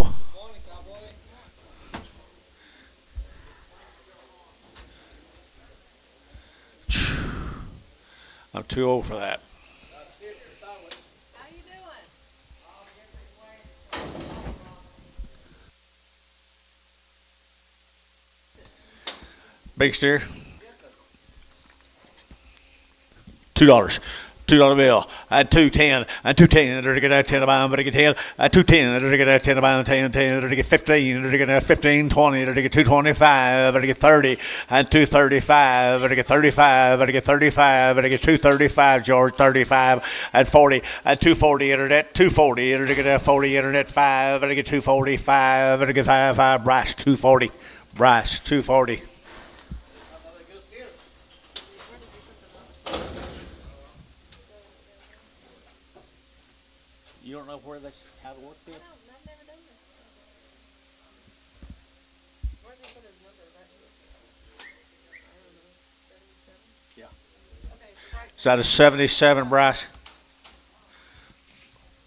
Cowboy. I'm too old for that. How you doing? Big steer. $2. $2 bill. At 210. At 210. They're to get out 10 about. But to get 10. At 210. They're to get out 10 about 10. They're to get 15. They're to get out 15. 20. They're to get 225. They're to get 30. At 235. They're to get 35. They're to get 35. They're to get 235. George 35. At 40. At 240. Internet 240. They're to get out 40. Internet 5. They're to get 245. They're to get 5. Bryce 240. Bryce 240. You don't know where that's how to work this? No, I've never done this. Where's he put his number right here? I don't know. 77? Yeah. Okay, so right. Is that a 77, Bryce?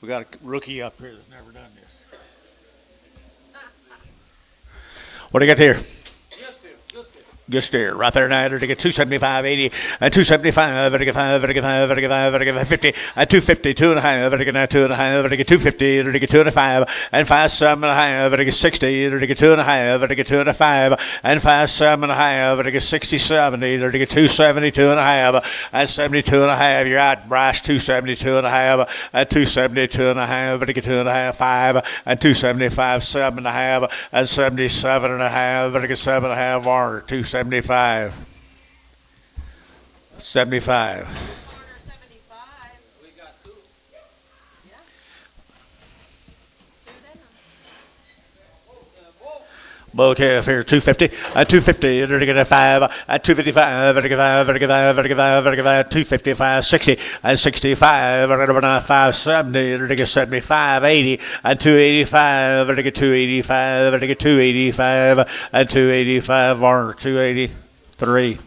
We got a rookie up here that's never done this. What do you got here? Good steer. Right there now. To get 275, 80, and 275, to get 5, to get 5, to get 5, to get 50, and 250, 2.5, to get 2.5, to get 250, to get 2.5, and 5, 7.5, to get 60, to get 2.5, to get 2.5, and 5, 7.5, to get 60, 70, to get 272.5, and 72.5. You're out, Bryce. 272.5, and 272.5, to get 2.5, 5, and 275, 7.5, and 77.5, to get 7.5. Warner 275. 75. Corner 75. We got two. Yeah. Two down. Bull calf here, 250. At 250, to get a 5. At 255, to get 5, to get 5, to get 5, to get 5, 255, 60. At 65, to get 570, to get 75, 80. At 285, to get 285, to get 285. At 285, Warner 283. Corner 3.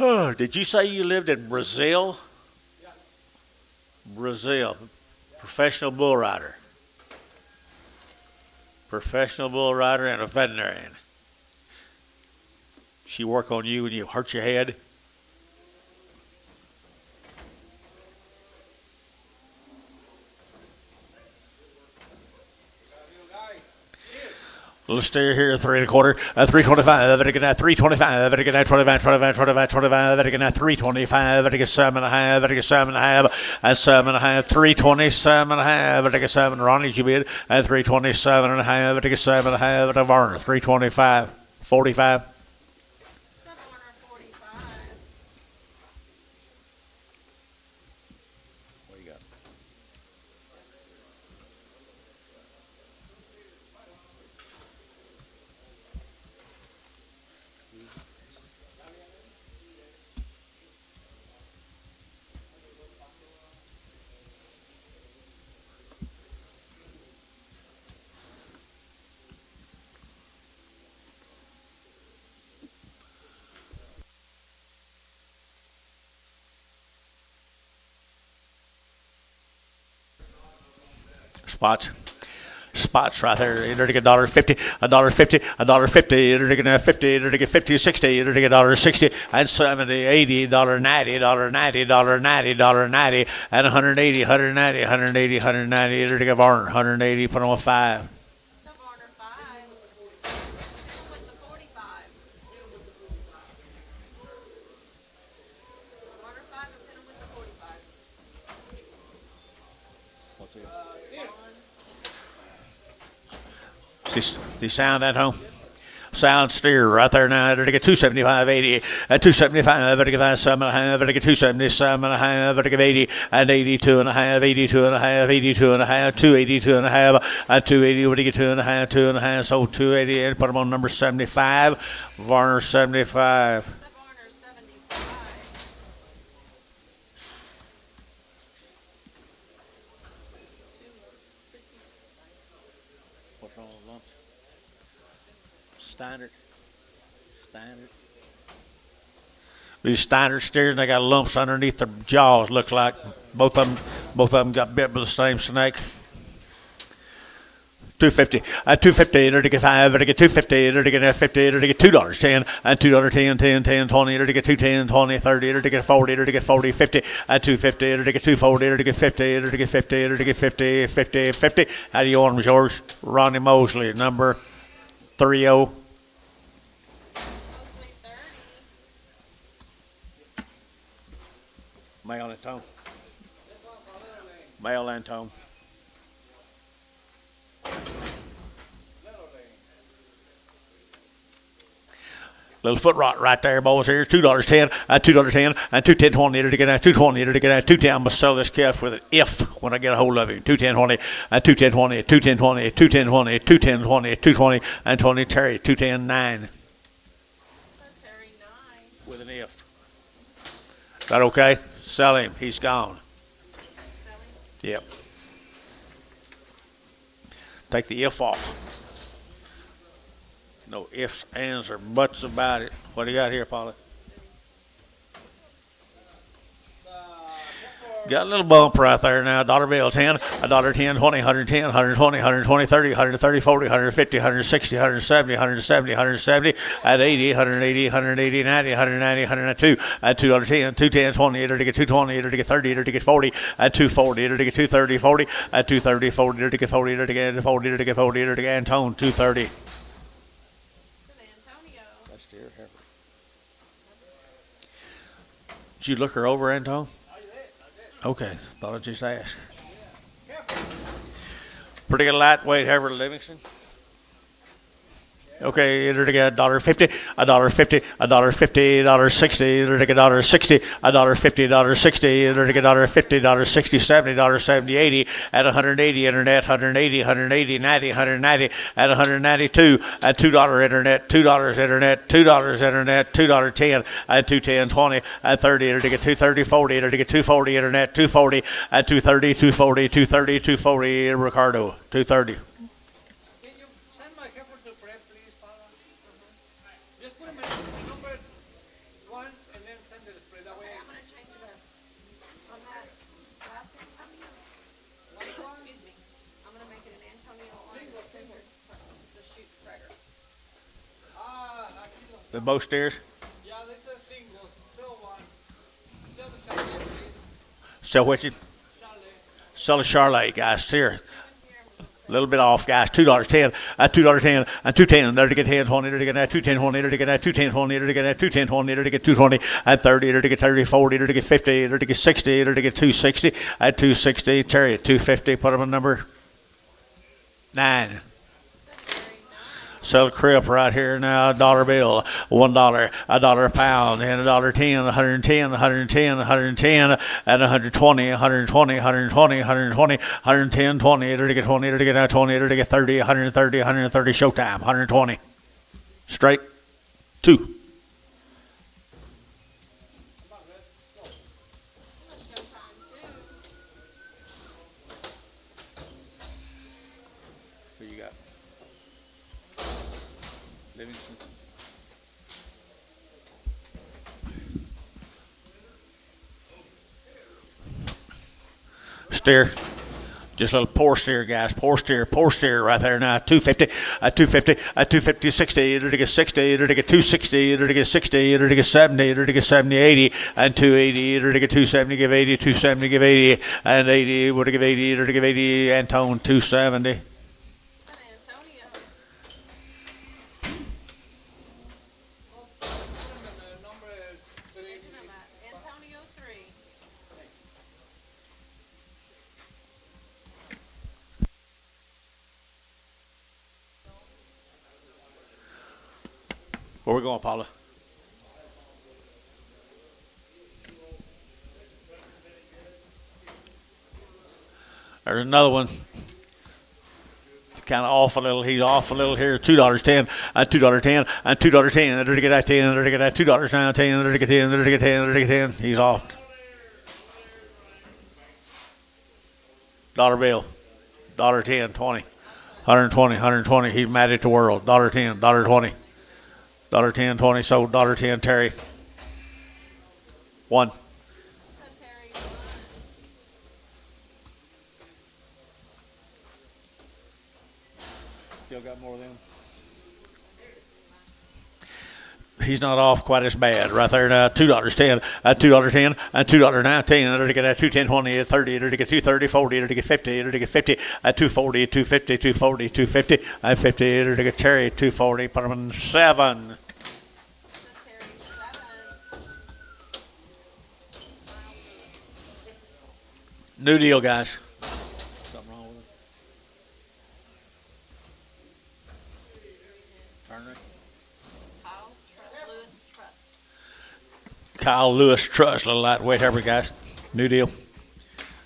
Oh, did you say you lived in Brazil? Yeah. Brazil. Professional bull rider. Professional bull rider and a veterinarian. She work on you when you hurt your head? Let's stay here, 3 1/4, 325, to get 325, to get 25, 25, 25, 25, to get 325, to get 7.5, to get 7.5, and 7.5, 327.5, to get 7, Ronnie, you bid, and 327.5, to get 7.5, to Varner, 325, 45. Corner 45. What do you got? Spots right there. Enter to get $1.50, $1.50, $1.50. Enter to get 50. Enter to get 50, 60. Enter to get $1.60 and 70, 80, $1.90, $1.90, $1.90, $1.90, and 180, 190, 180, 190. Enter to get Varner 180. Put on a 5. Corner 5. Hit him with the 45. Corner 5 and hit him with the 45. What's it? One. Do you sound at home? Sound steer right there now. To get 275, 80, at 275, to get 7.5, to get 277.5, to get 80, and 82.5, 82.5, 82.5, 282.5, at 280, to get 2.5, 2.5, so 280, and put them on number 75, Varner 75. Varner 75. What's wrong with lumps? Standard. These standard steers, they got lumps underneath their jaws. Look like both of them got bit by the same snake. 250, 250, to get 5, to get 250, to get 50, to get $2.10, and $2.10, 10, 10, 20, to get 210, 20, 30, to get 40, to get 40, 50, 250, to get 240, to get 50, to get 50, to get 50, 50, 50. How do you want them, George? Ronnie Mosley, number 30. Mostly 30. Male and tone. Male and tone. Little foot rot right there, boys. Here's $2.10, $2.10, and $2.10.20 to get that, $2.20 to get that, $2.10. I'm gonna sell this calf with an if when I get a hold of him. $2.10.20, $2.10.20, $2.10.20, $2.10.20, $2.10.20, $2.20, and 20 Terry, $2.10.9. Terry 9. With an if. Is that okay? Sell him. He's gone. Selling. Yep. Take the if off. No ifs, ands, or buts about it. What do you got here, Paula? Got a little bump right there now. Dollar bill, 10, $1.10, 20, 110, 120, 120, 30, 130, 40, 150, 160, 170, 170, 170, at 80, 180, 180, 90, 190, 192, at $2.10, 210, 20, to get 220, to get 30, to get 40, at 240, to get 230, 40, at 230, 40, to get 40, to get 40, to get 40, to get Antone, 230. That's dear heifer. Did you look her over, Antone? Okay, thought I'd just ask. Pretty good lightweight heifer, Livingston. Okay, enter to get $1.50, $1.50, $1.50, $1.60, enter to get $1.60, $1.50, $1.60, enter to get $1.50, $1.60, $70, $70, 80, at 180 internet, 180, 180, 90, 190, at 192, at $2 internet, $2 internet, $2 internet, $2.10, at 210, 20, at 30, enter to get 230, 40, enter to get 240 internet, 240, at 230, 240, 230, 240, Ricardo, 230. The both steers? Yeah, this is singles. Sell one. Sell the Charlie, please. Sell which? Charlie. Sell a Charlotte, guys. Here. A little bit off, guys. $2.10, $2.10, and 210. There to get 10, 20, there to get that, 210, 20, there to get that, 210, 20, there to get that, 210, 20, there to get 220, at 30, there to get 30, 40, there to get 50, there to get 60, there to get 260, at 260, Terry at 250. Put him on number 9. Sell crib right here now, dollar bill, $1, $1 a pound, and $1.10, 110, 110, 110, and 120, 120, 120, 120, 110, 20, to get 20, to get 20, to get 30, 130, 130, showtime, 120. Straight 2. Who you got? Livingston. Steer. Just a little poor steer, guys. Poor steer right there now. 250, 250, 250, 60, to get 60, to get 260, to get 60, to get 70, to get 70, 80, and 280, to get 270, give 80, 270, give 80, and 80, would give 80, to give 80, Antone, 270. Where we going, Paula? There's another one. Kind of off a little. He's off a little here. $2.10, $2.10, and $2.10. There to get that 10. There to get that $2 now. 10. There to get 10. There to get 10. There to get 10. He's off. Dollar bill. $1.10, 20. 120, 120. He's mad at the world. $1.10, $1.20. $1.10, 20 sold. $1.10, Terry. 1. So Terry won. Still got more of them. He's not off quite as bad right there now. $2.10, $2.10, $2.19. It'll get $2.10, $20, $30. It'll get $2.30, $40. It'll get $50. It'll get $50. $2.40, $2.50, $2.40, $2.50, $50. It'll get Terry $2.40. Put him in 7. So Terry 7. New deal, guys. Something wrong with it? Turn it. Lewis Trust. Kyle Lewis Trust, little lightweight heifer, guys. New deal.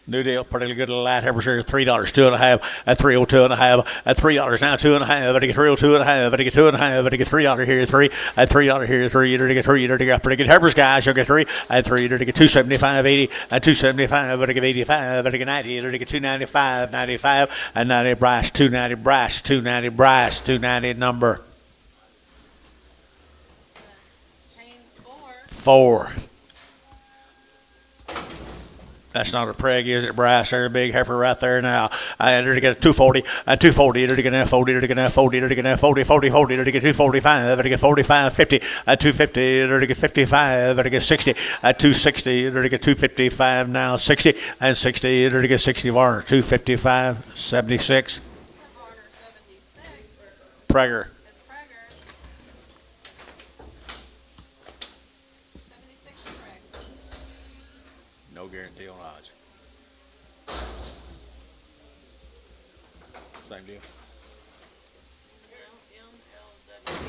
New deal. Pretty good little light heifers here. $3, 2.5. At $3.02 2.5. At $3 now, 2.5. At $3.02 2.5. At $2.5. At $3 here, 3. At $3 here, 3. You're to get 3. You're to get pretty good heifers, guys. You'll get 3. At 3. You're to get 275, 80. At 275. At 85. At 90. You're to get 295, 95. At 90 Bryce, 290 Bryce, 290 Bryce, 290 number Haynes 4. 4. That's not a preg, is it, Bryce? There's a big heifer right there now. I enter to get a 240, a 240, enter to get a 40, enter to get a 40, enter to get a 40, 40, 40, enter to get 245, enter to get 45, 50, a 250, enter to get 55, enter to get 60, a 260, enter to get 255 now, 60, and 60, enter to get 60 Varner, 255, 76. Varner 76. Prager. It's Prager. 76 Prager. No guarantee on odds. Same deal. LMLW.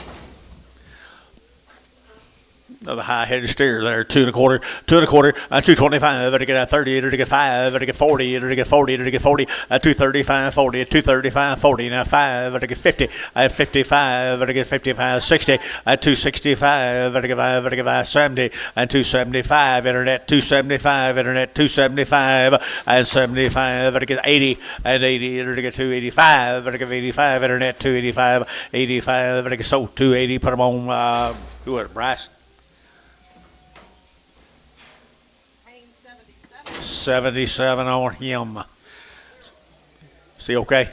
Another high-headed steer there, 2 1/4, 2 1/4, 225, better get a 30, better get 5, better get 40, better get 40, better get 40, 235, 40, 235, 40, now 5, better get 50, 55, better get 55, 60, 265, better get 5, better get 5, 70, and 275, internet 275, internet 275, and 75, better get 80, and 80, better get 285, better get 85, internet 285, 85, better get sold 280, put them on, who was it, Bryce? 77 on him. See, okay?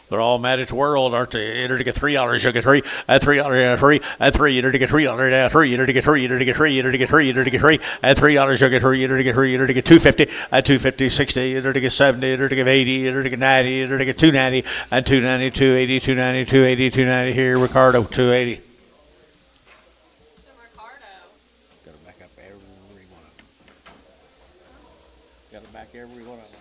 They're all mad at the world, aren't they? Enter to get $3, you'll get 3. At $3, 3. At 3, enter to get $3. At 3, enter to get 3. Enter to get 3. Enter to get 3. Enter to get 3. At $3, you'll get 3. Enter to get 3. Enter to get 250. At 250, 60. Enter to get 70. Enter to get 80. Enter to get 90. Enter to get 290. At 290, 280, 290, 280, 290. Here, Ricardo, 280. Got to back up every one of them. Got to back every one of them.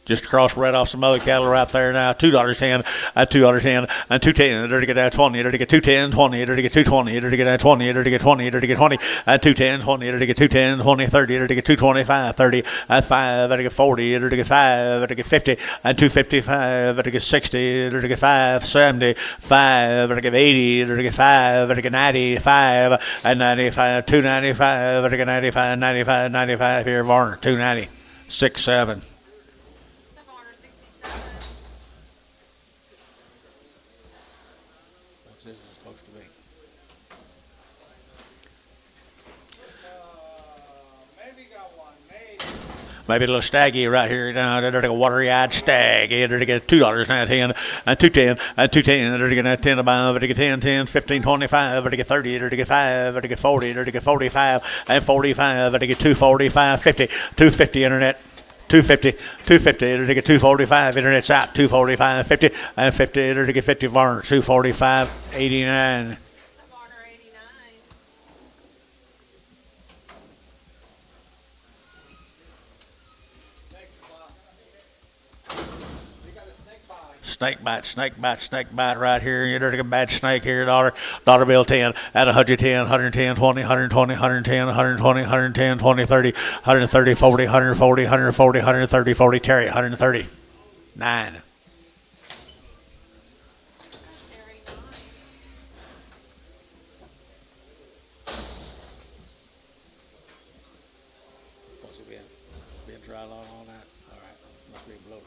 Just across right off some other cattle right there now. $2.10, $2.10, and 210. Enter to get that 20. Enter to get 210, 20. Enter to get 220. Enter to get that 20. Enter to get 20. Enter to get 20. At 210, 20. Enter to get 210, 20, 30. Enter to get 225, 30. At 5. Enter to get 40. Enter to get 5. Enter to get 50. At 255. Enter to get 60. Enter to get 5, 70, 5. Enter to get 80. Enter to get 5. Enter to get 95. At 95, 295. Enter to get 95, 95, 95. Here, Varner, 290, 6, 7. Maybe a little staggy right here now. They're a watery-eyed stag. They're to get $2 now, 10, and 210, and 210. They're to get 10 above. They're to get 10, 10, 15, 25. They're to get 30. They're to get 5. They're to get 40. They're to get 45, and 45. They're to get 245, 50, 250 internet. 250, 250, they're to get 245, internet's out, 245, 50, and 50, they're to get 50 Varner, 245, 89. Snake bite, snake bite, snake bite right here. You're dirty bad snake here, dollar bill 10 at 110, 110, 20, 120, 110, 120, 110, 20, 30, 130, 40, 140, 140, 130, 40, Terry, 130, 9. What's it been? right on that. All right. Must be a bloater.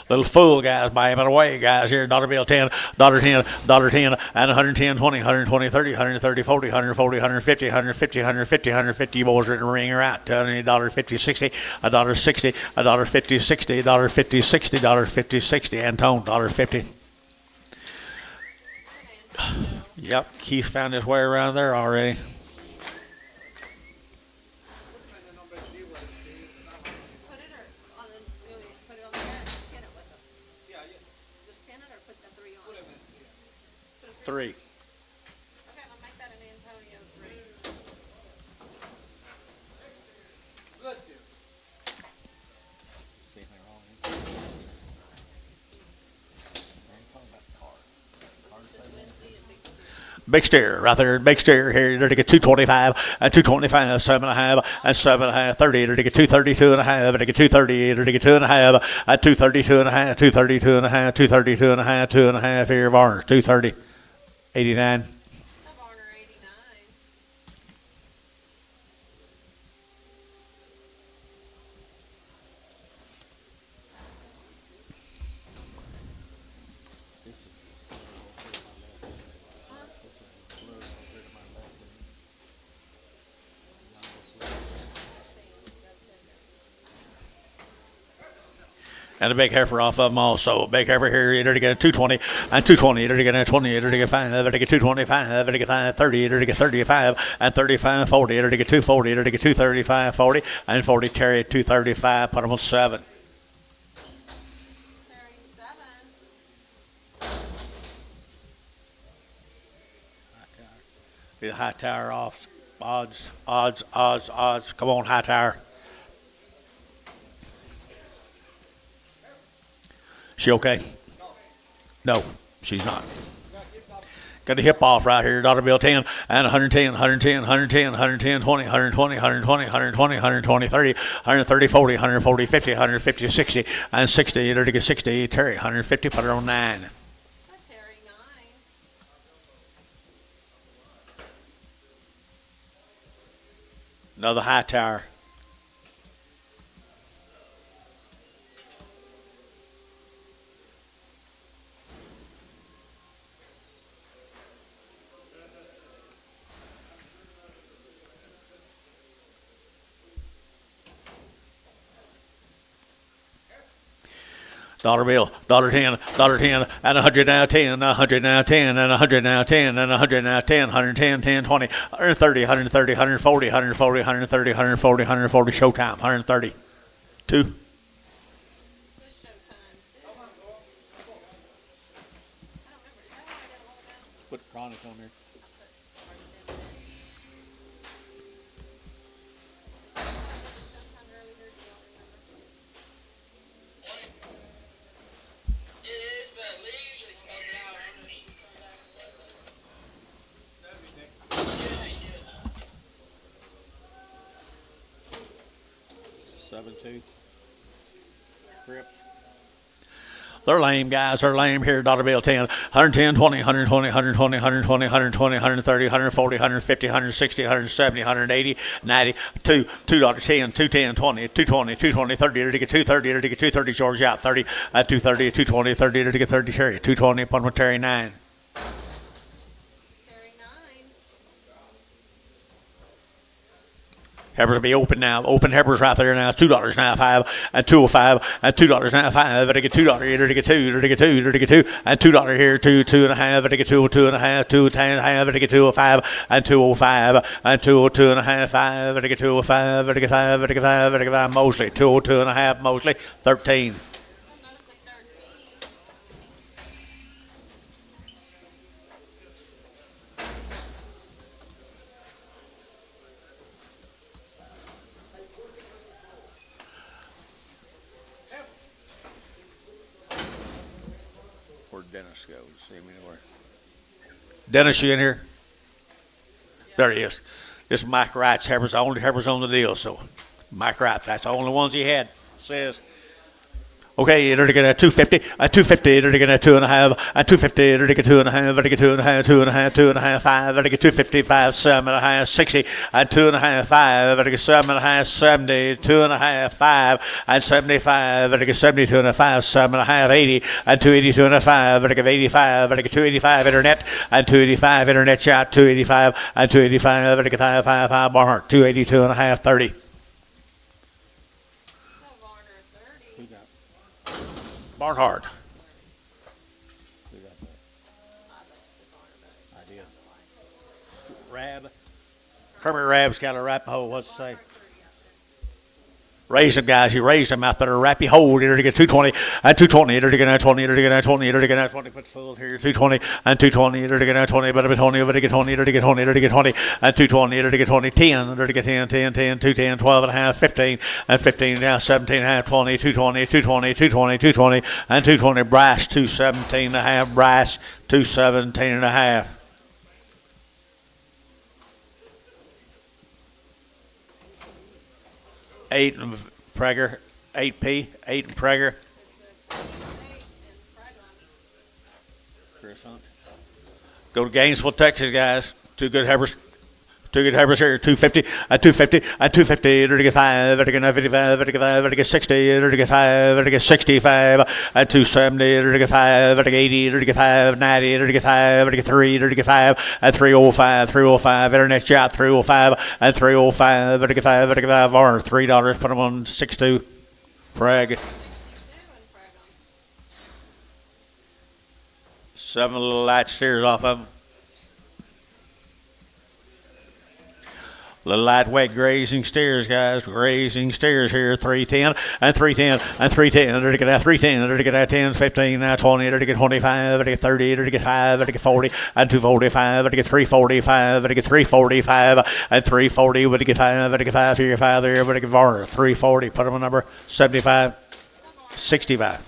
Little fool, guys, by him away, guys. Here, dollar bill 10, dollar 10, dollar 10, and 110, 20, 120, 30, 130, 40, 140, 150, 150, 150, 150. You boys are in the ring or out. $20, 50, 60, a dollar 60, a dollar 50, 60, a dollar 50, 60, dollar 50, 60. Antone, dollar 50. Yep, Keith found his way around there already. Three. Okay, I'm gonna make that an Antonio 3. Let's do. See anything wrong here? Big steer right there, big steer here. You're to get 225 and 225, 7.5 and 7.5, 30. You're to get 232 and a half. To get 230. You're to get 2.5 at 232 and a half, 232 and a half, 232 and a half, 2.5 here. Varner 230, 89. Varner 89. And a big heifer off of them also. Big heifer here, you're to get a 220 and 220. You're to get a 20. You're to get 5. You're to get 225. You're to get 5, 30. You're to get 35 and 35, 40. You're to get 240. You're to get 235, 40 and 40. Terry 235. Put them on 7. Terry 7. Be the high tower off. Odds, odds, odds, odds. Come on, high tower. She okay? No, she's not. Got the hip off right here. Dollar bill 10 and 110, 110, 110, 110, 20, 120, 120, 120, 120, 30, 130, 40, 140, 50, 150, 60, and 60. You're to get 60. Terry, 150. Put her on 9. Terry 9. Another high tower. Dollar bill, dollar 10, and 100 now 10, 100 now 10, and 100 now 10, and 100 now 10, 110, 10, 20, 130, 130, 140, 140, 130, 140, 140, showtime, 130. 2. Showtime 2. I don't remember. Is that what I got all about? Put chronic on there. Seven, 2. Grip. They're lame, guys. They're lame here. Dollar bill 10, 110, 20, 120, 120, 120, 120, 130, 140, 150, 160, 170, 180, 90, 2, $2, 10, 210, 20, 220, 220, 30, to get 230, to get 230, George out, 30, 230, 220, 30, to get 30, Terry, 220, upon with Terry, 9. Heifers will be open now. Open heifers right there now. $2 now, 5 and 205 and $2 now, 5. To get $2 here, to get 2, to get 2, to get 2, and $2 here, 2, 2.5. To get 2, 2.5, 2.5. To get 205 and 205 and 202.5, 5. To get 205, to get 5, to get 5, to get 5. Mosley 202.5, Mosley 13. Dennis goes. See him anywhere. Dennis, you in here? There he is. This is Mike Wright's heifers. The only heifers on the deal. So Mike Wright, that's the only ones he had. Says Okay, it'll get a 250, a 250, it'll get a 2.5, a 250, it'll get 2.5, it'll get 2.5, 2.5, 2.5, 5, it'll get 255, 7.5, 60, and 2.5, 5, it'll get 7.5, 70, 2.5, 5, and 75, it'll get 72 and a 5, 7.5, 80, and 280, 2.5, it'll get 85, it'll get 285 internet, and 285 internet shot, 285, and 285, it'll get 5, bar, 282 and a half, 30. Barnhart. Rab. Kermit Rab's got a Arapaho. What's it say? Raise them, guys. You raise them out there. Wrap your hold. You're to get 220 and 220. You're to get 20. You're to get 20. You're to get 20. Put the full here. 220 and 220. You're to get 20. But 20. You're to get 20. You're to get 20. You're to get 20 and 220. You're to get 20. 10. You're to get 10. 10. 10. 210. 12 and a half. 15 and 15. Now 17 and a half. 20. 220. 220. 220. 220 and 220. Brass 217 and a half. Brass 217 and a half. Eight and Prager, 8P, 8 and Prager. Go to Gainesville, Texas, guys. Two good heifers. Two good heifers here. 250, 250, 250. It'll get 5, it'll get 55, it'll get 5, it'll get 60, it'll get 5, it'll get 65, 270, it'll get 5, it'll get 80, it'll get 5, 90, it'll get 5, it'll get 3, it'll get 5, 305, 305, internet shot, 305, and 305, it'll get 5, it'll get 5, or $3. Put them on 6.2. Prag. 7 little light steers off of them. Little lightweight grazing steers, guys. Grazing steers here. 310 and 310 and 310. It'll get out 310. It'll get out 10, 15, now 20. It'll get 25. It'll get 30. It'll get 5. It'll get 40 and 245. It'll get 345. It'll get 345 and 340. It'll get 5. It'll get 5 here, 5 there. It'll get 340. Put them on number 75, 65.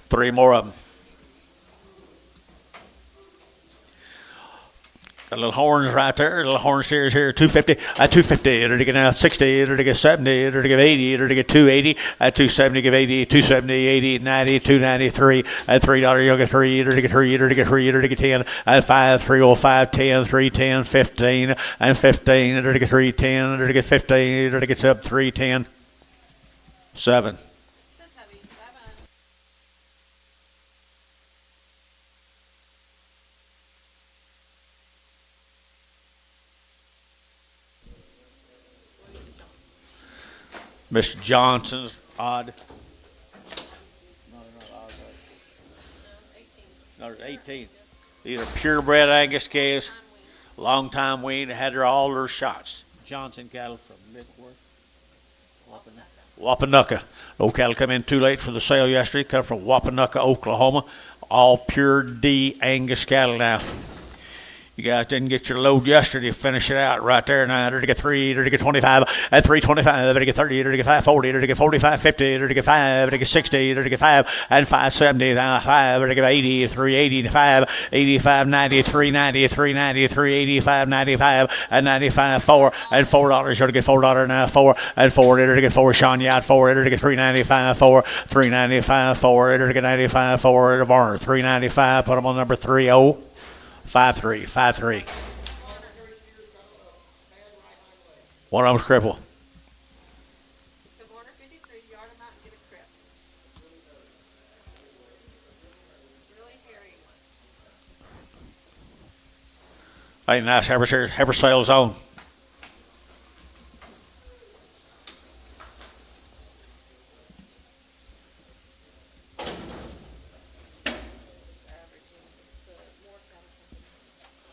Three more of them. The little horns right there. Little horn steers here. 250. 250. It'll get now 60. It'll get 70. It'll get 80. It'll get 280. 270. Give 80. 270. 80. 90. 293. At $3. You'll get 3. It'll get 3. It'll get 3. It'll get 10. At 5. 305. 10. 310. 15. And 15. It'll get 310. It'll get 15. It'll get up 310. 7. Mr. Johnson's odd. No, they're not odd. No, there's 18. These are purebred Angus calves. Long time weaned. Had all their shots. Johnson cattle from Midworth. Wapanucka. Old cattle come in too late for the sale yesterday. Come from Wapanucka, Oklahoma. All pure D Angus cattle now. You guys didn't get your load yesterday. Finish it out right there now. It'll get 3, it'll get 25, at 325, it'll get 30, it'll get 540, it'll get 45, 50, it'll get 5, it'll get 60, it'll get 5, and 570, 5, it'll get 80, 380, 5, 85, 90, 390, 390, 385, 95, and 95, 4, and $4. You'll get $4 now, 4, and 4, it'll get 4, Sean Yacht, 4, it'll get 395, 4, 395, 4, it'll get 95, 4, it'll bar, 395, put them on number 30. 5-3, 5-3. One of them's crippled. So Warner 53, yard them out and get a crip. Really hairy one. Hey, nice heifer sale zone.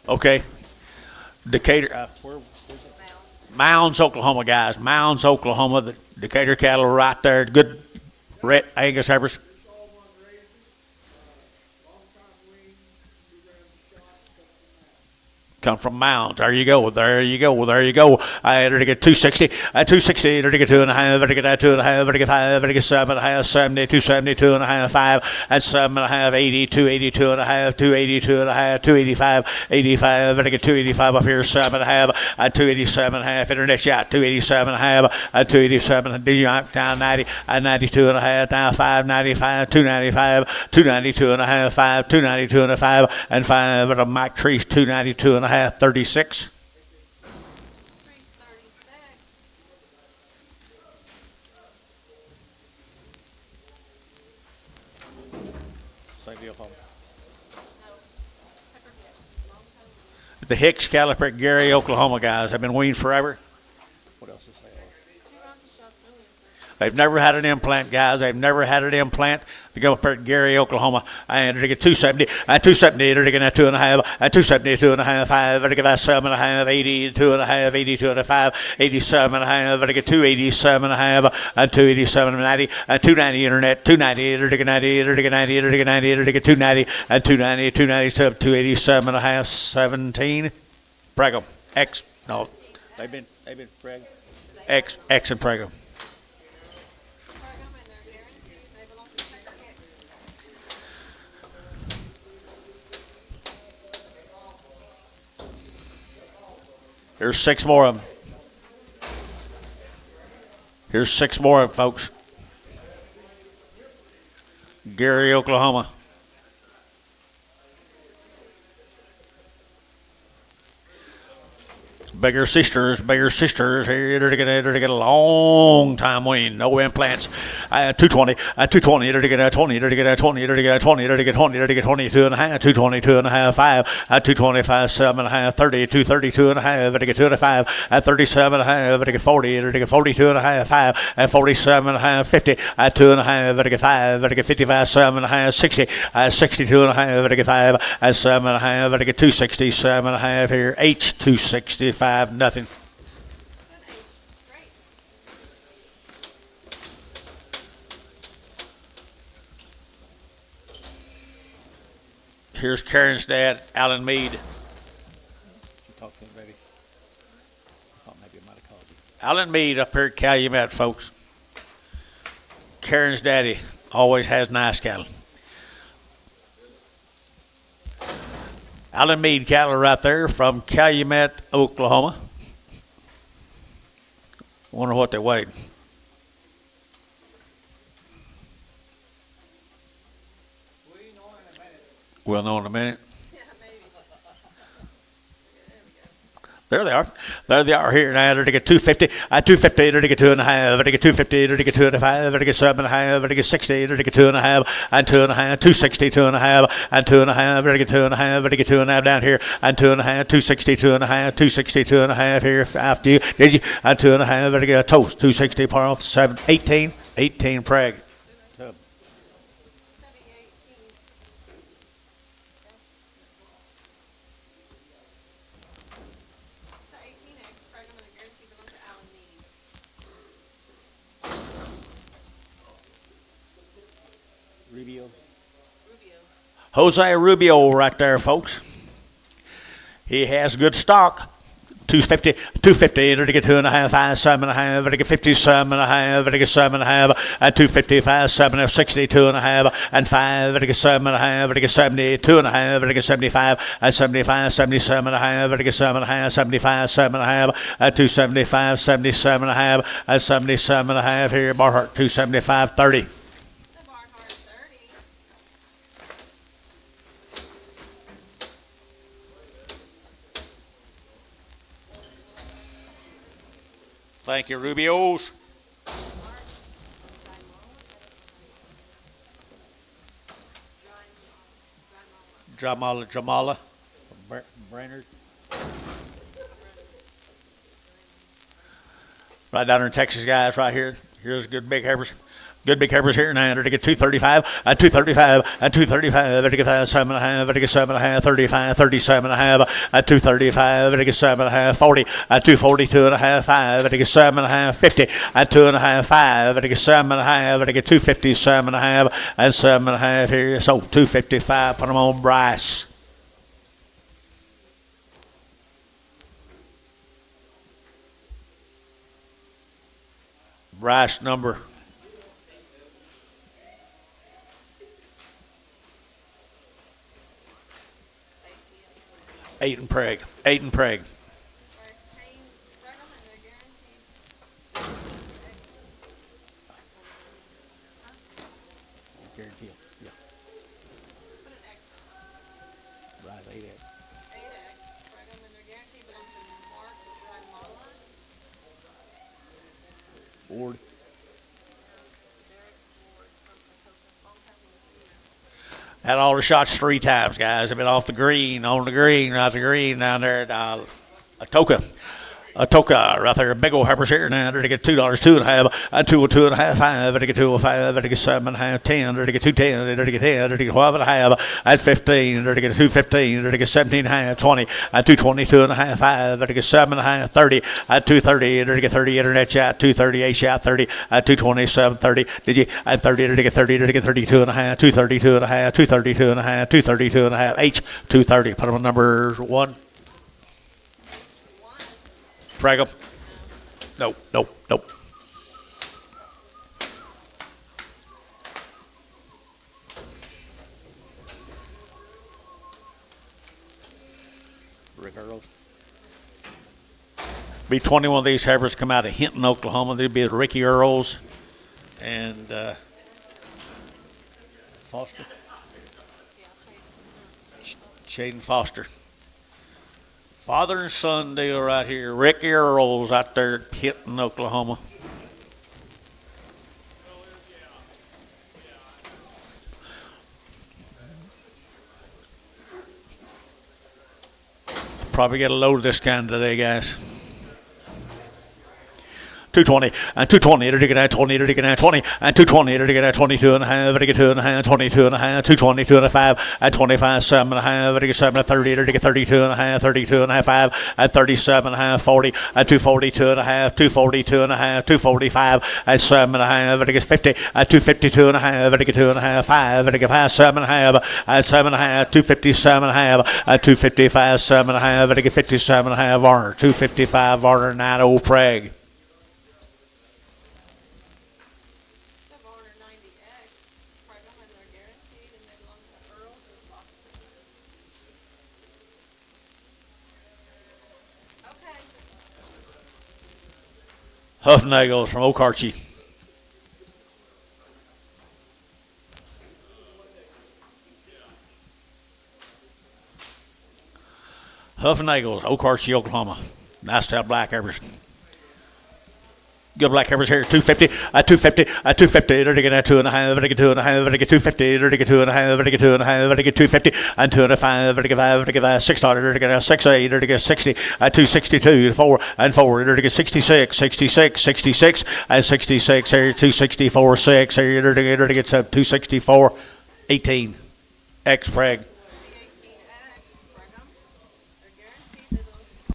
Okay. Decatur, where was it? Mounds, Oklahoma, guys. Mounds, Oklahoma. The Decatur cattle right there. Good red Angus heifers. come from Mounds. There you go. There you go. There you go. I enter to get 260. 260. Enter to get 2.5. Enter to get 2.5. Enter to get 5. Enter to get 7.5. 70. 270. 2.5. 5. And 7.5. 80. 280. 2.5. 280. 2.5. 285. 85. Enter to get 285 up here. 7.5. 287.5. Internet shot. 287.5. 287. Down 90. 92.5. Down 595. 295. 292.5. 5. 292.5. And 5. At a Mike Trees. 292.5. 36. Same deal, Paul. The Hicks caliper at Gary, Oklahoma guys have been weaned forever. What else is there? They've never had an implant, guys. They've never had an implant. They go up there at Gary, Oklahoma. I entered to get 270. 270, entered to get 2.5. 270, 2.5. 5, entered to get 7.5. 80, 2.5. 80, 2.5. 87.5, entered to get 287.5. 287, 90. 290 internet. 290, entered to get 90. Entered to get 90. Entered to get 90. Entered to get 290. 290, 297, 287.5. 17. Prego. X. No. They've been Prego. X and Prego. Here's 6 more of them. Here's 6 more of them, folks. Gary, Oklahoma. Bigger sisters here to get a long time wean, no implants. 220, 220, to get 20, to get 20, to get 20, to get 20, to get 22.5, 222.5, 5, 225, 7.5, 30, 232.5, to get 2.5, 37.5, to get 40, to get 42.5, 5, 47.5, 50, 2.5, to get 5, to get 55, 7.5, 60, 62.5, to get 5, 7.5, to get 267.5 here, H 265. Nothing. Here's Karen's dad, Alan Mead. Talk to him, baby. Oh, maybe I might have called you. Alan Mead up here at Calumet, folks. Karen's daddy always has nice cattle. Alan Mead cattle right there from Calumet, Oklahoma. Wonder what they weighed. We'll know in a minute. Yeah, maybe. There they are. There they are here now. They're to get 250. 250. They're to get 2.5. They're to get 250. They're to get 2.5. They're to get 7.5. They're to get 60. They're to get 2.5 and 2.5. 260. 2.5 and 2.5. They're to get 2.5. They're to get 2.5 down here and 2.5. 260. 2.5. 260. 2.5 here after you. Did you? And 2.5. They're to get a toast. 260 par off 7. 18. 18 Prague. Jose Rubio right there, folks. He has good stock. 250, 250, to get 2.5, 5, 7.5, to get 57.5, to get 7.5, and 255, 7, 60, 2.5, and 5, to get 7.5, to get 70, 2.5, to get 75, and 75, 77.5, to get 7.5, 75, 7.5, and 275, 77.5, and 77.5 here, Barhart, 275, 30. Thank you, Rubios. Jamala. Brainerd. Right down there in Texas, guys, right here. Here's good big heifers. Good big heifers here now. To get 235, 235, 235, to get 7.5, to get 7.5, 35, 37.5, 235, to get 7.5, 40, 242.5, 5, to get 7.5, 50, 2.5, 5, to get 7.5, to get 257.5, and 7.5 here. So 255. Put them on Bryce. Rice number. Eight and Prague. Eight and Prague. Guarantee it. Yeah. Put an X. Right, 8X. 8X. Spread them and they're guaranteed belong to Mark, the drive model line. Ford. Derek Ford from Atoka. Long time no see. Had all the shots 3 times, guys. I've been off the green, on the green, off the green down there at Atoka. Atoka, right there, big old heifers here now. They're to get $2, 2.5, and 2.5, 5. They're to get 2.5, they're to get 7.5, 10. They're to get 2.10, they're to get 10, they're to get 12.5, at 15. They're to get 2.15, they're to get 17.5, 20, at 2.22.5, 5. They're to get 7.5, 30, at 2.30. They're to get 30 internet chat, 2.38 shot, 30, at 2.27, 30. Did you at 30? They're to get 30, they're to get 32.5, 2.32.5, 2.32.5, 2.32.5, H 2.30. Put them on numbers 1. Frag 'em. Nope, nope, nope. Rick Earls. Be 21 of these heifers come out of Hinton, Oklahoma. They'd be Ricky Earls and Foster. Shaden Foster. Father and son deal right here. Ricky Earls out there at Hinton, Oklahoma. Probably get a load of this kind today, guys. 220 and 220. They're taking out 20. They're taking out 20 and 220. They're taking out 22.5. They're taking 2.5. 22.5. 220. 2.5 at 25. 7.5. They're taking 7 at 30. They're taking 32.5. 32.5. 5 at 37.5. 40 at 240. 2.5. 240. 2.5. 245 at 7.5. They're taking 50 at 252.5. They're taking 2.5. 5. They're taking 5. 7.5 at 7.5. 257.5 at 255. 7.5. They're taking 57.5. Varner. 255 Varner. 90 Prague. 90X, Prego, and they're guaranteed, and they belong to Earls or Foster. Okay. Huffnagels from Okarchi. Huffnagels, Okarchi, Oklahoma. Nice to have black heifers. Good black heifers here, 250, at 250, at 250, they're taking at 2.5, they're taking 2.5, they're taking 250, they're taking 2.5, they're taking 2.5, they're taking 250, and 2.5, they're taking 5, they're taking 600, they're taking 6.8, they're taking 60, at 262, 4, and 4, they're taking 66, 66, 66, and 66, here, 264, 6, here, they're taking 264, 18, X Prague. The 18X, Prego, they're guaranteed, they belong to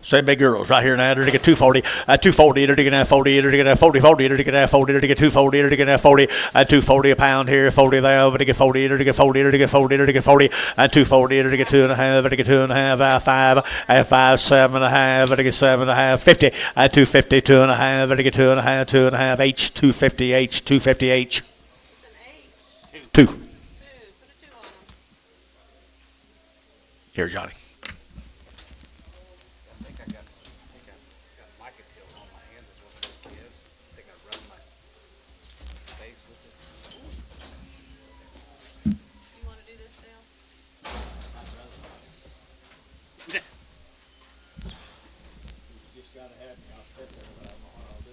Same big girls right here now. They're to get 240. At 240, they're to get 40. They're to get 40, 40. They're to get 40. They're to get 240. They're to get 40. At 240 a pound here. 40 there. Over to get 40. They're to get 40. They're to get 40. They're to get 40. At 240, they're to get 2.5. They're to get 2.5. At 5. At 5, 7.5. They're to get 7.5. 50. At 250, 2.5. They're to get 2.5. 2.5. H 250. H 250. H. an H. 2. 2. Put a 2 on them. Here, Johnny. You want to do this, Dale? Just gotta have me. I'll sit there, but I don't know what I'll do.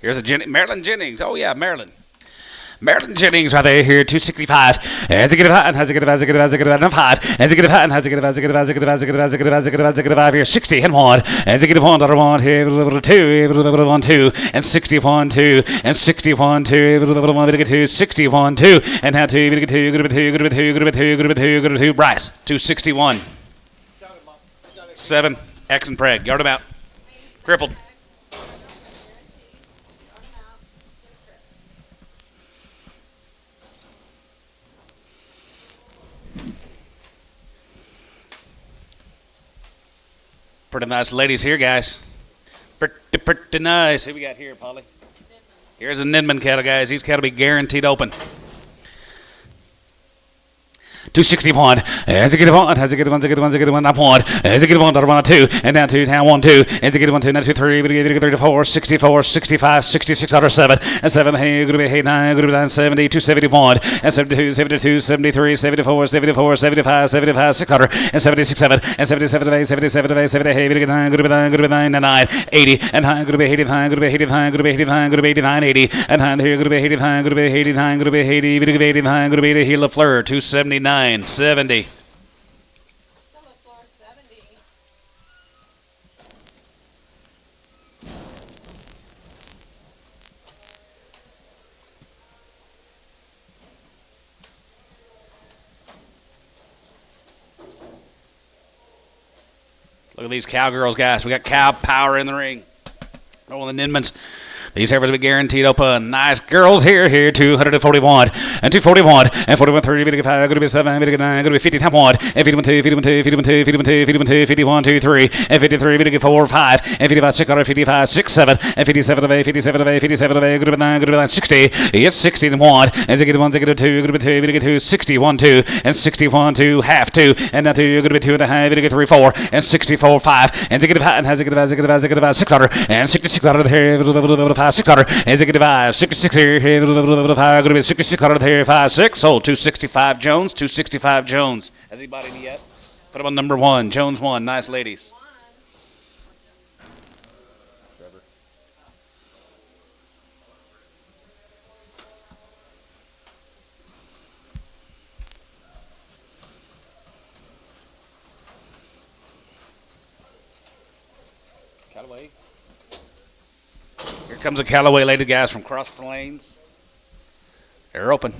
Here's a Marilyn Jennings. Oh, yeah, Marilyn. Marilyn Jennings right there here, 265. As it get hot, as it get as it get as it get and 5. As it get hot, as it get as it get as it get as it get as it get as it get as it get 5 here, 60 and 1. As it get 1, dollar 1 here, 2, 1 2, and 61 2, and 61 2, 1 get 2, 61 2, and now 2, get 2, good 2, good 2, good 2, good 2, good 2. Bryce, 261. 7, X and Preg, yard him out. Crippled. Pretty nice ladies here, guys. Pretty nice. Who we got here, Polly? Here's a Nidman cattle, guys. These cattle be guaranteed open. 261. As it get 1, as it get 1, as it get 1, as it get 1, up 1. As it get 1, 2, and down 2, down 1, 2. As it get 1, 2, now 2, 3, but it get 3 to 4, 64, 65, 66, 7, and 7, hey, good to be 9, good to be 9, 70, 271, and 72, 72, 73, 74, 74, 75, 75, 600, and 76, 7, and 77, 8, 77, 8, 70, hey, good to be 9, good to be 9, good to be 9, and 9, 80, and high, good to be 89, good to be 89, good to be 89, good to be 89, 80, and high here, good to be 89, good to be 89, good to be 80, good to be 89, good to be 80, here, LaFleur, 279. 70. Still a floor 70. Look at these cowgirls, guys. We got cow power in the ring. Rolling the Nidmans. These heifers will be guaranteed open. Nice girls here, 241, and 241, and 41, 3, 55, going to be 7, going to be 9, going to be 50, top 1, and 51, 2, 51, 2, 51, 2, 51, 2, 51, 2, 51, 2, 3, and 53, going to be 4, 5, and 55, 6, 55, 6, 7, and 57 of A, 57 of A, 57 of A, going to be 9, going to be 9, 60, yes, 60 and 1, and 1, 2, going to be 2, going to be 2, 61, 2, and 61, 2, half 2, and now 2, going to be 2 and a half, going to be 3, 4, and 64, 5, and 600, and 66 out of here, 5, 600, and 65, 66 here, going to be 6600 here, 5, 6, sold 265 Jones, 265 Jones. Has he bought any yet? Put him on number 1, Jones 1, nice ladies. Callaway. Here comes a Callaway lady, guys, from Cross Plains. They're open.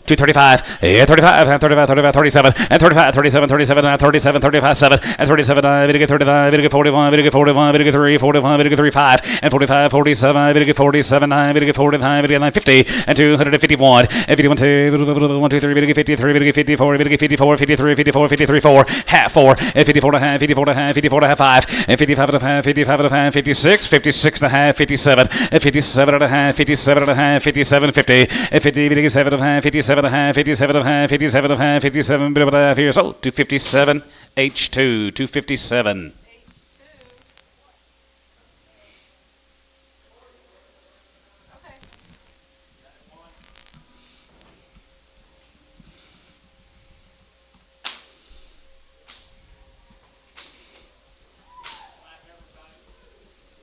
235, yeah, 35, and 35, 35, 37, and 35, 37, 37, and 37, 35, 7, and 37, video get 39, video get 41, video get 41, video get 3, 41, video get 3, 5, and 45, 47, video get 47, 9, video get 49, video get 9, 50, and 251, and 51, 2, 1, 2, 3, video get 53, video get 54, video get 54, 53, 54, 53, 4, half 4, and 54 and a half, 54 and a half, 54 and a half, 5, and 55 and a half, 55 and a half, 56, 56 and a half, 57, and 57 and a half, 57 and a half, 57, 50, and 50, video get 7 and a half, 57 and a half, 57 and a half, 57 and a half, 57 bit of a half here. So 257 H2, 257. Okay.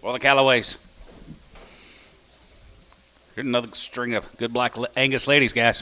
Well, the Callaways. Here's another string of good black Angus ladies, guys.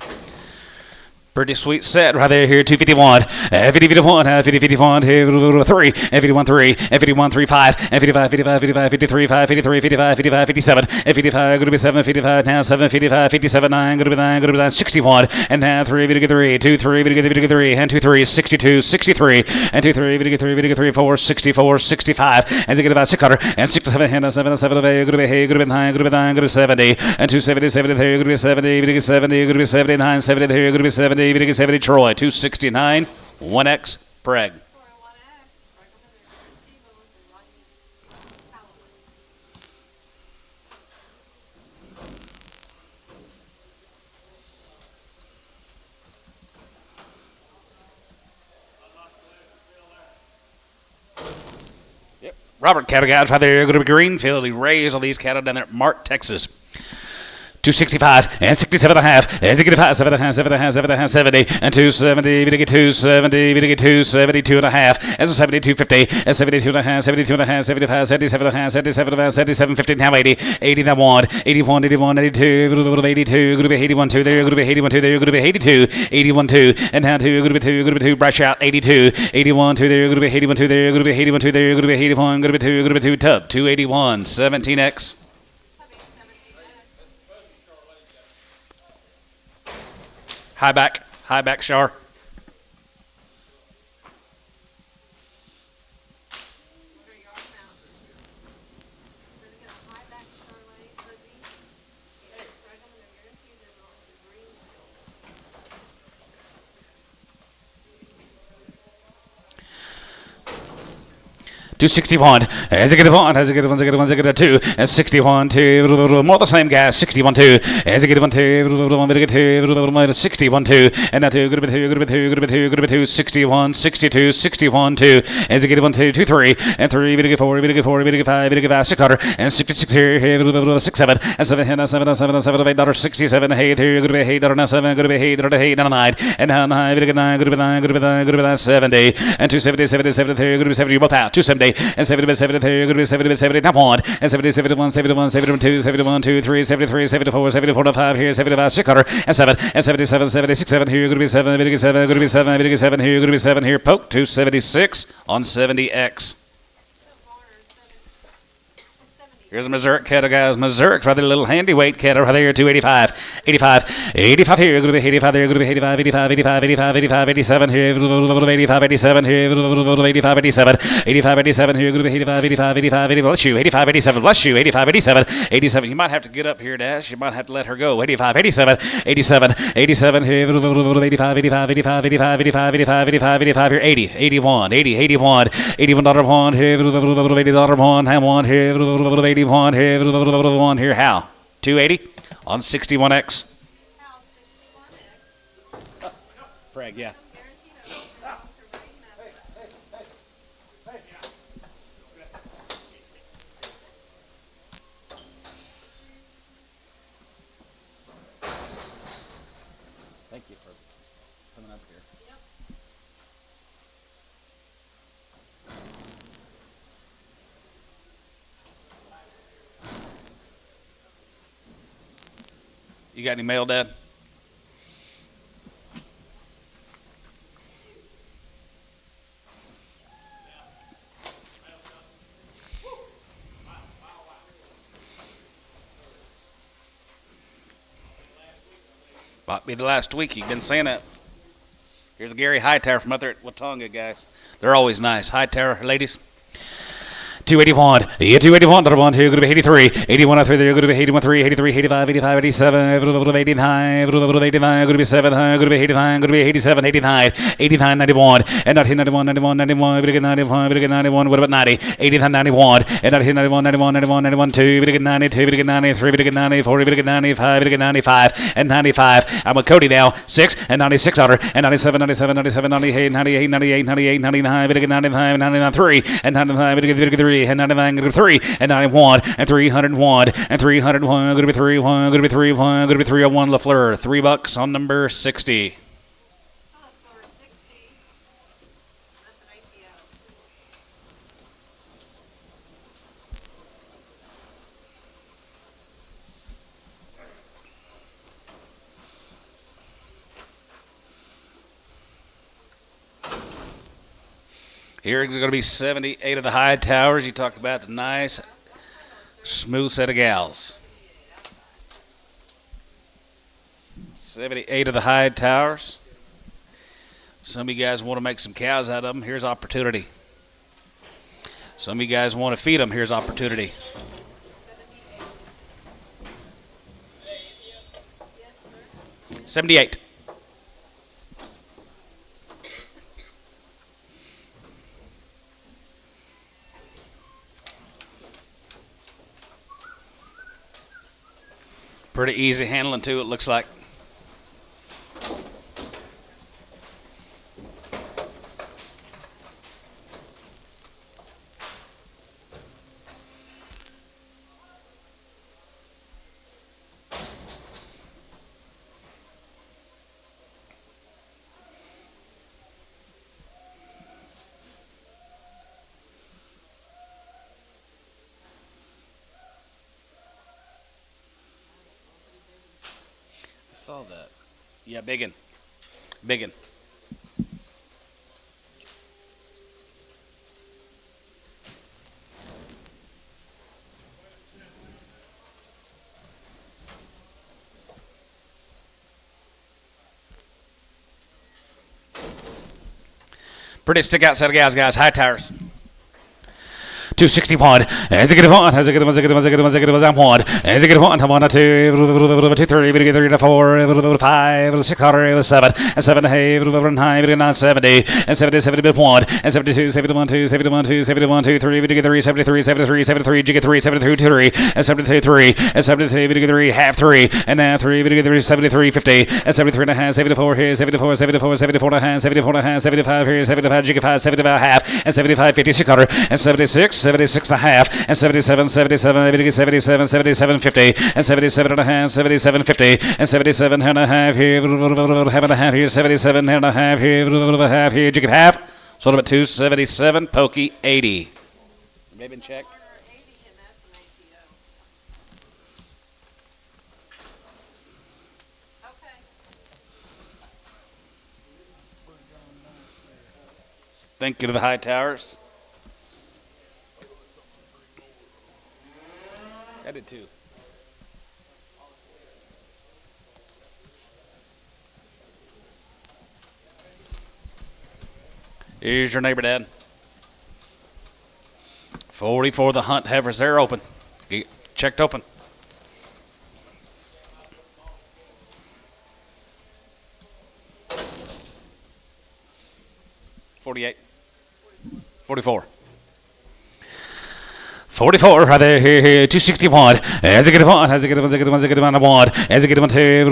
Pretty sweet set right there here, 251, 50, 51, 50, 51, 3, 51, 3, 51, 3, 5, 55, 55, 55, 53, 5, 53, 55, 55, 57, 55, going to be 7, 55, now 7, 55, 57, 9, going to be 9, going to be 9, 61, and now 3, video get 3, 2, 3, video get 3, and 2, 3, 62, 63, and 2, 3, video get 3, 4, 64, 65, and they get about 600, and 67, and 7, 7, going to be 9, going to be 9, going to be 70, and 270, 70, there, going to be 70, video get 70, going to be 79, 70, there, going to be 70, video get 70, Troy, 269, 1X, Preg. Yep. Robert cattle guys right there, going to be Greenfield. He raised all these cattle down there at Mart, Texas. 265 and 67 and a half. As you get 5, 7 and a half, 7 and a half, 7 and a half, 70 and 270. We get 270. We get 272 and a half. As a 72, 50. As 72 and a half, 72 and a half, 75, 77 and a half, 77 and a half, 77, 50. Now 80. 80 now 1. 81, 81, 82. Good 82. Good to be 81 2 there. Good to be 81 2 there. Good to be 82. 81 2 and now 2. Good to be 2. Good to be 2. Brush out 82. 81 2 there. Good to be 81 2 there. Good to be 81 2 there. Good to be 81. Good to be 2. Good to be 2. Tub 281. 17x. High back, Shar. $261. As I get a one, as I get a one, as I get a one, as I get a two. As 61 2. More the same guys. 61 2. As I get a 1 2. 1 get 2. 61 2. And now 2. Good to be 2. Good to be 2. Good to be 2. Good to be 2. 61 62. 61 2. As I get a 1 2 2 3. And 3. We get 4. We get 4. We get 5. We get 5. 600. And 66 here. 6 7. And 7 and 7 and 7 and 7 $8. 67. Hey here. Good to be $8. Now 7. Good to be $8. Now 9. And now 9. We get 9. Good to be 9. Good to be 9. Good to be 9. 70. And 270. 70. 70. Good to be 70. Both out. 270. And 70, 70, good to be 70, 70, now 1, and 70, 71, 71, 71, 2, 71, 2, 3, 73, 74, 74, 5, here, 75, 600, and 7, and 77, 76, 7, here, good to be 7, good to be 7, good to be 7, good to be 7, here, good to be 7, here, poke, 276 on 70X. Here's a Missouri cattle, guys. Missouri's rather a little handy weight cattle right there, 285. 85. 85 here, going to be 85 there, going to be 85, 85, 85, 85, 85, 87 here, 85, 87 here, 85, 87, 85, 87 here, going to be 85, 85, 85, 85, bless you, 85, 87, bless you, 85, 87, 87. You might have to get up here, Dash. You might have to let her go. 85, 87, 87, 87 here, 85, 85, 85, 85, 85, 85, 85, 85 here, 80, 81, 80, 81, $81 here, $80 1 here, 81 here, 1 here, how? 280 on 61X. Preg, yeah. Thank you for coming up here. You got any mail, Dad? Might be the last week. You've been saying that. Here's a Gary Hightower from up there at Watonga, guys. They're always nice. Hightower, ladies. 281, yeah, 281, $1 here, going to be 83, 81 3 there, going to be 81 3, 83, 85, 85, 87, 89, going to be 7, going to be 89, going to be 87, 89, 89, 91, and not here 91, 91, 91, we get 91, we get 91, what about 90, 89, 91, and not here 91, 91, 91, 91, 2, we get 92, we get 93, we get 94, we get 95, we get 95, and 95. I'm with Cody now, 6, and 96 and 97, 97, 97, 98, 98, 98, 98, 99, we get 95, 99, 3, and 95, we get 3, and 99, 3, and 91, and 301, and 301, going to be 3, 1, going to be 3, 1, going to be 301, LaFleur, $3 on number 60. Here is going to be 78 of the high towers. You talk about the nice, smooth set of gals. 78 of the high towers. Some of you guys want to make some cows out of them. Here's opportunity. Some of you guys want to feed them. Here's opportunity. $78. Pretty easy handling too, it looks like. saw that. Yeah, biggin. Biggin. Pretty stick outside of guys. High tires. 261. As it get one, as it get one, as it get one, as it get one, as it get one, one. As it get one, I'm on a 2, 2, 3, 3, 4, 5, 6, 7, and 7, 8, 9, 70, and 70, 70, 1, and 72, 71, 2, 71, 2, 71, 2, 3, 3, 73, 73, 73, jig 3, 73, 3, and 73, 3, and 73, 3, half 3, and now 3, 3, 73, 50, and 73 and a half, 74 here, 74, 74, 74 and a half, 74 and a half, 75 here, 75, jig 5, 75 half, and 75, 50, 600, and 76, 76 and a half, and 77, 77, 77, 77, 50, and 77 and a half, 77, 50, and 77 and a half here, half and a half here, 77 and a half here, half here, jig half, sold him at 277, pokey 80. Maybe check. Corner 80, and that's an ATO. Okay. Thank you to the high towers. I did too. Here's your neighbor, Dad. 40 for the hunt heifers. They're open. Checked open. $48. $44. 44, right there, here, 261. As it get one, as it get one, as it get one, as it get one, one. As it get one, 2,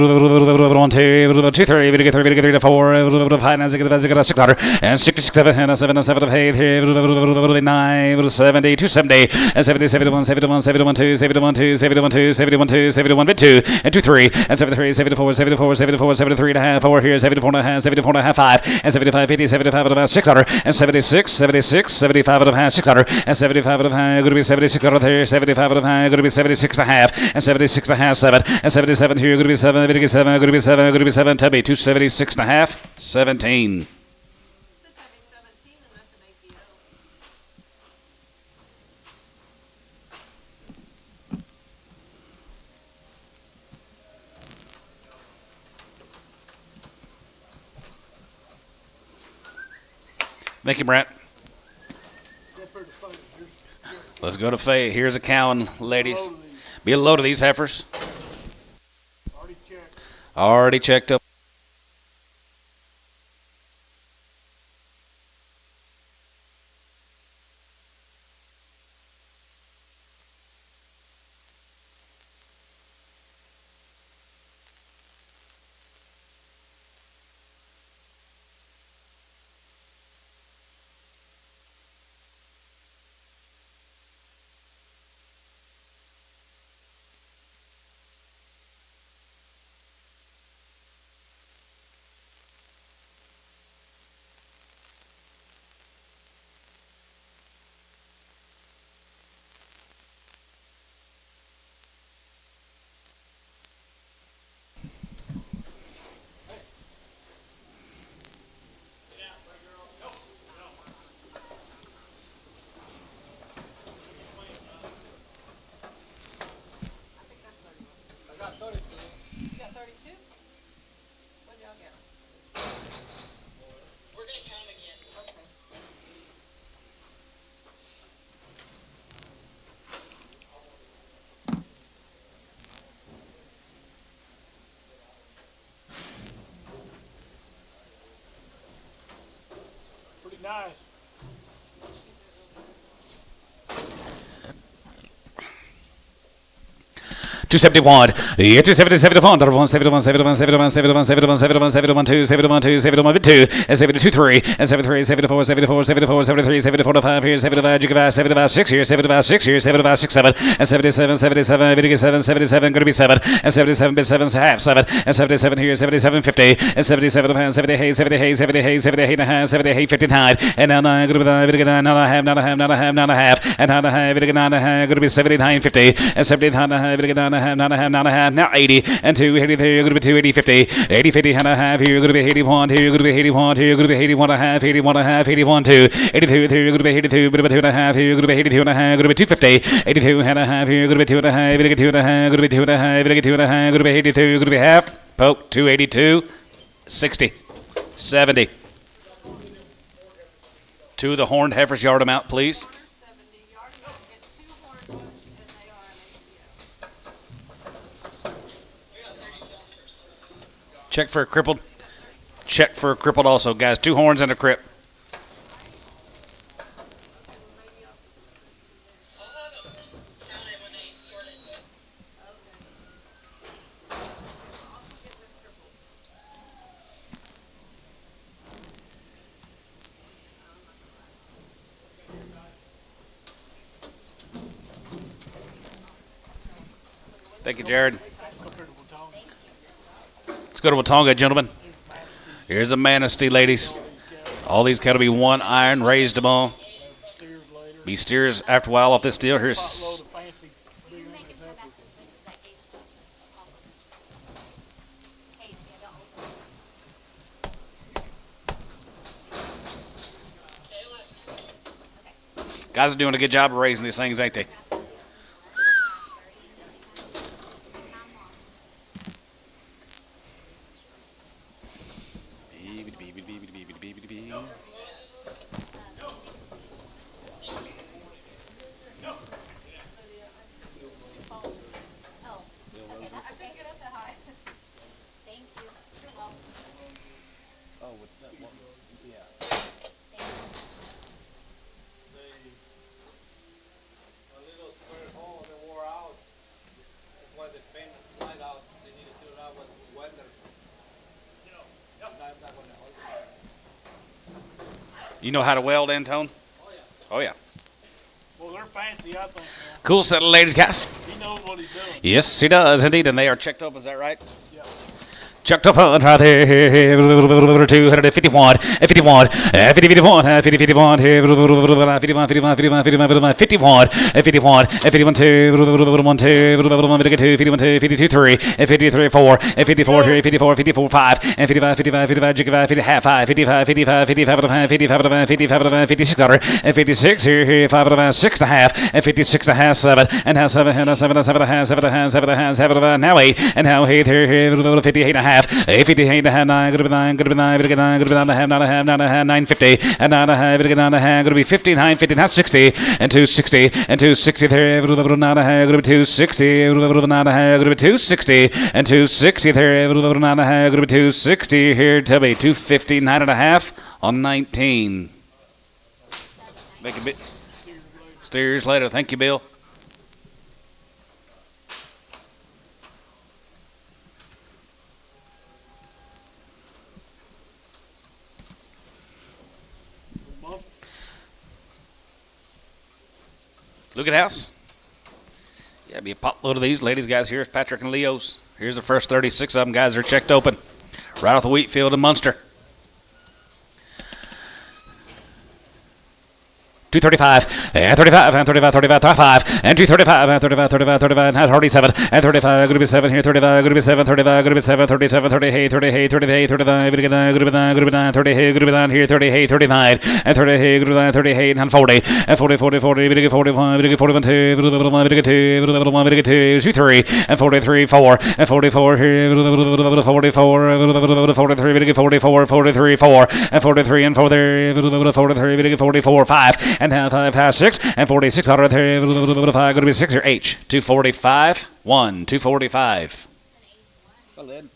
1, 2, 2, 3, we get 3, we get 4, 5, as it get 600, and 66, 7, and 7, 7, 8, here, 9, 70, 270, and 70, 71, 71, 71, 2, 71, 2, 71, 2, 71, 2, 71, bit 2, and 2, 3, and 73, 74, 74, 74, 73 and a half, 4 here, 74 and a half, 74 and a half, 5, and 75, 50, 75 and a half, 600, and 76, 76, 75 and a half, 600, and 75 and a half, going to be 76 out of here, 75 out of high, going to be 76 and a half, and 76 and a half, 7, and 77 here, going to be 7, going to be 7, going to be 7, going to be 7, Tubby, 276 and a half, 17. This having 17, and that's an ATO. Thank you, Brent. Let's go to Faye. Here's a cowing, ladies. Be a load of these heifers. Already checked up. You got 32? What y'all get? We're going to count again. Okay. Pretty nice. 271. Yeah, 270, 71, 71, 71, 71, 71, 71, 71, 71, 2, 71, 2, 71, 2, and 72, 3, and 73, 74, 74, 74, 73, 74, 5 here, 75, gigabyte, 75, 6 here, 75, 6 here, 75, 6, 7, and 77, 77, 77, 77, going to be 7, and 77, bit 7, half, 7, and 77 here, 77, 50, and 77, and 78, 78, 78, 78 and a half, 78, 59, and now 9, going to be 9, 9 and a half, 9 and a half, 9 and a half, 9 and a half, and 9 and a half, 9 and a half, going to be 79, 50, and 79 and a half, 9 and a half, half, 9.5, now 80, and 283, you're going to be 280, 50, 80, 50 and a half, here you're going to be 81, here you're going to be 81, here you're going to be 81 and a half, 81 and a half, 81, 2, 82, here you're going to be 82, bit of a 2 and a half, here you're going to be 82 and a half, going to be 250, 82 and a half, here you're going to be 2 and a half, going to get 2 and a half, going to be 2 and a half, going to get 2 and a half, going to be 82, you're going to be half, poke, 282, 60, 70. Two of the horned heifers, yard them out, please. 70 yard. You get 2 horned ones, and they are an ACO. Check for a crippled. Check for a crippled also, guys. 2 horns and a crip. Thank you, Jared. Let's go to Watonga, gentlemen. Here's a manistee, ladies. All these cattle be 1 iron, raised them all. Be steers after a while off this deal. Here's guys are doing a good job of raising these things, ain't they? A little square hole that wore out. That's why the paint slide out. They need to do it out with weather. Not when the You know how to weld, Antone? Oh, yeah. Well, they're fancy, I think, man. Cool set of ladies, guys. He knows what he's doing. Yes, he does, indeed. And they are checked up, is that right? Yeah. Checked up right there, 251, 51, 51, 51, 51, 51, 2, 1, 2, 51, 2, 52, 3, 53, 4, 54, 54, 54, 5, and 55, 55, 55, 55, 5, 55, 55, 55, 55, 55, 56, and 56, here, 5, 6 and a half, and 56 and a half, 7, and now 7, and 7, 7 and a half, 7 and a half, 7 and a half, 7 and a half, now 8, and now 8, here, 58 and a half, 58 and a half, 9, going to be 9, going to be 9, going to be 9, going to be 9 and a half, 9 and a half, 9 and a half, 950, and 9 and a half, going to be 9 and a half, going to be 59, 50, now 60, and 260, and 260 there, 9 and a half, going to be 260, 9 and a half, going to be 260, and 260 there, 9 and a half, going to be 260, here, tell me, 250, 9 and a half on 19. Make a bit. Steers later. Thank you, Bill. Look at house. Yeah, be a pot load of these ladies, guys. Here's Patrick and Leo's. Here's the first 36 of them, guys. They're checked open. Right off the wheat field in Munster. 235, and 35, and 35, 35, 35, and 235, and 35, 35, 35, and 37, and 35, going to be 7 here, 35, going to be 7, 35, going to be 7, 37, 38, 38, 38, 35, going to be 9, going to be 9, going to be 9, 38, going to be 9 here, 38, 39, and 38, going to be 9, 38, and 40, and 40, 40, 40, going to get 45, going to get 41, 2, going to get 2, going to get 2, 2, 3, and 43, 4, and 44 here, 44, 43, going to get 44, 43, 4, and 43, and 4 there, 43, going to get 44, 5, and half 5, 6, and 46, 5, going to be 6 here, H, 245, 1, 245. Well, then.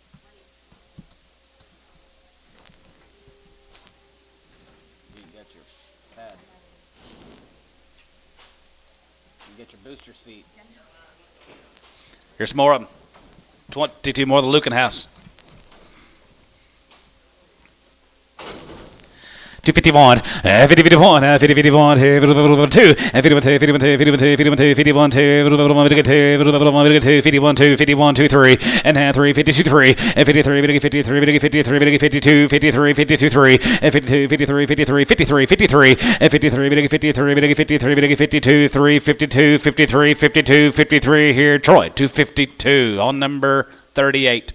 You got your pad. You get your booster seat. Here's some more of them. 22 more of the Lucan house. 251, 5051, 5051, 2, 51, 51, 51, 51, 51, 51, 3, and 3, 52, 3, and 53, 53, 53, 52, 53, 52, 3, and 52, 53, 53, 53, 53, and 53, 53, 53, 52, 3, 52, 53, 52, 53 here. Troy, 252 on number 38.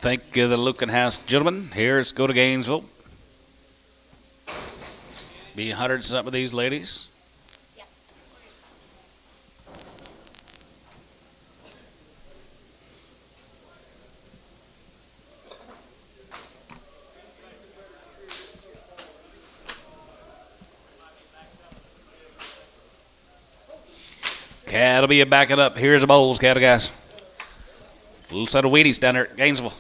Thank you, the Lucan House gentlemen. Here's go to Gainesville. Be 100 something of these ladies. Cat'll be backing up. Here's the bowls, cattle guys. A little set of Wheaties down there at Gainesville.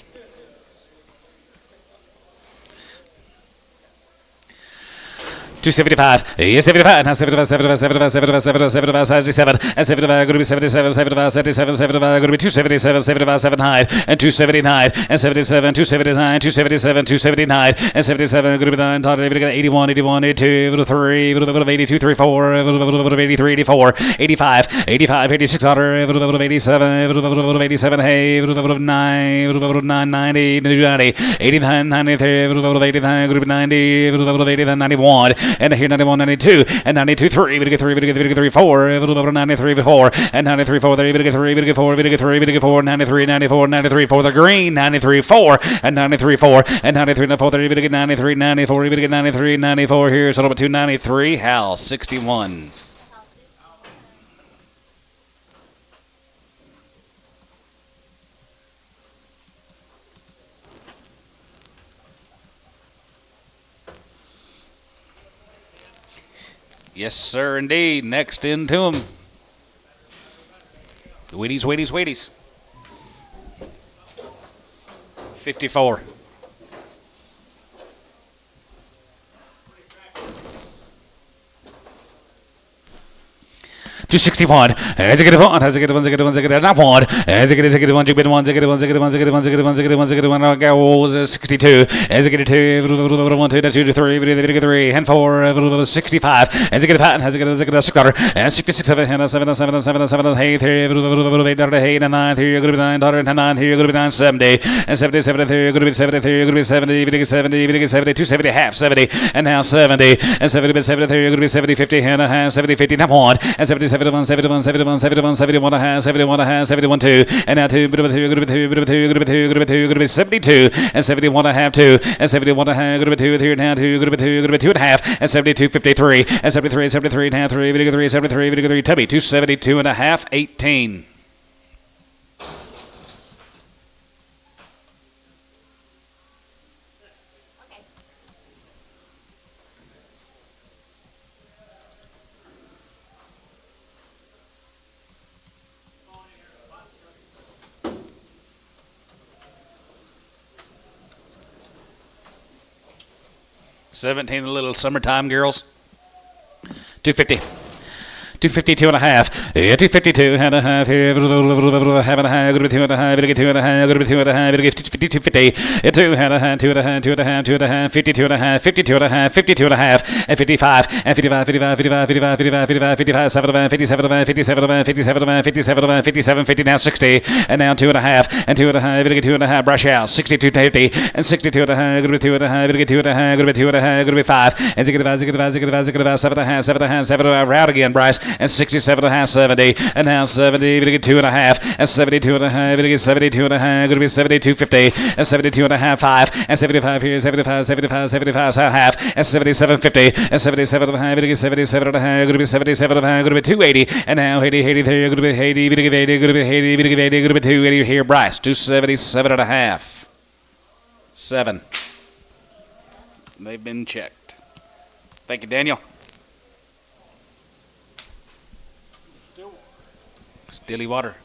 275, 75, now 75, 75, 75, 75, 75, 77, and 75, going to be 77, 75, 77, 75, going to be 277, 75, 7 high, and 279, and 77, 279, 277, 279, and 77, going to be 9, 81, 81, 82, 3, 82, 3, 4, 83, 84, 85, 85, 86, 87, 87, hey, 9, 9, 90, 90, 89, 93, 89, going to be 90, 89, 91, and here 91, 92, and 92, 3, we get 3, we get 3, 4, 93, 4, and 93, 4, there, we get 3, we get 4, we get 3, we get 4, 93, 94, 93, 4, the green, 93, 4, and 93, 4, and 93, 4, there, we get 93, 94, we get 93, 94 here, so number 293, Hal, 61. Yes, sir, indeed. Next into him. Wheaties, Wheaties, Wheaties. 54. 261. As a good one, as a good one, as a good one, as a good one, not one. As a good one, you been one, as a good one, as a good one, as a good one, as a good one, as a good one, as a good one, goes 62. As a good 2, 1, 2, 2, 3, 3, and 4, 65. As a good pattern, as a good, as a good, and 66, 7, 7, 7, 7, 7, 8, 3, 8, and 9, 3, you're going to be 9, and 9, here you're going to be 9, 70, and 77, 3, you're going to be 73, you're going to be 70, 70, 70, 70, half, 70, and now 70, and 70, 73, you're going to be 70, 50, and a half, 70, 50, not 1, and 77, 71, 71, 71, 71, a half, 71, a half, 71, 2, and now 2, 2, 2, 2, 2, 72, and 71, a half, 2, and 71, a half, 2, here now 2, 2, and a half, and 72, 53, and 73, 73, and a half, 3, 3, 73, 3, Tubby, 272 and a half, 18. $17, the little summertime girls. 250. 252 and a half. Yeah, 252 and a half. Here, half and a half. Going to be 2 and a half. Going to be 2 and a half. Going to be 2 and a half. Going to be 250. 2 and a half. 2 and a half. 2 and a half. 2 and a half. 52 and a half. 52 and a half. 52 and a half. And 55. And 55. 55. 55. 55. 55. 55. 55. 7 57. 57. 57. 57. 57. 50 now 60. And now 2 and a half. And 2 and a half. Going to get 2 and a half. Brush out. 62 to 50. And 62 and a half. Going to be 2 and a half. Going to get 2 and a half. Going to be 2 and a half. Going to be 5. And 6 and a half. 6 and a half. 6 and a half. 6 and a half. 7 and a half. 7 and a half. 7 and a half. Round again, Bryce. And 67 and a half, 70, and now 70, going to get 2 and a half, and 72 and a half, going to get 72 and a half, going to be 72, 50, and 72 and a half, 5, and 75 here, 75, 75, 75, half, and 77, 50, and 77 and a half, going to get 77 and a half, going to be 77 and a half, going to be 280, and now 80, 80 there, going to be 80, going to give 80, going to be 80, going to give 80, going to be 280 here, Bryce, 277 and a half, 7. They've been checked. Thank you, Daniel. Stilly water.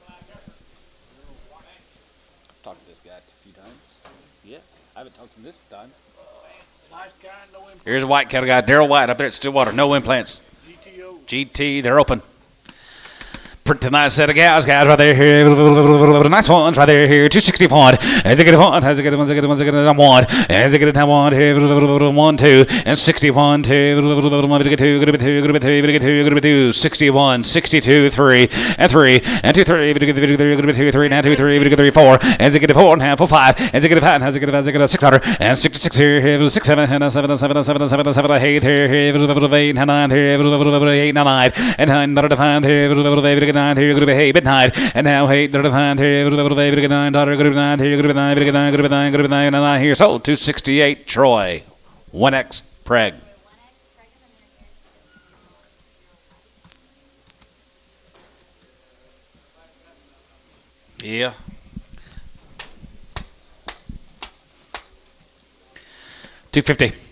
talked to this guy a few times. Yeah, I haven't talked to him this time. Nice guy, no implants. Here's a white cattle guy, Daryl White, up there at Stillwater. No implants. GTO. GT, they're open. Pretty nice set of guys right there here. Nice ones right there here. 260 point. As a good one, as a good one, as a good one, as a good one. As a good one here. 1, 2, and 61, 2, good 2, good 2, good 2, good 2, good 2, 61, 62, 3, and 3, and 2, 3, good 2, 3, now 2, 3, good 3, 4, as a good 4, and half 5, as a good 5, as a good 600, and 66 here, 6, 7, and 7, 7, 7, 7, 7, 8 here, 8, 9 here, 8, 9, and 9, not defined here, 9 here, good hey, midnight, and now 8, not defined here, good 9, daughter, good 9 here, good 9, good 9, good 9, good 9, and 9 here, so 268, Troy, 1X, Preg. Yeah. 250.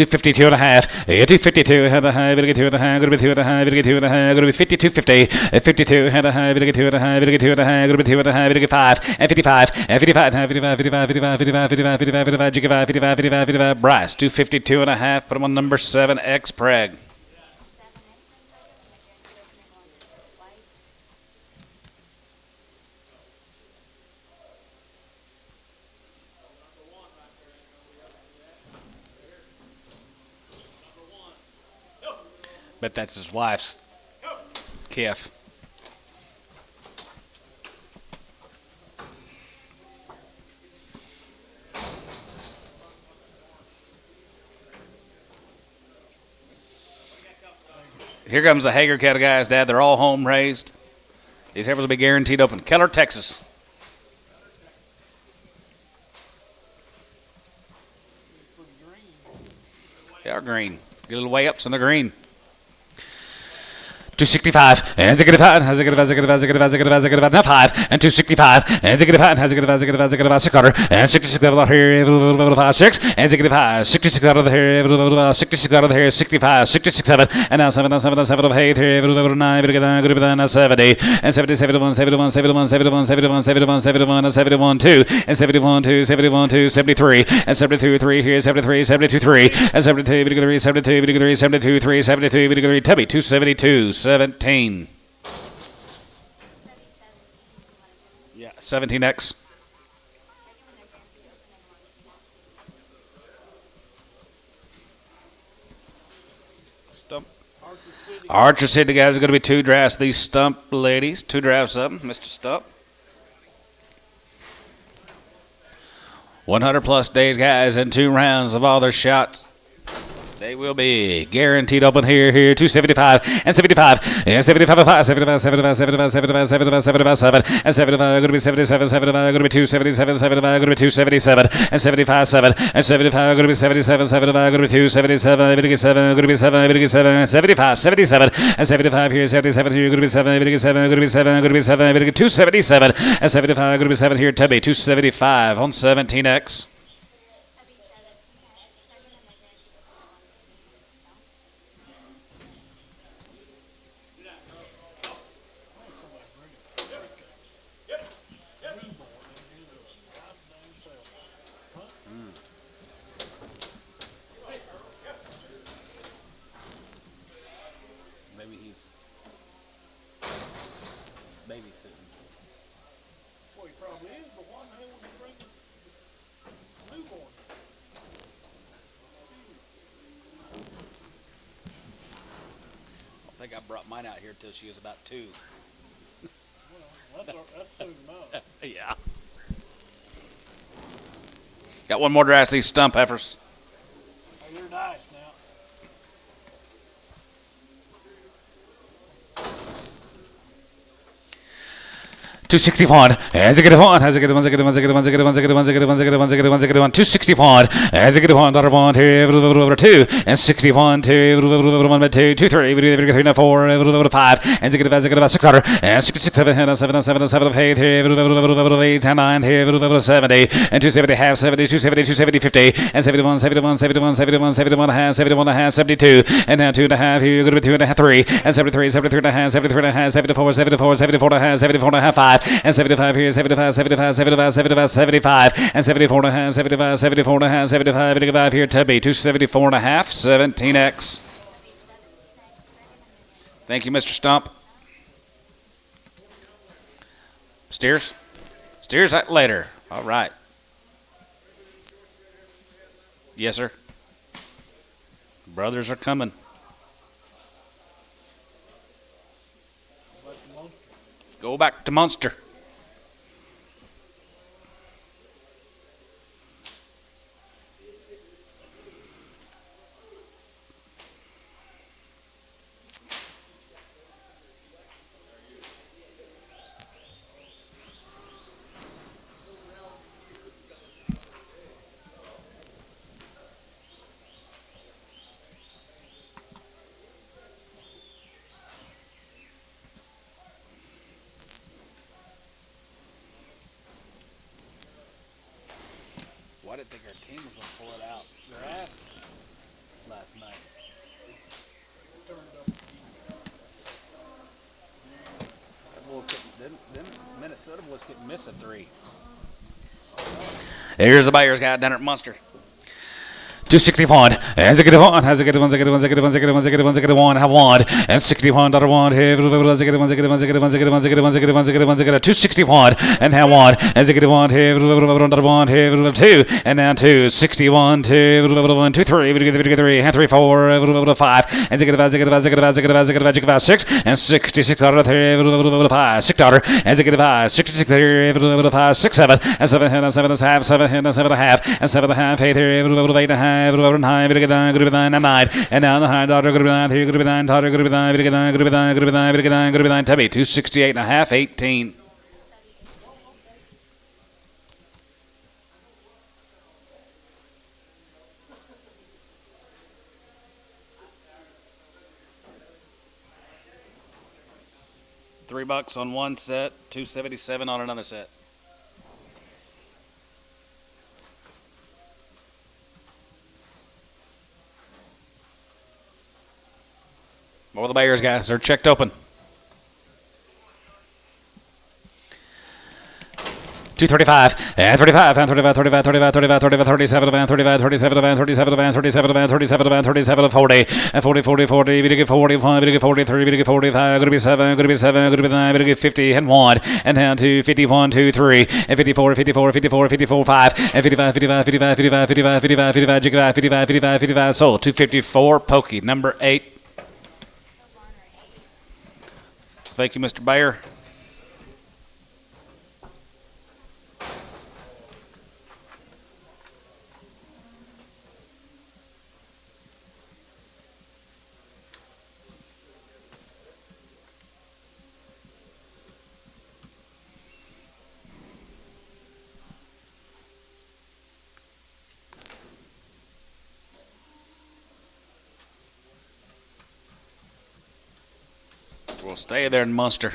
252 and a half. 252 and a half. 2 and a half. Going to be 2 and a half. 2 and a half. Going to be 52.50. 52 and a half. 2 and a half. 2 and a half. Going to be 2 and a half. 5 and 55 and 55 and 55 55 55 55 55 55 55 55 55 55 Bryce 252 and a half. Put him on number 7 X Preg. Bet that's his wife's calf. Here comes the Hager cattle guys, Dad. They're all home raised. These heifers will be guaranteed open. Keller, Texas. They are green. Get a little way ups in the green. 265 and a good 5 has a good 5 and 265 and a good 5 has a good 600 and 66 out of here 5 6 and a good 5 66 out of here 66 out of here 65 66 7 and now 7 7 7 of 8 here 9 good 70 and 70 71 71 71 71 71 71 71 and 71 2 and 71 2 71 2 73 and 72 3 here 73 72 3 and 72 3 72 3 72 3 72 3 Tubby 272 17. Yeah, 17X. Stump. Archer City guys are going to be 2 drafts. These Stump ladies, 2 drafts of them. Mr. Stump. 100 plus days, guys, and 2 rounds of all their shots. They will be guaranteed open here, 275 and 75 and 75 5 75 75 75 75 75 75 7 and 75 going to be 77 75 going to be 277 75 going to be 277 and 75 7 and 75 going to be 77 75 going to be 277 77 going to be 7 77 75 77 and 75 here 77 here going to be 7 7 going to be 7 going to be 7 277 and 75 going to be 7 here Tubby 275 on 17X. Well, he probably is, but why the hell would he bring a newborn? I think I brought mine out here till she was about 2. Well, that's soon enough. Yeah. Got one more draft of these Stump heifers. Oh, you're nice now. 261 as a good one, has a good one, a good one, a good one, a good one, a good one, a good one, a good one, a good one, a good one. 261 as a good one, daughter one here, over 2 and 61 2, 1 2 2 3, 3 4, 5 and a good as a good 600 and 66 7 7 7 7 of 8 here, 8 9 here, 70 and 270 half 70 270 270 50 and 71 71 71 71 71 half 71 and a half 72 and now 2 and a half here, good 2 and a half 3 and 73 73 and a half 73 and a half 74 74 74 and a half 5 75, and 75 here, 75, 75, 75, 75, 75, and 74 and a half, 75, 74 and a half, 75, 85 here, Tubby, 274 and a half, 17X. Thank you, Mr. Stump. Steers? Steers that later. All right. Yes, sir. Brothers are coming. Let's go back to Munster. I didn't think our team was going to pull it out. Their ass last night. Minnesota was getting missed a 3. Here's the Bayers guy down at Munster. 261, and 61, has a good one, have one, and 61, $1, here, 261, and have one, and 61, here, $1, here, 2, and now 2, 61, 2, 2, 3, 3, and 3, 4, 5, and 5, 6, and 66, $3, 5, $6, and 5, 66, 5, 6, 7, and 7, and 7, and 7, and 7, and half, and 7, and a half, 8, 8, and high, over and high, good be 9, and 9, and down the high, daughter, good be 9, 3, good be 9, daughter, good be 9, good be 9, good be 9, good be 9, good be 9, good be 9, Tubby, 268 and a half, 18. $3 on one set, $277 on another set. More of the Bayers guys, they're checked open. 235, and 35, and 35, 35, 35, 35, 35, 37, and 35, 37, and 37, and 37, and 37, and 37, and 40, and 40, 40, 40, we get 45, we get 43, we get 45, going to be 7, going to be 7, going to be 9, we get 50, and 1, and down to 51, 2, 3, and 54, 54, 54, 54, 5, and 55, 55, 55, 55, 55, 55, 55, 55, 55, 55, 55, sold, 254, Pokey, number 8. Thank you, Mr. Bayer. We'll stay there in Munster.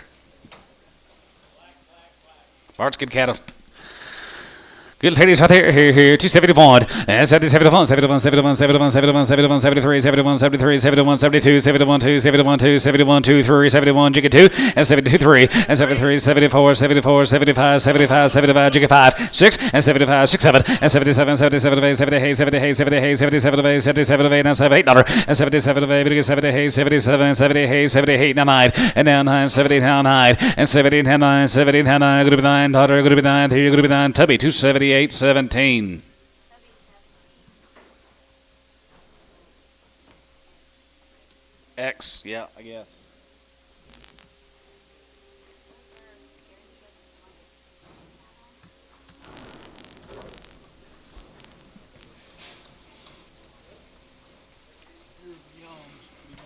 Bart's good cattle. Good ladies right here, 271, and 71, 71, 71, 71, 71, 71, 73, 71, 73, 71, 72, 71, 2, 71, 2, 71, 2, 3, 71, Jigga 2, and 72, 3, and 73, 74, 74, 75, 75, 75, Jigga 5, 6, and 75, 6, 7, and 77, 77, 8, 78, 78, 78, 77, 8, 77, 8, and 7, $8, and 77, 8, 78, 77, 78, 78, 9, and now 9, 70, now 9, and 70, now 9, 70, now 9, good to be 9, daughter, good to be 9, 3, good to be 9, Tubby, 278, 17. X, yeah, I guess.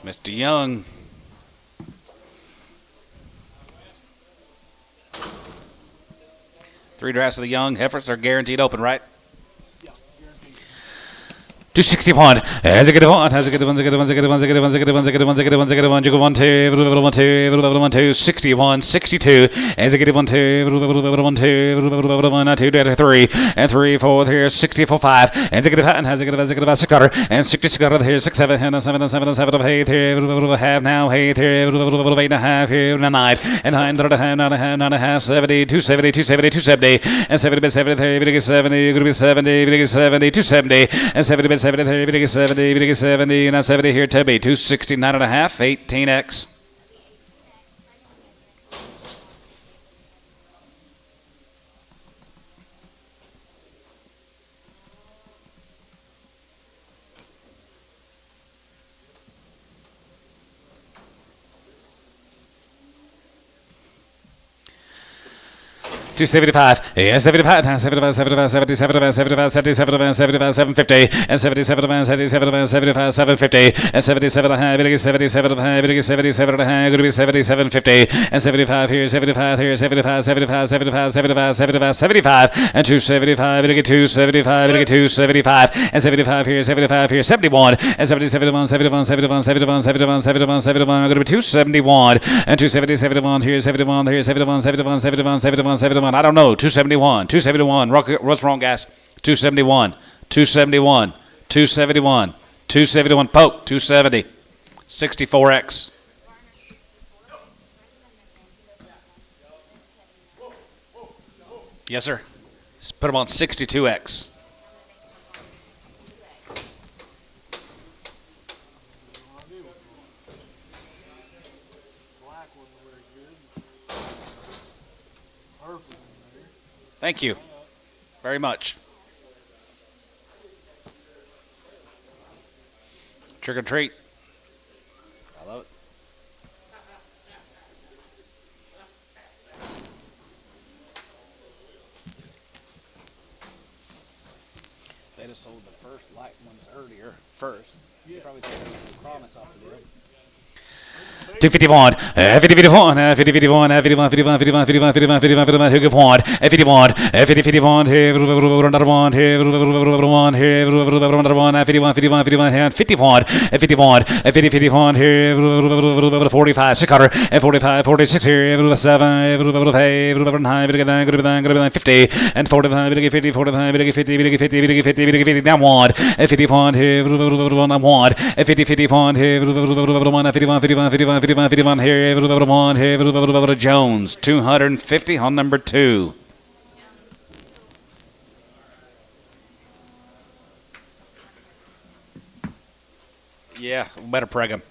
Mr. Young. Three drafts of the Young heifers are guaranteed open, right? Yeah, guaranteed. 261. Has a good one. Has a good one. Has a good one. Has a good one. Has a good one. Has a good one. Has a good one. Has a good one. Has a good one. You go 1 2 1 2 1 2 61 62. Has a good 1 2 1 2 1 2 3 and 3 4 here 64 5. Has a good pattern. Has a good 6 cutter and 66 cutter here 6 7 and 7 7 7 of 8 here half now 8 here 8 and a half here 9 and 9 and a half 9 and a half 70 270 270 270 and 70 70 70 going to be 70 70 270 and 70 70 70 70 and 70 here Tubby 269 and a half 18x. Two 75, yeah, 75, 75, 75, 77, 75, 77, 75, 750, and 77, 77, 75, 750, and 77, 77, 77, going to be 77, 50, and 75 here, 75 here, 75, 75, 75, 75, 75, 75, and 275, 275, 275, and 75 here, 75 here, 71, and 77, 71, 71, 71, 71, 71, 71, going to be 271, and 270, 71 here, 71 here, 71, 71, 71, 71, 71. I don't know. 271. 271. What's wrong, guys? 271. 271. 271. 271. Poke. 270. 64x. Yes, sir. Let's put them on 62x. Black wasn't very good. Purple in there. Thank you very much. Trick or treat. I love it. They just sold the first light ones earlier first. You probably take the promise off of them. 251, 50-51, 50-51, 51, 51, 51, 51, 51, 51, 51, who give one, 51, 50, 51, here, another one, here, one, here, another one, 51, 51, 51, 51, 51, 50, 51, here, 45, 6 cutter, 45, 46 here, 7, 9, 50, and 45, 50, 45, 50, 50, 50, 50, 50, down one, 51, here, 1, 50, 51, here, 1, 51, 51, 51, 51 here, 1 here, Jones, 250 on number 2. Yeah, better preg him.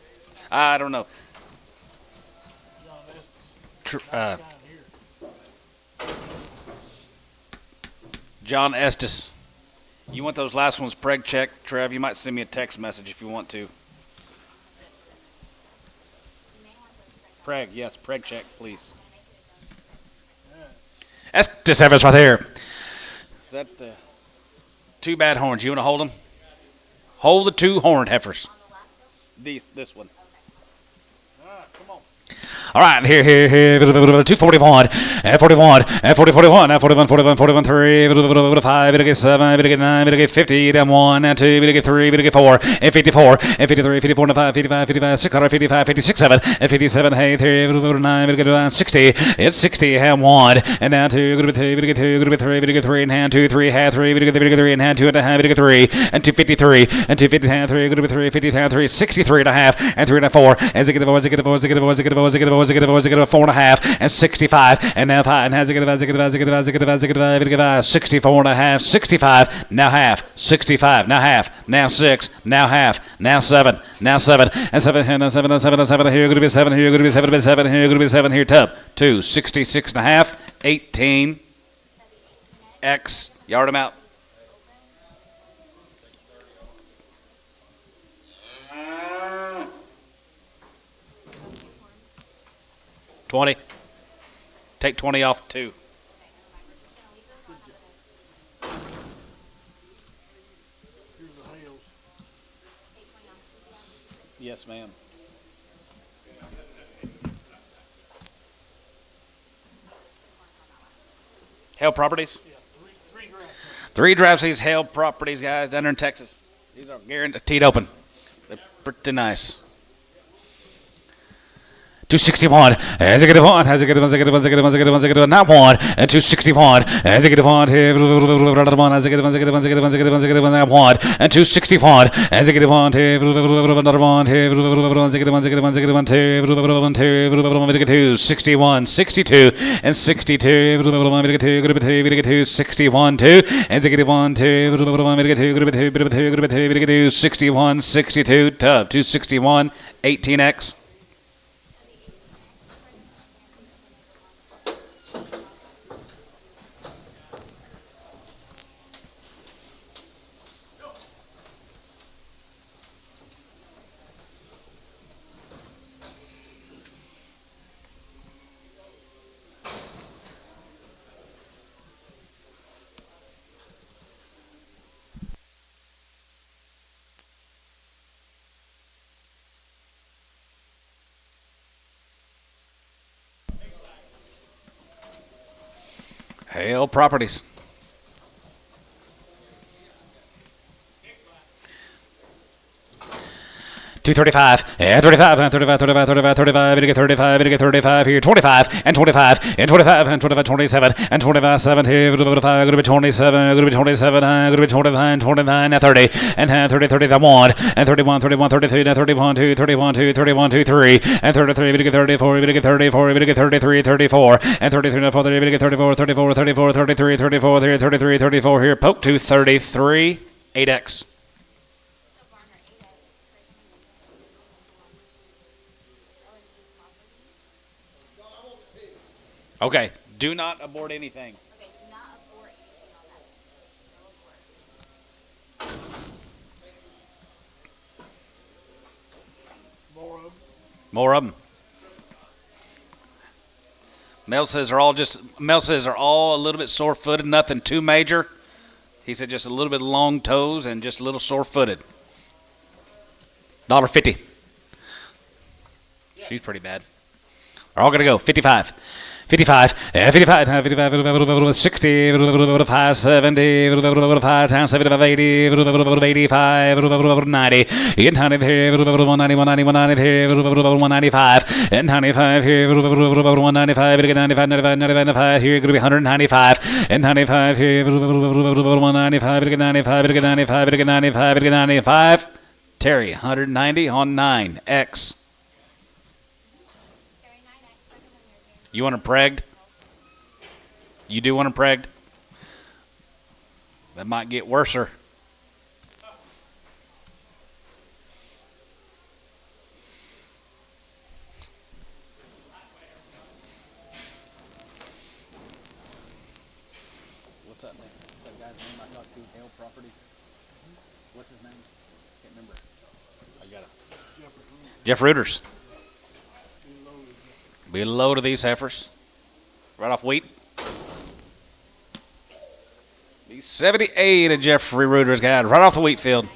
I don't know. John Estes. You want those last ones preg check, Trev? You might send me a text message if you want to. Preg, yes, preg check, please. That's the service right there. Is that the 2 bad horns? You want to hold them? Hold the 2 horned heifers. This one. Come on. All right, here, 241, 41, 40, 41, 41, 41, 41, 3, 5, 7, 9, 50, down 1, 2, 3, 4, 54, 53, 54, 5, 55, 55, 600, 55, 56, 7, 57, hey, 3, 9, 60, it's 60, hand 1, and now 2, 2, 3, 3, and hand 2, 3, hand 3, 3, and hand 2, and a half, 3, and 253, and 250, hand 3, 50, hand 3, 63 and a half, and 3 and a 4, and 4, 4.5 and 65 and now 5 and has 64 and a half 65 now half 65 now half now 6 now half now 7 now 7 and 7 and 7 and 7 and 7 here going to be 7 here going to be 7 and 7 here going to be 7 here tub 2 66 and a half 18 X yard them out. $20. Take 20 off 2. Here's the hails. Yes, ma'am. Hale Properties? Yeah, three grams. 3 Draftsies, Hale Properties, guys, down there in Texas. These are guaranteed open. They're pretty nice. 261, as a good one, as a good one, as a good one, as a good one, as a good one, as a good one, not one, and 261, as a good one, as a good one, as a good one, as a good one, as a good one, as a good one, as a good one, not one, and 261, as a good one, another one, as a good one, as a good one, as a good one, 261, 62, and 62, 61, 2, as a good one, 61, 62, tub, 261, 18X. Hale Properties. $235, and 35, and 35, 35, 35, 35, get 35, get 35 here, 25, and 25, and 25, and 25, 27, and 25, 70, go to be 27, go to be 27, go to be 29, 29, and 30, and 30, 30, 1, and 31, 31, 33, and 31, 2, 31, 2, 31, 2, 3, and 33, we get 34, we get 34, we get 33, 34, and 33, 34, we get 34, 34, 34, 33, 34, 33, 34 here, poke to 33, 8X. Okay, do not abort anything. Okay, do not abort anything on that. No abort. More of them. Mel says they're all a little bit sore-footed, nothing too major. He said just a little bit long toes and just a little sore-footed. $1.50. She's pretty bad. They're all gonna go 55. 55, 55, 55, 60, 5, 70, 5 times 75, 80, 85, 90, 190, 190, 190, 195, and 95 here, 195, 95, 95, 95 here, going to be 195, and 95 here, 195, 95, 95, 95, 95. Terry, 190 on 9X. You want them pregged? You do want them pregged? That might get worser. What's that name? That guy's name I talked to, Hale Properties. What's his name? Can't remember. I got it. Jeff Reuters. Be a load of these heifers. Right off wheat. These 78 of Jeffrey Reuter's got right off the wheat field.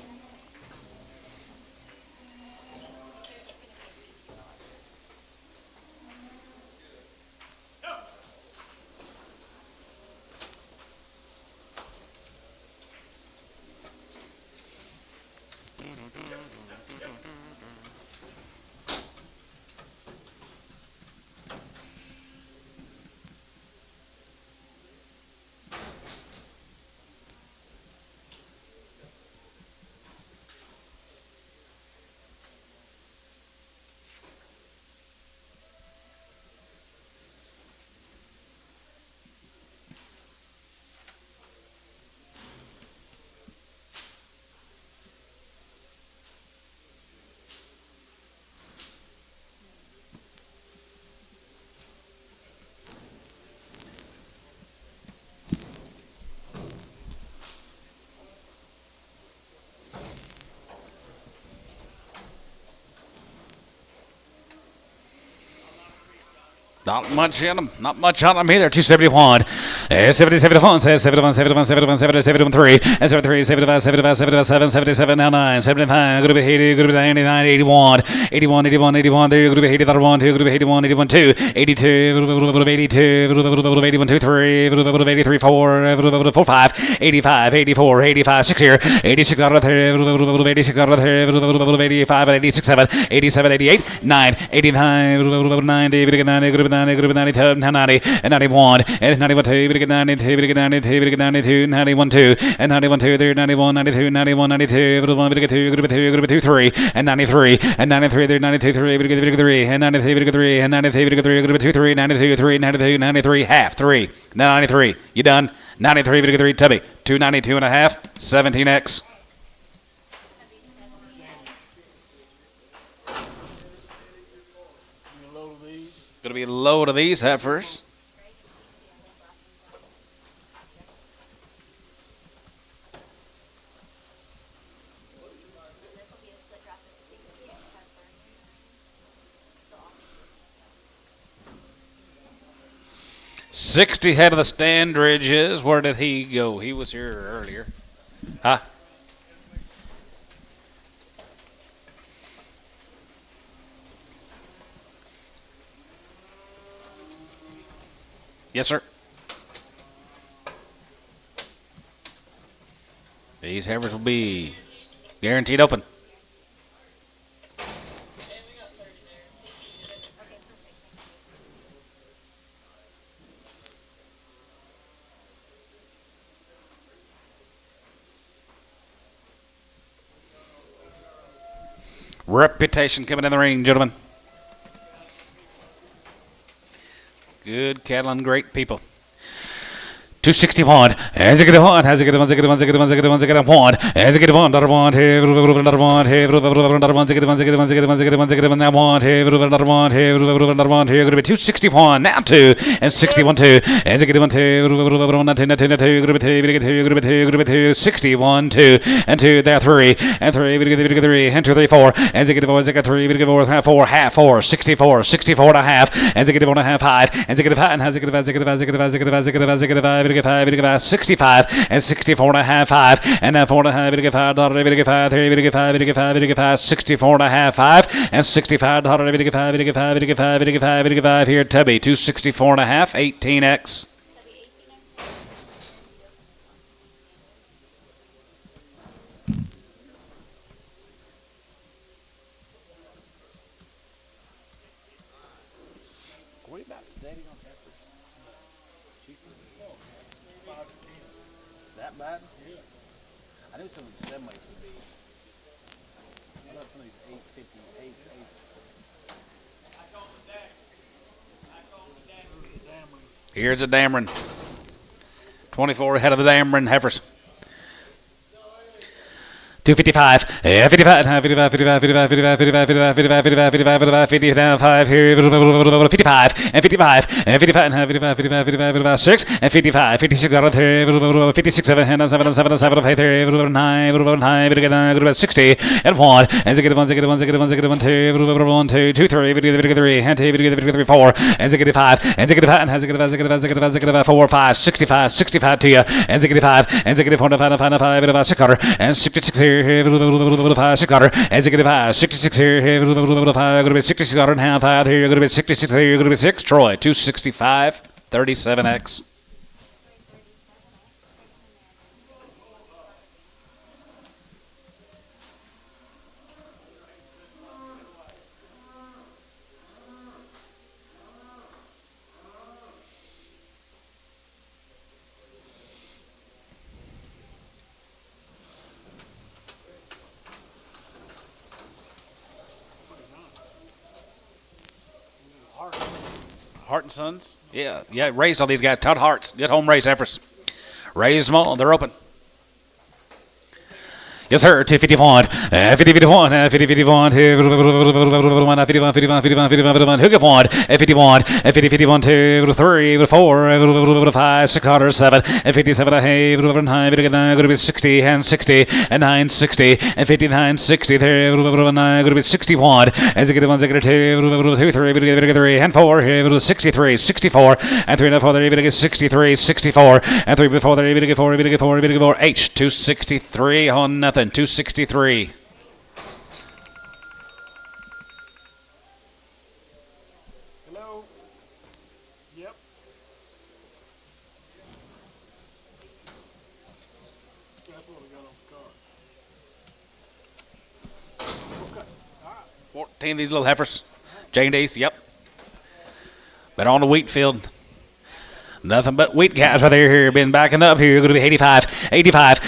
Not much in them. Not much on them either. 271. 71. 71. 71. 71. 71. 3. 73. 75. 75. 77. 77. Now 9. 75. Good to be 80. Good to be 99. 81. 81. 81. 81. There. Good to be 80. 1. 2. Good to be 81. 81. 2. 82. Good to be 82. Good to be 81. 2. 3. Good to be 83. 4. Good to be 4. 5. 85. 84. 85. 6 here. 86 out of there. Good to be 86 out of there. Good to be 85. 86. 7. 87. 88. 9. 89. Good to be 90. Good to be 90. Good to be 90, good to be 92, 90, and 91, and 91, 2, we get 92, we get 92, we get 92, 91, 2, and 91, 2, there, 91, 92, 91, 92, we get 2, good to be 2, good to be 2, 3, and 93, and 93, there, 92, 3, we get 3, and 93, we get 3, and 93, we get 3, good to be 2, 3, 92, 3, 92, 93, half, 3, 93, you done? 93, we get 3, Tubby, 292 and a half, 17X. Going to be low to these heifers. $60 head of the Standridges. Where did he go? He was here earlier. Huh? Yes, sir. These heifers will be guaranteed open. Reputation coming in the ring, gentlemen. Good cattle and great people. 261. As a good one, as a good one, as a good one, as a good one, as a good one, as a good one, as a good one, another one, another one, another one, as a good one, as a good one, as a good one, as a good one, as a good one, that one, another one, another one, here, going to be 261, now 2, and 61, 2, as a good one, 2, going to be 2, 61, 2, and 2, there, 3, and 3, and 2, 3, 4, as a good one, as a good 3, 4, half, 4, 64, 64 and a half, as a good one, a half, 5, as a good 5, and as a good 5, as a good 5, as a good 5, as a good 5, as a good 5, as a good 5, 65 and 64 and a half, 5 and 4 and a half, 5, 5, 3, 5, 5, 64 and a half, 5 and 65, 5 here, Tubby, 264 and a half, 18X. That bad? Yeah. I knew some of the semi would be. I know some of these 850, 8. Here's a Dameron. 24 ahead of the Dameron heifers. 255, 55, 55, 55, 55, 55, 55, 55, 55, 55, 55, 55, here, 55, and 55, and 55, and 55, 55, 55, 55, 6, and 55, 56 out of there, 56, 7, and 7, 7, 7, 9, 9, 60, and 1, and 1, 1, 2, 1, 2, 2, 3, 3, and 2, 4, and 5, and 5, and 4, 5, 65, 65 to you, and 5, and 4, 5, 600, and 66 here. 600, as a good 5, 66 here, going to be 66 and a half out here, going to be 66 here, going to be 6, Troy, 265, 37X. Hart and Sons? Yeah, raised all these guys. Todd Hart's. Good home race efforts. Raised them all. They're open. Yes, sir. 251. 50-51. 50-51. 51. Who give one? 51. 50-51. 2, 3, 4, 5, 6, 7, 57. 9, going to be 60 and 60 and 9, 60 and 59, 60. 9, going to be 61. As it get 1, 2, 2, 3, and 4. 63, 64 and 3 and 4. They're even get 63, 64 and 3 before they're even get 4. H 263 on nothing. 263. Hello? Yep. That's what we got on the card. Okay. All right. 14 of these little heifers. J&Ds, yep. But on the wheat field. Nothing but wheat guys right there here. Been backing up here. Going to be 85 to the 5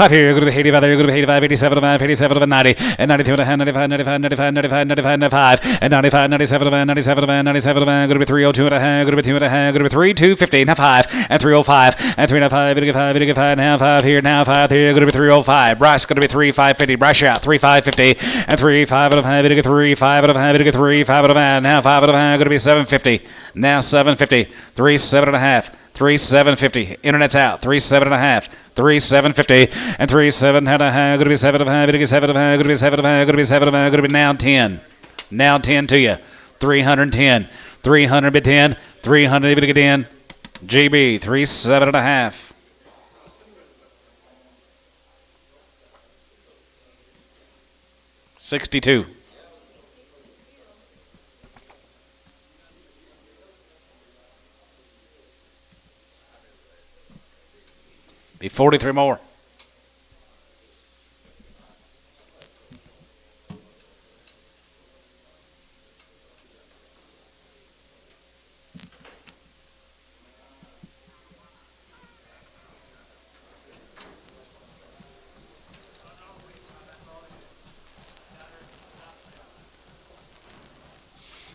here. Going to be 85 there. Going to be 85, 87 to 5, 87 to 90, and 92 to 95, 95, 95, 95, 95, 95, and 95, 97 to 97 to 97 to going to be 302 and a half. Going to be 2 and a half. Going to be 3, 250, now 5, and 305, and 3 and a 5, 5, now 5 here, now 5 here. Going to be 305. Bryce going to be 3, 550. Bryce out 3, 550, and 3, 5 out of 5. 3, 5 out of 5. 3, 5 out of 5. Now 5 out of 5. Going to be 750. Now 750. 3, 7 and a half. 3, 750. Internet's out. 3, 7 and a half. 3, 750. And 3, 7 and a half. Going to be 7 and a half. Going to be 7 and a half. Going to be 7 and a half. Going to be 7 and a half. Going to be now 10. Now 10 to you. 310. 300 bid 10. 300 bid 10. GB. 3, 7 and a half. $62. Be 43 more.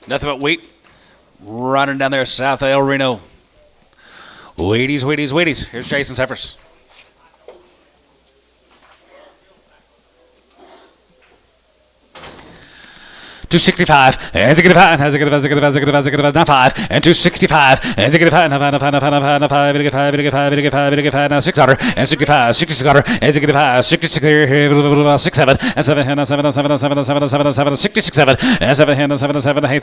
Nothing but wheat running down there south of El Reno. Wheaties, Wheaties, Wheaties. Here's Jason's heifers. 265, as a good 5, as a good 5, now 5, and 265, as a good 5, now 5, now 600, and 65, 66, as a good 5, 66, 67, and 7, and 7, 66, 7, and 7, and 7, 7, 8,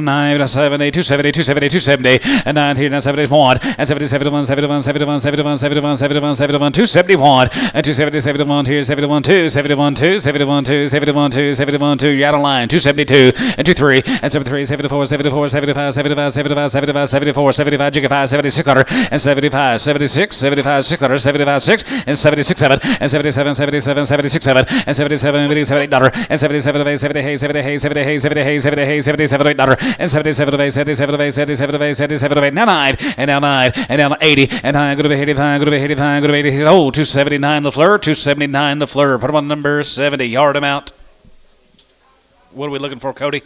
9, 7, 8, 270, 270, 270, and 9 here, now 71, and 77, 71, 71, 71, 71, 71, 71, 271, and 270, 71 here, 71, 2, 71, 2, 71, 2, 71, 2, 71, 2, you're out of line, 272, and 23, and 73, 74, 74, 75, 75, 75, 75, 74, 75, jigga 5, 7600, and 75, 76, 75, 600, 75, 6, and 76, 7, and 77, 77, 76, 7, and 77, $78, and 77, 8, 78, 78, 78, 78, 78, 77, $8, and 77, 8, 77, 8, 77, 8, 77, 8, now 9, and now 9, and now 80, and 9, going to be 85, going to be 85, going to be 80, oh, 279 LaFleur, 279 LaFleur, put him on number 70, yard him out. What are we looking for, Cody?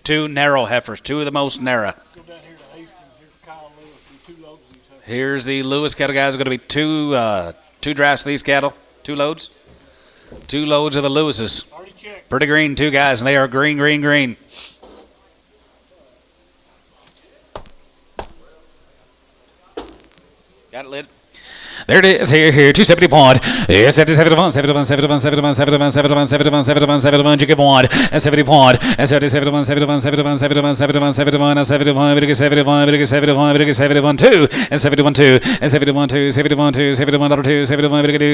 2 narrow heifers, 2 of the most narrow. Go down here to Hastings. Here's Kyle Lewis. Do 2 loads of these heifers. Here's the Lewis cattle guys. Are going to be two drafts of these cattle. 2 loads. 2 loads of the Lewises. Already checked. Pretty green, 2 guys, and they are green, green, green. Got it, Lid? There it is, here, 271, 77, 71, 71, 71, 71, 71, 71, 71, 71, you give 1, and 71, and 71, 71, 71, 71, 71, 71, and 71, 71, 71, 71, 2, and 71, 2, and 71, 2, 71, 2, 71, 2, 71, 2,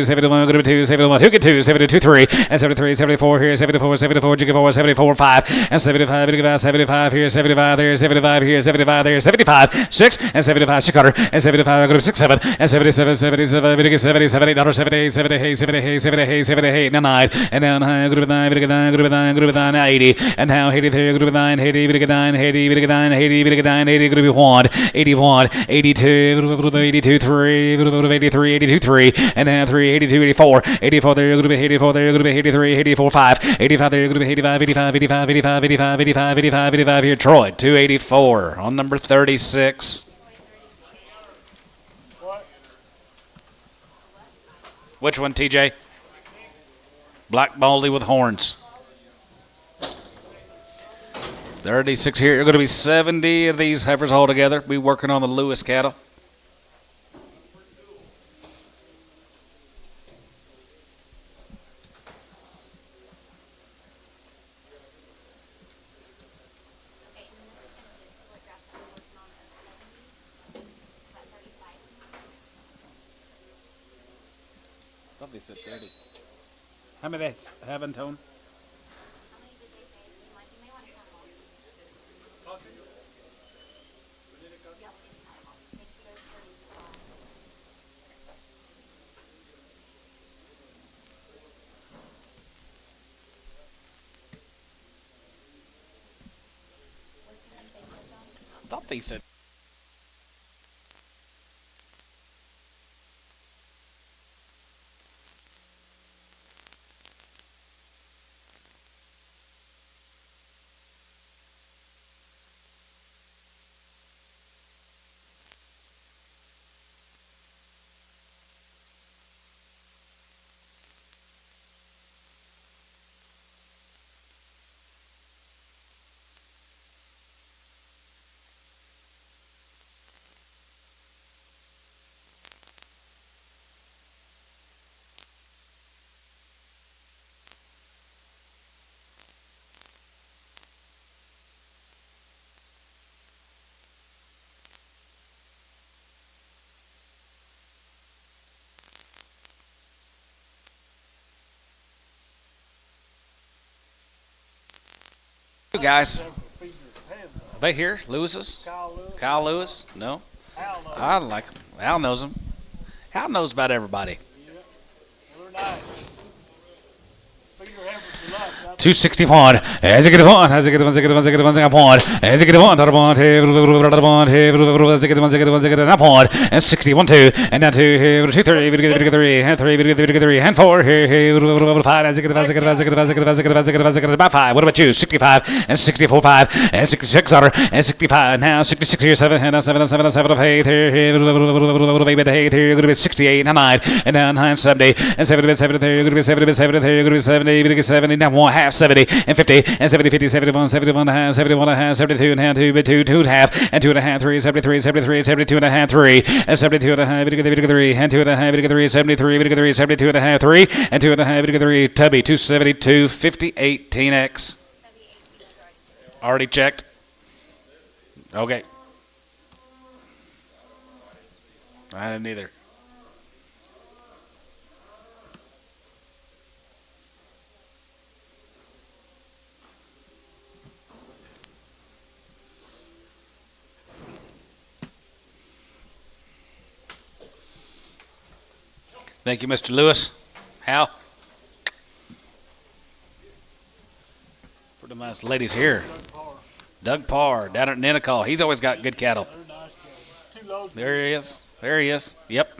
71, 2, 71, 2, get 2, 72, 3, and 73, 74 here, 74, 74, you give 4, 74, 5, and 75, 75 here, 75 there, 75 here, 75 there, 75, 6, and 75, 600, and 75, 6, 7, and 77, 77, 78, $78, 78, 78, 78, 78, now 9, and now 9, group of 9, group of 9, group of 9, group of 9, now 80, and now 83, group of 9, 80, group of 9, 80, group of 9, 80, group of 9, 80, group of 1, 81, 82, group of 82, 3, group of 83, 82, 3, and now 3, 82, 84, 84 there, group of 84 there, group of 83, 84, 5, 85 there, group of 85, 85, 85, 85, 85, 85, 85, 85 here, Troy, 284 on number 36. Which one, TJ? Black Baldy with horns. 36 here. You're going to be 70 of these heifers altogether. Be working on the Lewis cattle. I thought they said 30. How many they have in tone? I thought they said. You guys, are they here? Lewis's? Kyle Lewis? No. I like him. Al knows him. Al knows about everybody. 261. As a good one, as a good one, as a good one, as a good one, as a good one, as a good one, as a good one, and 61 2, and down to 2 3, and 3, and 4, 5, as a good, as a good, as a good, as a good, as a good, as a good, as a good, about 5. What about you? 65 and 64 5 and 66 are and 65 now 66 here 7 and 7 7 7 of 8 here you're gonna be 68 and 9 and down 9 70 and 70 7 there you're gonna be 70 7 there you're gonna be 70 70 now 1 half 70 and 50 and 70 50 71 71 and a half 71 and a half 72 and a half 2 2 and a half and 2 and a half 3 73 73 72 and a half 3 and 72 and a half 3 and 2 and a half 3 73 72 and a half 3 and 2 and a half 3 Tubby 272 50 18x already checked. Okay. I didn't either. Thank you, Mr. Lewis. Hal? For the nice ladies here. Doug Parr down at Nenacall. He's always got good cattle. There he is. There he is. Yep.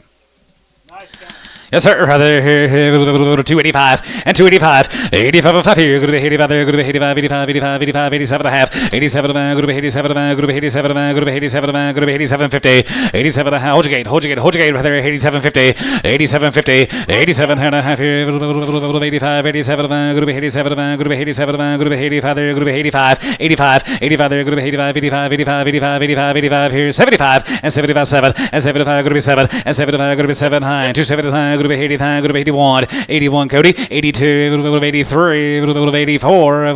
Yes, sir. Here, 285 and 285. 85 and 5 here. Go to 85 there. Go to 85, 85, 85, 85, 87 and a half. 87 go to 87 go to 87 go to 87 go to 87 50. 87 and a half. Hold your gate. Hold your gate. Hold your gate right there. 87 50. 87 50. 87 and a half here. 85, 87 go to 87 go to 87 go to 85 there. Go to 85, 85, 85 there. Go to 85, 85, 85, 85, 85, 85 here. 75 and 75 7 and 75 go to be 7 and 75 go to be 7 high. 275 go to be 85 go to be 81. 81 Cody. 82 83 84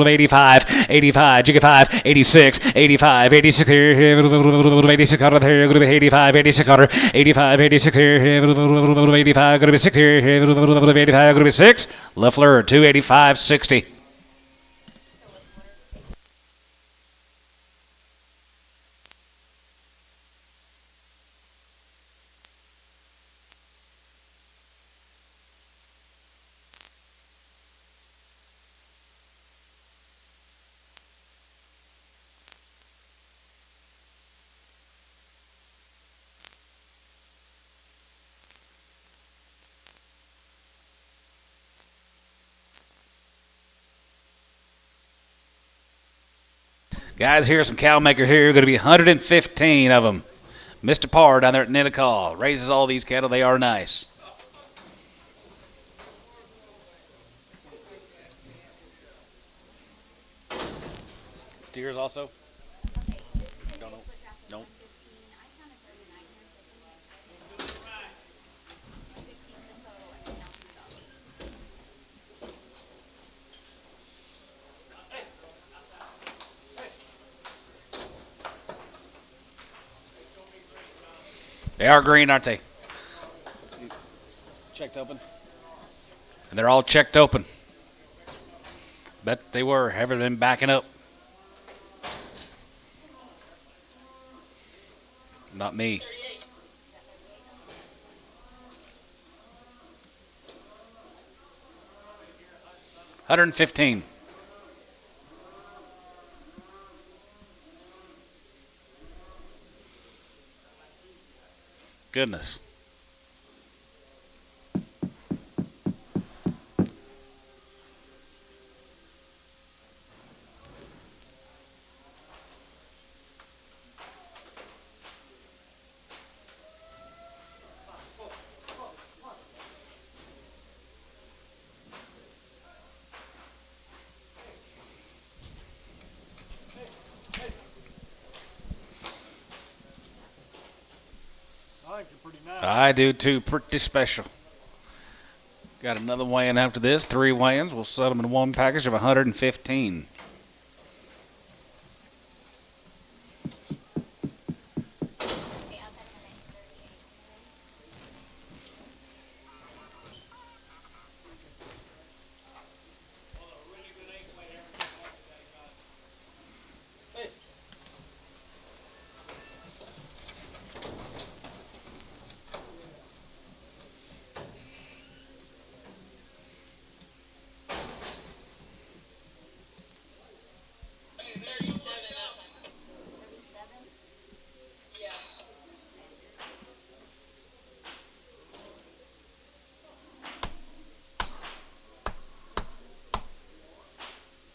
85 85 Jigga 5 86 85 86 here 86 out of here go to be 85 86 out 85 86 here 85 go to be 6 here 85 go to be 6 Leffler 285 60. Guys, here's some cow makers here. Going to be 115 of them. Mr. Parr down there at Nenacall raises all these cattle. They are nice. steers also? Don't know. Nope. They are green, aren't they? Checked open. And they're all checked open. Bet they were. Haven't been backing up. Not me. $115. Goodness. I think they're pretty nice. I do too. Pretty special. Got another weigh-in after this. 3 weigh-ins. We'll set them in one package of 115.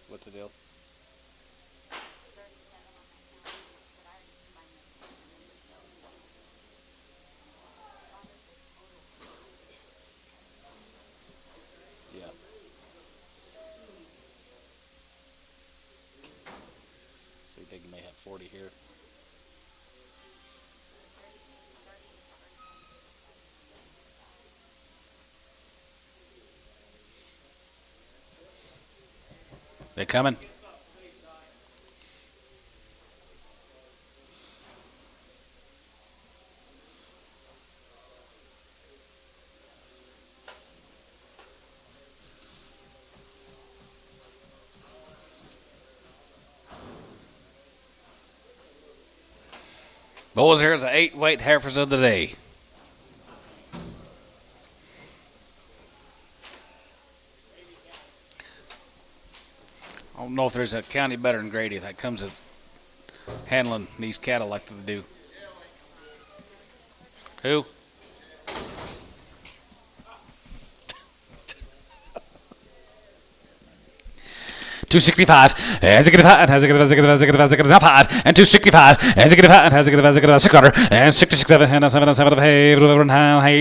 What's the deal? Yeah. So you think you may have 40 here? They coming? Boys, here's the 8-weight heifers of the day. I don't know if there's a county better than Grady that comes to handling these cattle like they do. Who? $265, has a good five, has a good five, and $265, has a good five, has a good $600, and 667, and 7 hey,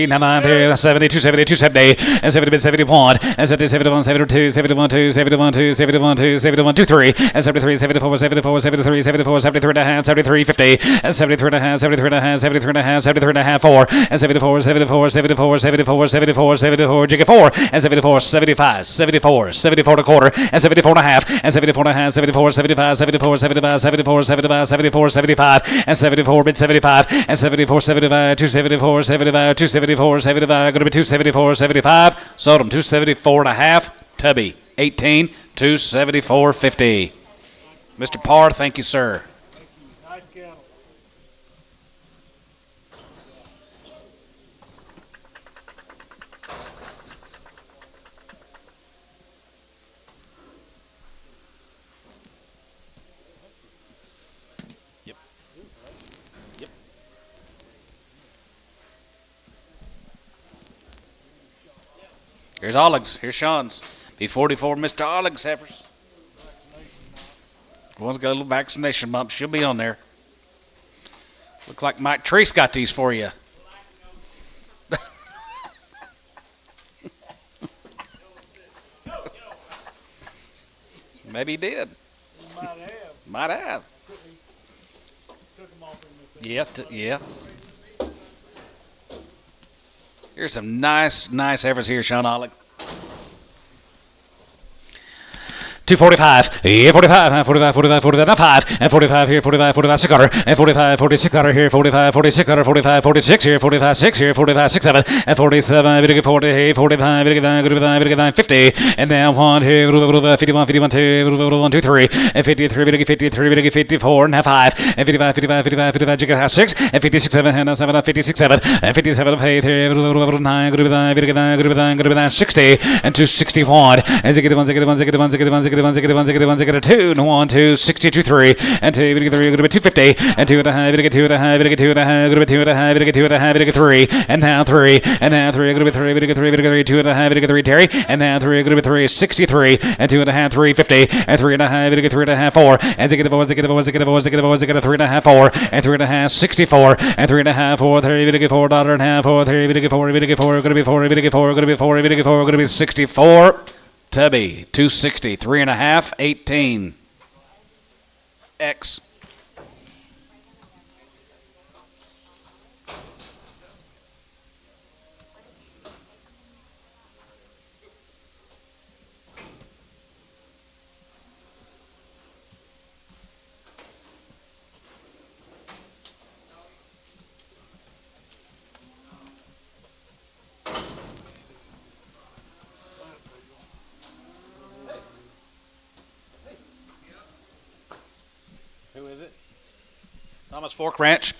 9 70, 270, 270, and 70 71, and 70, 71, 72, 71, 2, 71, 2, 71, 2, 71, 23, and 73, 74, 74, 73, 74, 73 and a half, 73, 50, and 73 and a half, 73 and a half, 73 and a half, 73 and a half, 4, and 74, 74, 74, 74, 74, 74, jiggy 4, and 74, 75, 74, 74 and a quarter, and 74 and a half, and 74 and a half, 74, 75, 74, 75, 74, 75, 74, 75, and 74, mid 75, and 74, 75, 274, 75, 274, 75, going to be 274, 75, sold them 274 and a half, Tubby, 18, 274.50. Mr. Parr, thank you, sir. Nice cattle. Here's Oleg's. Here's Sean's. B44, Mr. Oleg's heifers. One's got a little vaccination bump. She'll be on there. Look like Mike Treese got these for you. Maybe he did. You might have. Might have. Took them off in the thing. Yeah. Here's some nice efforts here, Sean Ollick. 245, yeah, 45, 45, 45, 45, 5, and 45 here, 45, 46 cutter, and 45, 46 cutter here, 45, 46 cutter, 45, 46 here, 45, 6 here, 45, 6, 7, and 47, 40, 45, 59, 50, and now 1 here, 51, 51, 2, 1, 2, 3, and 53, 53, 54, and 5, and 55, 55, 55, 55, 6, and 56, 7, and 7, 56, 7, and 57, 8 here, 9, 60, and 261, and 1, 2, and 1, 2, 62, 3, and 2, 250, and 2 and a half, 2 and a half, 2 and a half, 2 and a half, 2 and a half, 3, and now 3, 2 and a half, 3, Terry, and now 3, 63, and 2 and a half, 350, and 3 and a half, 3 and a half, 4, and 3 and a half, 4, and 3 and a half, 64, and 3 and a half, 4, $4 and a half, 4, going to be 64. Tubby, 260, 3 and a half, 18. X. Who is it? Thomas Fork Ranch.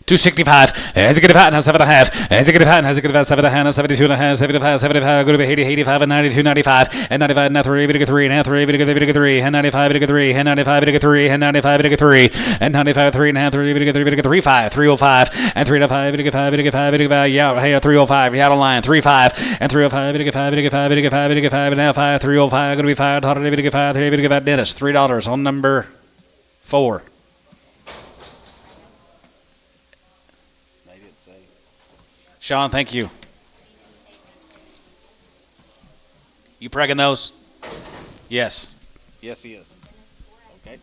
265, as a good pattern, 7.5, as a good pattern, has a good 7.5, 72 and a half, 75, 75, good 80, 85, and 92, 95, and 95, and 3, 3, and 3, 3, and 95, 3, and 95, 3, and 95, 3, and 95, 3, and 3, 3, 5, 305, and 3 to 5, 5, yeah, hey, 305, you out of line, 3, 5, and 305, 5, and now 5, 305, going to be 5, 5, Dennis, $3 on number 4. Sean, thank you. You pregging those? Yes. Yes, he is. Okay.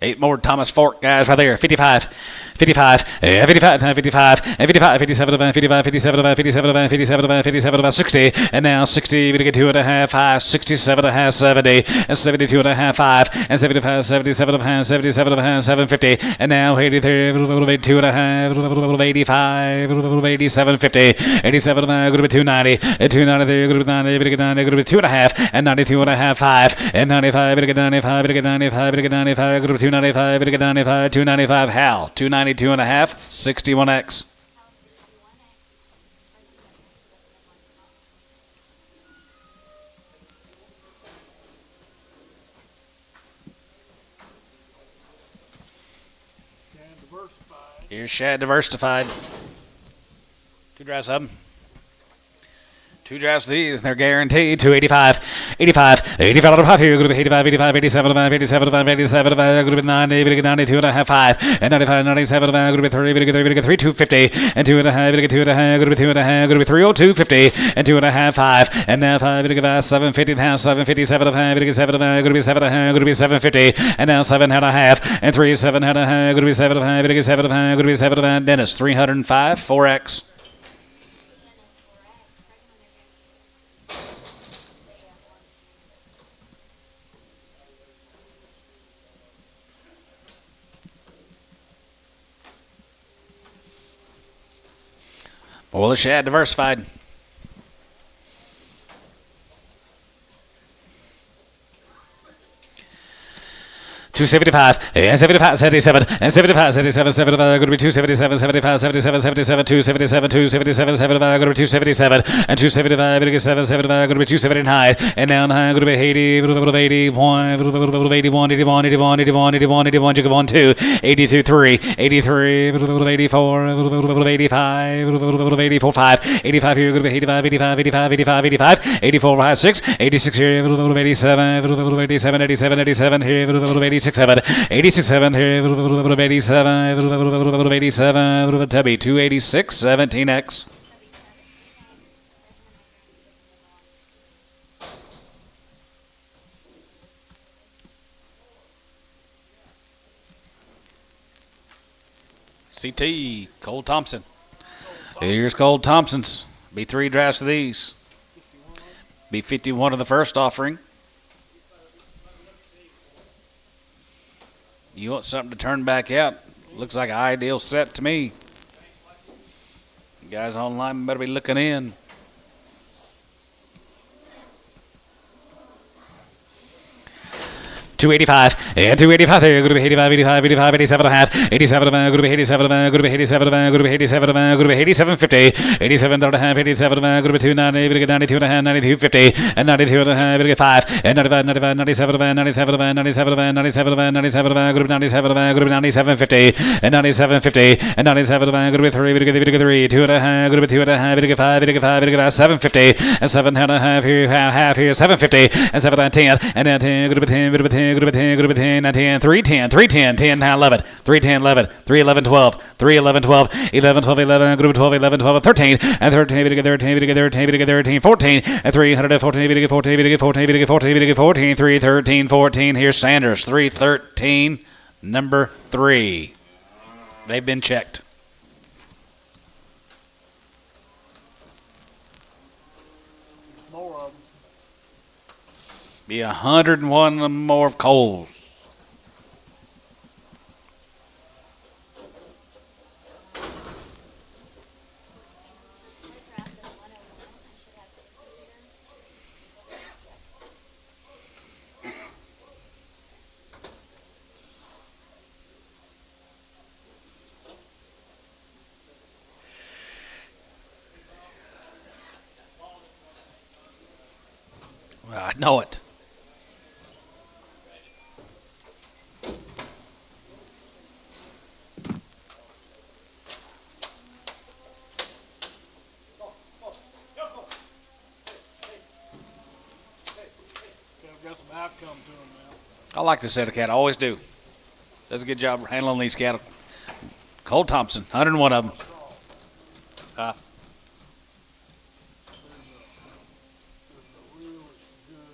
8 more Thomas Fork guys right there. 55, 55, 55, 55, 55, 57, 55, 57, 57, 57, 57, 60, and now 60, 2 and a half, 5, 67 and a half, 70, and 72 and a half, 5, and 75, 77 and a half, 77 and a half, 750, and now 83, 2 and a half, 85, 87, 50, 87 and a half, 290, 290, 90, 2 and a half, and 92 and a half, 5, and 95, 95, 95, 95, 295, 95, 295, Hal, 292 and a half, 61X. And diversified. Here's Shad Diversified. 2 drives of them. 2 drafts of these, and they're guaranteed. 285, 85, 85 out of 5 here. Going to be 85, 85, 87, 87, 87, going to be 90, 92 and a half, 5, and 95, 97, going to be 3, 3, 250, and 2 and a half, 2 and a half, going to be 2 and a half, going to be 302, 50, and 2 and a half, 5, and now 5, 750, 757, 7, going to be 7 and a half, going to be 750, and now 7 and a half, and 3, 7 and a half, going to be 7 and a half, going to be 7 and a half, Dennis, 305, 4X. Well, the Shad Diversified. 275, and 75, 77, and 75, 77, 75, going to be 277, 75, 77, 77, 277, 277, 75, going to be 277, and 275, 75, going to be 279, and now 9, going to be 80, 81, 81, 81, 81, 81, 81, 81, you go on 2, 82, 3, 83, 84, 85, 84, 5, 85 here, going to be 85, 85, 85, 85, 85, 84, 5, 6, 86 here, 87, 87, 87, 87 here, 86, 7, 86, 7 here, 87, 87, Tubby, 286, 17X. CT, Cole Thompson. Here's Cole Thompson's. Be 3 drafts of these. Be 51 of the first offering. You want something to turn back out? Looks like an ideal set to me. You guys online better be looking in. 285 and 285 there. Going to be 85, 85, 85, 87 and a half, 87 going to be 87 going to be 87 going to be 87 going to be 87 50, 87 and a half, 87 going to be 290, going to get 92 and a half, 92 50, and 92 and a half, going to get 5, and 95, 95, 97 97 97 97 97 going to be 97 going to be 97 50, and 97 50, and 97 going to be 3, going to get 3, 2 and a half, going to be 2 and a half, going to get 5, going to get 5, going to get 750, and 7 and a half here, half here, 750, and 7 and 10, and 10 going to be 10, going to be 10. Good 10, good 10, 10, 310, 310, 10, 11, 310, 11, 311, 12, 311, 12, 11, 12, 11, good 12, 11, 12, 13, and 13, we get 13, we get 13, we get 13, 14, and 314, we get 14, we get 14, we get 14, we get 14, 3, 13, 14. Here's Sanders, 313, number 3. They've been checked. More of them. Be 101 more of Coles. Well, I know it. Got some outcome to them now. I like this set of cattle. I always do. Does a good job handling these cattle. Cole Thompson, 101 of them. There's a really good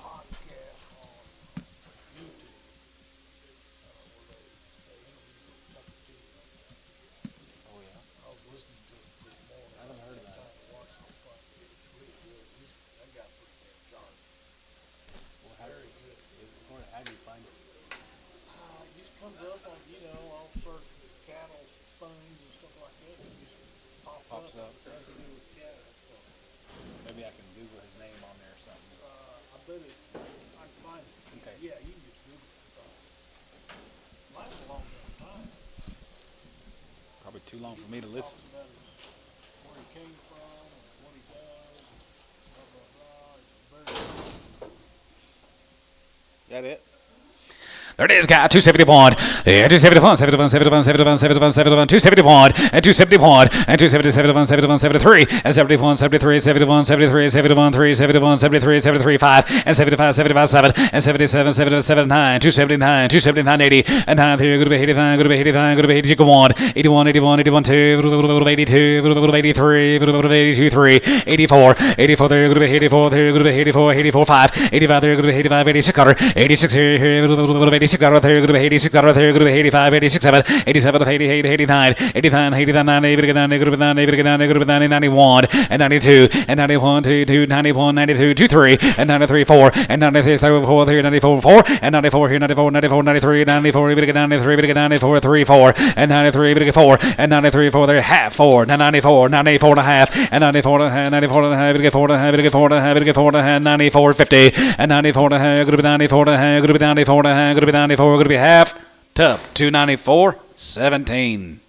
podcast on YouTube. Oh yeah. I was listening to it this morning. I haven't heard of that. Watch the fight. It's really good. That guy's pretty damn sharp. Very good. How do you find it? It just comes up on, all sorts of cattle things and stuff like that. It just pops up. It has to do with cattle. So, Maybe I can Google his name on there or something. I bet I can find it. Okay. Yeah, you can just Google it. Lasts a long time. Probably too long for me to listen. Talks about where he came from and what he does. Blah, blah, blah. It's very That it? There it is, guy. 271. Yeah, 271, 71, 71, 71, 71, 71, 271, and 271, and 277, 71, 73, and 71, 73, 71, 73, 71, 3, 71, 73, 73, 5, and 75, 75, 7, and 77, 77, 9, 279, 279, 80, and 9, 3, good to be 85, good to be 85, good to be 80, go on, 81, 81, 81, 2, 82, 83, 82, 3, 84, 84, there, good to be 84, there, good to be 84, 84, 5, 85, there, good to be 85, 86, 86, here, 86 out of there, good to be 86 out of there, good to be 85, 86, 7, 87, 88, 89, 89, 89, 90, good to be 90, good to be 90, good to be 90, good to be 90, 91, and 92, and 91, 2, 91, 92, 2, 3, and 93, 4, and 93, 4, here, 94, 4, and 94, here, 94, 94, 93, 94, we get 93, we get 94, 3, 4, and 93, we get 4, and 93, 4, there, half 4, 94, 94 and a half, and 94 and a half, 94 and a half, we get 4 and a half, we get 4 and a half, we get 4 and a half, 94, 50, and 94 and a half, good to be 94 and a half, good to be 94 and a half, good to be 94, good to be half, tub, 294, 17.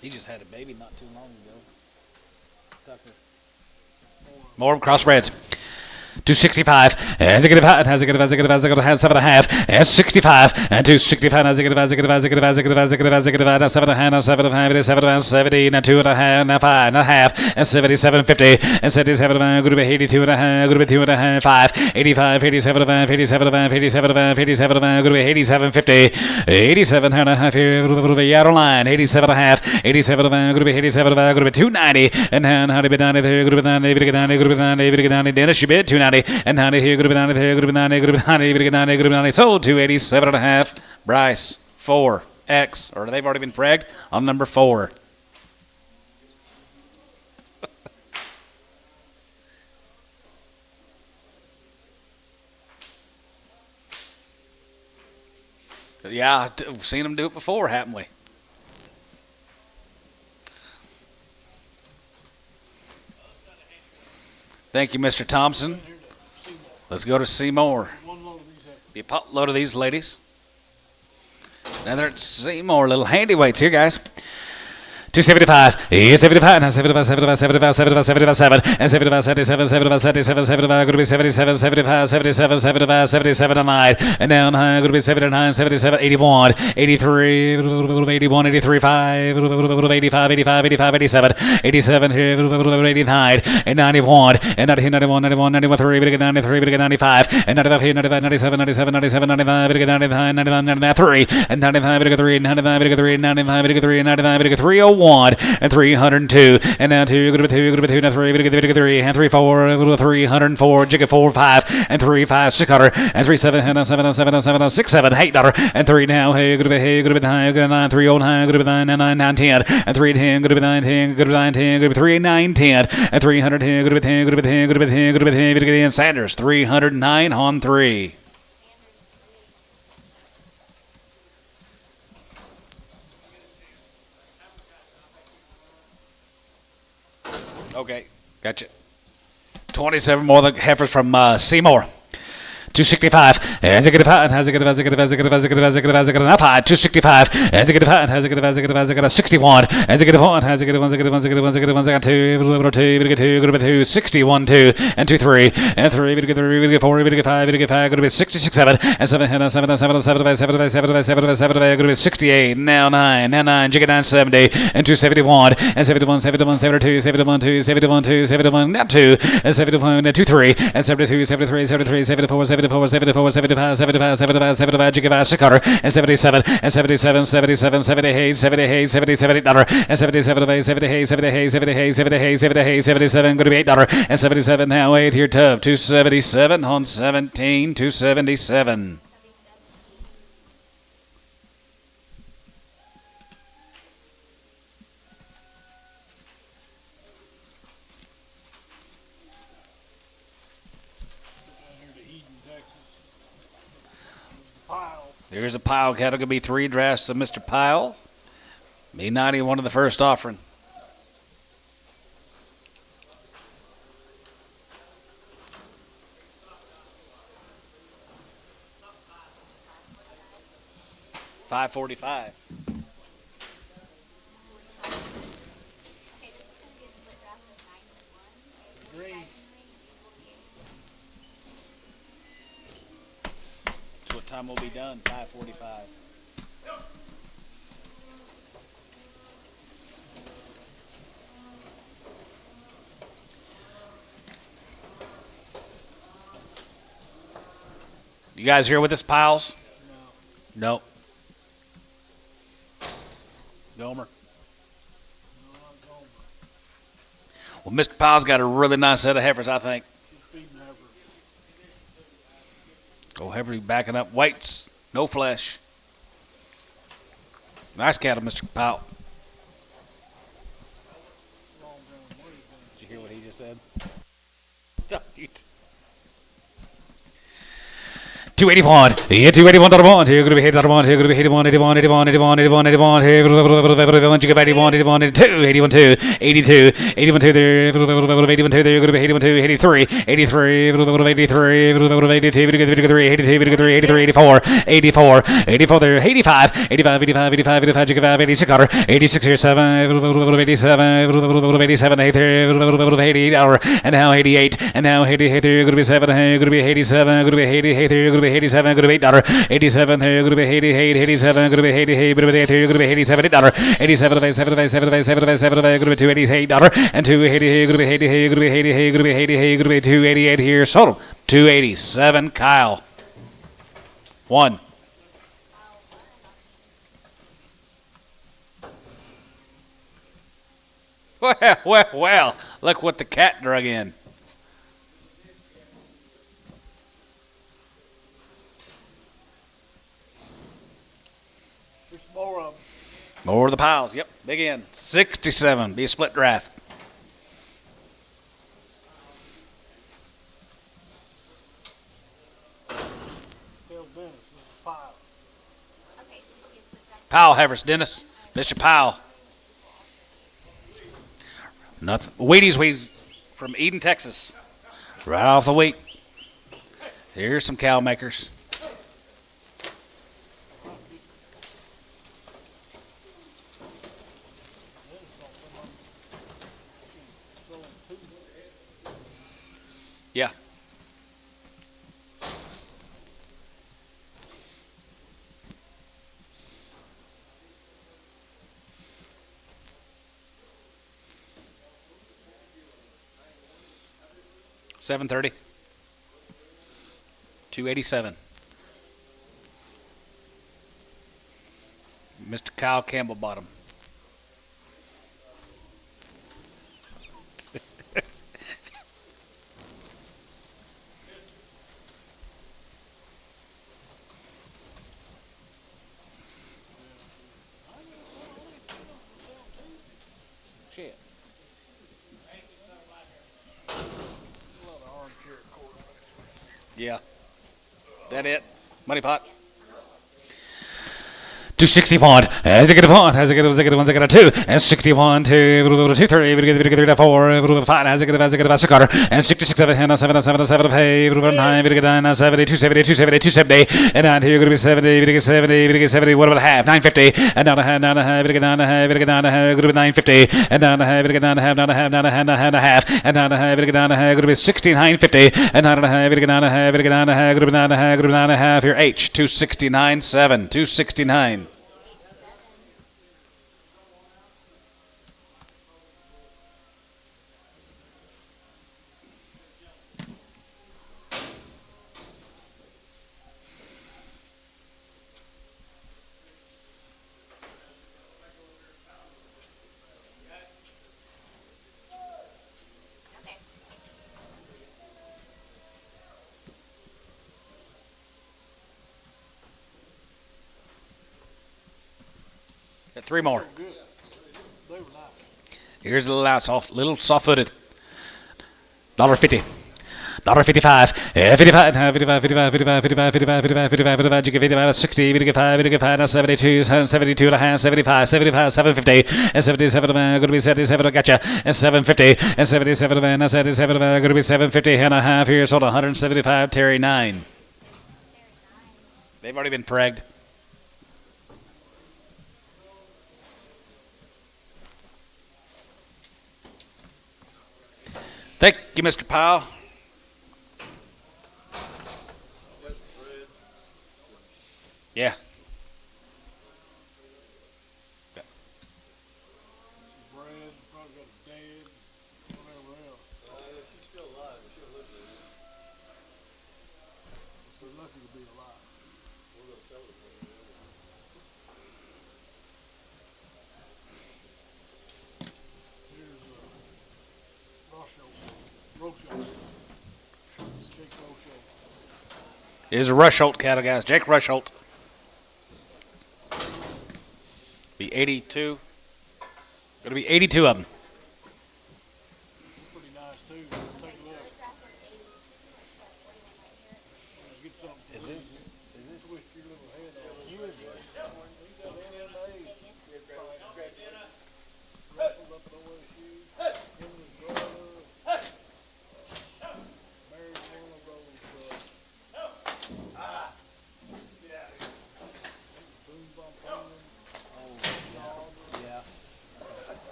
He just had a baby not too long ago. Tucker. More crossbreds. 265, as a good hot, has a good, has a good, has a good, has 7.5, as 65, and 265, as a good, as a good, as a good, as a good, as a good, as a good, as 7.5, 7.5, 7, 70, and 2.5, now 5.5, and 77.50, and 77, good to be 82.5, good to be 2.5, 5, 85, 87, 87, 87, 87, good to be 87.50, 87 and a half here, good to be out of line, 87.5, 87, good to be 87, good to be 290, and how to be down there, good to be down there, good to be down there, good to be down there, good to be down there, Dennis, you bid 290. And 90 here, good to be 90 here, good to be 90, good to be 90, good to be 90, good to be 90. Sold 287 and a half. Bryce, 4X, or they've already been fragged on number 4. Yeah, we've seen them do it before, haven't we? Thank you, Mr. Thompson. Let's go to Seymour. Be a pot load of these ladies. Now they're at Seymour, little handy weights here, guys. 275, 75, 75, 75, 75, 75, 77, and 75, 77, 75, 77, 75, going to be 77, 75, 77, 75, 77, and 9, and down high, going to be 79, 77, 81, 83, 81, 83, 5, 85, 85, 85, 87, 87, 89, and 91, and 90, 91, 91, 91, 3, 93, 95, and 95, 95, 97, 97, 97, 95, 99, 99, 99, 3, and 95, 3, 95, 3, 95, 3, 95, 301. And 302, and now 2, good to be 2, good to be 2, now 3, good to be 3, and 3, 4, 304, jigga 4, 5, and 3, 5, 600, and 3, 7, and 7, 7, 7, 6, 7, $8, and 3 now, hey, good to be 9, good to be 9, 3, 9, good to be 9, 9, 9, 10, and 3, 10, good to be 9, 10, good to be 9, 10, good to be 3, 9, 10, and 310, good to be 10, good to be 10, good to be 10, good to be 10, good to be 10, Sanders, 309 on 3. Okay, gotcha. 27 more than heifers from Seymour. 265, as a good hot, has a good, as a good, as a good, as a good, as a good, as a good, enough high, 265, as a good hot, has a good, as a good, as a good, 61, as a good one, has a good, as a good, as a good, as a good, as a good, 2, good to be 2, 61, 2, and 2, 3, and 3, good to 3, good to 4, good to 5, good to 5, good to be 66, 7, and 7, 7, 7, 7, 7, 7, 7, 7, 7, good to be 68, now 9, now 9, jigga 970, and 271, and 71, 71, 72, 71, 2, 71, 2, 71, now 2, and 71, 2, 3, and 72, 73, 73, 74, 74, 74, 75, 75, 75, 75, gigabytes, 600, and 77, and 77, 77, 78, 78, 77, $8, and 77, 78, 78, 78, 78, 78, 77, going to be $8, and 77 now 8 here, tub, 277 on 17, 277. There's a pile cattle. Going to be 3 drafts of Mr. Pyle. Me 91 of the first offering. $545. What time will be done? 5:45. You guys here with us, Piles? No. Nope. Gomer. Well, Mr. Piles got a really nice set of heifers, I think. Go heavily backing up weights, no flesh. Nice cattle, Mr. Powell. Did you hear what he just said? 281. Yeah, 281.1. Here, going to be hit out of one. Here, going to be hit 81, 81, 81, 81, 81, 81. Here, 81, 81, 82, 81, 2, 82, 81, 2 there, 81, 2 there. Going to be 81, 2, 83, 83, 83, 83, 83, 83, 84, 84, 84 there, 85, 85, 85, 85, 85, 85, 86 cutter, 86 here, 7, 87, 87, 8 there, 88 hour, and now 88, and now 88 there. Going to be 7, going to be 87, going to be 88 there, going to be 87, going to be $8, 87 there, going to be 88, 87, going to be 88, going to be 88 there, going to be 87, $8, 87, 87, 87, 87, going to be $288, and 280 going to be 80, going to be 80, going to be 80, going to be 288 here, sold 287, Kyle. 1. Well, look what the cat drug in. There's more of them. More of the piles. Yep, big end. 67. Be a split draft. Tell Dennis there's a pile. Powell Havers, Dennis. Mr. Powell. Nothing. Wheaties from Eden, Texas. Right off the wheat. Here's some cow makers. Yeah. $730. $287. Mr. Kyle Campbell bottom. Shit. Yeah. That it? Money pot. 260 pond. As I get a pond. As I get a 2. And 61 to 230. We get a 4. 5. As I get a cigar. And 66 7 7 hey. 9. We get 9 70 270 270 270. And down here going to be 70. We get 70. We get 70. What about a half? 950. And down a half. Down a half. We get down a half. We get down a half. Going to be 950. And down a half. We get down a half. Down a half. Down a half. Down a half. And down a half. We get down a half. Going to be 6950. And down a half. We get down a half. We get down a half. Going to be down a half. Going to be down a half. Here H 269 7 269. Got 3 more. Good. They were nice. Here's a little soft-footed. $1.50. $1.55. 55. 55. 55. 55. 55. 55. 55. 55. You get 55. 60. We get 5. We get 5. 72. 72 and a half. 75. 75. 750. And 77. Going to be 77. Gotcha. And 750. And 77. And 77. Going to be 750 and a half. Here. Sold 175. Terry 9. They've already been pregged. Thank you, Mr. Powell. Yeah. Bread, probably got a dead, whatever else. She's still alive. She'll live with it. We're lucky to be alive. We're going to sell it for you. Here's Rochelle. Jake Rochelle. Is a Rusholt cattle, guys. Jake Rusholt. Be 82. Going to be 82 of them. Pretty nice too. Take a look. Get something. Is this?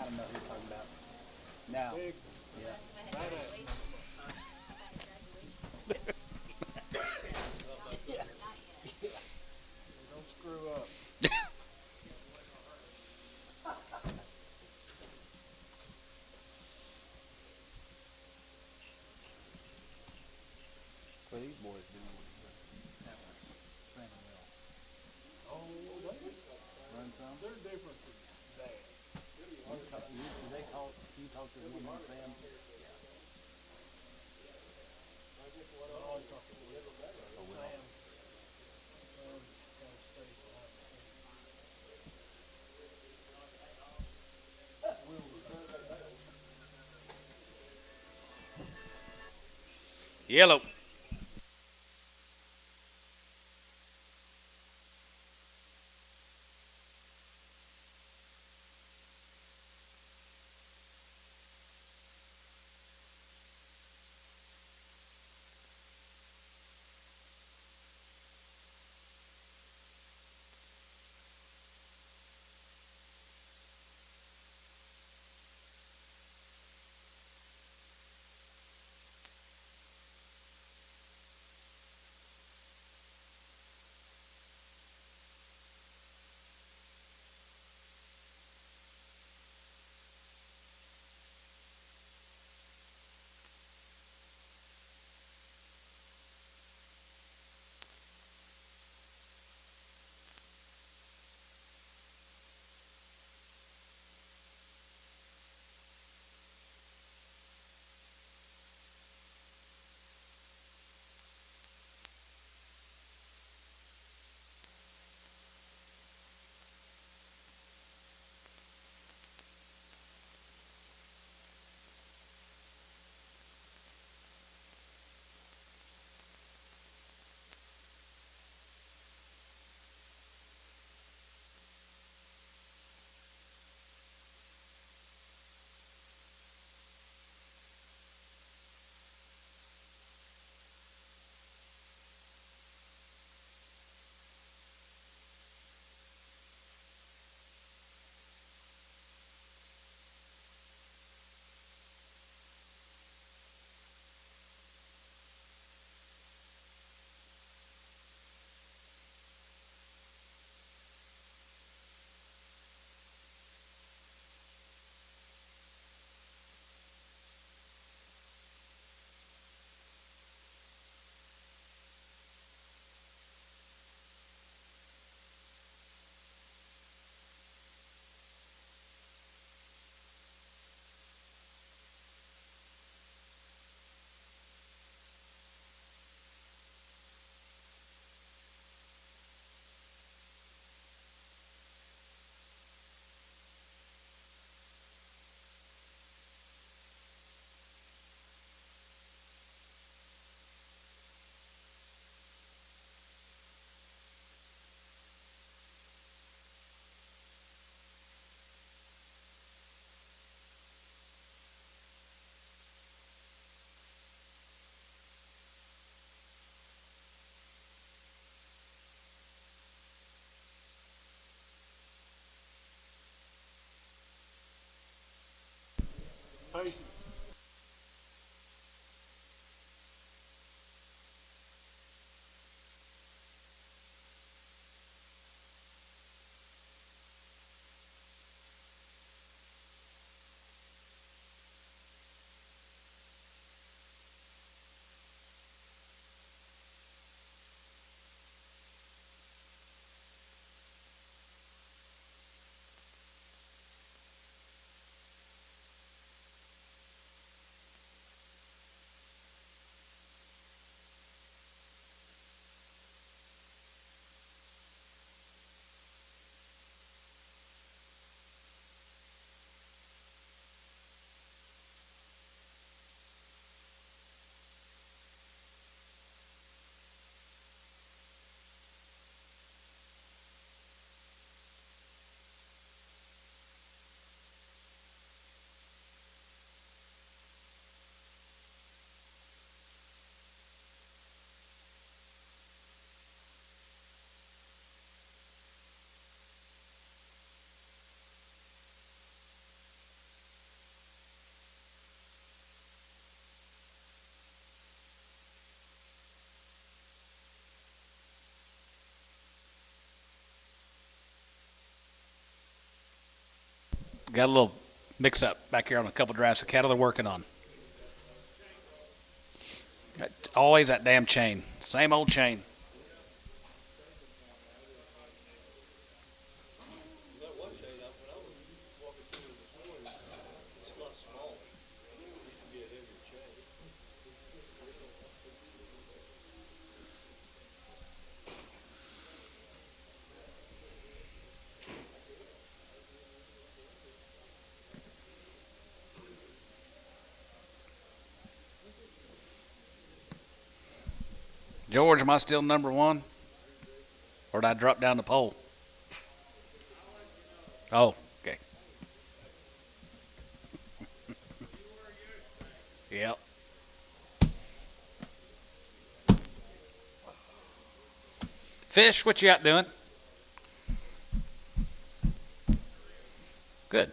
I know who you're talking about. Now, Big, yeah. badass. Don't screw up. What are these boys doing with the antlers? Training well. Oh, Run some? they're different than that. You talk to the one named Sam? I always talk to Will. Or Will? Sam. Sam kind of stays behind the scenes. Will was Yellow. Got a little mix up back here on a couple drafts. The cattle they're working on. Always that damn chain. Same old chain. That one chain, when I was walking through it this morning, it's a lot smaller. It used to be a heavier chain. George, am I still number one? Or did I drop down the pole? Oh, okay. Yep. Fish, what you out doing? Good.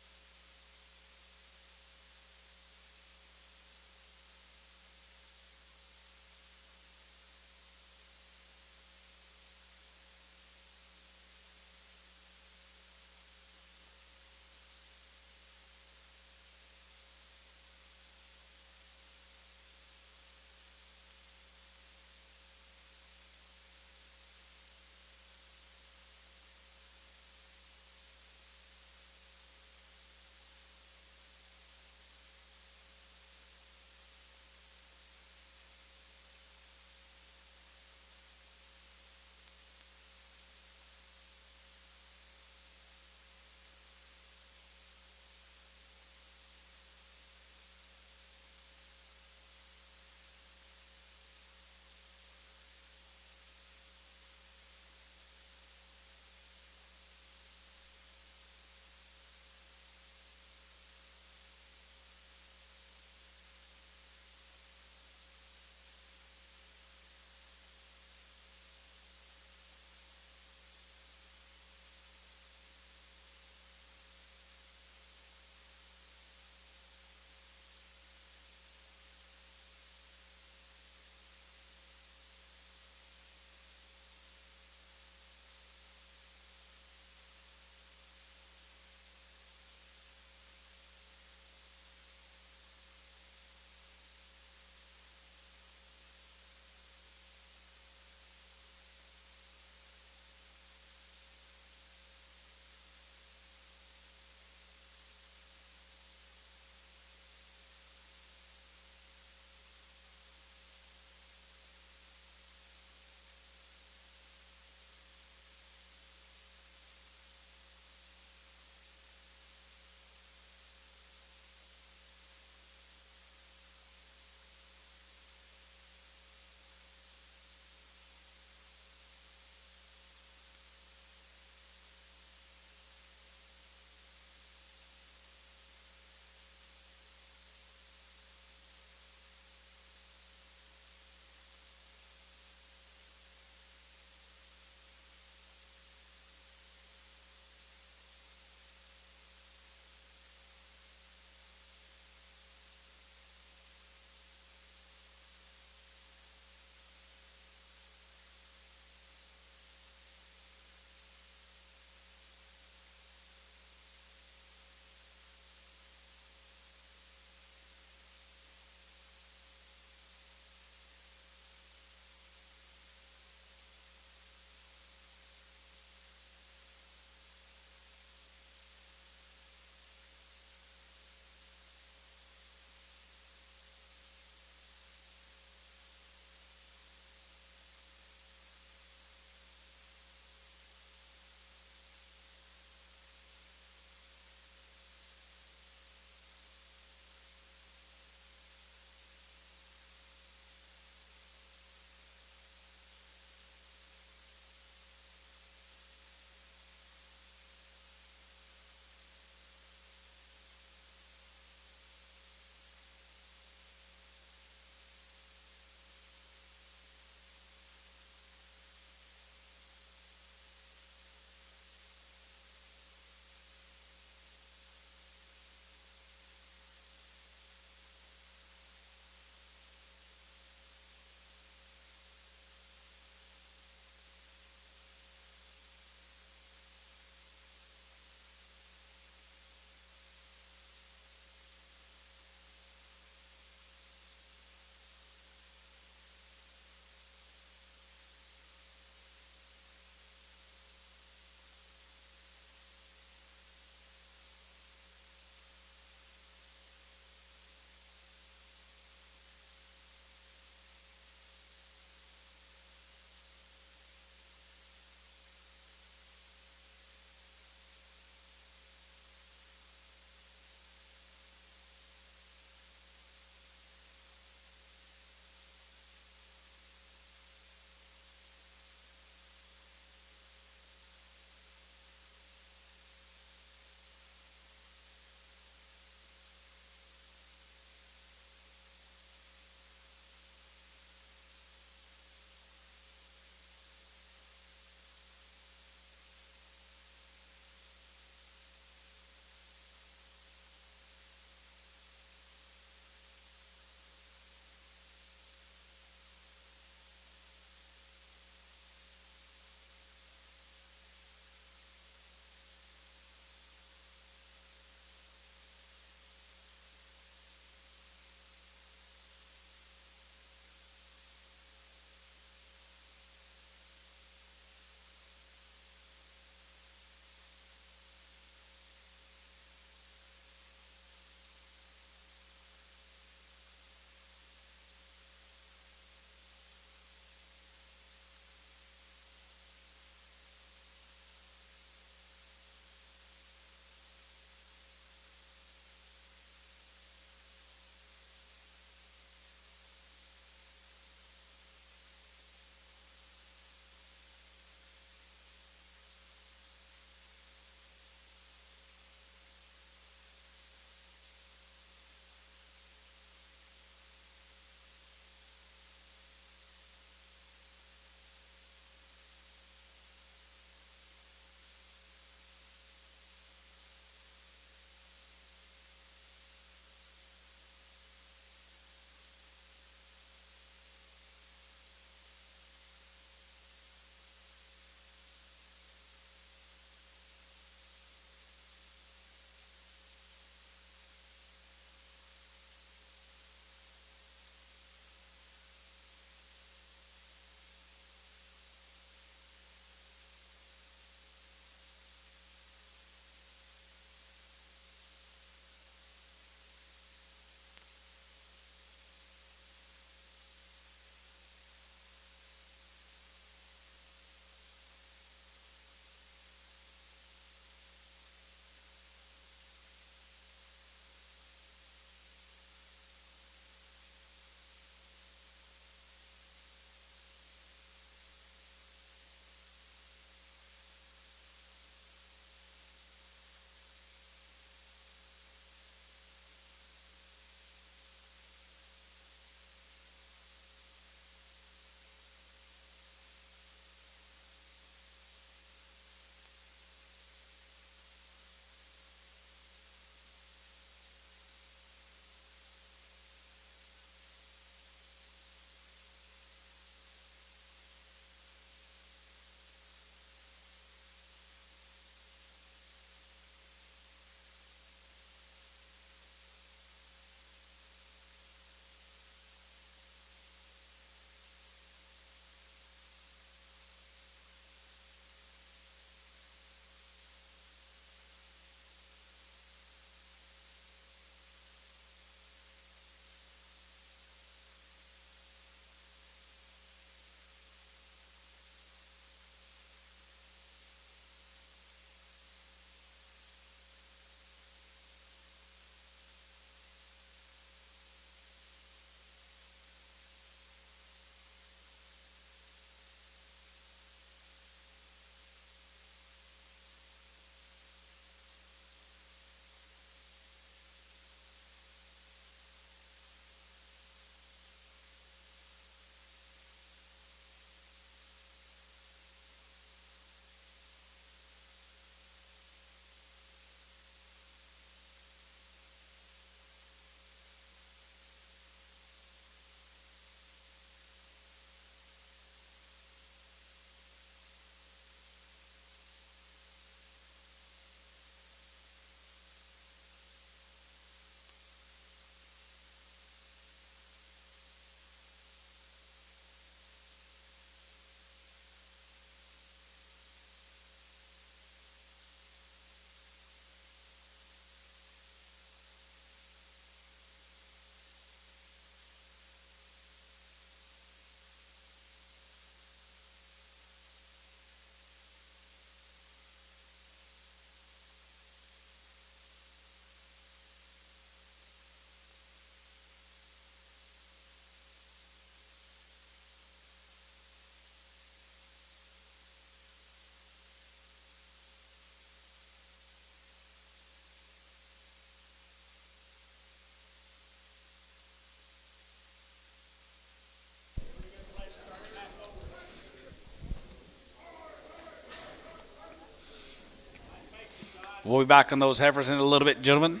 We'll be back on those heifers in a little bit, gentlemen.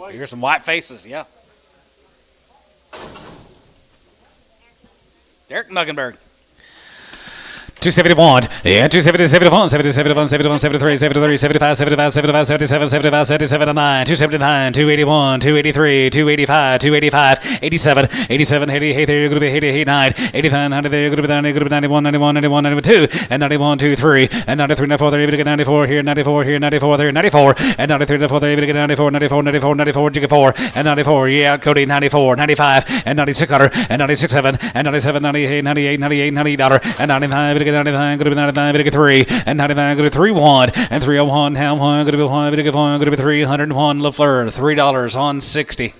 Here's some white faces, yeah. Derek Muggenberg. 271, yeah, 270, 71, 70, 71, 71, 73, 73, 75, 75, 75, 77, 75, 77, 9, 279, 281, 283, 285, 285, 87, 87, 88, there you're going to be 89, 89, 100, there you're going to be 90, going to be 91, 91, 91, 92, and 91, 2, 3, and 93, 94, there you're going to get 94, here, 94, here, 94, there, 94, and 93, 94, there you're going to get 94, 94, 94, 94, you get 4, and 94, yeah, Cody, 94, 95, and 96, and 96, 7, and 97, 98, 98, 98, 98, and 99, 99, going to be 99, going to be 3, and 99, going to be 3, 1, and 301, now 1, going to be 1, going to be 301, LaFleur, $3 on 60.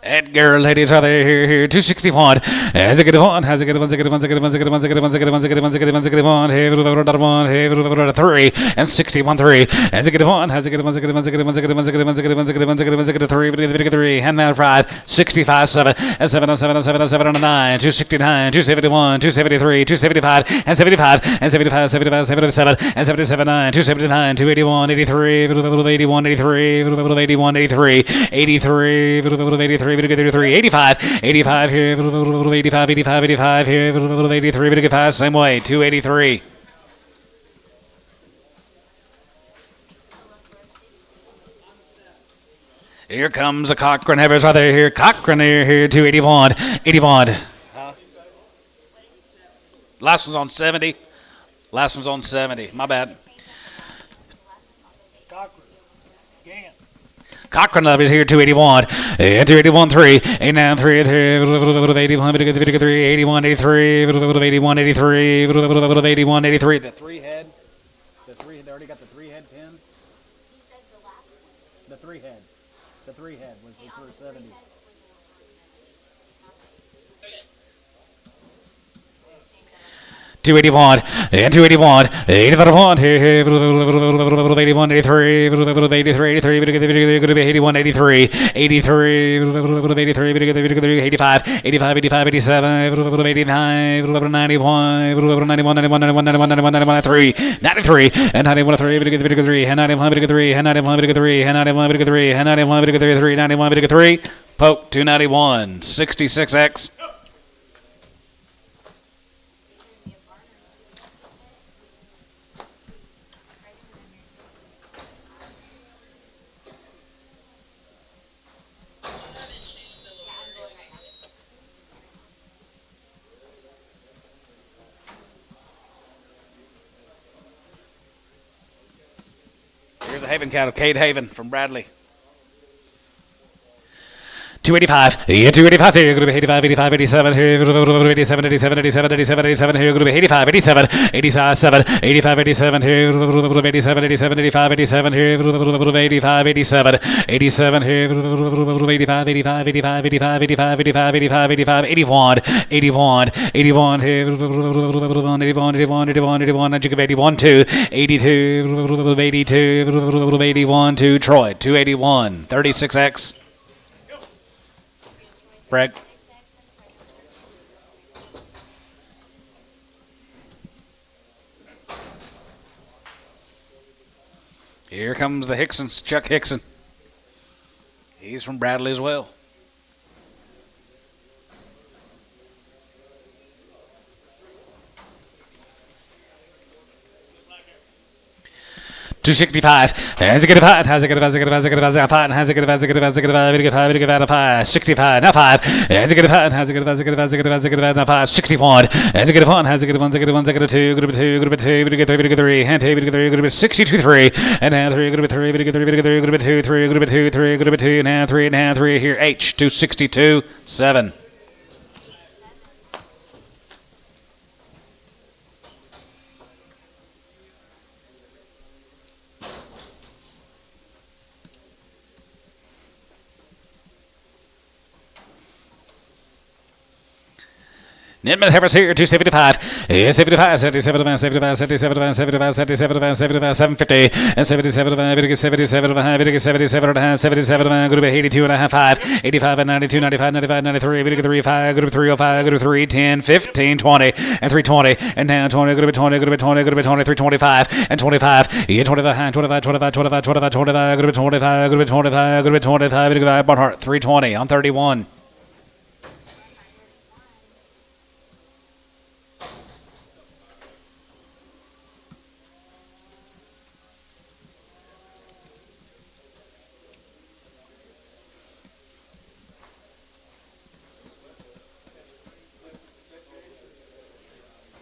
Edgar, ladies, are they here? 261. Has a good one. Has a good one. Has a good one. Has a good one. Has a good one. Has a good one. Has a good one. Has a good one. Has a good one. Has a good one. Hey, one. Hey, 3 and 61 3. Has a good one. Has a good one. Has a good one. Has a good one. Has a good one. Has a good one. Has a good one. Has a good one. Has a good one. Has a good 3. And now 5. 65 7. And 7 on 7 on 7 on 7 on 9. 269. 271. 273. 275. And 75. And 75. 75. 77. And 77 9. 279. 281. 83. 81. 83. 81. 83. 83. 83. 85, 85 here, 85, 85, 85 here, 83, 85, same way, 283. Here comes a Cochran heifers right there here, Cochran here, 281, 81. Last one's on 70. Last one's on 70, my bad. Cochran Love is here, 281, and 281 3, 89 3, 81 83, 81 83, 81 83, 81 83. The 3 head, they already got the 3 head pin. The 3 head was for 70. 281, and 281, 85 here, 81, 83, 83, 83, 81, 83, 83, 83, 85, 85, 85, 87, 89, 91, 91, 91, 91, 91, 93, 93, and 91, 3, 3, and 91, 3, and 91, 3, and 91, 3, and 91, 3, 91, 3, Poke 291, 66X. Here's a Haven cattle, Cade Haven from Bradley. 285, yeah, 285 here, going to be 85, 85, 87 here, 87, 87, 87, 87, 87 here, going to be 85, 87, 87, 85, 87 here, 87, 87, 85, 87 here, 85, 87, 87 here, 85, 85, 85, 85, 85, 85, 85, 85, 81, 81, 81 here, 81, 81, 81, 81, and you give 81 2, 82, 82, 81 2, Troy, 281, 36X. Bragg. Here comes the Hicksons, Chuck Hickson. He's from Bradley as well. 265. Has a good fight. Has a good fight. Has a good fight. Has a good fight. Has a good fight. Has a good fight. Has a good fight. Has a good fight. Has a good fight. 5. 65. Now 5. Has a good fight. Has a good fight. Has a good fight. Has a good fight. Has a good fight. Now 5. 61. Has a good one. Has a good one. Has a good one. Has a good 2. Good 2. Good 2. Good 3. Good 3. And 2. Good 3. Good 62 3. And now 3. Good 3. Good 3. Good 3. Good 2. 3. Good 2. 3. Good 2. Now 3. Now 3. Here H 262 7. Nitman Heifers here, 275. 75, 77, 75, 77, 75, 77, 75, 750, and 77, 77, 77, 77, group 82 and a half, 5, 85 and 92, 95, 95, 93, 305, group 305, group 3, 10, 15, 20, and 320, and now 20, group 20, group 20, group 20, 325, and 25, yeah, 25, 25, 25, 25, 25, 25, group 25, group 25, group 25, Barnhart, 320 on 31.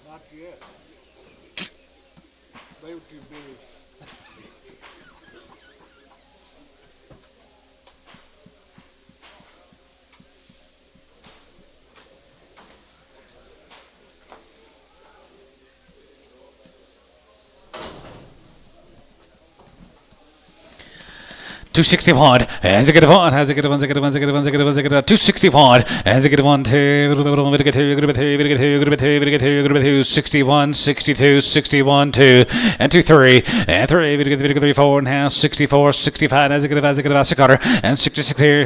Not yet. They were too big. $261, as a good one, as a good one, as a good one, as a good one, as a good one, as a good one, $261, as a good one, 61, 62, 61, 2, and 2, 3, and 3, 4, and now 64, 65, as a good one, 6 and 66 here,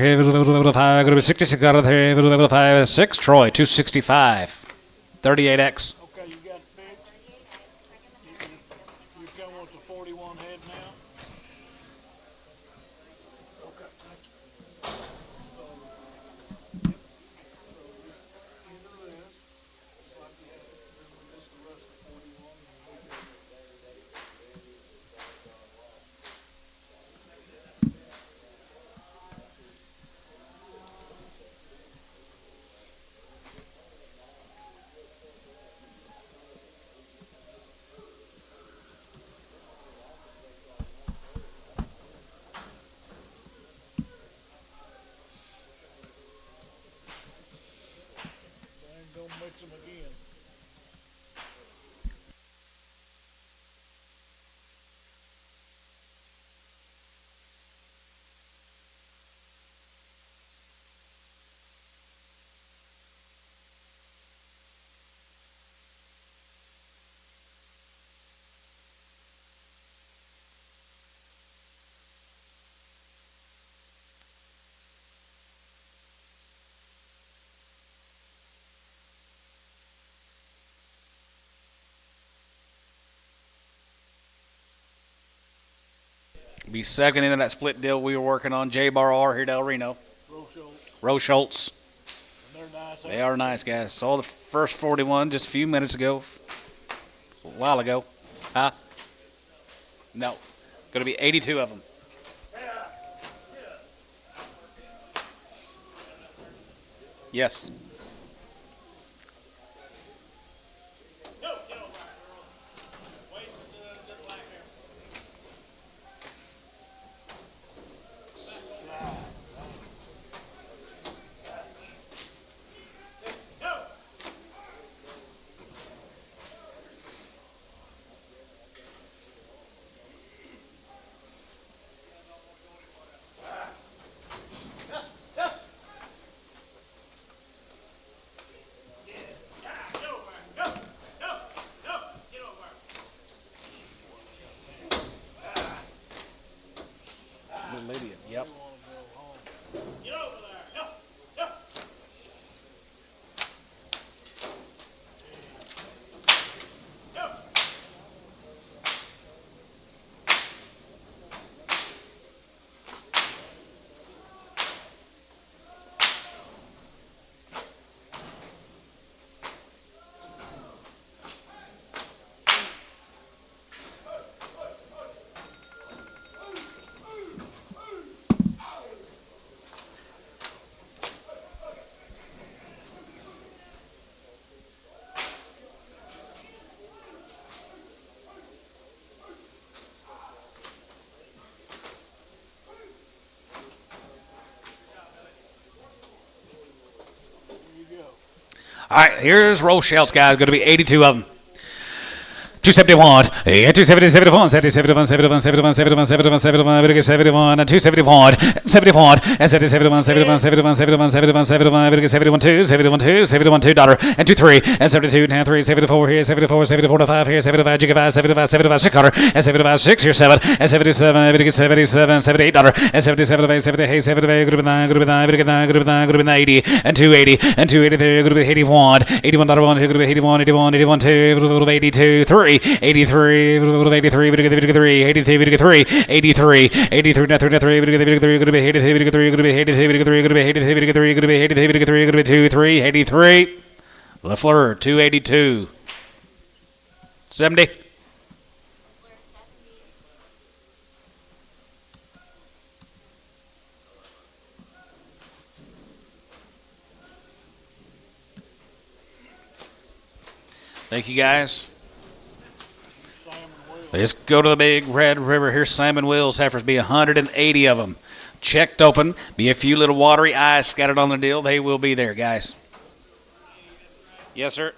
66 out of there, 5, 6, Troy, 265, 38X. Okay, you got it fixed? You come with the 41 head now? Okay, thank you. Either this, it's like you had, this is the rest of 41. Then don't mix them again. Be second into that split deal we were working on. J-Bar R here, Del Reno. Rose Schultz. And they're nice. They are nice guys. Saw the first 41 just a few minutes ago. A while ago. Huh? No. Going to be 82 of them. Yes. Little idiot. Yep. All right, here's Rochelle's guys. Going to be 82 of them. 271, 270, 71, 71, 71, 71, 71, 71, 71, 71, 271, 71, and 71, 71, 71, 71, 71, 71, 71, 2, 71, 2, 71, $2, and 23, and 72, and 3, 74 here, 74, 74 to 5 here, 75, gigabytes, 75, 75, 600, and 75, 6 here, 7, and 77, 77, $78, and 77, 78, 78, group of 9, group of 9, group of 9, group of 9, group of 80, and 280, and 280, group of 81, 81.1, group of 81, 81, 81, 2, group of 82, 3, 83, 83, 83, 83, 83, 83, 83, LaFleur, 282. 70. Thank you, guys. Let's go to the big red river. Here's Salmon Wills heifers. Be 180 of them. Checked open. Be a few little watery eyes scattered on the deal. They will be there, guys. Yes, sir.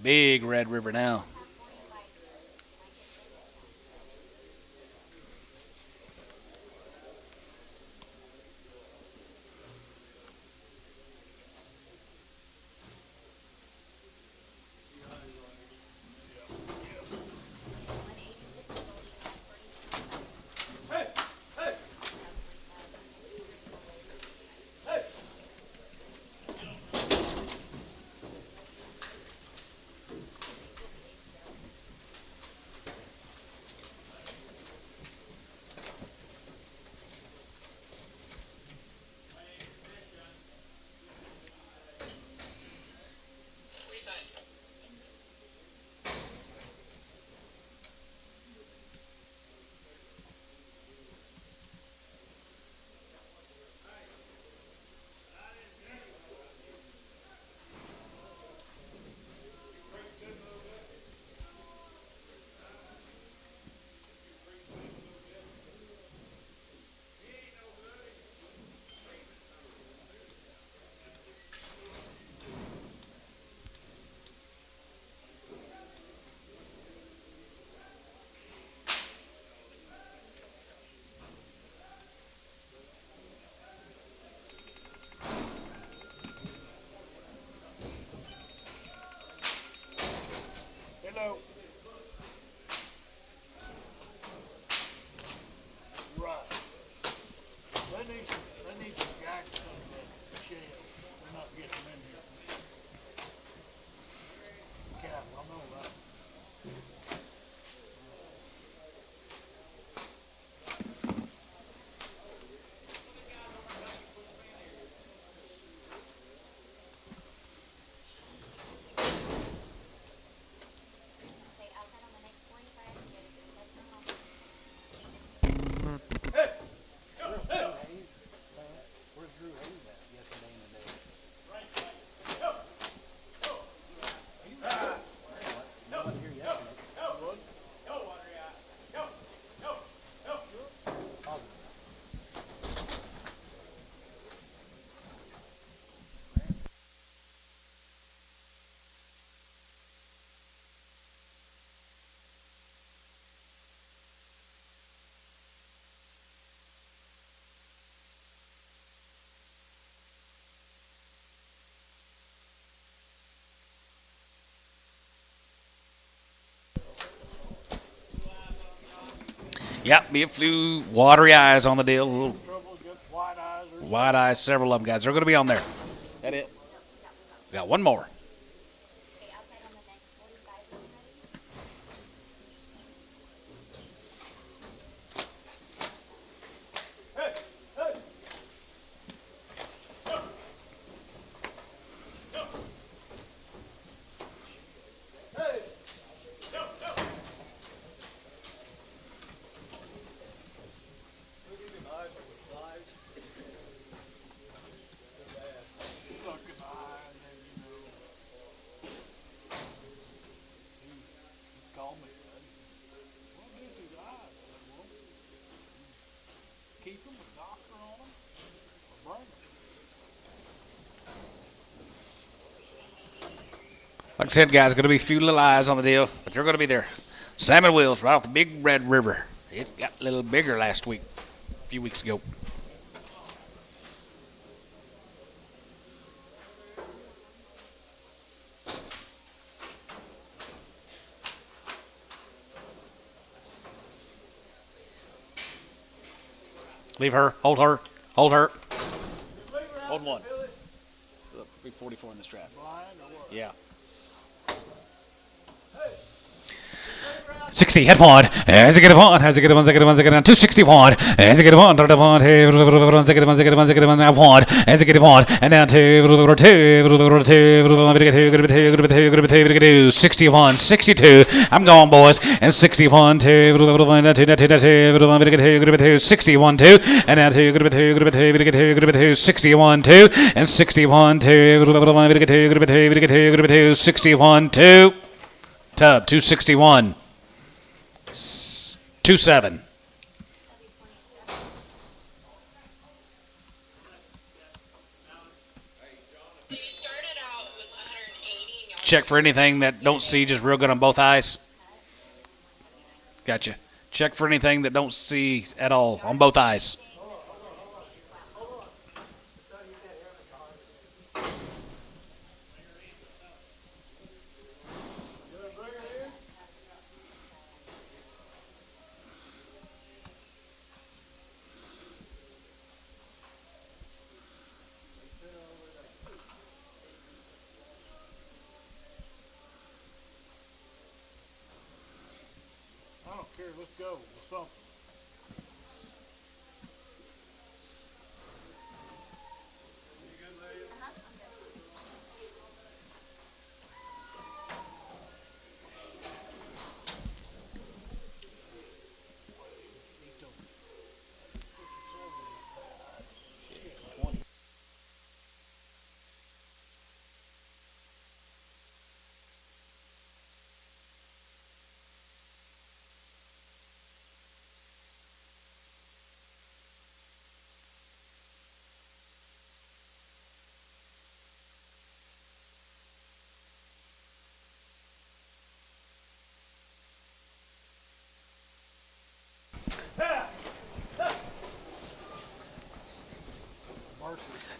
Big red river now. Hello. Right. They need some jacks under the shed. They're not getting them in here. Cattle, I know that. Where's Drew Hayes at yesterday and today? He wasn't here yesterday. Yep, be a few watery eyes on the deal. Little Trouble, just white eyes or wide eyes, several of them, guys. They're going to be on there. That it. We got one more. stuck in the eye and then, he called me. What do to his eyes? I said, well, keep them, a doctor on them, or bring them. Like I said, guys, going to be a few little eyes on the deal, but they're going to be there. Salmon wheels right off the Big Red River. It got a little bigger last week, a few weeks ago. Leave her. Hold her. Hold her. Hold one. So, 344 in the strap. Yeah. 60 head forward. As it get one, as it get one, second one, second one, 261. As it get one, third one, second one, second one, second one, one. As it get one, and down to 61, 62. I'm going, boys. And 61, 2, 61, 2, and down to 61, 2, and 61, 2, 61, 2. Tub 261. 27. Check for anything that don't see just real good on both eyes. Gotcha. Check for anything that don't see at all on both eyes. I don't care. Let's go with something.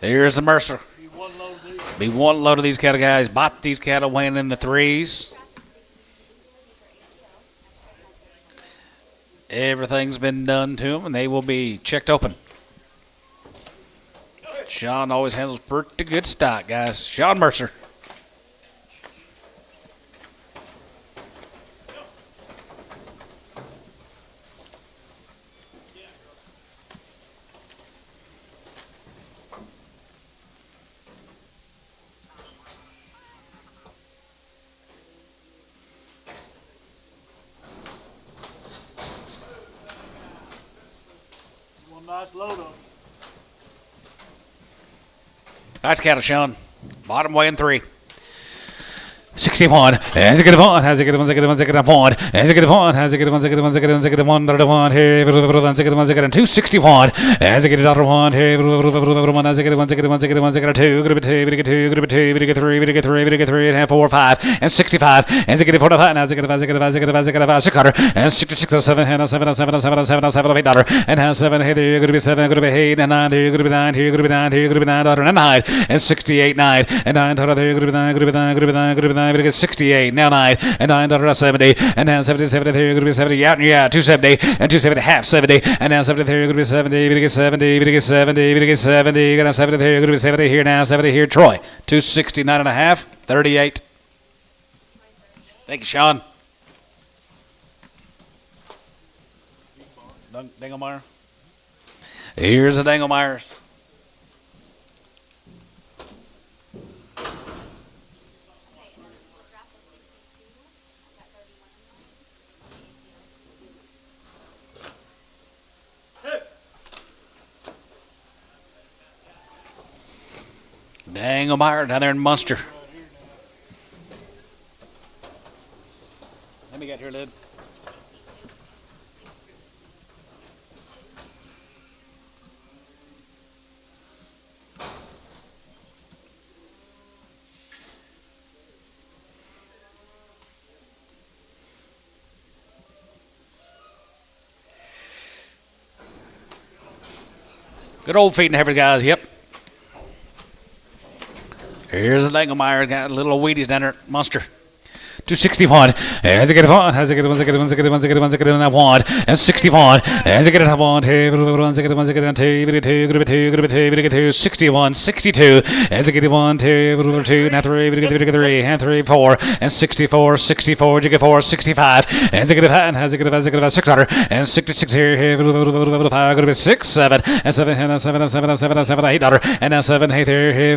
Here's the Mercer. Be one load of these. Be one load of these cattle, guys. Bought these cattle weighing in the threes. Everything's been done to them, and they will be checked open. Sean always handles pretty good stock, guys. Sean Mercer. One nice load of them. Nice cattle, Sean. Bottom weighing 3. 61. As it get one, as it get one, second one, second one, as it get one, as it get one, second one, second one, second one, third one, here, second one, second 261. As it get another one, here, one, as it get one, second one, second one, second 2, group 2, group 2, group 2, group 3, group 3, group 3, and 4, 5, and 65. As it get 45, as it get 5, as it get 5, as it get 5, as it get 5, 600, and 66, 7, and 7, 7, 7, 7, 7, $8, and has 7, here, there, group 7, group 8, and 9, here, group 9, here, group 9, here, group 9, and 9, and 68, 9, and 9, there, group 9, group 9, group 9, group 9, group 68. Now 9 and 9 70 and now 70 73 going to be 70 out and yeah 270 and 270 half 70 and now 73 going to be 70 we get 70 we get 70 we get 70 you're going to 70 there going to be 70 here now 70 here Troy 269 and a half 38. Thank you, Sean. Dangelmeyer. Here's the Dangelmeyers. Dangelmeyer down there in Munster. Let me get here, Lid. Good old feeding heifer, guys. Yep. Here's the Dangelmeyer. Got little Wheaties down there at Munster. 261. As I get it on, as I get it, once I get it, once I get it, once I get it, once I get it, I want. And 61. As I get it, I want. Once I get it, once I get it, 2, 61, 62. As I get it, 1, 2, now 3, and 3, 4, and 64, 64, you get 4, 65. As I get it, as I get it, 600, and 66 here, 5, 6, 7, and 7, and 7, and 7, and 7, and 7, $8, and now 7, 8 there, 8,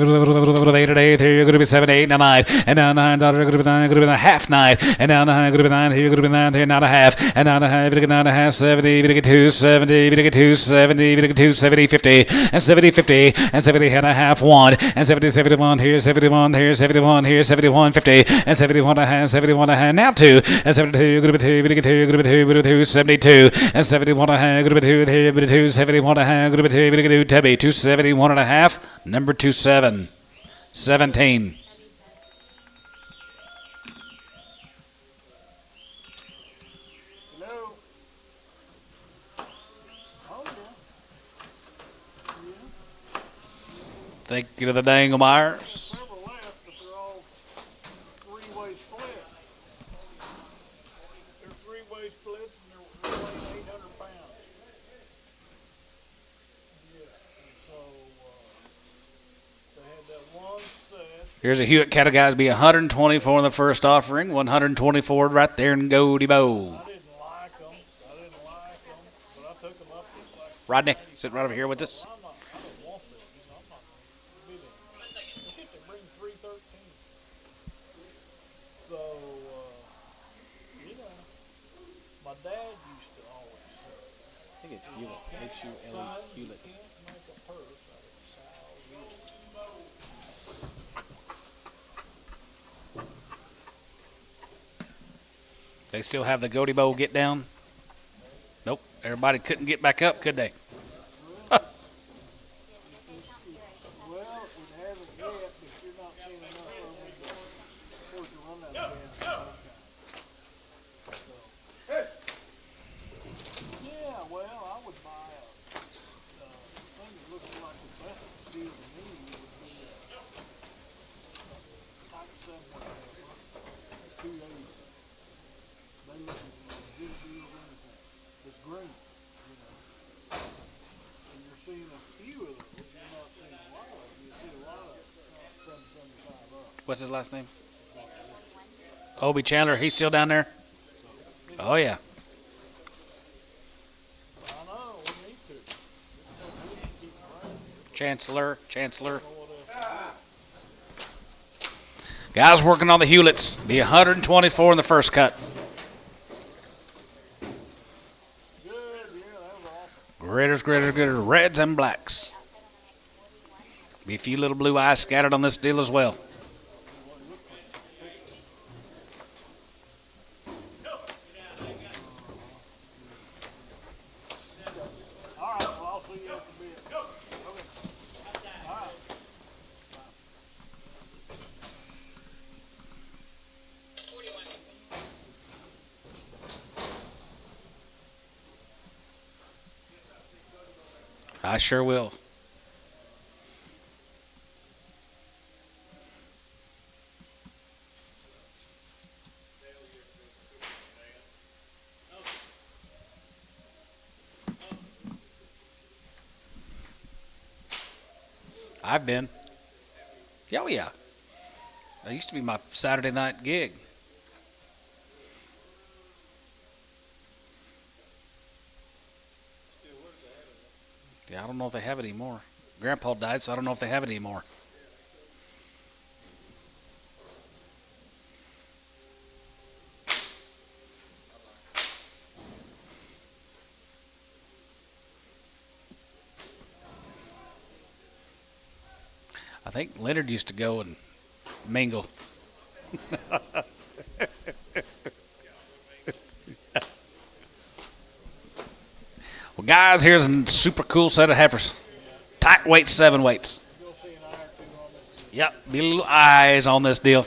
8, here, going to be 7, 8, now 9, and now $9, going to be 9, going to be a half 9, and now 9, going to be 9, here, going to be 9, here, now a half, and now a half, 9 and a half, 70, 270, 270, 270, 50, and 70, 50, and 70 and a half, 1, and 70, 71, here, 71, here, 71, here, 71, 50, and 71 and a half, 71 and a half, now 2, and 72, going to be 2, going to be 2, 72, and 71 and a half, going to be 2, here, 2, 71 and a half, going to be 2, going to be 2, Tubby, 271 and a half, number 27, 17. Hello? Oh, yeah. Thank you to the Dangelmeyers. Several left, but they're all three-way split. They're three-way splits, and they're weighing 800 pounds. Yeah, and so they had that one set. Here's a Hewitt cattle, guys. Be 124 in the first offering, 124 right there in Goldie Bow. I didn't like them, but I took them up just like Rodney, sitting right over here with us. I don't want this. I'm not bidding. I think they bring 313. So, my dad used to always say, I think it's Hewlett. H-U-L-E, son, you Hewlett. can't make a purse out of a sow wheel. They still have the Goldie Bow get down? Nope. Everybody couldn't get back up, could they? Well, it hasn't yet, but you're not seeing enough of them to force a run out of bed. Yeah, well, I would buy a thing that looks like the best deal to me would be type 7 whatever, 280. They look as good a deal as anything. It's green, And you're seeing a few of those. You're not seeing a lot of them. You see a lot of 775 up. What's his last name? Obie Chandler. He's still down there? Oh, yeah. I know, we need to. It's so good to keep running. Chancellor. Know what else? Guys working on the Hewletts. Be 124 in the first cut. Good, yeah, that was awesome. Gritters, reds and blacks. Be a few little blue eyes scattered on this deal as well. All right, well, I'll see you after a bit. Okay. All right. I sure will. I've been. Oh, yeah. That used to be my Saturday night gig. Yeah, I don't know if they have it anymore. Grandpa died, so I don't know if they have it anymore. I think Leonard used to go and mingle. Well, guys, here's a super cool set of heifers. Tight weights, 7 weights. You'll see an eye or two on this. Yep, be little eyes on this deal.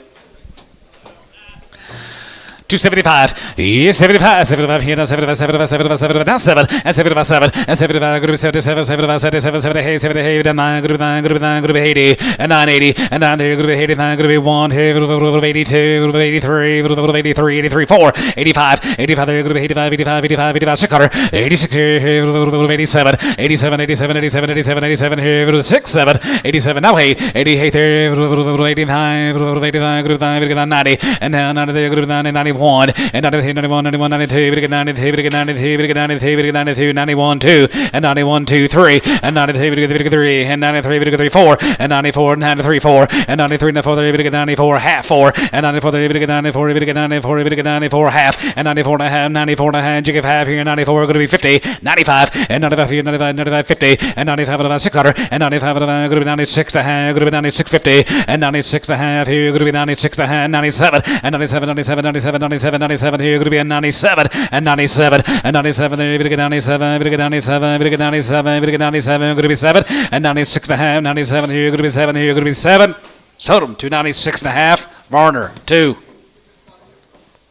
275. Yes, 75. 75 here. Now 75. 75. 75. 75. Now 7. And 75. 7. And 75. Group 77. 75. 77. 70. 70. 70. 9. Group 9. Group 9. Group 80. And 980. And 9 there. Group 89. Group 1. Group 82. Group 83. Group 83. 83. 4. 85. 85 there. Group 85. 85. 85. 85. 600. 86 here. Group 87. 87. 87. 87. 87. 87 here. Group 6. 7. 87. Now 8. 88 there. Group 89. Group 89. Group 9. 90. And now 90 there. Group 90. 91. And 93. 91. 91. 92. 93. 93. 92. 92. 91. 2. And 91. 2. 3. And 93. 3. And 93. 3. 4. And 94. 93. 4. And 93. 4. 94. Half 4. And 94. 94. 94. 94. Half. And 94 and a half. 94 and a half. Jig of half here. 94. Going to be 50. 95. And 95 here. 95. 95. 50. And 95 and about 600. And 95 and about. Going to be 96 and a half. Going to be 96. 50. And 96 and a half here. Going to be 96 and a half. 97. And 97. 97. 97. 97. 97 here. Going to be a 97. And 97. And 97 there. Going to get 97. Going to get 97. Going to get 97. Going to get 97. Going to be 7. And 96 and a half. 97 here. Going to be 7 here. Going to be 7. Sodom 296 and a half. Varner 2.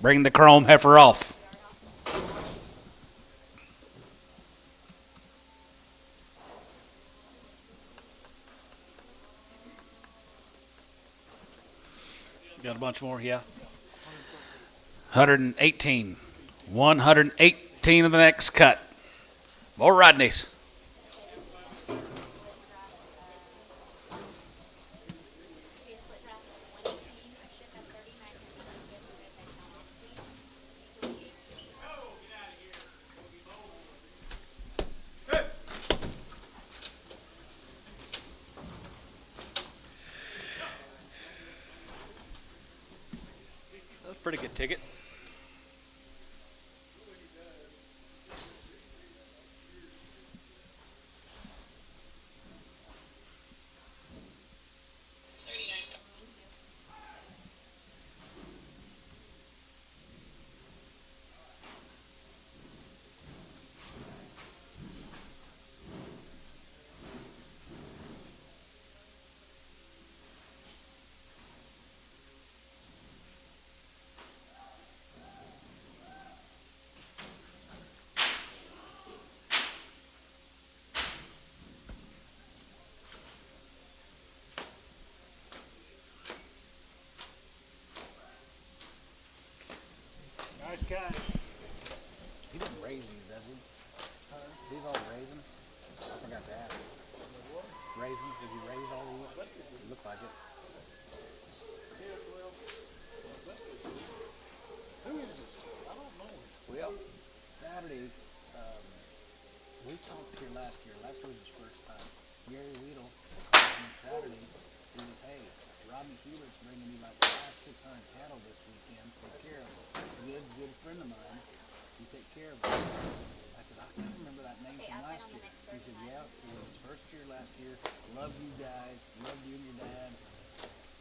Bring the chrome heifer off. Got a bunch more, yeah. 118. 118 of the next cut. More Rodneys. That's a pretty good ticket. Nice guy. He didn't raise these, does he? These all raisin? I forgot to ask. Raisin? Did you raise all these? It looked like it. Who is this? I don't know. Well, Saturday, we talked here last year. Last was his first time. Gary Weedle called me Saturday. He was, hey, Rodney Hewitt's bringing me like 500, 600 cattle this weekend. Take care of them. Good friend of mine. You take care of them. I said, I can't remember that name from last year. He said, yeah, it was his first year last year. Loved you guys. Loved you and your dad.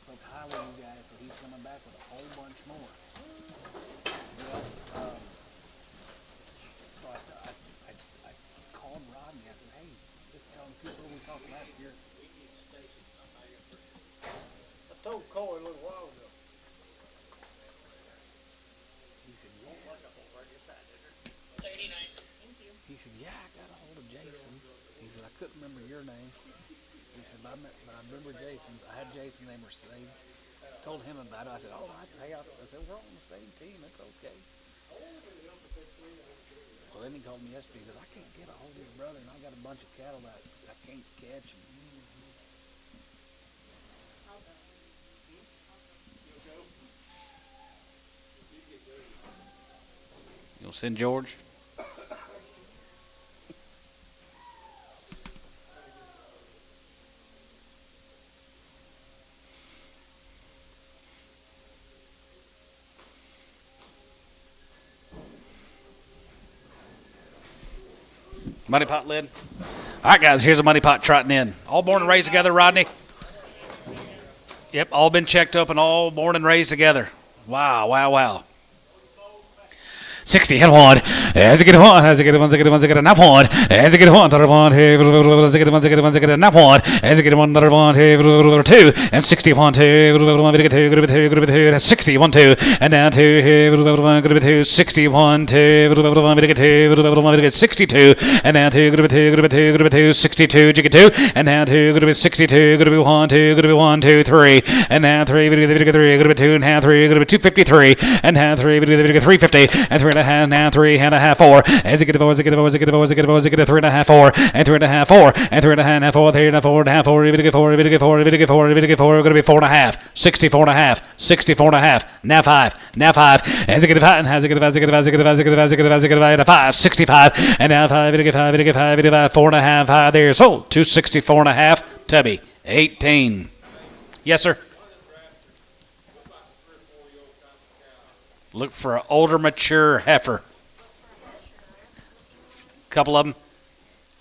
Spoke highly of you guys. So he's coming back with a whole bunch more. Well, so I called Rodney. I said, hey, just tell him people we talked last year. I told Corey a little while ago. He said, yeah. He said, yeah, I got a hold of Jason. He said, I couldn't remember your name. He said, but I remember Jason's. I had Jason's name saved. Told him about it. I said, oh, hey, I said, we're on the same team. It's okay. Well, then he called me yesterday because I can't get a hold of your brother, and I got a bunch of cattle that I can't catch. You'll send George? Money pot lid. All right, guys, here's a money pot trotting in. All born and raised together, Rodney? Yep, all been checked up and all born and raised together. Wow, wow, wow. 60 and 1. As it get 1, as it get 1, as it get 1, as it get a nap 1. As it get 1, another 1, as it get 1, as it get 1, as it get a nap 1. As it get 1, another 1, 2, and 61, 2, 2, 61, 2, and now 2, 61, 2, 62, and now 2, 62, jiggy 2, and now 2, 62, 1, 2, 1, 2, 3, and now 3, 2, and now 3, 253, and now 3, 350, and 3 and a half, now 3 and a half, 4, as it get 4, as it get 4, as it get 4, as it get 4, as it get 3 and a half, 4, and 3 and a half, 4, and 3 and a half, 4, 3 and a 4 and a half, 4, if it get 4, if it get 4, if it get 4, if it get 4, we're going to be 4 and a half, 64 and a half, 64 and a half, now 5, as it get 5, and as it get 5, as it get 5, as it get 5, as it get 5, as it get 5, as it get 5, 65, and now 5, if it get 5, if it get 5, if it get 5, 4 and a half, 5 there, sold, 264 and a half, Tubby, 18. Yes, sir. Look for an older, mature heifer. Couple of them,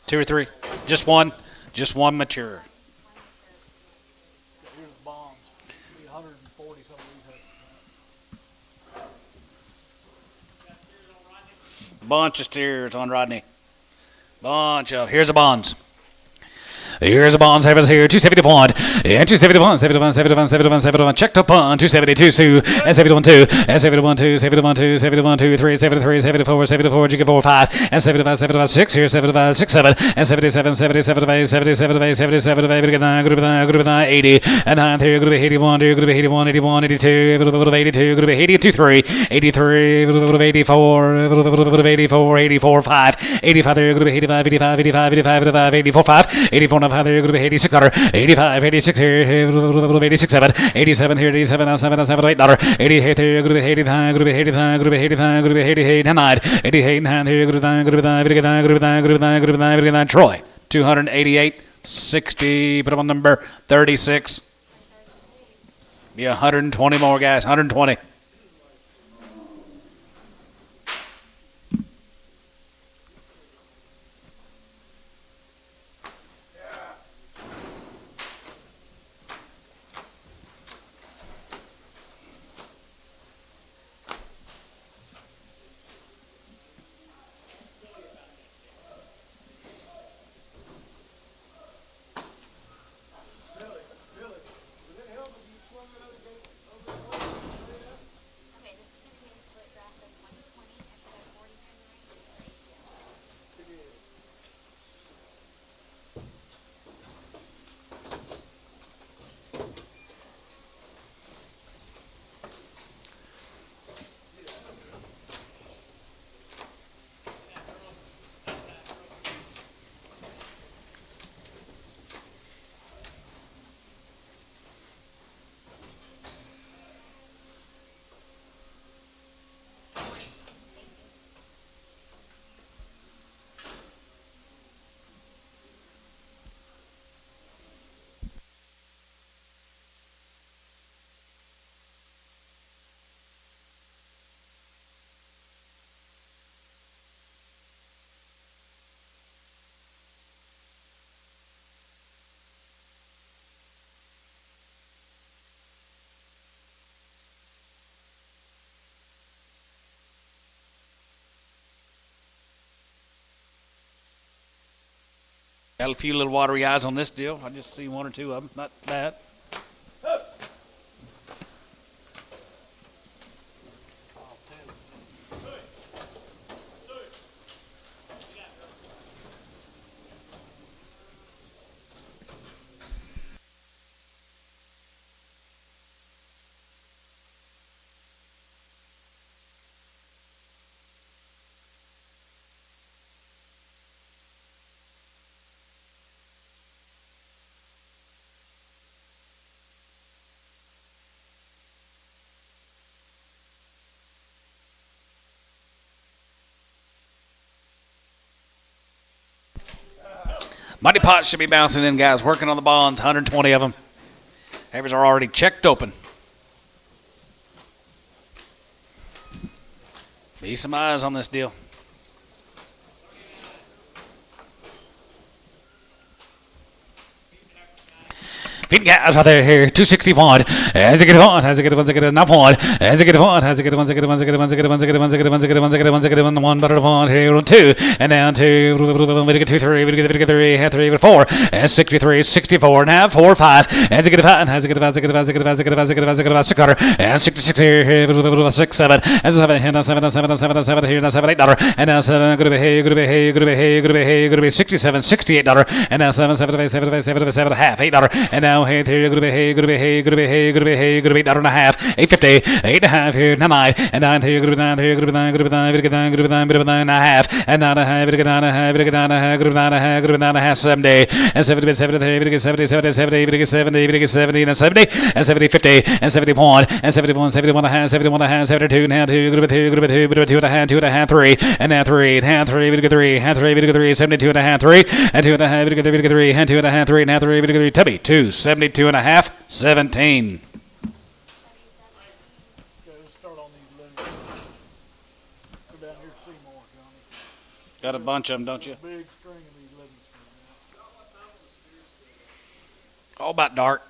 2 or 3, just one mature. Here's the bonds. Be 140 some of these. Bunch of steers on Rodney. Bunch of. Here's the bonds. Here's the bonds. Have us here. 271. And 271. 71. 71. 71. 71. Checked up on 272. Sue. And 71. 2. And 71. 2. 71. 2. 71. 2. 3. 73. 74. 74. Jigga 4. 5. And 75. 75. 6. Here. 75. 6. 7. And 77. 77. 8. 77. 8. 77. 8. Group 9. Group 9. Group 9. 80. And 9. 3. Group 81. 2. Group 81. 81. 82. Group 82. Group 82. 3. 83. Group 84. Group 84. 84. 5. 85. Group 85. 85. 85. 85. 85. 84. 5. 84. 5 there, going to be 86 $, 85, 86 here, 86 7, 87 here, 87 7, 7 $8, 88 here, going to be 89, going to be 89, going to be 89, going to be 88 9, 88 9 here, going to be 9, going to be 9, going to be 9, going to be 9, going to be 9, going to be 9, going to be 9, Troy, 288, 60, put them on number 36. Be 120 more guys, 120. Got a few little watery eyes on this deal. I just see 1 or 2 of them. Not bad. Money pot should be bouncing in, guys. Working on the bonds, 120 of them. Havers are already checked open. Be some eyes on this deal. Feet guys right there here. 261. As it get on. As it get not one. As it get on. As it get one. One better one here on 2. And down to we get 2 3. We get 3. Had 3 4. As 63. 64 and a half. 4 5. As it get 5. As it get 5. $6. And 66 here. 6 7. As 7 here. 7 here. $7 $8. And now 7. Good to be 67 $68. And now 7 7 half $8. And now hey here good to be $8 and a half. 8.50 8.5 here 9 and 9 here good to be 9 here good to be 9 good to be 9 good to be 9 good to be 9 good to be 9 and a half and 9 and a half good to be 9 and a half good to be 9 and a half good to be 9 and a half good to be 9 and a half 70 and 70 70 70 70 70 70 70 70 and 70 and 70 50 and 71 and 71 71 and a half 71 and a half 72 and a half 2 good to be 2 good to be 2 good to be 2 and a half 2 and a half 3 and now 3 and a half 3 good to 3 and 3 good to 3 72 and a half 3 and 2 and a half good to 3 and 2 and a half 3 and a half 3 good to 3 Tubby 2 72 and a half 17. Okay, let's start on these loose. Go down here to Seymour, Johnny. Got a bunch of them, don't you? Big string of these Livingston now. All about dark.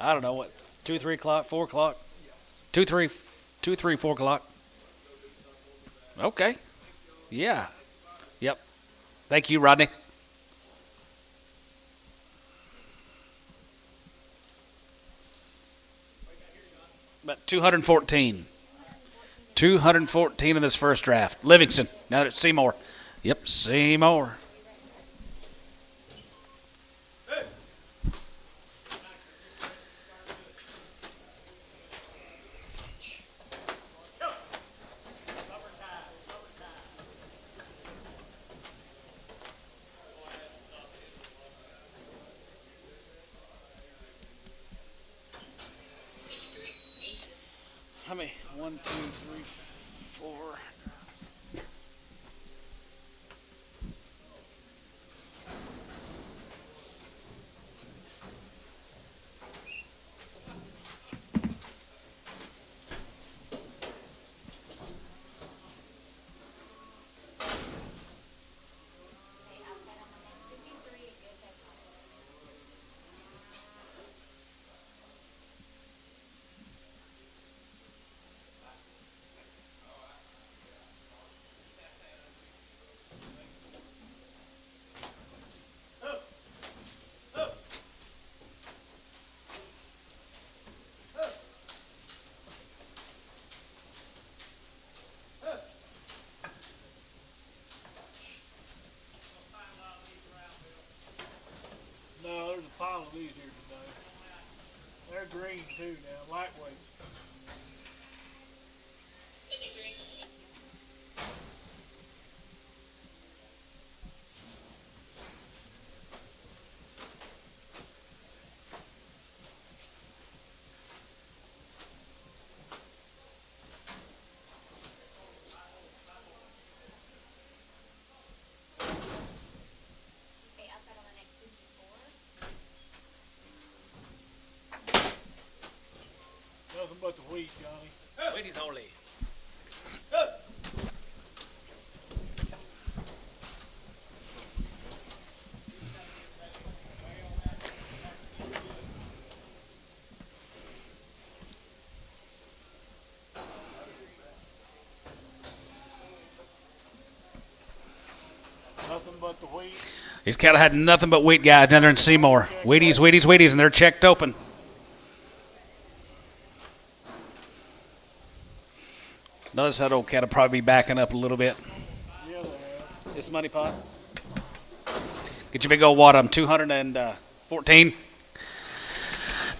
I don't know what. 2, 3 o'clock, 4 o'clock. 2, 3, 4 o'clock. Okay. Yeah. Yep. Thank you, Rodney. About 214. 214 in this first draft. Livingston. Now it's Seymour. Yep, Seymour. How many? 1, 2, 3, 4. No, there's a pile of these here today. They're green too now, lightweight. Nothing but the wheat, Johnny. Ladies only. Nothing but the wheat. These cattle had nothing but wheat, guys, down there in Seymour. Wheaties, and they're checked open. Notice that old cat'll probably be backing up a little bit. Yeah, they have. This money pot. Get your big old wad of them. 214.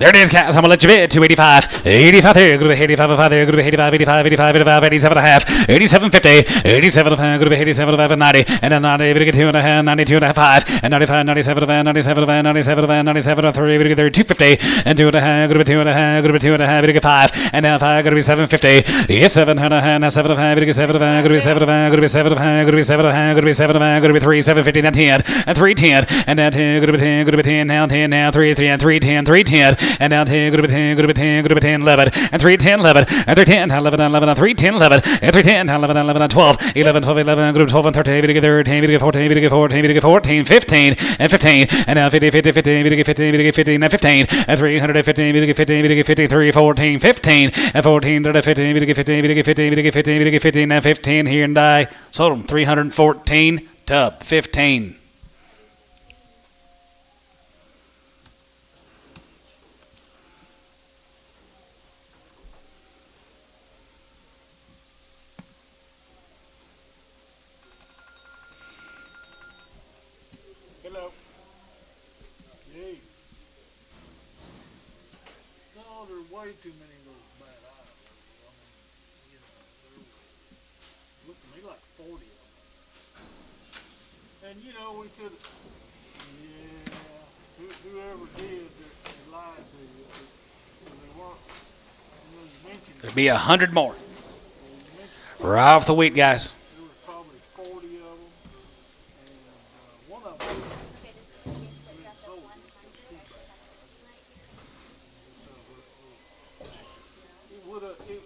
There it is, guys. I'm going to let you bid. 285. 85 there. Good to be 85 there. Good to be 85, 85, 85, 85, 87 and a half. 87 50. 87 good to be 87 and 90. And then 90. We get 2 and a half. 92 and a half. 5. And 95, 97 97 97 97 3. We get there 250. And 2 and a half. Good to be 2 and a half. Good to be 2 and a half. We get 5. And now 5. Good to be 750. Yes, 7 and a half. Now 7 and a half. We get 7 and a half. Good to be 7 and a half. Good to be 7 and a half. Good to be 7 and a half. Good to be 7 and a half. Good to be 3. 750. Now 10. And 310. And now 10. Good to be 10. Good to be 10. Now 10. Now 3 10. 3 10. 3 10. and down 10, good to be 10, good to be 10, good to be 10, 11, and 3, 10, 11, and 3, 10, 11, 11, 3, 10, 11, and 3, 10, 11, 11, 12, 11, 12, 11, good to 12, and 13, to get 13, to get 14, to get 14, to get 14, 15, and 15, and now 50, 50, 15, to get 15, to get 15, and 15, and 315, to get 15, to get 53, 14, 15, and 14, to get 15, to get 15, to get 15, to get 15, to get 15, and 15 here and die. Sold them 314, tub 15. Hello. Hey. No, there's way too many of those bad eyes. I mean, there looked to me like 40 of them. And we could, yeah, whoever did, they lied to you. They weren't, you mentioned There'll be 100 more. you mentioned Right off the wheat, guys. there was probably 40 of them. And one of them,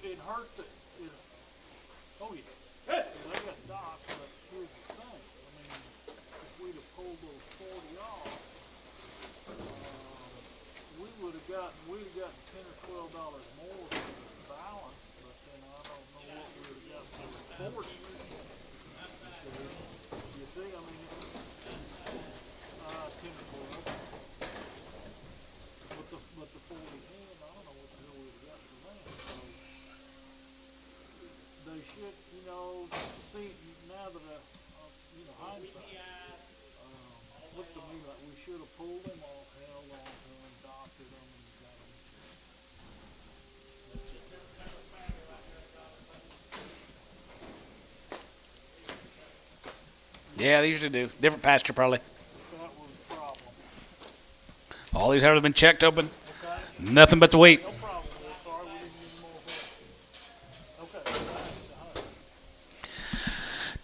it hurt the, oh yeah. They got docked, but here's the thing. I mean, if we'd have pulled those 40 off, we'd have gotten $10 or $12 more than the balance, but then I don't know what we would have gotten for 40. You see, I mean, 10 or 12. But the 40 hand, I don't know what the hell we would have got for that. So, they should, see, now that hindsight, looked to me like we should have pulled them off, held on to them, doctored them, and got them. Yeah, they usually do. Different pasture, probably. That was the problem. All these have been checked open. Okay? Nothing but the wheat. No problem. We're sorry we didn't get more for it. Okay.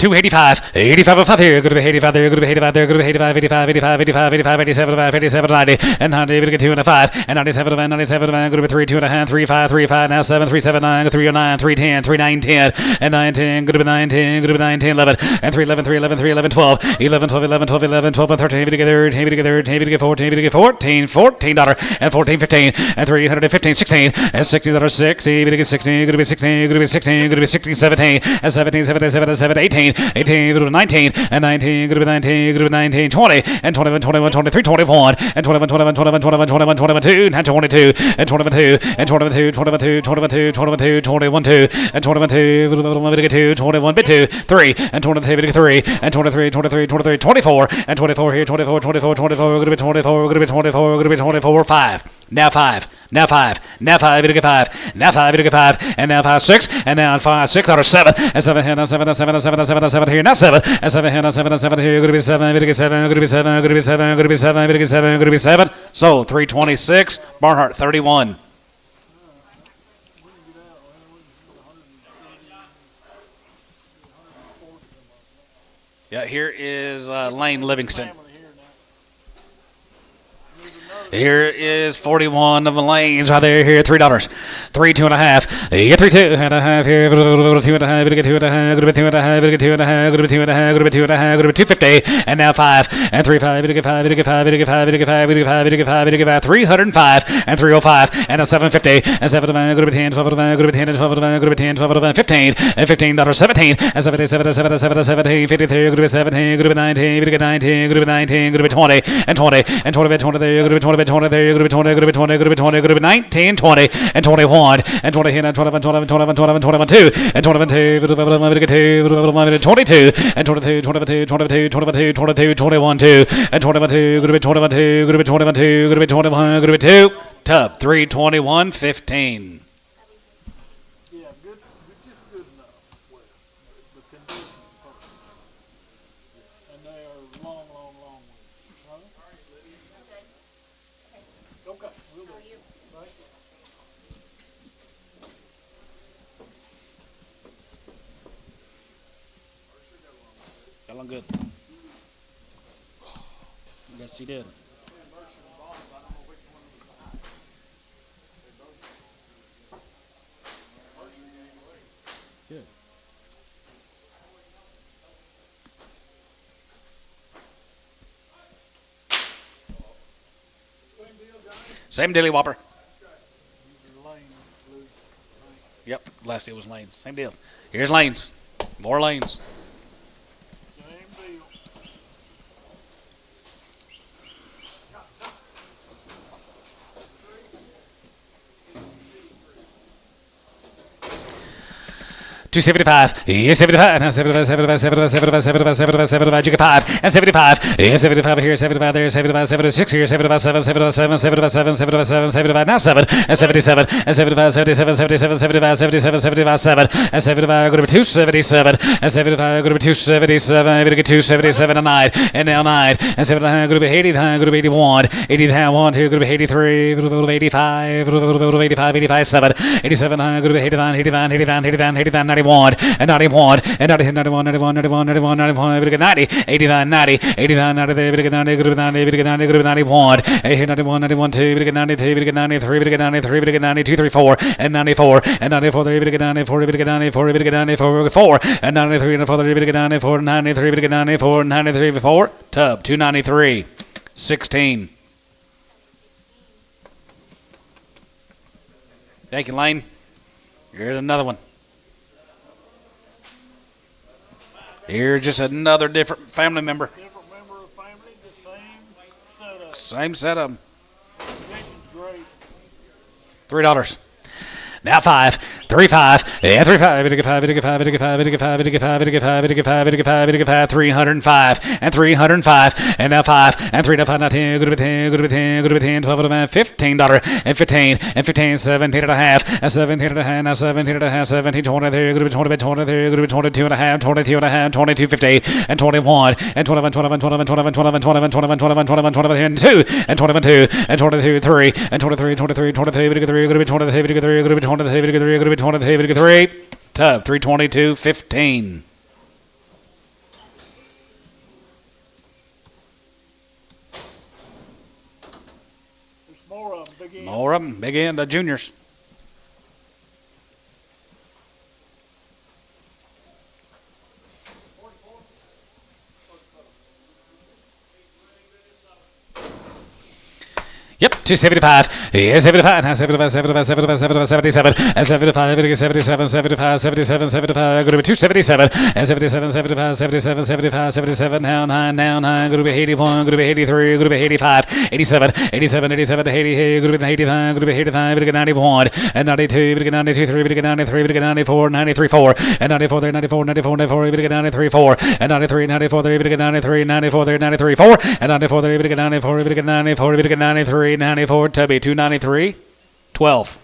285, 85 of 5 here, good to be 85 there, good to be 85 there, good to be 85, 85, 85, 85, 85, 87, 87, 90, and 90, we get 2 and a 5, and 97, 97, good to be 3, 2 and a half, 3, 5, 3, 5, now 7, 3, 7, 9, 309, 310, 39, 10, and 9, 10, good to be 9, 10, good to be 9, 10, 11, and 3, 11, 3, 11, 3, 11, 12, 11, 12, 11, 12, 11, 12, and 13, we get 13, we get 13, we get 14, we get 14, $14, and 14, 15, and 315, 16, and $60, 60, we get 16, good to be 16, good to be 16, good to be 16, 17, and 17, 17, 17, 18, 18, good to be 19, and 19, good to be 19, good to be 19, 20, and 21, 21, 23, 21, and 21, 21, 21, 21, 21, 21, 2, and 22, and 21, 2, and 21, 2, 21, 2, 21, 2, 21, 2, 21, 2, and 21, 2, 21, bit 2, 3, and 23, 3, and 23, 23, 23, 24, and 24 here, 24, 24, 24, good to be 24, good to be 24, good to be 24, 5. Now 5, now 5, now 5, it'll get 5, now 5, it'll get 5, and now 5, 6, and now 5, 6, or 7, and 7 here, now 7, now 7, now 7, now 7, now 7 here, now 7, and 7 here, now 7, now 7 here, going to be 7, it'll get 7, going to be 7, going to be 7, going to be 7, it'll get 7, going to be 7, so 326, Barnhart 31. Yeah, here is Lane Livingston. Here is 41 of the lanes right there. Here, $3. 3, 2 and a half. You get 3, 2 and a half here. 2 and a half. You get 2 and a half. Go to 2 and a half. You get 2 and a half. Go to 2 and a half. Go to 2 and a half. Go to 250. And now 5 and 3, 5. You get 5. You get 5. You get 5. You get 5. You get 5. You get 5. You get 5. 305 and 305 and a 750 and 7 go to 10. 12 go to 10 and 12 go to 10. 12 15 and $15. 17 and 77 17 53 go to 17 go to 19 you get 19 go to 19 go to 20 and 20 and 20 20 there you go to 20 20 there you go to 20 go to 20 go to 20 go to 19 20 and 21 and 20 here and 21 21 21 21 21 2 and 21 2 22 and 22 22 22 22 22 21 2 and 21 2 go to 21 2 go to 21 2 go to 21 go to 2 tub 321.15. Yeah, good, just good enough. Well, the condition is perfect. And they are long ways. Huh? Okay, we'll do. Thank you. Feeling good. Yes, he did. Same dilly whopper. Lane, Luke. Yep, last deal was lanes. Same deal. Here's lanes. More lanes. Same deal. 275, yes, 75, now 75, 75, 75, 75, 75, 75, 75, you get 5, and 75, yes, 75 here, 75 there, 75, 76 here, 75, 7, 75, 7, 75, 7, 75, 7, 75, now 7, and 77, and 75, 77, 77, 75, 77, 75, 7, and 75, go to 277, and 75, go to 277, maybe to get 277, and 9, and now 9, and 79, go to 80, go to 81, 80, 1, 2, go to 83, go to 85, go to 85, 85, 7, 87, go to 89, 89, 89, 89, 89, 91, and 91, and 90, 91, 91, 91, 91, 91, 90, 89, 90, 89, 90, 90, 90, 90, 90, 91, 91, 91, 2, 92, 93, 93, 92, 3, 4, and 94, and 94, 3, 94, 94, 94, 4, and 93, 94, 94, 93, 94, 93, 4, tub, 293, 16. Thank you, Lane. Here's another one. Here's just another different family member. Different member of the family, the same setup. Same setup. Condition's great. $3. Now 5, 3, 5, yeah, 3, 5, 5, 5, 5, 5, 5, 5, 5, 5, 305, and 305, and now 5, and 3, now 5, now 10, go to 10, go to 10, go to 10, 12, $15, and 15, and 15, 17 and a half, and 17 and a half, now 17 and a half, 17, 20, there, go to 20, 20, there, go to 22 and a half, 22 and a half, 22, 50, and 21, and 21, 21, 21, 21, 21, 21, 21, 21, 21, 21, 2, and 21, 2, and 22, 3, and 23, 23, 23, 23, go to 23, go to 23, 23, tub 322.15. There's more of them, big end. More of them, big end, the juniors. Yep, 275. Yeah, 75. Now 75, 75, 75, 75, 77. And 75, 77, 75, 77, 75. Go to 277. And 77, 75, 77, 75, 77. Now 9, now 9. Go to 81. Go to 83. Go to 85. 87, 87, 87, 80. Go to 85. Go to 85. Go to 91. And 92. Go to 92, 3. Go to 93. Go to 94. 93, 4. And 94 there, 94, 94, 94. Go to 93, 4. And 93, 94 there. Go to 93, 94 there, 93, 4. And 94 there. Go to 94. Go to 94. Go to 93. 94, Tubby, 293, 12.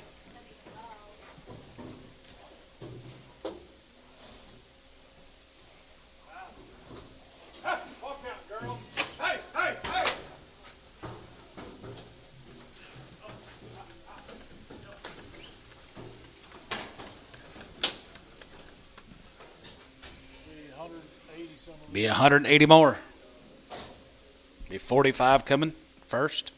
Be 180 more. Be 45 coming first.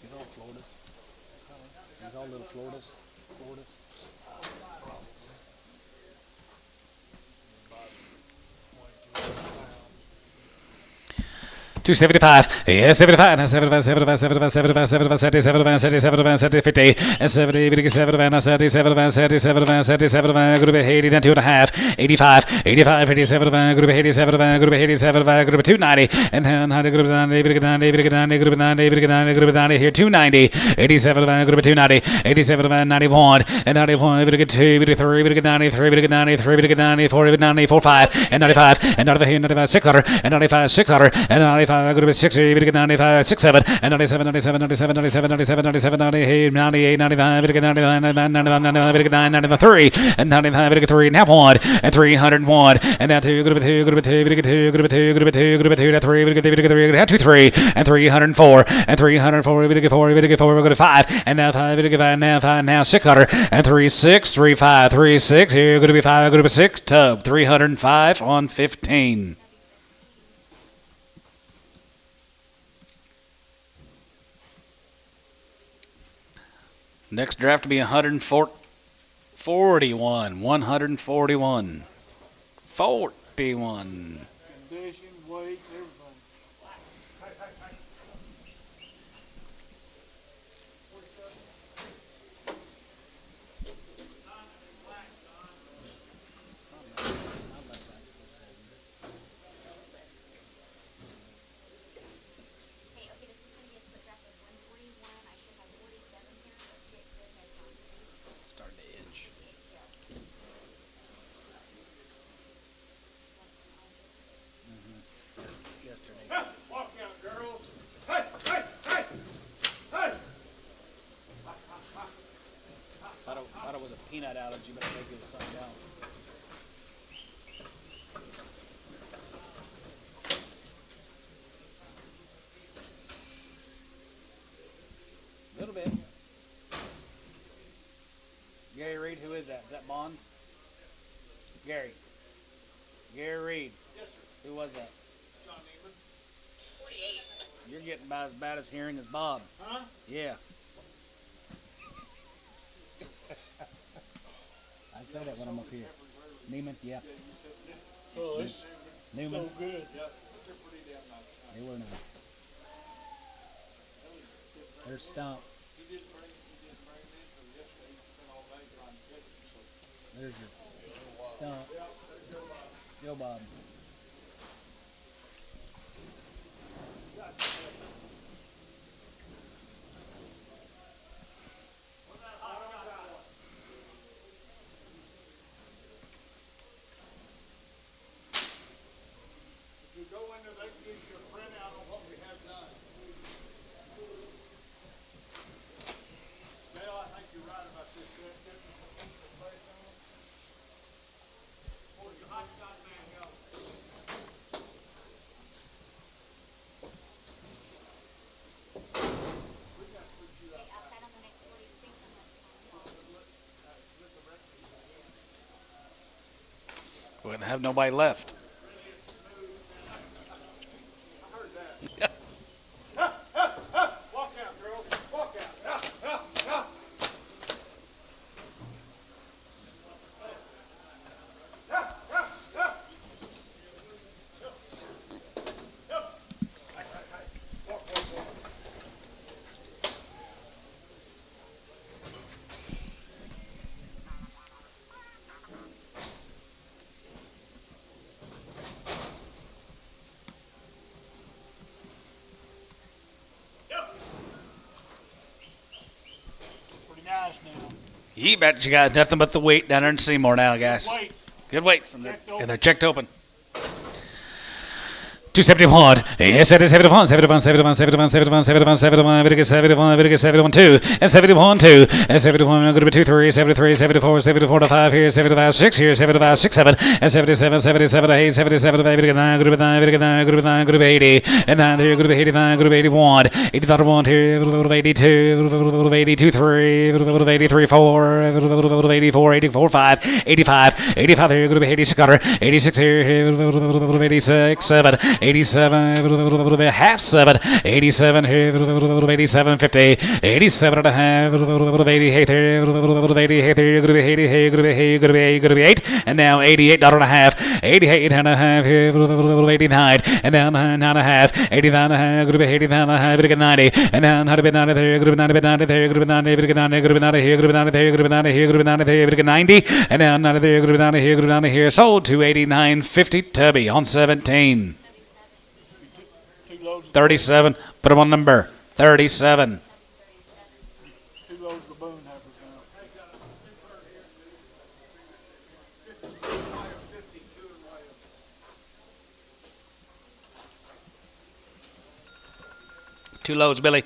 These all Floridas. These all little Floridas. 275, yeah, 75, now 75, 75, 75, 75, 75, 77, 77, 70, 50, and 70, 57, now 77, 77, 77, go to 80, then 2.5, 85, 85, 87, go to 87, go to 87, go to 290, and then 90, go to 90, 90, 90, go to 90, 90, go to 90, here 290, 87, go to 290, 87, 91, and 91, we get 2, we get 3, we get 93, we get 93, we get 94, 94, 5, and 95, and 95, 95, 600, and 95, 600, and 95, go to 60, we get 95, 67, and 97, 97, 97, 97, 97, 97, 98, 98, 99, we get 99, 99, 99, 99, we get 9, 93, and 99, we get 3, now 1, and 301, and now 2, go to 2, go to 2, we get 2, go to 2, go to 2, go to 2, now 3, we get 3, we get 3, now 2, 3, and 304, and 304, we get 4, we get 4, we go to 5, and now 5, we get 5, now 5, now 600, and 3, 6, 3, 5, 3, 6, here, go to be 5, go to 6, tub, 305 on 15. Next draft will be 141. 141. 41. Condition, weights, everything. Hey, okay, this is gonna be a split draft of 141. I should have 47 here, so get good heads on. Starting to itch. Yesterday. Walk out, girls. Hey, hey, hey, hey. Thought it was a peanut allergy, but I think it was something else. A little bit. Gary Reed, who is that? Is that Bonds? Gary. Gary Reed. Yes, sir. Who was that? John Neiman. You're getting about as bad as hearing as Bob. Huh? Yeah. I'd say that when I'm up here. Neiman, yeah. Oh, it's Newman. so good. They were nice. There's Stump. There's your Stump. Joe Bob. If you go into that, gives you a printout on what we have done. Dale, I think you're right about this. Where'd your hot shot man go? Outside on the next 46 on that. We're going to have nobody left. Walk out, girls. Walk out. Pretty nice now. You bet you got nothing but the weight down there in Seymour now, guys. Wait. Good weights. And Checked open. they're checked open. 271. Yes, it is 71, 71, 71, 71, 71, 71, 71, 71, 71, 2, and 71, 2, and 71, I'm going to be 2, 3, 73, 74, 74 to 5 here, 75, 6 here, 75, 6, 7, and 77, 77, 8, 77, 8, 9, good 9, good 9, good 9, good 80, and 9 there, good 89, good 81, 81 here, 82, 82, 3, 83, 4, 84, 84, 5, 85, 85 here, good 86, 86 here, 86, 7, 87, half 7, 87 here, 87, 50, 87 and a half, 88 here, 88 here, gonna be 80 here, gonna be 8, and now $88 and a half, 88 and a half here, 89, and now 9 and a half, 89 and a half, gonna be 89 and a half, 90, and now 90 there, gonna be 90 there, gonna be 90, gonna be 90, gonna be 90 here, gonna be 90 there, gonna be 90 here, gonna be 90 there, gonna be 90, and now 90 there, gonna be 90 here, gonna be 90 here, sold to 89.50 Tubby on 17. 37. Put them on number 37. 2 loads of boone heifers now. Two loads, Billy.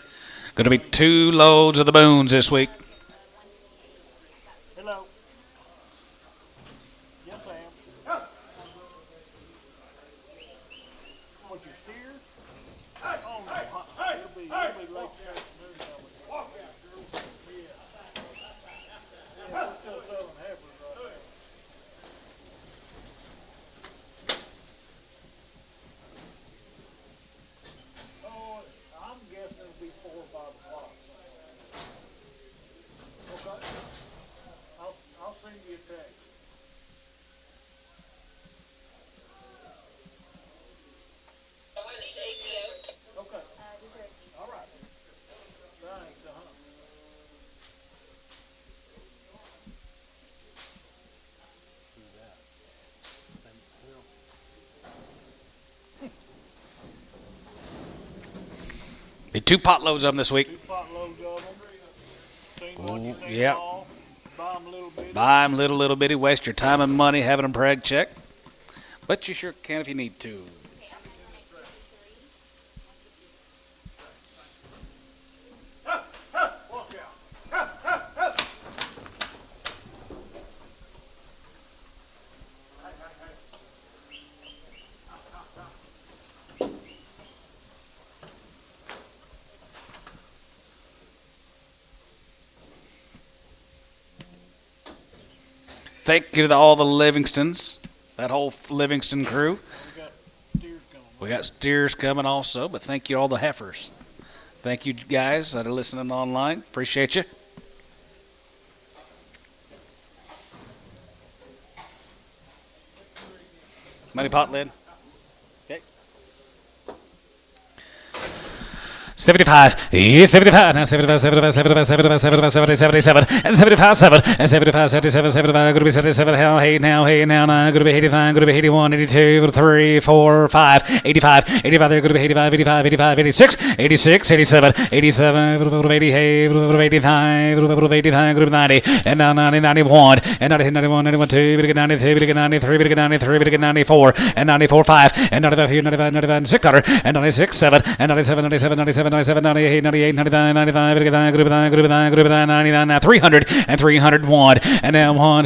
Going to be 2 loads of the boons this week. Hello. Yes, I am. What, your steer? Oh, no. It'll be late this afternoon now. Walk out, girls. Yeah. Yeah, we're still selling heifers right now. Oh, I'm guessing it'll be 4 or 5 o'clock. Be 2 pot loads of them this week. 2 pot loads of them. Seems like you think Yep. all, buy them a little bit. Buy them little bitty. Waste your time and money having them preg check. But you sure can if you need to. Thank you to all the Livingstons, that whole Livingston crew. We got steers coming also, but thank you to all the heifers. Thank you guys that are listening online. Appreciate you. Money pot lid. Okay. 75, 75, now 75, 75, 75, 75, 75, 70, 77, and 75, 7, and 75, 77, 75, going to be 77, hell, hey, now, 9, going to be 85, going to be 81, 82, 3, 4, 5, 85, 85, they're going to be 85, 85, 85, 86, 86, 87, 87, 80, hey, 85, 85, going to be 90, and now 90, 91, and 90, 91, 91, 2, we get 92, we get 93, we get 93, we get 94, and 94, 5, and 95, 95, 95, 600, and 96, 7, and 97, 97, 97, 97, 98, 98, 99, 95, group 99, now 300, and 301, and now 1,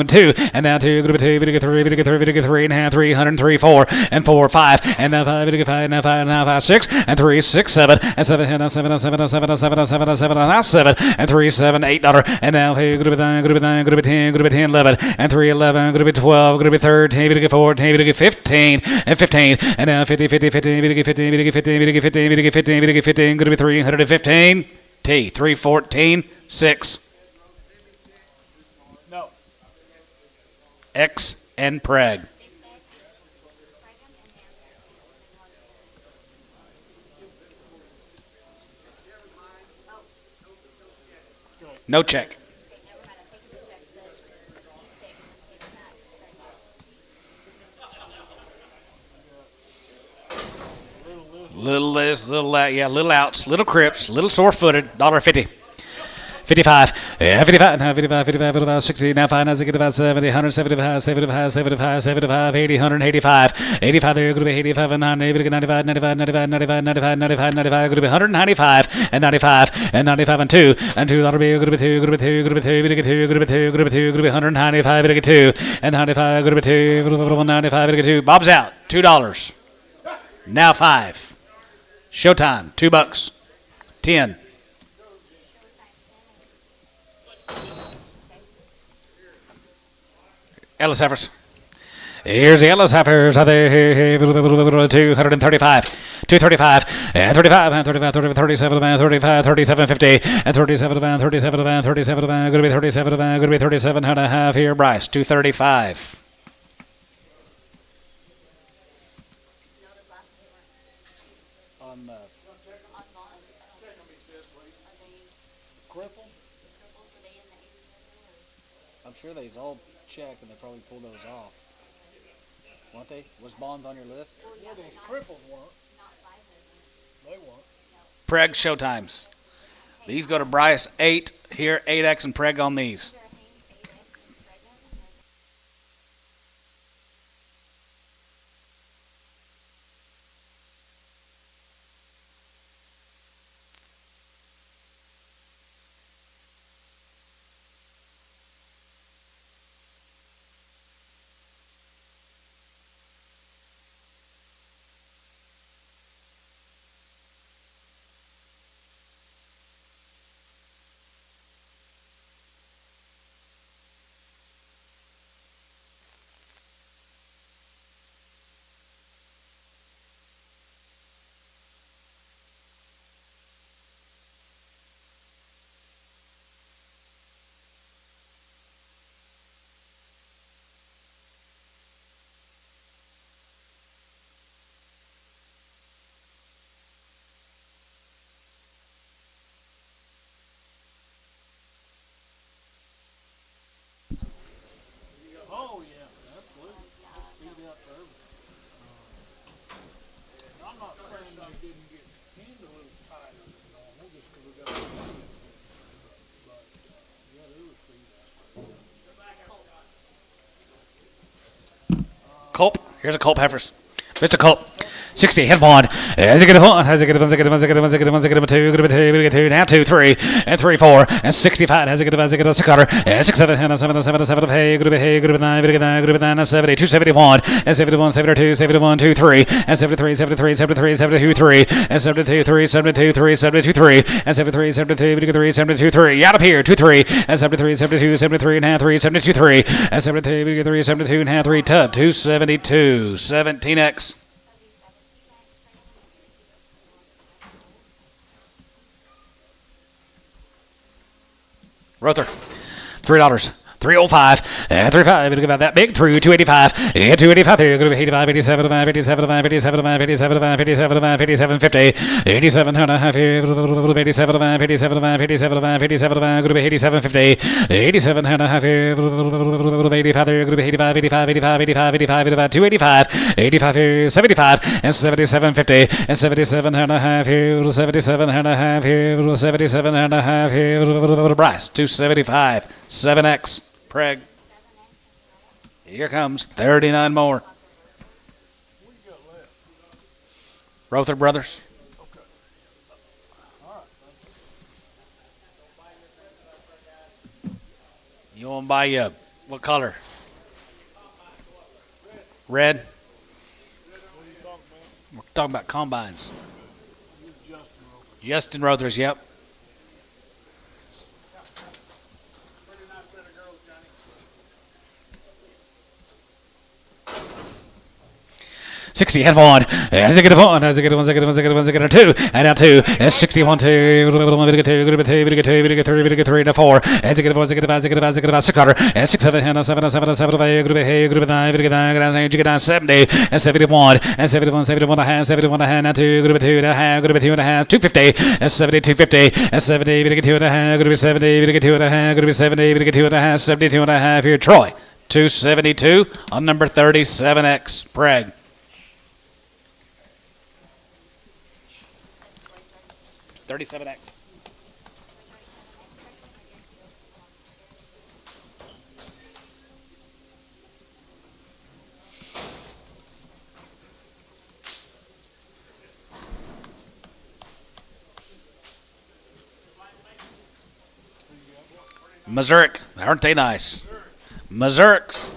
2, and now 2, group 2, video 3, video 3, video 3, and now 300, 3, 4, and 4, 5, and now 5, video 5, now 5, now 5, 6, and 3, 6, 7, and 7, and now 7, and 7, and 7, and 7, and 7, and 7, and now 7, and 3, 7, $8, and now group 9, group 9, group 10, group 10, 11, and 3, 11, group 12, group 13, video 14, video 15, and 15, and now 50, 50, 50, video 15, video 15, video 15, video 15, video 15, going to be 315, T, 314, 6. No. X and preg. No check. Little this, little that, yeah, little outs, little crips, little sore-footed, $1.50. 55, yeah, 55, now 55, 55, 55, 60, now 5, now 65, 70, 175, 75, 75, 75, 80, 185, 85, there, going to be 85, and 90, 95, 95, 95, 95, 95, 95, 95, going to be 195, and 95, and 95, and 2, and 2, that'll be, going to be 2, going to be 2, going to be 2, going to be 2, going to be 2, going to be 2, going to be 195, going to be 2, and 95, going to be 2, 195, going to be 2, Bob's out, $2. Now 5. Showtime, $2. 10. Ellis heifers. Here's the Ellis heifers. 235, 235, and 35, and 35, 37, and 35, 37, 50, and 37, and 37, and 37, and going to be 37, and going to be 37 and a half here, Bryce. 235. I'm sure they's all checked and they probably pulled those off. Weren't they? Was Bonds on your list? Yeah, those cripples weren't. They weren't. Preg showtimes. These go to Bryce 8 here, 8X and Preg on these. Oh, yeah, absolutely. Beat out for everything. I'm not saying they didn't get pinned a little Here's a Colt Heifers. Mr. Colt. 60, head one. As it get a one, as it get a one, as it get a one, as it get a one, as it get a one, as it get a two, get a two, now 2, 3, and 3, 4, and 65, as it get a 6 cutter, and 6, 7, and 7, 7, 7, hey, good a 9, good a 9, good a 9, 70, 271, and 71, 72, 71, 2, 3, and 73, 73, 73, 72, 3, and 72, 3, 72, 3, 72, 3, and 73, 72, 3, 72, 3, out of here, 2, 3, and 73, 72, 73, and half 3, 72, 3, and 72, 3, 72, and half 3, tub, 272, 17X. Rother, $3. 305 and 35. It'll give out that big through 285 and 285. There, go to 85, 87, 87, 87, 87, 87, 57, 50, 87 and a half. 87, 87, 87, 87, go to 87, 50, 87 and a half. 85, there, go to 85, 85, 85, 85, 85, about 285, 85, 75, and 77, 50, and 77 and a half. 77 and a half. 77 and a half. Bryce, 275, 7X. Preg. Here comes 39 more. Rother Brothers. You want to buy what color? Red. We're talking about combines. Justin Rothers, yep. $60 head one. As I get a one, as I get a one, as I get a one, as I get a one, as I get a two, and now 2, and 61, 2, good 2, 3, and 4. As I get a 4, as I get a 5, as I get a 5, as I get a 6 cutter, and 6, 7, and 7, 7, 7, good 9, good 9, 70, and 71, and 71, 71 and a half, 71 and a half, now 2, good 2 and a half, good 2 and a half, 250, and 70, 250, and 70, good 2 and a half, good 70, good 2 and a half, good 70, good 2 and a half, 72 and a half. Here, Troy, 272 on number 37X, Preg. $37X. Missouri, aren't they nice? Missouri's.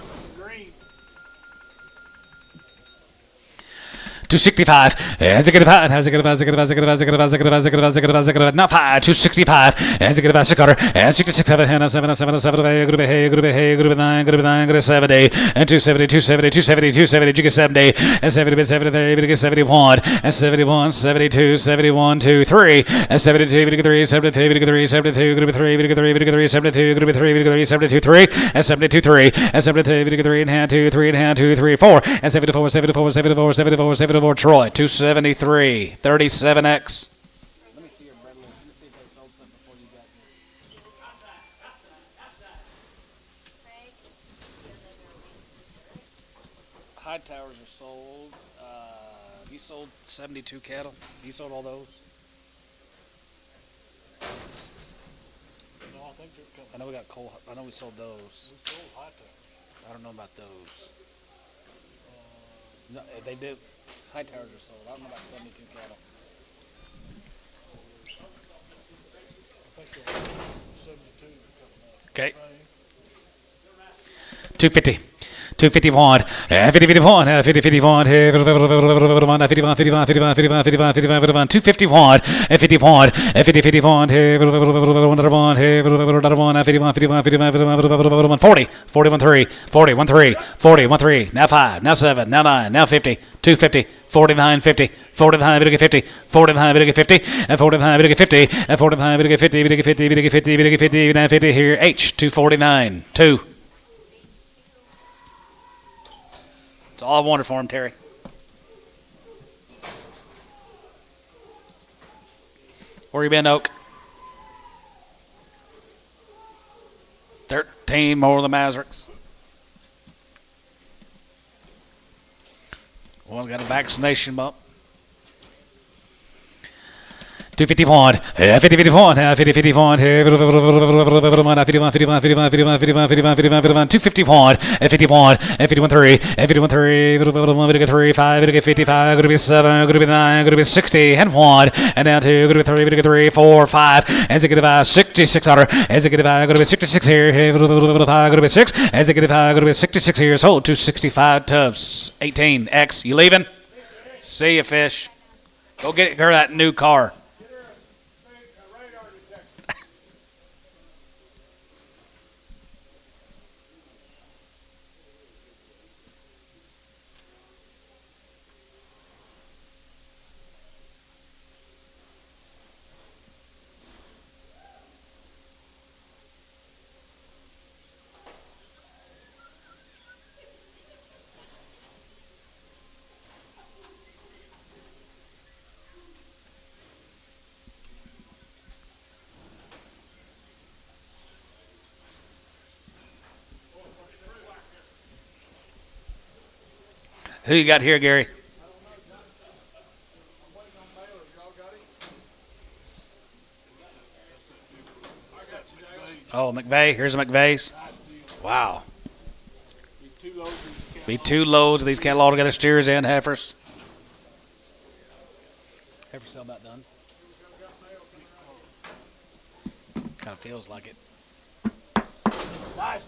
265. As I get about, as I get about, as I get about, as I get about, as I get about, as I get about, as I get about, as I get about, as I get about, not 5, 265. As I get about 6 cutter, and 66, 7, 7, 7, 7, good to hey, good to hey, good to 9, good to 9, good to 70, and 270, 270, 270, 270, you get 70, and 70, 70, you get 71, and 71, 72, 71, 2, 3, and 72, you get 3, 72, you get 3, 72, good to 3, you get 3, you get 3, 72, good to 3, you get 3, 72, 3, and 72, 3, and 72, you get 3 and a half, 2, 3 and a half, 2, 3, 4, and 74, 74, 74, 74, 74. Troy, 273, 37X. Let me see your bread list. Let me see if they sold something before you got here. High towers are sold. You sold 72 cattle. You sold all those. No, I think they're coming. I know we got coal. I know we sold those. We sold high tower. I don't know about those. No, they do. High towers are sold. I don't know about 72 cattle. I think they're 72 coming up. Okay. 250. 251, 50, 51, 50, 51, 51, 51, 51, 51, 51, 51, 51, 251, 51, 50, 51, 51, 40, 41, 3, 41, 3, 41, 3, now 5, now 7, now 9, now 50, 250, 49, 50, 49, 50, 49, 50, and 49, 50, and 49, 50, 50, 50, 50, 50, now 50 here, H, 249, 2. That's all I wanted for him, Terry. Where you been, Oak? 13 more of the Mavericks. One's got a vaccination bump. 251, 50, 51, 50, 51, 51, 51, 51, 51, 51, 51, 51, 251, 51, 51, 3, 51, 3, 3, 5, 55, going to be 7, going to be 9, going to be 60, and 1, and down 2, going to be 3, going to be 3, 4, 5, executive 6600, executive going to be 66 here, going to be 6, executive going to be 66 here, sold 265 tubs, 18X, you leaving? See you, fish. Go get her that new car. Who you got here, Gary? Oh, McVeigh. Here's a McVeigh's. Wow. Be 2 loads of these cattle all together, steers and heifers. Heifer sale about done. Kind of feels like it. Nice.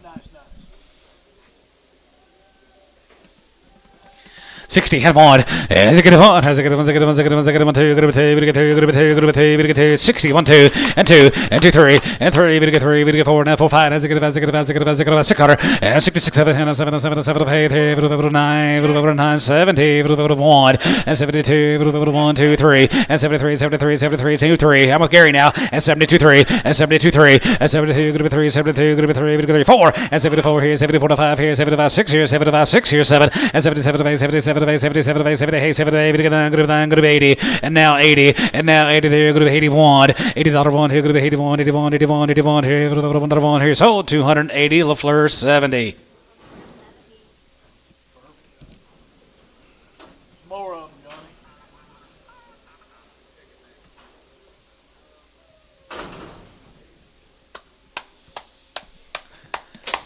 60, have on. As it get on, as it get on, as it get on, as it get on, as it get on, 2, go to 2, go to 2, go to 2, go to 2, go to 2, 60, 1, 2, and 2, and 2, 3, and 3, go to 3, go to 4, now 4, 5, as it get on, as it get on, as it get on, as it get on, 600, and 66, 7, 7, 7, 7, 7, 8, 9, 9, 70, 1, and 72, 1, 2, 3, and 73, 73, 73, 2, 3. I'm with Gary now, and 72, 3, and 72, 3, and 72, go to 3, 72, go to 3, go to 4, and 74 here, 74 to 5 here, 75, 6 here, 75, 6 here, 7, and 77, 8, 77, 8, 77, 8, 78, 78, 79, go to 80, and now 80, and now 80 there, go to 81, 80 $1 here, go to 81, 81, 81, 81 here, $1 here, sold 280, LaFleur 70. More of them, Johnny.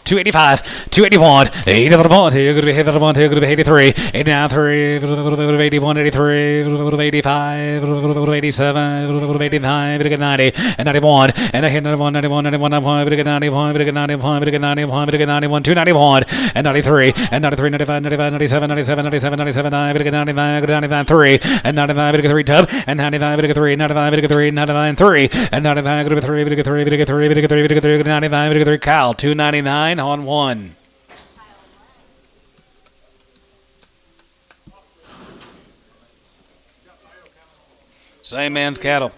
285, 281, 80 to the point here, going to be hit to the point here, going to be 83, 89, 3, 81, 83, 85, 87, 89, 90, and 91, and I hit 91, 91, 91, 91, 91, 91, 91, 291, and 93, and 93, 95, 95, 97, 97, 97, 97, 99, 99, 3, and 99, 3 tub, and 99, 3, 99, 3, 99, 3, and 99, 3, 3, 3, 3, 3, 99, 3, Kyle, 299 on 1. Same man's cattle.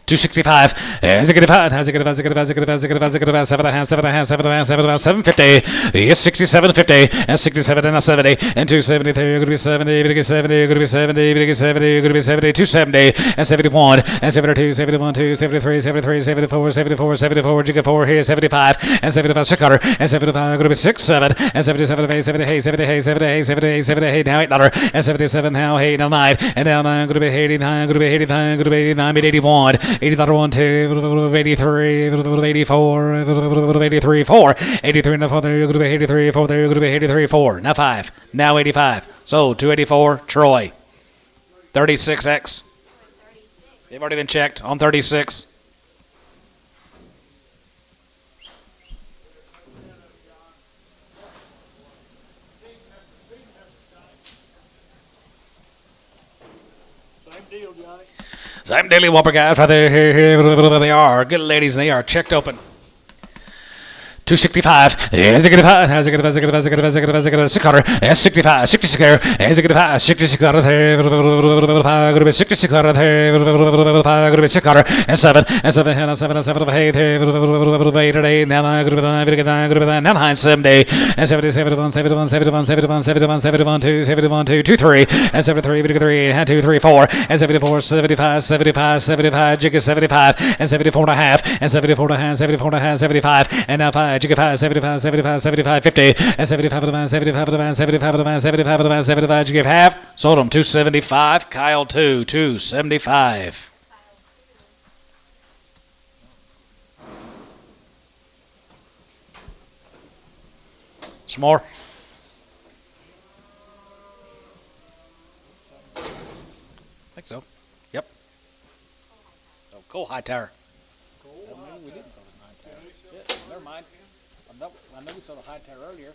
265, as it get about, as it get about, as it get about, as it get about, as it get about, as it get about, 750, yes, 67, 50, and 67 and a 70, and 270, there, you're going to be 70, you're going to be 70, you're going to be 70, you're going to be 70, you're going to be 70, 270, and 71, and 72, 71, 2, 73, 73, 74, 74, 74, you get 4 here, 75, and 75, 600, and 75, going to be 6, 7, and 77, 8, 78, 78, 78, 78, 78, now $8, and 77, now 8, now 9, and now 9, going to be 89, going to be 89, going to be 89, 81, 80 1, 2, 83, 84, 83, 4, 83 and 4, there you're going to be 83, 4, there you're going to be 83, 4, now 5, now 85, so 284, Troy, 36X, they've already been checked on 36. Same deal, Johnny. Same daily whopper guys right there. Here, they are good ladies, and they are checked open. 265, as it get about, as it get about, as it get about, as it get about, as it get about, as it get about, 600, as 65, 66 there, as it get about, 66 out of there, going to be 66 out of there, going to be 600, and 7, and 7, and 7, and 7 of 8 there, 8 at 8, now going to be 9, going to be 9, now 9, 70, and 70, 71, 71, 71, 71, 71, 71, 2, 71, 2, 2, 3, and 73, 3, and 2, 3, 4, and 74, 75, 75, 75, jig is 75, and 74 and a half, and 74 and a half, 74 and a half, 75, and now 5. 75, 75, 75, 75, 50, and 75 of the man, 75 of the man, 75 of the man, 75 of the man, 75. You give half. Sold him 275. Kyle 275. Some more. I think so. Yep. Oh, Cole Hightower. Maybe we didn't sell the Hightower. Yeah, never mind. I know we sold a Hightower earlier.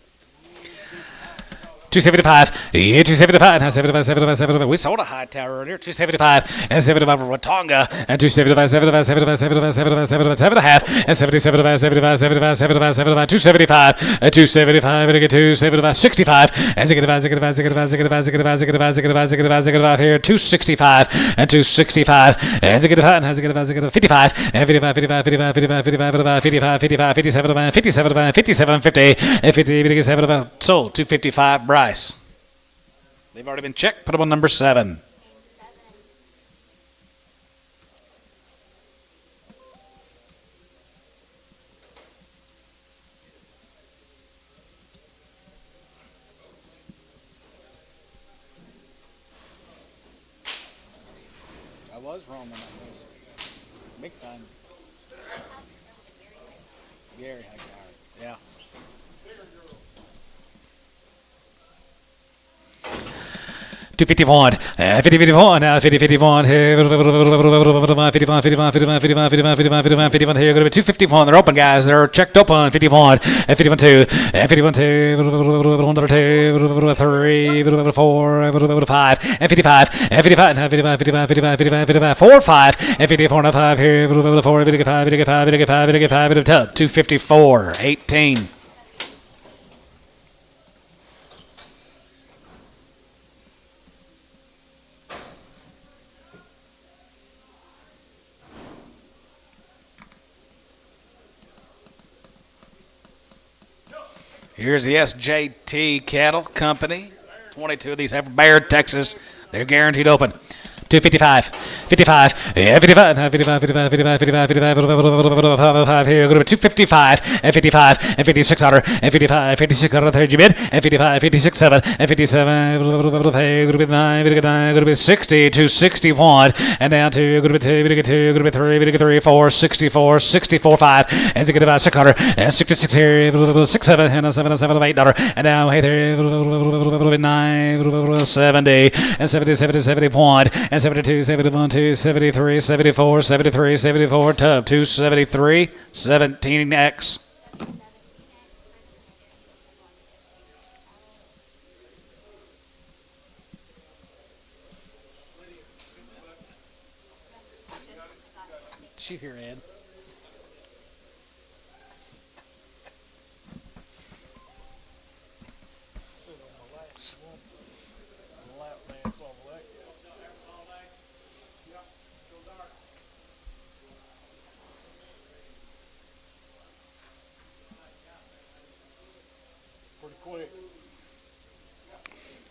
275. Yeah, 275. Now 75, 75, 75. We sold a Hightower earlier. 275. And 75 for Watonga. And 275, 75, 75, 75, 75, 75, 7 and a half. And 75, 75, 75, 75, 75, 275. And 275. And again 275. 65. And 65, 65, 65, 65, 65, 65, 65, 65, 65 here. 265. And 265. And 65. And 55. 55, 55, 55, 55, 55, 55, 55, 57, 57, 57, 50, and 50, 57, sold. 255, Bryce. They've already been checked. Put them on number 7. I was wrong on that list. Big time. Gary Hightower. Yeah. 251, 50-51, 50-51, 51, 51 here, going to be 251. They're open, guys. They're checked open. 51, 51, 2, 51, 2, 3, 4, 5, and 55, 55, 55, 55, 55, 55, 4, 5, and 54, 5 here, 4, 55, 55, 55, 55, tub, 254, 18. Here's the SJT Cattle Company. 22 of these have Baird, Texas. They're guaranteed open. 255, 55, yeah, 55, 55, 55, 55, 55, 55 here. Go to 255, and 55, and 5600, and 55, 5600, third you bid, and 55, 56, 7, and 57, go to 9, go to 60, 261, and down to, go to 2, go to 3, 4, 64, 64, 5, and 600, and 66 here, 6, 7, and 7, $8, and now, hey there, 9, 70, and 70, 70, 71, and 72, 71, 2, 73, 74, 73, 74, tub, 273, 17X. Did you hear Ed? Pretty quick.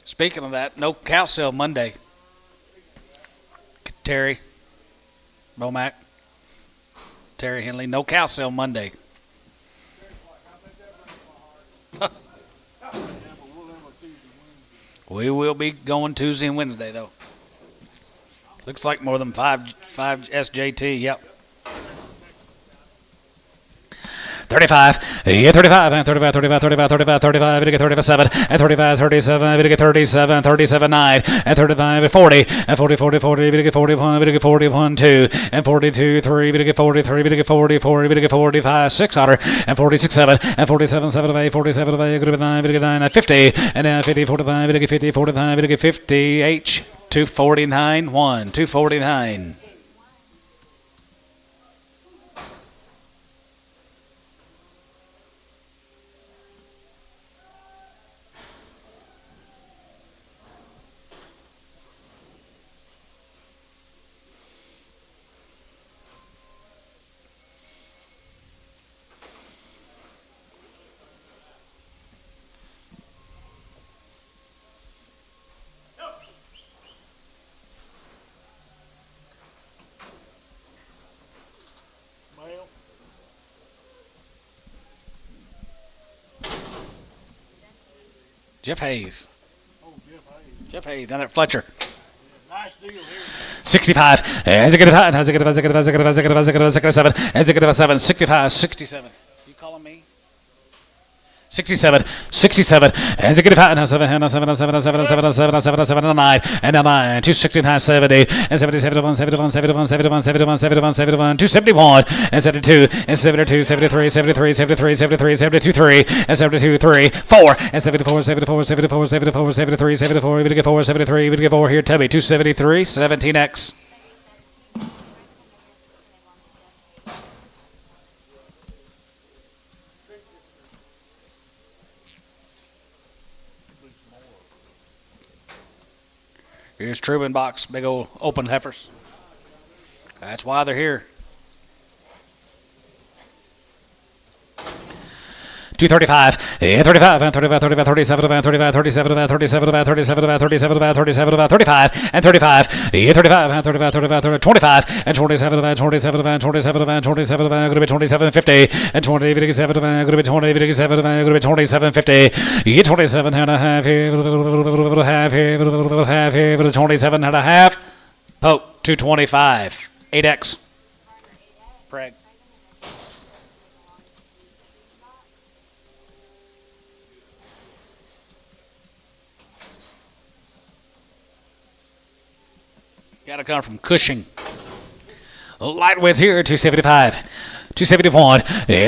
Speaking of that, no cow sale Monday. Terry, Bomac, Terry Henley, no cow sale Monday. We will be going Tuesday and Wednesday, though. Looks like more than five SJT, yep. 35, yeah, 35, and 35, 35, 35, 35, 35, 37, and 35, 37, 37, 37, 9, and 39, 40, and 40, 40, 40, 41, 41, 2, and 42, 3, 43, 40, 40, 45, 600, and 46, 7, and 47, 7, 8, 47, 8, 9, 50, and now 50, 45, 50, 45, 50, H, 249, 1, 249. Jeff Hayes. Oh, Jeff Hayes. Jeff Hayes down at Fletcher. Nice deal here. 65. Executive high. Executive 7. Executive 7. 65. 67. You calling me? 67, 67, executive high, and 7, and 7, and 7, and 7, and 7, and 7, and 7, and 7, and 9, and 9, 216 high, 70, and 70, 71, 71, 71, 71, 71, 71, 71, 271, and 72, and 72, 73, 73, 73, 73, 72, 3, and 72, 3, 4, and 74, 74, 74, 74, 73, 74, we get 4, 73, we get 4 here, Tubby, 273, 17X. Here's Truman box, big old open heifers. That's why they're here. 235, 35, 35, 35, 37, 35, 37, 37, 37, 37, 37, 35, and 35, 35, 35, 35, 25, and 27, 27, 27, 27, going to be 27, 50, and 27, going to be 27, going to be 27, 50, 27 and a half here, half here, 27 and a half, poke, 225, 8X. Preg. Got to come from Cushing. Lightweights here, 275. 271,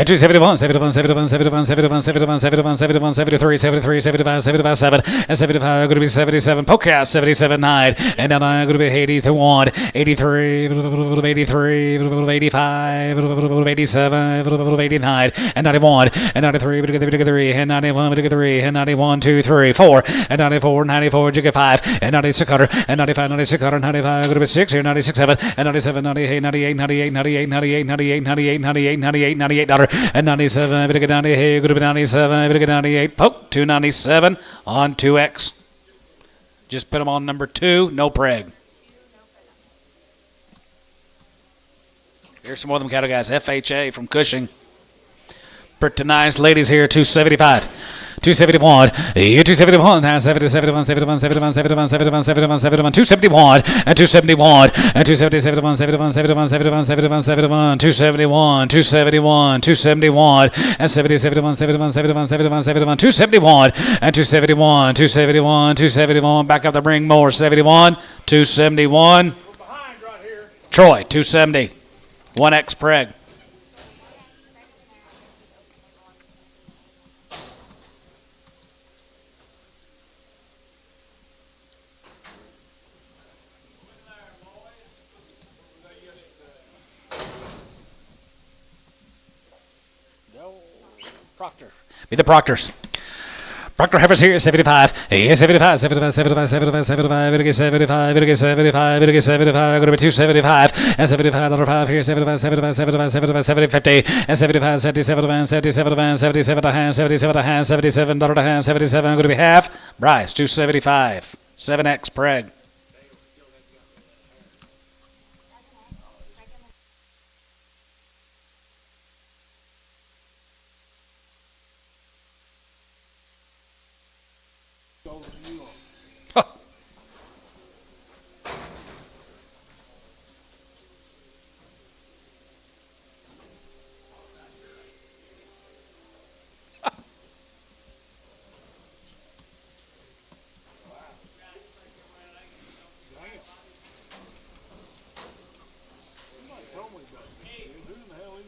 271, 71, 71, 71, 71, 71, 71, 71, 73, 73, 75, 75, 7, and 75, going to be 77, Pocast, 77, 9, and now I'm going to be 81, 83, 83, 85, 87, 89, and 91, and 93, and 91, and 91, 2, 3, 4, and 94, 94, you get 5, and 9600, and 95, 9600, 95, going to be 6 here, 96, 7, and 97, 98, 98, 98, 98, 98, 98, 98, 98, 98, 98 dollar, and 97, good 98, good 97, good 98, poke, 297 on 2X. Just put them on number 2, no preg. Here's some more of them cattle guys. FHA from Cushing. Pretty nice ladies here, 275. 271, 271, 71, 71, 71, 71, 71, 71, 71, 271, and 271, and 271, 71, 71, 71, 71, 71, 271, 271, 271, and 70, 71, 71, 71, 71, 71, 271, and 271, 271, 271, back up the ring more, 71, 271, We're behind right here. Troy, 270, 1X preg. Proctor. Be the Proctors. Proctor heifers here, 75. 75, 75, 75, 75, 75, it'll get 75, it'll get 75, it'll get 75, going to be 275, and 75, $5 here, 75, 75, 75, 75, 70, 50, and 75, 77, 77, 77 a hand, 77 a hand, $77 a hand, 77, going to be half. Bryce, 275, 7X preg.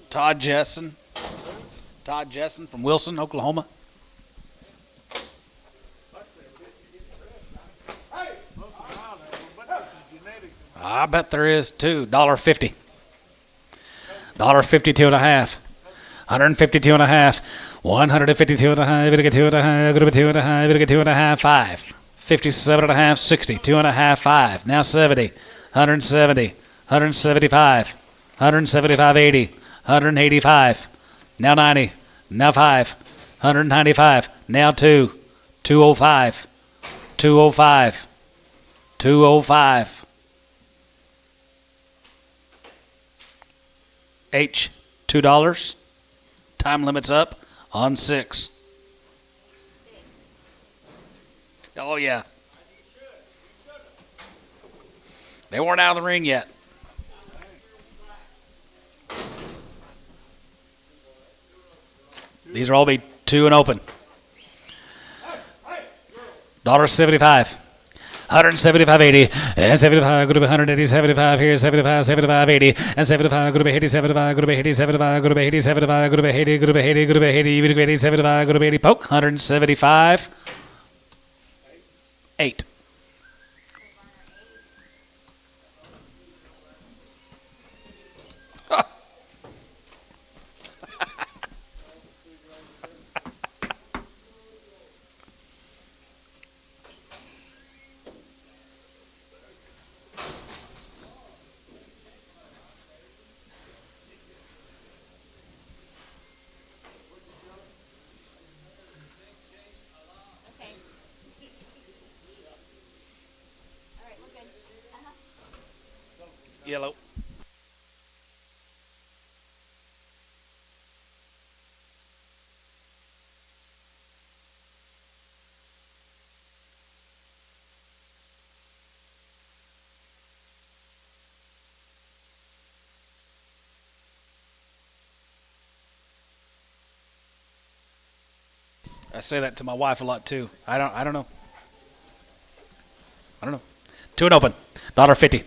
Todd Jessen. Todd Jessen from Wilson, Oklahoma. I bet there is too. $1.50. $1.52 and a half. 152 and a half. 152 and a half. It'll get 2 and a half. It'll get 2 and a half. It'll get 2 and a half. 5. 57 and a half. 60. 2 and a half. 5. Now 70. 170. 175. 175. 80. 185. Now 90. Now 5. 195. Now 2. 205. 205. 205. H, $2. Time limit's up on 6. Oh, yeah. They weren't out of the ring yet. These are all be 2 and open. $75. 175.80 and 75 go to 180 75 here 75 75 80 and 75 go to 80 75 go to 80 75 go to 80 75 go to 80 go to 80 go to 80 even go to 80 75 go to 80 poke 175 8. Okay. All right, we're good. Yellow. I say that to my wife a lot too. I don't know. I don't know. 2 and open. $1.50.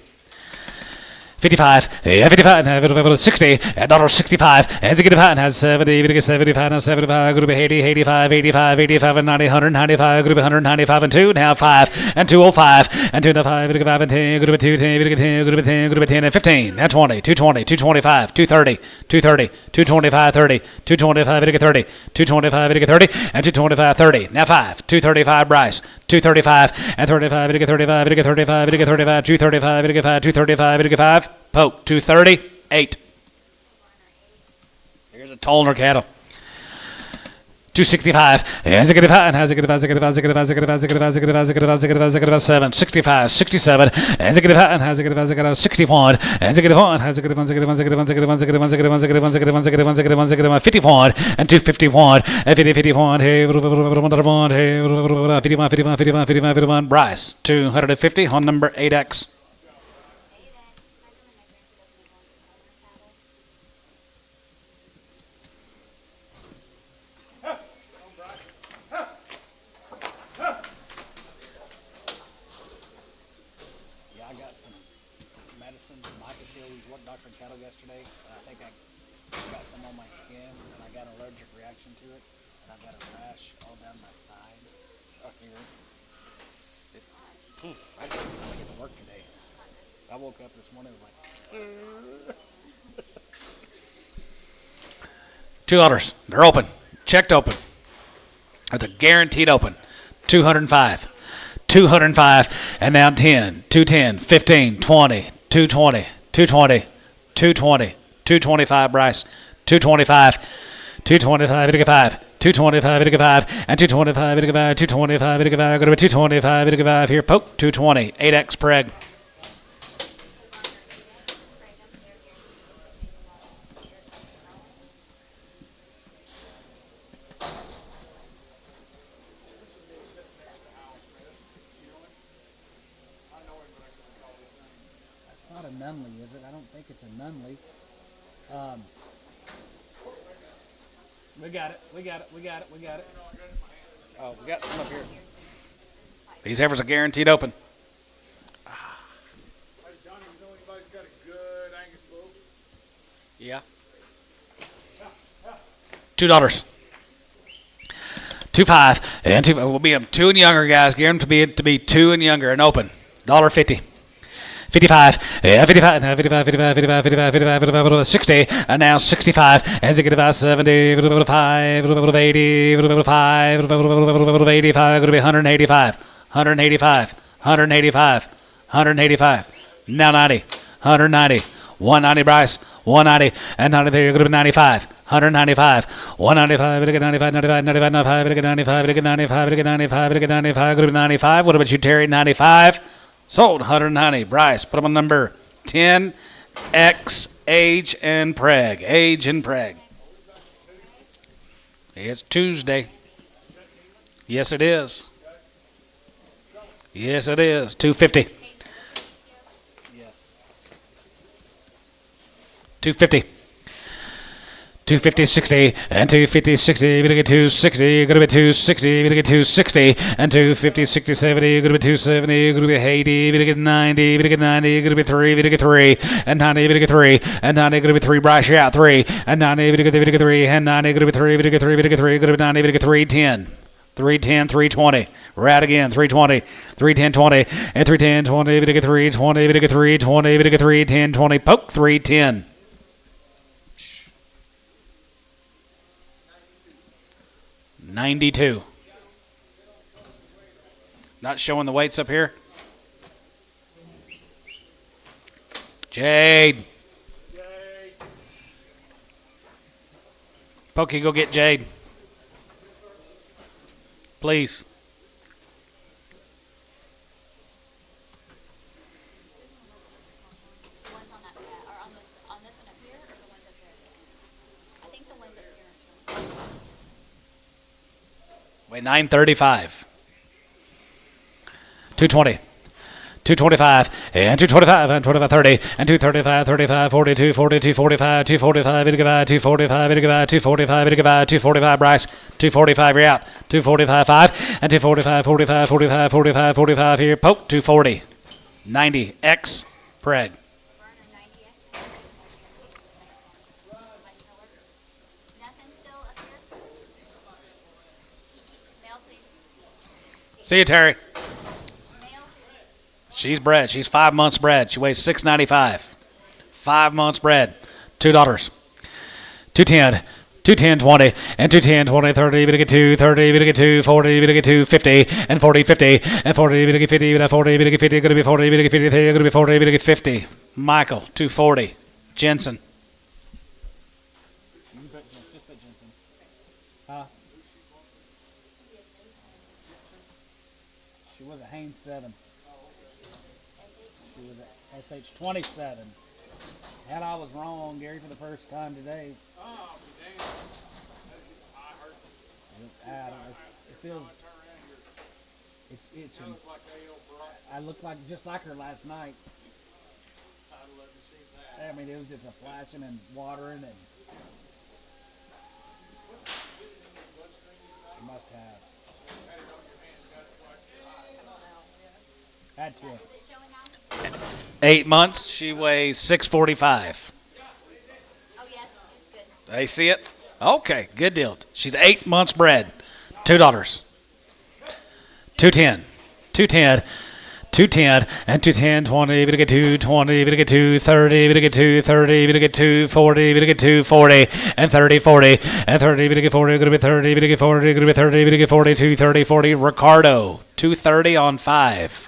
55, 55, and 60, and $1.65, and $65, and has 70, 75, and 75, group 80, 85, 85, 85, and 90, 195, group 195, and 2, now 5, and 205, and 205, group 5, and 10, group 2, 10, group 10, group 10, group 10, and 15, and 20, 220, 225, 230, 230, 225, 30, 225, 30, 225, 30, and 225, 30, now 5, 235, Bryce, 235, and 35, 35, 35, 35, 235, 235, 5, poke, 230, 8. Here's a Tolner cattle. 265, and 7, 65, 67, and 61, and 51, and 251, and 51, Bryce, 250 on number 8X. I woke up this morning like $2. They're open. Checked open. Or they're guaranteed open. 205. 205. And now 10. 210. 15. 20. 220. 220. 220. 225, Bryce. 225. 225, 85. 225, 85. And 225, 85. 225, 85. Go to 225, 85. Here, poke. 220. 8X preg. not a Nunley, is it? I don't think it's a Nunley. We got it. Oh, we got some up here. These heifers are guaranteed open. Hey, Johnny, you know anybody's got a good Angus bull? Yeah. $2. 2.5 and 2 will be 2 and younger, guys. Guaranteed to be 2 and younger and open. $1.50. 55, 55, 55, 55, 55, 55, 55, 60, and now 65, and 65, 70, 5, 80, 5, 85, going to be 185, 185, 185, 185, now 90, 190, 190, Bryce, 190, and 90 there, you're going to be 95, 195, 195, 95, 95, 95, 95, 95, 95, 95, 95, going to be 95, what about you, Terry, 95? Sold 190. Bryce, put them on number 10X, age and preg. Age and preg. It's Tuesday. Yes, it is. Yes, it is. 250. Yes. 250. 250, 60, and 250, 60, you're going to get 260, you're going to be 260, you're going to get 260, and 250, 60, 70, you're going to be 270, you're going to be 80, you're going to get 90, you're going to get 90, you're going to be 3, you're going to get 3, and 90, you're going to get 3, and 90, you're going to be 3, Bryce, out 3, and 90, you're going to get 3, and 90, you're going to be 3, you're going to get 3, you're going to get 3, you're going to be 90, you're going to get 3, 10. 310, 320. We're out again. 320, 310, 20, and 310, 20, you're going to get 3, 20, you're going to get 3, 20, you're going to get 3, 10, 20, poke, 310. $92. Not showing the weights up here. Jade. Pokey, go get Jade. Please. The ones on that pad, or on this one up here, or the ones up there? I think the ones up here are showing. Wait, 935. 220. 225 and 225 and 25 30 and 235 35 42 42 45 245 245 245 245 Bryce 245 you're out 245 5 and 245 45 45 45 45 here poke 240 90 X Preg. Nothing still up here? Mail, please. See you, Terry. Mail. She's bred. She's 5 months bred. She weighs 695. 5 months bred. $2. 210. 210, 20, and 210, 20, 30, you're going to get 2, 30, you're going to get 2, 40, you're going to get 2, 50, and 40, 50, and 40, you're going to get 50, you're going to 40, you're going to get 50, you're going to be 40, you're going to get 50, you're going to be 40, you're going to get 50. Michael, 240. Jensen. You bet, just bet Jensen. Huh? She was a Haynes 7. She was a SH27. And I was wrong, Gary, for the first time today. Oh, damn. I heard It feels, it's itching. it like A.O. Brock. I looked like just like her last night. I'd love to see that. I mean, it was just a flashing and watering, and you must have. Had to. Is it showing now? 8 months. She weighs 645. Oh, yes, it's good. They see it? Okay, good deal. She's 8 months bred. $2. 210. 210. 210 and 210, 20, you're going to get 220, you're going to get 230, you're going to get 230, you're going to get 240, you're going to get 240, and 30, 40, and 30, you're going to get 40, you're going to be 30, you're going to get 40, you're going to be 30, you're going to get 40, 230, 40. Ricardo, 230 on 5.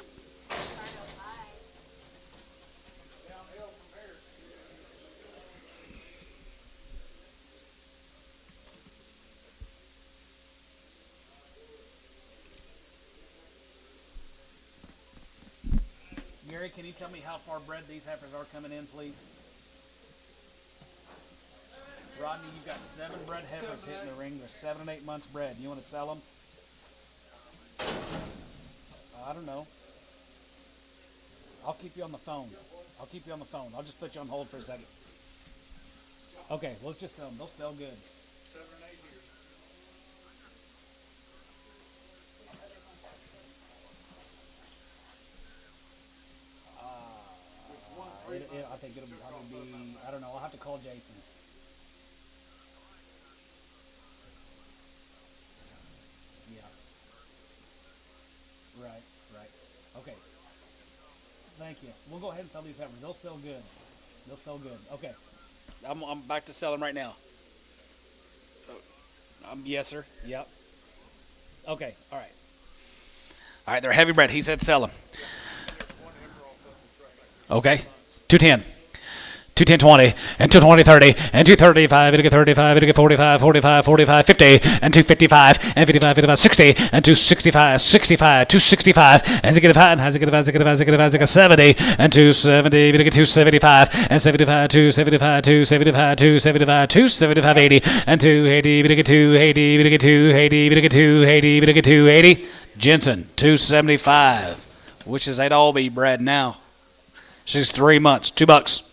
Gary, can you tell me how far bred these heifers are coming in, please? Rodney, you've got 7 bred heifers hitting the ring. They're 7 and 8 months bred. You want to sell them? I don't know. I'll keep you on the phone. I'll keep you on the phone. I'll just put you on hold for a second. Okay, let's just sell them. They'll sell good. 7 or 8 years. I think it'll probably be, I don't know, I'll have to call Jason. Yeah. Right. Okay. Thank you. We'll go ahead and sell these heifers. They'll sell good. They'll sell good. Okay. I'm back to selling right now. Yes, sir. Yep. Okay. All right. All right, they're heavy bred. He said sell them. Okay. 210. 210, 20, and 220, 30, and 235, it'll get 35, it'll get 45, 45, 45, 50, and 255, and 55, 55, 60, and 265, 65, 265, and get 5, and get 70, and 270, it'll get 275, and 75, 275, 275, 275, 275, 80, and 280, it'll get 280, it'll get 280, it'll get 280, it'll get 280. Jensen, 275. which is they'd all be bred now. She's 3 months, $2.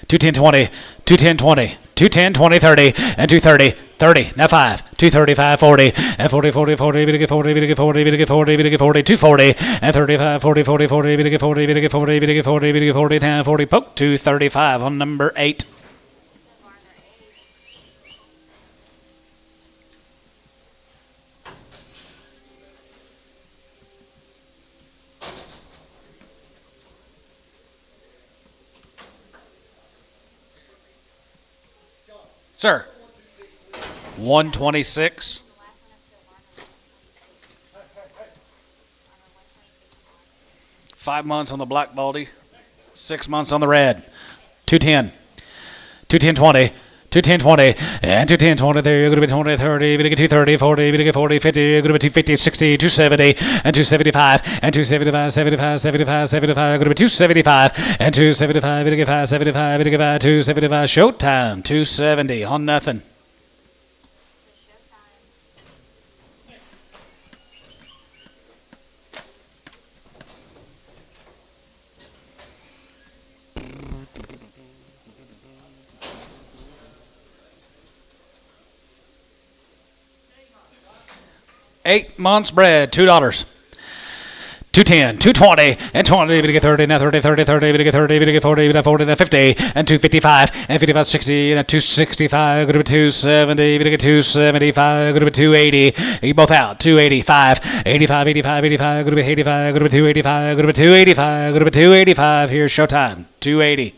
210 20, 210 20, 210 20 30, and 230 30. Now 5, 235 40, and 40 40 40, get 40, get 40, get 40, get 40, 240, and 35 40 40 40, get 40, get 40, get 40, get 40, 10 40, poke 235 on number 8. Sir, 126. Five months on the black baldy, 6 months on the red. 210, 210 20, 210 20, and 210 20. There you're going to be 20 30. We get 230 40. We get 40 50. You're going to be 250 60, 270, and 275, and 275 75 75 75. You're going to be 275 and 275. We get 575. We get 5 275. Showtime 270 on nothing. $8 months bred, $2. 210, 220, and 20, we get 30, now 30, 30, 30, we get 30, we get 40, we get 40, now 50, and 255, and 55, 60, and 265, go to 270, we get 275, go to 280, you both out, 285, 85, 85, 85, go to 85, go to 285, go to 285, go to 285, here's showtime, 280.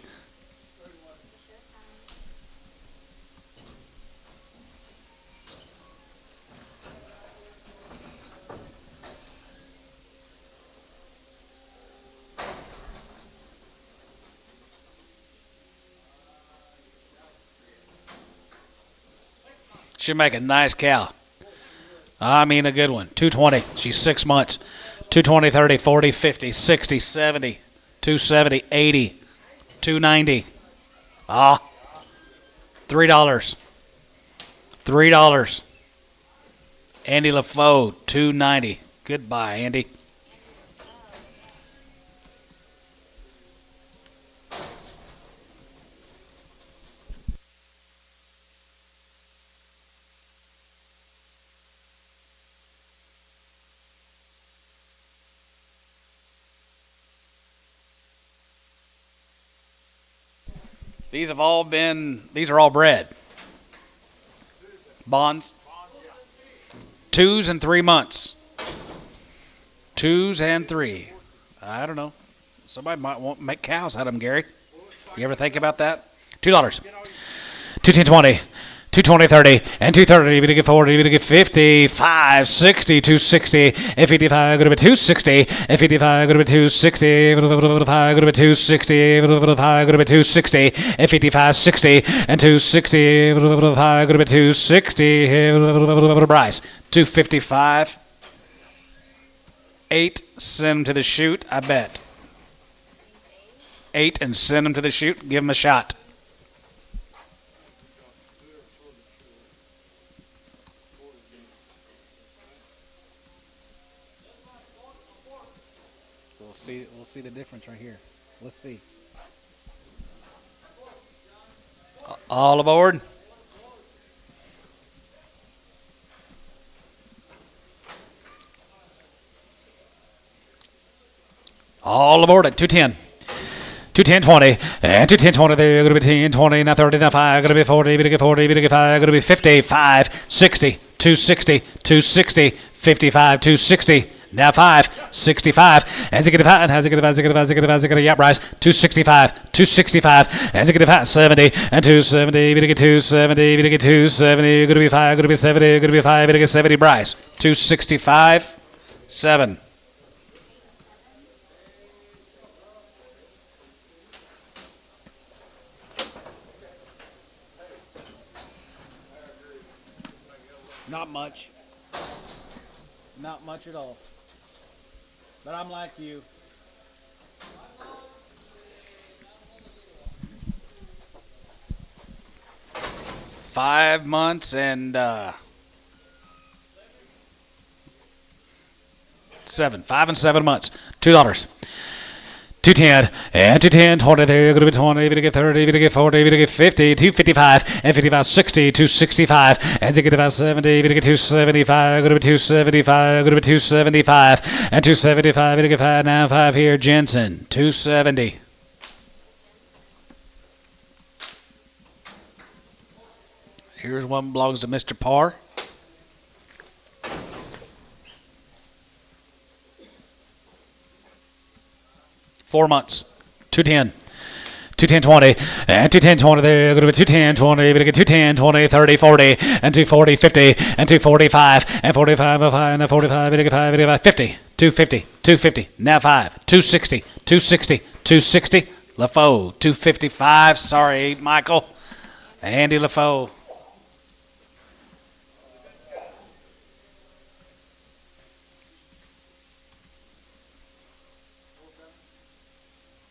She'll make a nice cow. I mean a good one. 220. She's 6 months. 220, 30, 40, 50, 60, 70, 270, 80, 290. $3. $3. Andy LaFoe, 290. Goodbye, Andy. These are all bred. Bonds. 2s and 3 months. 2s and 3. I don't know. Somebody might want to make cows out of them, Gary. You ever think about that? $2. 210 20. 220, 30, and 230, we get 40, we get 50, 5, 60, 260, and 55, go to 260, and 55, go to 260, 5, go to 260, 5, go to 260, and 55, 60, and 260, 5, go to 260, Bryce, 255, 8, send him to the chute, I bet. 8 and send him to the chute, give him a shot. We'll see the difference right here. Let's see. All aboard. All aboard at 210. 210 20, and 210 20, there you're going to be 10 20, now 30, now 5, going to be 40, we get 40, we get 5, going to be 50, 5, 60, 260, 260, 55, 260. Now 5, 65, and Ziggy and has Ziggy, yeah, Bryce, 265, 265, and Ziggy 70, and 270, we get 270, we get 270, going to be 5, going to be 70, going to be 5, we get 70, Bryce, 265, 7. Not much. Not much at all. But I'm like you. Five months and 7. 5 and 7 months. $2. 210 and 210, 20 there, going to be 20, going to get 30, going to get 40, going to get 50, 255 and 55, 60, 265 and 65, 70, going to get 275, going to be 275, going to be 275 and 275, going to get 595 here, Jensen, 270. Here's one belongs to Mr. Parr. Four months. 210. 210, 20, and 210, 20 there, going to be 210, 20, going to get 210, 20, 30, 40, and 240, 50, and 245, and 45, and 45, going to get 5, going to get 50, 250, 250, now 5, 260, 260, 260, LaFoe, 255, sorry, Michael, Andy LaFoe.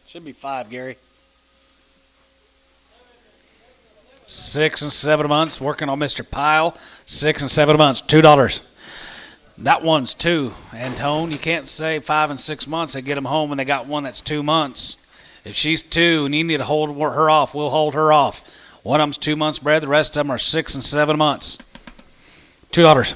Should be 5, Gary. 6 and 7 months, working on Mr. Pyle. 6 and 7 months, $2. That one's 2, Antone. You can't say 5 and 6 months. They get them home when they got one that's 2 months. If she's 2 and you need to hold her off, we'll hold her off. One of them's 2 months bred. The rest of them are 6 and 7 months. $2.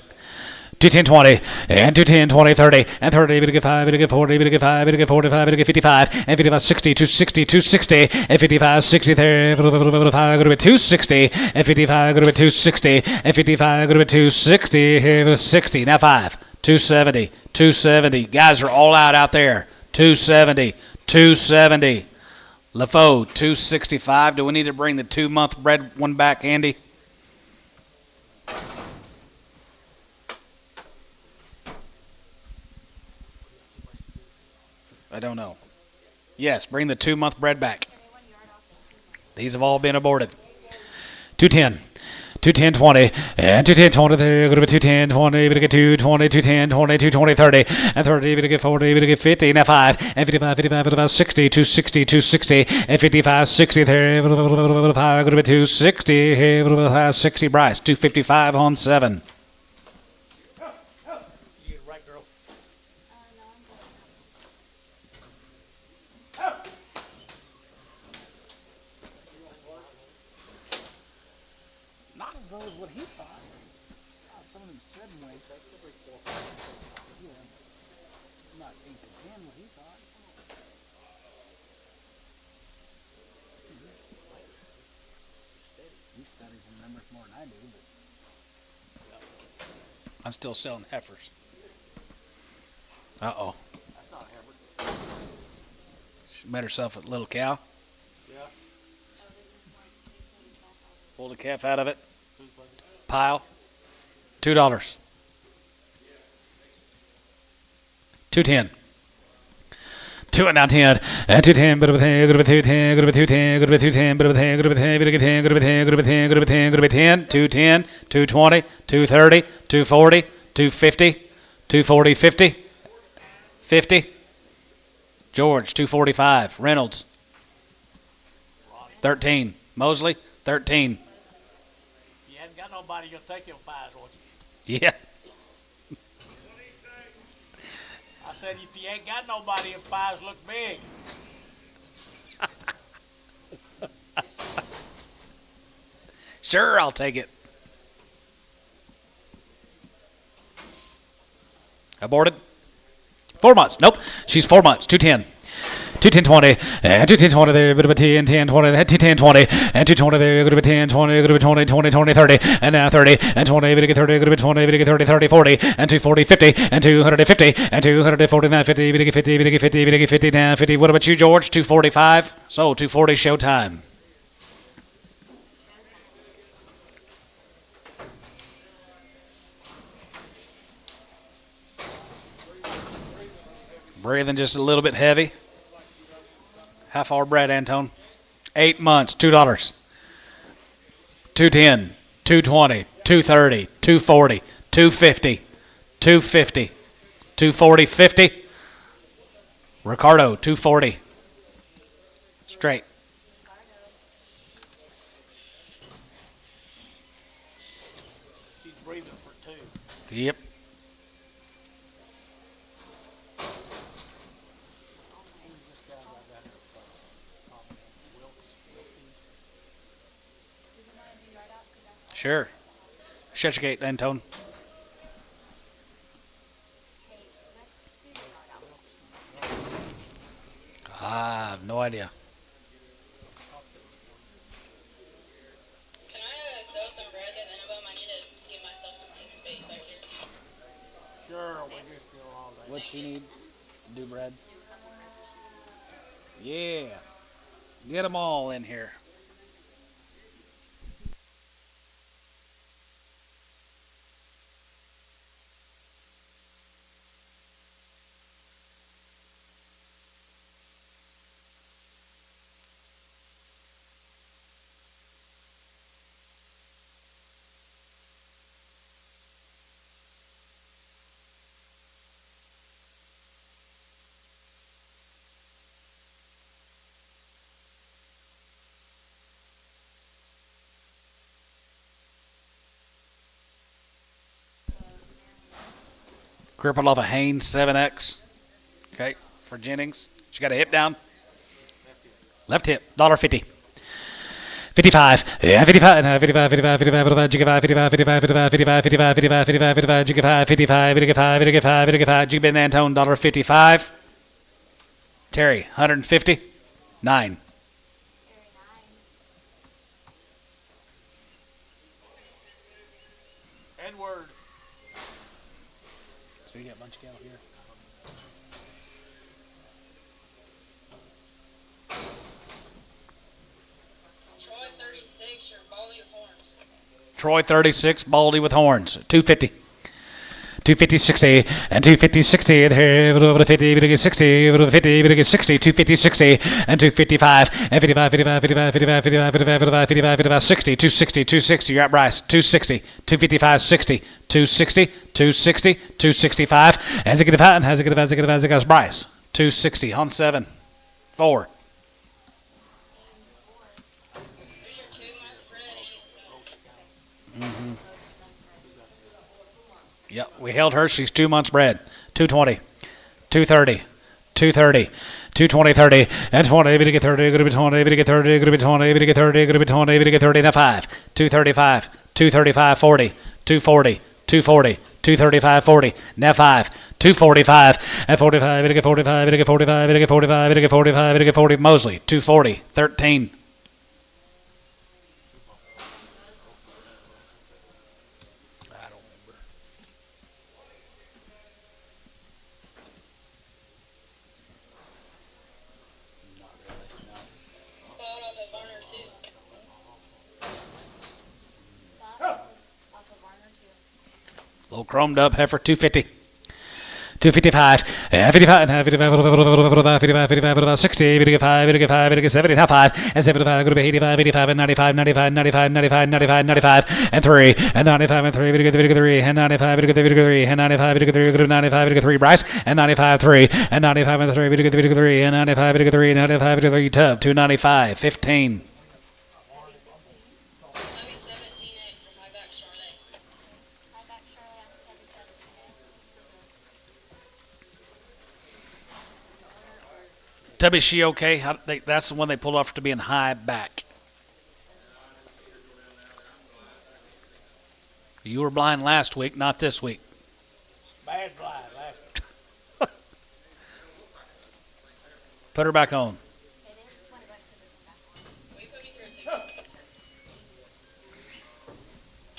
210, 20, and 210, 20, 30, and 30, to get 5, to get 40, to get 5, to get 45, to get 55, and 55, 60, 260, 260, and 55, 60, there, 55, go to be 260, and 55, go to be 260, and 55, go to be 260, 60, now 5, 270, 270. Guys are all out there. 270, 270. LaFoe, 265. Do we need to bring the 2-month bred one back, Andy? I don't know. Yes, bring the 2-month bred back. These have all been aborted. 210. 210, 20, and 210, 20, there, go to be 210, 20, to get 220, 210, 20, 220, 30, and 30, to get 40, to get 50, now 5, and 55, 55, 55, 60, 260, 260, and 55, 60, there, go to be 260, 60, Bryce, 255 on 7. Not as low as what he thought. Some of them 7 weights. Yeah. Not 8 to 10 what he thought. He studies and remembers more than I do, but I'm still selling heifers. Uh-oh. That's not a heifer. She met herself a little cow. Yeah. Pulled the calf out of it. Pile. $2. 210. 2 and now 10. And 210, but of 10, go to 210, go to 210, go to 210, but of 10, go to 10, go to 10, go to 10, go to 10, go to 10, go to 10, 210, 220, 230, 240, 250, 240, 50, 50. George, 245. Reynolds, 13. Mosley, 13. You haven't got nobody you'll take your pies, won't Yeah. you? I said, if you ain't got nobody, your pies look big. Sure, I'll take it. Aborted. 4 months. Nope. She's 4 months. 210. 210, 20, and 210, 20 there, bit of a 10, 10, 20, 210, 20, and 220 there, go to be 10, 20, go to be 20, 20, 20, 30, and now 30, and 20, bit of 30, go to be 20, bit of 30, 30, 40, and 240, 50, and 250, and 249, 50, bit of 50, bit of 50, bit of 50, now 50. What about you, George? 245? So, 240 showtime. Breathing just a little bit heavy. How far bred, Antone? 8 months, $2. 210, 220, 230, 240, 250, 250, 240, 50. Ricardo, 240. Straight. She's breathing for 2. Yep. Sure. Shut your gate then, Tone. I have no idea. Can I throw some bread in any of them? I need to give myself some space back here. Sure, we just go all day. What you need? Do breads? Yeah. Get them all in here. Crippled off a Haynes 7X. Okay, for Jennings. She got a hip down. Left hip, $1.50. 55, yeah, 55, 55, 55, 55, 55, jigga 5, 55, 55, 55, 55, 55, 55, 55, 55, jigga 5, 55, 55, 55, 55, jigga Ben Antone, $1.55. Terry, 150, 9. Edward. So you got a bunch of cattle here. Troy 36, your Bowley horns. Troy 36, Baldy with horns, 250. 250, 60, and 250, 60, and here, over to 50, over to 60, over to 50, over to 60, 250, 60, and 255, and 55, 55, 55, 55, 55, 55, 55, 55, 55, 60, 260, 260, you're at Bryce, 260, 255, 60, 260, 260, 265, has it get a pattern, has it get a pattern, has it got Bryce, 260, on 7, 4. Here's your 2 months ready. Mm-hmm. Yep, we held her. She's 2 months bred. 220, 230, 230, 220, 30, and 20. Maybe to get 30, going to be 20. Maybe to get 30, going to be 20. Maybe to get 30, going to be 20. Maybe to get 30, now 5. 235, 235, 40, 240, 240, 235, 40, now 5. 245, and 45. Maybe to get 45. Maybe to get 45. Maybe to get 45. Maybe to get 45. Maybe to get 40. Mosley, 240, 13. Quote off of Varner 2. Little chromed up heifer, 250. 255, 55, 55, 55, 55, 60, 55, 55, 70, now 5, and 75, going to be 85, 85, and 95, 95, 95, 95, 95, 95, and 3, and 95, and 3, 3, and 95, 3, and 95, 3, 95, 3, Bryce, and 95, 3, and 95, and 3, 3, and 95, 3, 95, 3, Tub, 295, 15. Tubby 17A from my back Charlotte. My back Charlotte, I'm Tubby 17A. Tubby, is she okay? That's the one they pulled off to be in high back. You were blind last week, not this week. Bad blind last. Put her back on. Will you put me through a ticket?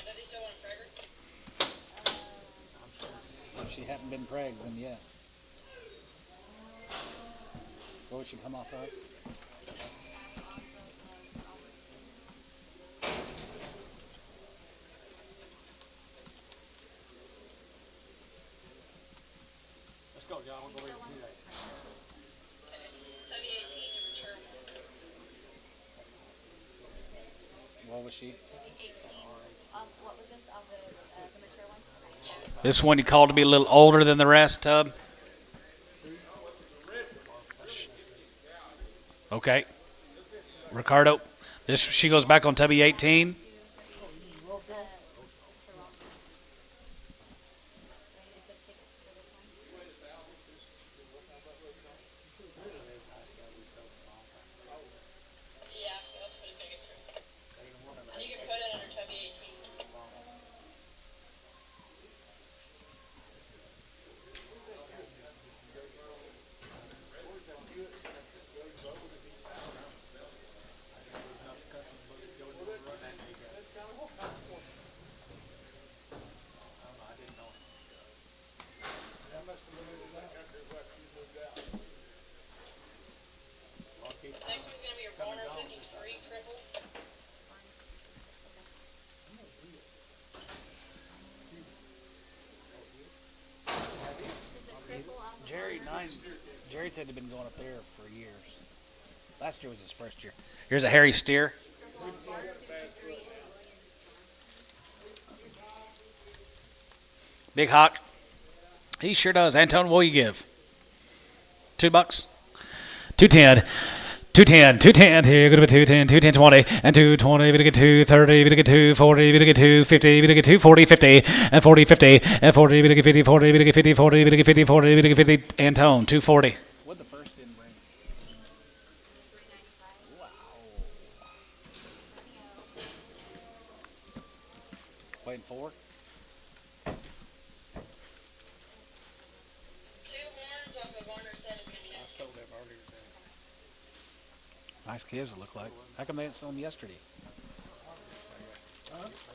Does he still want a Frederick? If she hadn't been pregnant, then yes. What would she come off of? Let's go, John. We'll go read through that. Tubby 18 to return. What was she? 18. What was this? Of the mature one? Yeah. This one you called to be a little older than the rest, Tub? Okay. Ricardo, she goes back on Tubby 18. Yeah, let's put a ticket through. You can put it under Tubby 18. Jerry said he'd been going up there for years. Last year was his first year. Here's a hairy steer. Big Hawk. He sure does. Anton, what will you give? $2? 210. 210, 210, here, go to 210, 210, 20, and 220, we get 230, we get 240, we get 250, we get 240, 50, and 40, 50, and 40, we get 50, 40, we get 50, 40, we get 50, 40, we get 50, Antone, 240. What'd the first in bring? Wow. Waiting for? Nice kids, it look like. How come they didn't sell them yesterday?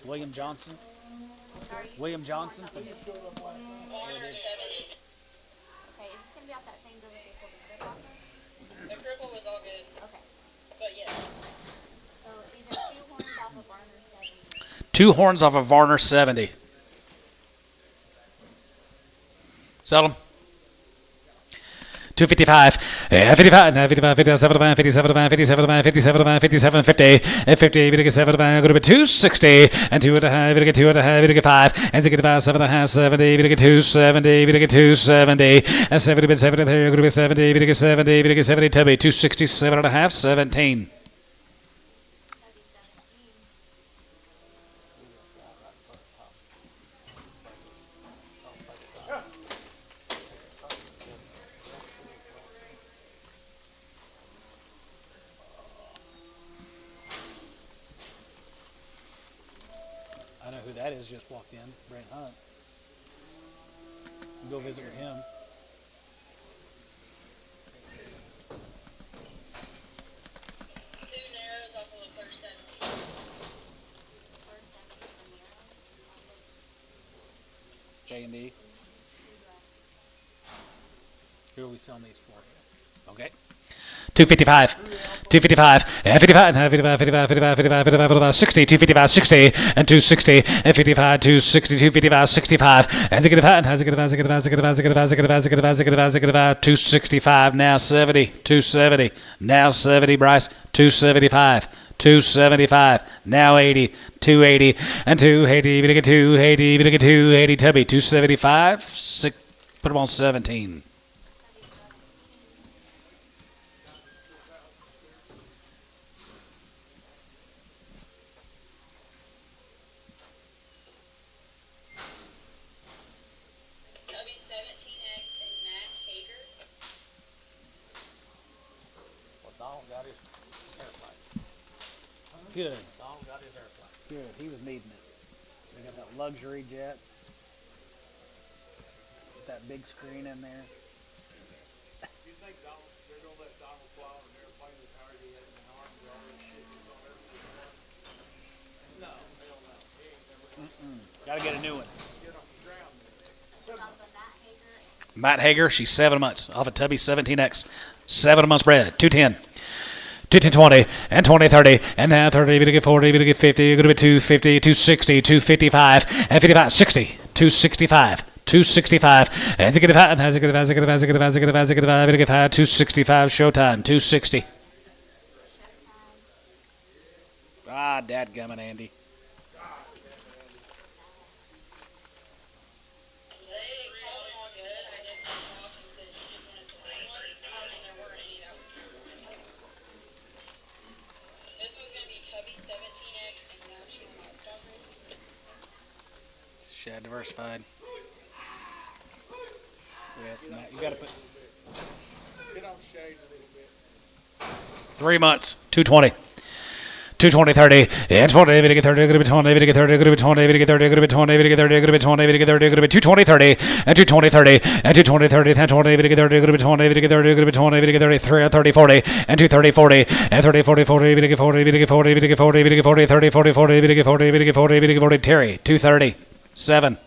William Johnson? William Johnson? Okay, is this gonna be off that same bill that they pulled the crib off of? The cripple was all good, Okay. but yeah. So these are 2 horns off of Varner 70. 2 horns off of Varner 70. Sell them. 255, 55, 55, 57, 57, 57, 57, 57, 50, 50, we get 7, go to 260, and 2.5, we get 2.5, we get 5, and 65, 7.5, 70, we get 270, we get 270, and 70, 70, go to 70, we get 70, we get 70, Tubby, 267.5, 17. I know who that is, just walked in. Brent Hunt. Go visit with him. Two narrows off of the first 70. First 70 from the J&D. Who are we selling these for? Okay. 255, 255, 55, 55, 55, 55, 55, 55, 60, 255, 60, and 260, and 55, 260, 255, 65, and 265, now 70, 270, now 70, Bryce, 275, 275, now 80, 280, and 280, we get 280, we get 280, Tubby, 275, put them on 17. Tubby 17X and Matt Hager. Well, Donald got his airplane. Good. Donald got his airplane. Good. He was needing it. We got that luxury jet. With that big screen in there. You think they're gonna let Donald fly on an airplane that's already had an arm with all this shit that's on everything? No, hell no. He ain't never Gotta get a new one. Get off the ground there. off of Matt Hager. Matt Hager, she's 7 months off of Tubby 17X. 7 months bred, 210. 210, 20, and 20, 30, and now 30, we get 40, we get 50, you're going to be 250, 260, 255, and 55, 60, 265, 265, and 65, and 265, showtime, 260. Ah, dadgummit, Andy. They called them all good. I did call the auction that she just wanted to bring one, and there weren't any that were good. This one's gonna be Tubby 17X and National Livestock Auction. Shad diversified. Yes, Matt, you gotta put. Get on shade a little bit. 3 months, 220. 220, 30, and 20, we get 30, going to be 20, we get 30, going to be 20, we get 30, going to be 20, we get 30, going to be 20, we get 30, going to be 220, 30, and 220, 30, and 220, 30, and 20, we get 30, going to be 20, we get 30, going to be 20, we get 33, 30, 40, and 230, 40, and 30, 40, 40, we get 40, we get 40, we get 40, we get 40, 30, 40, 40, we get 40, we get 40, we get 40, Terry, 230, 7.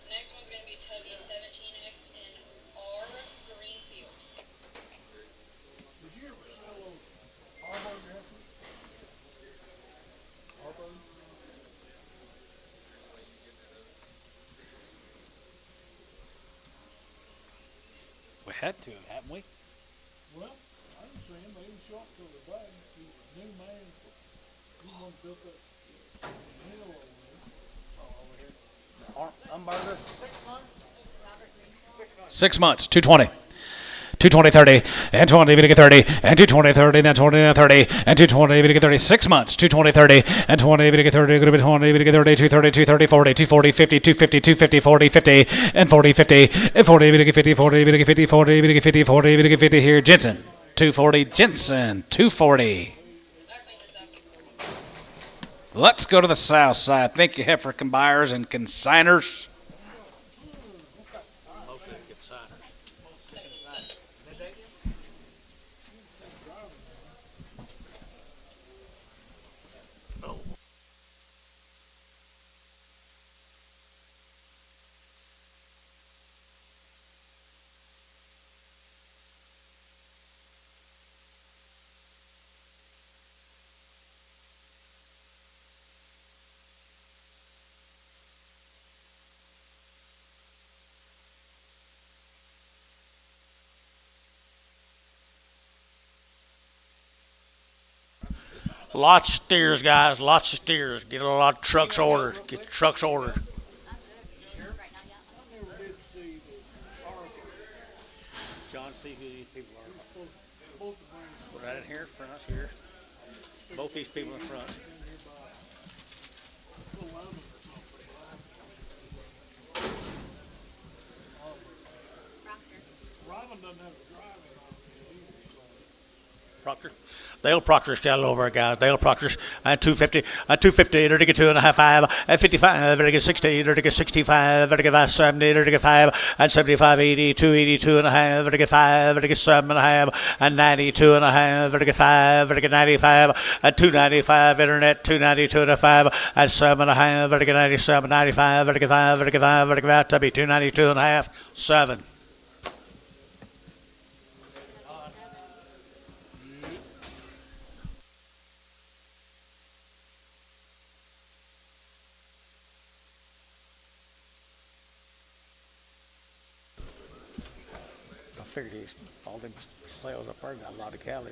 Next one's gonna be Tubby 17X and R Greenfield. Did you ever sell those Arbor heifers? Arbor? had to, haven't we? Well, I didn't see him, but he was short till today. He's a new man. He won't build that mill over there. Oh, over here. Umburger. 6 months, 220. 220, 30, and 20, if you get 30, and 220, 30, then 20, then 30, and 220, if you get 30, 6 months, 220, 30, and 20, if you get 30, going to be 20, if you get 30, 230, 230, 40, 240, 50, 250, 250, 40, 50, and 40, 50, and 40, if you get 50, 40, if you get 50, 40, if you get 50, 40, if you get 50 here, Jensen, 240, Jensen, 240. Let's go to the south side. Thank you, heifer buyers and consigners. Lots of steers, guys. Lots of steers. Get a lot of trucks ordered. Get the trucks ordered. John, see who these people are. Right in here in front here. Both these people in front. Robin doesn't have a driving on it. Proctor. Dale Proctor's cattle over, guys. Dale Proctor's at 250, at 250, to get 2.5, 5, at 55, to get 60, to get 65, to get 70, to get 5, and 75, 80, 280, 2.5, to get 5, to get 7.5, and 92 2.5, to get 5, to get 95, at 295, internet, 292 2.5, and 7.5, to get 97, 95, to get 5, to get 5, to get 5, to be 292 2.5, 7. I figured all them sales up there got a lot of cattle.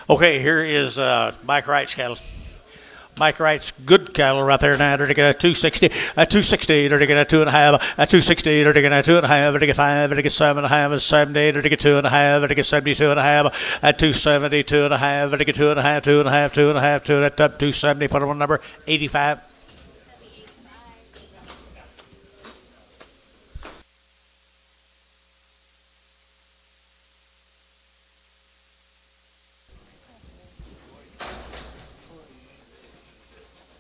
Okay, here is Mike Wright's cattle. Mike Wright's good cattle right there now. They're to get a 260, a 260, they're to get a 2.5, a 260, they're to get a 2.5, they're to get 5, they're to get 7.5, a 70, they're to get 2.5, they're to get 72.5, a 270, 2.5, they're to get 2.5, 2.5, 2.5, 2, that's up 270, put on number 85.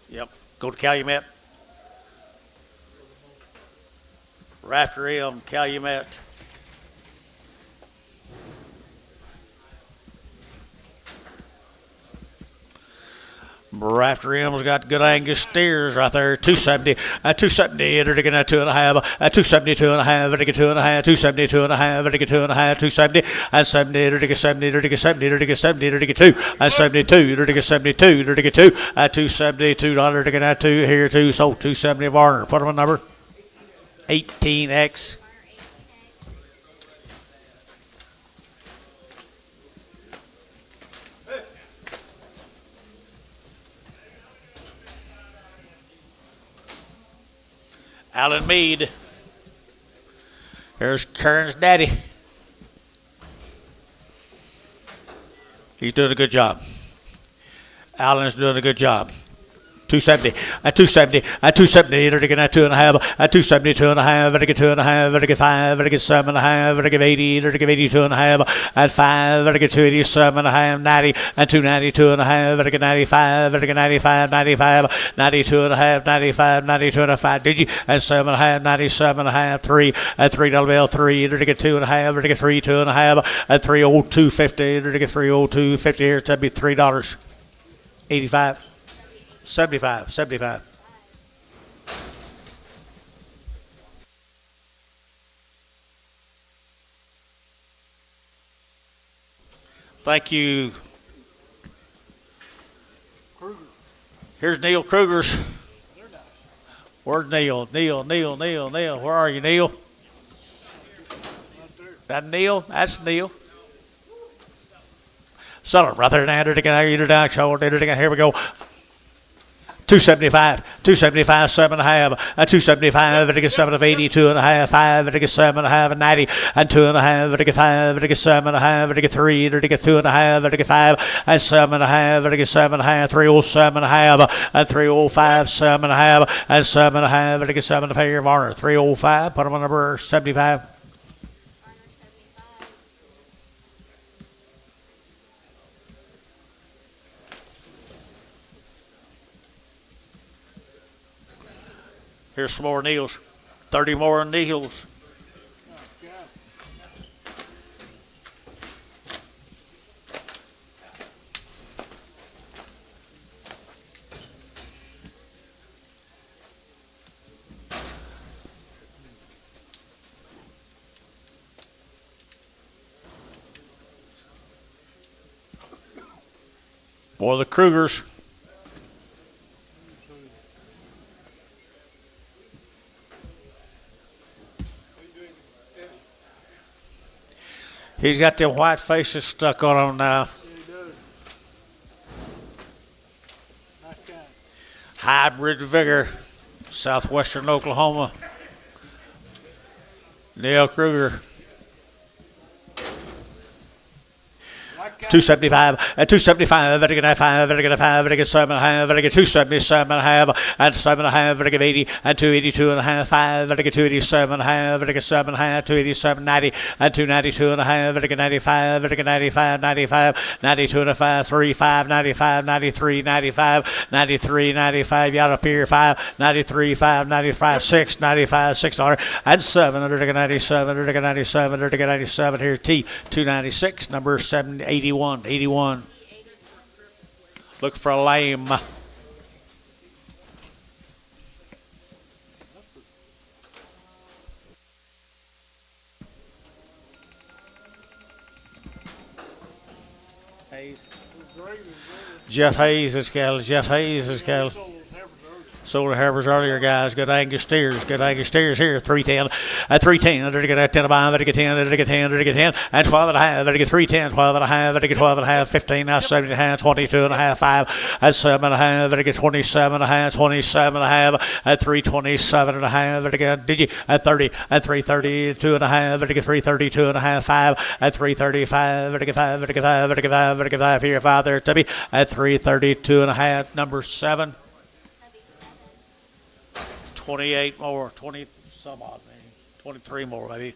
Yep. Go to Calumet. Rafter Elm, Calumet. Rafter Elm's got good Angus steers right there. 270, 270, they're taking a 2.5, 270, 2.5, they're taking 2.5, 270, 2.5, they're taking 2.5, 270, and 70, they're taking 70, they're taking 70, they're taking 70, they're taking 2, and 72, they're taking 72, they're taking 2, $272, they're taking that 2 here, 2, so 270 Varner. Put them on number 18X. Alan Mead. Here's Karen's daddy. He's doing a good job. Alan's doing a good job. 270, 270, 270, they're taking 2.5, 270, 2.5, they're taking 2.5, they're taking 5, they're taking 7.5, they're taking 80, they're taking 82.5, and 5, they're taking 287.5, 90, and 292.5, they're taking 95, they're taking 95, 95, 92.5, 95, 92.5, did you? And 7.5, 97.5, 3, and 3 double 3, they're taking 2.5, they're taking 3, 2.5, and 302.50, they're taking 302.50 here, so that'd be $3. 85. 75. Thank you. Here's Neil Kruger's. Where's Neil? Neil. Where are you, Neil? That Neil? That's Neil. Sell it right there now. Here we go. 275, 275, 7.5, 275, 7 of 80, 2.5, 5, 7.5, 90, and 2.5, 5, 7.5, 3, 2.5, 5, and 7.5, 7.5, 307.5, and 305, 7.5, and 7.5, 7 to pay your Varner, 305, put them on number 75. Here's some more Neils. 30 more Neils. Boy, the Krugers. He's got them white faces stuck on him now. Yeah, he does. Nice guy. Hybrid Vigor, southwestern Oklahoma. Neil Kruger. 275, 275, 5, 5, 7, 277, and 7, 80, and 282.5, 5, 287, 7, 287, 90, and 292.5, 95, 95, 95, 92.5, 35, 95, 93, 95, 93, 95, out up here, 5, 93, 5, 95, 6, 95, 600, and 7, 97, 97, 97, here's T, 296, number 781. 81. Look for a lame. Hayes. Jeff Hayes is cattle. Jeff Hayes is cattle. Sold the Heifers earlier, guys. Good Angus steers. Good Angus steers here. 310. 310. Better get 10 better get 10. Better get 10. Better get 10. And 12 and a half. Better get 310. 12 and a half. Better get 12 and a half. 15. Now 70 and a half. 22 and a half. 5. And 7 and a half. Better get 27 and a half. 27 and a half. And 327 and a half. Better get, did you? At 30. At 332 and a half. Better get 332 and a half. 5. At 335. Better get 5. Better get 5. Better get 5. Better get 5 here. 5 there. Tubby. At 332 and a half. Number 7. 28 more, 20 some odd, maybe 23 more, maybe.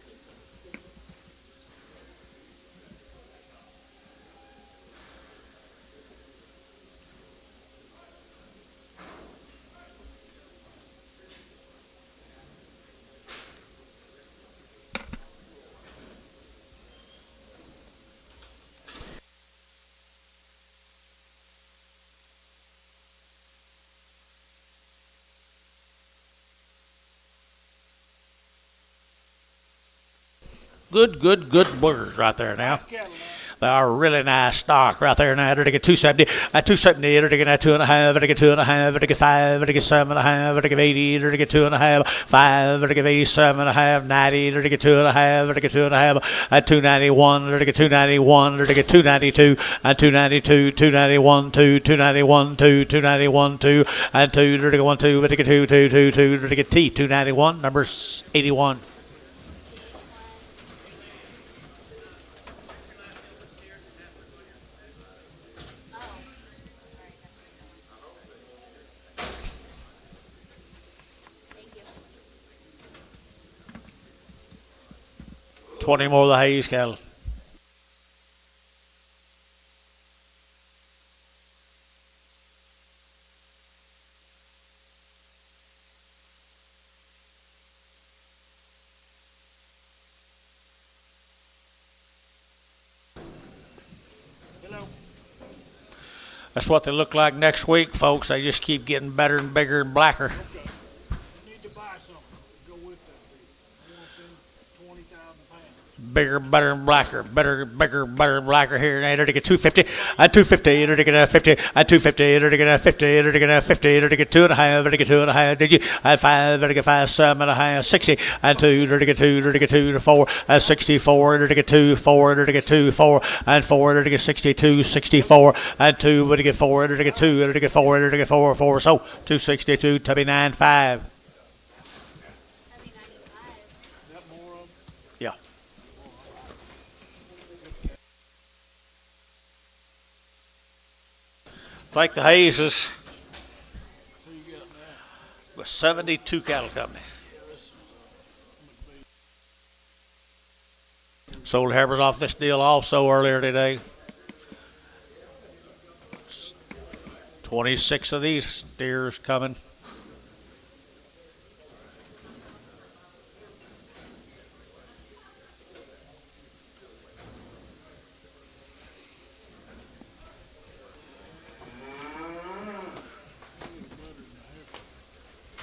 Good boogers right there now. They are really nice stock right there now. They're to get 270, 270, they're to get 2.5, they're to get 2.5, they're to get 5, they're to get 7.5, they're to get 80, they're to get 2.5, 5, they're to get 87.5, 90, they're to get 2.5, they're to get 2.5, at 291, they're to get 291, they're to get 292, and 292, 291, 2, 291, 2, 291, 2, and 2, they're to get 1, 2, they're to get 2, 2, 2, 2, they're to get T, 291, number 81. Thank you. 20 more of the Hayes cattle. That's what they look like next week, folks. They just keep getting better and bigger and blacker. Okay. You need to buy something to go with that deal. I want to send 20,000 pounds. Bigger, better, and blacker. Better, bigger, better, and blacker here. And to get 250. At 250. To get 50. At 250. To get 50. To get 50. To get 2.5. To get 2.5. Did you? At 5. To get 5. 7.5. 60. At 2. To get 2. To get 2. To 4. At 64. To get 2. 4. To get 2. 4. And 4. To get 62. 64. And 2. To get 4. To get 2. To get 4. To get 4. 4. So 262. To be 9.5. That'd be 95. Got more of them? Yeah. Like the Hayeses Who you got now? with 72 cattle company. Sold Havers off this deal also earlier today. 26 of these steers coming.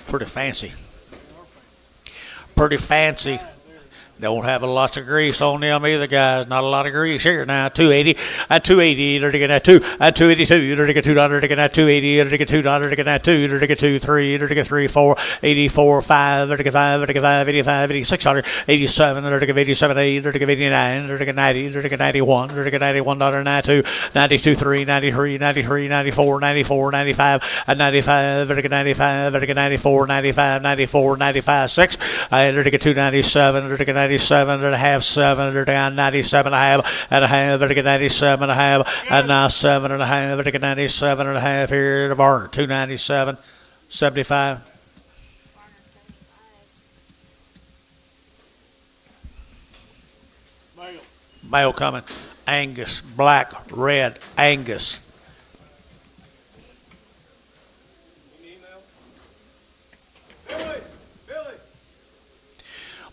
Pretty fancy. Pretty fancy. Don't have a lot of grease on them either, guys. Not a lot of grease here now. 280 at 280. To get that 2 at 282. To get $2 to get that 280. To get $2 to get that 2 to get 2 3 to get 3 4 84 5 to get 5 to get 5 85 86 87 to get 87 8 to get 89 to get 90 to get 91 to get $91 92 92 3 93 93 94 94 95 and 95 to get 95 to get 94 95 94 95 6 to get 297 to get 97 and a half, 7 to down 97 and a half, to get 97 and a half, and now 7 and a half, to get 97 and a half here at the barn. 297, 75. Barner 75. Male. Male coming. Angus, black, red, Angus.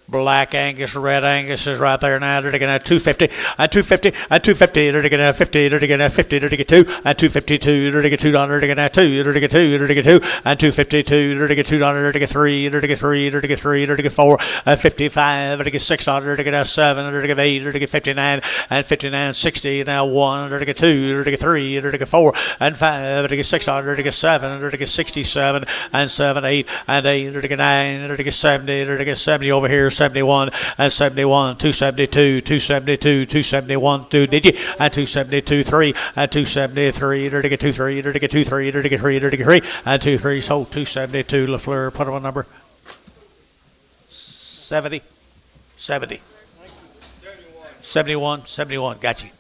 Black Angus, red Angus is right there now. They're taking at 250, at 250, at 250. They're taking at 50. They're taking at 50. They're taking 2 at 252. They're taking $2. They're taking at 2. They're taking 2. They're taking 2 at 252. They're taking $2. They're taking 3. They're taking 3. They're taking 3. They're taking 4 at 55. They're taking $6. They're taking 7. They're taking 8. They're taking 59 and 59 60. Now 1. They're taking 2. They're taking 3. They're taking 4 and 5. They're taking $6. They're taking 7. They're taking 67 and 7 8 and 8. They're taking 9. They're taking 70. They're taking 70 over here. 71 and 71, 272, 272, 271, 2, did you? And 272, 3, and 273, they're to get 2, 3, they're to get 2, 3, they're to get 3, they're to get 3, and 2, 3, so 272, LaFleur, put him on number 70, 70, 71, 71, got you.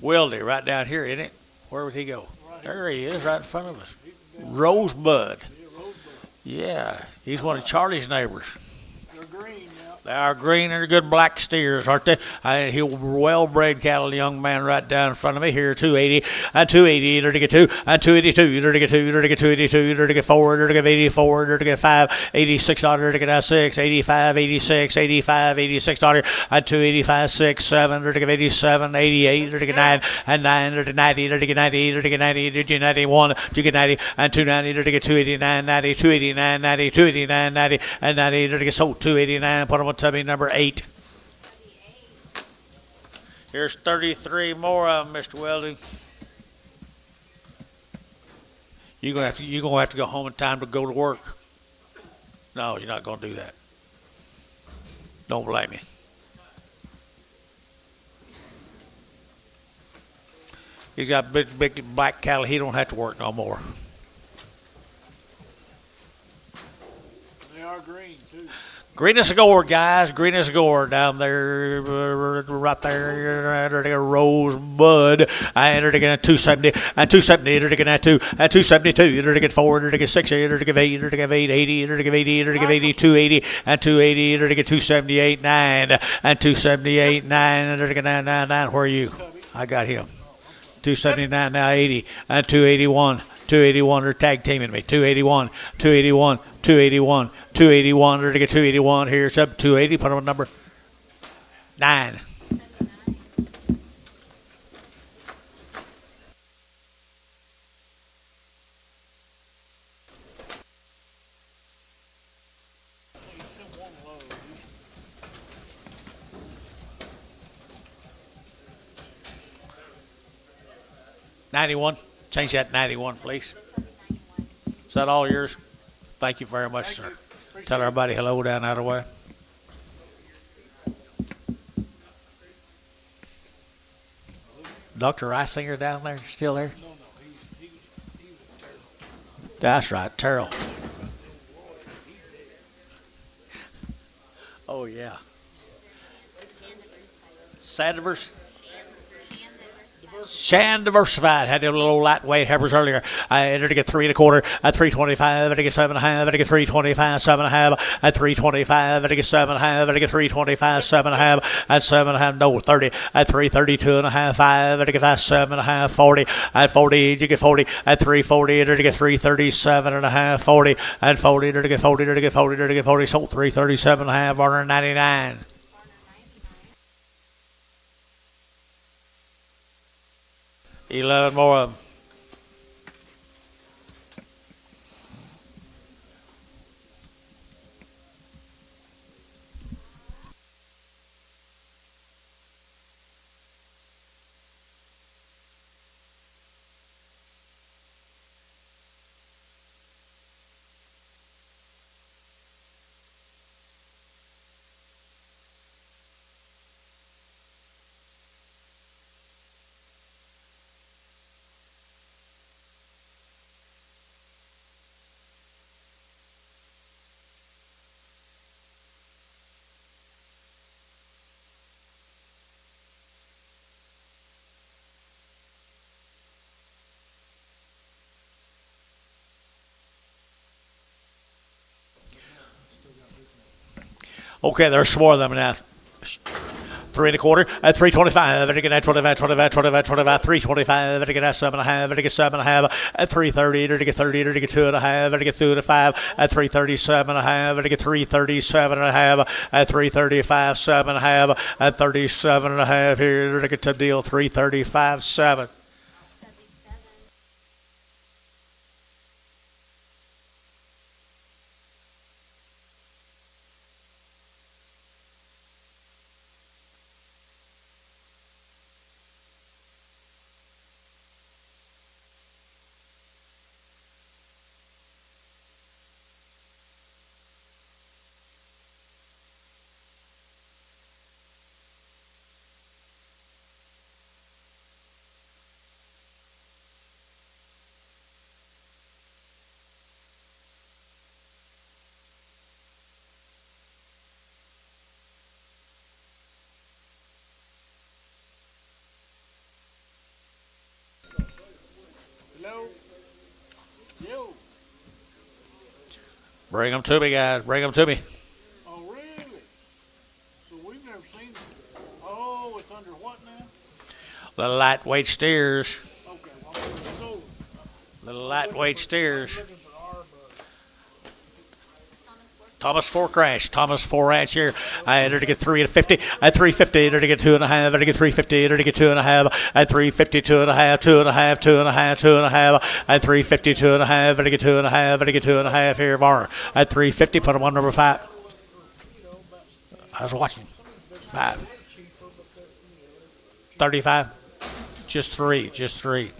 Wildy, right down here, isn't it? Where would he go? There he is, right in front of us. Rosebud. Yeah, he's one of Charlie's neighbors. They're green now. They are green and good black steers, aren't they? He's well-bred cattle, young man, right down in front of me here. 280 and 280. They're to get 2 and 282. They're to get 2. They're to get 282. They're to get 4. They're to get 84. They're to get 5. 86. They're to get 6. 85. 86. 85. 86. And 285. 6. 7. They're to get 87. 88. They're to get 9 and 9. They're to 90. They're to get 90. They're to get 90. Did you 91? Did you get 90 and 290? They're to get 289. 90. 289. 90. 289. 90 and 90. They're to get sold 289. Put them on tummy number 8. Here's 33 more of them, Mr. Weldon. You're gonna have to go home in time to go to work. No, you're not gonna do that. Don't blame me. He's got big black cattle. He don't have to work no more. They are green too. Green as a gourd, guys. Green as a gourd down there, right there. They're a rosebud. And they're getting 270 and 270. They're getting 2 and 272. They're getting 4. They're getting 6. They're getting 8. They're getting 80. They're getting 80. They're getting 80. 280 and 280. They're getting 278 9 and 278 9. They're getting 9. Where are you? I got him. 279 now 80 and 281. 281 are tag teaming me. 281, 281, 281, 281. They're to get 281. Here's up 280. Put on number 9. 91. Change that 91, please. Is that all yours? Thank you very much, sir. Tell everybody hello down that way. Dr. Reisinger down there, still there? No, he was terrible. That's right, Terrell. Oh, yeah. Sandivers? Shan Diversified had them little lightweight heifers earlier. I entered to get 3 1/4 at 325. I get 7 1/2. I get 325, 7 1/2 at 325. I get 7 1/2. I get 325, 7 1/2 at 7 1/2. No, 30 at 332 1/2. 5. I get that 7 1/2. 40 at 40. You get 40 at 340. I get 337 1/2. 40 at 40. I get 40. I get 40. I get 40. Sold 337 1/2. 199. 11 more of them. Okay, there's some more of them now. 3 1/4 at 325. I get that 25, 25, 25, 25, 325. I get that 7 1/2. I get 7 1/2 at 330. I get 30. I get 2 1/2. I get 2 5 at 337 1/2. I get 337 1/2 at 335 7 1/2 at 37 1/2. Here I get to deal 335 7. Hello? Yo. Bring them to me, guys. Bring them to me. Oh, really? So we've never seen it. Oh, it's under what now? The lightweight steers. Okay, well, it's sold. The lightweight steers. Looking for our bud. Thomas Fork Ranch. Thomas Fork Ranch here. I entered to get 3 50 at 350. Entered to get 2 1/2. Entered to get 350. Entered to get 2 1/2 at 350. 2 1/2. 2 1/2. 2 1/2. 2 1/2 at 350. 2 1/2. Entered to get 2 1/2. Entered to get 2 1/2 here, Varner at 350. Put him on number 5. I was watching. 5. 35. Just 3. Just 3.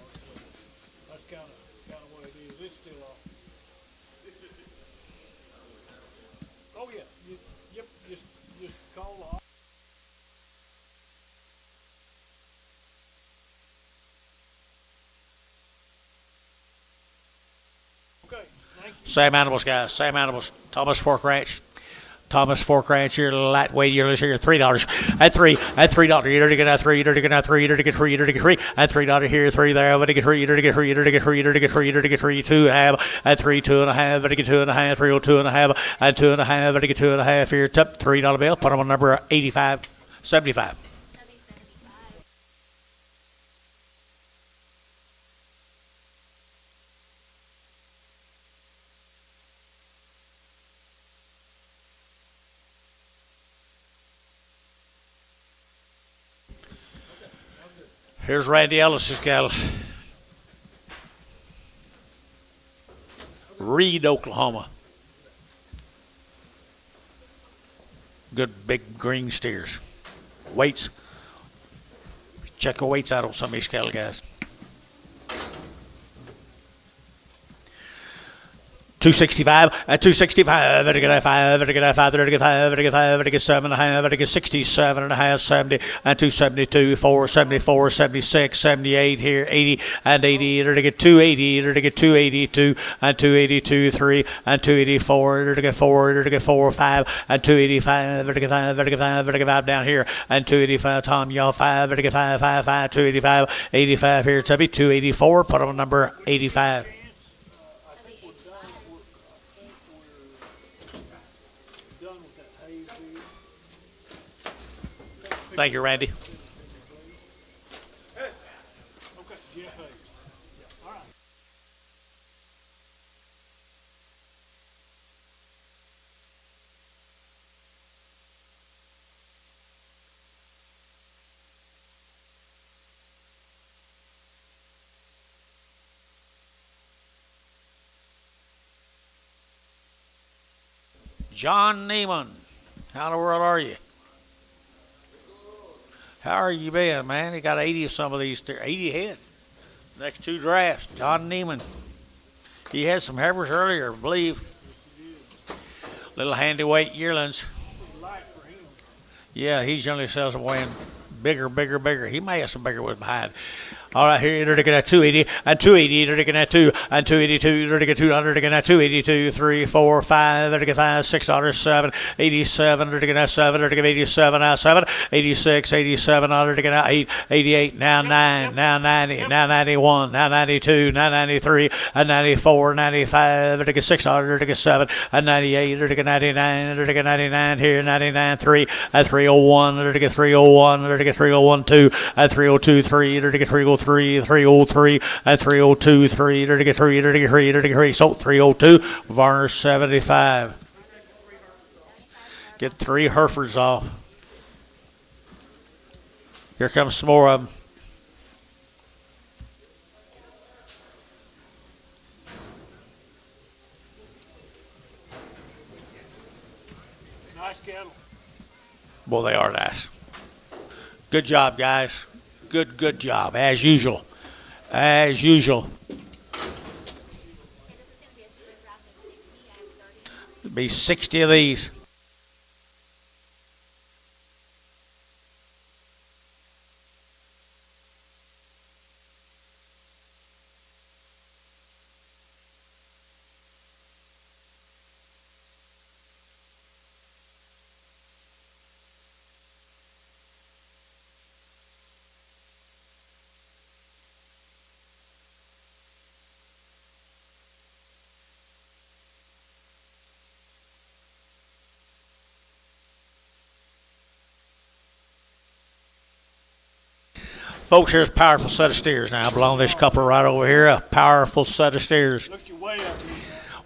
That's kind of what it is. It's still off. Oh yeah. Yep. Just call off. Okay. Thank you. Same animals, guys. Same animals. Thomas Fork Ranch. Thomas Fork Ranch here, lightweight yearless here, $3 at $3. You're to get that 3, you're to get that 3, you're to get 3, you're to get 3 at $3 here, 3 there, but to get 3, you're to get 3, you're to get 3, you're to get 3, you're to get 3, 2 1/2 at 3, 2 1/2, but to get 2 1/2, 3, 2 1/2 at 2 1/2, but to get 2 1/2 here, top $3 bill, put them on number 85, 75. Here's Randy Ellis's cattle. Reed, Oklahoma. Good big green steers. Weights. Check the weights out on some of these cattle, guys. 265 and 265 and get 5 and get 5 and get 5 and get 5 and get 7 and a half and get 67 and a half 70 and 272 4 74 76 78 here 80 and 80 and get 280 and get 282 and 282 3 and 284 and get 4 and get 4 5 and 285 and get 5 and get 5 and get 5 down here and 285 Tom y'all 5 and get 5 5 5 285 85 here it's 284 put on number 85. Done with that hay field. Thank you, Randy. Okay, Jeff Hayes. Yeah, all right. John Neiman, how in the world are you? How are you been, man? He got 80 of some of these, 80 head. Next two drafts, John Neiman. He had some heifers earlier, I believe. Little handy weight yearlings. Yeah, he generally sells them weighing bigger. He may have some bigger ones behind. All right, here you're looking at 280 and 280. You're looking at 2 and 282. You're looking at 200. Looking at 282, 3, 4, 5. You're looking at 5, 6, 7, 87. You're looking at 7. You're looking at 87. Now 7, 86, 87. You're looking at 8, 88. Now 9, now 90, now 91, now 92, now 93, and 94, 95. You're looking at 6. You're looking at 7 and 98. You're looking at 99. You're looking at 99 here, 99, 3 and 301. You're looking at 301. You're looking at 301, 2 and 302, 3. You're looking at 303. 303 and 302 3 to get 3 to get 3 to get 3 so 302 Varner 75 get 3 Herefords off. Here comes some more of them. Nice cattle. Boy, they are nice. Good job, guys. Good job, as usual. As usual. It'll be 60 of these. Folks, here's a powerful set of steers now. Belong to this couple right over here. A powerful set of steers. Look your way up here.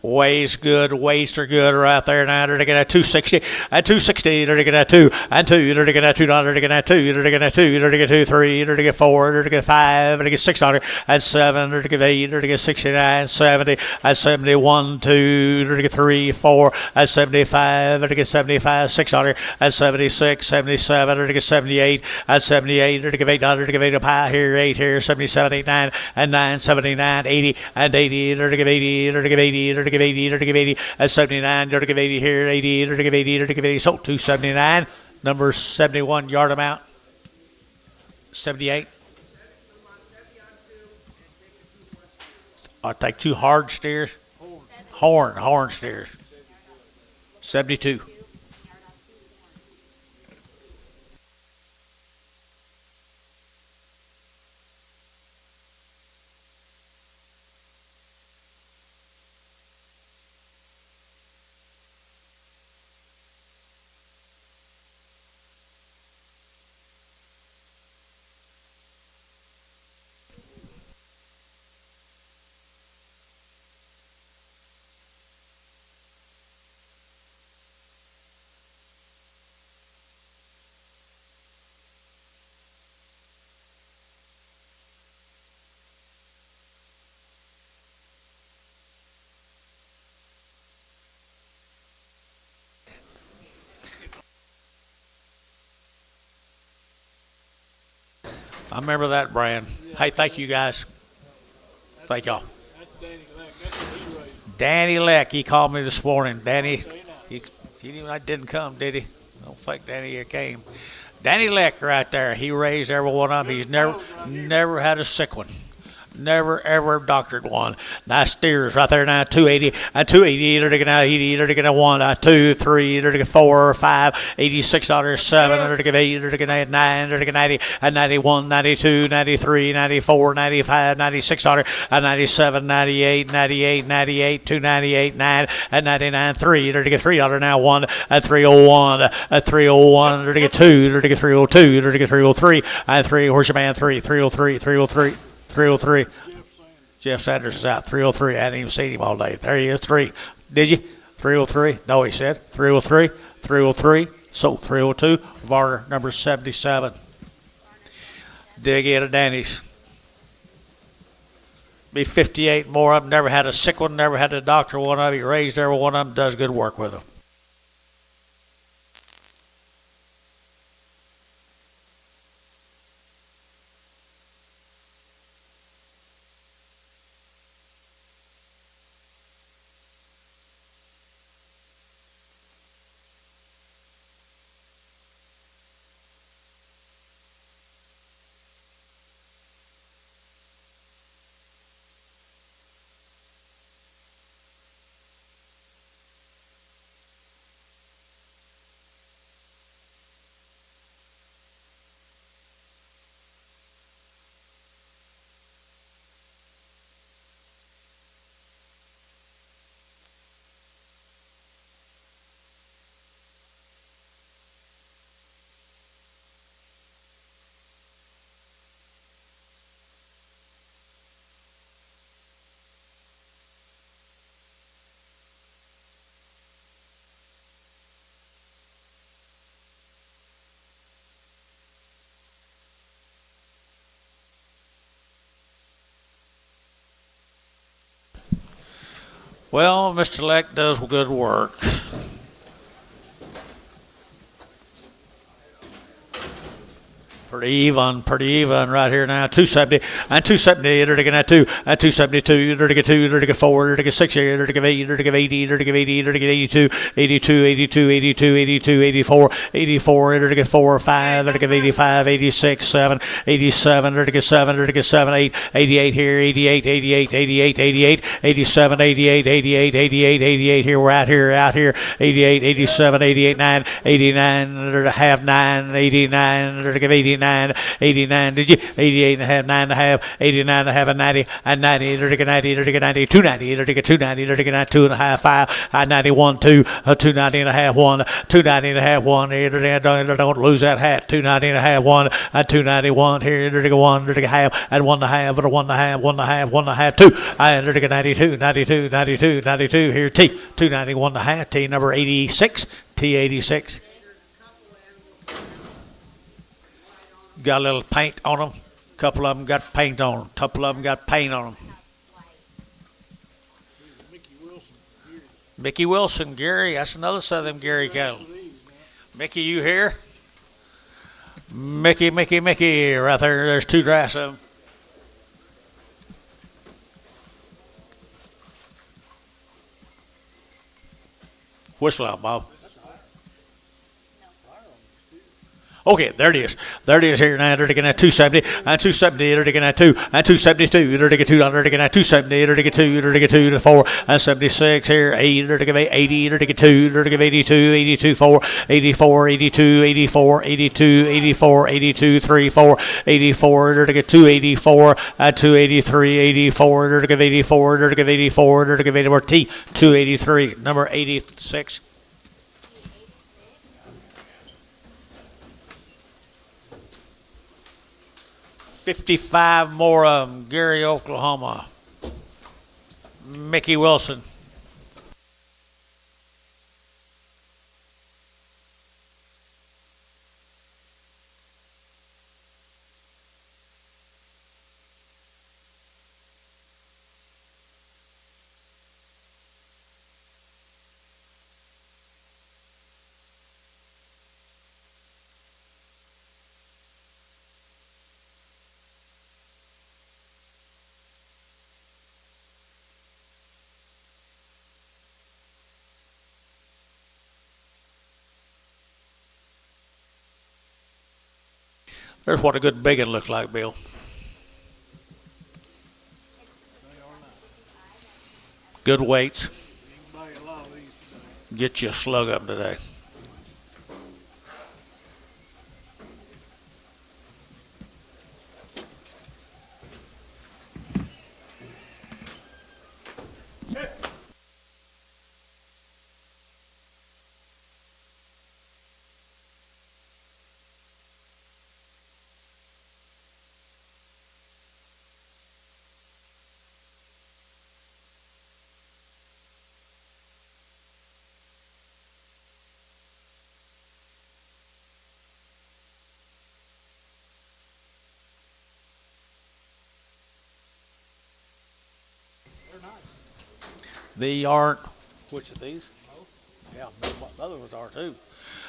Weighs good, weights are good right there now. They're looking at 260 and 260. They're looking at 2 and 2. They're looking at 2. They're looking at 2. They're looking at 2. They're looking at 2, 3. They're looking at 4. They're looking at 5. They're looking at 600 and 7. They're looking at 8. They're looking at 69, 70 and 71, 2. They're looking at 3, 4 and 75. They're looking at 75, 600 and 76, 77. They're looking at 78 and 78. They're looking at 800. They're looking at 8 up high here, 8 here, 77, 8, 9 and 9, 79, 80 and 80. They're looking at 80. They're looking at 80. They're looking at 80, to give 80, at 79, to give 80 here, 80, to give 80, to give 80, so 279, number 71 yard amount, 78. I'll take 2 hard steers, horn steers, 72. I remember that brand. Hey, thank you guys. Thank y'all. That's Danny Glenn. That's what he raised. Danny Leck, he called me this morning. Danny, I didn't come, did he? I don't think Danny came. Danny Leck right there. He raised every one of them. He's never had a sick one. Never ever doctored one. Nice steers right there now. 280, 280. They're taking out 80. They're taking out 1, 2, 3. They're taking 4, 5, $86, 7. They're taking 8. They're taking 9. They're taking 90, 91, 92, 93, 94, 95, $96, 97, 98, 98, 98, 298, 9, and 99, 3. They're taking $3 now. 1, 301, 301. They're taking 2. They're taking 302. They're taking 303, and 3. Where's your man? 303, 303. 303. Jeff Sanders is out. 303. I hadn't even seen him all day. There he is. 3. Did you? 303. No, he said. 303. 303. So 302. Varner, number 77. Dig in at Danny's. Be 58 more of them. Never had a sick one. Never had a doctor one of them. He raised every one of them. Does good work with them. Well, Mr. Leck does good work. Pretty even right here now. 270 and 270. They're taking that 2 and 272. They're taking 2. They're taking 4. They're taking 6 here. They're taking 8. They're taking 80. They're taking 80. They're taking 82. 82. 82. 82. 82. 84. 84. They're taking 4. 5. They're taking 85. 86. 7. 87. They're taking 7. They're taking 7. 8. 88 here. 88. 88. 88. 88. 87. 88. 88. 88. 88 here. We're out here. 88. 87. 88. 9. 89. They're half 9. 89. They're taking 89. 89, did you? 88 and a half, 9 and a half, 89 and a half, and 90, and 90, they're taking 90, they're taking 90, 290, they're taking 290, they're taking 2 and a half, 5, 91, 2, 290 and a half, 1, 290 and a half, 1, don't lose that hat, 290 and a half, 1, and 291 here, they're taking 1, they're taking half, and 1 and a half, but 1 and a half, 1 and a half, 1 and a half, 2, and they're taking 92, 92, 92, 92, here, T, 291 and a half, T number 86, T86. Got a little paint on them. A couple of them got paint on them. A couple of them got paint on them. Mickey Wilson, Gary. That's another set of them Gary cattle. Mickey, you here? Mickey, right there. There's 2 drafts of them. Whistle out, Bob. Okay, there it is. There it is here now. They're taking that 270, and 270, they're taking that 2, and 272, they're taking 2, they're taking that 270, they're taking 2, they're taking 2 to 4, and 76 here, 8, they're taking 80, they're taking 2, they're taking 82, 82, 4, 84, 82, 84, 82, 84, 82, 3, 4, 84, they're taking 284, and 283, 84, they're taking 84, they're taking 84, they're taking 84, T, 283, number 86. 55 more of them. Gary, Oklahoma. Mickey Wilson. There's what a good big one looks like, Bill. They are not. Good weights. You can buy a lot of these today. Get you a slug of them today. They're nice. They aren't. Which of these? Yeah, the other ones are too.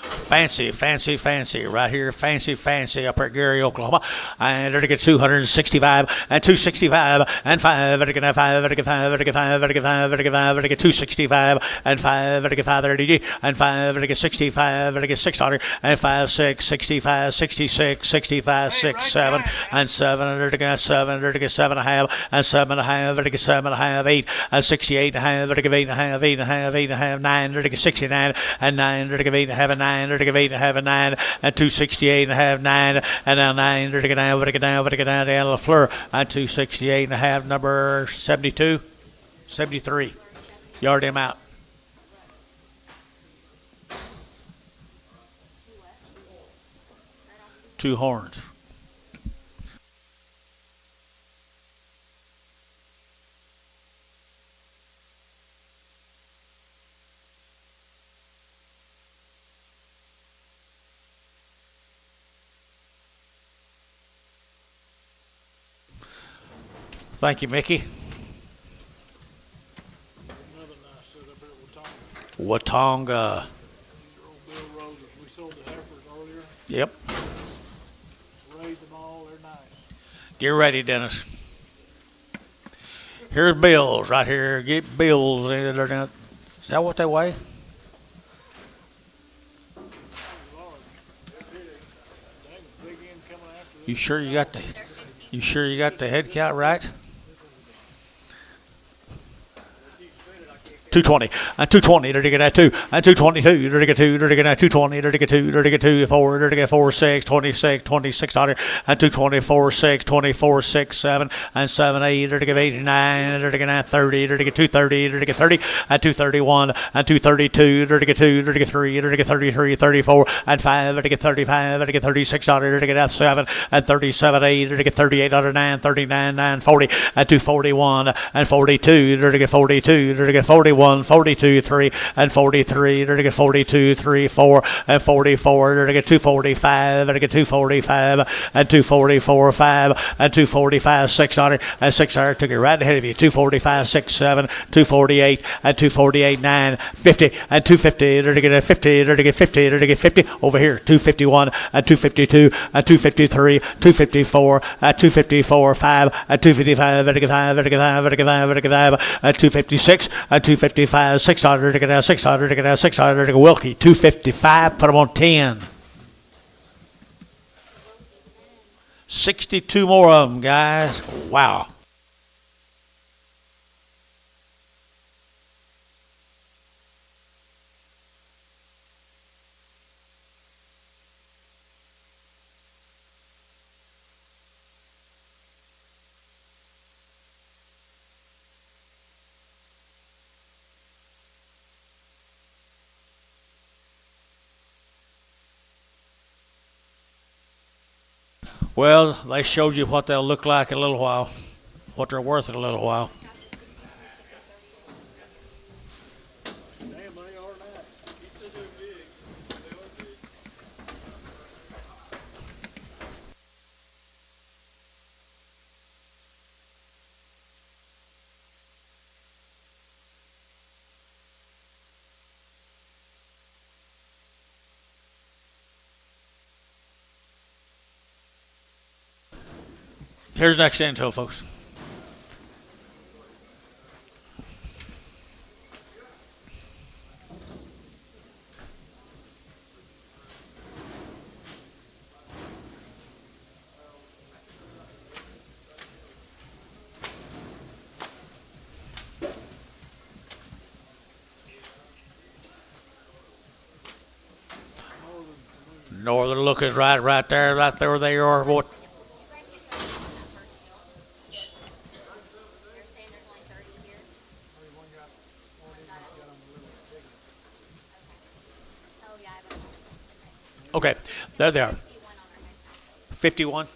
Fancy, fancy, fancy. Right here, fancy, fancy up at Gary, Oklahoma. And they're to get 265 and 265 and 5. They're to get 5. They're to get 5. They're to get 5. They're to get 5. They're to get 5. They're to get 265 and 5. They're to get 5. They're to get and 5. They're to get 65. They're to get 600 and 5, 6, 65, 66, 65, 6, 7 and 7. They're to get 7. They're to get 7.5 and 7.5. They're to get 7.5, 8 and 68.5. They're to give 8.5, 8.5, 8.5, 9. They're to get 69 and 9. They're to give 8.5 and 9. They're to give 8.5 and 9 and 268.5, 9 and now 9. They're to get down. They're to get down. They're to get down. Down LaFleur and 268.5. Number 72, 73. Yard him out. Two horns. Thank you, Mickey. Another nice setup here at Watonga. Watonga. These are old Bill Roses. We sold the heifers earlier. Yep. Raised them all. They're nice. Get ready, Dennis. Here's bills right here. Get bills. Is that what they weigh? They're large. Dang, a big end coming after this. You sure you got the? You sure you got the head count right? 220 and 220. They're to get at 2 and 222. They're to get 2. They're to get at 220. They're to get 2. They're to get 2. 4. They're to get 4 6 26 2600 and 224 6 24 6 7 and 7 8. They're to get 89. They're to get at 30. They're to get 230. They're to get 30 and 231 and 232. They're to get 2. They're to get 3. They're to get 33 34 and 5. They're to get 35. They're to get 36 hundred. They're to get at 7 and 37 8. They're to get 38 under 9 39 9 40 and 241 and 42. They're to get 42. They're to get 41. 42, 3, and 43. They're to get 42, 3, 4, and 44. They're to get 245. They're to get 245 and 244, 5, and 245, 600, and 600. Took it right ahead of you. 245, 6, 7, 248, and 248, 9, 50, and 250. They're to get 50. They're to get 50. They're to get 50 over here. 251 and 252 and 253, 254, and 254, 5, and 255. They're to get 5. They're to get 5. They're to get 5. They're to get 5, and 256 and 255, 600 to get out, 600 to get out, 600 to get Wilkie, 255, put them on 10. 62 more of them, guys. Wow. Well, they showed you what they'll look like in a little while, what they're worth in a little while. Damn, they are nice. They're big. They are big. Here's next info, folks. Northern look is right there, where they are. What? Okay, there they are. 51.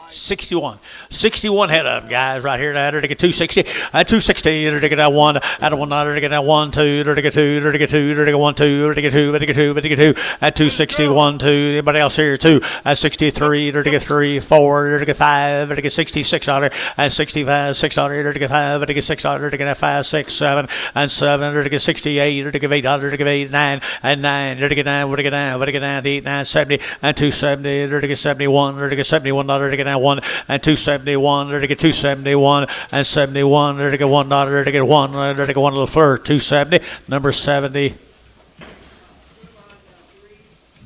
61. 61 head of them, guys, right here. There to get 260. 260. There to get that one. At one. There to get that 1, 2. There to get 2. There to get 2. There to get 1, 2. There to get 2. There to get 2. There to get 2. At 261. 2. Anybody else here? 2. At 63. There to get 3, 4. There to get 5. There to get 66 on there. At 65. 6 on there. There to get 5. There to get 6 on there. There to get 5, 6, 7. And 7. There to get 68. There to get 8 on there. There to get 8, 9. And 9. There to get 9. There to get 9. There to get 9. 8, 9, 70. And 270. There to get 71. There to get 71. There to get 9. 1 and 271. There to get 271 and 71. There to get $1. There to get 1. There to get 1 little flirt. 270. Number 70.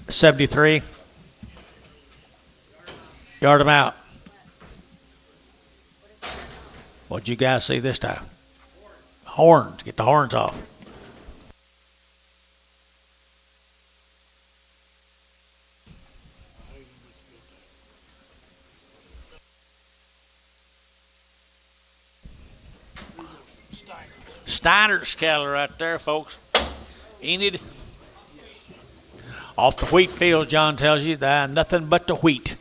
73. Yard them out. What'd you guys see this time? Horns. Get the horns off. Steiner's cattle right there, folks. Enid. Off the wheat field, John tells you, that nothing but the wheat.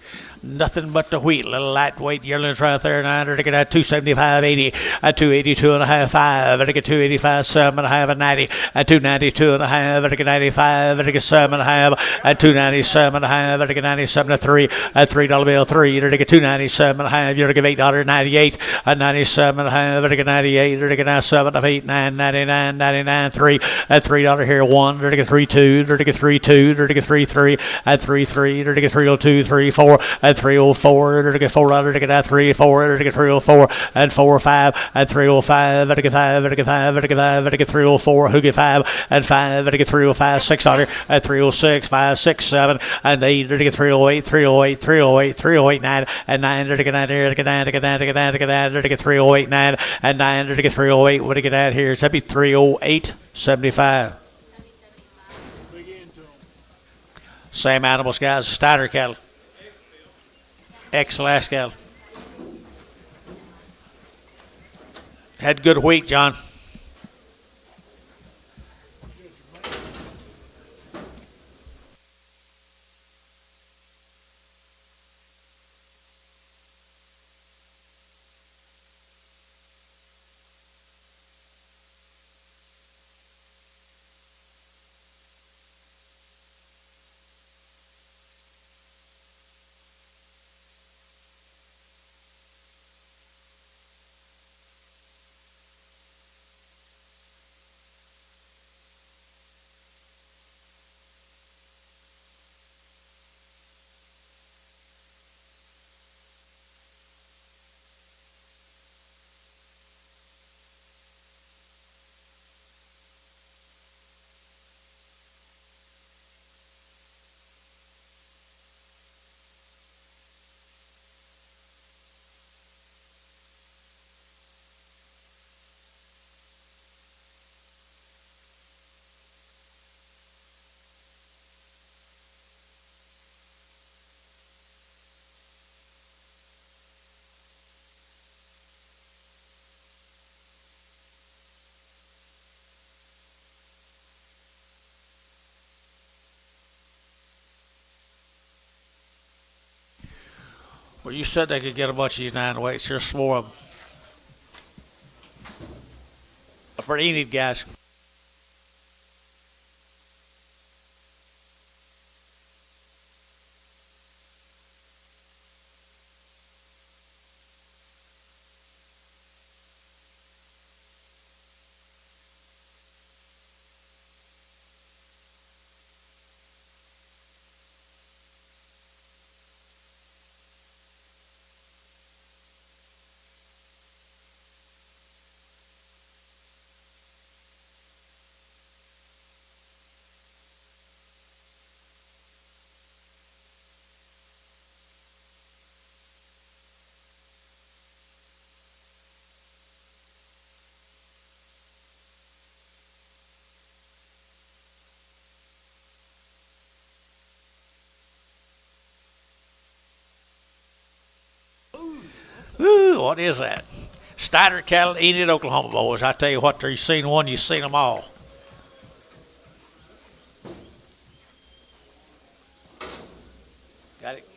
Nothing but the wheat. Little lightweight yearlings right there. Now to get that 275.80, at 282 and a half, 5. To get 285, 7 and a half, and 90. At 292 and a half. To get 95. To get 7 and a half. At 297 and a half. To get 97 and 3. At $3 bill 3. To get 297 and a half. You're to give $8.98. At 97 and a half. To get 98. To get 97 of 8, 9, 99, 99, 3. At $3 here 1. To get 3, 2. To get 3, 2. To get 3, 3. At 3, 3. To get 302, 3, 4. At 304, to get $4, to get that 3, 4, to get 304, and 4, 5, and 305, to get 5, to get 5, to get 5, to get 304, who get 5, and 5, to get 305, 600, at 306, 5, 6, 7, and 8, to get 308, 308, 308, 308, 9, and 9, to get 9 here, to get 9, to get 9, to get 9, to get 9, to get 308, 9, and 9, to get 308, what to get that here? That'd be 308, 75. Same animals, guys, Steiner cattle. Ex-last cattle. Had good wheat, John. Well, you said they could get a bunch of these 9 weights. Here's 4 of them. For Enid, guys. Ooh, what is that? Steiner cattle, Enid, Oklahoma, boys. I tell you what, you've seen one, you've seen them all. Got it.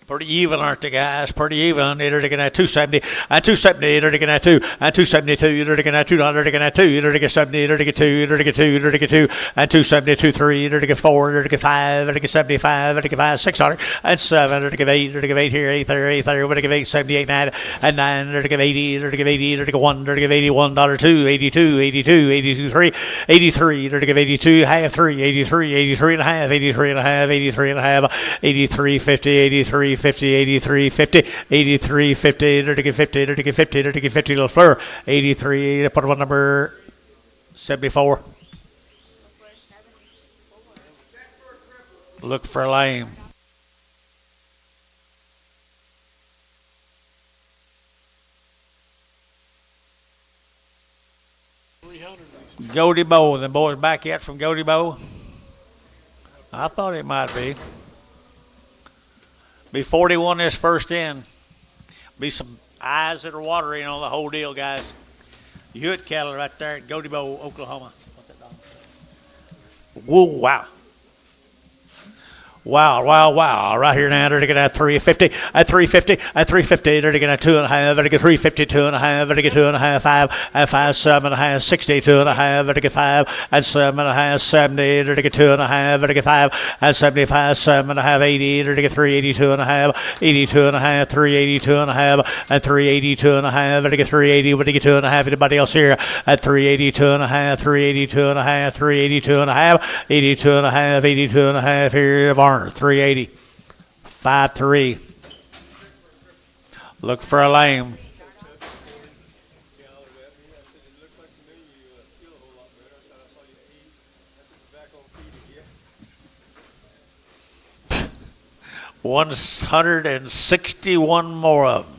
Pretty even, aren't they, guys? Pretty even. They're looking at 270, and 270, they're looking at 2, and 272, they're looking at 2, they're looking at 2, they're looking at 70, they're looking at 2, they're looking at 2, they're looking at 2, and 272, 3, they're looking at 4, they're looking at 5, they're looking at 75, they're looking at 5, 600, and 7, they're looking at 8, they're looking at 8 here, 8 there, 8 there, they're looking at 8, 78, 9, and 9, they're looking at 80, they're looking at 80, they're looking at 1, they're looking at 81, $2, 82, 82, 82, 3, 83, they're looking at 82, half 3, 83, 83 and a half, 83 and a half, 83 and a half, 83, 50, 83, 50, 83, 50, 83, 50, they're to get 50, they're to get 50, they're to get 50, little fleur, 83, put one number 74. Look for a lane. Goldie Bow, the boys back yet from Goldie Bow? I thought it might be. Be 41 this first in. Be some eyes that are watering on the whole deal, guys. Hewitt cattle right there at Goldie Bow, Oklahoma. What's that dog? Whoa, wow. Wow, wow, wow. Right here now, they're looking at 350, at 350, at 350, they're looking at 2.5, they're looking at 350, 2.5, they're looking at 2.5, 5, at 5, 7.5, 60, 2.5, they're looking at 5, at 7.5, 70, they're looking at 2.5, they're looking at 5, at 75, 7.5, 80, they're looking at 382.5, 82.5, 382.5, at 382.5, they're looking at 380, we're looking at 2.5, anybody else here? At 382.5, 382.5, 382.5, 82.5, 82.5 here, Varner. 380, 5-3. Look for a lane. I 161 more of them.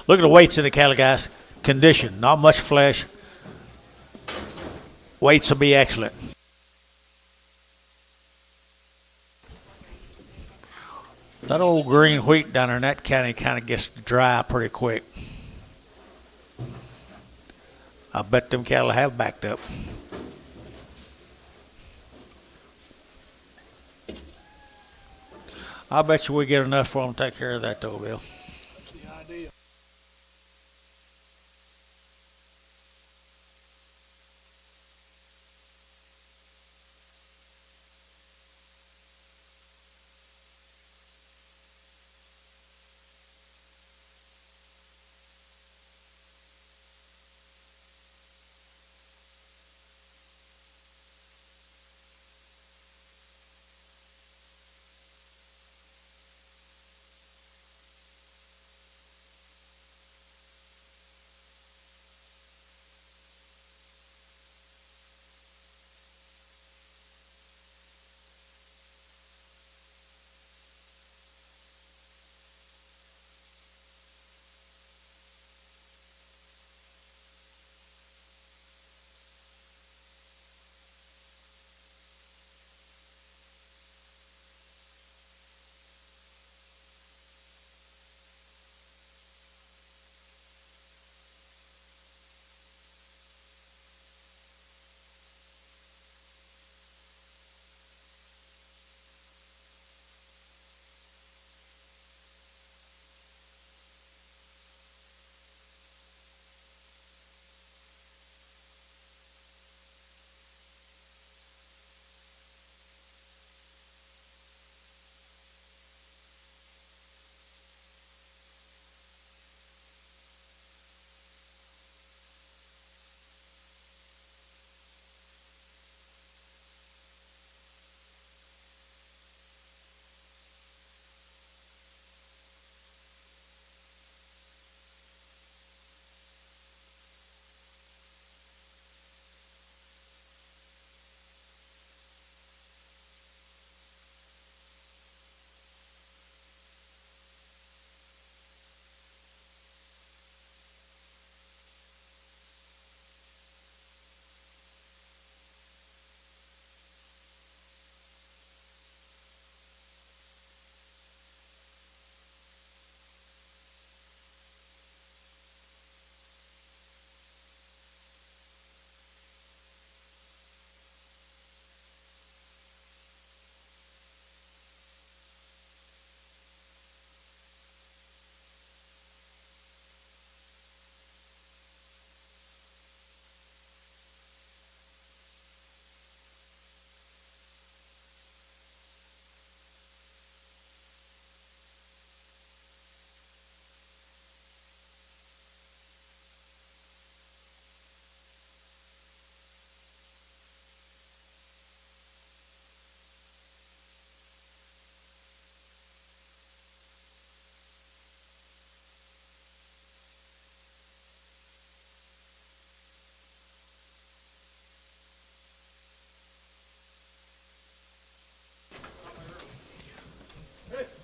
Look at the weights in the cattle, guys. Condition, not much flesh. Weights will be excellent. That old green wheat down there in that county kind of gets dry pretty quick. I bet them cattle have backed up. I bet you we get enough for them to take care of that though, Bill. That's the idea.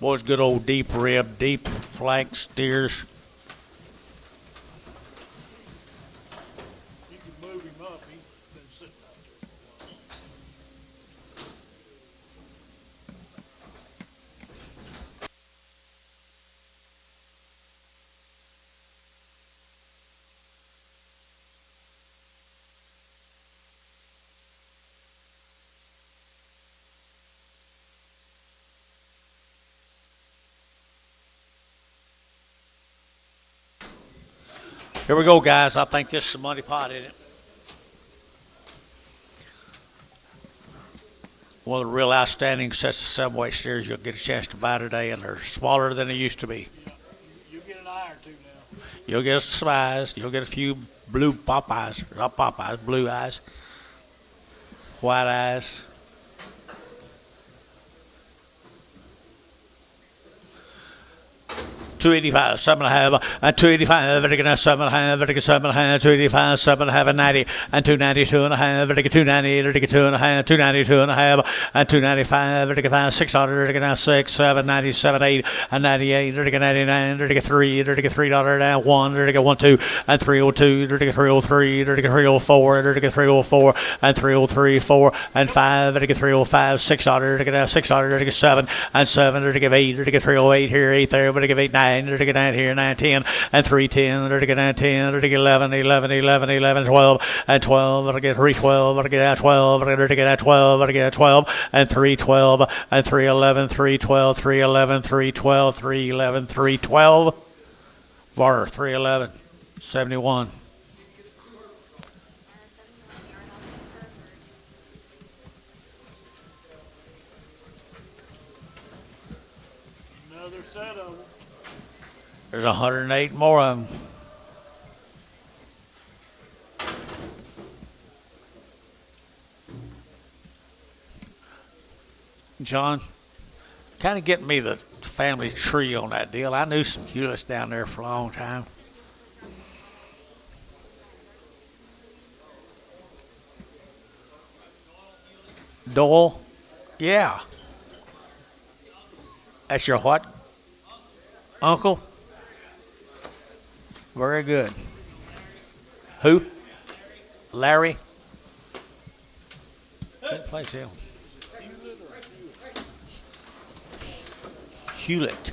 Boys, good old deep rib, deep flank steers. You can move him up. He's been sitting out there for a while. Here we go, guys. I think this is a money pot, isn't it? One of the real outstanding sets of 7-weight steers you'll get a chance to buy today, and they're smaller than they used to be. You get an eye or two now. You'll get some eyes. You'll get a few blue Popeyes, not Popeyes, blue eyes, white eyes. 285, 7.5, and 285, vertical 7.5, vertical 7.5, 285, 7.5, and 90, and 292 and a half, vertical 290, vertical 2.5, 292 and a half, and 295, vertical 5, 600, vertical 6, 7, 97, 8, and 98, vertical 99, vertical 3, vertical $3 down 1, vertical 1, 2, and 302, vertical 303, vertical 304, vertical 304, and 303, 4, and 5, vertical 305, 600, vertical 600, vertical 7, and 7, vertical 8, vertical 308 here, 8 there, vertical 8, 9, vertical 9 here, 9, 10, and 310, vertical 9, 10, vertical 11, 11, 11, 11, 12, and 12, vertical 312, vertical 12, vertical 12, vertical 12, and 312, and 311, 312, 311, 312, 311, 312, var 311, 71. Another set of them. There's 108 more of them. John, kind of getting me the family tree on that deal. I knew some Hewletts down there for a long time. Doyle? Yeah. That's your what? Uncle? Very good. Who? Larry? Good place, him. Hewlett.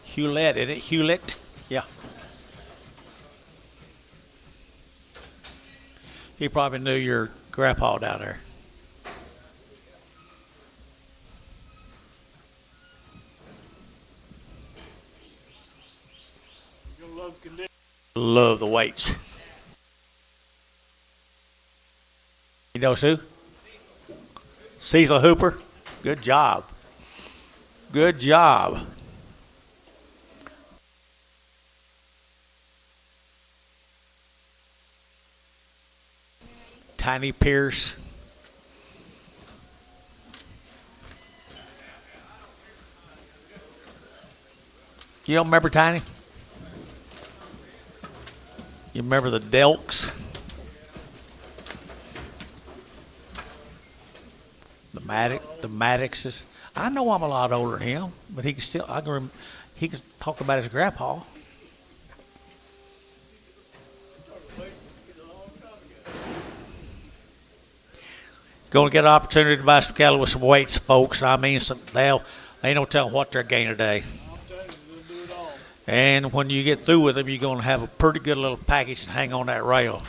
Hewlett, isn't it? Hewlett? Yeah. He probably knew your grandpa down there. You're gonna love condition. Love the weights. You know who? Cecil Hooper. Good job. Good job. Tiny Pierce. You don't remember Tiny? You remember the Delks? The Maddixes. I know I'm a lot older than him, but he can talk about his grandpa. Going to get an opportunity to buy some cattle with some weights, folks. I mean, they don't tell what they're gaining today. I'll tell you, we'll do it all. And when you get through with them, you're going to have a pretty good little package to hang on that rail.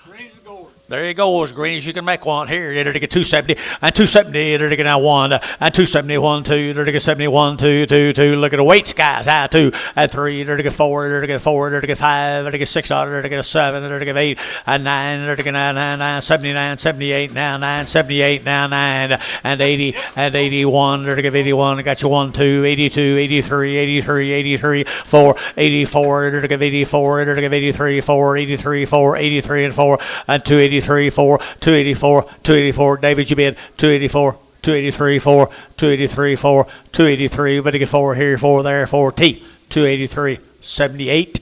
Green's the gourd. There you go, as green as you can make one. Here, it'll get 270, and 270, it'll get now 1, and 271, 2, it'll get 71, 2, 2, 2. Look at the weights, guys. 2, and 3, it'll get 4, it'll get 4, it'll get 5, it'll get 6, it'll get 7, it'll get 8, and 9, it'll get 9, 9, 9, 79, 78, now 9, 78, now 9, and 80, and 81, it'll get 81, I got you 1, 2, 82, 83, 83, 83, 4, 84, it'll get 84, it'll get 83, 4, 83, 4, 83, and 4, and 283, 4, 284, 284, David, you bid, 284, 283, 4, 283, 4, 283, but to get 4 here, 4 there, 4, T, 283, 78.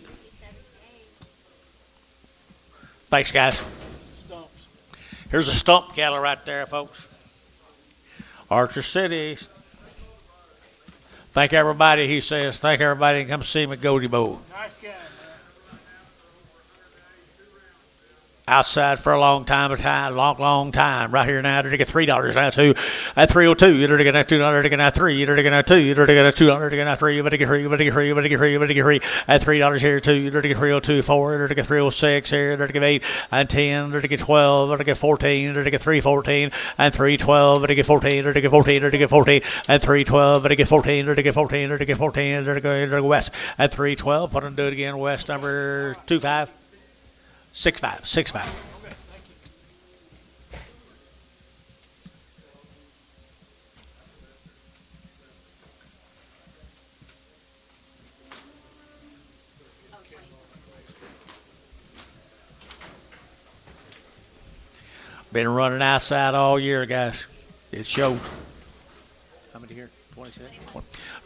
Thanks, guys. Stumps. Here's a stump cattle right there, folks. Archer City. Thank everybody, he says. Thank everybody. Come see him at Goldie Bowl. Nice guy, man. Outside for a long time, long time. Right here now, to get $3 now too. At 302, you're to get that $2, to get that $3, you're to get that $2, you're to get that $2, to get that $3, you better get $3, you better get $3, you better get $3, you better get $3. At $3 here too, you're to get 302, 4, you're to get 306 here, you're to get 8 and 10, you're to get 12, you're to get 14, you're to get 314 and 312, you're to get 14, you're to get 14, you're to get 14 and 312, you're to get 14, you're to get 14, you're to get 14, you're to go west. At 312, put on do it again. West number 25. 65. Been running outside all year, guys. It shows. How many here? 26?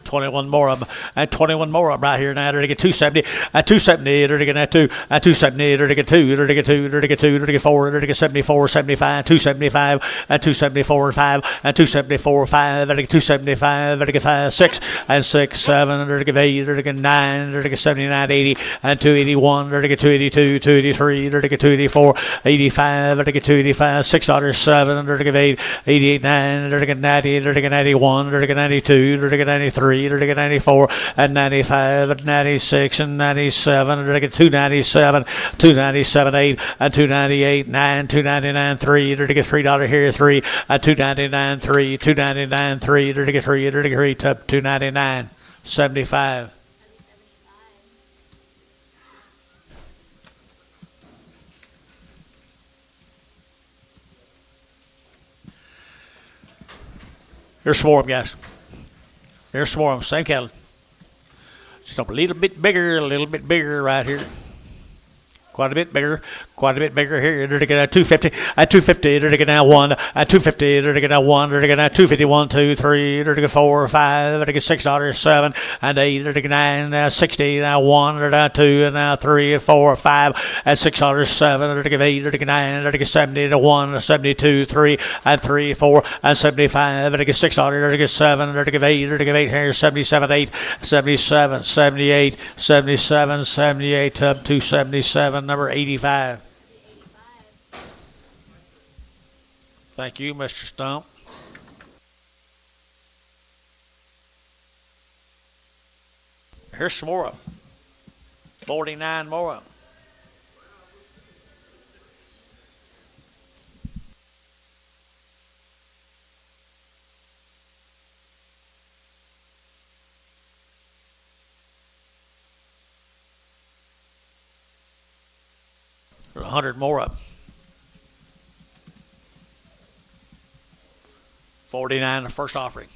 21 more of them, and 21 more of them right here now. They're to get 270, and 270, they're to get that 2, and 270, they're to get 2, they're to get 2, they're to get 2, they're to get 4, they're to get 74, 75, 275, and 274, 5, and 274, 5, they're to get 275, they're to get 5, 6, and 6, 7, they're to get 8, they're to get 9, they're to get 79, 80, and 281, they're to get 282, 283, they're to get 284, 85, they're to get 285, $6, 7, they're to get 8, 88, 9, they're to get 90, they're to get 91, they're to get 92, they're to get 93, they're to get 94, and 95, and 96, and 97, they're to get 297, 297, 8, and 298, 9, 299, 3, they're to get $3 here, 3, and 299, 3, 299, 3, they're to get 3, they're to get 3, 299, 75. Here's some more of them, guys. Here's some more of them. Same cattle. Just a little bit bigger right here. Quite a bit bigger here. They're to get a 250, at 250, they're to get now 1, at 250, they're to get now 1, they're to get now 251, 2, 3, they're to get 4, 5, they're to get $6, 7, and 8, they're to get 9, now 60, now 1, they're now 2, and now 3, and 4, 5, and $6, 7, they're to get 8, they're to get 9, they're to get 70, to 1, 72, 3, and 3, 4, and 75, they're to get $6, they're to get 7, they're to get 8, they're to get 8 here, 77, 8, 77, 78, 77, 78, up to 77. Number 85. Thank you, Mr. Stump. Here's some more of them. 49 more of them. There's 100 more of them. 49 the first offering.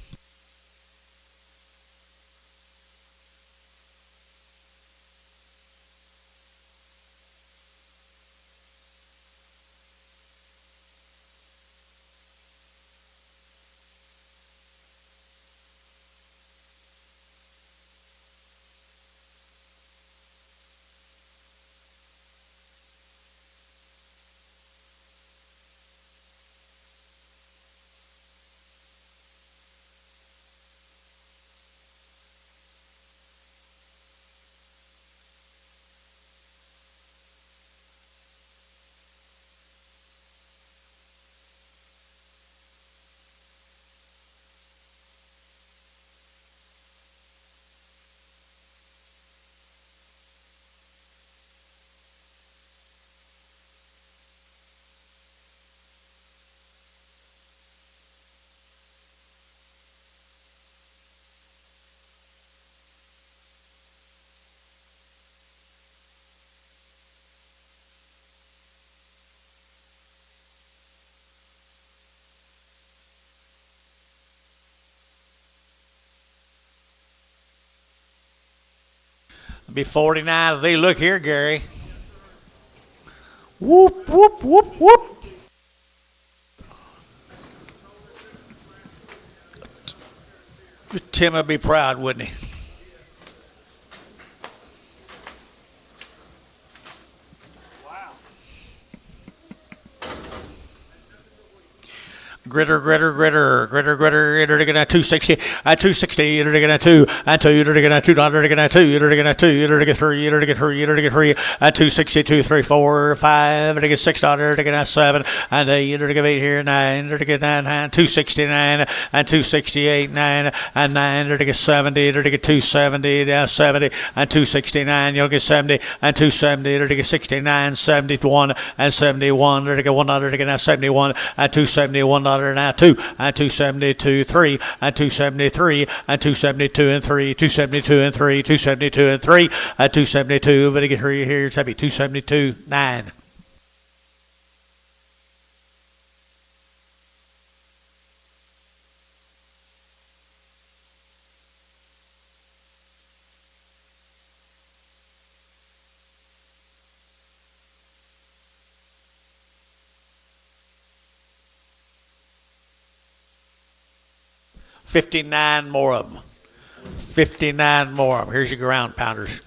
Be 49. They look here, Gary. Whoop, whoop, whoop, whoop. Tim would be proud, wouldn't he? Wow. Gritter, you're looking at 260, at 260, you're looking at 2, and 2, you're looking at $2, you're looking at 2, you're looking at 2, you're looking at 3, you're looking at 3, you're looking at 3, at 260, 2, 3, 4, 5, you're looking at $6, you're looking at 7, and 8, you're looking at 8 here, 9, you're looking at 9, 269, and 268, 9, and 9, you're looking at 70, you're looking at 270, 70, and 269, you're looking at 70, and 270, you're looking at 69, 71, and 71, you're looking at $1, you're looking at 71, and 271, now 2, and 272, 3, and 273, and 272 and 3, 272 and 3, 272 and 3, and 272, but I get 3 here, it's happy 272, 9. $59 more of them. 59 more of them. Here's your ground pounders.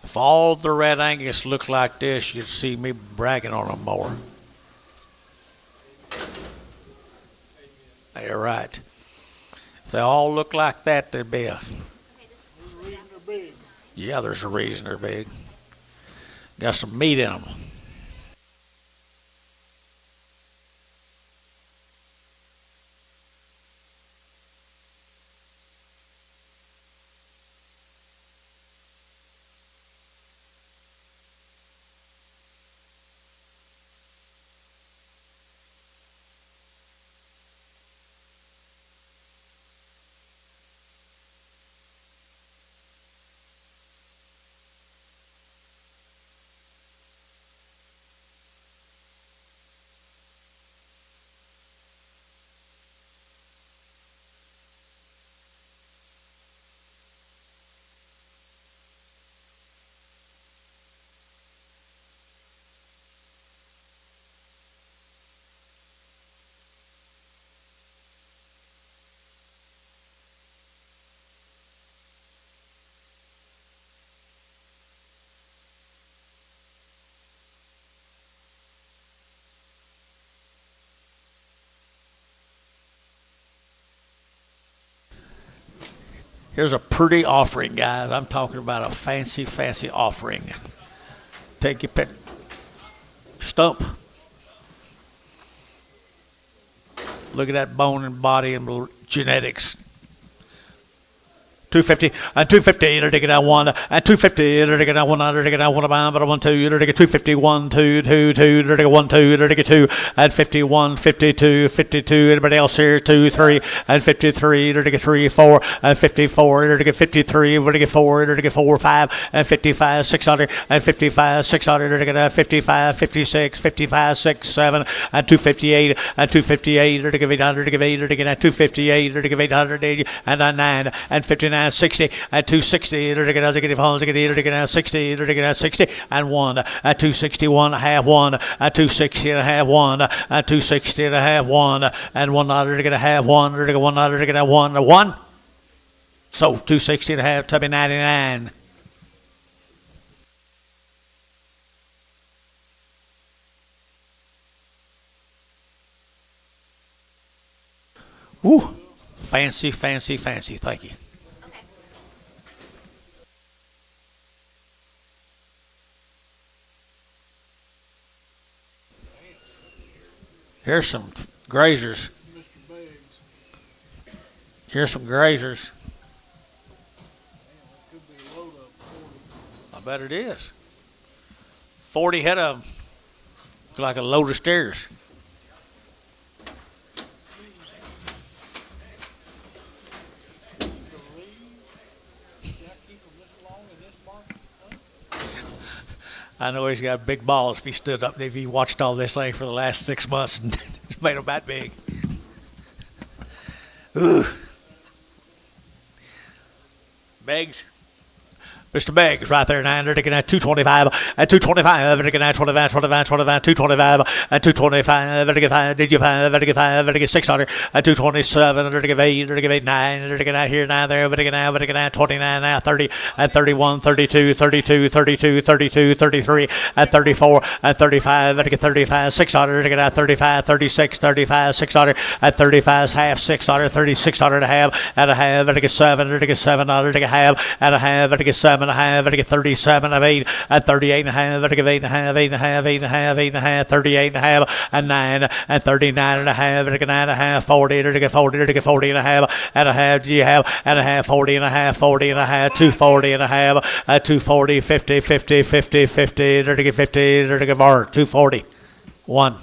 If all the Red Angus look like this, you'd see me bragging on them more. You're right. If they all look like that, there'd be a... There's a reason they're big. Yeah, there's a reason they're big. Got some meat in them. Here's a pretty offering, guys. I'm talking about a fancy, fancy offering. Take your pick. Stump. Look at that bone and body and genetics. 250, and 250, you're taking that one, and 250, you're taking that one, you're taking that one, but 1, 2, you're taking 250, 1, 2, 2, 2, you're taking 1, 2, you're taking 2, and 51, 52, 52, anybody else here, 2, 3, and 53, you're taking 3, 4, and 54, you're taking 53, you're taking 4, you're taking 4, 5, and 55, 600, and 55, 600, you're taking 55, 56, 55, 6, 7, and 258, and 258, you're taking 800, you're taking 8, you're taking 258, you're taking 880, and 9, and 59, 60, at 260, you're taking out 60, you're taking out 60, and 1, at 261, half 1, at 260 and a half 1, at 260 and a half 1, and 1, you're taking a half 1, you're taking 1, you're taking a 1. So 260 and a half, to be 99. Woo! Fancy, fancy, fancy. Thank you. Here's some grazers. Mr. Beggs. Here's some grazers. Man, that could be a load up 40. I bet it is. 40 head of them. Look like a load of steers. I know he's got big balls if he stood up, if he watched all this thing for the last 6 months and made them that big. Ooh. Beggs, Mr. Beggs right there, 900 taking at 225 at 225 taking at 25 225 at 225 did you 5 at 600 at 227 8 9 taking out here 9 there taking out 29 now 30 at 31 32 33 at 34 at 35 at 35 600 taking out 35 36 35 600 at 35 half 600 3600 and a half at a half at 700 at 700 at a half at a half at 7 and a half at 37 of 8 at 38 and a half at 8 and a half 8 and a half 8 and a half 8 and a half 38 and a half and 9 at 39 and a half at 9 and a half 40 at 40 and a half at a half do you have at a half 40 and a half 40 and a half 240 and a half at 240 50 50 50 50 50 240 1.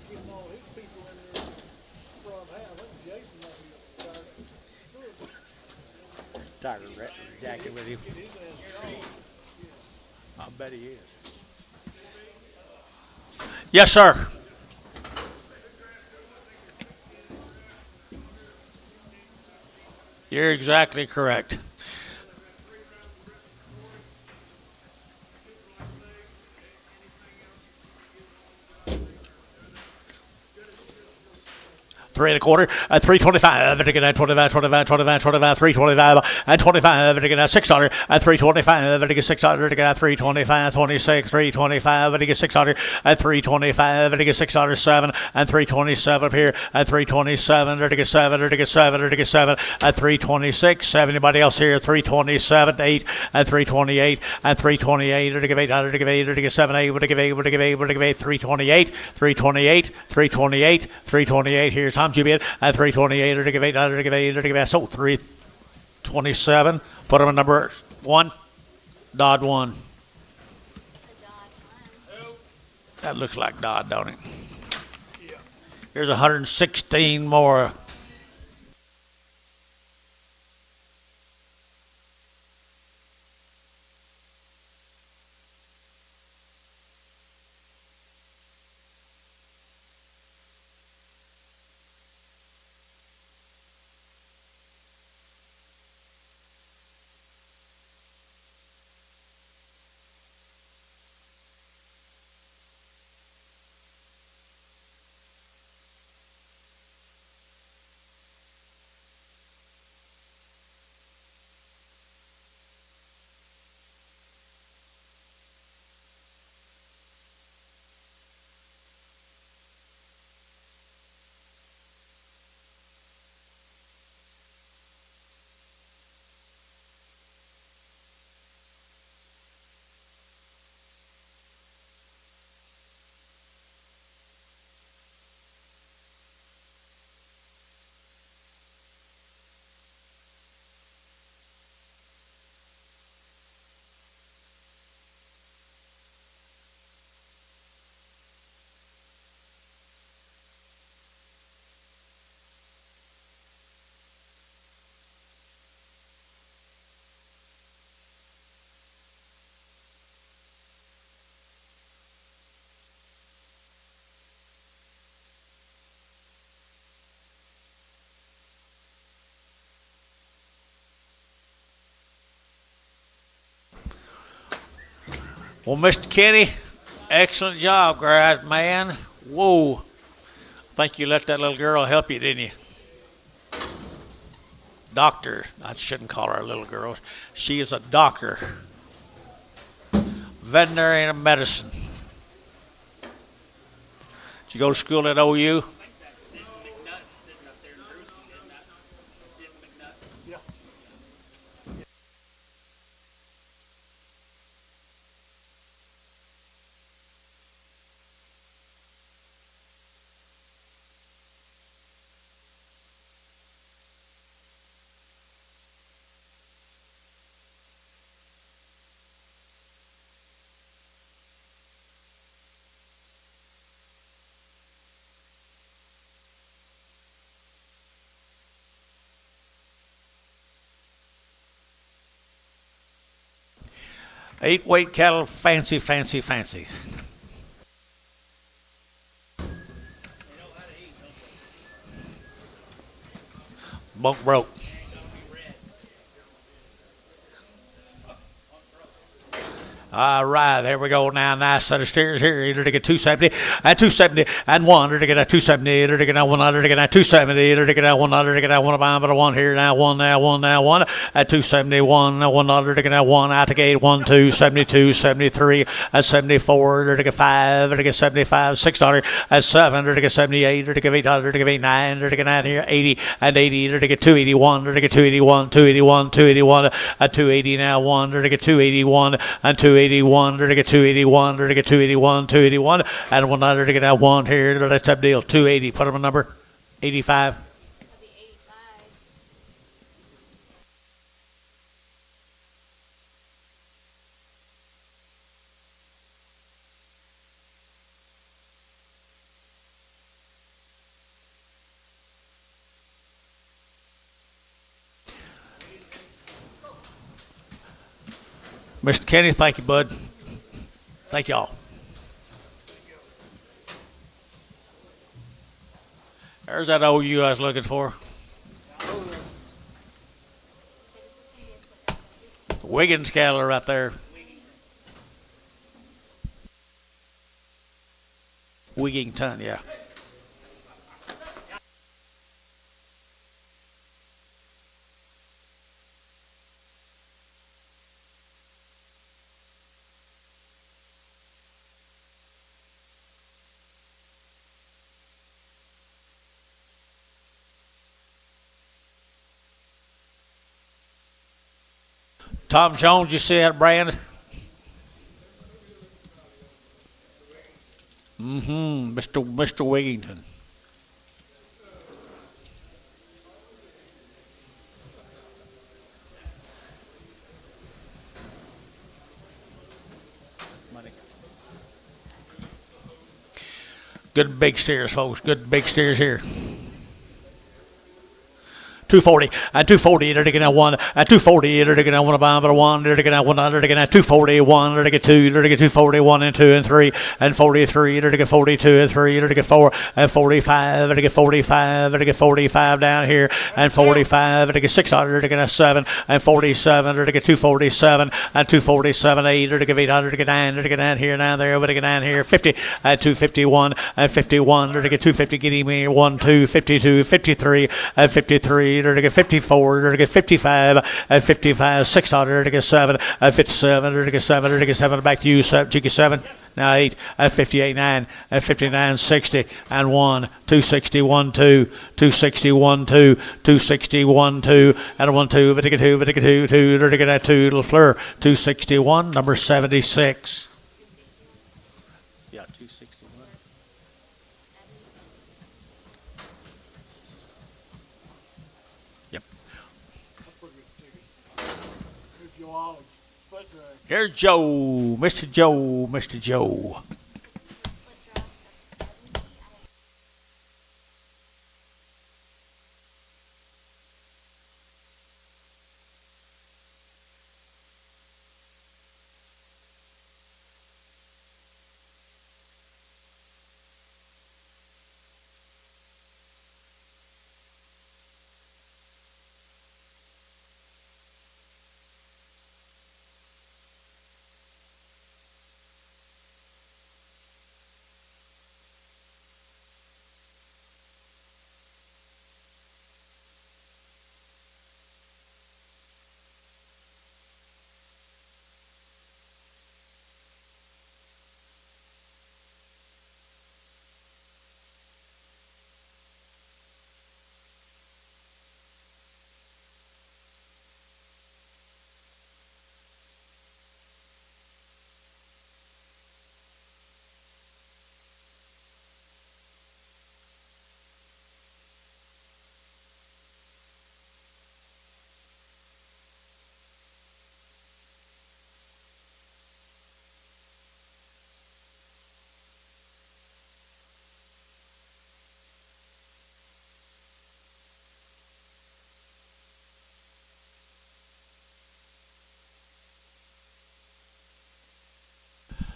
Getting all his people in there front half. I think Jason might be tired. Tiger jacket with you. Get his ass gone. I bet he is. Yes, sir. You're exactly correct. Three and a quarter at 325 and again at 25 325 and 25 and again at 600 at 325 and again 600 again at 325 26 325 and again 600 at 325 and again 607 and 327 up here at 327 and again 7 and again 7 and again 7 at 326 anybody else here 327 8 at 328 at 328 and again 800 and again 8 and again 7 8 and again 8 and again 8 and again 8 328 328 328 328 here's Tom Jubian at 328 or to give 800 to give 8 or to give so 327 put him in number 1 Dodd 1 that looks like Dodd, don't it? Yeah. Here's 116 more. Well, Mr. Kenny, excellent job, guys, man. Whoa. I think you let that little girl help you, didn't you? Doctor. I shouldn't call her a little girl. She is a doctor. Veterinary and medicine. Did you go to school at OU? 8 weight cattle, fancy, fancy, fancies. Bunk broke. All right, there we go now. Nice set of steers here. Either to get 270 and 270 and one, or to get a 270, either to get a 100, to get a 270, either to get a 100, to get a 1 but a 1 here now, 1 now, 1 now, 1 at 271, a 100, to get a 1 out to gate 1, 2, 72, 73, at 74, or to get 5, or to get 75, 600, at 7, or to get 78, or to get 800, to get 89, or to get out here 80 and 80, or to get 281, or to get 281, 281, 281, at 280 now, 1, or to get 281 and 281, or to get 281, or to get 281, 281, and 100 to get that 1 here. That's up deal. 280. Put them a number. 85. That'd be 85. Mr. Kenny, thank you, bud. Thank y'all. There's that OU I was looking for. Wiggins cattle right there. Wigington, yeah. Tom Jones, you see that brand? Mr. Wigington. Good big steers, folks. Good big steers here. 240 and 240 to get a 1 and 240 to get a 1 but a 1 to get a 100 to get a 241 to get 2 to get 241 and 2 and 3 and 43 to get 42 and 3 to get 4 and 45 to get 45 to get 45 down here and 45 to get 600 to get a 7 and 47 to get 247 and 247 8 to get 800 to get 9 to get down here down there to get down here 50 and 251 and 51 to get 250 getting me 1 2 52 53 and 53 to get 54 to get 55 and 55 600 to get 7 and 57 to get 7 to get 7 back to you Jiggy 7 now 8 and 58 9 and 59 60 and 1 261 2 261 2 261 2 and 1 2 but to get 2 but to get 2 2 to get that 2 little fleur 261 number 76. Yeah, 261. Here's your Ollie. Foot drag. Here's Joe, Mr. Joe, Mr. Joe.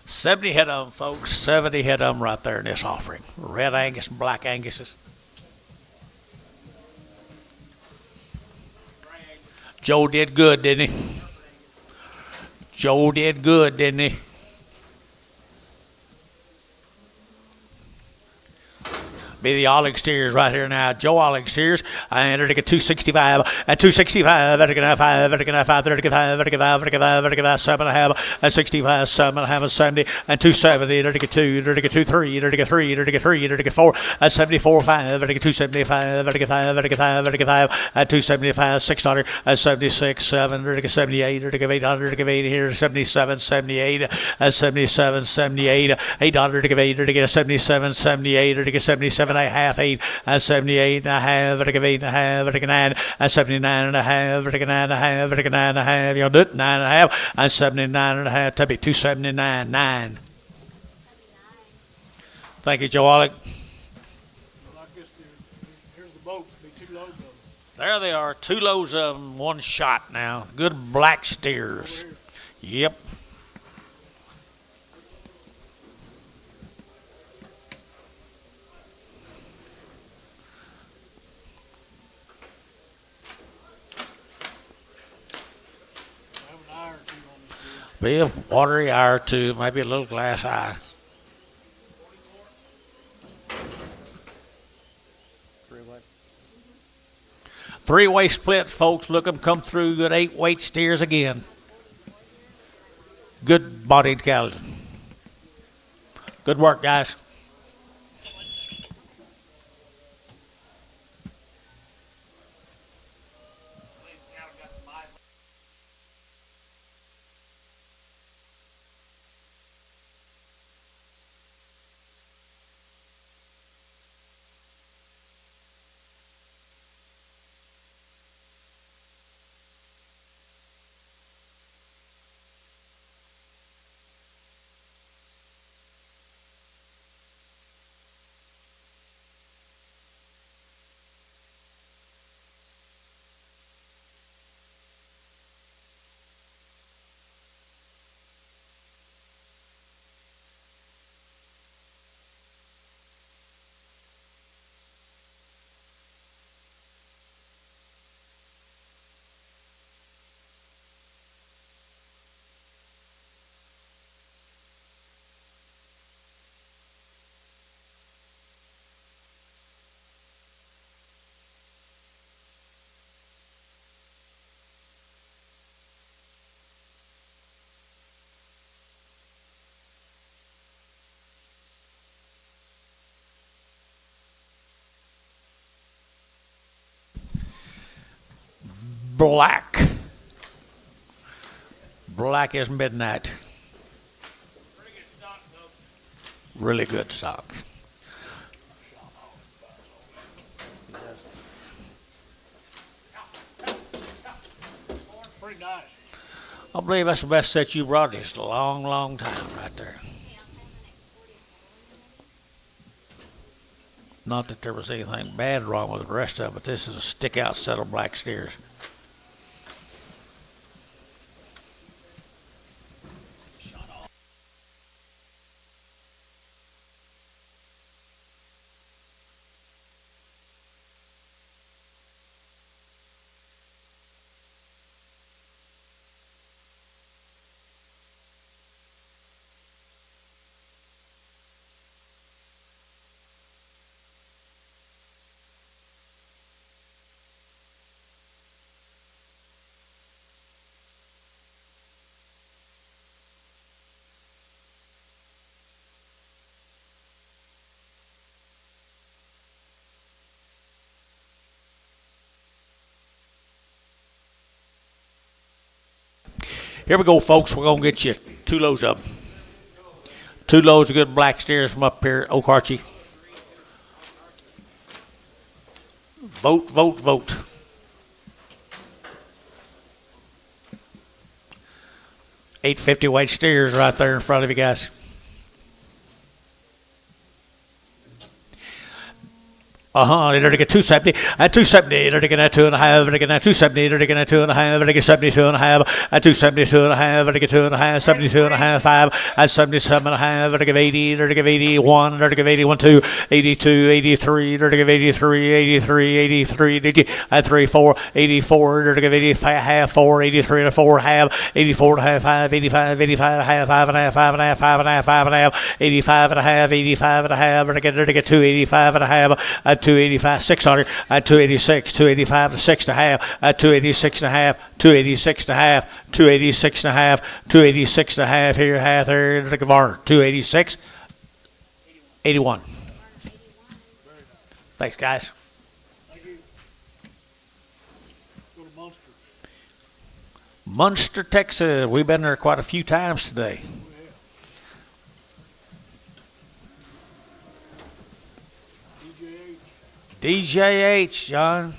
70 head of them, folks. 70 head of them right there in this offering. Red Angus and Black Anguses. Joe did good, didn't he? Joe did good, didn't he? Be the all exteriors right here now. Joe all exteriors. I entered at 265 at 265. Vertical 5, vertical 5, vertical 5, vertical 5, vertical 5, vertical 5, 7.5 at 65, 7.5 at 70 and 270. Vertical 2, vertical 2, 3, vertical 3, vertical 3, vertical 4 at 74, 5, vertical 275, vertical 5, vertical 5, vertical 5 at 275, 600 at 76, 7, vertical 78, vertical 800, vertical 80 here, 77, 78 at 77, 78, 800, vertical 8, vertical 77, 78, vertical 77. And a half, 8 and 78 and a half, vertical 8 and a half, vertical 9 and 79 and a half, vertical 9 and a half, vertical 9 and a half, you'll do it, 9 and a half and 79 and a half, to be 279, 9. Thank you, Joe Alec. Well, I guess here's the boat. Be 2 loads of them. There they are, 2 loads of them, 1 shot now. Good black steers. Yep. Have an eye or 2 on this deal. Be a watery eye or 2, maybe a little glass eye. 3-way split, folks. Look them come through. Good 8-weight steers again. Good bodied cows. Good work, guys. Black. Black as midnight. Really good stock. Pretty nice. I believe that's the best set you brought in a long, long time right there. Not that there was anything bad wrong with the rest of them, but this is a stick-out set of black steers. Here we go, folks. We're going to get you 2 loads of them. 2 loads of good black steers from up here at Okarche. Vote, vote, vote. $850 weight steers right there in front of you guys. They're to get 270. At 270, they're to get 2.5. They're to get 270. They're to get 2.5. They're to get 72.5. At 272.5. They're to get 2.5. 72.5. 5. At 77.5. They're to give 80. They're to give 81. They're to give 81. 2. 82. 83. They're to give 83. 83. 83. At 3. 4. 84. They're to give 85. Half. 4. 83 and 4. Half. 84 and a half. 5. 85. 85. Half. 5 and a half. 5 and a half. 5 and a half. 5 and a half. 85 and a half. 85 and a half. They're to get 285 and a half. At 285, 600, at 286, 285, 6 and a half, at 286 and a half, 286 and a half, 286 and a half, 286 and a half, here, half, there, the Gavar, 286, 81. Thanks, guys. Thank you. Go to Munster. Munster, Texas. We've been there quite a few times today. DJH, John.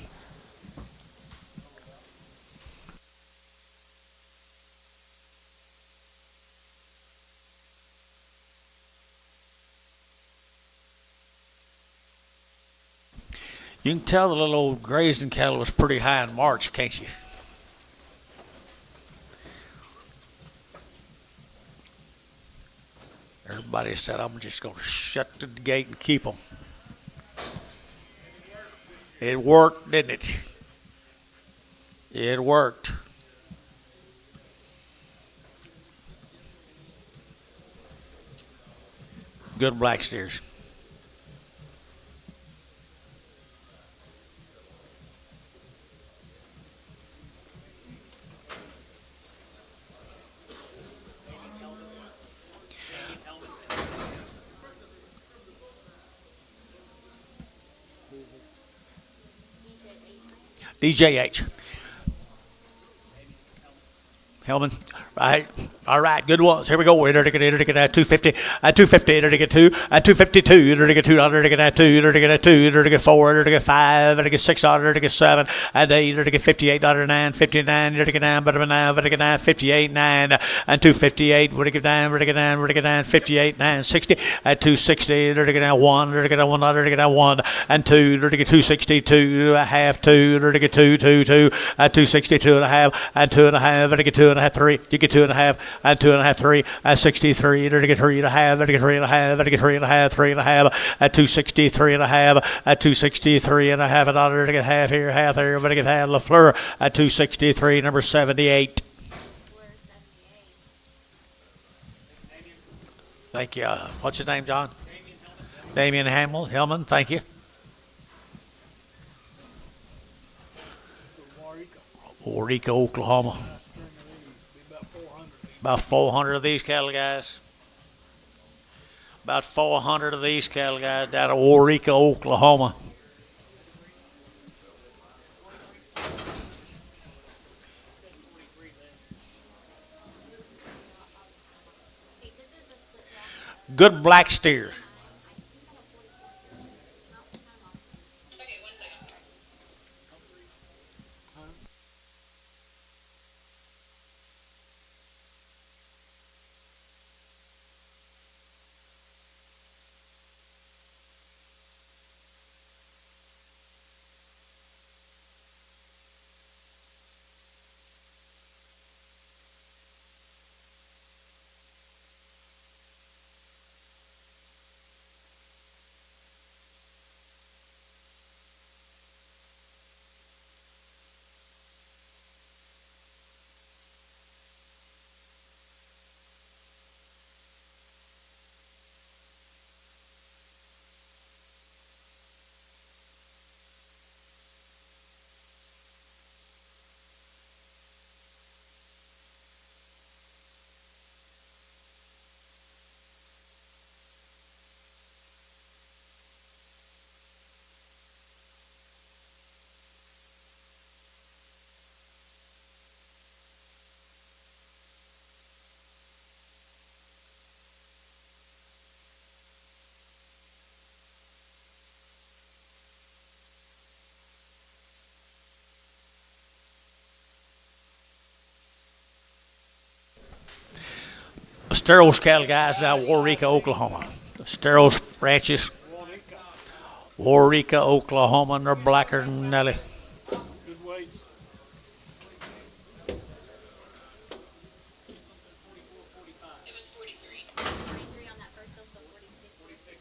You can tell the little old grazing cattle was pretty high in March, can't you? Everybody said, I'm just going to shut the gate and keep them. It worked, didn't it? It worked. Good black steers. DJH. Hellman. Right. All right. Good ones. Here we go. They're to get 250. At 250, they're to get 2. At 252, they're to get 2. They're to get 2. They're to get 2. They're to get 4. They're to get 5. They're to get 6. They're to get 7. At 8, they're to get 58. 9. 59. They're to get 9. But 9. They're to get 9. 58. 9. And 258. We're to get 9. We're to get 9. We're to get 9. 58. 9. 60. At 260, they're to get 1. They're to get 1. They're to get 1. And 2. They're to get 262. A half. 2. They're to get 2. 2. 2. At 262 and a half. And 2 and a half. They're to get 2 and a half. 3. You get 2 and a half. And 2 and a half. 3. At 63, they're to get 3 and a half. They're to get 3 and a half. They're to get 3 and a half. 3 and a half. At 263 and a half. At 263 and a half. And they're to get half here, half there. They're to get half. LaFleur at 263, number 78. Thank you. What's your name, John? Damian Hellman. Thank you. Waurika, Oklahoma. About 400 of these cattle guys. About 400 of these cattle guys down at Waurika, Oklahoma. Good black steer. Okay, 1 second. Steros cattle guys down at Waurika, Oklahoma. The Steros ranches. Warrika, Oklahoma, and they're blacker than Nelly. Good weights. It was 43. 43 on that first hill, so 46.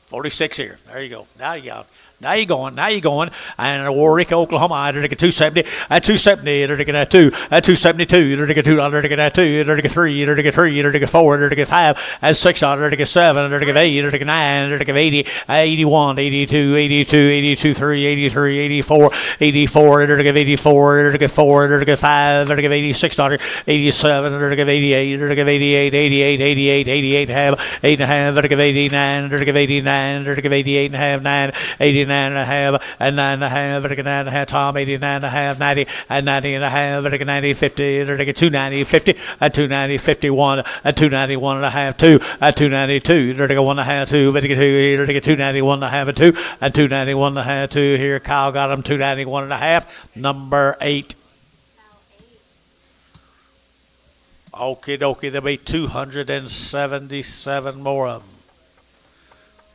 46 here. There you go. Now you got it. Now you're going. Now you're going. And Warwick, Oklahoma, they're 270. At 270, they're taking that 2. At 272, they're taking $2. They're taking that 2. They're taking 3. They're taking 3. They're taking 4. They're taking 5. At $6, they're taking 7. They're taking 8. They're taking 9. They're taking 80. 81, 82, 82, 82, 3, 83, 84, 84. They're taking 84. They're taking 4. They're taking 5. They're taking $86. 87. They're taking 88. They're taking 88, 88, 88, 88 and a half. 8 and a half. They're taking 89. They're taking 89. They're taking 88 and a half. 9. 89 and a half, and 9 and a half, they're taking 9 and a half, Tom, 89 and a half, 90, and 90 and a half, they're taking 90, 50, they're taking 290, 50, at 290, 51, at 291 and a half, 2, at 292, they're taking 1 and a half, 2, they're taking 2 here, they're taking 291 and a half, and 2, at 291 and a half, 2 here, Kyle got them 291 and a half, number 8. Okie dokie, there'll be 277 more of them.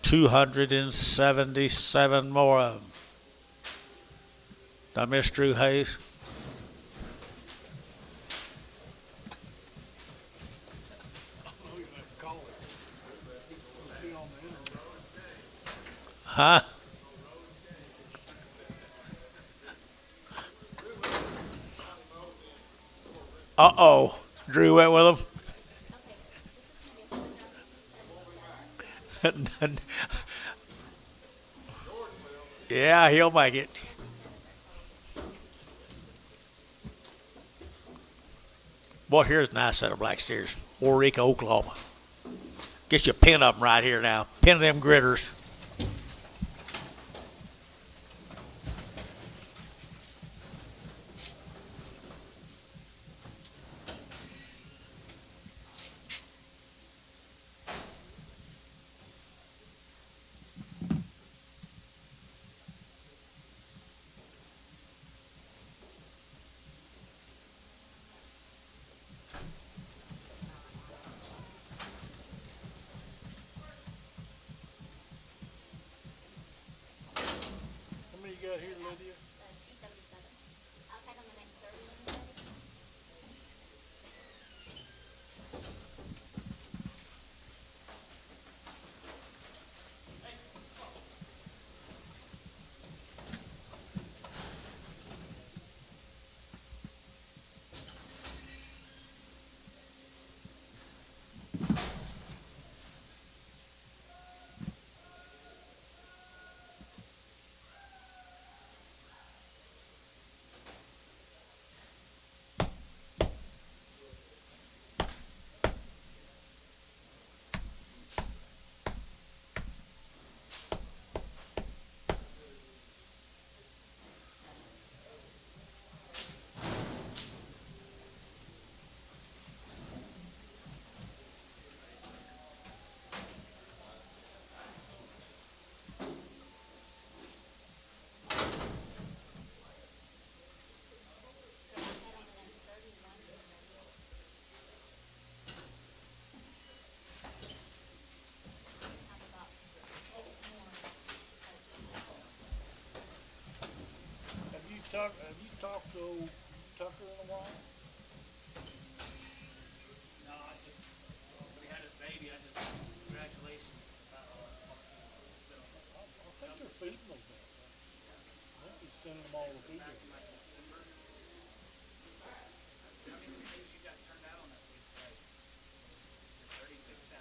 277 more of them. Did I miss Drew Hayes? Huh? Uh-oh. Drew went with him? Yeah, he'll make it. Boy, here's a nice set of black steers. Warwick, Oklahoma. Get you a pin of them right here now. Pin of them gritters. How many you got here, Lydia? 277. I'll take on the next 30 when you're ready. Have you talked to old Tucker in a while? No, when he had his baby, congratulations. I think they're feeding them down there. I think he's sending them all the feed. Back in like December. How many things you got turned out on that big price? 36,000.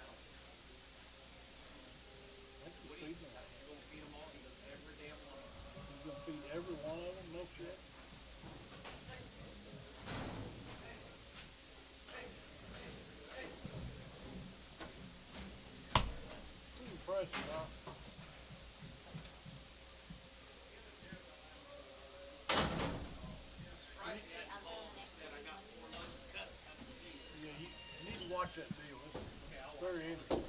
I think he's feeding them. You're gonna feed them all? He goes, every damn one of them. He's gonna feed every one of them? No shit. Pretty impressive, huh? Yeah, you need to watch that deal. It's very interesting.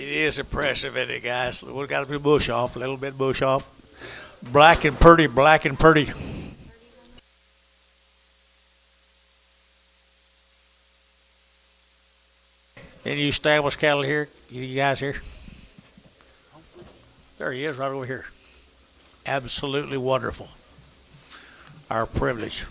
is impressive, isn't it, guys? We've got a bit bush off, a little bit bush off. Black and pretty, black and pretty. Any established cattle here? You guys here? There he is, right over here. Absolutely wonderful. Our privilege.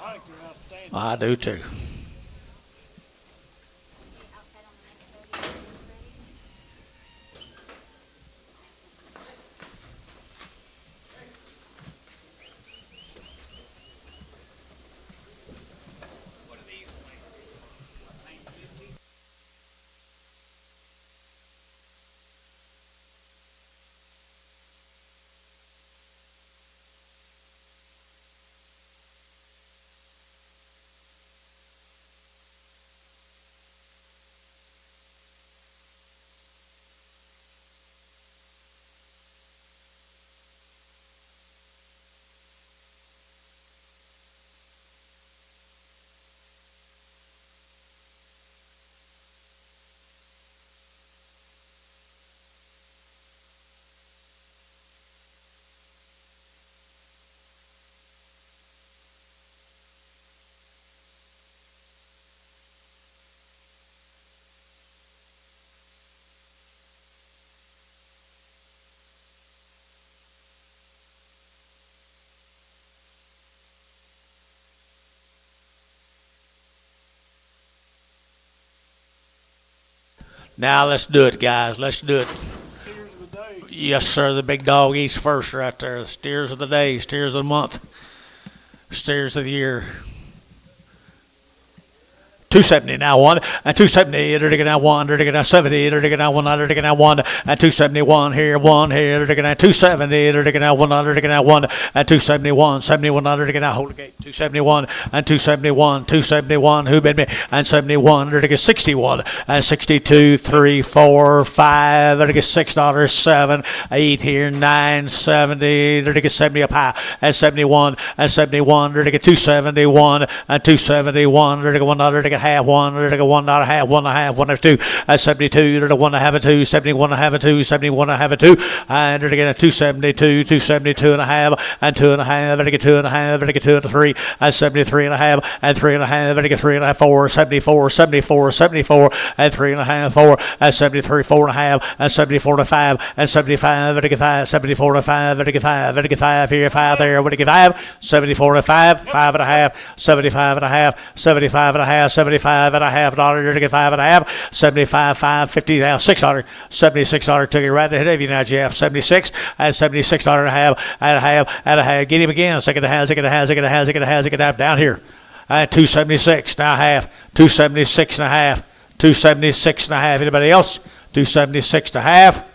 I think they're outstanding. I do too. Now let's do it, guys. Let's do it. Steers of the day. Yes, sir. The big dog eats first right there. The steers of the day, steers of the month, steers of the year. 270 now one and 270 now one now 70 now one now 1 and 271 here 270 now 1 now 1 and 271 71 now hold the gate 271 and 271 who bid me and 71 61 and 62 3 4 5 $6 7 8 here 9 70 70 up high and 71 and 71 271 and 271 half one, $1 half, one half two, 72, one half a two, 71 half a two, 71 half a two, and again a 272, 272 and a half, and 2 and a half, and again 2 and a half, and again 2 and 3, and 73 and a half, and 3 and a half, and again 3 and a half, 4, 74, 74, 74, and 3 and a half, 4, and 73, 4 and a half, and 74 to 5, and 75, and again 5, 74 to 5, and again 5, and again 5 here, 5 there, and again 5, 74 to 5, 5 and a half, 75 and a half, 75 and a half, 75 and a half dollars to get 5 and a half, 75, 5, 50 now, $6, $76 took it right ahead of you now, Jeff, 76 and $76 and a half, and a half, and a half, get him again, second and a half, second and a half, second and a half, second and a half, second and a half, down here, 276 now half, 276 and a half, 276 and a half, anybody else? 276 and a half,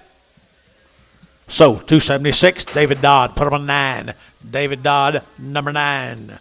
So 276, David Dodd. Put him on 9. David Dodd, number 9.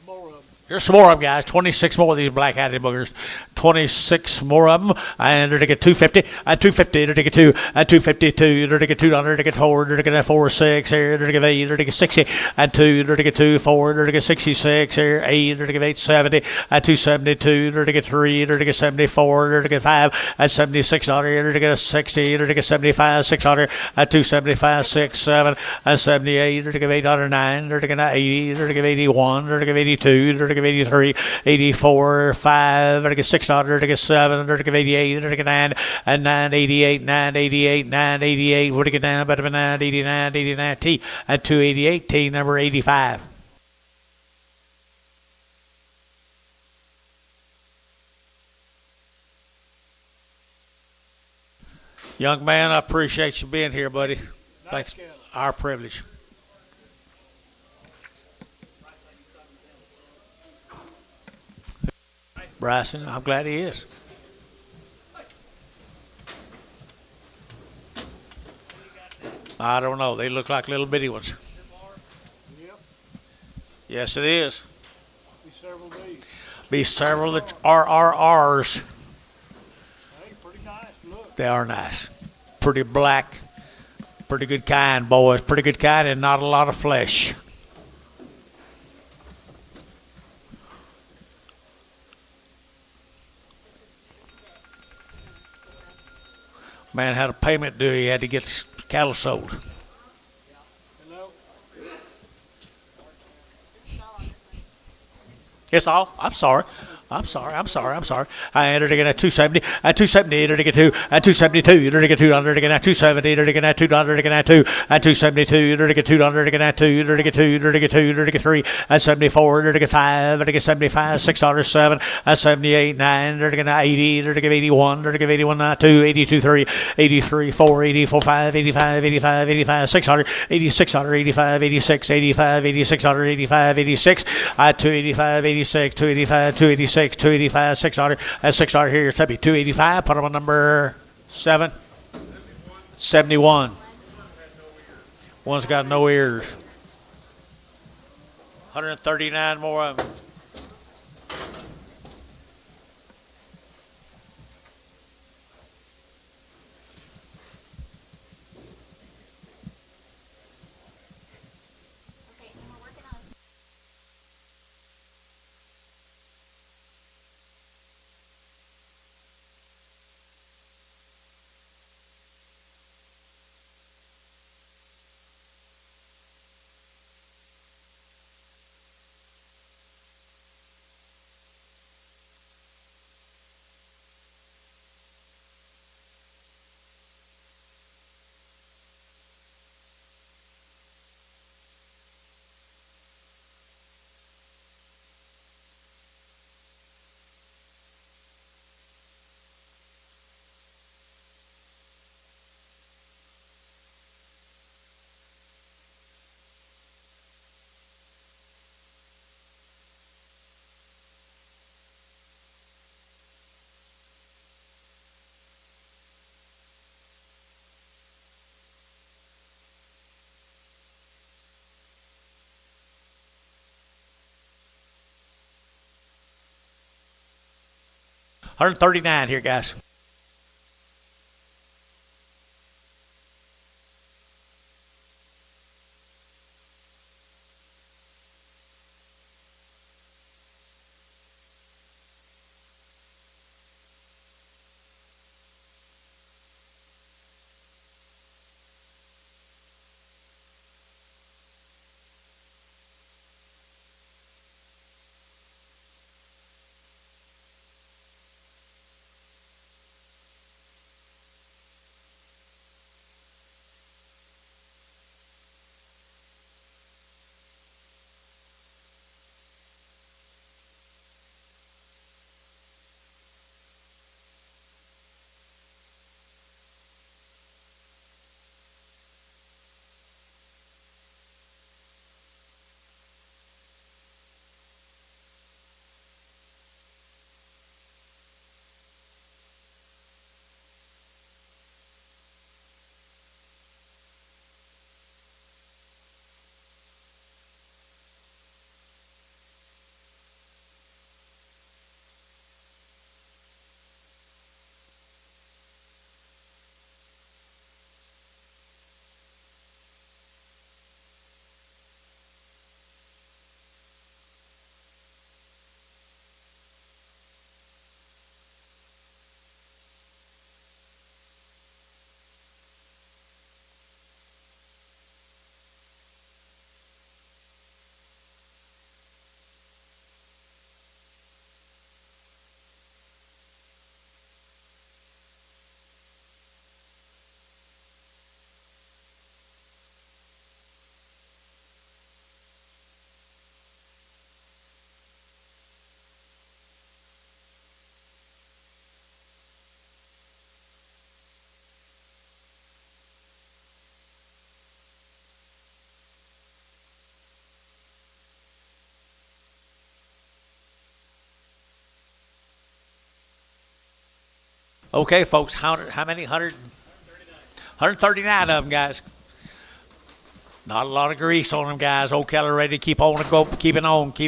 More of them. Here's some more of them, guys. 26 more of these black-hatted boogers. 26 more of them. And they're to get 250. And 250. They're to get 2. And 252. They're to get 2. They're to get 4. They're to get 4, 6 here. They're to get 8. They're to get 60. And 2. They're to get 2, 4. They're to get 66 here. 8. They're to get 8, 70. And 272. They're to get 3. They're to get 74. They're to get 5. And 76. They're to get 60. They're to get 75. 600. And 275. 6, 7. And 78. They're to get 809. They're to get 80. They're to get 81. They're to get 82. They're to get 83, 84, 5, they're to get 600, they're to get 7, they're to get 88, they're to get 9, and 988, 988, 988, we're to get 9, better than 989, 89, T, and 288, T, number 85. Young man, I appreciate you being here, buddy. Thanks. cattle. Our privilege. Bryson, I'm glad he is. I don't know. They look like little bitty ones. Yep. Yes, it is. Be several days. Be several that RRRs. Hey, pretty nice. Look. They are nice. Pretty black. Pretty good kind, boys. Pretty good kind and not a lot of flesh. Man had a payment due. He had to get his cattle sold. Hello. It's all. I'm sorry. I'm sorry. I entered again at 270. At 270, entered again 2. At 272, entered again 200 again at 270, entered again at 200 again at 2. At 272, entered again 200 again at 2. Entered again 2, entered again 2, entered again 3. At 74, entered again 5. Entered again 75, 600, 7. At 78, 9. Entered again 80. Entered again 81. Entered again 81, 2. 82, 3. 83, 4. 84, 5. 85, 85, 85, 600. 8600, 85, 86, 85, 8600, 85, 86. At 285, 86, 285, 286. 285, 600, and 600 here. It's happy 285. Put them on number 7. 71. One's got no ears. 139 more of them. Okay, and we're working on a 139 here, guys. Okay, folks, how many? 139 of them, guys. Not a lot of grease on them, guys. Old Keller ready to keep on and go, keep it on. I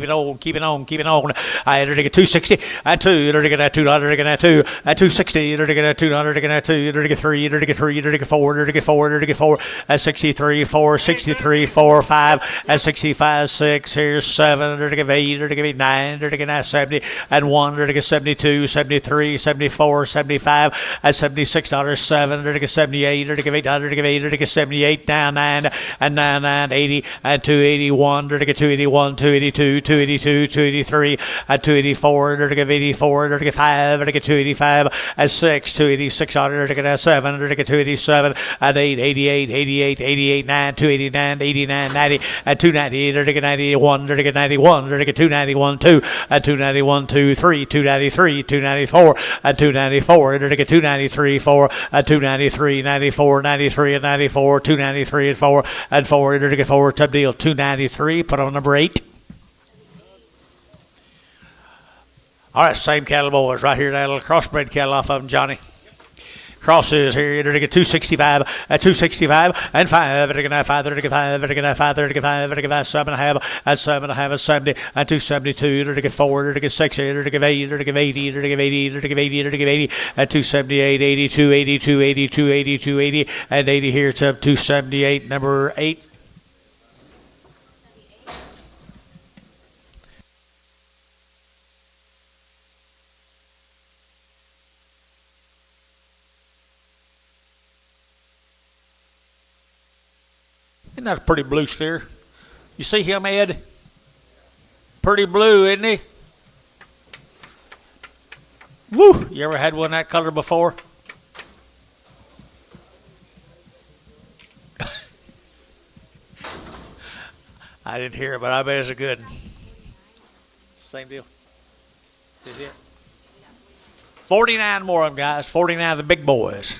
enter to get 260 and 2. Enter to get that 2. Enter to get that 2 and 260. Enter to get that 2. Enter to get that 2. Enter to get 3. Enter to get 3. Enter to get 4. Enter to get 4. Enter to get 4 and 63 4 63 4 5 and 65 6. Here's 7. Enter to get 8. Enter to get 9. Enter to get 70 and 1. Enter to get 72 73 74 75 and $76 7. Enter to get 78. Enter to get 8. Enter to get 8. Enter to get 78 down 9 and 980 and 281, to get 281, 282, 282, 283, and 284, to get 84, to get 5, to get 285, and 6, 286, to get 7, to get 287, and 8, 88, 88, 88, 9, 289, 89, 90, and 290, to get 91, to get 91, to get 291, 2, and 291, 2, 3, 293, 294, and 294, to get 293, 4, and 293, 94, 93, and 94, 293, and 4, and 4, to get 4, tub deal 293, put on number 8. All right, same cattle boys right here, that little crossbred cattle off of them, Johnny. Crosses here, to get 265, at 265, and 5, to get 5, to get 5, to get 5, to get 5, to get 7.5, and 7.5, and 70, and 272, to get 4, to get 6, to get 8, to get 80, to get 80, to get 80, to get 80, and 278, 82, 82, 82, 82, 80, and 80 here, it's up 278, number 8. Isn't that a pretty blue steer? You see him, Ed? Pretty blue, isn't he? Woo! You ever had one that color before? I didn't hear it, but I bet it's a good one. Same deal. Is it? 49 more of them, guys. 49 of the big boys.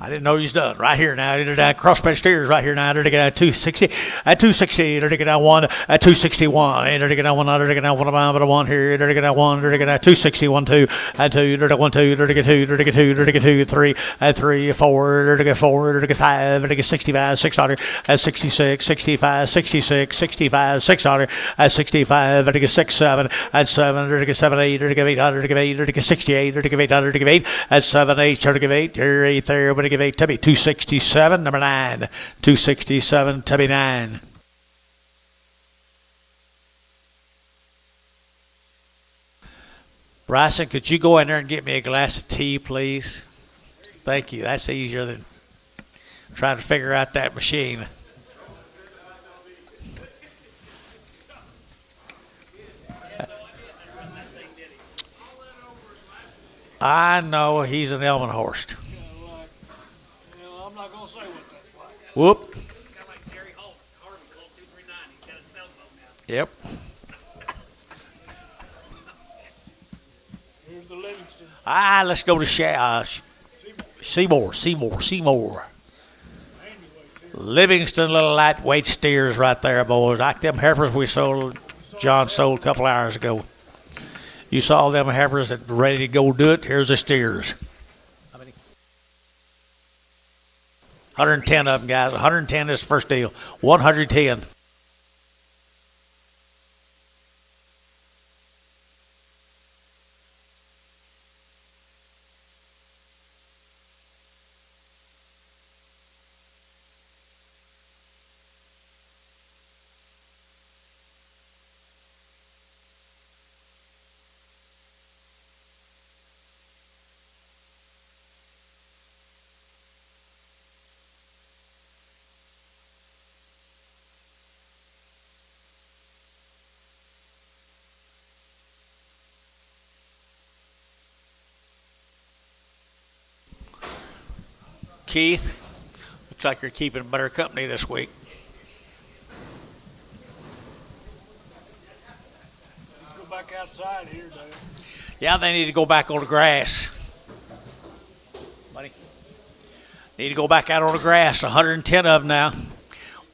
I didn't know he's done. Right here now, crossbred steers right here now. To get a 260, at 260, to get a 1, at 261, to get a 1, to get a 1, but a 1 here, to get a 1, to get a 260, 1, 2, and 2, to get 1, 2, to get 2, to get 2, to get 2, 3, and 3, 4, to get 4, to get 5, to get 65, 600, at 66, 65, 66, 65, 600, at 65, to get 6, 7, and 7, to get 7, 8, to get 800, to get 8, to get 68, to get 800, to get 8, at 7, 8, to get 8, here, 8 there, but to give 8, Tubby, 267, number 9, 267, Tubby 9. Bryson, could you go in there and get me a glass of tea, please? Thank you. That's easier than trying to figure out that machine. I know he's an Elmenhorst. I'm not gonna say what that's like. Whoop. Kind of like Gary Harvey called 239. He's got a cell phone now. Yep. Here's the Livingston. Let's go to Seymour. Livingston, little lightweight steers right there, boys. Like them heifers John sold a couple hours ago. You saw them heifers that were ready to go do it. Here's the steers. How many? 110 of them, guys. 110 is the first deal. 110. Keith, looks like you're keeping better company this week. Let's go back outside here, Dave. Yeah, they need to go back on the grass. Buddy. Need to go back out on the grass. 110 of them now.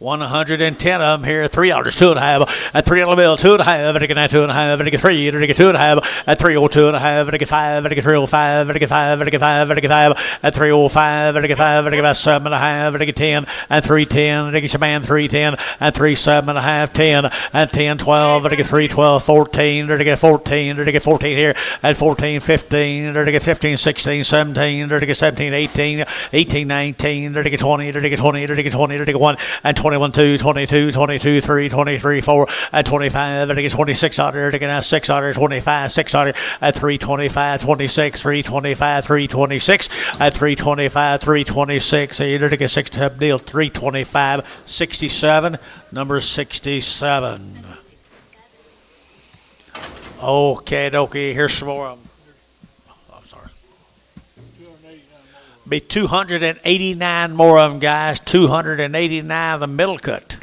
110 of them here. $3, 2.5. At $3 bill, 2.5. And again, 2.5. And again, 3. And again, 2.5. At 302.5. And again, 5. And again, 305. And again, 5. And again, 5. And again, 5. At 305. And again, 5. And again, 7.5. And again, 10. And 310. And again, man, 310. And 37.5. 10. And 10, 12. And again, 312. 14. And again, 14. And again, 14 here. At 14, 15. And again, 15, 16, 17. And again, 17, 18. 18, 19. And again, 20. And again, 20. And again, 20. And again, 1. And 21, 2, 22, 22, 3, 23, 4, at 25, and again 26 hundred, again 600, 25, 600, at 325, 26, 325, 326, at 325, 326, and again 6 deal, 325, 67, number 67. Okay, here's some more of them. I'm sorry. 289 more of them, guys. 289 of the middle cut.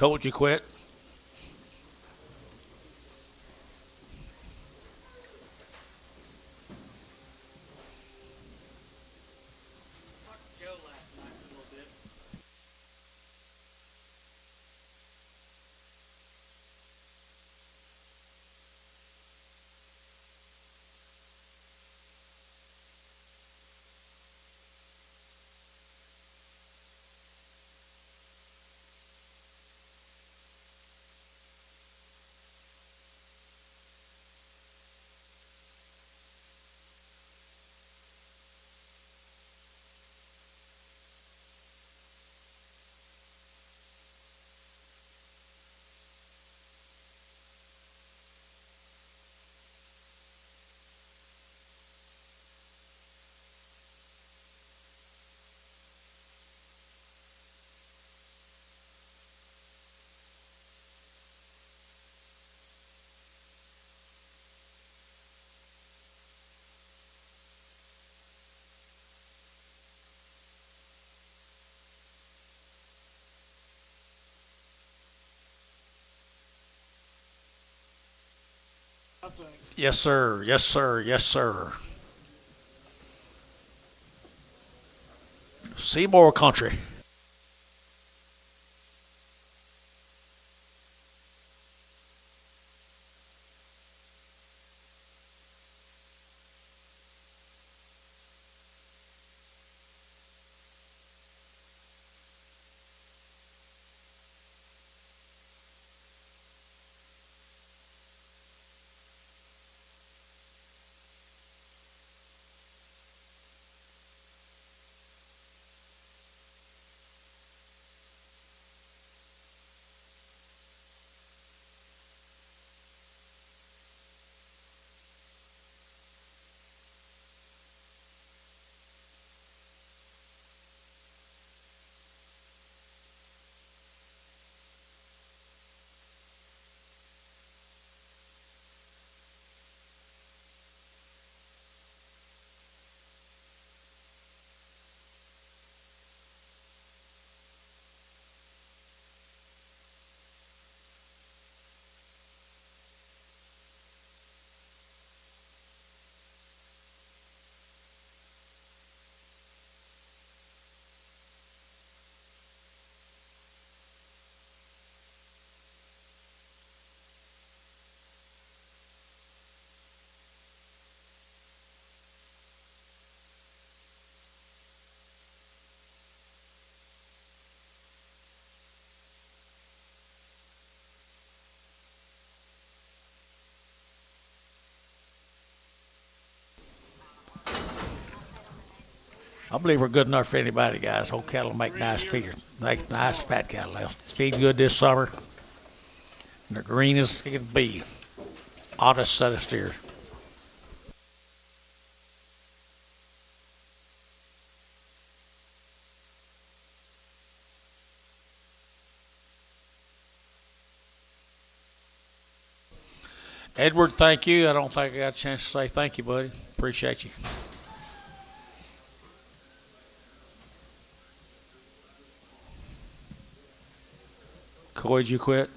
Colt, you quit? Talked to Joe last night a little bit. I think. Yes, sir. Yes, sir. Yes, sir. Seymour Country. I believe we're good enough for anybody, guys. Whole cattle make nice figures, make nice fat cattle. They'll feed good this summer. And they're green as they can be. Honest set of steers. Edward, thank you. I don't think I got a chance to say thank you, buddy. Appreciate you. Coy, did you quit?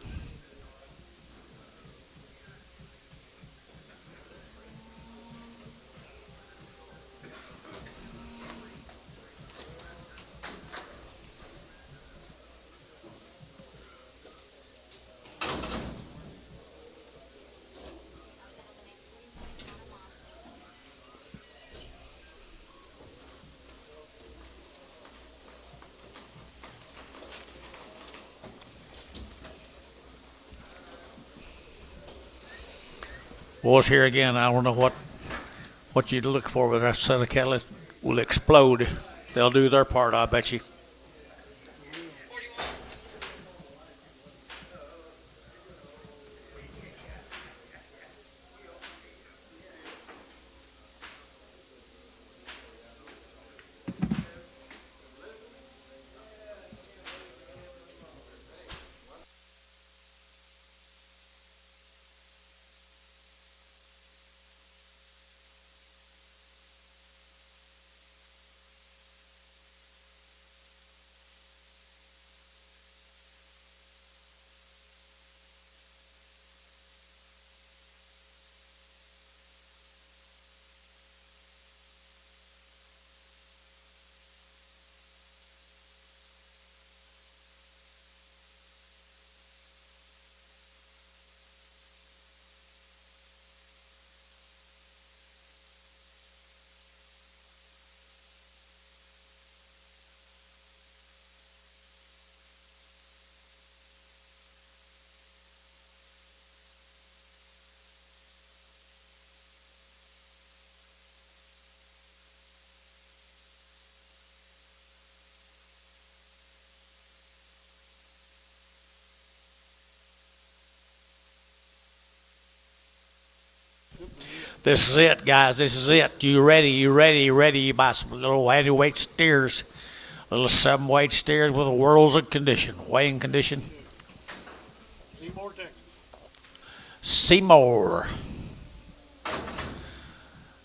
Boys, here again, I don't know what you look for with that set of cattle. It will explode. They'll do their part, I bet you. This is it, guys. This is it. You ready? You ready? You ready? You buy some little heavyweight steers, little 7-weight steers with the world's of condition, weighing condition. Seymour, Texas. Seymour.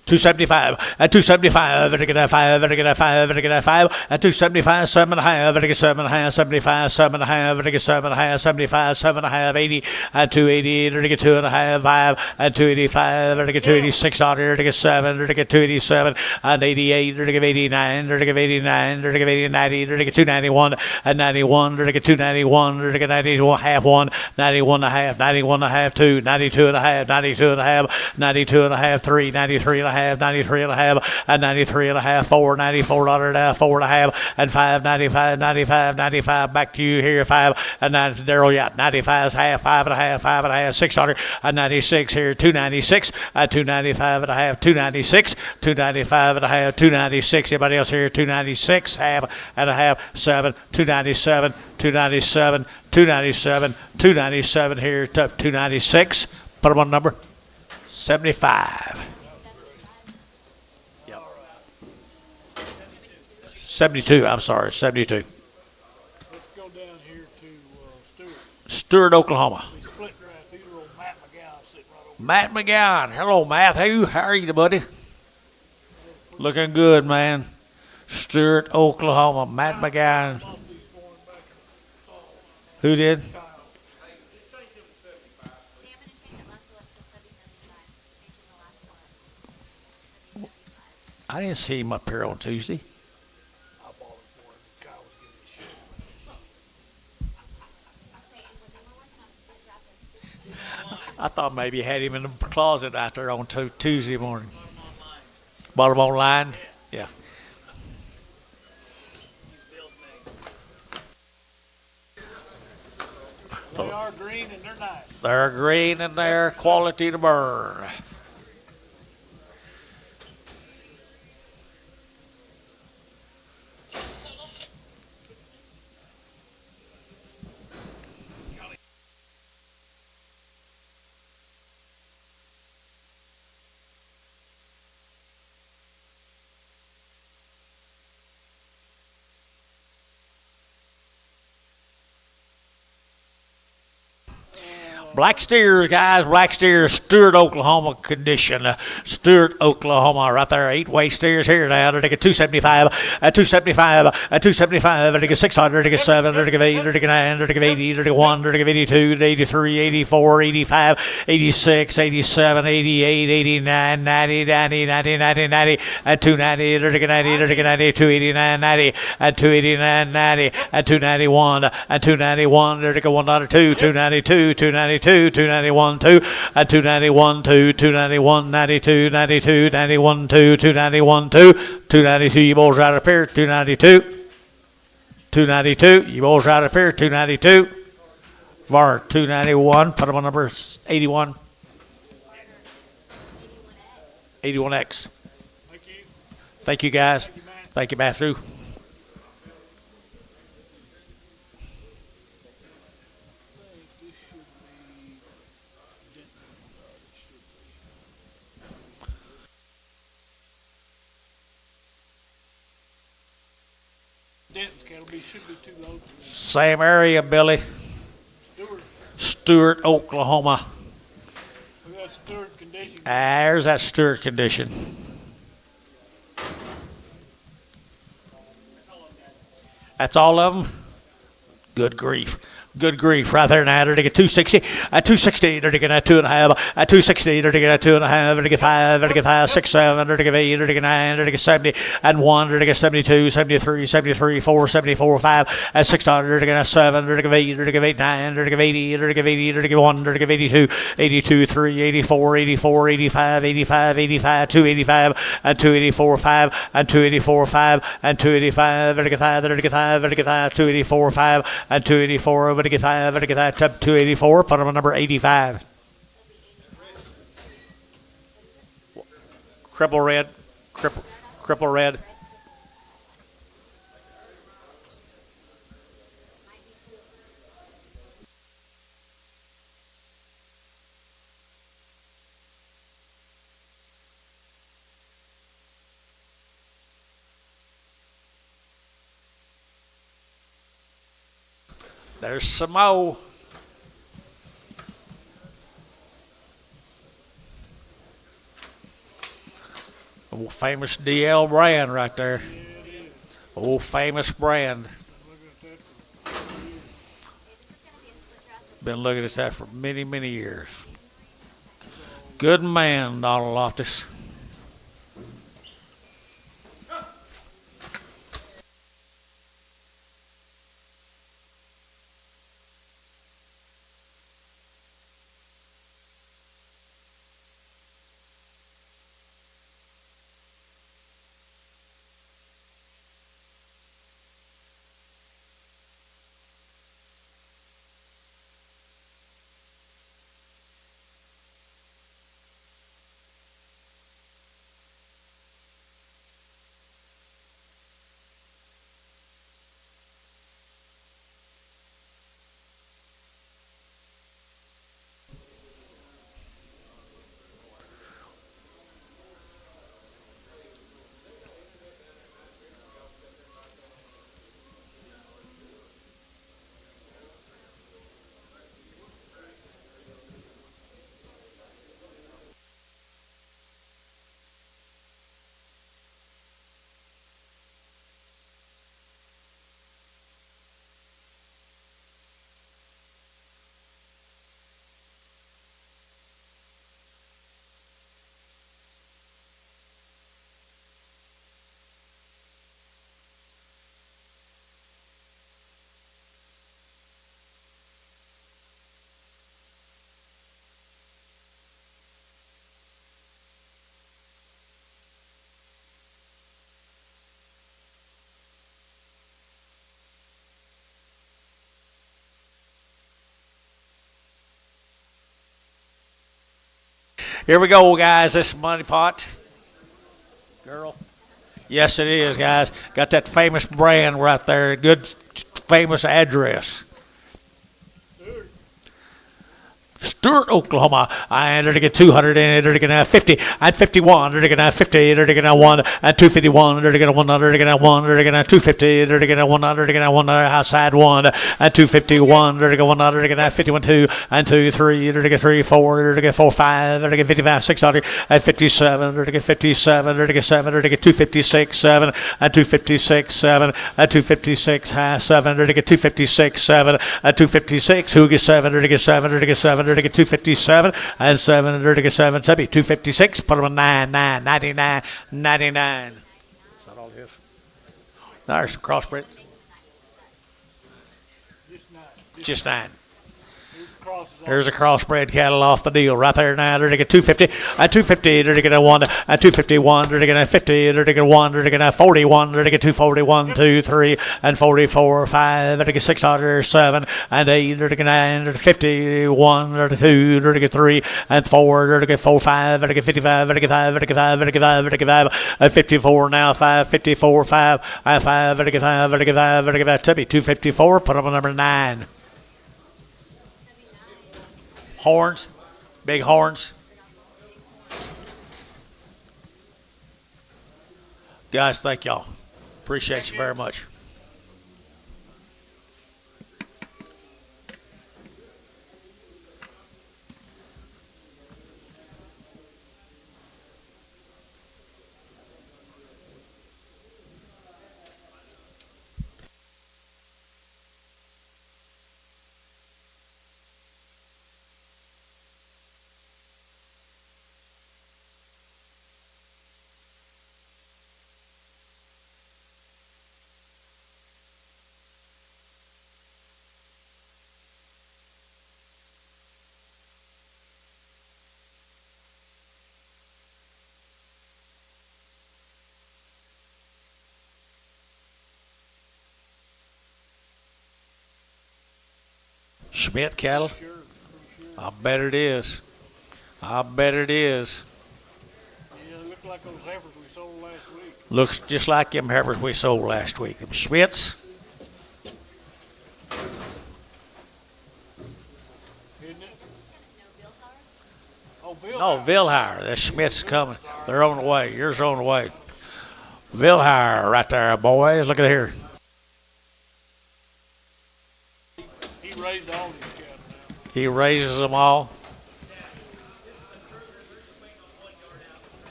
275, at 275, at 5, at 5, at 5, at 275, 7.5, at 7.5, 75, 7.5, at 7.5, 75, 7.5, 80, at 280, at 2.5, 5, at 285, at 286, at 7, at 287, at 88, at 89, at 89, at 90, at 291, at 91, at 291, at 91, half 1, 91 and a half, 91 and a half, 2, 92 and a half, 92 and a half, 92 and a half, 3, 93 and a half, 93 and a half, and 93 and a half, 4, 94 and a half, 4 and a half, and 5, 95, 95, 95, back to you here, 5, and 9 to Daryl Yacht, 95 is half, 5 and a half, 5 and a half, 600, and 96 here, 296, 295 and a half, 296, 295 and a half, 296, anybody else here, 296, half and a half, 7, 297, 297, 297, 297 here, 296, put them on number 75. 72, I'm sorry, 72. Let's go down here to Stewart. Stewart, Oklahoma. We split draft. These are old Matt McGowan sitting right over Matt McGowan. Hello, Matthew. How are you, buddy? Looking good, man. Stewart, Oklahoma. Matt McGowan. Who did? I didn't see him up here on Tuesday. I thought maybe you had him in the closet out there on Tuesday morning. Bought him online? Yeah. They are green and they're nice. They're green and they're quality to burn. Black steers, guys, black steers, Stewart, Oklahoma condition. Stewart, Oklahoma, right there. 8-weight steers here now. They're taking 275, 275, 275, they're taking 600, they're taking 7, they're taking 8, they're taking 9, they're taking 80, they're taking 1, they're taking 82, 83, 84, 85, 86, 87, 88, 89, 90, 90, 90, 90, 90, and 290, they're taking 90, they're taking 90, 289, 90, and 289, 90, and 291, and 291, they're taking 192, 292, 292, 291, 2, and 291, 2, 291, 92, 92, 91, 2, 291, 2, 292, you boys right up here, 292, 292, you boys right up here, 292, VAR 291, put them on number 81, 81X. Thank you. Thank you, guys. Thank you, man. Thank you, Matthew. Denton's cattle should be too low. Same area, Billy. Stewart, Stewart, Oklahoma. we got Stewart condition. There's that Stewart condition. That's all of them? Good grief. Good grief, right there now. They're taking 260, at 260, they're taking 2.5, at 260, they're taking 2.5, they're taking 5, they're taking 5, 6, 7, they're taking 8, they're taking 9, they're taking 70, and 1, they're taking 72, 73, 73, 4, 74, 5, at 6, they're taking 7, they're taking 8, they're taking 8, 9, they're taking 80, they're taking 80, they're taking 1, they're taking 82, 82, 3, 84, 84, 85, 85, 85, 285, and 284, 5, and 284, 5, and 285, they're taking 5, they're taking 5, they're taking 5, 284, 5, and 284, they're taking 5, they're taking 5, 284, put them on number 85. Cripple red, cripple red. There's some more. Old famous DL brand right there. Old famous brand. Been looking at that for many, many years. Good man, Donald Loftus. Here we go, guys. This is Money Pot. Girl. Yes, it is, guys. Got that famous brand right there. Good, famous address. Stewart, Oklahoma. I entered to get 200 and entered to get 50 and 51. Entered to get 50. Entered to get 1 and 251. Entered to get 100 to get 1. Entered to get 250. Entered to get 100 to get 100 outside 1 and 251. Entered to get 100 to get 51 2 and 2 3. Entered to get 3 4. Entered to get 4 5. Entered to get 55 600 and 57. Entered to get 57. Entered to get 7. Entered to get 256 7 and 256 7 and 256 high 7. Entered to get 256 7 and 256. Who gets 7? Entered to get 7. Entered to get 7. To get 257 and 7 to get 7 to be 256. Put them on 9 9 99 99. Is that all it is? There's some crossbred. Just 9. There's a crossbred cattle off the deal right there now. They're to get 250 and 250. They're to get 1 and 251. They're to get 50. They're to get 1. They're to get 41. They're to get 241, 2, 3 and 44, 5. They're to get 600, 7 and 8. They're to get 9. They're to 51. They're to 2. They're to get 3 and 4. They're to get 4, 5. They're to get 55. They're to get 5. They're to get 5. They're to get 5. They're to get 5. 54 now. 5. 54, 5. 5. They're to get 5. They're to get 5. They're to get 5. To be 254. Put them on number 9. Horns, big horns. Guys, thank y'all. Appreciate you very much. Schmidt cattle? I bet it is. I bet it is. Yeah, it looked like those heifers we sold last week. Looks just like them heifers we sold last week. Them Schmidts. Isn't it? Oh, Bill. No, Vilhire. The Schmidt's coming. They're on the way. Yours are on the way. Vilhire right there, boys. Look at here. raised all these cattle now. He raises them all.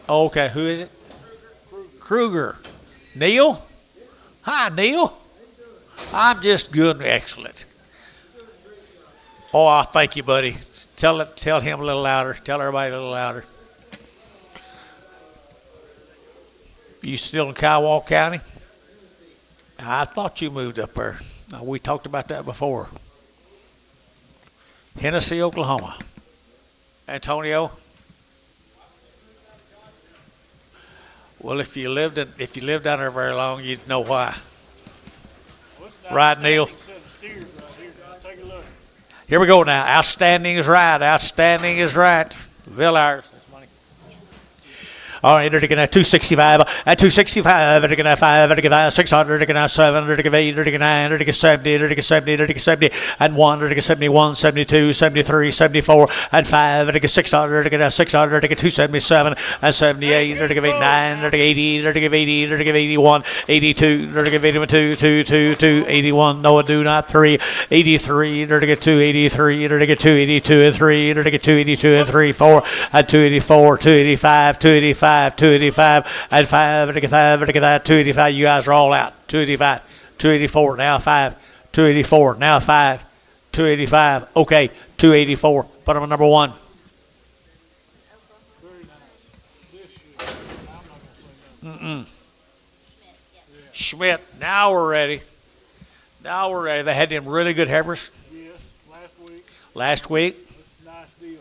Okay, who is it? Kruger. Neil? Hi, Neil. I'm just good and excellent. Oh, thank you, buddy. Tell him a little louder. Tell everybody a little louder. You still in Kiowa County? I thought you moved up there. We talked about that before. Hennessy, Oklahoma. Antonio? Well, if you lived down there very long, you'd know why. What's Right, Neil? set of steers right here. Now, take a look. Here we go now. Outstanding is right. Outstanding is right. Villars. That's money. All right, they're taking a 265, at 265, they're taking a 5, they're taking a 600, they're taking a 7, they're taking 8, they're taking 9, they're taking 70, they're taking 70, they're taking 70, and 1, they're taking 71, 72, 73, 74, and 5, they're taking 600, they're taking a 600, they're taking 277, and 78, they're taking 89, they're taking 80, they're taking 80, they're taking 81, 82, they're taking 81, 2, 81, no, do not 3, 83, they're taking 283, they're taking 282 and 3, they're taking 282 and 3, 4, and 284, 285, 285. 285 and 5, and 5, and 285. You guys are all out. 285, 284, now 5, 284, now 5, 285. Okay, 284. Put them on number 1. Very nice. This year, I'm not gonna say nothing. Schmidt, now we're ready. Now we're ready. They had them really good heifers Yes, last week. last week, It's a nice deal, man.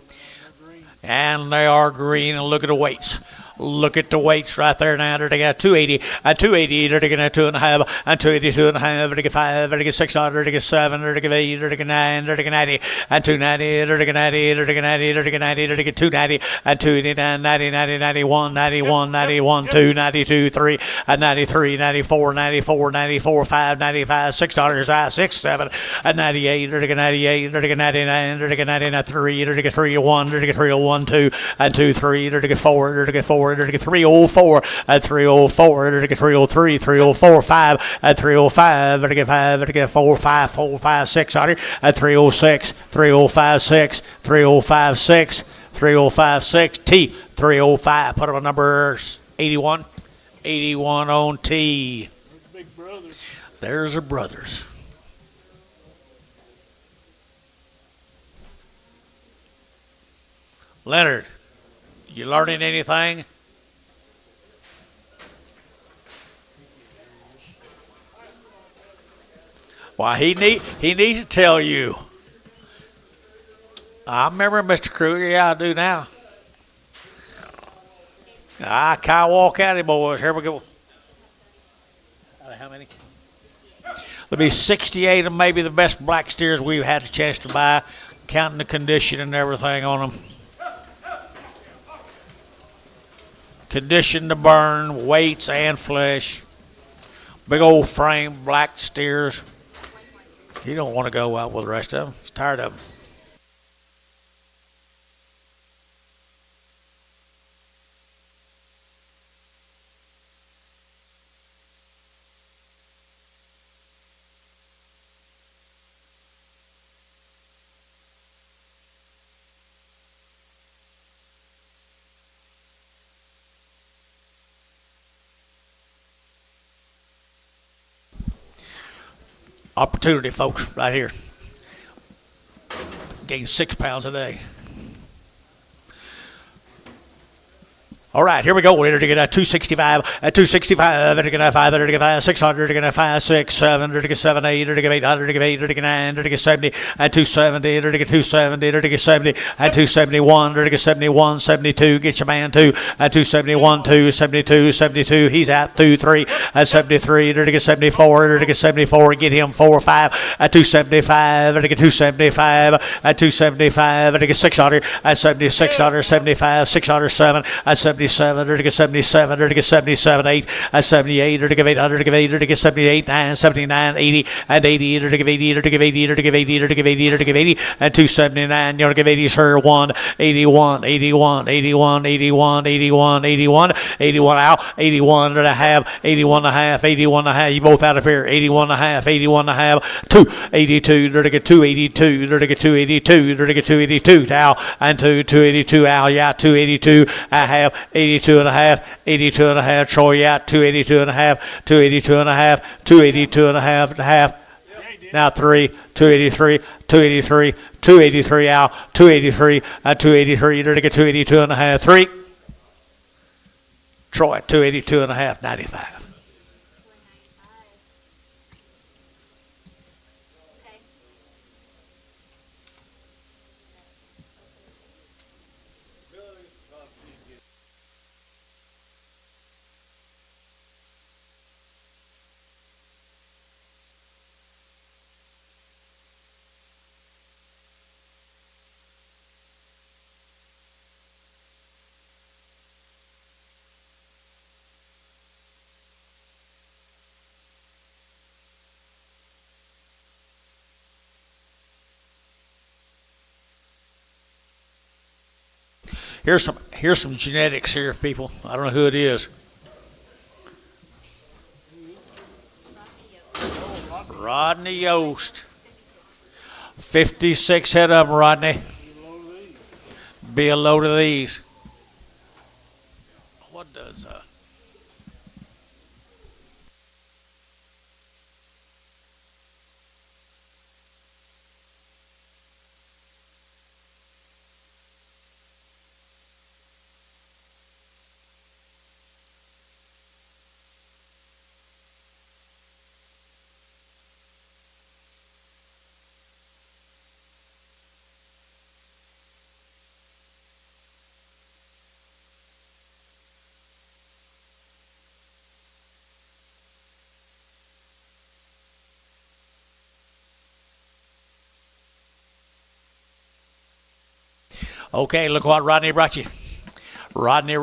They're green. and they are green. And look at the weights. Look at the weights right there now. They're taking a 280, and 280, they're taking a 2.5, and 282 and a half, they're taking 5, they're taking 600, they're taking 7, they're taking 8, they're taking 9, they're taking 90, and 290, they're taking 90, they're taking 90, they're taking 90, they're taking 290, and 289, 90, 90, 91, 91, 91, 2, 92, 3, and 93, 94, 94, 94, 5, 95, 600, 6, 7, and 98, they're taking 98, they're taking 99, they're taking 99, 3, they're taking 301, they're taking 301, 2, and 2, 3, they're taking 4, they're taking 4, they're taking 304, and 304, they're taking 303, 304, 5, and 305, they're taking 5, they're taking 4, 5, 4, 5, 600, and 306, 305, 6, 305, 6, 305, 6, T, 305. Put them on numbers 81, 81 on T. Those big brothers. There's her brothers. Leonard, you learning anything? Why, he needs to tell you. I remember Mr. Kruger. Yeah, I do now. Kiowa County boys. Here we go. How many? There'll be 68 of maybe the best black steers we've had a chance to buy, counting the condition and everything on them. Condition to burn, weights and flesh. Big old frame, black steers. He don't want to go out with the rest of them. He's tired of them. Opportunity, folks, right here. Gain 6 pounds a day. All right, here we go. We're going to get a 265, a 265, they're going to 5, they're going to 5, 600, they're going to 5, 6, 7, they're going to 7, 8, they're going to 800, they're going to 8, they're going to 9, they're going to 70, and 270, they're going to 270, they're going to 70, and 271, they're going to 71, 72, get your man 2, and 271, 2, 72, 72, he's out 2, 3, and 73, they're going to 74, they're going to 74, get him 4, 5, and 275, they're going to 275, and 275, they're going to 600, and 76, 75, 607, and 76, 77, to get 77, to get 77, 8, 78, to give 800, to give 8, to get 78, 9, 79, 80, and 80, to give 80, to give 80, to give 80, to give 80, to give 80, and 279, you're to give 80, sir, 1, 81, 81, 81, 81, 81, 81, 81 out, 81 and a half, 81 and a half, 81 and a half, you both out of here, 81 and a half, 81 and a half, 282, to get 282, to get 282, to get 282, out, and 282, out, yeah, 282, a half, 82 and a half, 82 and a half, Troy, yeah, 282 and a half, 282 and a half, 282 and a half, now 3, 283, 283, 283 out, 283, 283, to get 282 and a half, 3, Troy, 282 and a half, 95. Okay. Here's some genetics here, people. I don't know who it is. Rodney Yost. 56 head of them, Rodney. Be a load of these. What does Okay, look what Rodney brought you. Rodney.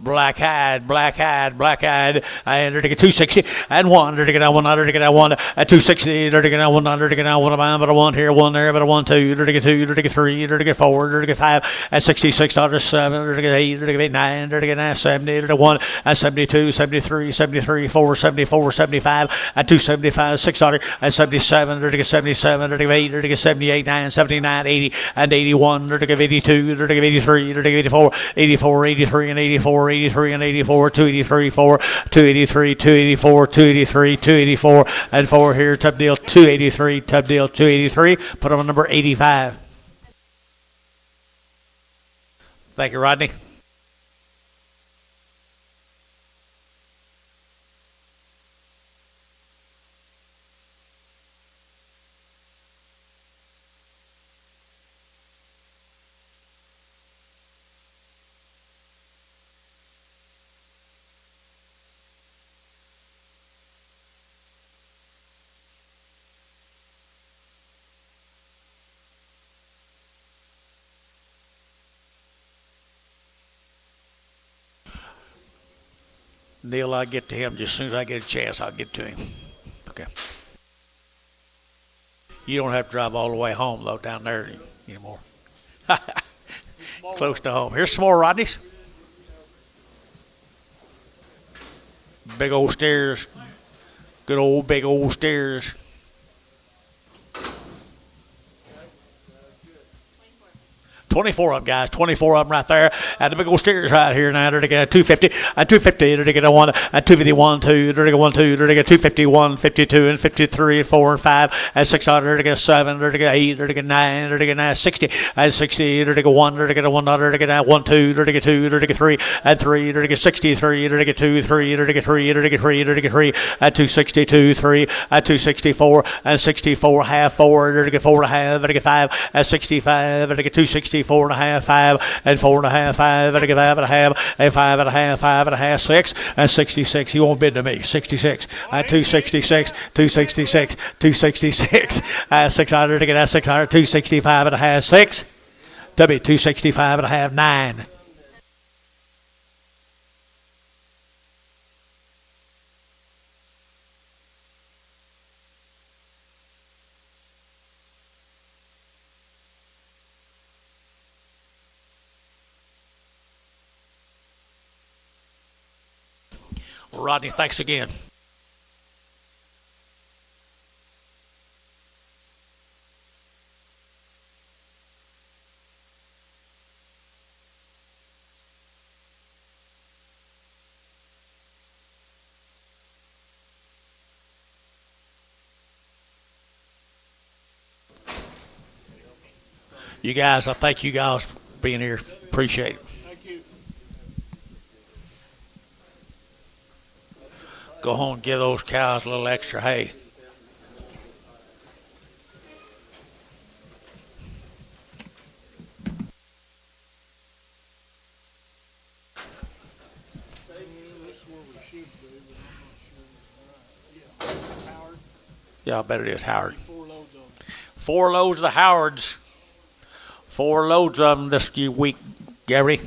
Black-eyed, and they're to get 260, and 1, they're to get 100, to get 1, at 260, they're to get 100, to get 1, but a 1 here, 1 there, but a 1, 2, they're to get 2, they're to get 3, they're to get 4, they're to get 5, at 66, they're 7, they're to get 8, they're to get 9, they're to get 9, 70, they're to 1, at 72, 73, 73, 4, 74, 75, at 275, 600, at 77, they're to get 77, they're to get 8, they're to get 78, 9, 79, 80, and 81, they're to get 82, they're to get 83, they're to get 84, 84, 83, and 84, 83 and 84, 283, 4, 283, 284, 283, 284, and 4 here, top deal 283, top deal 283. Put them on number 85. Thank you, Rodney. Neil, I'll get to him just as soon as I get a chance. I'll get to him. Okay. You don't have to drive all the way home, though, down there anymore. Close to home. Here's some more Rodneys. Big old steers. Good old big old steers. 24 of them, guys. 24 of them right there. And the big old steers right here now. They're to get a 250, a 250. They're to get a 1, a 251, 2. They're to get 1, 2. They're to get 251, 52, and 53, and 4, and 5, and 600. They're to get 7. They're to get 8. They're to get 9. They're to get 9, 60, and 60. They're to get 1. They're to get a 100. They're to get 1, 2. They're to get 2. They're to get 3, and 3. They're to get 63. They're to get 2, 3. They're to get 3. They're to get 3. They're to get 3, at 262, 3, at 264, and 64, half 4. They're to get 4 and a half. They're to get 5, at 65. They're to get 264 and a half, 5, and 4 and a half, 5, and 5 and a half, and 5 and a half, 5 and a half, 6, and 66. You won't bid to me. 66, 266, 266, 266, 600 to get that 600, 265 and a half, 6, W 265 and a half, 9. Rodney, thanks again. You guys, I thank you guys for being here. Appreciate it. Thank you. Go home and give those cows a little extra hay. This is where we should be, but I'm not sure. Yeah, Howard, Yeah, I bet it is Howard. 4 loads of them. 4 loads of the Howards. 4 loads of them this week, Gary.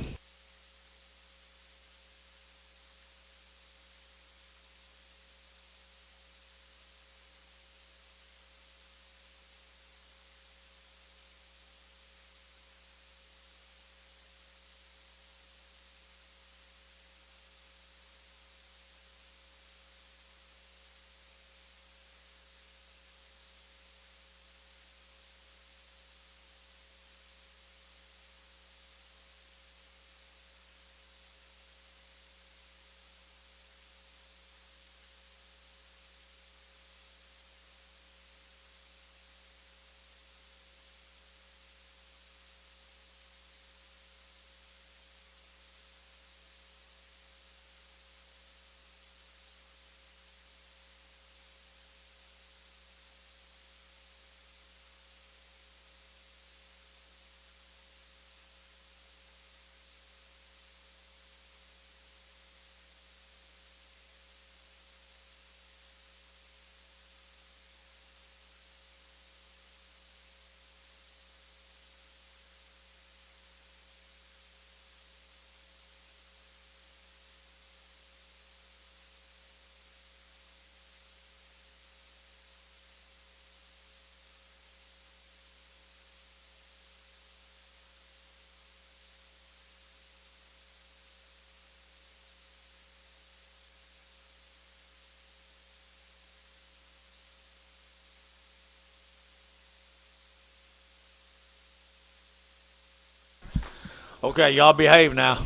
Okay, y'all behave now.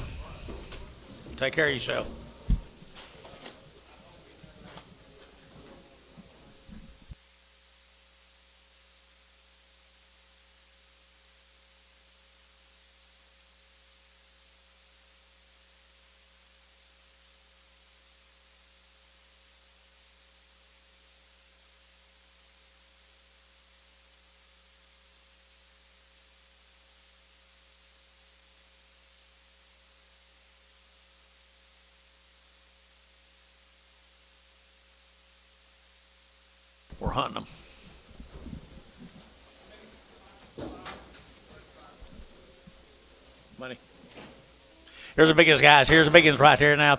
Take care of yourself. We're hunting them. Money. Here's the biggest guys. Here's the biggest right here now.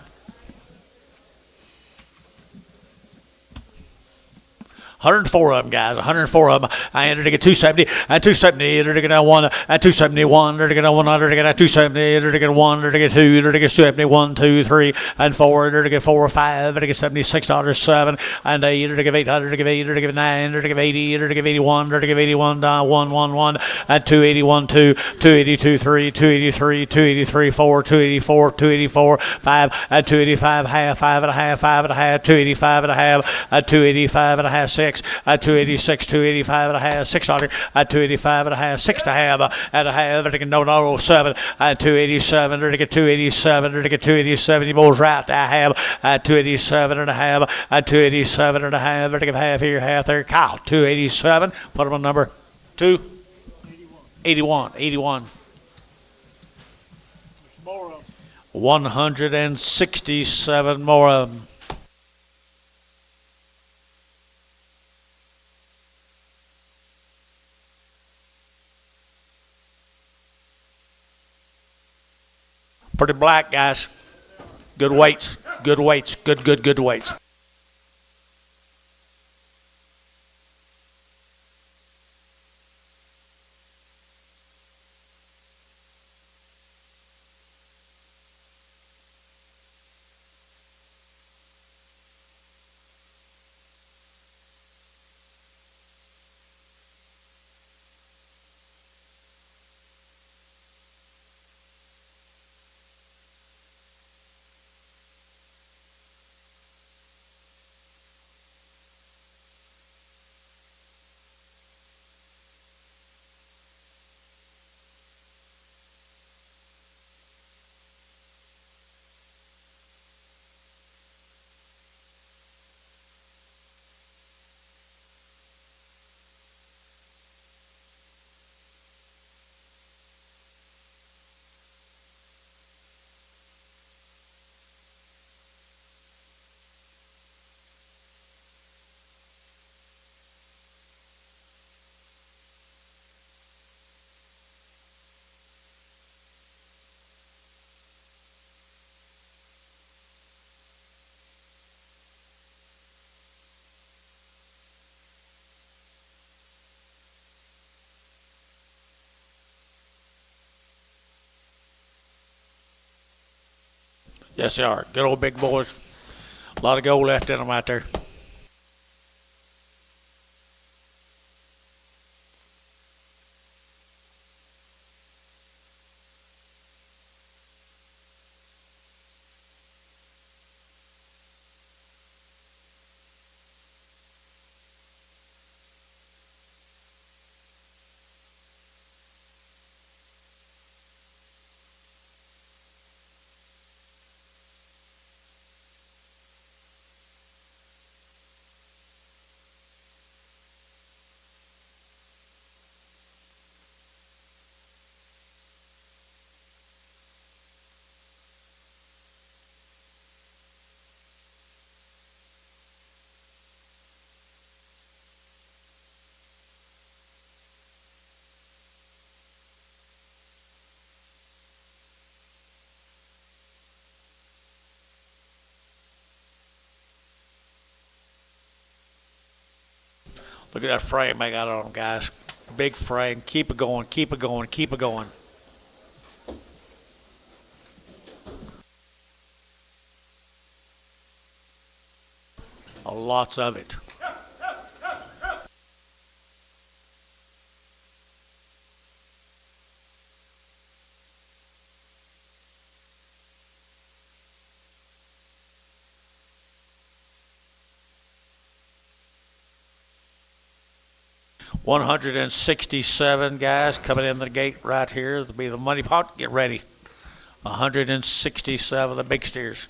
104 of them, guys. 104 of them. I entered to get 270, and 270, entered to get 1, and 271, entered to get 100, to get 270, entered to get 1, entered to get 2, entered to get 71, 2, 3, and 4, entered to get 4, 5, entered to get $76, 7, and 8, entered to give 800, to give 8, entered to give 9, entered to give 80, entered to give 81, entered to give 81, 1, 1, 1, and 281, 2, 282, 3, 283, 283, 4, 284, 284, 5, and 285, half, 5 and a half, 5 and a half, 285 and a half, 285 and a half, 6, 286, 285 and a half, 600, 285 and a half, 6 to have, and a half, and no, 7, 287, to get 287, to get 287, you boys right, I have, 287 and a half, 287 and a half, to give half here, half there, Kyle, 287, put them on number 2, 81, 81. There's more of them. 167 more of them. pretty black, guys. Good weights. Good weights. Good weights. Yes, they are. Good old big boys. A lot of gold left in them out there. Look at that frame I got on them, guys. Big frame. Keep it going. Keep it going. Keep it going. Lots of it. $167 guys coming in the gate right here. It'll be the money pot. Get ready. 167 the big steers.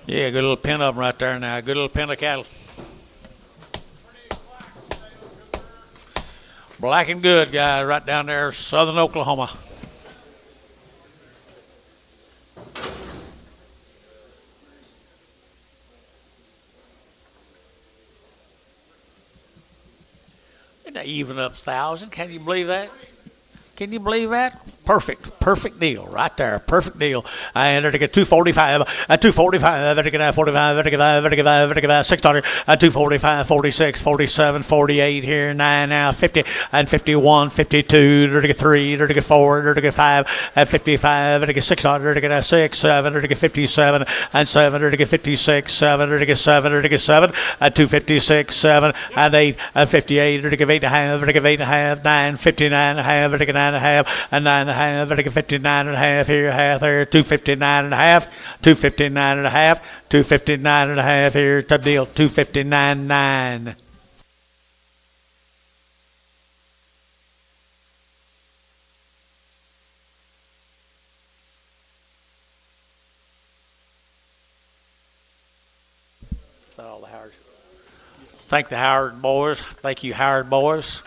Yeah, good little pen of them right there now. Good little pen of cattle. Black and good, guys, right down there, southern Oklahoma. Isn't that even up 1,000? Can you believe that? Can you believe that? Perfect deal right there. Perfect deal. And they're to get 245, 245, they're to get 45, they're to get 600, 245, 46, 47, 48 here, 9 now, 50, and 51, 52, they're to get 3, they're to get 4, they're to get 5, and 55, they're to get 600, they're to get 6, 7, they're to get 57, and 7, they're to get 56, 7, they're to get 7, they're to get 7, and 256, 7, and 8, and 58, they're to get 8.5, they're to get 8.5, 9, 59.5, they're to get 9.5, and 9.5. a half, vertical 59 and a half here, half there, 259 and a half, 259 and a half, 259 and a half here, top deal, 259.9. All the Howard. Thank the Howard boys. Thank you, Howard boys.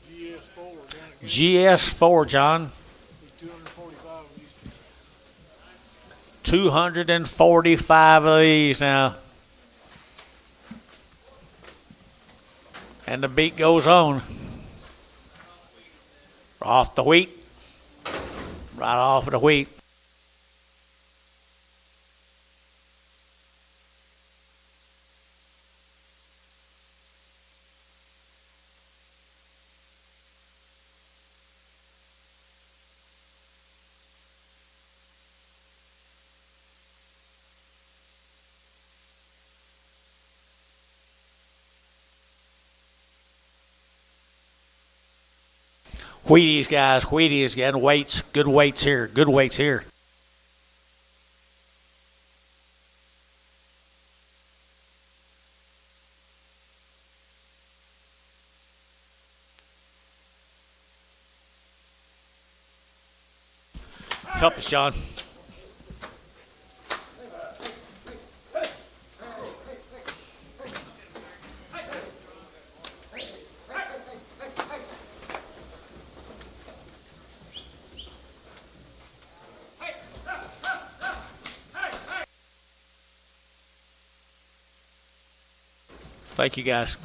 GS4, down at GS4, John. 245 of these. 245 of these now. And the beat goes on. Off the wheat. Right off of the wheat. Wheaties, guys. Wheaties getting weights. Good weights here. Good weights here. Help us, John. Thank you, guys.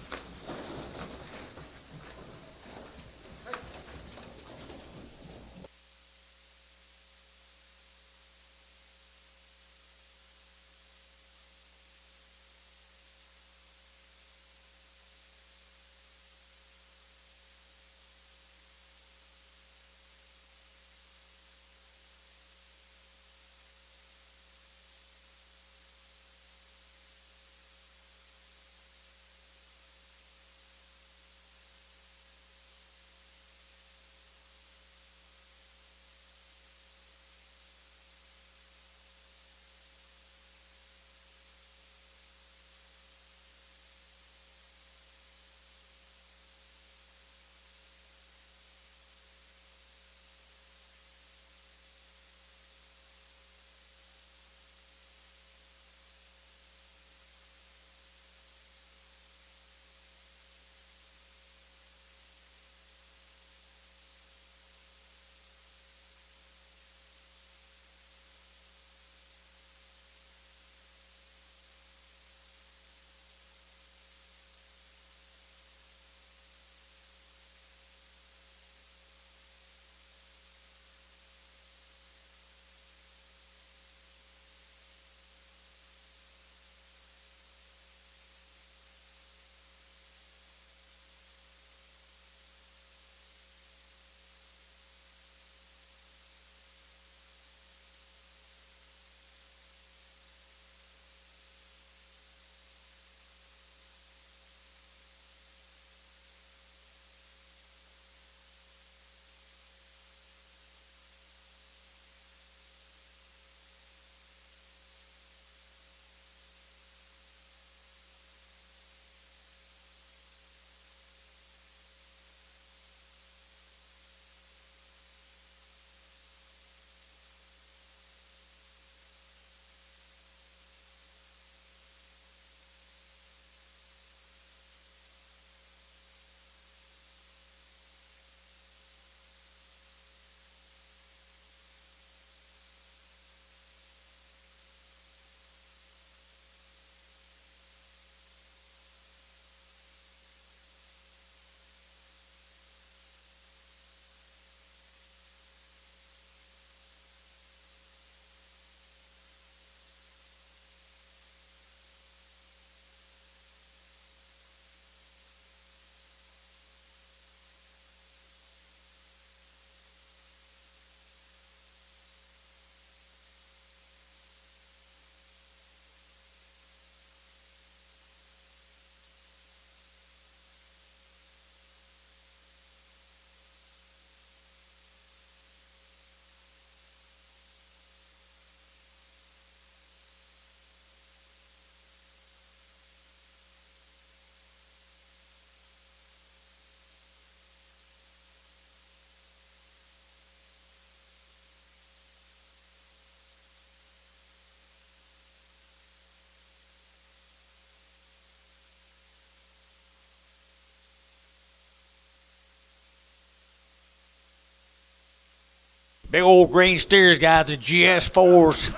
Big old green steers, guys, the GS4s.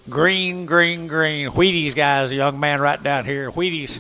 Green, green, green. Wheaties, guys, a young man right down here. Wheaties.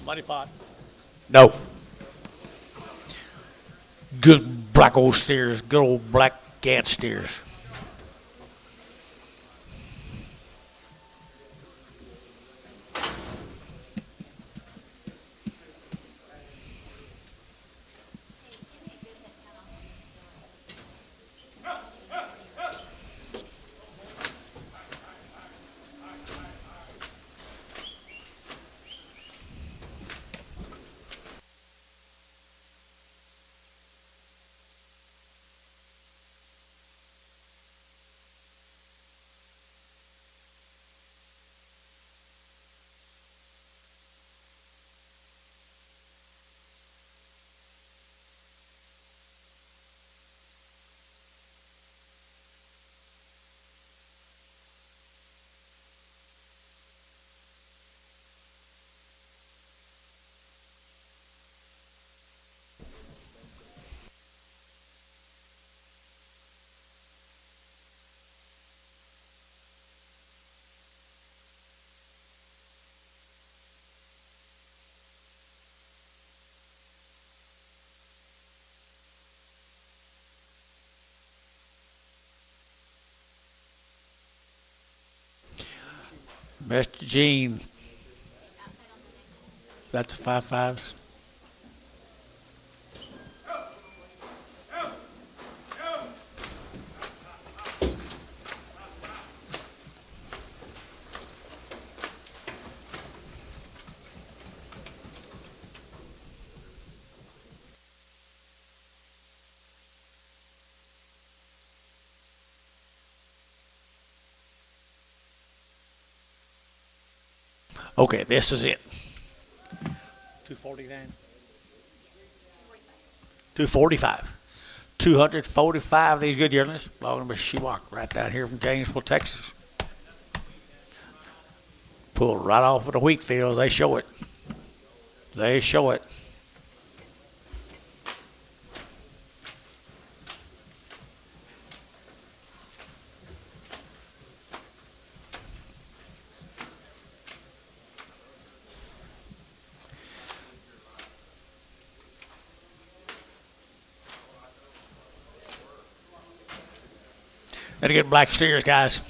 Money pot. No. Good black old steers. Good old black Gant steers. Mr. Gene. That's a 5.5s. Okay, this is it. 249. 245. 245 these good yearlings. Belonging to Shewak right down here from Gainesville, Texas. Pulled right off of the wheat field. They show it. They show it. Gotta get black steers, guys.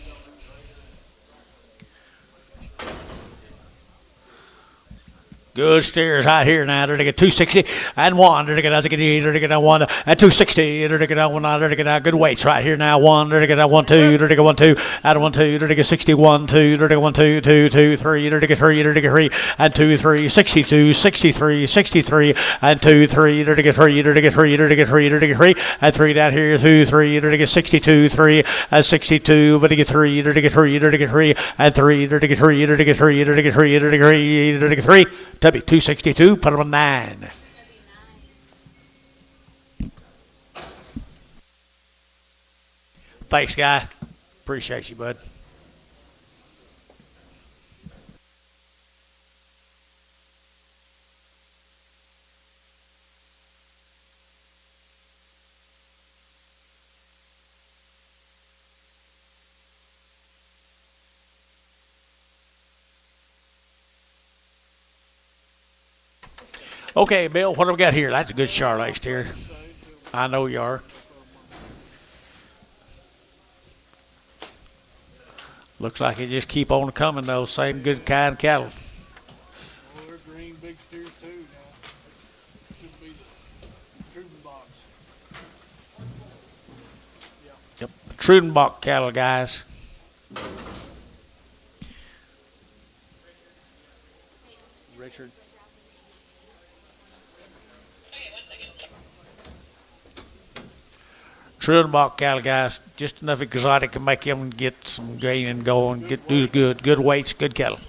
Good steers right here now. They're to get 260 and one. They're to get 1, they're to get 1 and 260. They're to get 1, they're to get good weights right here now. 1, they're to get 1, 2, they're to get 1, 2, out of 1, 2, they're to get 61, 2, they're to get 1, 2, 2, 2, 3, they're to get 3, they're to get 3 and 2, 3, 62, 63, 63 and 2, 3, they're to get 3, they're to get 3, they're to get 3, they're to get 3 and 3 down here. 2, 3, they're to get 62, 3 and 62, but to get 3, they're to get 3, they're to get 3 and 3, they're to get 3, they're to get 3, they're to get 3, they're to get 3, they're to get 3. Tubby 262, put him on 9. Thanks, guy. Appreciate you, bud. Okay, Bill, what do we got here? That's a good Charolais steer. I know you are. Looks like it just keep on coming, though. Same good kind cattle. Oh, they're green big steers too now. Should be the Truden box. Yep. Trudenbach cattle, guys. Richard. Trudenbach cattle, guys. Just enough exotic to make them get some gain and go and get do good. Good weights, good cattle.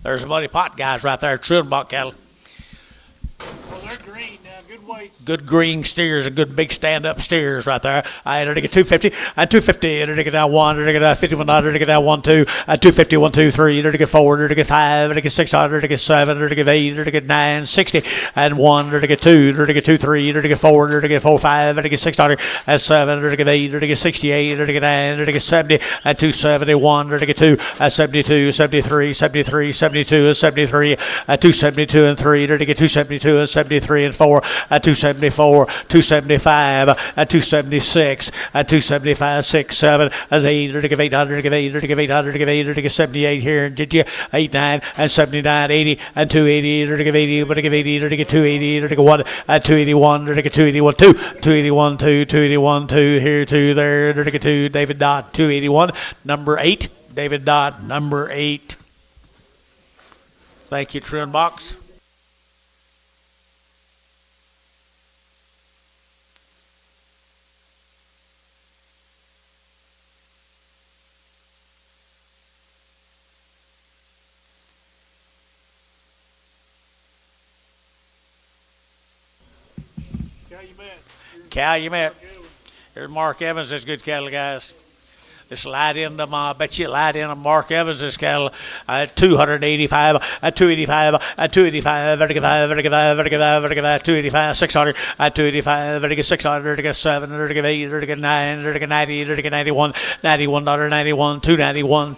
There's the Muddy Pot guys right there, Trudenbach cattle. Well, they're green now. Good weight. Good green steers and good big stand-up steers right there. I entered to get 250 and 250. Entered to get down 1. Entered to get down 51. Entered to get down 1, 2 and 250. 1, 2, 3. Entered to get 4. Entered to get 5. Entered to get 6. Entered to get 7. Entered to get 8. Entered to get 9, 60 and 1. Entered to get 2. Entered to get 2, 3. Entered to get 4. Entered to get 4, 5. Entered to get 6. Entered and 7. Entered to get 8. Entered to get 68. Entered to get 9. Entered to get 70 and 271. Entered to get 2 and 72, 73, 73, 72 and 73 and 272 and 3. Entered to get 272 and 73 and 4 and 274, 275 and 276 and 275, 6, 7 and 8. Entered to give 800 to give 800 to give 800 to give 800 to give 78 here. And did you 8, 9 and 79, 80 and 280. Entered to give 80, but to give 80. Entered to get 280. Entered to get 1 and 281. Entered to get 281, 2, 281, 2, 281, 2 here, 2 there. Entered to get 2. David Dodd, 281, number 8. David Dodd, number 8. Thank you, Trudenbach. Calumet. Here's Mark Evans. That's good cattle, guys. This light end of I bet you light end of Mark Evans' cattle at 285, at 285, at 285, vertical 285, 600, at 285, vertical 600, vertical 7, vertical 8, vertical 9, vertical 90, vertical 91, $91, 291, 291,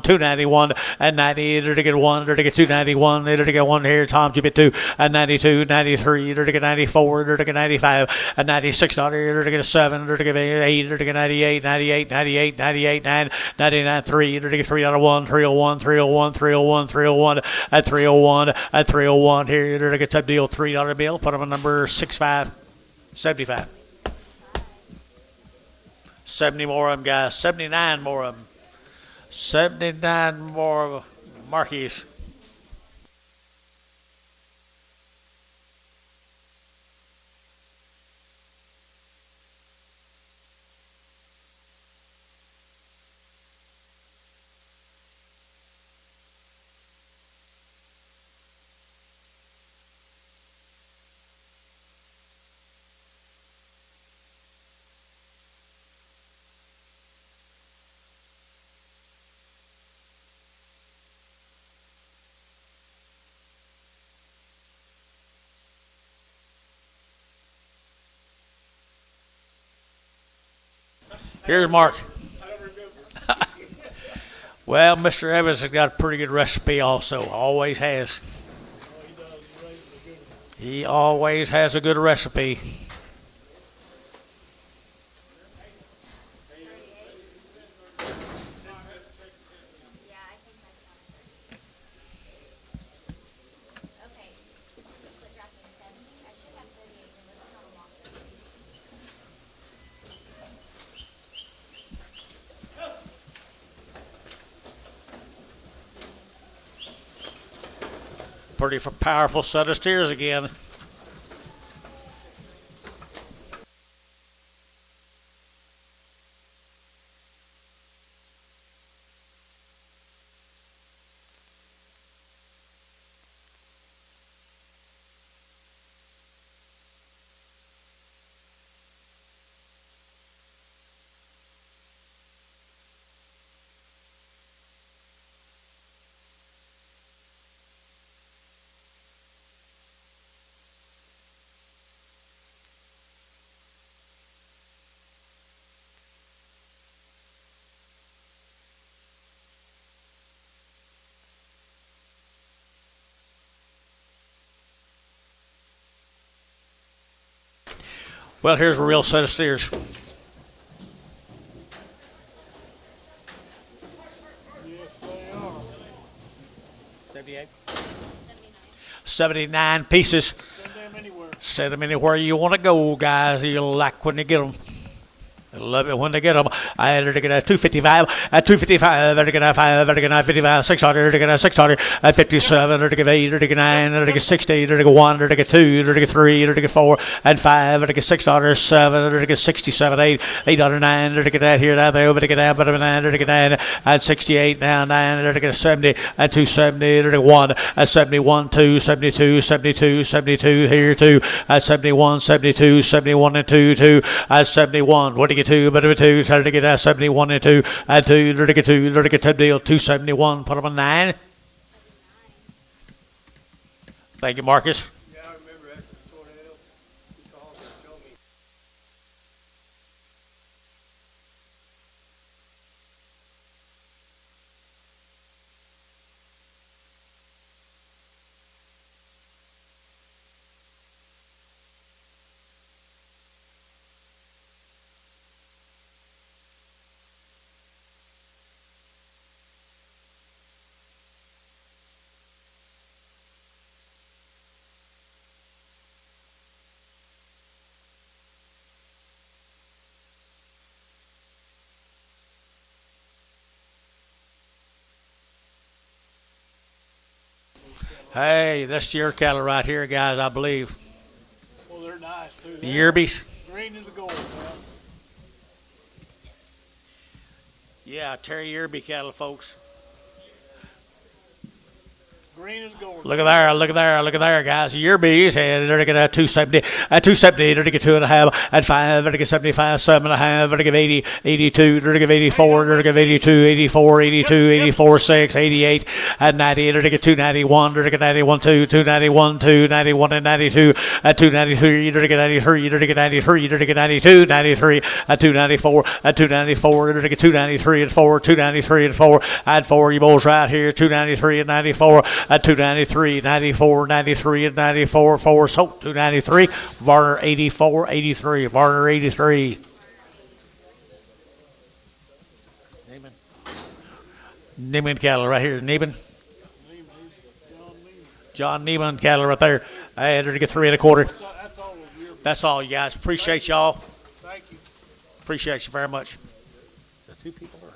291, and 90, vertical 1, vertical 291, vertical 1 here, Tom Gibbet 2, and 92, 93, vertical 94, vertical 95, and 96, vertical 7, vertical 8, vertical 98, 98, 98, 98, 9, 99, 3, 3 out of 1, 301, 301, 301, 301, at 301, at 301 here, to get some deal, $3 bill, put them on number 65, 75. 70 more of them, guys, 79 more of them, 79 more of Marquis. Here's Mark. Well, Mr. Evans has got a pretty good recipe also. Always has. Oh, he does. He raises a good one. He always has a good recipe. Yeah, I think that's not it. Okay. Quit dropping 70. I should have 38 here. Let's count them off. Pretty powerful set of steers again. Well, here's a real set of steers. Yes, they are. 78. 79 pieces. Send them anywhere. Send them anywhere you want to go, guys. You'll like when you get them. I love it when they get them. I had to get a 255, a 255, I get a 5, I get a 55, 600, I get a 600, a 57, I get 8, I get 9, I get 60, I get 1, I get 2, I get 3, I get 4, and 5, I get 600, 7, I get 67, 8, 809, I get that here, that there, but I get that, but 9, I get 9, and 68, now 9, I get 70, and 270, I get 1, and 71, 2, 72, 72, 72, here 2, and 71, 72, 71, and 2, 2, and 71, what do you get? 2, but 2, try to get that 71 and 2, and 2, to get 2, to get 10 deal, 271, put them on 9. Thank you, Marcus. Yeah, I remember after the tornado, he called and showed me. Hey, that's your cattle right here, guys, I believe. Well, they're nice too. The Yerbies. Green is the gold, man. Yeah, Terry Yerby cattle, folks. Green is gold. Look at there, look at there, look at there, guys. Yerbies, and they're going to get 270, 270, they're going to get 2.5, and 5, they're going to get 75, 7.5, they're going to get 80, 82, they're going to get 84, they're going to get 82, 84, 82, 84, 6, 88, and 90, they're going to get 291, they're going to get 91, 2, 291, 2, 91, and 92, and 293, they're going to get 93, they're going to get 93, they're going to get 92, 93, and 294, and 294, they're going to get 293 and 4, 293 and 4, and 4, you boys right here, 293 and 94, at 293, 94, 93, and 94, 4, so 293, Varner 84, 83, Varner 83. Neiman cattle right here, Neiman. John Neiman cattle right there. I had her to get 3 1/4. That's all of your. That's all, you guys. Appreciate y'all. Thank you. Appreciate you very much. Two people are.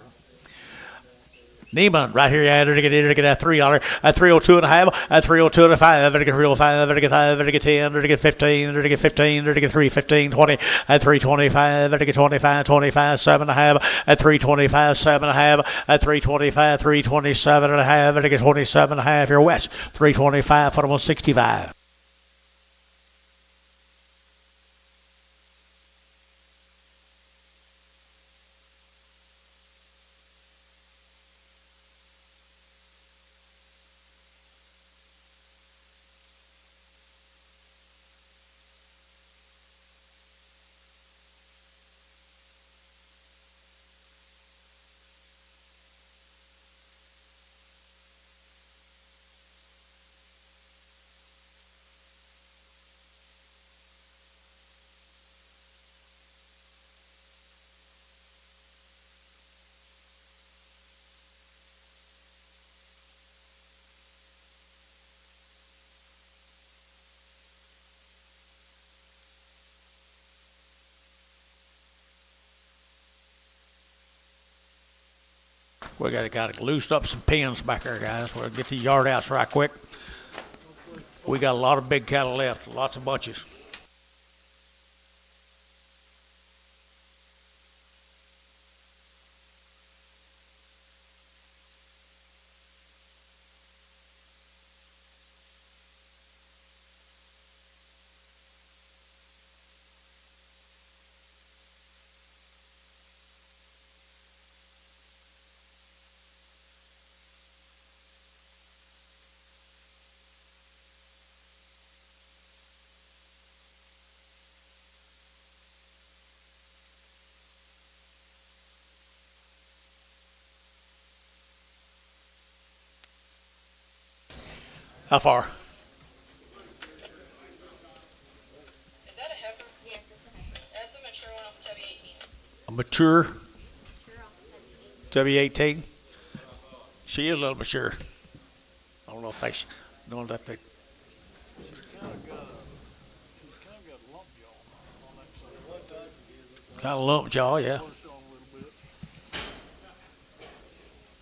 Neiman right here, yeah, to get that $3, at 302 and a half, at 302 and a 5, to get 305, to get 5, to get 10, to get 15, to get 15, to get 3, 15, 20, at 325, to get 25, 25, 7 and a half, at 325, 7 and a half, at 325, 327 and a half, to get 27 and a half here west, 325, put them on 65. We got loosed up some pins back there, guys. We'll get the yard outs right quick. We got a lot of big cattle left, lots of bunches. How far? Is that a heifer? Yes, it's a heifer. That's a mature one off the Chevy 18. A mature Sure, off the W18. She is a little mature. I don't know if they, don't know if they. She's kind of got a lump jaw on that side. Kind of lump jaw, yeah. Pushed on a little bit.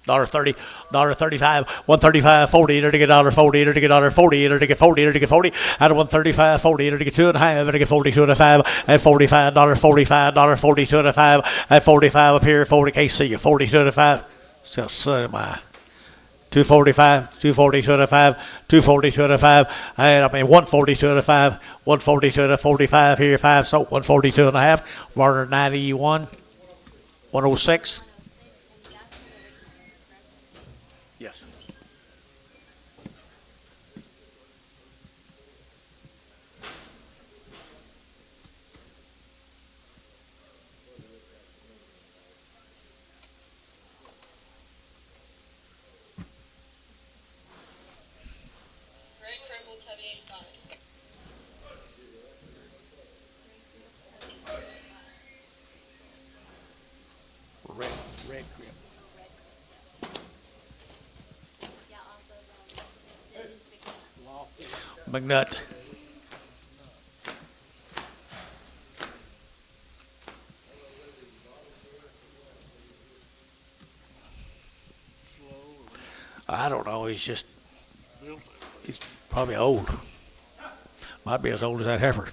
$30, $35, 135, 40, to get $40, to get $40, to get 40, to get 40, out of 135, 40, to get 2.5, to get 42 and a 5, at $45, $45, 42 and a 5, at 45 up here, 40 KC, 42 and a 5. So, son, my 245, 242 and a 5, 242 and a 5, and 142 and a 5, 142 and a 45 here, 5, so 142 and a half, Warner 91, 106. Yes. Red crippled Chevy 85. Red crib. Yeah, off of, McNutt. I don't know. He's probably old. Might be as old as that heifer.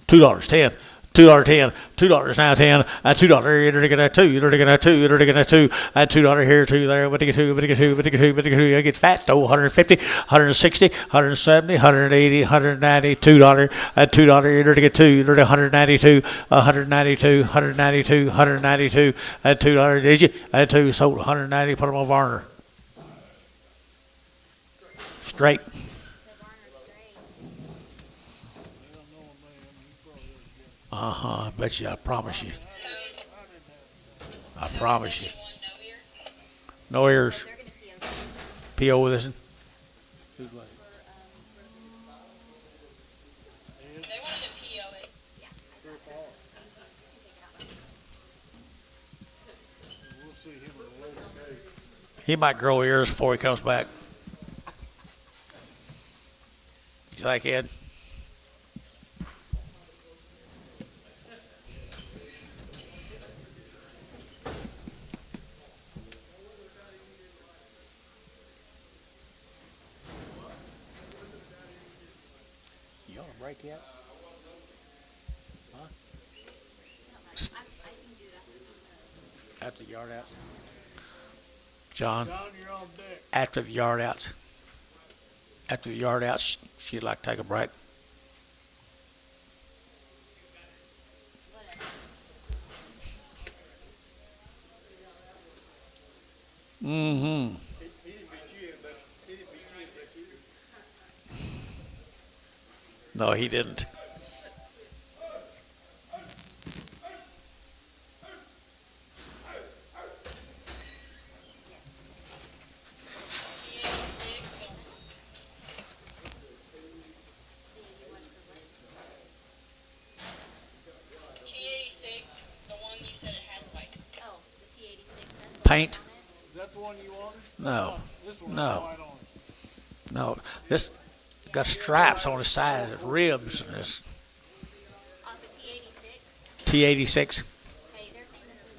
$2, 10. $2.10, $2 now 10, and $2 you're gonna get 2, you're gonna get 2, you're gonna get 2, and $2 here, 2 there, but you get 2, but you get 2, but you get 2, but you get 2, it gets fat though, 150, 160, 170, 180, 190, $2, and $2 you're gonna get 2, you're gonna get 192, 192, 192, 192, and $2 did you? And 2 sold 190, put them on Varner. Straight. the Varner straight. I bet you, I promise you. I promise you. No ears. They're gonna PO. PO with this one. They wanted to PO it. Yeah, I got that. We'll see him at a later date. He might grow ears before he comes back. You think, Ed? You want to break yet? Huh? I can do that. After the yard out? John, John, you're on deck. after the yard out. After the yard out, she'd like to take a break. Mm-hmm. No, he didn't. T86, the one you said it has like. Oh, the T86. Paint? Is that the one you wanted? No. This one No. has white on it. No. This got stripes on the side, there's ribs, and this Off the T86. T86. Hey, they're famous.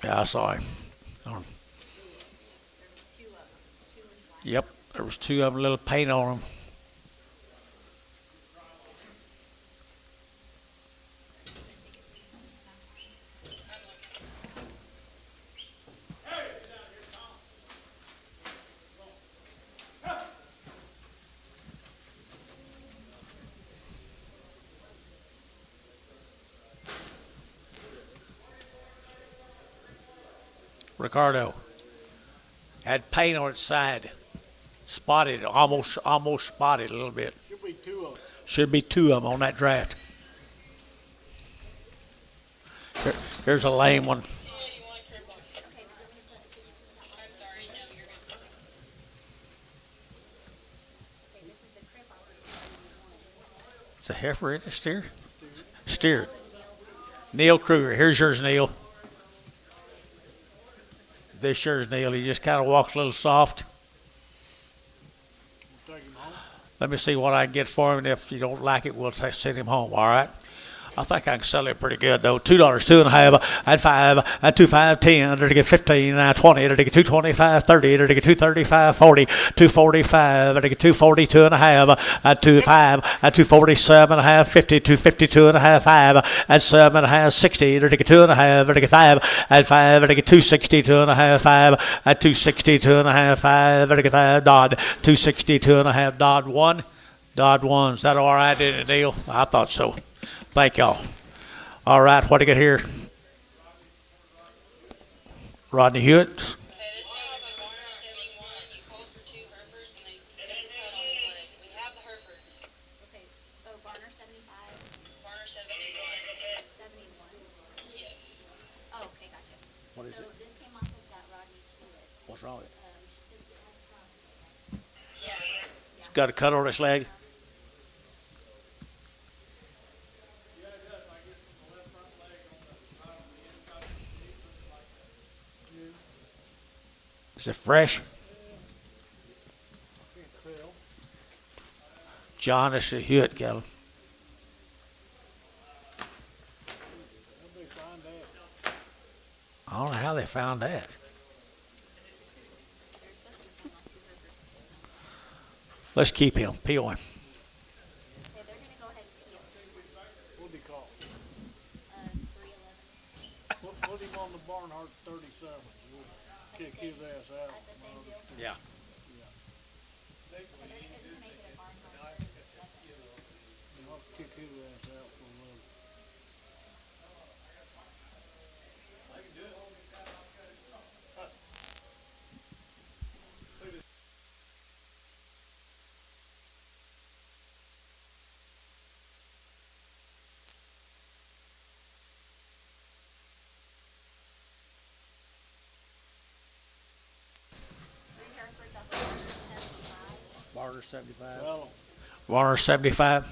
Yeah, I saw him. There was two of them, two was black. Yep, there was two of them, little paint on them. Ricardo had paint on its side, spotted, almost spotted a little bit. Should be two of them. Should be two of them on that draft. Here's a lame one. Yeah, you want trip on. Okay, let me put, could you put that one? I'm sorry, no, you're good. Okay, this is the crib opportunity. It's a heifer, isn't it? Steer? Steer. Neil Kruger. Here's yours, Neil. This yours, Neil. He just kind of walks a little soft. We'll take him home. Let me see what I can get for him. And if you don't like it, we'll send him home. All right. I think I can sell it pretty good though. $2, 2.5, at 5, at 2, 5, 10, to get 15, at 20, to get 225, 30, to get 235, 40, 245, to get 240, 2.5, at 2, 5, at 247, half, 50, 252 and a half, 5, at 7.5, 60, to get 2.5, to get 5, at 5, to get 260, 2.5, 5, at 260, 2.5, 5, to get 5, Dodd, 260, 2.5, Dodd 1, Dodd 1. Is that all right, didn't it, Neil? I thought so. Thank y'all. All right, what do you get here? Rodney Hewitt. Okay, this came up at Warner 71. You called for two Herefords and they didn't cut on the leg. We have the Herefords. Okay, so Barner 75, Warner 71. 71. Yes. Oh, okay, gotcha. What is So it? this came off of that Rodney Hewitt. What's wrong with it? Does it have a problem? Yeah. It's got a cut on its leg. Is it fresh? Can't tell. John, it's a Hewitt cattle. How'd they find that? I don't know how they found that. They're supposed to be on two Herefords. Let's keep him. Peel him. Okay, they're gonna go ahead and peel. What'd he call? 311. Put him on the Barnhart 37. We'll kick his ass out. At the same deal. Yeah. So they're gonna make it a Barnhart 37. I'll kick his ass out for a little. Three Herefords off of Barner 75. Barter 75. Well, Warner 75.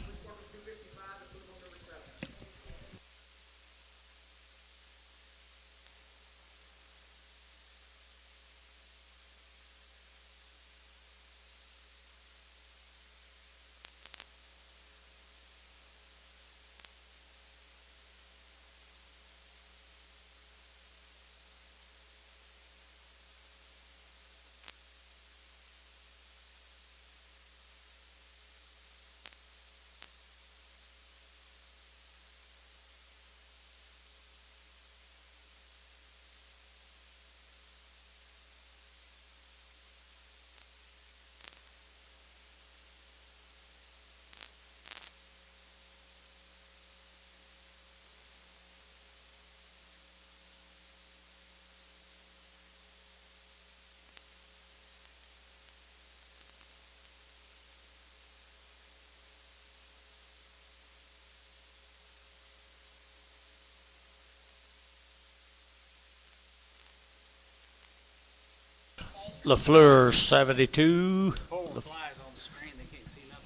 LaFleur 72. Flies on the screen, they can't see nothing.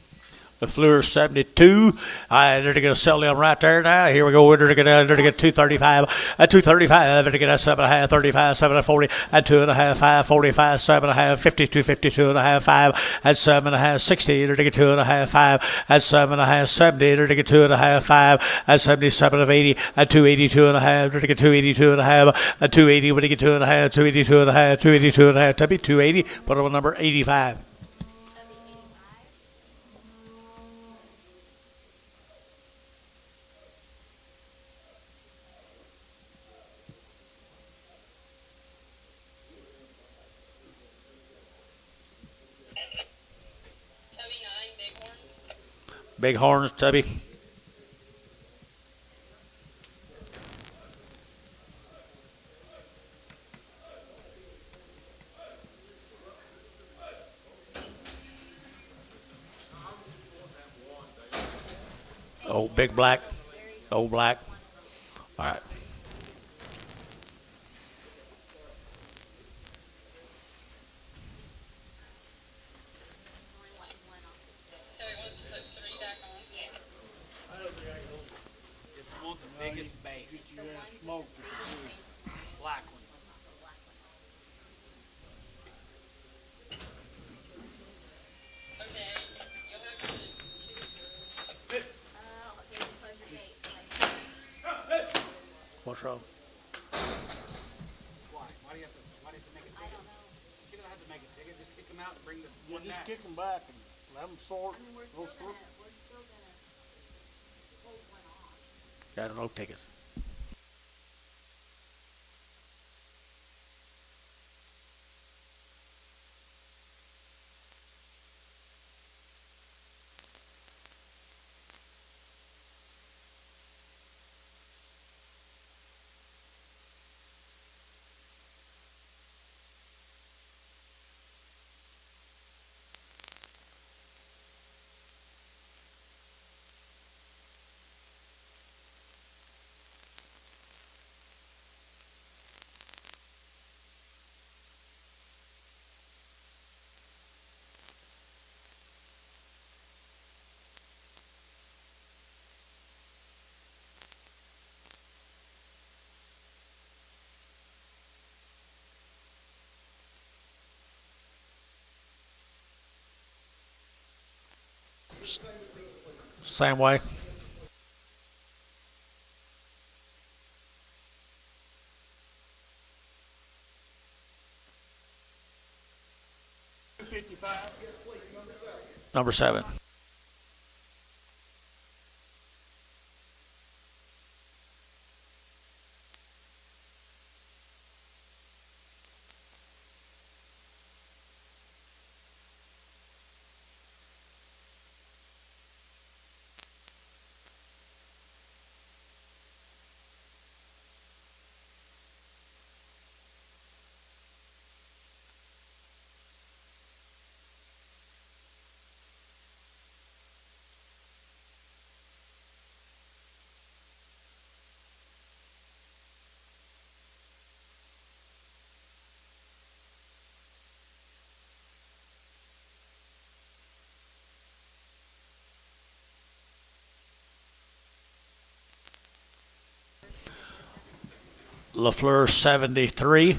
The Fleur 72. They're going to sell them right there now. Here we go. They're going to get 235. 235. They're going to get 7.5, 35, 7.40, and 2.5, 5, 45, 7.5, 50, 250, 2.5, 5, and 7.5, 60. They're going to get 2.5, 5, and 7.5, 70. They're going to get 2.5, 5, and 77 of 80, and 280, 2.5. They're going to get 280, 2.5, and 280. When they get 2.5, 280, 2.5, 280, 2.5. To be 280. Put on number 85. Tubby 9, Bighorn. Big horns, Tubby. Old big black. Old black. All right. So we want to put 3 back on? Yeah. It's want the biggest base. You have smoke. Black one. Okay. You'll have to What's wrong? Why? Why do you have to make a ticket? I don't know. You don't have to make a ticket. Just kick them out and bring the You one just back. kick them back and let them sort. Those through. I don't know tickets. Same way. Number 7. LaFleur 73.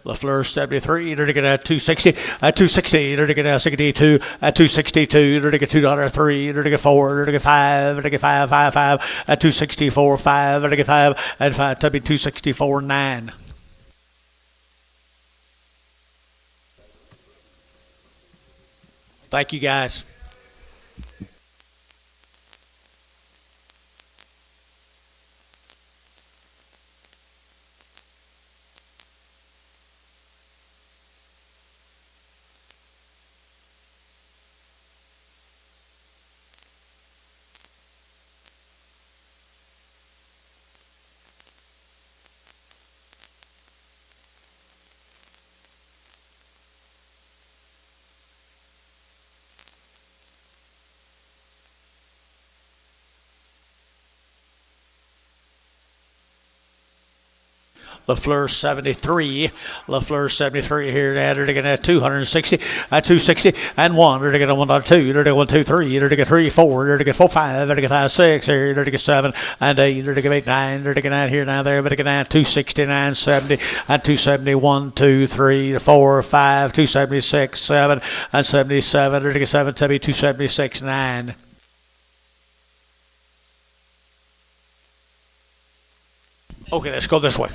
LaFleur 73. They're going to 260. 260. They're going to 62. 262. They're going to $2.03. They're going to 4. They're going to 5. They're going to 5. 5. 5. 264. 5. They're going to 5. And 5. To be 264. 9. Thank you, guys. LaFleur 73. LaFleur 73 here. They're to get 260. 260 and 1. They're to get 1 2. They're to get 1 2 3. They're to get 3 4. They're to get 4 5. They're to get 5 6 here. They're to get 7 and 8. They're to get 8 9. They're to get 9 here now there. They're to get 9 269 70 and 271 2 3 4 5 276 7 and 77. They're to get 7 70 276 9. Okay, let's go this way.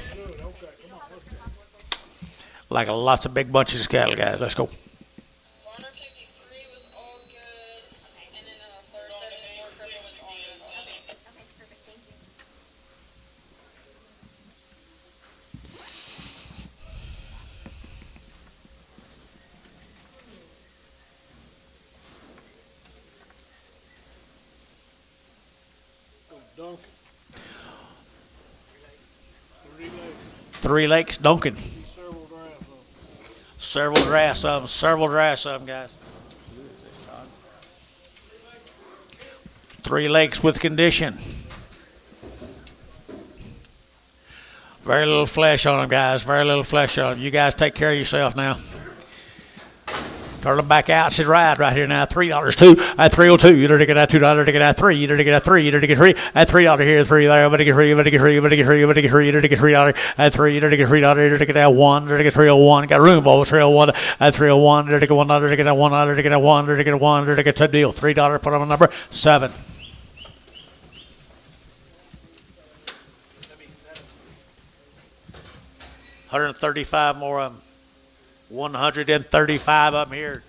Like lots of big bunches of cattle, guys. Let's go. 153 was all good, and then 37 more purple was all good. Okay, perfect. Thank you. Duncan. 3 legs. 3 Lakes, Duncan. See several drafts of them. Several drafts of them. Several drafts of them, guys. 3 Lakes with condition. Very little flesh on them, guys. Very little flesh on them. You guys take care of yourself now. Turn them back out. She's right here now. $3 2 at 302. You're to get that $2. To get that 3. You're to get that 3. You're to get 3 at $3 here. 3 there. But to get 3. But to get 3. But to get 3. But to get 3. You're to get $3 at 3. You're to get $3. You're to get that 1. You're to get 301. Got room over 301 at 301. You're to get $1. To get that $1. To get that 1. You're to get 1. You're to get top deal. $3. Put on number 7. $135 more of them. 135 of them here.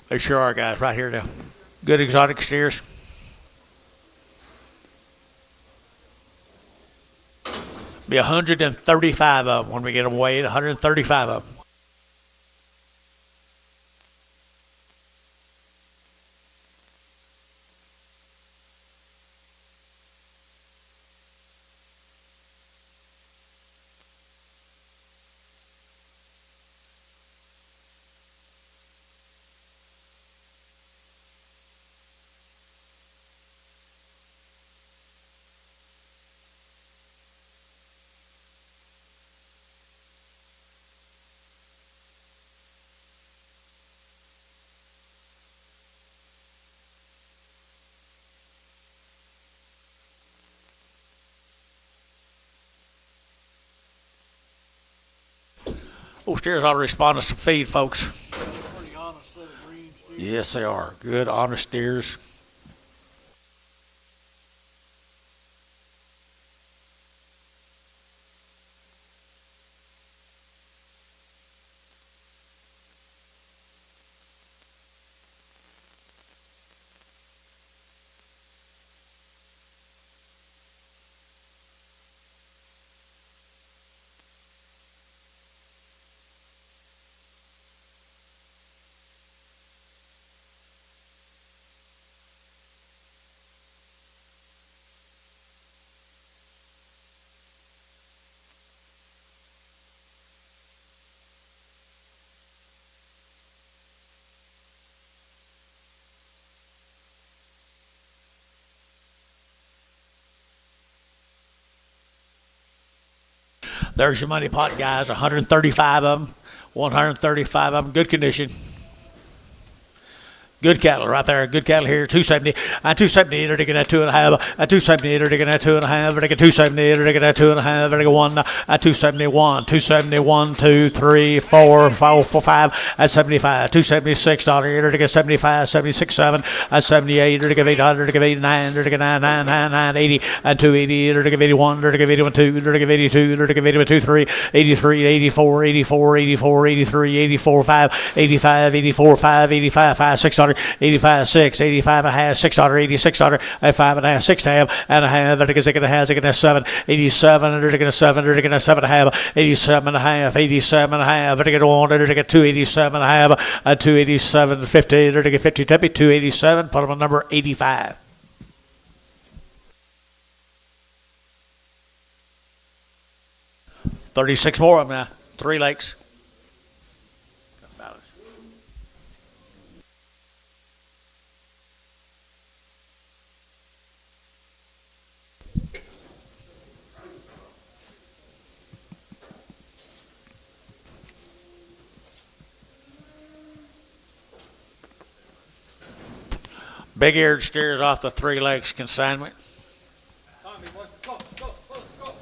They sure are, guys, right here now. Good exotic steers. Be 135 of them when we get them weighed. 135 of them. Those steers ought to respond to some feed, folks. Pretty honest set of green steers. Yes, they are. Good, honest steers. There's your money pot, guys. 135 of them. 135 of them. Good condition. Good cattle right there. Good cattle here. 270. 270. They're taking that 2.5. 270. They're taking that 2.5. They're taking 270. They're taking that 2.5. They're taking 1. 271. 271. 2, 3, 4, 5, 75. $276. They're taking 75. 76. 7. 78. They're taking 800. They're taking 89. They're taking 9. 80. 280. They're taking 81. They're taking 81. 2. They're taking 82. They're taking 81. 2, 3. 83. 84. 84. 83. 84. 5. 85. 84. 5. 85. 5. 600. 85 6, 85 and a half, 6 dollar, 86 dollar, 5 and a half, 6 and a half, and a 7, 87, and a 7, and a 7 and a half, 87 and a half, 87 and a half, and a 1, and a 287 and a half, a 287, 50, and a 50 tippy, 287, put them on number 85. $36 more of them now. 3 lakes. Big-eared steers off the 3 lakes consignment. Tommy, let's go, go, go, go.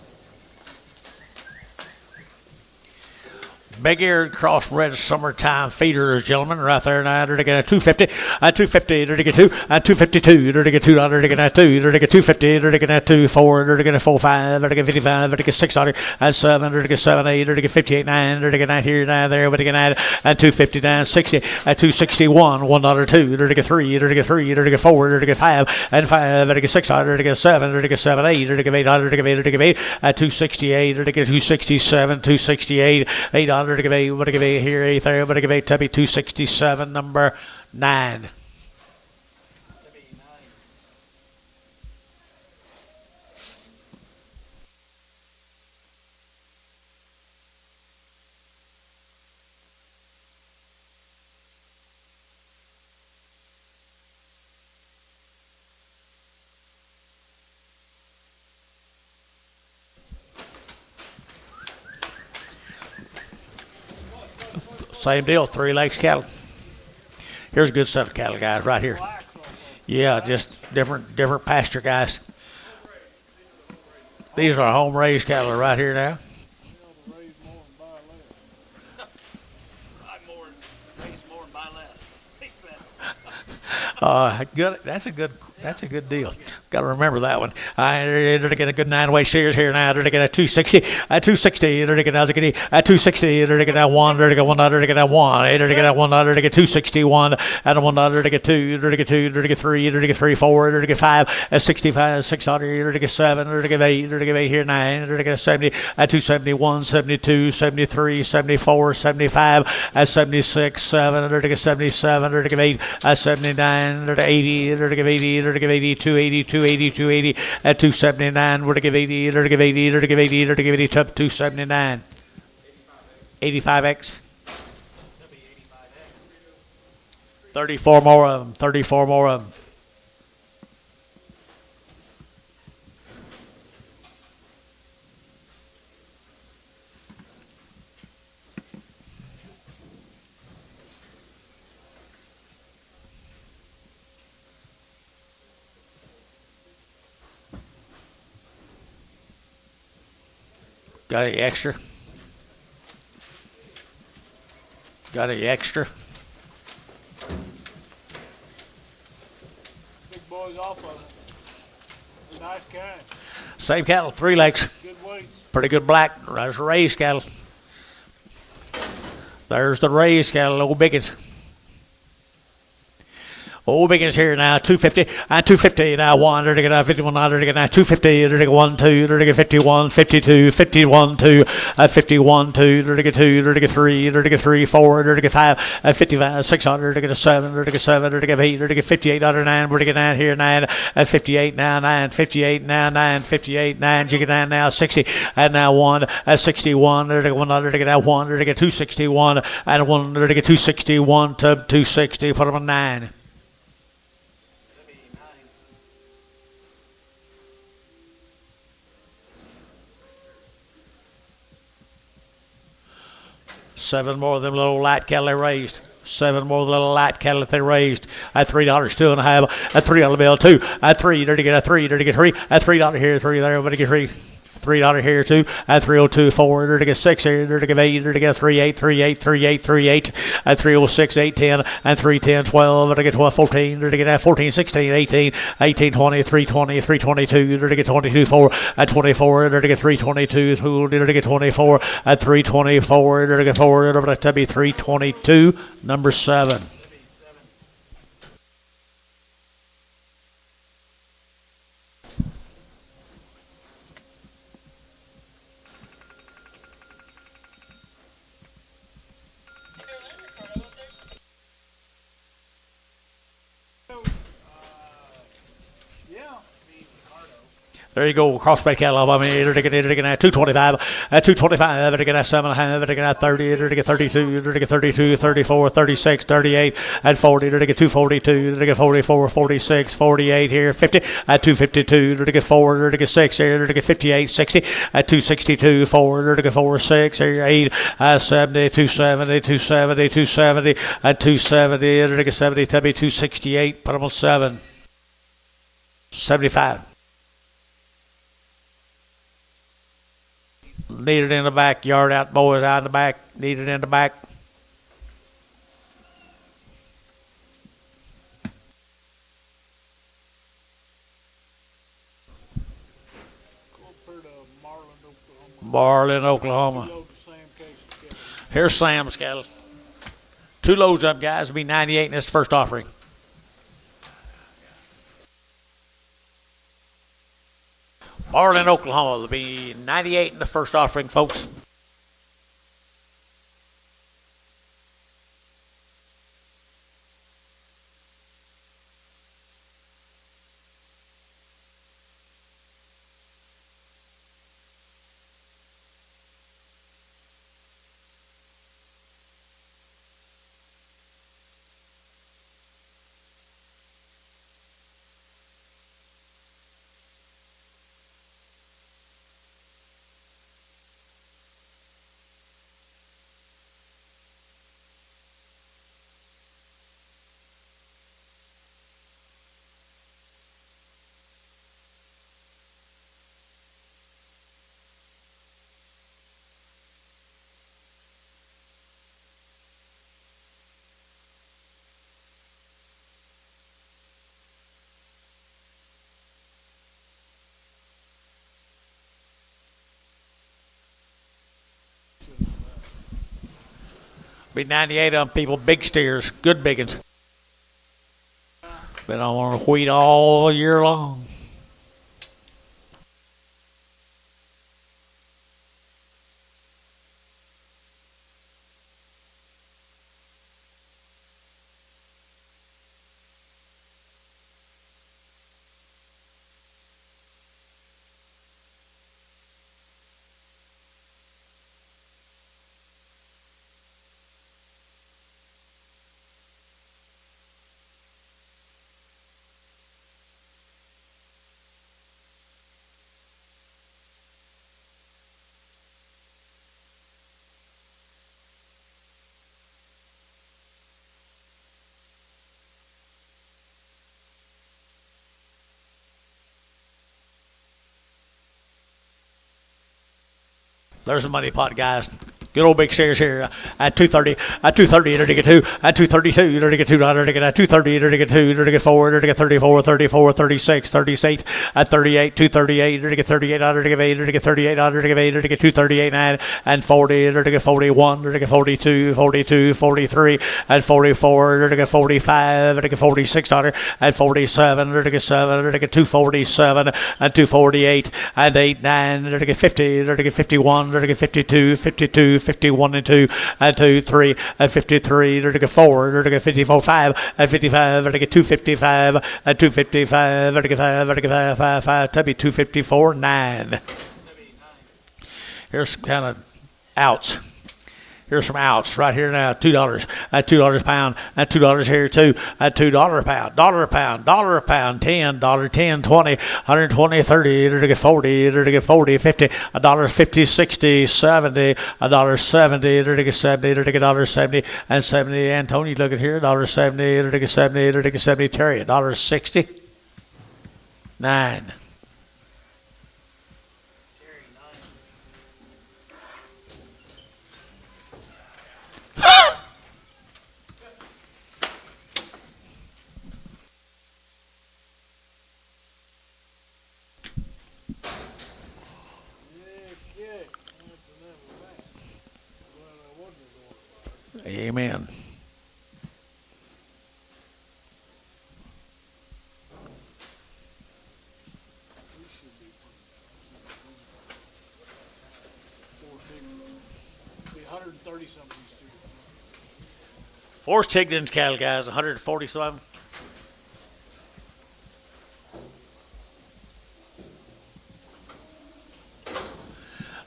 Big-eared crossbred summertime feeders, gentlemen, right there now. They're to get a 250, a 250, they're to get 2, a 252, they're to get $2, they're to get a 2, they're to get 250, they're to get a 2, 4, they're to get a 4, 5, they're to get 55, they're to get $6, and 7, they're to get 7, 8, they're to get 58, 9, they're to get 9 here, 9 there, but they get 9, and 250, 9, 60, at 261, $1, 2, they're to get 3, they're to get 3, they're to get 4, they're to get 5, and 5, they're to get $6, they're to get 7, they're to get 7, 8, they're to get 8, they're to get 8, they're to get 8, at 268, they're to get 267, 268, $8, to give 8, what to give 8 here, 8 there, what to give 8, Tubby 267, number 9. Same deal, 3 lakes cattle. Here's a good set of cattle, guys, right here. Yeah, just different pasture, guys. These are home raised cattle right here now. Good. That's a good deal. Got to remember that one. They're to get a good 9-way series here now. They're to get a 260, a 260. They're to get a 260. They're to get a 1. They're to get 1. They're to get a 1. They're to get a 1. They're to get 261 and a 1. They're to get 2. They're to get 2. They're to get 3. They're to get 3, 4. They're to get 5, a 65, 600. They're to get 7. They're to get 8. They're to get 8 here 9. They're to get a 70, a 271, 72, 73, 74, 75, a 76, 7. They're to get 77. They're to get 8, a 79. They're to 80. They're to give 80. They're to give 80, 280, 280, 280, at 279. We're to give 80. They're to give 80. They're to give 80. They're to give 80 to 279. 85X. 34 more of them. 34 more of them. Got any extra? Got any extra? Big boys off of it. Nice kind. Same cattle, 3 lakes. Good weights. Pretty good black. There's the raised cattle. There's the raised cattle, old biggins. Old biggins here now, 250, 250 now, 1, they're to get 51, they're to get 250, they're to get 1, 2, they're to get 51, 52, 51, 2, 51, 2, they're to get 2, they're to get 3, they're to get 3, 4, they're to get 5, 55, 600, they're to get a 7, they're to get 7, they're to get 8, they're to get 58, 9, we're to get 9 here, 9, 58 now, 9, 58 now, 9, 58, 9, you get 9 now, 60, and now 1, 61, they're to get 1, they're to get 1, they're to get 261, and 1, they're to get 261 to 260, put them on 9. Seven more of them little light cattle they raised. 7 more little light cattle that they raised. At $3, 2.5. At $3 bill, 2. At 3, they're to get a 3. They're to get 3. At $3 here, 3 there. Everybody get 3. $3 here, 2. At 302, 4. They're to get 6 here. They're to get 8. They're to get 38, 38, 38, 38. At 306, 8, 10. And 310, 12. They're to get 12, 14. They're to get 14, 16, 18, 18, 20, 320, 322. They're to get 22, 4. At 24, they're to get 322. They're to get 24. At 324, they're to get 4. They're to be 322. Number 7. There you go, crossbred cattle. I mean, you're taking 225, 225, you're taking 7.5, you're taking 30, you're taking 32, you're taking 32, 34, 36, 38, and 40, you're taking 242, you're taking 44, 46, 48 here, 50, at 252, you're taking 4, you're taking 6 here, you're taking 58, 60, at 262, 4, you're taking 4, 6 here, 8, 70, 270, 270, 270, at 270, you're taking 70, 268, put them on 7, 75. Need it in the back. Yard out, boys out in the back. Need it in the back. Go up here to Marlin, Oklahoma. Marlin, Oklahoma. Load the same case of cattle. Here's Sam's cattle. 2 loads up, guys. It'll be 98 in this first offering. Marlin, Oklahoma. It'll be 98 in the first offering, folks. Be 98 of them, people. Big steers. Good big ones. Been on wheat all year long. There's a money pot, guys. Good old big shares here at 230. At 230, you're to get 2. At 232, you're to get 200. At 230, you're to get 2. You're to get 4. You're to get 34, 34, 36, 38. At 38, 238, you're to get 38. You're to get 8. You're to get 38. You're to get 8. You're to get 238 and 40. You're to get 41. You're to get 42, 42, 43. At 44, you're to get 45. You're to get 46. At 47, you're to get 7. You're to get 247. And 248 and 8, 9. You're to get 50. You're to get 51. You're to get 52, 52. 51 and 2 and 2 3 and 53 to get 4 to get 54 5 and 55 to get 255 and 255 to get 5 to get 5 5 to be 254 9. Here's some kind of outs. Here's some outs right here now. $2 at $2 a pound at $2 here too at $2 a pound, dollar a pound, $10, 10, 20, 120, 30, to get 40, to get 40, 50, $1.50, 60, 70, $1.70, to get 70, to get $1.70 and 70. Anthony, look at here, $1.70, to get 70, to get 70. Terry, $1.60, 9. Amen. Forrest Tigden's cattle, guys, 147.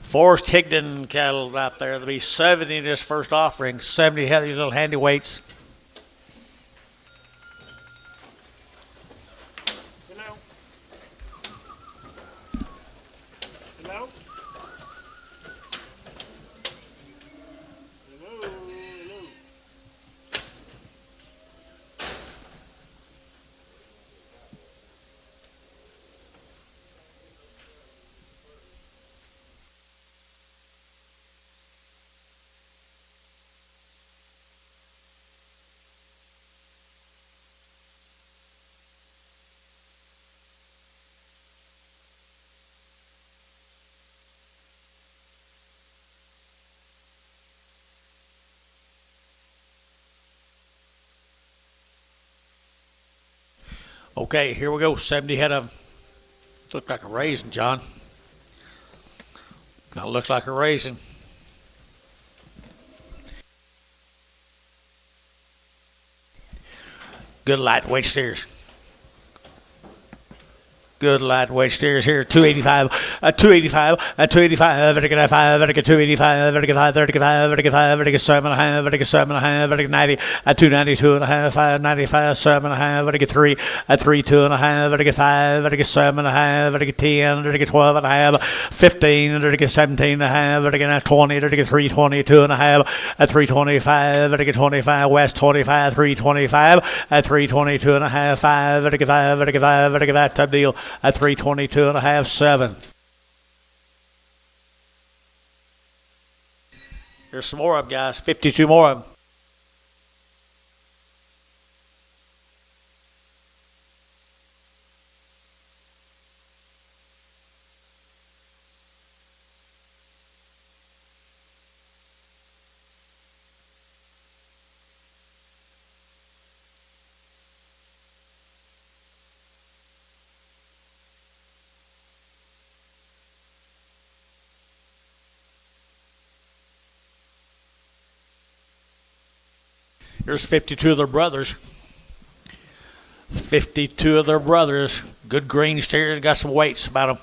Forrest Higdon cattle out there. There'll be 70 in this first offering. 70 have these little handy weights. Hello. Hello. Hello. Hello. Okay, here we go. 70 head of them. Look like a raisin, John. That looks like a raisin. Good lightweight steers. Good lightweight steers here. 285, 285, 285, vertical 5, vertical 285, vertical 5, vertical 5, vertical 5, vertical 7.5, vertical 7.5, vertical 90, 292.5, 595, 7.5, vertical 3, 32.5, vertical 5, vertical 7.5, vertical 10, vertical 12.5, 15, vertical 17.5, vertical 20, vertical 322.5, 325, vertical 25, west 25, 325, 322.5, 5, vertical 5, vertical 5, vertical 5, top deal. At 322.5, 7. There's some more of them, guys. 52 more of them. Here's 52 of their brothers. 52 of their brothers. Good green steers. Got some weights about them.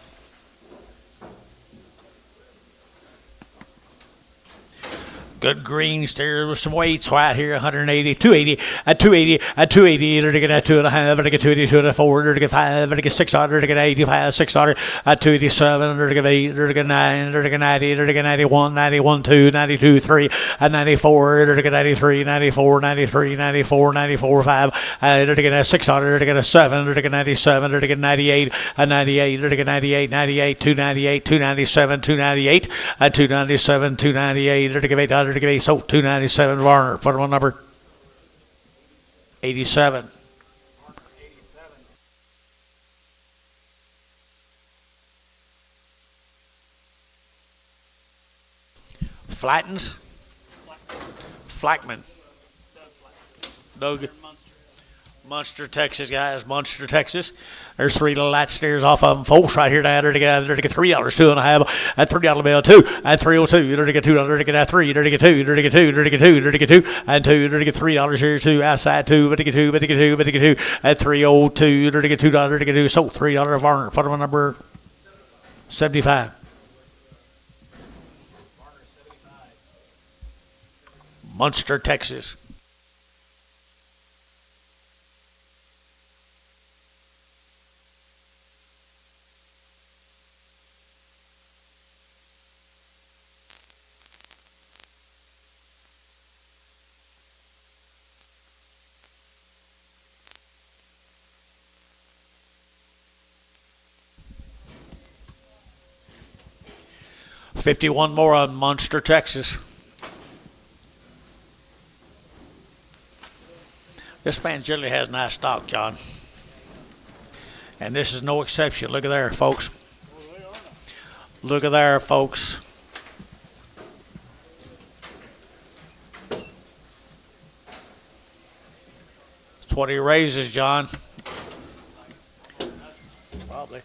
Good green steers with some weights. White here, 180, 280, at 280, at 280. They're to get at 2.5, they're to get 282, 4, they're to get 5, they're to get 600, they're to get 85, 600, at 287, they're to get 8, they're to get 9, they're to get 90, they're to get 91, 91, 2, 92, 3, at 94, they're to get 93, 94, 93, 94, 94, 5, they're to get 600, they're to get 7, they're to get 97, they're to get 98, at 98, they're to get 98, 98, 298, 297, 298, at 297, 298, they're to get 800. So 297 Varner. Put him on number 87. Flattens. Flackman. Doug. Munster, Texas, guys. Munster, Texas. There's 3 little light steers off of them, folks, right here. They're to get $3, 2.5, at $3 bill, 2, at 302. They're to get $2, they're to get 3, they're to get 2, they're to get 2, they're to get 2, they're to get 2, and 2, they're to get $3 here, 2, outside 2, but to get 2, but to get 2, but to get 2, at 302, they're to get $2, they're to get 2, so $3 Varner. Put them on number 75. Munster, Texas. $51 more on Munster, Texas. This man generally has nice stock, John. And this is no exception. Look at there, folks. Look at there, folks. That's what he raises, John. Probably.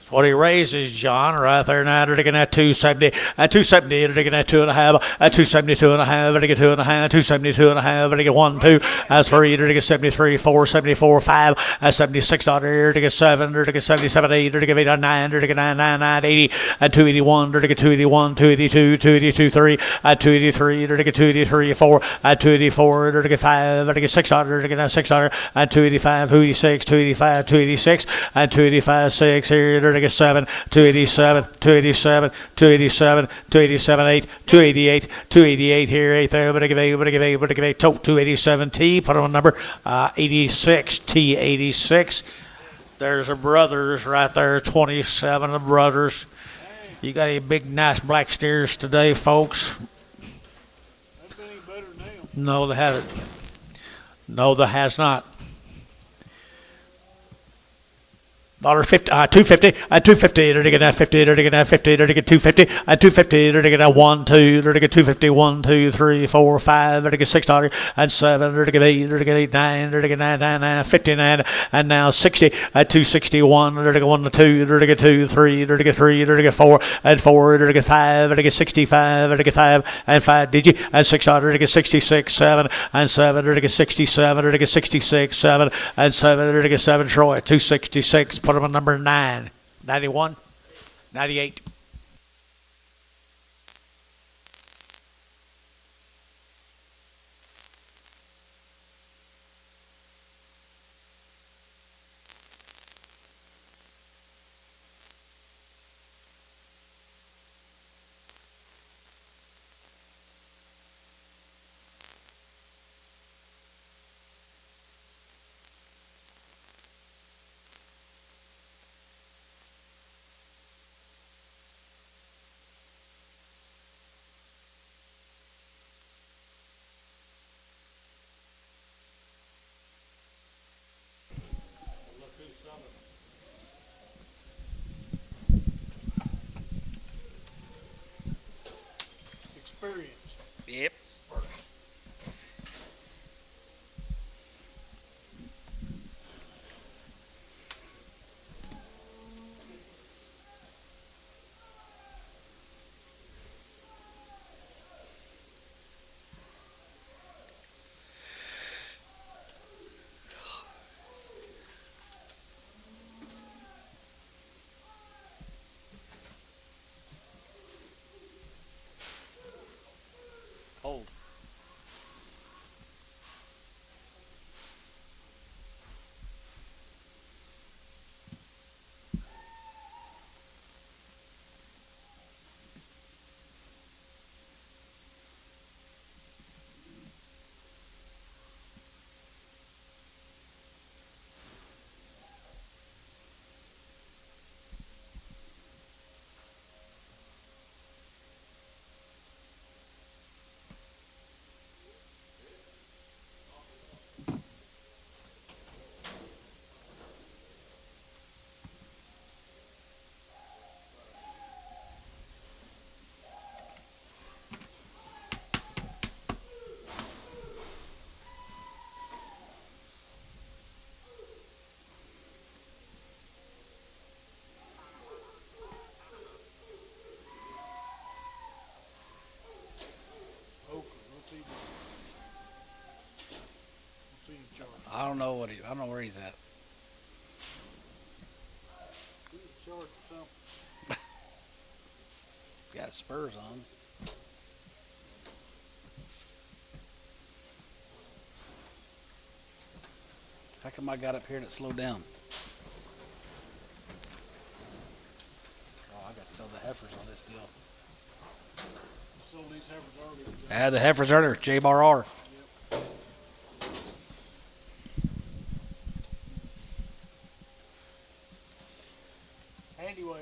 What he raises, John, right there now. They're taking that 270, at 270. They're taking that 2.5, at 272 and a half. They're taking 2.5, 272 and a half. They're taking 1, 2, that's 3. They're taking 73, 4, 74, 5, at 76 here. They're taking 7. They're taking 77, 8. They're taking 8 on 9. They're taking 9, 9, 9, 80, at 281. They're taking 281, 282, 282, 3, at 283. They're taking 283, 4, at 284. They're taking 5. They're taking 600. They're taking 600, at 285, 286, 285, 286, at 285, 6 here. They're taking 7, 287, 287, 287, 287, 8, 288, 288 here, 8 there, but I give 8, tote 287 T, put on number 86, T86. There's a brothers right there, 27 of brothers. You got any big, nice black steers today, folks? That's been any better than them. No, they haven't. No, there has not. $250, 250, they're taking that 50, they're taking that 50, they're taking 250, at 250, they're taking that 1, 2, they're taking 250, 1, 2, 3, 4, 5, they're taking $6, and 7, they're taking 8, they're taking 8, 9, they're taking 9, 9, 9, 59, and now 60, at 261, they're taking 1 to 2, they're taking 2, 3, they're taking 3, they're taking 4, and 4, they're taking 5, they're taking 65, they're taking 5, and 5, did you? And 600, they're taking 66, 7, and 7, they're taking 67, they're taking 66, 7, and 7, they're taking 7, Troy, 266. Put him on number 9, 91, 98. Experience. Yep. Hold. I don't know what I don't know where he's at. Charge something. Got spurs on. How come I got up here and it slowed down? Oh, I got to sell the heifers on this deal. Sold these heifers earlier. Add the heifers earlier, JBR. Anyway,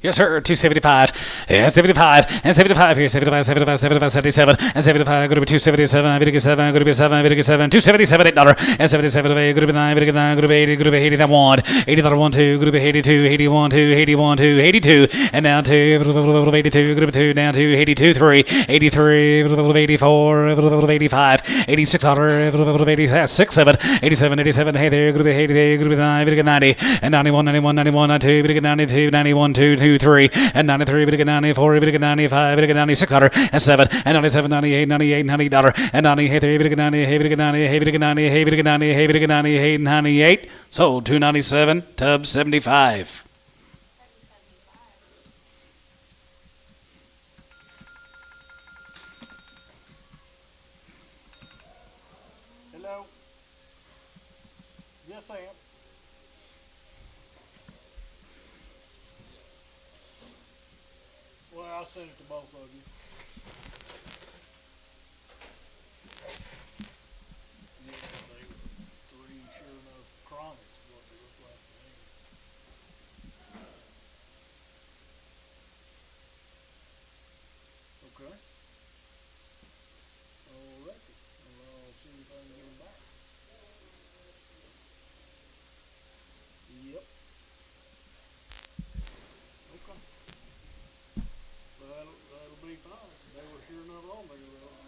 Yes, sir. 275. And 75. And 75 here. 75, 75, 75, 77. And 75. Going to be 277. Going to be 7. Going to be 7. Going to be 7. 277. $8. And 77. Going to be 9. Going to be 9. Going to be 80. Going to be 80. That one. 80. That 1, 2. Going to be 82. 81, 2. 81, 2. 82. And down to 82. Going to be 2. Down to 82. 3. 83. 84. 85. 86. 86. 7. 87. 87. Hey there. Going to be 80. Going to be 9. Going to be 90. And 91. 91. 91. 92. Going to be 92. 91. 2. 2. 3 and 93, 94, 95, 96, and 7 and 97, 98, 98, $90 and 98, 90, 90, 90, 90, 98. Sold 297, tub 75. Hello? Yes, I am. Well, I'll send it to both of you. Yeah, they were three, sure enough, chronics is what they look like to me. Okay. Alrighty. Well, I'll see if I can get them back. Yep. Okay. That'll be fine. They were sure enough on there, though.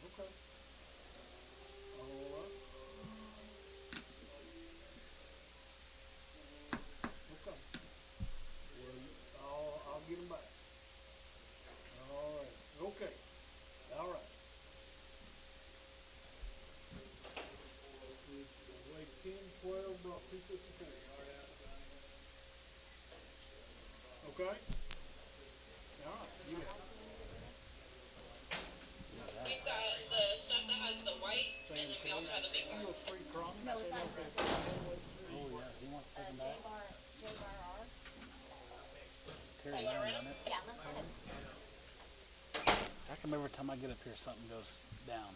Okay. Alright. Okay. Well, I'll get them back. Alright. Okay. Alright. Weighed 10, 12, brought 254. Okay? Alright, you got it. We've got the stuff that has the white, and then we also have the big one. You go free chronic. No, it's not free. Oh, yeah. He wants to take them back. JRR. Terry wanna Young rent on it. Yeah, let's get it. How come every time I get up here, something goes down?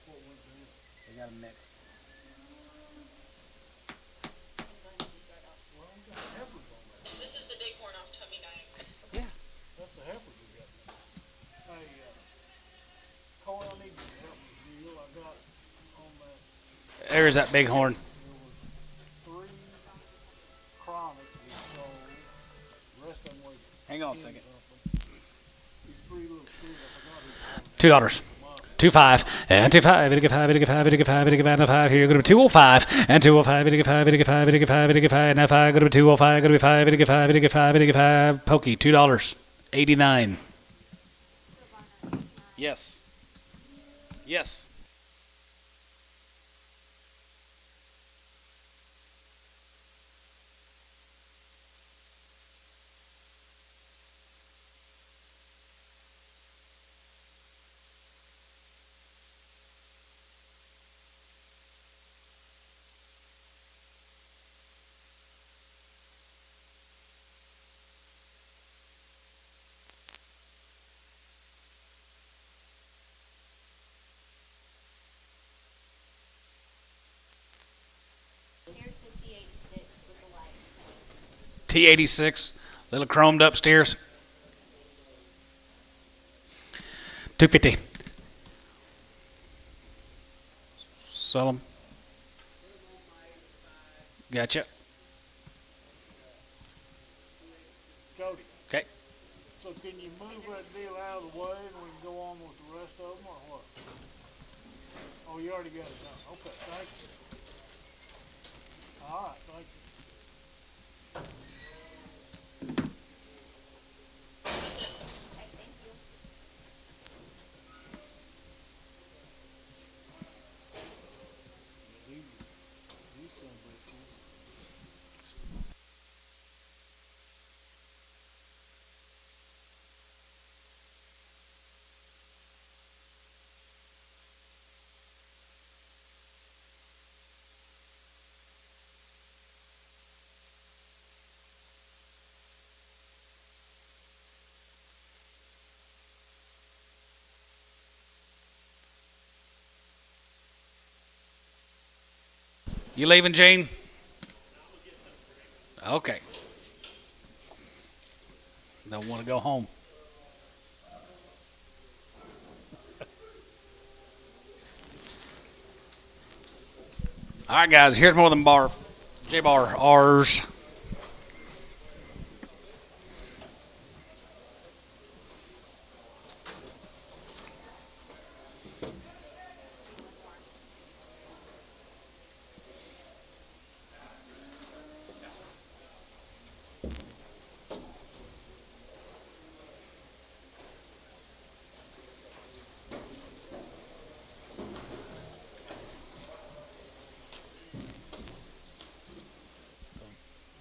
What went down? They got a mix. Well, we got heifers on that. This is the bighorn off Tummy Nine. That's the heifers we got now. Hey, Cole, I need you to help me deal. I got on that, There's that bighorn. there was 3 chronics we sold. The rest of them weighed Hang on a 10 second. something. These 3 little kids, I forgot who $2. 25 and 25, 85, 85, 85, 85, 5 here, going to be 205 and 205, 85, 85, 85, 85, and 5, going to be 205, going to be 5, 85, 85, 85, pokey, $2, 89. Yes. Yes. Here's the T86 with the light. T86, little chromed upstairs. 250. Sell them. Gotcha. Cody. Okay. So can you move that deal out of the way and we can go on with the rest of them, or what? Oh, you already got it done. Okay, thank you. All right, thank you. Okay, thank you. These son of bitches. You leaving, Gene? Okay. Don't want to go home. All right, guys. Here's more than bar. J-bar R's.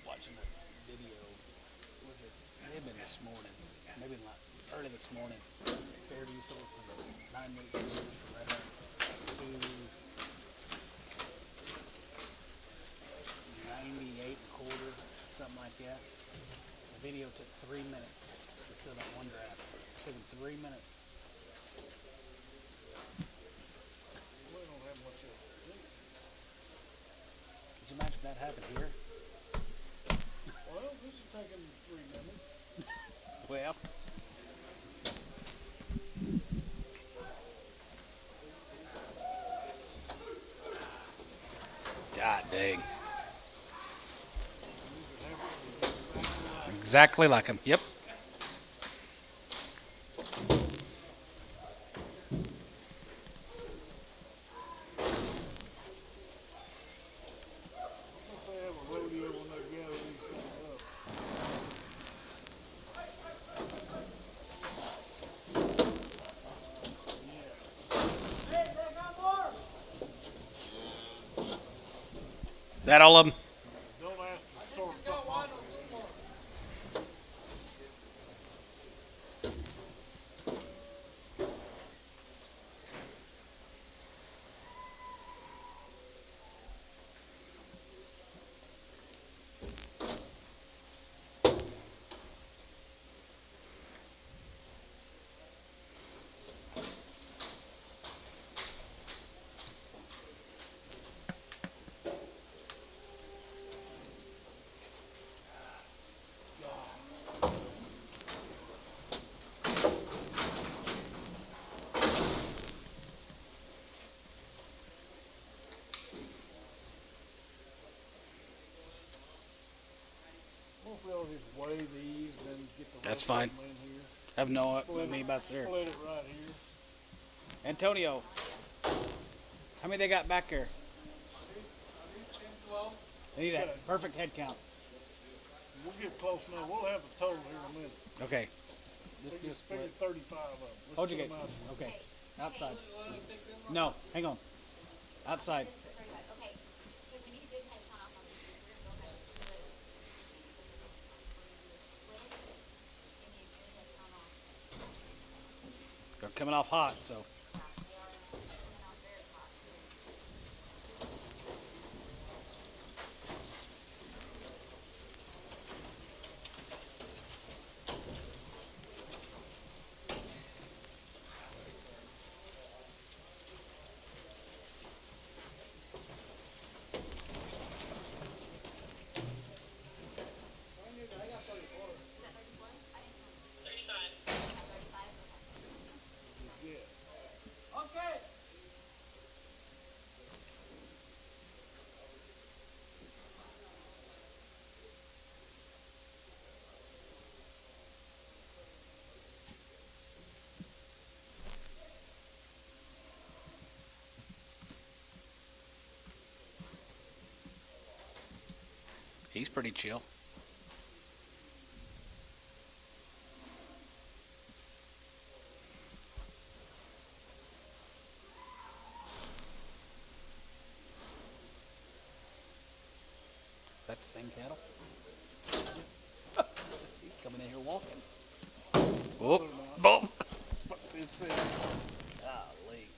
Watching the video, was it may have been this morning, maybe like early this morning. Fairview sold some 9 weeks for right up to 98 and a quarter, something like that. The video took 3 minutes to sell that one draft. It took him 3 minutes. We don't have much else to do. Could you imagine that happened here? Well, this is taking 3 minutes. Well, God dang. Exactly like him. Yep. If they have a rodeo when they gather these things up. That all of them? Don't ask to sort something off. We'll just weigh these, then get the That's rest fine. of them in here. I have no Split me it- about there. Split it right here. Antonio, how many they got back there? They need a Okay. perfect head count. We'll get close now. We'll have the total here in a minute. Okay. Just Figure, do a split. figure 35 of them. Let's Hold your put gate. 'em out. Okay. Outside. No, hang on. Outside. Okay, because we need to do head count off on these, we're gonna go ahead and split. Split, and you do head count off. They're coming off hot, so. They are coming out very hot. He's pretty chill. That's the same cattle? He's coming in here walking. Whoop. Boom. It's there. Golly.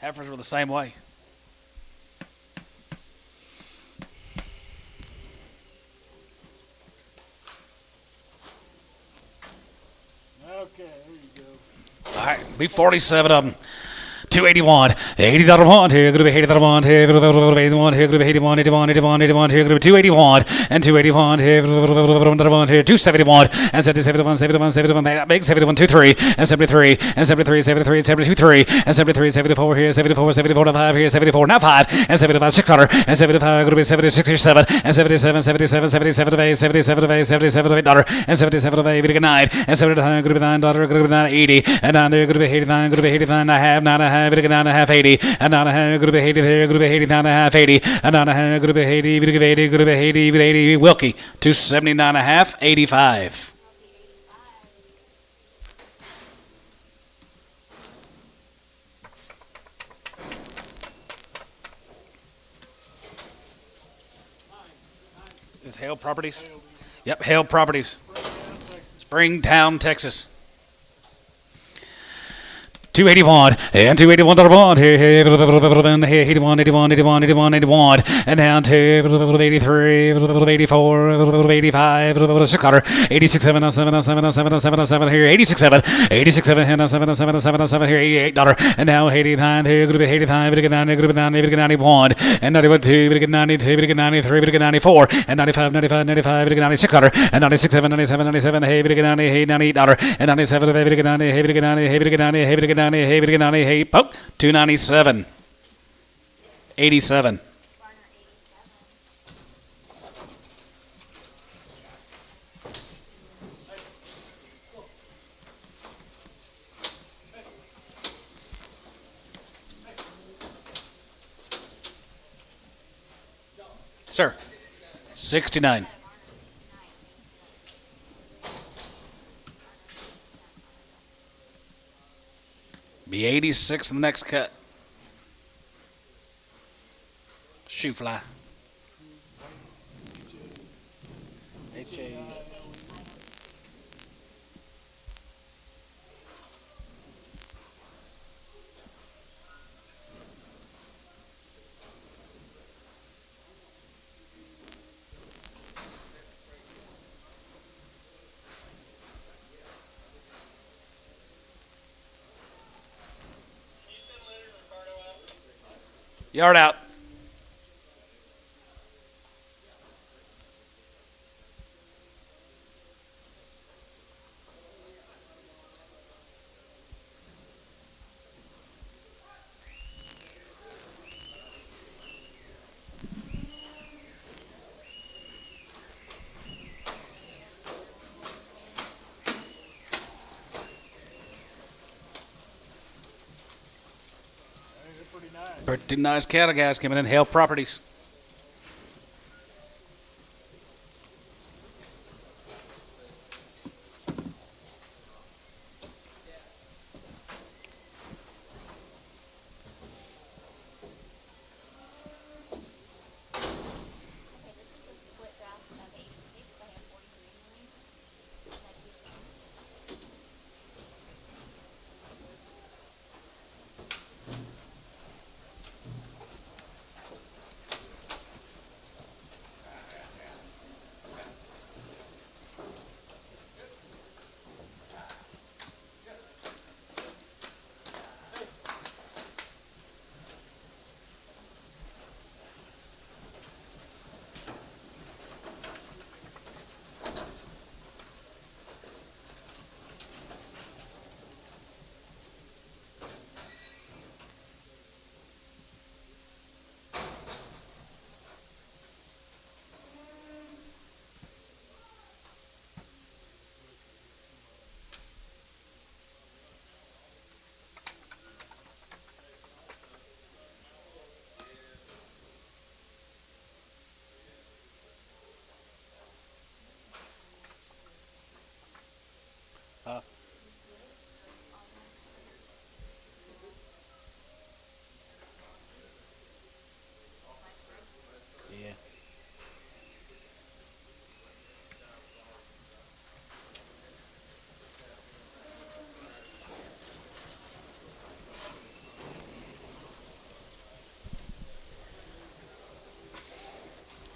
Heifers were the same way. Okay, there you go. All right, be 47 of them. 281, 80,1 here, going to be 80,1 here, 81 here, going to be 81, 81, 81, 81 here, going to be 281 and 281 here, 1 here, 271 and 71, 71, 71, that big 71, 23 and 73 and 73, 73, 72, 3 and 73, 74 here, 74, 74, 5 here, 74, now 5 and 75, 600 and 75, going to be 76 here, 7 and 77, 77, 77 of 8, 77 of 8, 77 of 8 dollar and 77 of 8, 9 and 79, going to be 9 dollar, going to be 9, 80 and 9 there, going to be 89, going to be 89 and a half, 9 and a half. 9 and a half, 80, and 9 and a half, going to be 80 there, going to be 80, 9 and a half, 80, and 9 and a half, going to be 80, going to be 80, going to be 80, 80, Wilkie, 279 and a half, 85. Is Hale Properties? Yep, Hale Properties. Springtown, Texas. 281 and 281 $1 here, 81, 81, 81, 81, 81, and down to 83, 84, 85, 600, 86, 7, 7, 7, 7, 7, 7 here, 86, 7, 86, 7, 7, 7, 7, 7 here, $88, and now 89 here, going to be 85, 90, 90, 91, and 91, 2, 92, 93, 94, and 95, 95, 95, 96, and 96, 7, 97, 97, hey, $98, and 97, 90, hey, poke, 297, 87. Sir, 69. Be 86 in the next cut. Shoe fly. Yard out. Pretty nice cattle guys coming in. Hale Properties.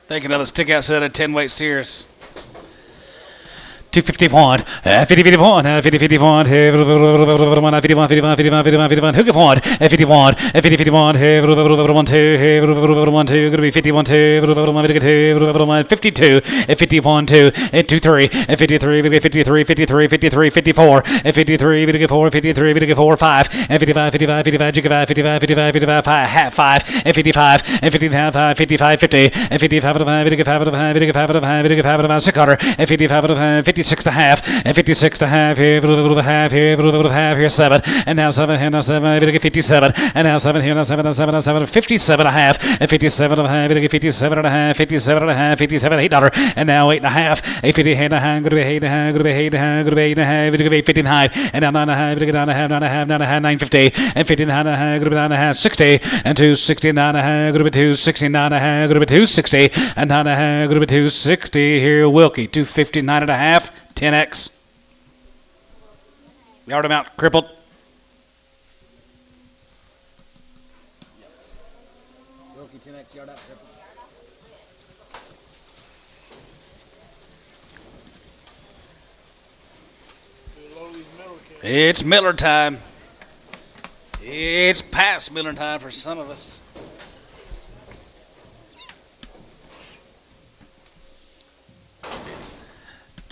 Take another stick out set of 10 weight steers. 251, 50, 51, 50, 51, 51, 51, 51, 51, hook of one, 51, 50, 51, 1, 2, 1, 2, gonna be 51, 2, 52, 51, 2, 2, 3, 53, 53, 53, 53, 54, 53, 4, 53, 4, 5, 55, 55, 55, 55, 55, 55, 55, 5, 5, 55, 55, 55, 50, 55, 55, 600, 55, 56 and a half, and 56 and a half here, half here, half here, 7, and now 7, and now 7, 57, and now 7 here, now 7, 7, 7, 57 and a half, and 57 and a half, 57 and a half, 57 and a half, 57, $8, and now 8 and a half, 50 and a half, going to be 8 and a half, going to be 8 and a half, going to be 8 and a half, going to be 59, and now 9 and a half, 9 and a half, 9 and a half, 9 and a half, 950, and 59 and a half, going to be 9 and a half, 60, and 269 and a half, going to be 269 and a half, going to be 260, and 9 and a half, going to be 260 here, Wilkie, 259 and a half, 10X. Yard amount crippled. Wilkie 10X yard out. It's Miller time. It's past Miller time for some of us.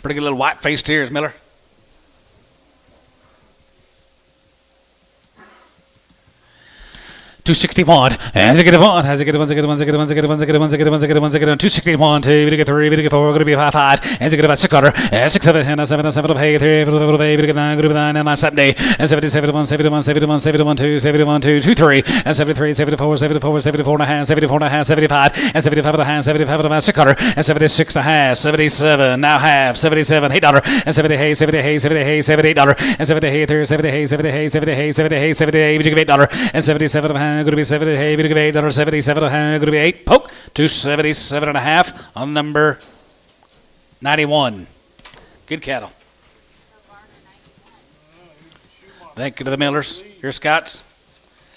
Pretty good little white faced ears, Miller. $261. As a good one, as a good one, as a good one, as a good one, as a good one, as a good one, as a good one, as a good one, as a good one. $261. 2, we get 3, we get 4, going to be 5. As a good about 600. 6, 7, and 7, 7 of hay, 3, 8, we get 9, good 9, and 70. And 70, 71, 71, 71, 71, 2, 71, 2, 2, 3. And 73, 74, 74, 74 and a half, 74 and a half, 75. And 75 and a half, 75 and a half, 600. And 76 and a half, 77, now half, 77, $8. And 70 hay, 70 hay, 70 hay, $78. And 70 hay, 70 hay, 70 hay, 70 hay, 70 hay, 78, we get $8. And 77 and a half. Going to be 70. Hey, we going to be $8.77. Going to be 8. Poke. 277 and a half on number 91. Good cattle. Thank you to the Millers. Here's Scott's.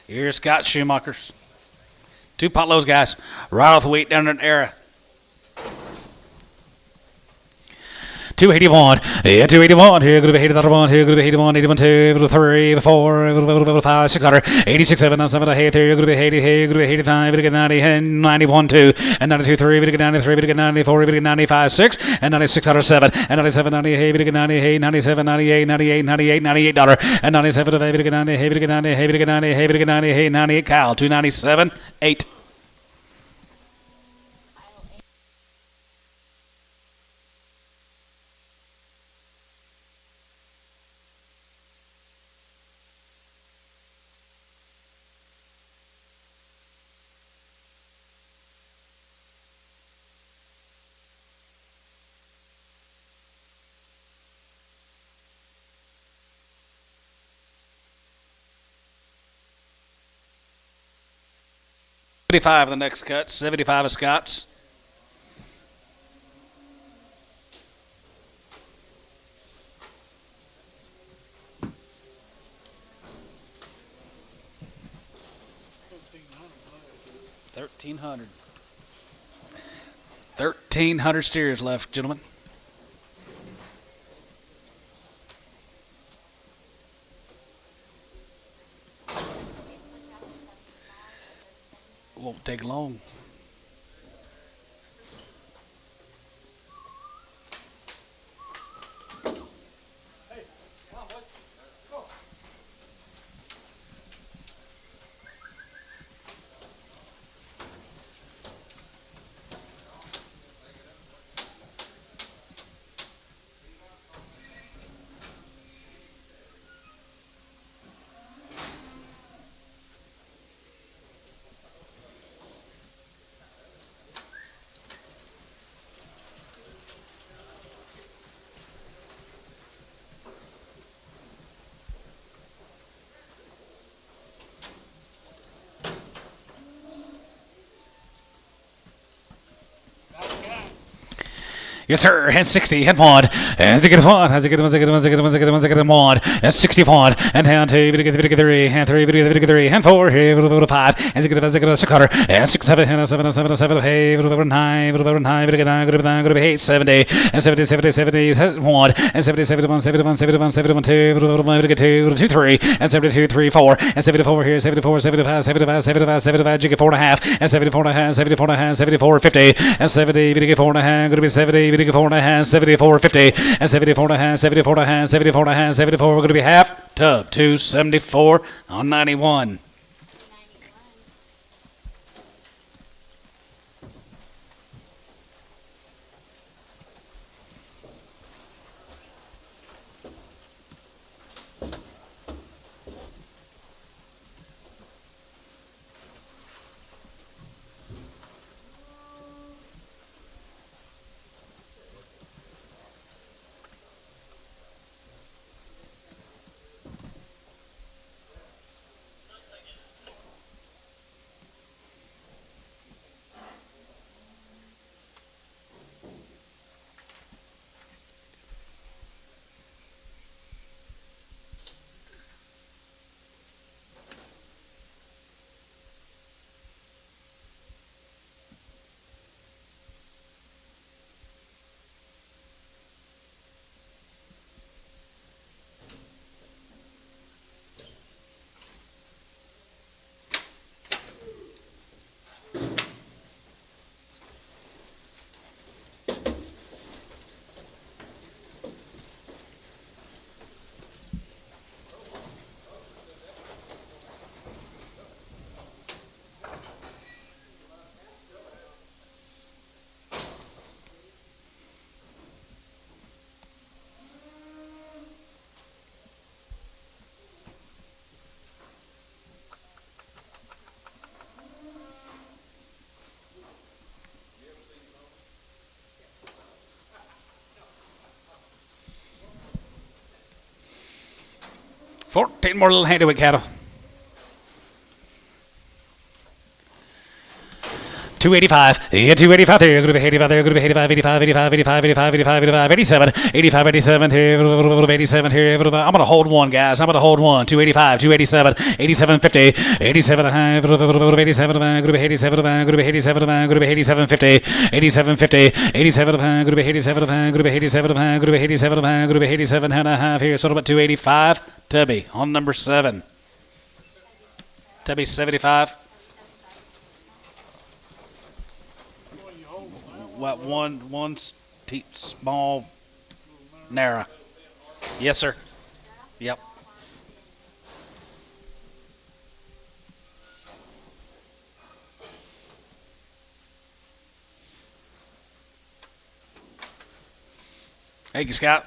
Here's Scott Schumacher's. 2 potlows, guys. Right off the wheat down in an era. 281. Yeah, 281. Here, going to be 81. Here, going to be 81. 81, 2, 3, 4, 5, 600. 86, 7, 7, 8, 3, going to be 80. Here, going to be 85. We get 90. And 91, 2. And 92, 3. We get 93. We get 94. We get 95, 6. And 96, 7. And 97, 98. We get 98. 97, 98. 98, 98, $98. And 97, we get 90. Hey, we get 90. Hey, we get 90. Hey, we get 90. Hey, 98, Kyle. 297, 8. $75 the next cut. 75 of Scott's. $1,300 steers left, gentlemen. Won't take long. Yes, sir. And 60. And one. And a good one. Has a good one. And one. And 61. And down to three. And three. And four. Here. Five. And a good 600. And 6, 7. And 7. 7. 7. Hey. 9. 9. 8. 70. And 70. 70. 70. 1. And 70. 71. 71. 71. 71. 2. 2. 3. And 72. 3. 4. And 74 here. 74. 75. 75. 75. 75. Jiggy 4.5. And 74 and a half. 74 and a half. 74. 50. And 70. 4 and a half. Going to be 70. 4 and a half, 74, 50, and 74 and a half, 74 and a half, 74 and a half, 74. We're going to be half tub, 274 on 91. 91. 14 more little handy with cattle. 285, yeah, 285 there, going to be 85 there, going to be 85, 85, 85, 85, 85, 85, 85, 87, 85, 87 here, 87 here, I'm going to hold one, guys, I'm going to hold one, 285, 287, 87, 50, 87 and a half, 87, going to be 87, going to be 87, going to be 87, 50, 87, 50, 87, going to be 87, going to be 87, going to be 87, going to be 87 and a half here, so about 285, Tubby, on number 7. Tubby, 75. What one small narrow. Yes, sir. Yep. Thank you, Scott.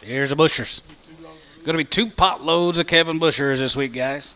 Here's the bushers. Going to be 2 pot loads of Kevin Bushers this week, guys.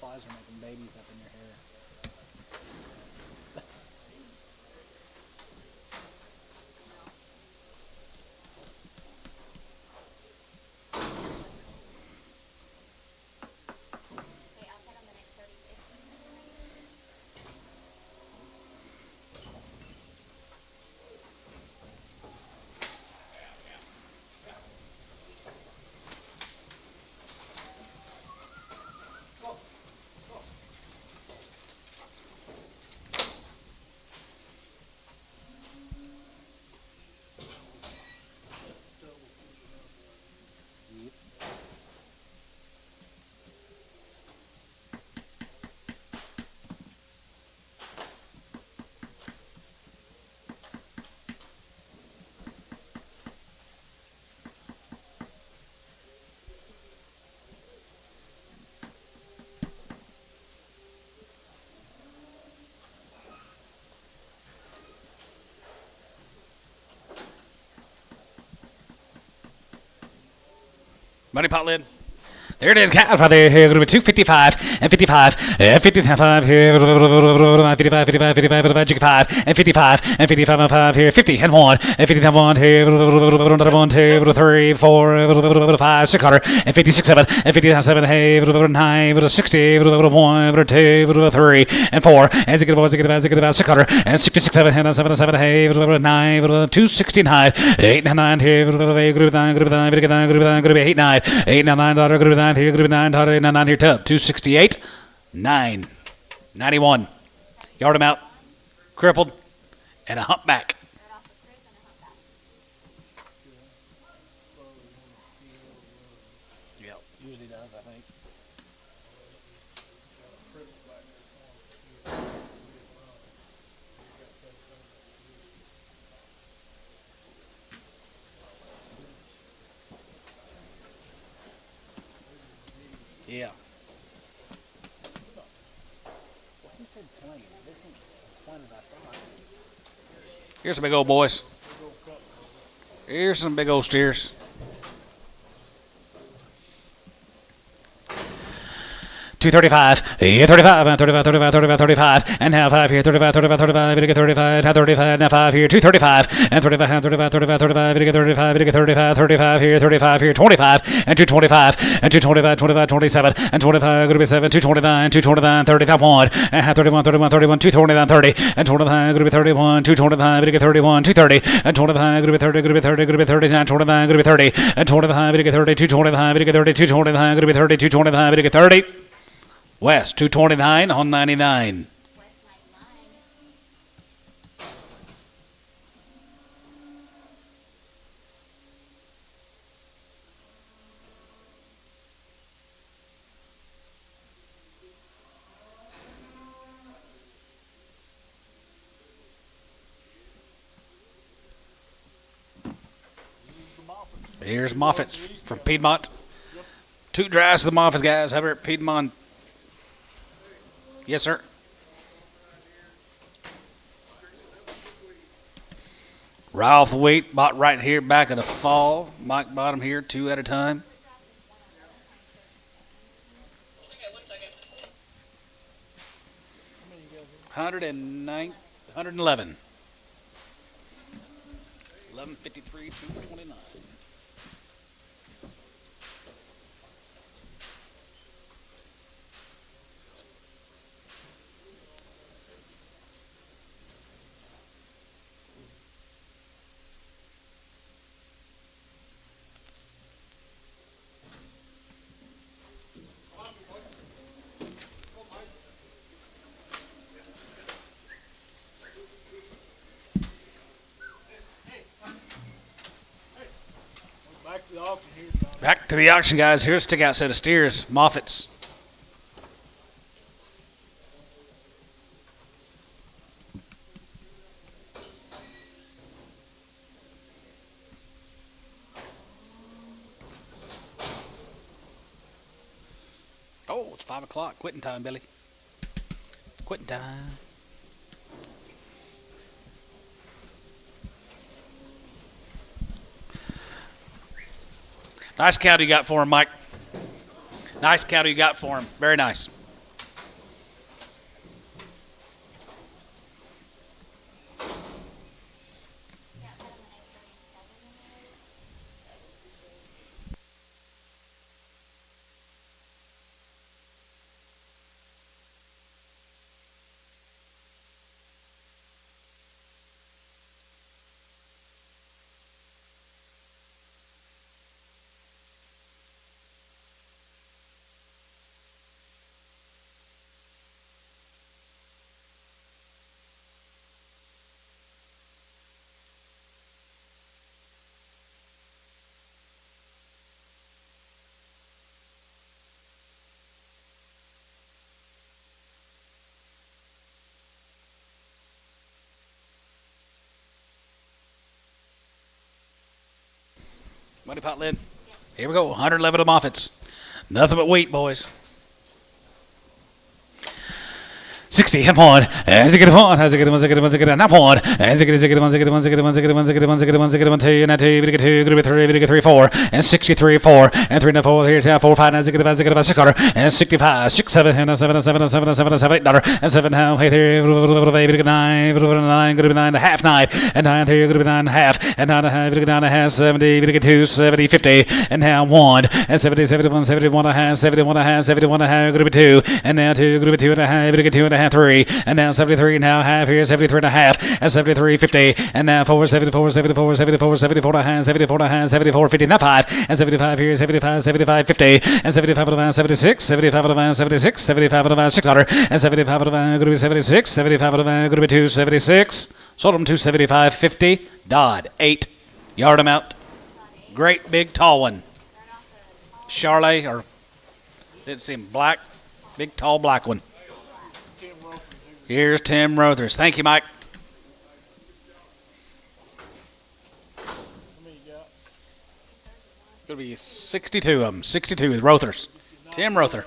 Flies are making babies up in your hair. Okay, I'll set them the next 30 seconds. Money pot lid. There it is, guys, right there. Here, going to be 255 and 55 and 55 here. 55, 55, 55, 55, and 55 and 55 and 5 here. 50 and 1 and 50 and 1 here. 1, 2, 3, 4, 5, 600 and 56, 7 and 57. Hey, 9, 60, 1, 2, 3 and 4 and 600 and 66, 7 and 7, 7. Hey, 9, 269, 8 and 9 here. Group 9, group 9, group 9, group 8, 9, 8 and 9, group 9 here, group 9, 9 here, tub 268, 9, 91. Yard him out, crippled, and a humpback. Right off the crib and a humpback. Yep. Usually does, I think. Yeah. Well, he said plain. This ain't as plain as I thought. Here's some big old boys. Here's some big old steers. 235, yeah, 35, 35, 35, 35, 35, and now 5 here, 35, 35, 35, we get 35, now 35, now 5 here, 235, and 35, 35, 35, 35, we get 35, we get 35, 35 here, 25, and 225, and 225, 25, 27, and 25, going to be 7, 229, 229, 31, and 31, 31, 31, 229, 30, and 25, going to be 31, 225, we get 31, 230, and 25, going to be 30, going to be 30, going to be 39, 29, going to be 30, and 25, we get 30, 225, we get 30, 225, going to be 30, 225, we get 30. West, 229 on 99. West 99. Here's Moffitt's from Piedmont. Two drives to the Moffitt's, guys. Over at Piedmont. Yes, sir. Right off the wheat, bought right here back in the fall. Mike bought them here 2 at a time. How many you got here? 109, 111. 1153, 229. Back to the auction here, John. Back to the auction, guys. Here's a stick out set of steers, Moffitt's. Oh, it's 5 o'clock. Quitting time, Billy. Quitting time. Nice cattle you got for him, Mike. Nice cattle you got for him. Very nice. Money pot lid. Here we go. 111 of Moffitt's. Nothing but wheat, boys. 60 and one. As it get one, as it get one, as it get one, as it get not one. As it get one, as it get one, as it get one, as it get one, as it get one, as it get one, as it get one, as it get one, two, and two, we get two, we get three, we get 3, 4, and 63, 4, and 3, and 4, here, 4, 5, as it get 5, 6 quarter, and 65, 6, 7, and 7, 7, 7, 7, 7, $8, and 7, how, hey, 3, we get 9, 9, good to be 9 and a half, 9, and 9, 3, good to be 9 and a half, and 9 and a half, we get 9 and a half, 70, we get 2, 70, 50, and now 1, and 70, 71, 71 and a half, 71 and a half, 71 and a half, good to be 2, and now 2, good to be 2 and a half, we get 2 and a half, 3, and now 73 now half here, 73 and a half, and 73, 50, and now 4, 74, 74, 74, 74 and a half, 74 and a half, 74, 50, now 5, and 75 here, 75, 75, 50, and 75 and a half, 76, 75 and a half, 76, 75 and a half, 6 dollar, and 75 and a half, going to be 76, 75 and a half, going to be 276, sold them 275, 50, Dodd, 8, yard amount, great big tall one, Charlet, or didn't see him, black, big tall black one. Here's Tim Rothers. Thank you, Mike. Going to be 62 of them. 62 with Rothers. Tim Rother.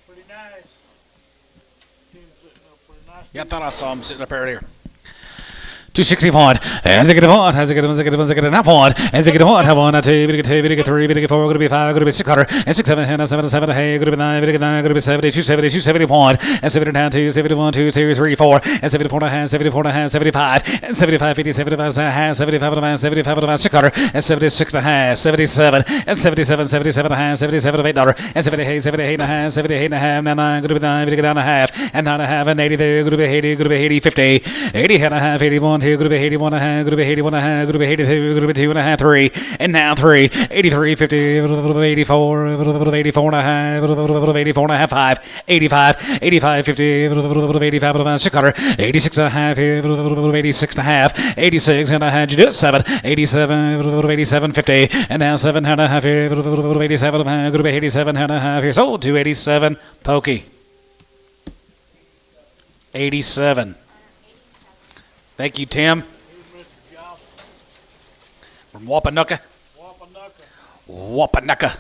Pretty nice. Tim's sitting up pretty nice. Yeah, I thought I saw him sitting up earlier. 261. As I get one, as I get one, as I get one, as I get not one, as I get one, have 1, 2, we get 2, we get 3, we get 4, going to be 5, going to be 6 quarter, and 6, 7, and 7, 7, hey, going to be 9, we get 9, going to be 70, 270, 271, and 79, 2, 71, 2, 2, 3, 4, and 74 and a half, 74 and a half, 75, and 75, 50, 75 and a half, 75 and a half, 75 and a half, 6 quarter, and 76 and a half, 77, and 77, 77 and a half, 77 of $8, and 78, 78 and a half, 78 and a half, now 9, going to be 9, we get 9 and a half, and 9 and a half, and 80 there, going to be 80, going to be 80, 50, 80 and a half, 81, 2, going to be 81 and a half, going to be 81 and a half, going to be 82, going to be 2 and a half, 3, and now 3, 83, 50, 84, 84 and a half, 84 and a half, 5, 85, 85, 50, 85 and a half, 600, 86 and a half here, 86 and a half, 86 and a half, you do it, 7, 87, 87, 50, and now 7 and a half here, 87 and a half, going to be 87 and a half here, sold 287, Pokey. 87. Thank you, Tim. Here's Mr. Johnson. From Wapanucka. Wapanucka. Wapanucka.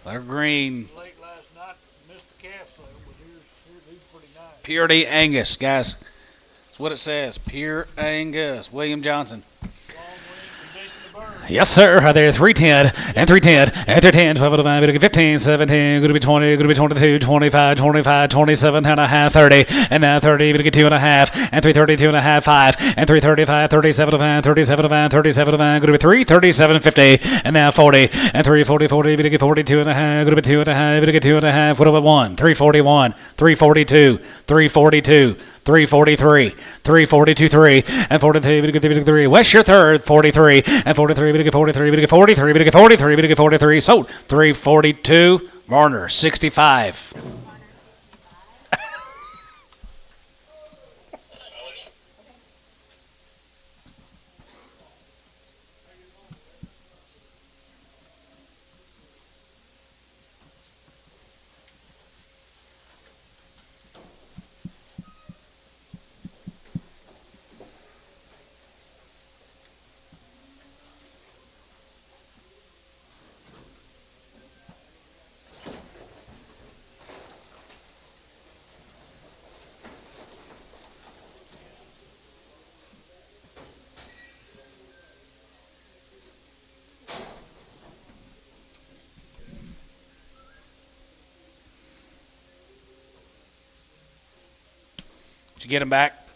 They're green. Late last night, missed the calf sale, but he's pretty nice. Purity Angus, guys. That's what it says. Pure Angus. William Johnson. Long range condition to burn. Yes, sir. They're 310 and 310 and 310, 12 to 5, 15, 17, going to be 20, going to be 22, 25, 25, 27 and a half, 30, and now 30, going to get 2 and a half, and 332 and a half, 5, and 335, 37 to 5, 37 to 5, 37 to 5, going to be 3, 37, 50, and now 40, and 340, 40, going to get 42 and a half, going to be 2 and a half, going to get 2 and a half, what about 1, 341, 342, 342, 343, 342, 3, and 43, we get 3, West your third, 43, and 43, we get 43, we get 43, we get 43, we get 43, sold, 342, Varner, 65. Did you get him back?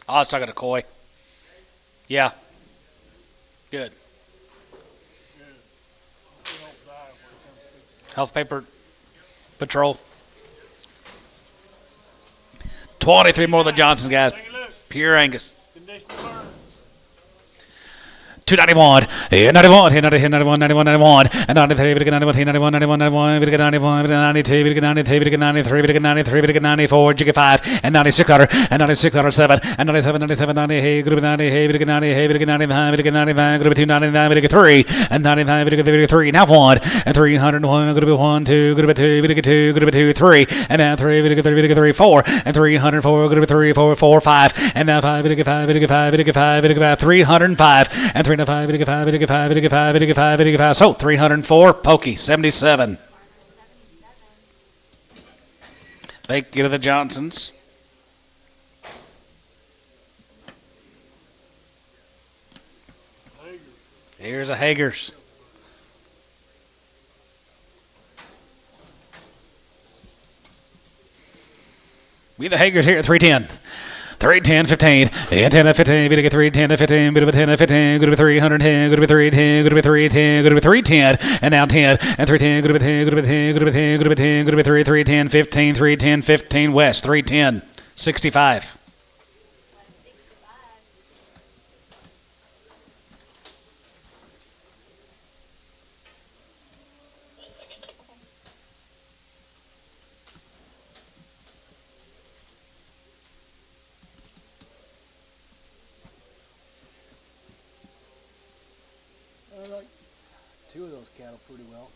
Oh, I was talking to Coy. Yeah. Good. Health paper patrol. 23 more of the Johnsons, guys. Take a look. Pure Angus. Condition of burn. 291, 91, 91, 91, 91, and 93, 91, 91, 91, 91, 91, 92, 92, 93, 93, 94, Jigga 5, and 96 order, and 96 order 7, and 97, 97, 90, hey, group 90, hey, 90, hey, 95, 95, group 2, 99, 3, and 99, 3, now 1, and 301, group 1, 2, group 2, group 2, 3, and now 3, 3, 4, and 304, group 3, 4, 4, 5, and now 5, 305, and 305, 5, so 304, Pokey, 77. Thank you to the Johnsons. Here's a Hagers. We the Hagers here at 310. 310, 15, and 10 to 15, we get 310 to 15, bit of a 10 to 15, good to be 310, good to be 310, good to be 310, good to be 310, and now 10, and 310, good to be 10, good to be 10, good to be 10, good to be 10, good to be 3, 310, 15, 310, 15, West, 310, 65. I like two of those cattle pretty well.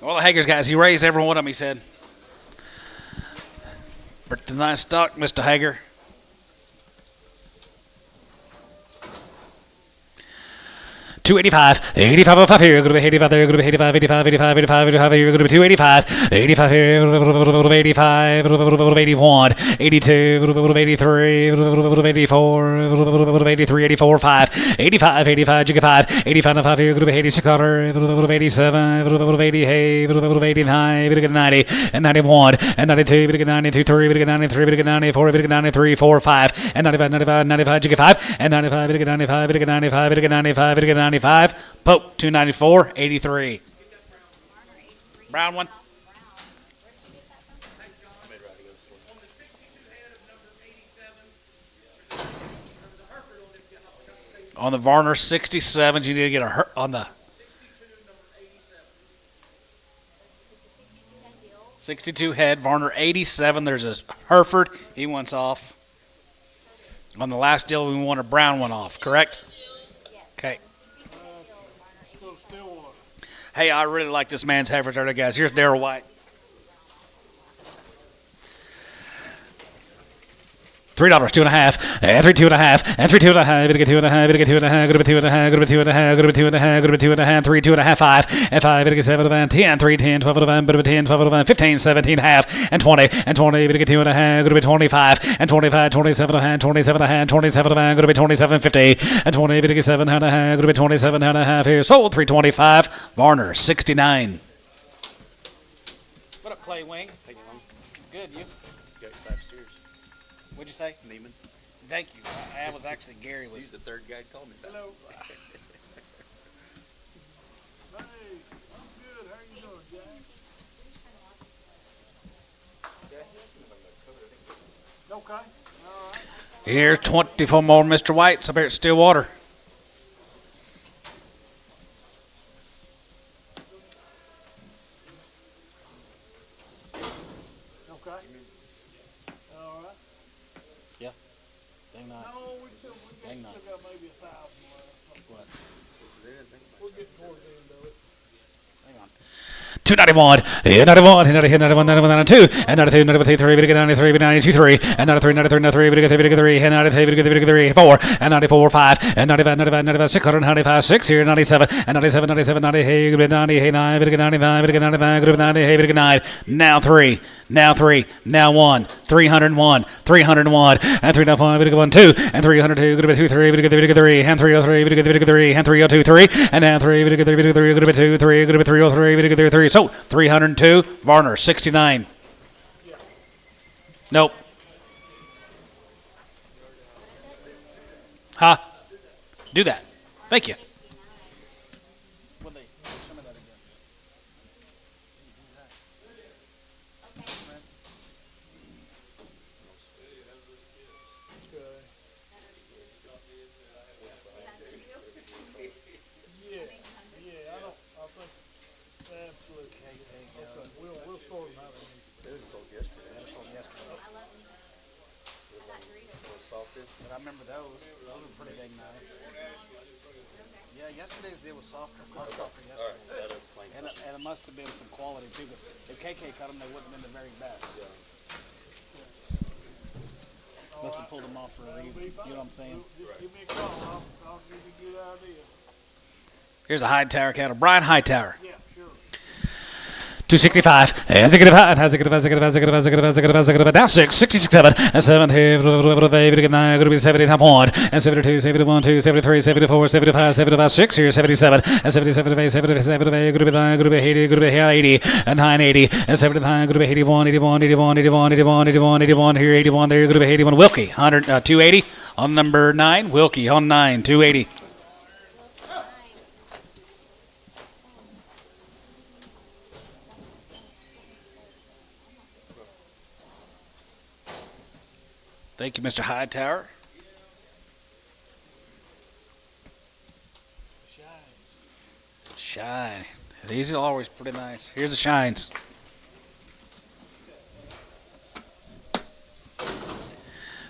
Well, the Hagers guys, he raised every one of them, he said. Pretty nice stock, Mr. Hager. $285, 85 here, go to 85 there, go to 85, 85, 85, 85, 85 here, go to 285, 85 here, 85, 81, 82, 83, 84, 83, 84, 5, 85, 85, Jigga 5, 85, 5 here, go to 86, 87, 80, hey, 89, 90, and 91, and 92, 92, 3, 93, 94, 93, 4, 5, and 95, 95, 95, Jigga 5, and 95, 95, 95, 95, 95, Pope 294, 83. Brown one. On the Varner 67, you need to get a on the 62 head. Varner 87. There's a Hereford. He wants off. On the last deal, we want a brown one off. Correct? Okay. Still Stillwater. Hey, I really like this man's Heifers there, guys. Here's Darryl White. $3, 2.5, and 3, 2.5, and 3, 2.5, get 2.5, get 2.5, go to 2.5, go to 2.5, go to 2.5, go to 2.5, 3, 2.5, 5, and 5, get 7, 10, 3, 10, 12, bit of 10, 12, 15, 17, half, and 20, and 20, get 2.5, go to 25, and 25, 27, 27, 27, go to 27, 50, and 20, get 7.5, go to 27.5 here. Sold 325, Varner 69. What up, Clay Wing? Good, you? What'd you say? Neiman. Thank you. I was actually Gary was. He's the third guy to call me that. Hello. Hey, I'm good. How you doing, Jack? Okay. All right. Here's 24 more Mr. White's up here at Stillwater. nuts. No, we still Dang got nuts. maybe 1,000 left. What? We're getting towards the end of it. Hang on. 291, 91, 91, 91, 92, and 92, 93, 93, 92, 3, and 93, 93, 93, 3, and 93, 3, 4, and 94, 5, and 95, 95, 95, 695, 6 here, 97, and 97, 97, 98, 98, 9, 99, 99, 98, 9, now 3, now 3, now 1, 301, 301, and 305, 1, 2, and 302, 2, 3, 3, and 303, 3, and 302, 3, and now 3, 3, 2, 3, 303, 3, so 302, Varner, 69. Nope. Huh? Do that. Thank you. What they? Some of that again. Yeah, I think absolutely. Okay, we'll sort them out. Sold yesterday. But I remember those. Those were pretty dang nice. Yeah, yesterday's deal was softer. Much softer yesterday. And it must have been some quality too, because if KK cut them, they wouldn't have been the very best. Must have pulled them off for a reason. You know what I'm saying? Just give me a call. I'll give you a good idea. Here's a Hightower cattle. Brian Hightower. Yeah, sure. 265. Now 6, 66, 7, and 7, 9, going to be 70, top one, and 72, 71, 2, 73, 74, 75, 75, 6 here, 77, and 77, 8, 77, 8, going to be 9, going to be 80, going to be 80, and 980, and 79, going to be 81, 81, 81, 81, 81, 81, 81 here, 81 there, going to be 81. Wilkie, 280 on number 9. Wilkie on 9, 280. Thank you, Mr. Hightower. Shine. These are always pretty nice. Here's the shines.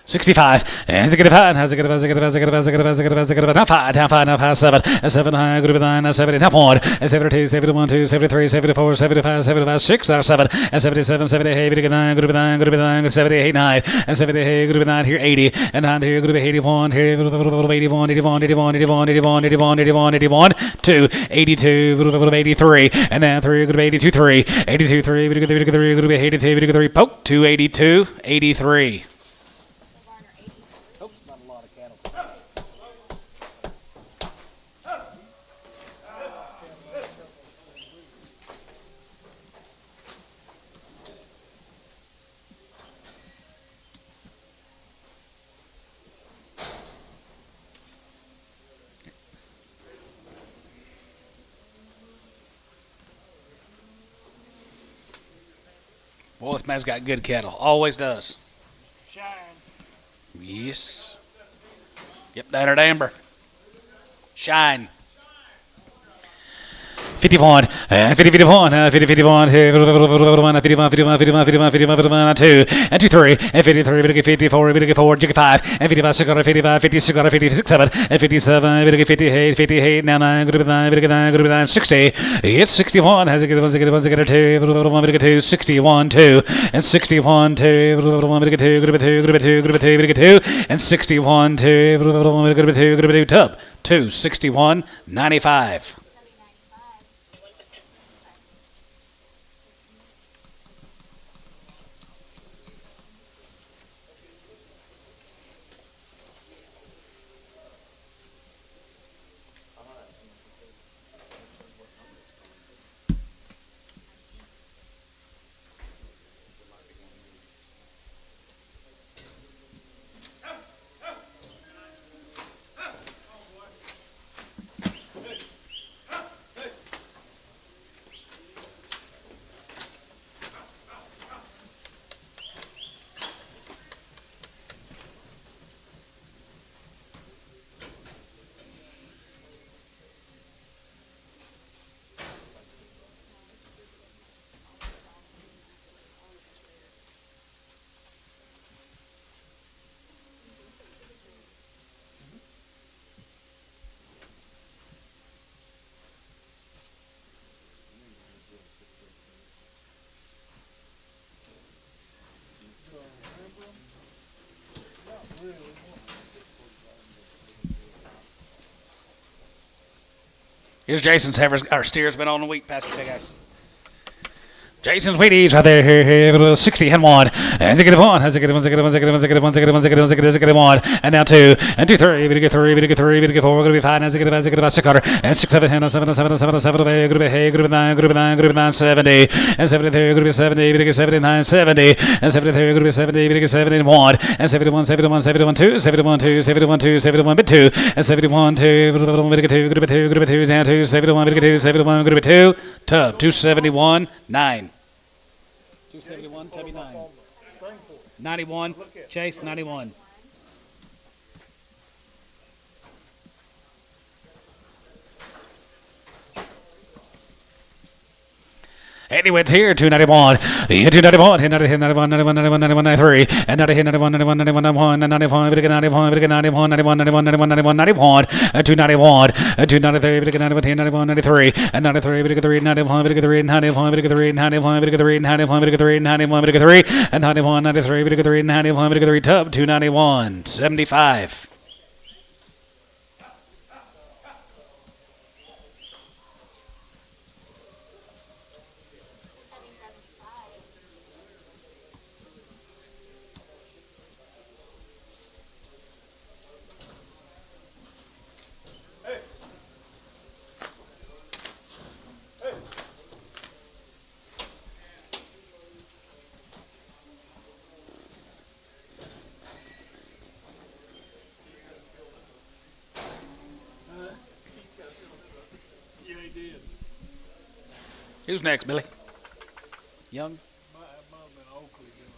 65, and 5, now 5, now 5, 7, and 7, high, good 9, 70, now 1, and 72, 71, 2, 73, 74, 75, 75, 6, now 7, and 77, 78, good 9, good 9, good 9, 78, 9, and 78, good 9, here 80, and 9 here, good 81, here 81, 81, 81, 81, 81, 81, 81, 2, 82, 83, and then 3, good 82, 3, 82, 3, good 3, 82, 3, poke, 282, 83. Oh, not a lot of cattle. Boy, this man's got good cattle. Always does. Shine. Yes. Yep, down at Amber. Shine. 51, 50, 51, 50, 51, 51, 51, 51, 51, 51, 2, and 2, 3, and 53, 54, 54, 5, and 55, 55, 56, 56, 7, and 57, 58, 58, now 9, 9, 60, it's 61, has a good one, 2, 61, 2, and 61, 2, 2, and 61, 2, tub, 2, 61, 95. Here's Jason's heifers, our steers been on the week past today, guys. Jason's Wheaties right there, here, 60 and 1. As it one, as it one, as it one, as it one, as it one, as it one, as it one, as it one, and now 2, and 2, 3, we get 3, we get 3, we get 4, we're going to be 5, as it about 6 quarter, and 6, 7, 7, 7, 7, 7, 7, group of 8, group of 9, group of 9, group of 9, 70, and 73, group of 70, we get 79, 70, and 73, group of 70, we get 71, and 71, 71, 71, 2, 71, 2, 71, 2, 71, bit 2, and 71, 2, we get 2, group of 2, group of 2, and 2, 71, we get 2, 71, group of 2, tub, 271, 9. 271, Tubby 9. 91, Chase 91. Andy Witt's here, 291. 291, 91, 91, 91, 91, 93. And 90, 91, 91, 91, 91, 95, 91, 91, 91, 91, 91, 91, 91, 291, 293, 91, 91, 93, and 93, 3, 91, 3, 91, 3, 91, 3, 91, 3, 91, 3, and 91, 93, 3, 91, 3, tub, 291, 75. Yeah, he did. Who's next, Billy? Young? Might have been Oakley doing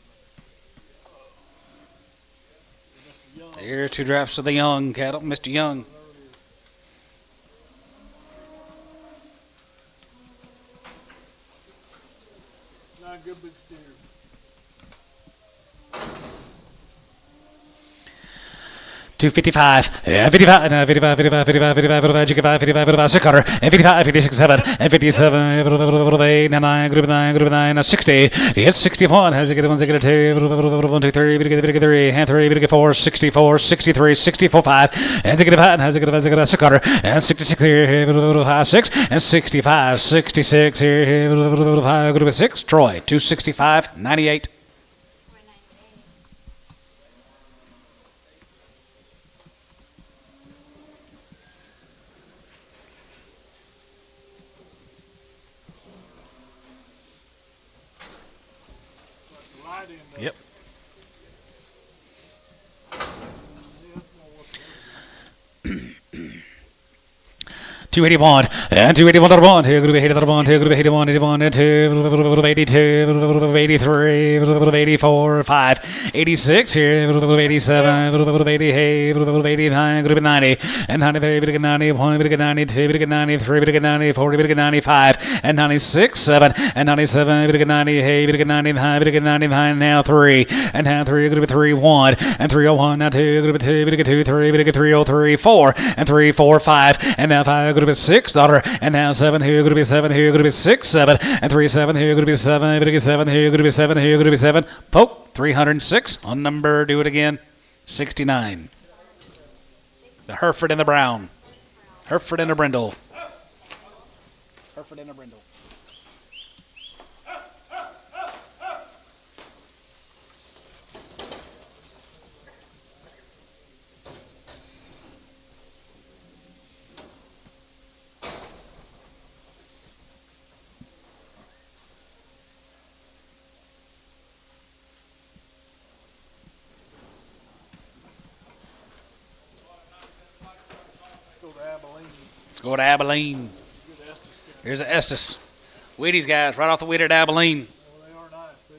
that. Mr. Young. Here's 2 drafts of the Young cattle, Mr. Young. Not good big steer. 255, 55, 55, 55, 55, 55, 55, 6 quarter, and 55, 56, 7, and 57, 8, 9, group of 9, 60. It's 61, has it get 1, 2, 1, 2, 3, 3, and 3, 4, 64, 63, 64, 5, has it get 5, has it get 6 quarter, and 66 here, 5, 6, and 65, 66 here, 5, group of 6, Troy, 265, 98. Light in there. Yep. Yeah, that's more what 281, and 281, 1, 2, group of 81, 1, 2, group of 81, 81, and 2, 82, 83, 84, 5, 86 here, 87, 80, 89, group of 90, and 93, 91, 92, 93, 94, 95, and 96, 7, and 97, 90, 99, 99, now 3, and now 3, group of 3, 1, and 301, now 2, group of 2, 2, 3, 303, 4, and 3, 4, 5, and now 5, group of 6, daughter, and now 7, here, group of 7, here, group of 6, 7, and 3, 7, here, group of 7, group of 7, here, group of 7, here, group of 7, poke, 306, on number, do it again, 69. The Hereford and the Brown. Hereford and the Brindle. Hereford and the Brindle. go to Abilene. Let's go to Abilene. Good Estes. Here's the Estes. Wheaties, guys, right off the Wheater to Abilene. Well, they are nice too.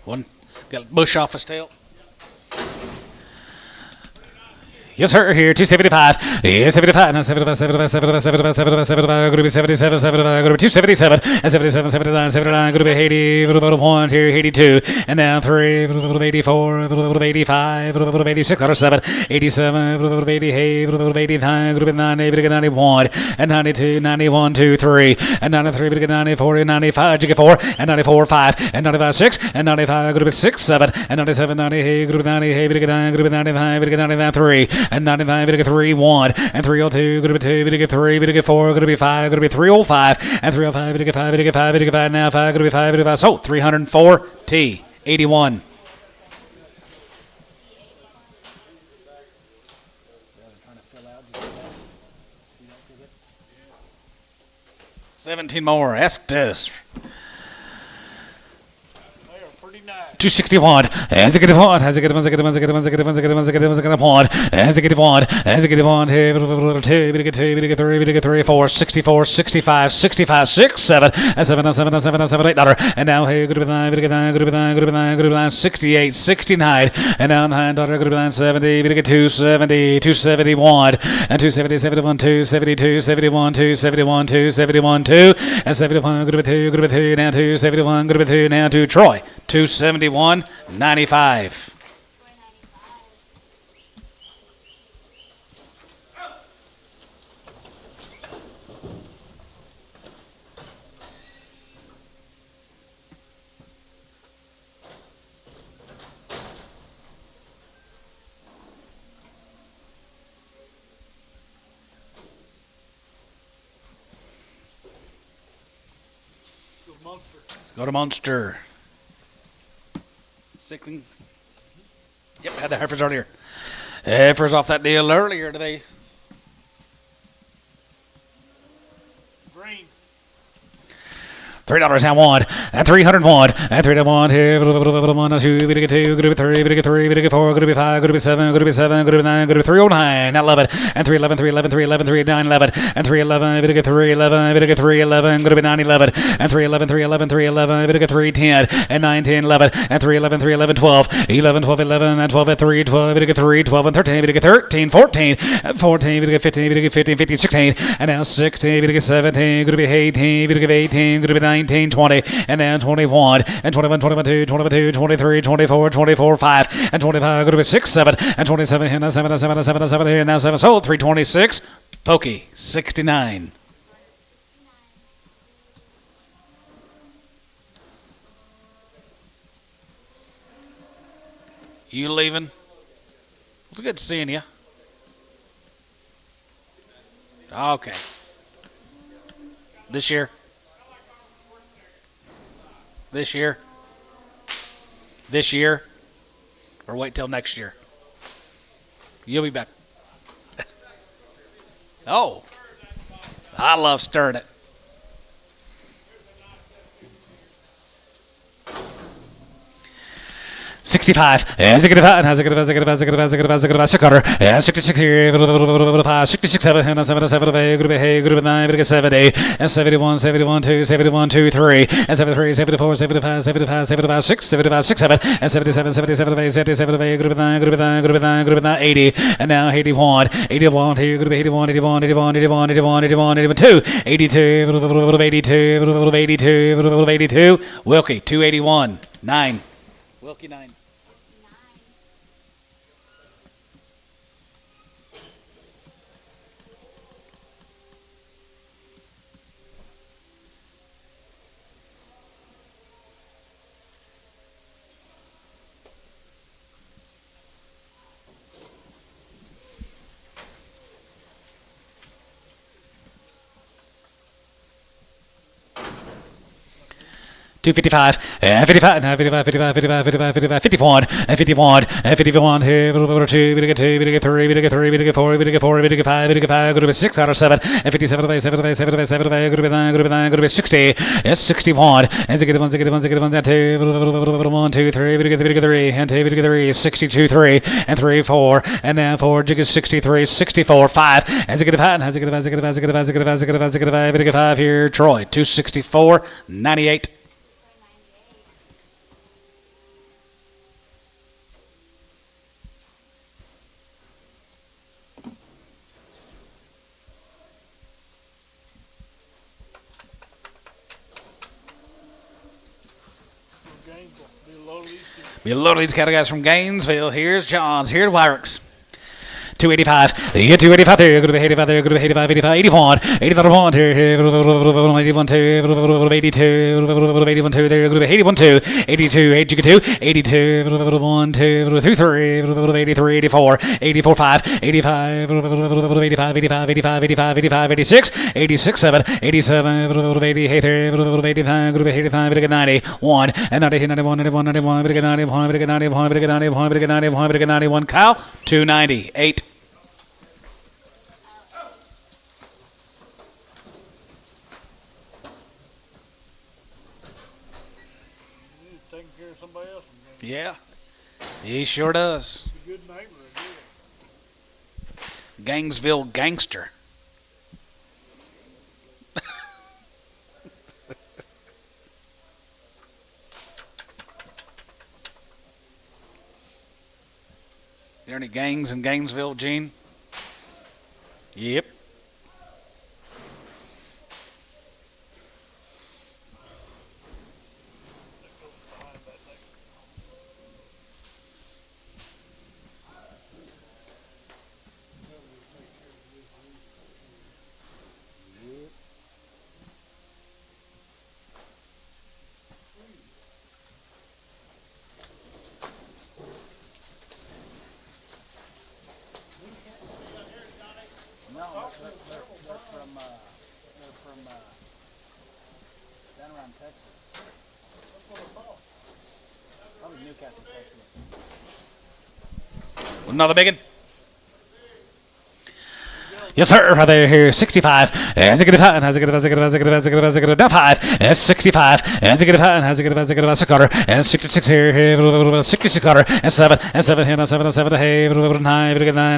One got a bush off his tail. Yes, sir, here, 275. Yes, 75, no, 75, 75, 75, 75, 75, 75, group of 77, 75, group of 277, and 77, 79, 79, group of 80, group of 1, here, 82, and now 3, group of 84, group of 85, group of 86, out of 7, 87, group of 88, group of 89, group of 90, group of 91, and 92, 91, 2, 3, and 93, group of 94, 95, group of 4, and 94, 5, and 95, 6, and 95, group of 6, 7, and 97, 98, group of 90, group of 99, group of 95, group of 99, 3, and 95, going to get 3, 1, and 302, going to be 2, going to get 3, going to get 4, going to be 5, going to be 305, and 305, going to get 5, going to get 5, going to get 5, now 5, going to be 5, going to be 5. So 304 T 81. Trying to fill out just that. See that ticket? 17 more. Estes. They are pretty nice. 261. As it get one, as it get one, as it get one, as it get one, as it get one, as it get one, as it get one, as it get one, as it get one, as it get one, 2, we get 2, we get 3, we get 3, 4, 64, 65, 65, 6, 7, and 7, 7, 7, 7, $8. And now here, good to be 9, good to be 9, good to be 9, good to be 9, good to be 9, 68, 69, and now $9, good to be 9, 70, we get 270, 271, and 270, 71, 272, 71, 271, 271, 2, and 71, good to be 2, good to be 2, now 271, good to be 2, now to Troy, 271. 95. Good monster. Let's go to Munster. Sickling. Yep, had the heifers earlier. Heifers off that deal earlier today. Green. $3 and 1, and 301, and 301, here, 1, 2, we get 2, good to be 3, we get 3, we get 4, good to be 5, good to be 7, good to be 7, good to be 9, good to be 309, 11, and 311, 311, 311, 309, 11, and 311, we get 311, we get 311, good to be 9, 11, and 311, 311, 311, we get 310, and 9, 10, 11, and 311, 311, 12, 11, 12, 11, and 12 at 3, 12, we get 3, 12, and 13, we get 13, 14, and 14, we get 15, we get 15, 15, 16, and now 16, we get 17, good to be 18, we get 18, good to be 19, 20, and now 21, and 21, 21, 2, 21, 2, 23, 24, 24, 5, and 25, good to be 6, 7, and 27, and now 7, 7, 7, 7, here, now 7, so 326, Pokey, 69. You leaving? It's good seeing you. Okay. This year? This year? This year? Or wait till next year? You'll be back. Oh. I love stirring it. $65, and 65, and 600, and 66 here, 66, 7, and 7, 7, good to be 9, good to be 70, and 71, 71, 2, 71, 2, 3, and 73, 74, 75, 75, 75, 6, 75, 6, 7, and 77, 77, 8, 77, 8, good to be 9, good to be 9, good to be 9, good to be 9, 80, and now 81, 81, here, good to be 81, 81, 81, 81, 81, 81, 82, 82, 82, 82, 82, Wilkie, 281, 9. Wilkie, 9. $255, 55, 55, 55, 55, 55, 55, 51, 51, 51, here, 2, we get 2, we get 3, we get 3, we get 4, we get 4, we get 5, we get 5, go to be 6 out of 7, 57, 7, 7, 7, go to be 9, go to be 9, go to be 60, it's 61, and 1, 2, 1, 2, 3, we get 3, and 2, we get 3, 62, 3, and 3, 4, and now 4, jig is 63, 64, 5, and 5 here, Troy, 264, 98. Be a load of these cattle guys from Gainesville. Here's John's. Here's Wyrick's. 285. You get 285 there. Go to 85 there. Go to 85, 85, 81. 81 here. 81 2. 82. 81 2 there. Go to 81 2. 82. 82. 82. 1 2 3 3. 83. 84. 84 5. 85. 85. 85. 85. 85. 85. 86. 86 7. 87. 88 there. 85. Go to 85. 90. 1 and 90. 91. 91. 91. 91. 91. 91. 91. 91. Kyle. 298. He's taking care of somebody else. Yeah, he sure does. He's a good neighbor. Gangsville gangster. There any gangs in Gainesville, Gene? Yep. No, they're from down around Texas. Probably Newcastle, Texas. Another big one. Yes, sir. Right there, here, 65. Has a good five. Has a good 5. Has 65. Has a good 5. Has a good 6 and 66 here. 66 quarter. And 7. And 7 here. 7. 7. Hey, 9.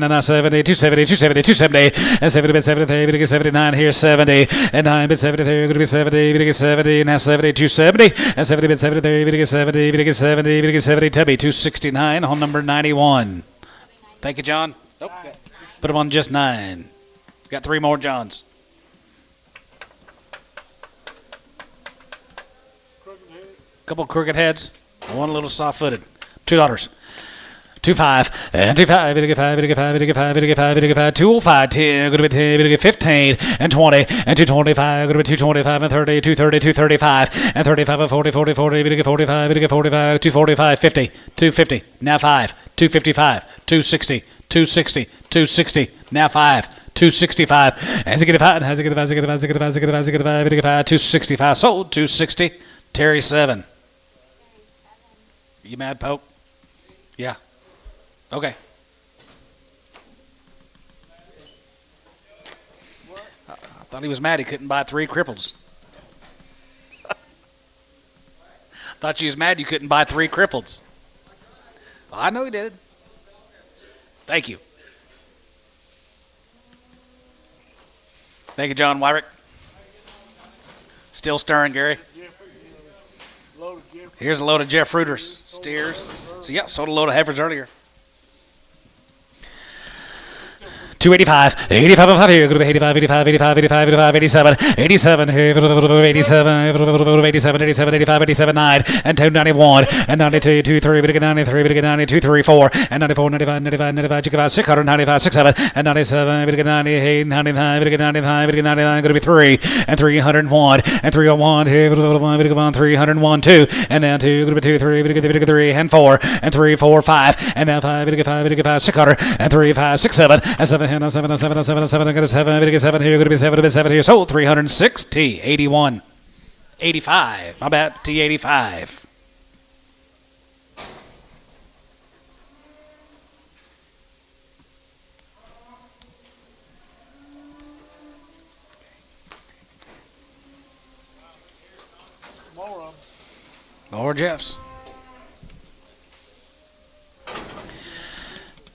9. 70. 270. 270. 270. And 70. 70. 79 here. 70. And 9. 70 there. Going to be 70. 70. Now 70. 270. And 70. 70 there. 70. 70. 70. Tubby. 269 on number 91. Thank you, John. Nope. Put him on just 9. Got 3 more Johns. Couple crooked heads. One little soft-footed. $2. 25 and 25, 5, 205, 10, going to be 10, 15 and 20 and 225, going to be 225 and 30, 230, 235 and 35 and 40, 40, 40, 45, 45, 245, 50, 250, now 5, 255, 260, 260, 260, now 5. 265. Has a good 5. Has a good 5. Has a good 5. Has a good 5. Has a good 5. Has a good 5. 265. Sold. 260. Terry 7. You mad, Pope? Yeah. Okay. I thought he was mad he couldn't buy 3 cripples. Thought you was mad you couldn't buy 3 cripples. I know he did. Thank you. Thank you, John Wyrick. Still stirring, Gary. Here's a load of Jeff Fruiters steers. So, yep, sold a load of heifers earlier. 285, 85 and 5 here, go to 85, 85, 85, 85, 85, 87, 87, 87, 87, 87, 85, 87, 9, and 291, and 92, 23, 93, 92, 3, 4, and 94, 95, 95, 95, 695, 67, and 97, 98, 99, 99, 99, going to be 3, and 301, and 301, 301, 2, and now 2, going to be 2, 3, 3, and 4, and 3, 4, 5, and now 5, 5, 600, and 3, 5, 6, 7, and 7, 7, 7, 7, 7, 7, going to 7, 7 here, going to be 7, 7 here, sold 306, T, 81, 85, my bad, T, 85. More Jeffs.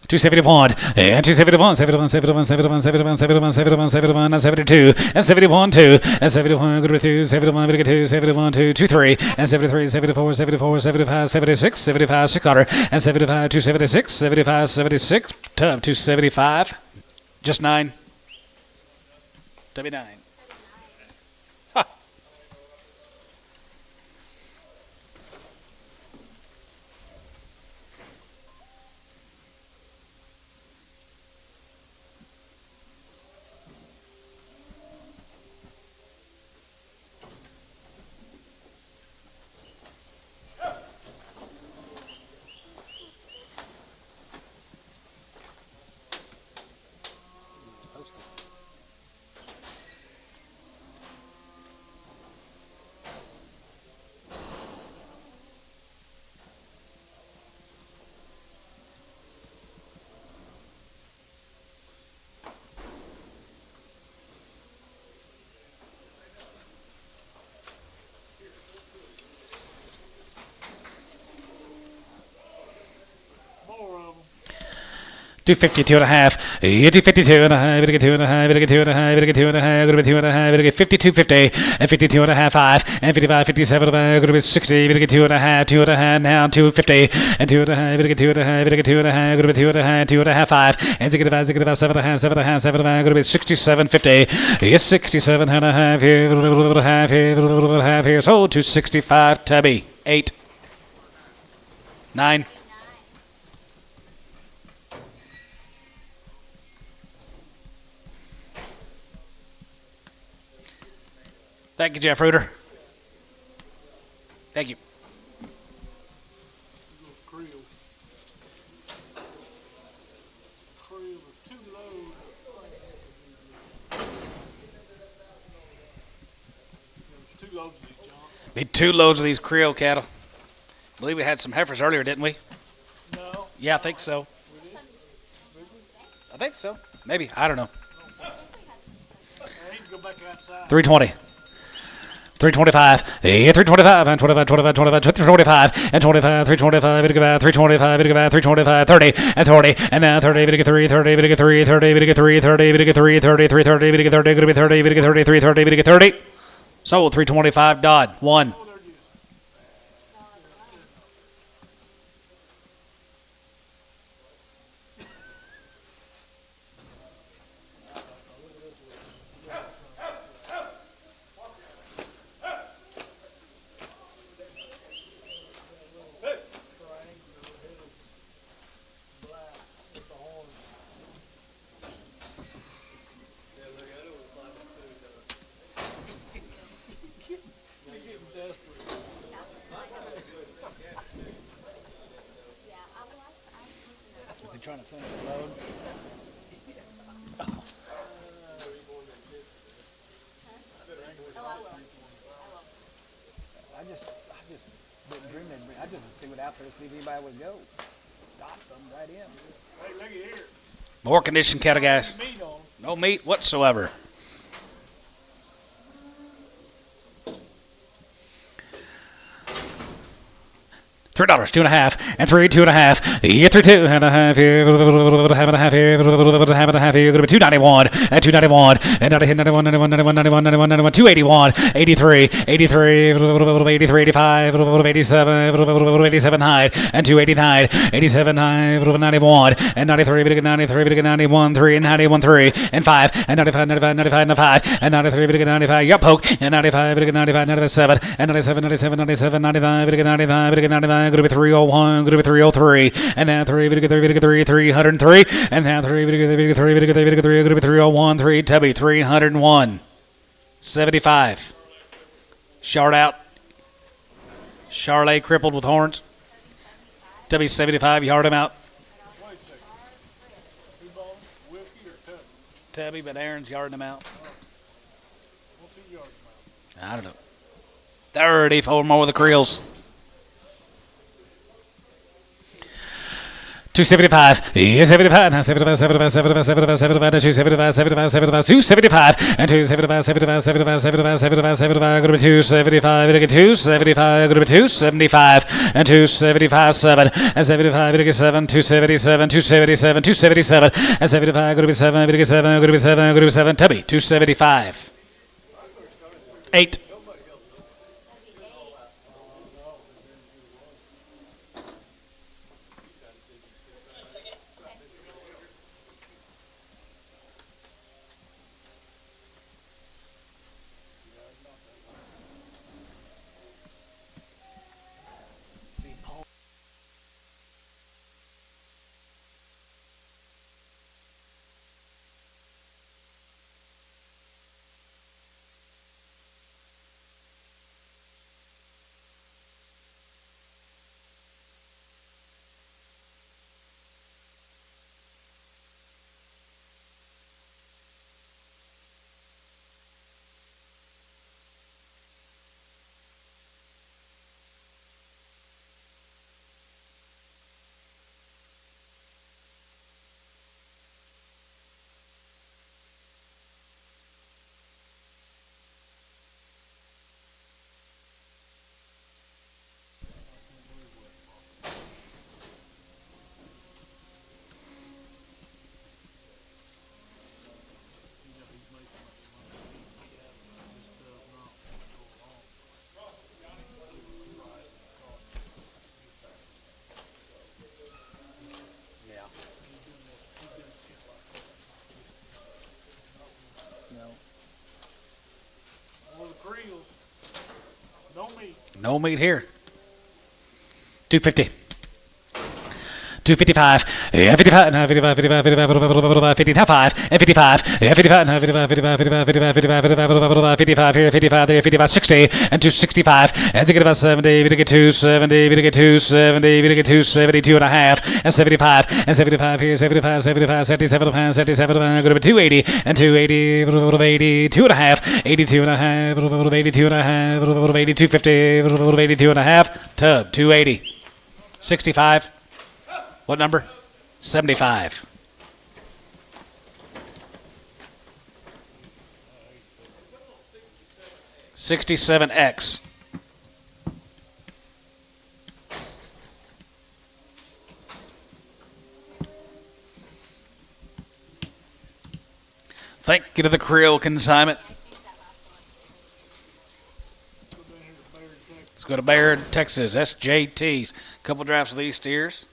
271 and 271, 71, 71, 71, 71, 71, 71, 71, and 72, and 71, 2, and 71, good with 2, 71, good 2, 71, 2, 23, and 73, 74, 74, 75, 76, 75, 600, and 75, 276, 75, 76, tub 275, just 9, W9. 252 and a half. 252 and a half. 2 and a half. 2 and a half. 2 and a half. Going to be 2 and a half. 52 50. And 52 and a half 5. And 55 57. Going to be 60. 2 and a half. 2 and a half now. 250. And 2 and a half. 2 and a half. 2 and a half. Going to be 2 and a half. 2 and a half 5. And 7 and a half. 7 and a half. 7 and a half. 7 and a half. Going to be 67 50. Yes, 67 and a half here. Half here. Half here. So 265 Tubby. 8. 9. Thank you, Jeff Reuter. Thank you. Creel. Creel is too low. There's 2 loads of these, John. Need 2 loads of these Creole cattle. I believe we had some heifers earlier, didn't we? No. Yeah, I think so. I think so. Maybe. I don't know. I need to go back outside. 320. 325, 325, and 25, 25, 25, 325, and 25, 325, 325, 325, 30, and 30, and now 30, 3, 30, 3, 30, 3, 30, 3, 30, 3, 30, 30, going to be 30, 30, 3, 30, 30. Sold 325, Dodd, 1. Is he trying to finish the load? I just didn't dream that. I just threw it out there to see if anybody would go. Stopped them right in. Hey, look at here. More conditioned cattle, guys. Meat on 'em. No meat whatsoever. $3, 2 and a half, and 3, 2 and a half, yeah, 3, 2 and a half here, half and a half here, half and a half here, going to be 291, and 291, and 91, 91, 91, 91, 91, 91, 281, 83, 83, 83, 85, 87, 87 high, and 289, 87 high, 91, and 93, 93, 91, 3, and 91, 3, and 5, and 95, 95, 95, and 5, and 93, 95, yup, poke, and 95, 95, 97, and 97, 97, 97, 95, 95, 95, going to be 301, going to be 303, and now 3, 303, and now 3, going to be 301, 3, Tubby, 301, 75. Shard out. Charlet crippled with horns. Tubby 75, yard him out. Wait a second. Who bought 'em? Wilkie or Tubby? Tubby, but Aaron's yarding him out. What's he yard about? I don't know. 34 more of the Creels. 275, 75, now 75, 75, 75, 75, 75, 275, 75, 75, 275, and 275, 75, 75, 75, 75, 75, going to be 275, 275, going to be 275, and 275, 7, and 75, 7, 277, 277, 277, and 75, going to be 7, 7, going to be 7, going to be 7, Tubby, 275, 8. Creels. No meat. No meat here. 250. 255, 55, 55, 55, 55, 55, 55, 55, 55, 55, 55 here, 55 there, 55, 60, and 265, and to get about 70, we to get 270, we to get 270, we to get 272 and a half, and 75, and 75 here, 75, 75, 77, 77, go to 280, and 280, 82 and a half, 82 and a half, 82 and a half, 250, 82 and a half, tub, 280, 65. What number? 75. $67X. Thank you to the Creel consignment. Let's go to Bayard, Texas. SJTs. Couple drafts of these steers.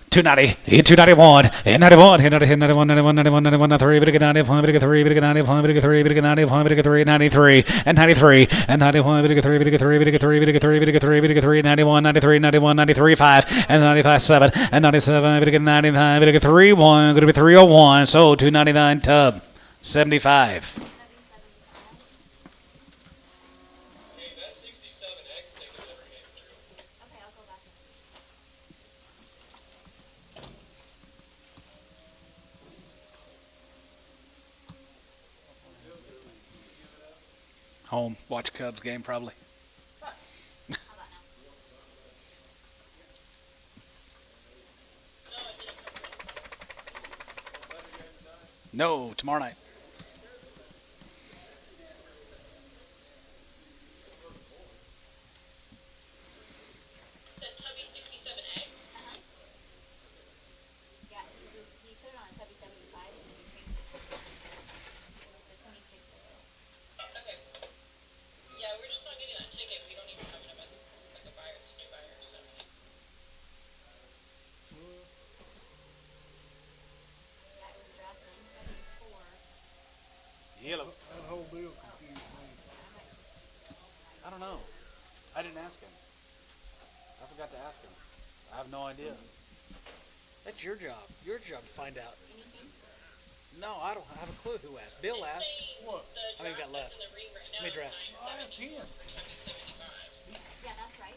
290, 291, 91, 91, 91, 91, 91, 93, 91, 3, 91, 3, 91, 3, 93, and 93, and 91, 3, 3, 91, 93, 91, 93, 5, and 95, 7, and 97, 99, 3, 1, going to be 301, so 299 tub, 75. Hey, that 67X ticket never came through. Okay, I'll go back. Home, watch Cubs game probably. How about now? No, tomorrow night. Said Tubby 67X. Yeah, he put it on a Tubby 75 and then he changed it. It was the 26. Okay. Yeah, we're just not getting that ticket. We don't even have it as like a buyer, it's a new buyer, so. Yeah, it was draft 174. Yellow. That whole deal confused me. I don't know. I didn't ask him. I forgot to ask him. I have no idea. That's your job. Your job to find out. Anything? No, I don't have a clue who asked. Bill asked. What? How many you got left? The ring right now Let me is draft. I have 10. 974 for Tubby 75. Yeah, that's right.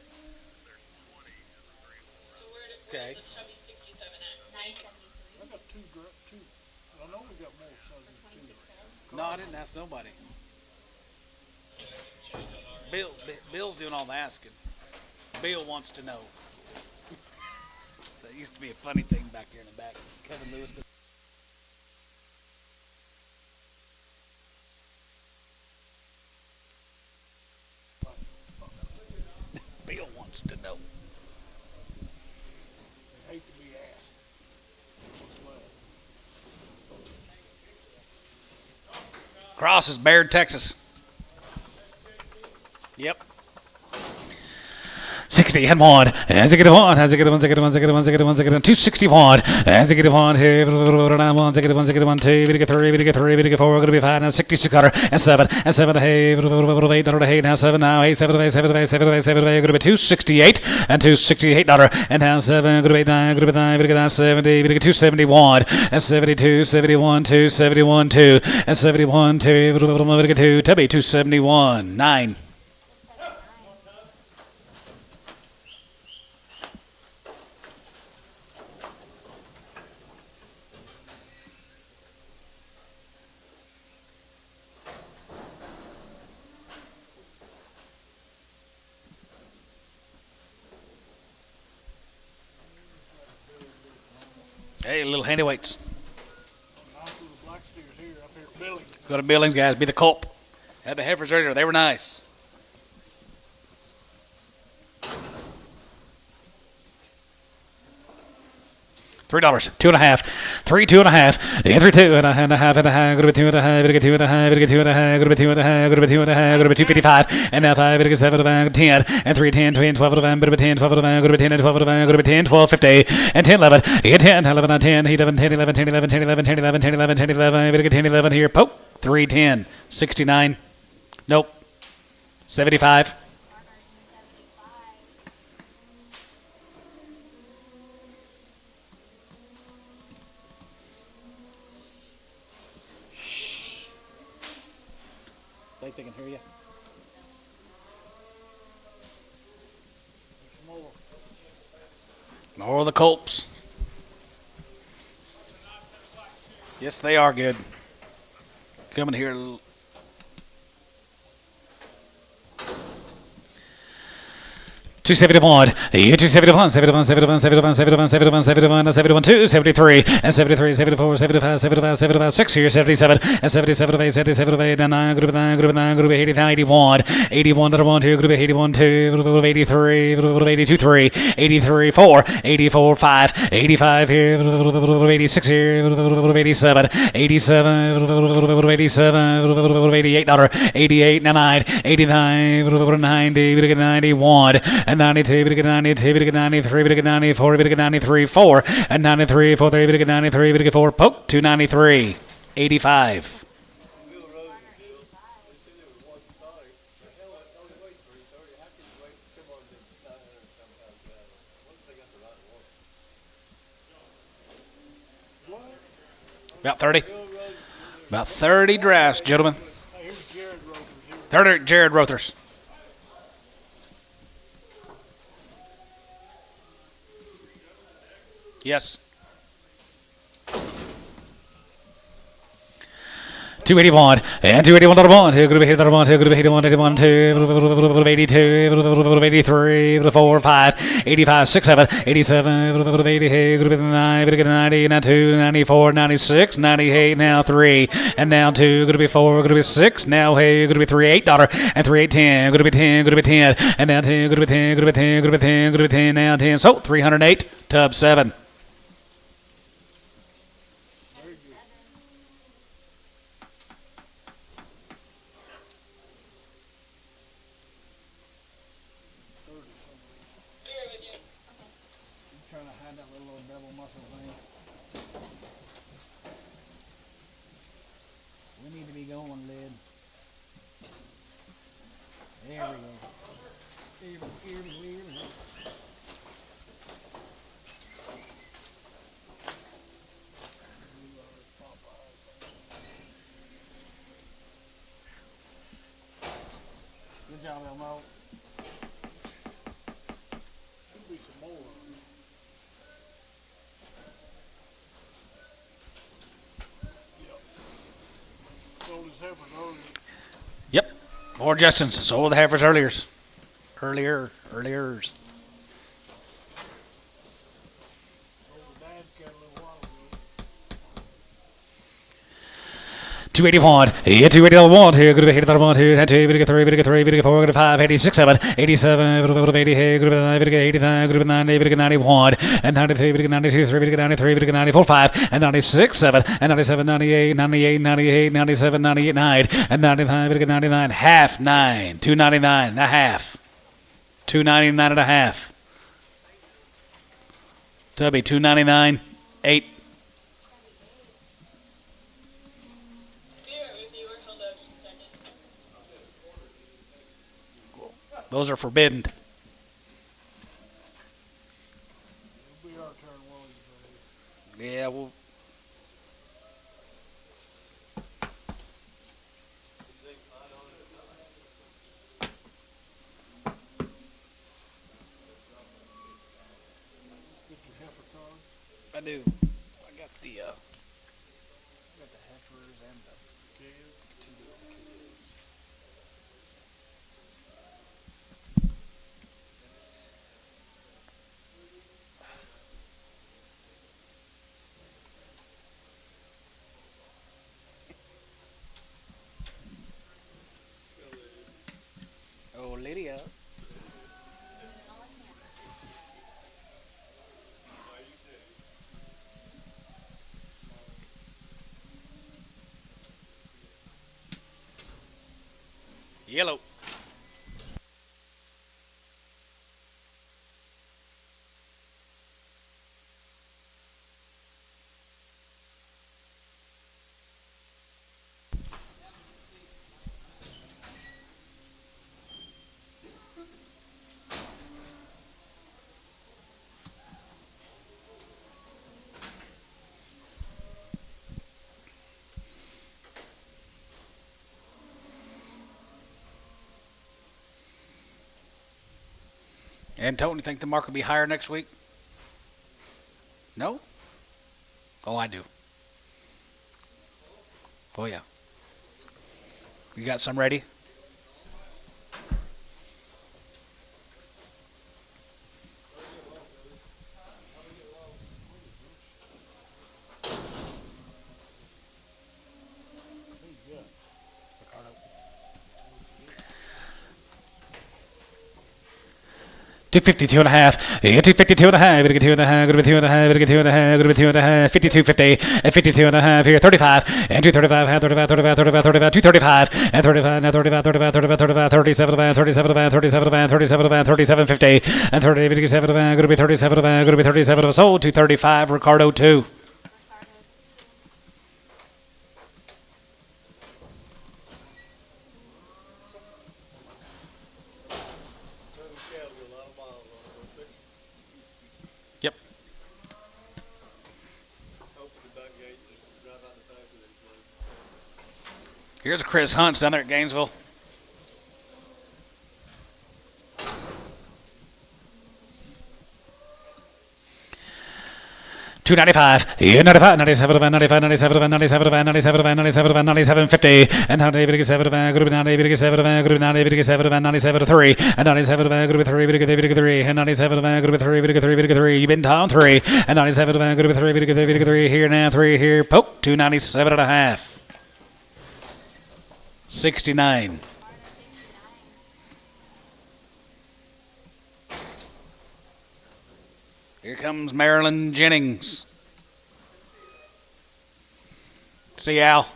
So Okay. where's the Tubby 67X? 973 I got two. I know we got more for subjects too. 26 cents. No, I didn't ask nobody. Bill's doing all the asking. Bill wants to know. That used to be a funny thing back here in the back. Kevin Lewis. Bill wants to know. They hate to be asked. What's left? Cross is Bayard, Texas. Yep. 60 and 1. As I get 1, as I get 1, as I get 1, as I get 1, as I get 1, as I get 1, 261. As I get 1 here, 1, as I get 1, as I get 1, 2, we get 3, we get 3, we get 4, we're going to be 5, now 6600 and 7, and 7 to hay, 8 now 7, now 8, 7 to 8, 7 to 8, 7 to 8, 7 to 8, going to be 268 and $268, and now 7, going to be 9, going to be 9, we get now 70, we get 271, and 72, 71, 2, 71, 2, and 71, 2, we get 2, Tubby 271, 9. Hey, little handy weights. Not to the black steers here, up here at Billings. Go to Billings, guys. Be the culp. Had the heifers earlier. They were nice. $3, 2.5, 3, 2.5, and 3, 2.5, and a half, go to 2.5, go to 2.5, go to 2.5, go to 2.5, go to 2.5, go to 255, and now 5, go to 7, 10, and 3, 10, 20, 12, go to 10, 12, go to 10, 12, go to 10, 12, 50, and 10, 11, get 10, 11 on 10, 11, 10, 11, 10, 11, 10, 11, 10, 11, 10, 11, 10, 11, go to 10, 11 here, poke, 3, 10, 69, nope, 75. Think they can hear you? More of the Colts. Yes, they are good. Coming here. 271, 271, 71, 71, 71, 71, 71, 71, 71, 2, 73, and 73, 74, 75, 75, 75, 6 here, 77, and 77, 8, 77, 8, and 9, group of 9, group of 9, group of 80, 81, 81, that are 1, 2, group of 81, 2, group of 83, group of 82, 3, 83, 4, 84, 5, 85 here, group of 86 here, group of 87, 87, group of 87, group of 88, $, 88, 9, 89, group of 90, 91, and 92, we get 92, we get 93, we get 94, we get 93, 4, and 93, 4, 3, we get 93, we get 4, poke, 293, 85. About 30. About 30 drafts, gentlemen. 30 Jared Rothers. Yes. 281 and 281 1, 2 group of 81, 2 group of 81, 81, 2 group of 82, group of 83, group of 4, 5, 85, 6, 7, 87, group of 80, group of 9, group of 90, now 2, 94, 96, 98, now 3, and now 2, group of 4, group of 6, now hey, group of 3, $8, and 3, 8, 10, group of 10, group of 10, and now 10, group of 10, group of 10, group of 10, group of 10, now 10, so 308, tub 7. Trying to hide that little old devil muscle thing. We need to be going, Lid. There we go. Here we go. Good job, Elmo. Should be some more. Sold his heifers earlier. Yep. More Justins. So the heifers earliers. Earliers. Sold the dad's cattle a little while ago. 281, yeah, 281, here, good of 8, 1, 2, 2, we get 3, we get 3, we get 4, we get 5, 86, 7, 87, good of 80, here, good of 9, we get 89, good of 90, we get 91, and 93, we get 92, 3, we get 93, we get 94, 5, and 96, 7, and 97, 98, 98, 98, 97, 98, 9, and 95, we get 99, half 9, 299 and a half, 299 and a half. Tubby, 299, 8. Those are forbidden. It'll be our turn one of these days. Yeah, well. Get your heifer card. I do. I got the heifers and the Kids. two little kids. Oh, Lydia. Yellow. And Tony, you think the mark will be higher next week? No? Oh, I do. Oh, yeah. You got some ready? $252 and a half. Yeah, $252 and a half. Gonna get $2 and a half. Gonna get $2 and a half. Gonna get $2 and a half. Gonna get $2 and a half. 52.50 and 52 and a half here. 35 and 235. 35, 35, 35, 35, 235 and 35. Now 35, 35, 35, 35, 37 van, 37 van, 37 van, 37 van, 37.50 and 37 van. Gonna be 37 van. Gonna be 37 sold. 235. Ricardo 2. Yep. Here's Chris Hunt's down there at Gainesville. $295, yeah, 95, 97, 95, 97, 97, 97, 97, 97, 50, and 97, group 97, group 97, 97, 3, and 97, group 3, and 97, group 3, you've been Tom 3, and 97, group 3, here now, 3 here, poke, 297 and a half. 69. Here comes Marilyn Jennings. See you, Al.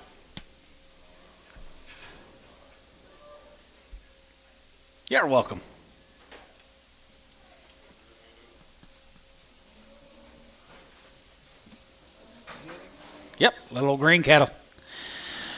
You're welcome. Yep, little old green cattle.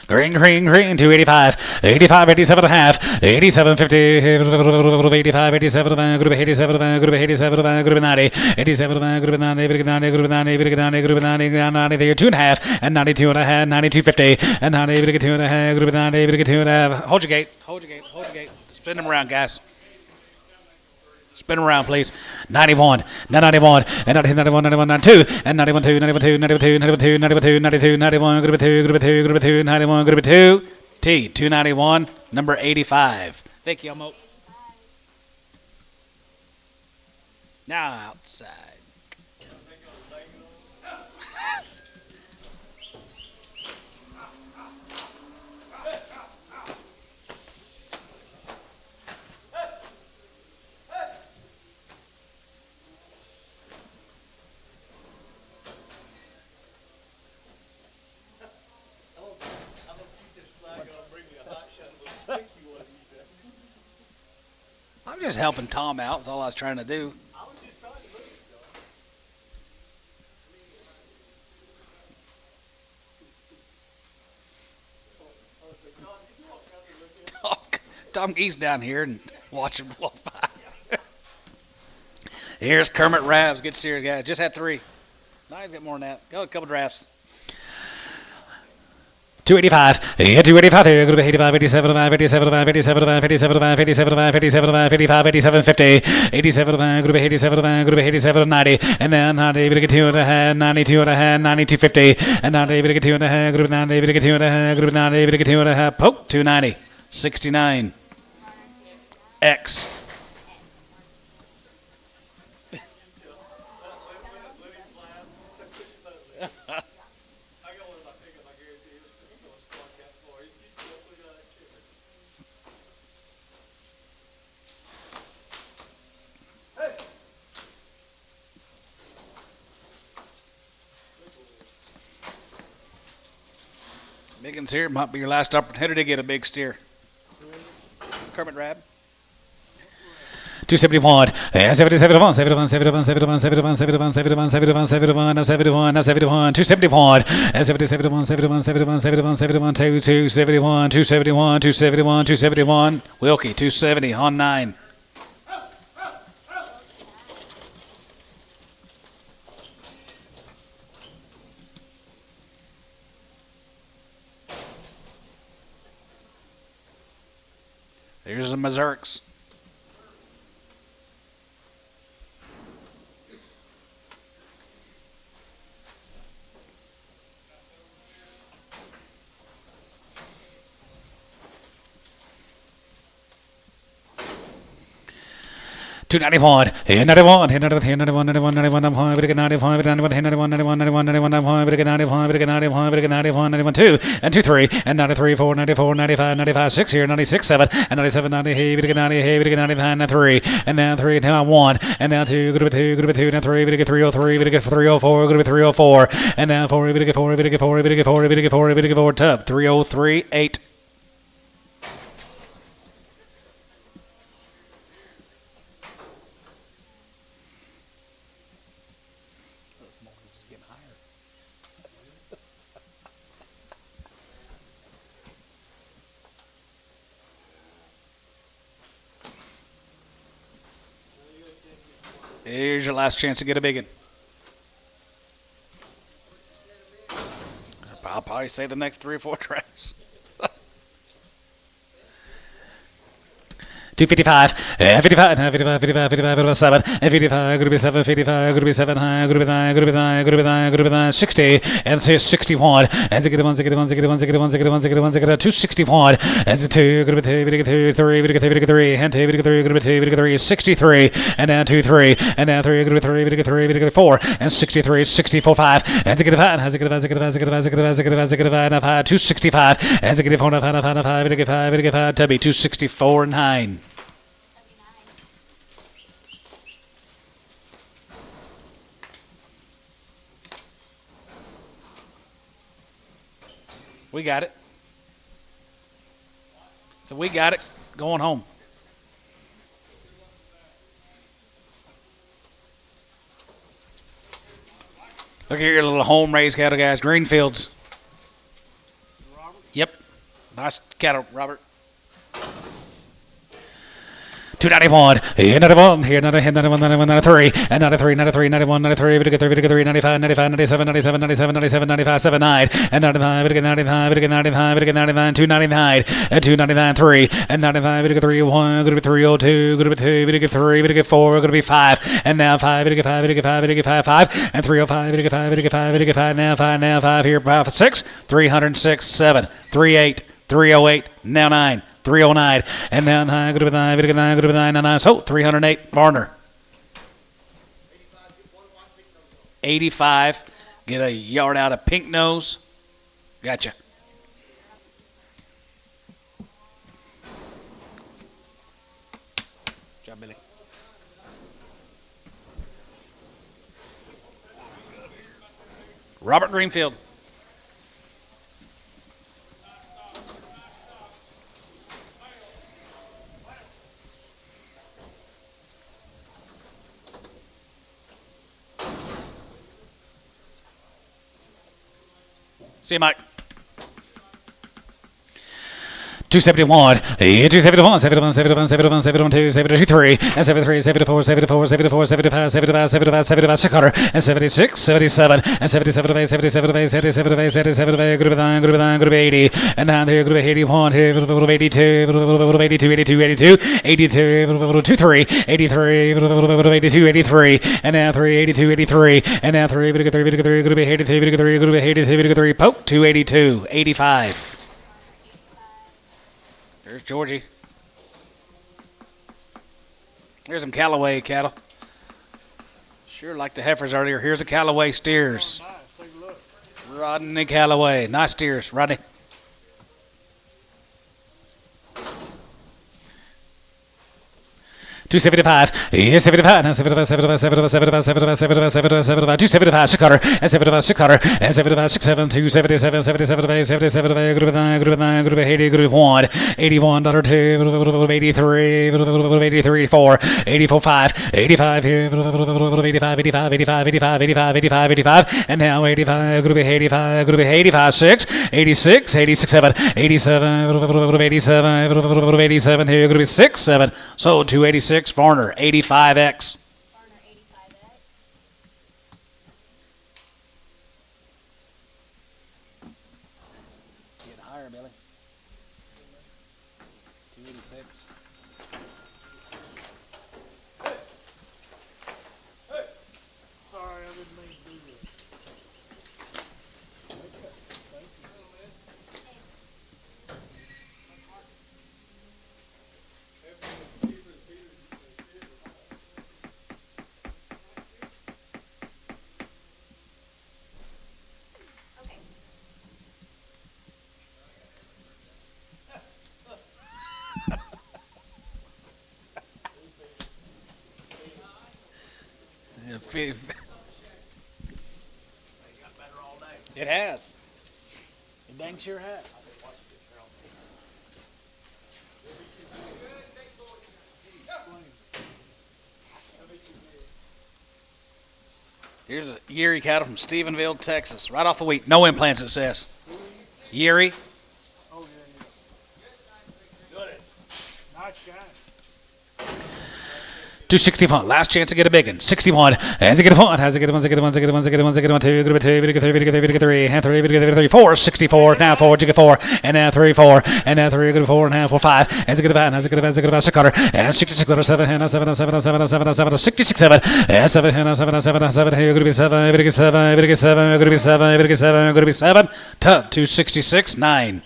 Green, 285, 85, 87 and a half, 87, 50, 85, 87, group 87, group 87, group 90, 87, group 90, group 90, group 90, group 90, group 90, 90 there, 2 and a half, and 92 and a half, 92.50, and 90, 2 and a half, group 90, 2 and a half. Hold your gate, hold your gate, hold your gate. Spin them around, guys. Spin around, please. 91, 91, and 91, 91, 92, and 91, 2, 91, 2, 91, 2, 91, 2, 91, 2, 92, 91, group 2, group 2, group 2, 91, group 2, T, 291, number 85. Thank you, Elmo. Now outside. I'm just helping Tom out. That's all I was trying to do. Tom Geese down here and watch him walk by. Here's Kermit Ravs. Good steers, guys. Just had 3. Now he's got more than that. Go a couple drafts. 285, yeah, 285 there, group 85, 87, 57, 57, 57, 57, 57, 55, 87, 50, 87, group 87, group 87, 90, and then 90, we get 2 and a half, 92 and a half, 92, 50, and 90, we get 2 and a half, group 90, we get 2 and a half, group 90, we get 2 and a half, poke, 290, 69, X. Biggins here. Might be your last opportunity to get a big steer. Kermit Rab. 271, 71, 71, 71, 71, 71, 71, 71, 71, 71, 71, 71, 271, 71, 71, 71, 71, 71, 271, 271, 271, 271, Wilkie, 270 on 9. There's the Mazurks. Two 91, 91, 91, 91, 91, 91, 95, 91, 91, 91, 91, 91, 95, 95, 95, 91, 91, 2, and 2, 3, and 93, 4, 94, 95, 95, 6 here, 96, 7, and 97, 90, 90, 99, 3, and now 3, now 1, and now 2, good with 2, good with 2, now 3, 303, 304, good with 304, and now 4, 4, 4, 4, 4, 4, tub, 303, 8. Here's your last chance to get a big one. I'll probably say the next 3 or 4 tracks. 255, 55, 55, 55, 55, 7, 55, good to be 7, 55, good to be 7, high, good to be 9, good to be 9, good to be 9, good to be 9, 60, and say 61, and zig 1, zig 1, zig 1, zig 1, zig 1, zig 1, zig 261, and zig 2, good to be 2, good to be 2, 3, good to be 3, and 2, good to be 3, good to be 2, good to be 3, 63, and now 2, 3, and now 3, good to be 3, good to be 3, good to be 4, and 63, 64, 5, and zig 5, and zig 5, zig 5, zig 5, zig 5, zig 5, zig 5, 265, and zig 4, 5, 5, 5, 5, 5, Tubby, 264, 9. We got it. So we got it. Going home. Look here, little home raised cattle guys. Greenfields. Robert? Yep. Nice cattle, Robert. 291, 91, here, 91, 91, 93, and 93, 93, 91, 93, 93, 95, 95, 97, 97, 97, 97, 95, 79, and 95, 95, 95, 99, 299, and 299, 3, and 95, 3, 1, going to be 302, going to be 2, going to be 3, going to be 4, going to be 5, and now 5, going to be 5, going to be 5, going to be 5, 5, and 305, going to be 5, going to be 5, going to be 5, now 5, here, 5, 6, 306, 7, 38, 308, now 9. 309, and now 9, good to be 9, good to be 9, good to be 9, 9, so 308, Varner. 85, get a yard out of Pink Nose. Gotcha. Good job, Billy. Robert Greenfield. See you, Mike. 271, 271, 71, 71, 71, 72, 73, and 73, 74, 74, 74, 75, 75, 75, 75, 600, and 76, 77, and 77, 77, 77, 77, good to be 9, good to be 9, good to be 80, and down here, good to be 81, here, good to be 82, 82, 82, 82, 82, 23, 83, 82, 83, and now 3, 82, 83, and now 3, good to be 83, good to be 83, good to be 83, good to be poke, 282, 85. There's Georgie. Here's some Callaway cattle. Sure like the heifers earlier. Here's the Callaway steers. Oh, nice. Take a look. Rodney Callaway. Nice steers, Rodney. 275, 75, now 75, 75, 75, 75, 75, 75, 75, 75, 275, 600, and 75, 600, and 75, 67, 277, 77, 77, group of 9, group of 9, group of 80, group of 1, $81, 2, 83, 83, 4, 84, 5, 85 here, 85, 85, 85, 85, 85, 85, 85, and now 85, group of 85, group of 85, 6, 86, 86, 7, 87, 87, 87 here, group of 6, 7, so 286. Varner, 85X. Garner 85X. Getting higher, Billy. 286. Sorry, I didn't mean to do this. Okay. It has. It dang sure has. Here's a Yeary cattle from Stephenville, Texas. Right off the wheat. No implants, it says. Yeary. Oh, yeah. Nice guy. 261. Last chance to get a big one. 61. Has it get a one? Has it get a one? Has it get a one? Has it get a one? Has it get a one? Has it get a one? Two. Good two. Good three. Good three. Good three. And three. Good three. 4. 64. Now 4. Jigga 4. And now 3. 4. And now 3. Good 4. And now 4. 5. Has it get a five? Has it get a five? Has it get a five? 600. And 66. 7. And 7. 7. 7. 7. 7. 66. 7. And 7. And 7. 7. 7. Here. Good to be 7. Good to be 7. Good to be 7. Good to be 7. Good to be 7. Good to be 7. Tub 266. 9.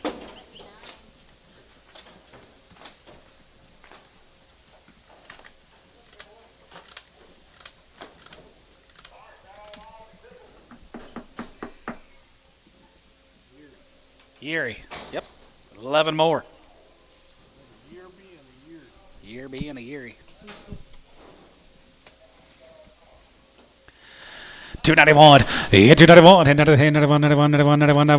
Yeary. Yep. 11 more. Year being a year. Year being a Yeary. 291. 291. 91, 91, 91, 91, 91,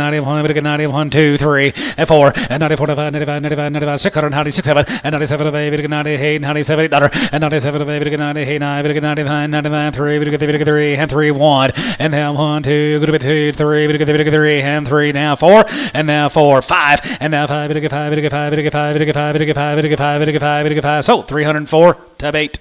91, 91, 2, 3, and 4, and 94, 95, 95, 95, 95, 600, 96, 7, and 97, 98, 97, $8, and 97, 98, 99, 99, 3, 3, and 3, 1, and now 1, 2, 2, 3, 3, and 3, now 4, and now 4, 5, and now 5, 5, 5, 5, 5, 5, 5, so 304, tab 8.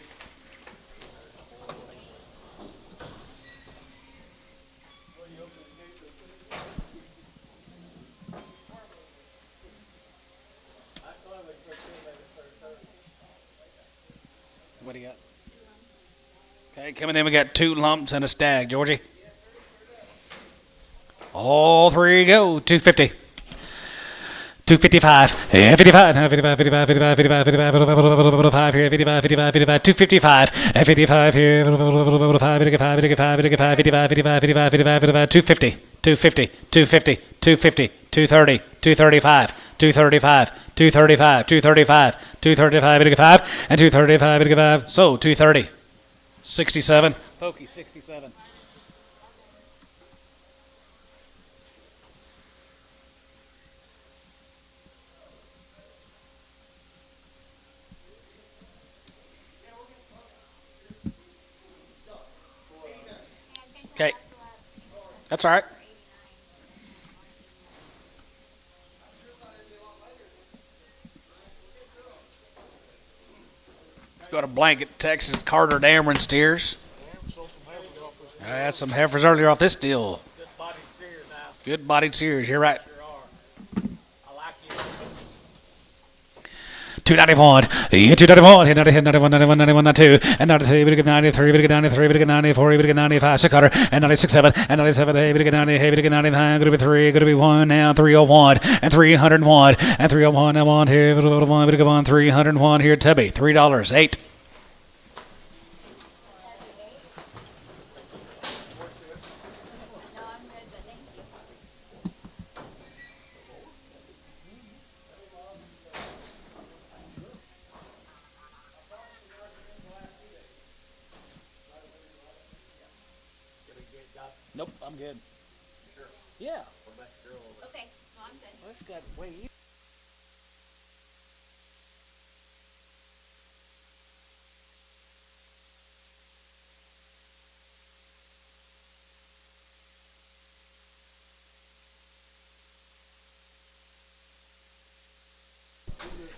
What do you got? Okay, coming in, we got 2 lumps and a stag, Georgie. All 3 go. 250. 255. 55. 55, 55, 55, 55, 55 here. 55, 55, 55, 255. 55 here. 55, 55, 55, 55, 55, 55, 55, 250. 250, 250, 250, 230, 235, 235, 235, 235, 235, 85, and 235, 85. So 230. 67. Pokey 67. Okay. That's all right. Let's go to Blanket, Texas. Carter Dameron steers. I had some heifers earlier off this deal. Good body steers now. Good bodied steers. You're right. Sure are. I like you. 291, 291, 91, 91, 91, 92, and 93, we get 93, we get 93, we get 94, we get 95, 600, and 96, 7, and 97, hey, we get 90, hey, we get 99, going to be 3, going to be 1, now 301, and 301, and 301, now 1 here, we get 1, 301 here, Tubby, $3, 8. No, I'm good, but thank you. I'm good. Yeah. Okay, no, I'm good. Well, this got way easy.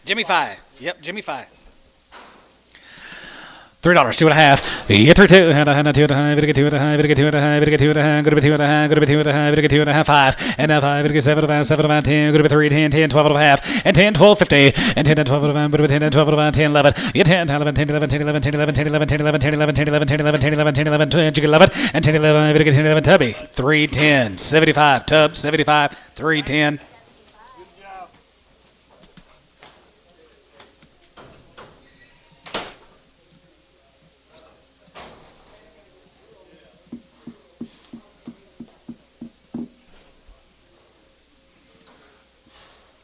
Jimmy Fi. Yep, Jimmy Fi. $3, 2.5. Yeah, 3, 2, and a 2.5. Bit of 2.5. Bit of 2.5. Bit of 2.5. Good bit 2.5. Good bit 2.5. Bit of 2.5. 5 and a 5. Bit of 7.5. 7.5. 10. Good bit 3. 10. 10. 12.5. And 10. 12. 50. And 10 and 12.5. Bit of 10 and 12.5. 10. 11. Yeah, 10. 11. 10. 11. 10. 11. 10. 11. 10. 11. 10. 11. 10. 11. 10. 11. 10. 11. 10. 11. 10. 11. 10. 11. And 10. 11. Bit of 10. 11. Tubby. 310. 75. Tub. 75. 310.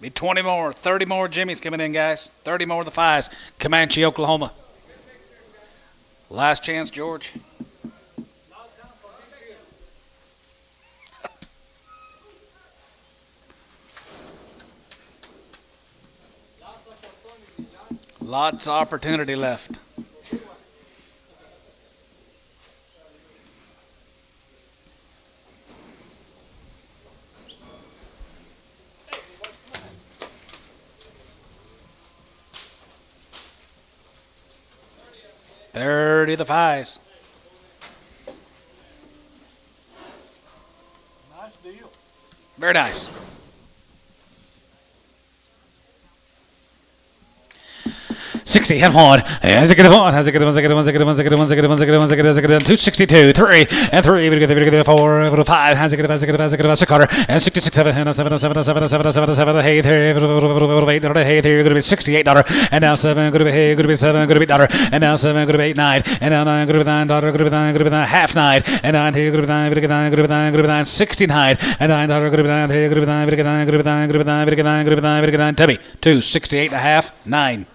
Be 20 more, 30 more Jimmys coming in, guys. 30 more of the Fies. Comanche, Oklahoma. Last chance, George. Lots of opportunity left. $30 of the Fies. Nice deal. Very nice. $60 and 1. Has a good one. Has a good one. Has a good one. Has a good one. Has a good one. Has a good one. Has a good one. Has a good one. Has a good one. 262. 3 and 3. We get 4. 5. Has a good one. Has a good one. Has a good one. 6 Carter and 66. 7 and 7 7 7 7 7 7. Hey, 3. Hey, 3. Going to be $68. And now 7. Going to be hey. Going to be 7. Going to be $1. And now 7. Going to be 8 9. And now 9. Going to be $9. Going to be 9. Going to be 9. Half 9. And 9. Here. Going to be 9. Going to be 9. Going to be 9. Going to be 9. 69. And $9. Going to be 9. Here. Going to be 9. Going to be 9. Going to be 9. Going to be 9. Going to be 9. Going to be 9. Going to be 9. Tubby. 2. 68 and a half. 9.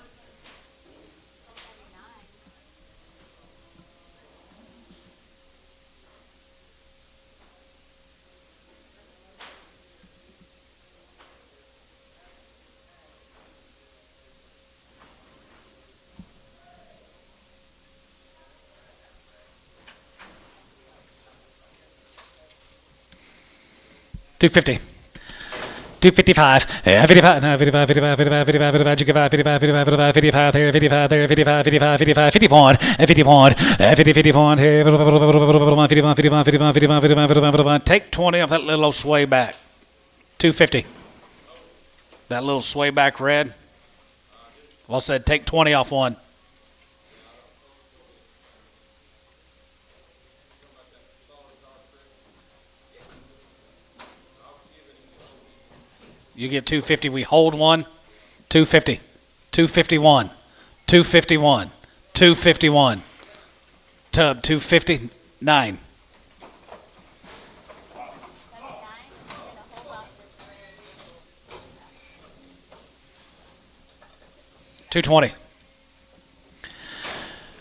$250. 255, 55, no, 55, 55, 55, 55, 55, 55, 55, 55, 55, there, 55, there, 55, 55, 55, 51, 51, 50, 51, here, 51, 51, 51, 51, 51, 51, take 20 off that little old sway back. 250. That little sway back red. Well said, take 20 off one. You get 250. We hold one. 250. 251. 251. 251. Tub 250. 9. $220.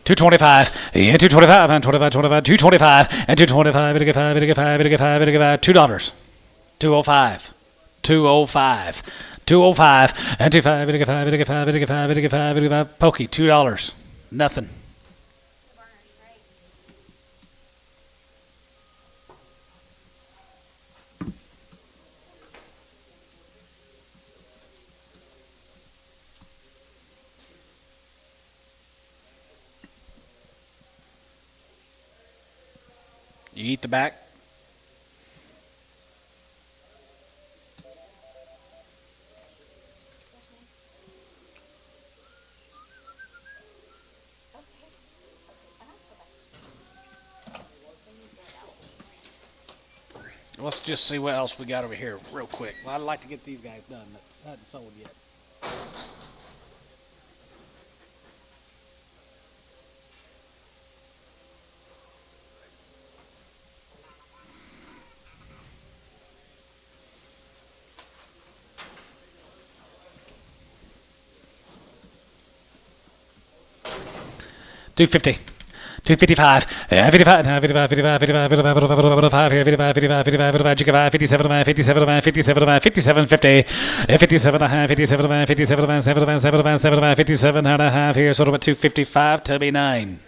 225. Yeah, 225 and 25, 25, 225 and 225. It'll get 5. It'll get 5. It'll get 5. It'll get 5. $2. 205. 205. 205 and 25. It'll get 5. It'll get 5. It'll get 5. It'll get 5. It'll get 5. Pokey. $2. Nothing. You eat the back. Let's just see what else we got over here real quick. Well, I'd like to get these guys done. That's hadn't sold yet. $250. 255, 55, 55, 55, 55, 55, 55, 55, 55, 57, 57, 57, 57, 50, 57 and a half, 57, 57, 7, 7, 7, 57 and a half here, sort of at 255, Tubby 9.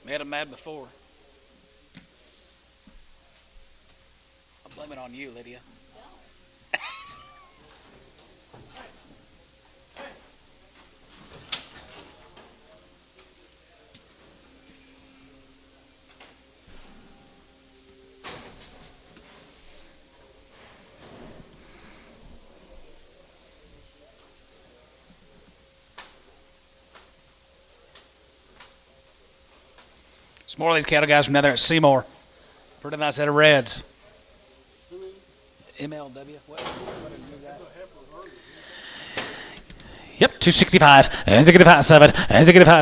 Made him mad before. I'll blame it on you, Lydia. It's more of these cattle guys from down there at Seymour. Pretty nice set of reds. MLW. What did you got? Yep, 265, and 7, and 7,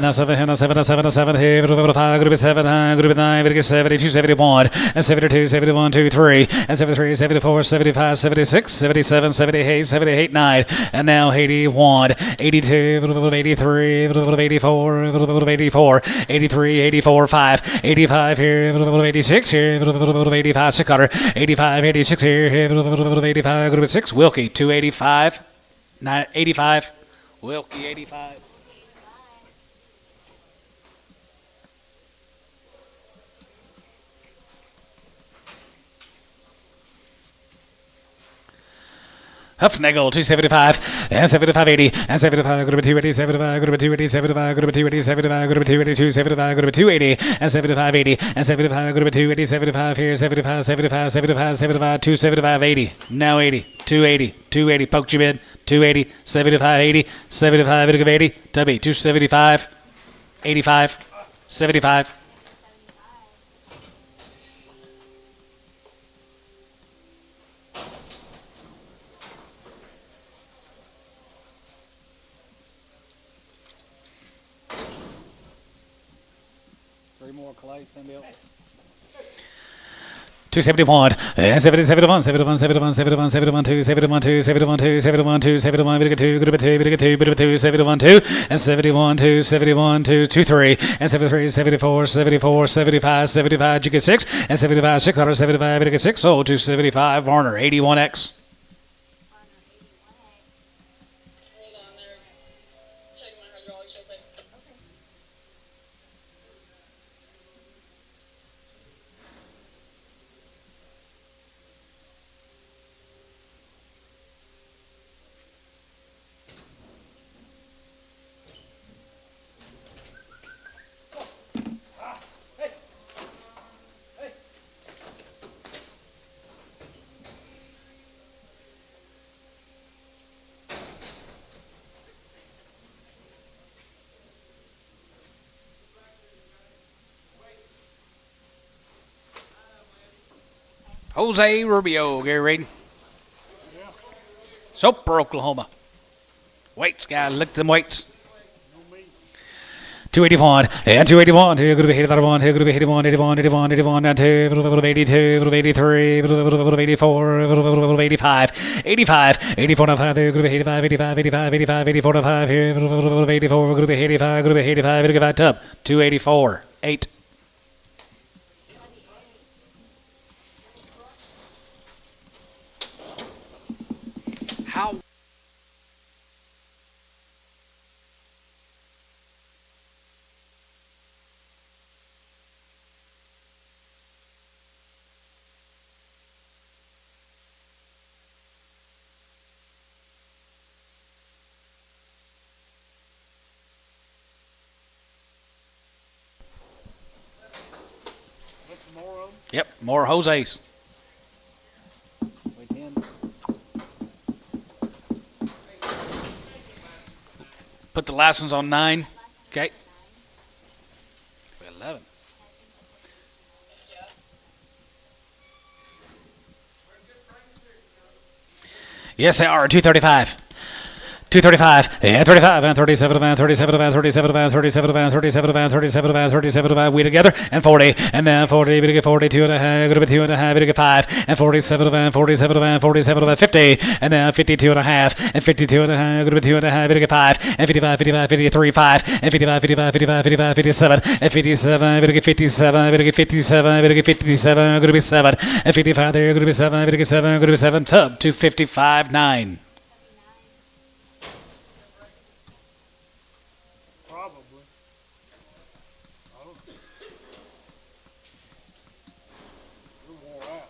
now 7, and 7, 7, 7, here, group 5, group 7, group 9, 70, 71, and 72, 71, 2, 3, and 73, 74, 75, 76, 77, 78, 78, 9, and now 81, 82, 83, 84, 84, 83, 84, 5, 85 here, 86 here, 85, 600, 85, 86 here, 85, group 6, Wilkie, 285, 985. Wilkie 85. Huffnagel 275 and 75 80 and 75 group 280 75 group 280 75 group 280 75 group 282 75 group 280 and 75 80 and 75 group 280 75 here 75 75 75 75 275 80 now 80 280 280 poked you mid 280 75 80 75 group 80 Tubby 275 85 75. Three more clay, send bill. 271, 71, 71, 71, 71, 71, 2, 71, 2, 71, 2, 71, 2, 71, bit 2, bit 2, bit 2, bit 2, 71, 2, and 71, 2, 71, 2, 2, 3, and 73, 74, 74, 75, 75, you get 6, and 75, 675, bit 6, so 275, Varner, 81X. Hold on there. Checking my hydraulics real quick. Jose Rubio, Gary Reed. Soper, Oklahoma. Weights, guy, look at them weights. 281, and 281, here, good to 81, here, good to 81, 81, 81, 81, and 2, 82, 83, 84, 85, 85, 84, and 5, there, good to 85, 85, 85, 85, 84, and 5, here, 84, good to 85, good to 85, good to Tub, 284, 8. How? That's more of them. Yep, more Jose's. Weigh 10. Put the last ones on 9. Okay. 11. Yes, they are. 235. 235, and 35, and 37, and 37, and 37, and 37, and 37, and 37, and 37, and we together, and 40, and now 40, we get 42 and a half, good 2 and a half, we get 5, and 47, and 47, and 47, and 50, and now 52 and a half, and 52 and a half, good 2 and a half, we get 5, and 55, 55, 53, 5, and 55, 55, 55, 55, 57, and 57, we get 57, we get 57, we get 57, good 7, and 55 there, good 7, we get 7, good 7, tub, 255, 9. Probably. I don't know. They're wore out.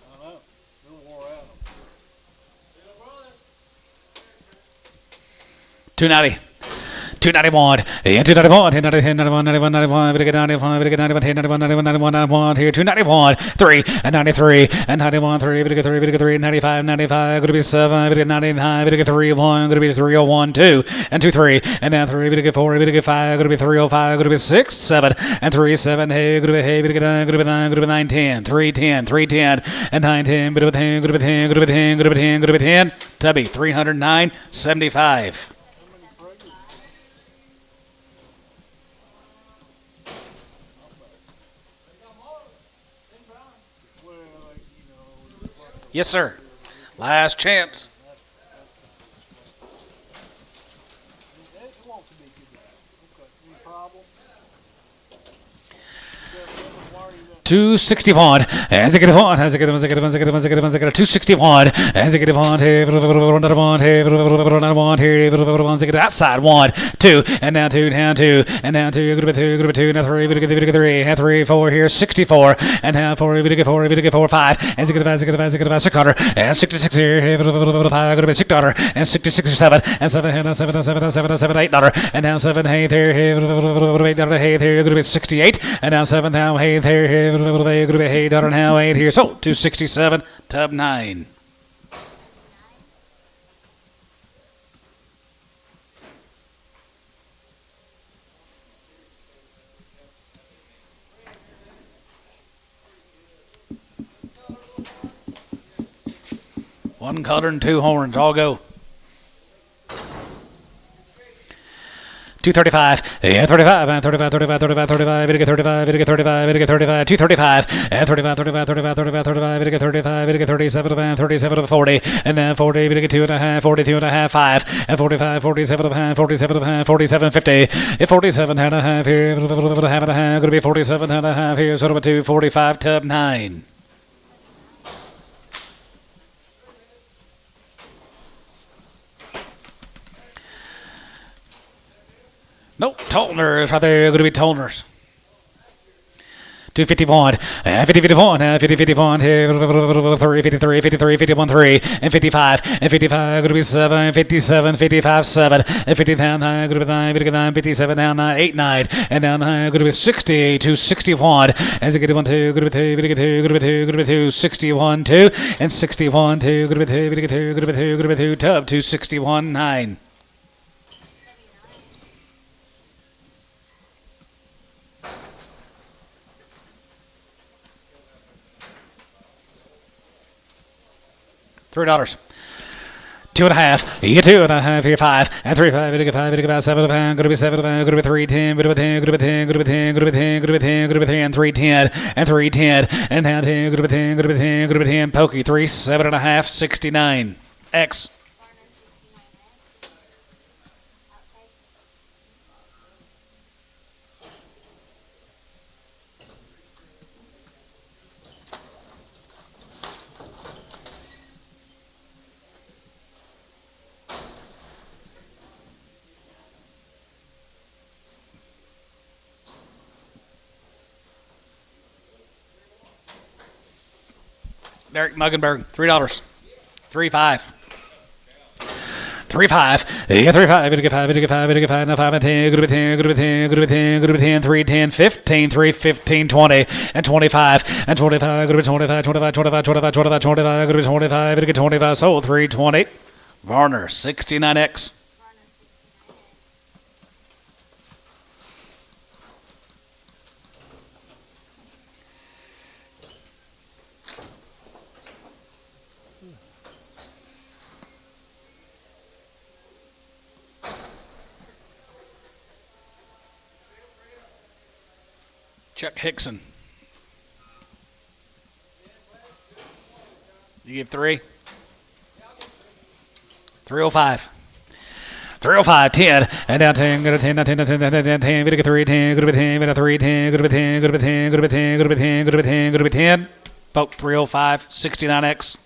I know. They're wore out. 290. 291, yeah, 291, 91, 91, 91, we get 95, we get 91, 91, 91, 91, 91, here, 291, 3, and 93, and 91, 3, we get 3, we get 3, 95, 95, going to be 7, we get 99, we get 3, 1, going to be 301, 2, and 2, 3, and now 3, we get 4, we get 5, going to be 305, going to be 6, 7, and 3, 7, hey, going to be, hey, we get 9, going to be 9, going to be 9, 10, 3, 10, 3, 10, and 9, 10, going to be 10, going to be 10, going to be 10, going to be 10, going to be 10, Tubby, 309, 75. Well, like, you know, Yes, sir. Last chance. it wants to be good. Okay. Any problem? Why are you that? 261, as it get on, as it get on, as it get on, as it get on, as it get on, as it get on, 261, as it get on, here, one, here, one, here, as it get outside, 1, 2, and now 2, down 2, and now 2, good 2, good 2, now 3, good 3, and 3, 4, here, 64, and now 4, good 4, good 4, 5, as it get on, as it get on, as it get on, 600, and 66 here, 5, good 6 daughter, and 66 7, and 7, and 7, 7, 7, 7, 8 daughter, and now 7, hey, there, here, 8 daughter, hey, there, good 68, and now 7, now, hey, there, here, hey, daughter, now 8 here, so 267, tub 9. One color and 2 horns, all go. 235, yeah, 35, and 35, 35, 35, 35, we get 35, we get 35, we get 35, 235, and 35, 35, 35, 35, 35, we get 35, we get 37, and 37, 40, and then 40, we get 2 and a half, 42 and a half, 5, and 45, 47 and a half, 47 and a half, 47, 50, if 47 and a half here, half and a half, going to be 47 and a half here, sort of a 2, 45, tub 9. Nope, Tolners right there. Going to be Tolners. 251, 50, 51, 50, 51, 3, 53, 53, 51, 3, and 55, and 55, going to be 7, 57, 55, 7, and 50 down, going to be 9, 59, 57, down 9, 8, 9, and down 9, going to be 60 to 61, as it get 1, 2, going to be 2, going to be 2, going to be 2, going to be 2, 61, 2, and 61, 2, going to be 2, going to be 2, going to be 2, going to be 2, tub 261, 9. $3. 2 and a half. You get 2 and a half here, 5 and 3, 5. You get 5. You get about 7 of them. Going to be 7 of them. Going to be 3, 10. Going to be 10. Going to be 10. Going to be 10. Going to be 10. Going to be 10. Going to be 10. 3, 10 and 3, 10 and now 10. Going to be 10. Going to be 10. Going to be 10. Pokey 3, 7 and a half. 69. X. Derek Muggenberg, $3. 3, 5. 3, 5. Yeah, 3, 5. You get 5. You get 5. You get 5. Now 5 and 10. Going to be 10. Going to be 10. Going to be 10. Going to be 10. 3, 10, 15. 3, 15, 20 and 25 and 25. Going to be 25. 25. 25. 25. 25. 25. Going to be 25. You get 25. Sold 320. Varner 69X. Chuck Hickson. You give 3? 305. 305, 10, and down 10, go to 10, down 10, down 10, down 10, down 10, go to 3, 10, go to 10, go to 3, 10, go to 10, go to 10, go to 10, go to 10, go to 10, go to 10. Vote 305, 69X.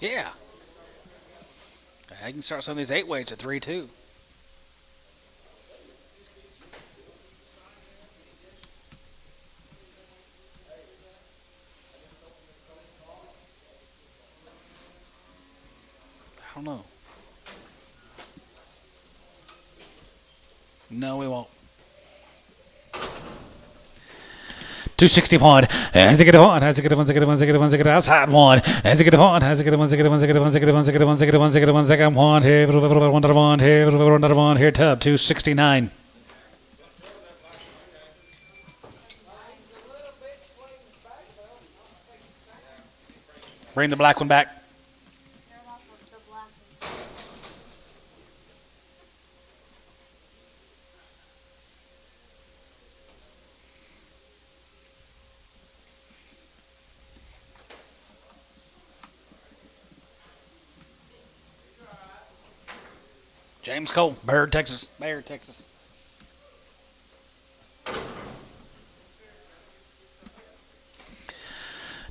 Yeah. I can start some of these 8 weights at 3 too. I don't know. No, we won't. 261. As it get on, as it get on, as it get on, as it get on, as it get outside one. As it get on, as it get on, as it get on, as it get on, as it get on, as it get on, as it get on, as it get on, as it get on, one here, one here, tub 269. Bring the black one back. James Cole, Bayard, Texas. Bayard, Texas.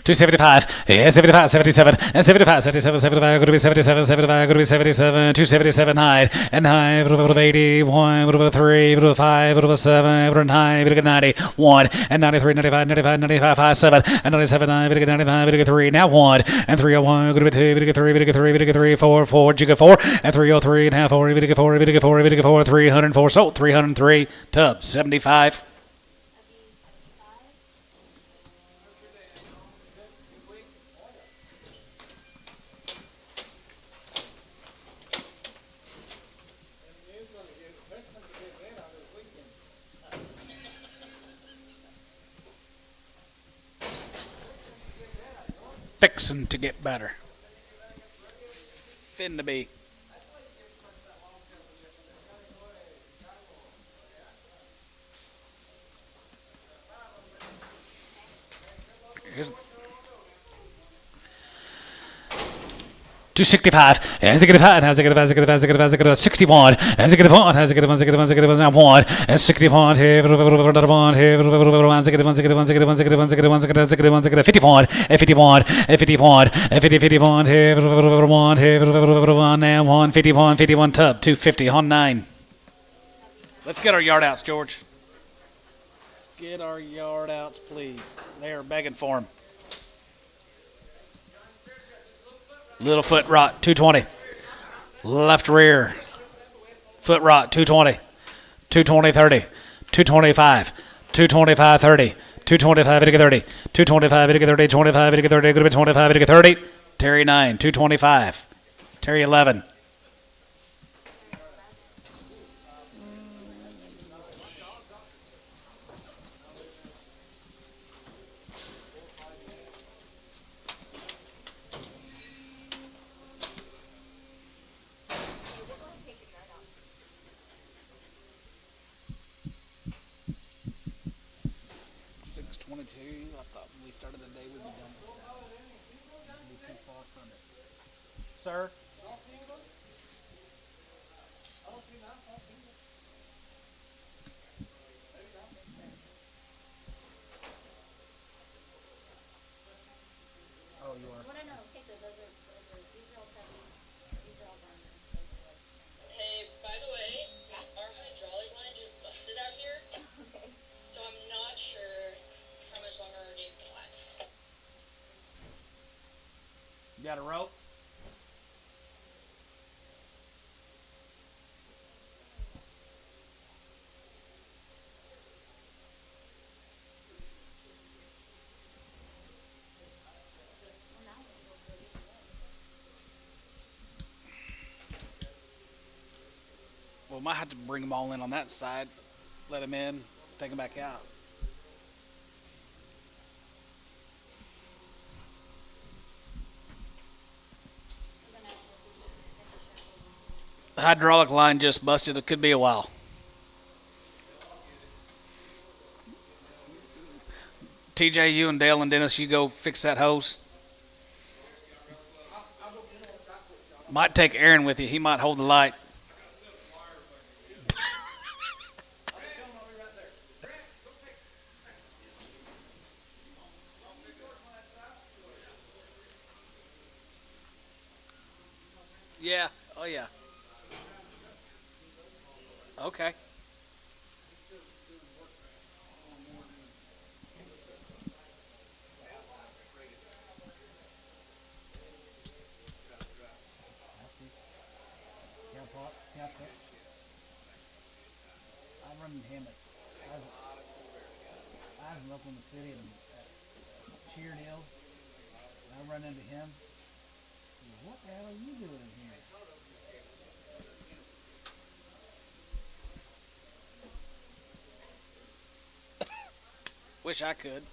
$275, yeah, 75, 77, and 75, 77, 75, going to be 77, 75, going to be 77, 277 high, and high, 81, 3, 5, 7, 9, 90, 1, and 93, 95, 95, 95, 5, 7, and 97, 95, 3, now 1, and 301, going to be 2, 3, 3, 4, 4, Giga 4, and 303, and half 4, 4, 304, sold, 303, tub, 75. Fixing to get better. Finna be. Here's 265, as it get 5, as it get 5, as it get 5, as it get 5, as it get 61, as it get 1, as it get 1, as it get 1, as it get 1, now 1, and 61, here, 1, here, as it get 1, as it get 1, as it get 1, as it get 1, as it get 1, as it get 1, as it get 1, as it get 51, and 51, and 51, and 50, 51, here, 1, here, 1, now 1, 51, 51, tub, 250, on 9. Let's get our yard outs, George. Let's get our yard outs, please. They are begging for them. Little foot rot, 220. Left rear. Foot rot, 220. 220, 30. 225. 225, 30. 225, 30. 225, 30. 25, 30. Could be 25, 30. Terry 9. 225. Terry 11. I thought when we started the day we'd be done at 7. It'd be too far from it. Sir? Oh, you are? What I know, take those are these are all heavy. These are all burners. Hey, by the way, our hydraulic line just busted out here, Okay. so I'm not sure how much longer our day's gonna last. You got a rope? Well, now we can go for it either way. Well, we might have to bring them all in on that side. Let them in, take them back out. hydraulic line just busted. It could be a while. TJ, you and Dale and Dennis, you go fix that hose. Might take Aaron with you. He might hold the light. Yeah. Oh, yeah. Okay. Yeah, Pop. Yeah, Pop. I run into him I was up in the city at Cheer Deal. And I run into him. He goes, what the hell are you doing in here? Wish I could.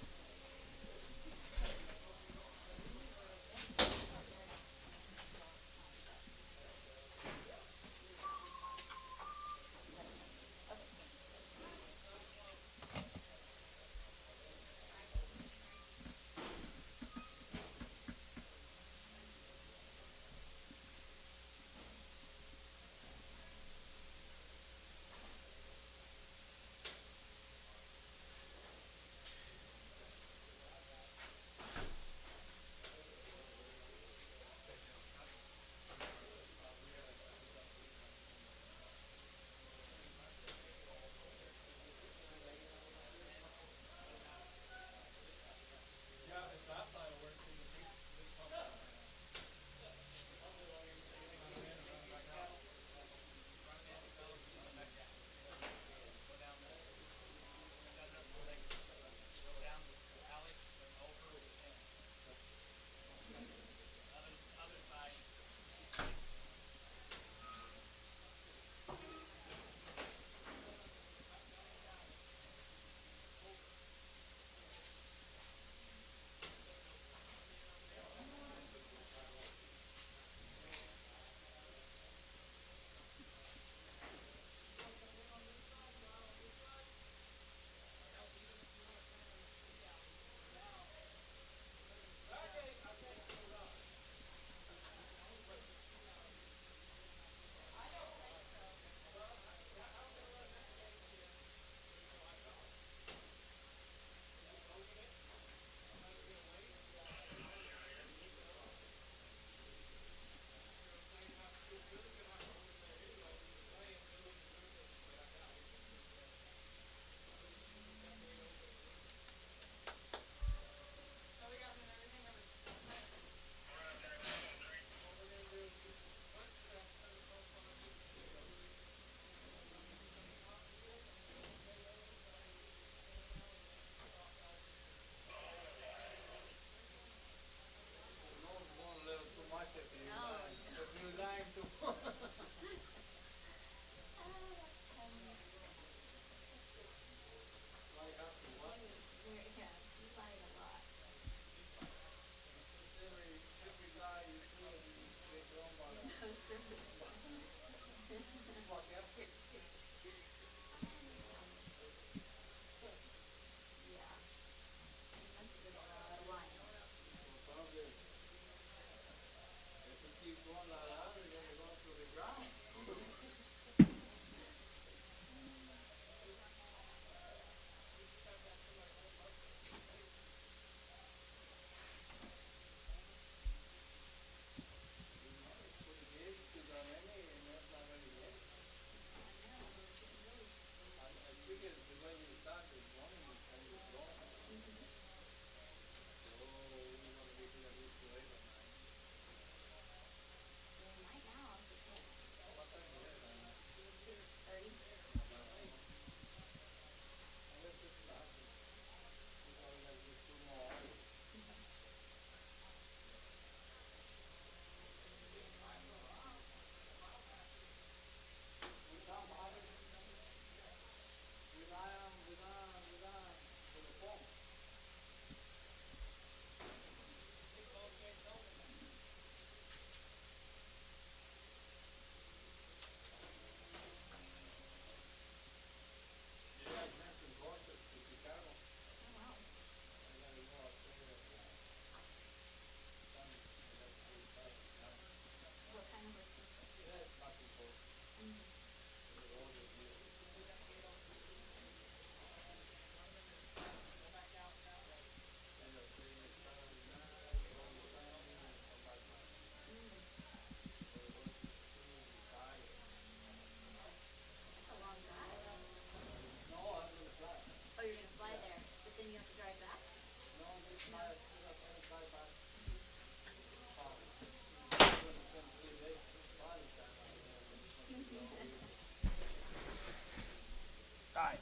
All right.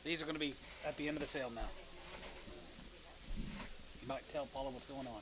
These are going to be at the end of the sale now. You might tell Paula what's going on.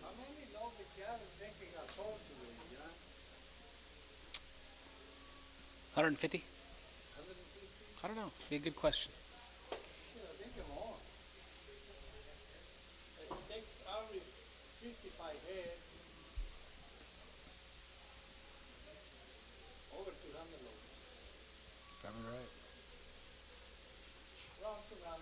How many lovely cattle think you got sold today, John? 150? I don't know. Be a good question. Yeah, I think I'm on. It takes average 55 head. Over 200 loads. Probably right. Around 200.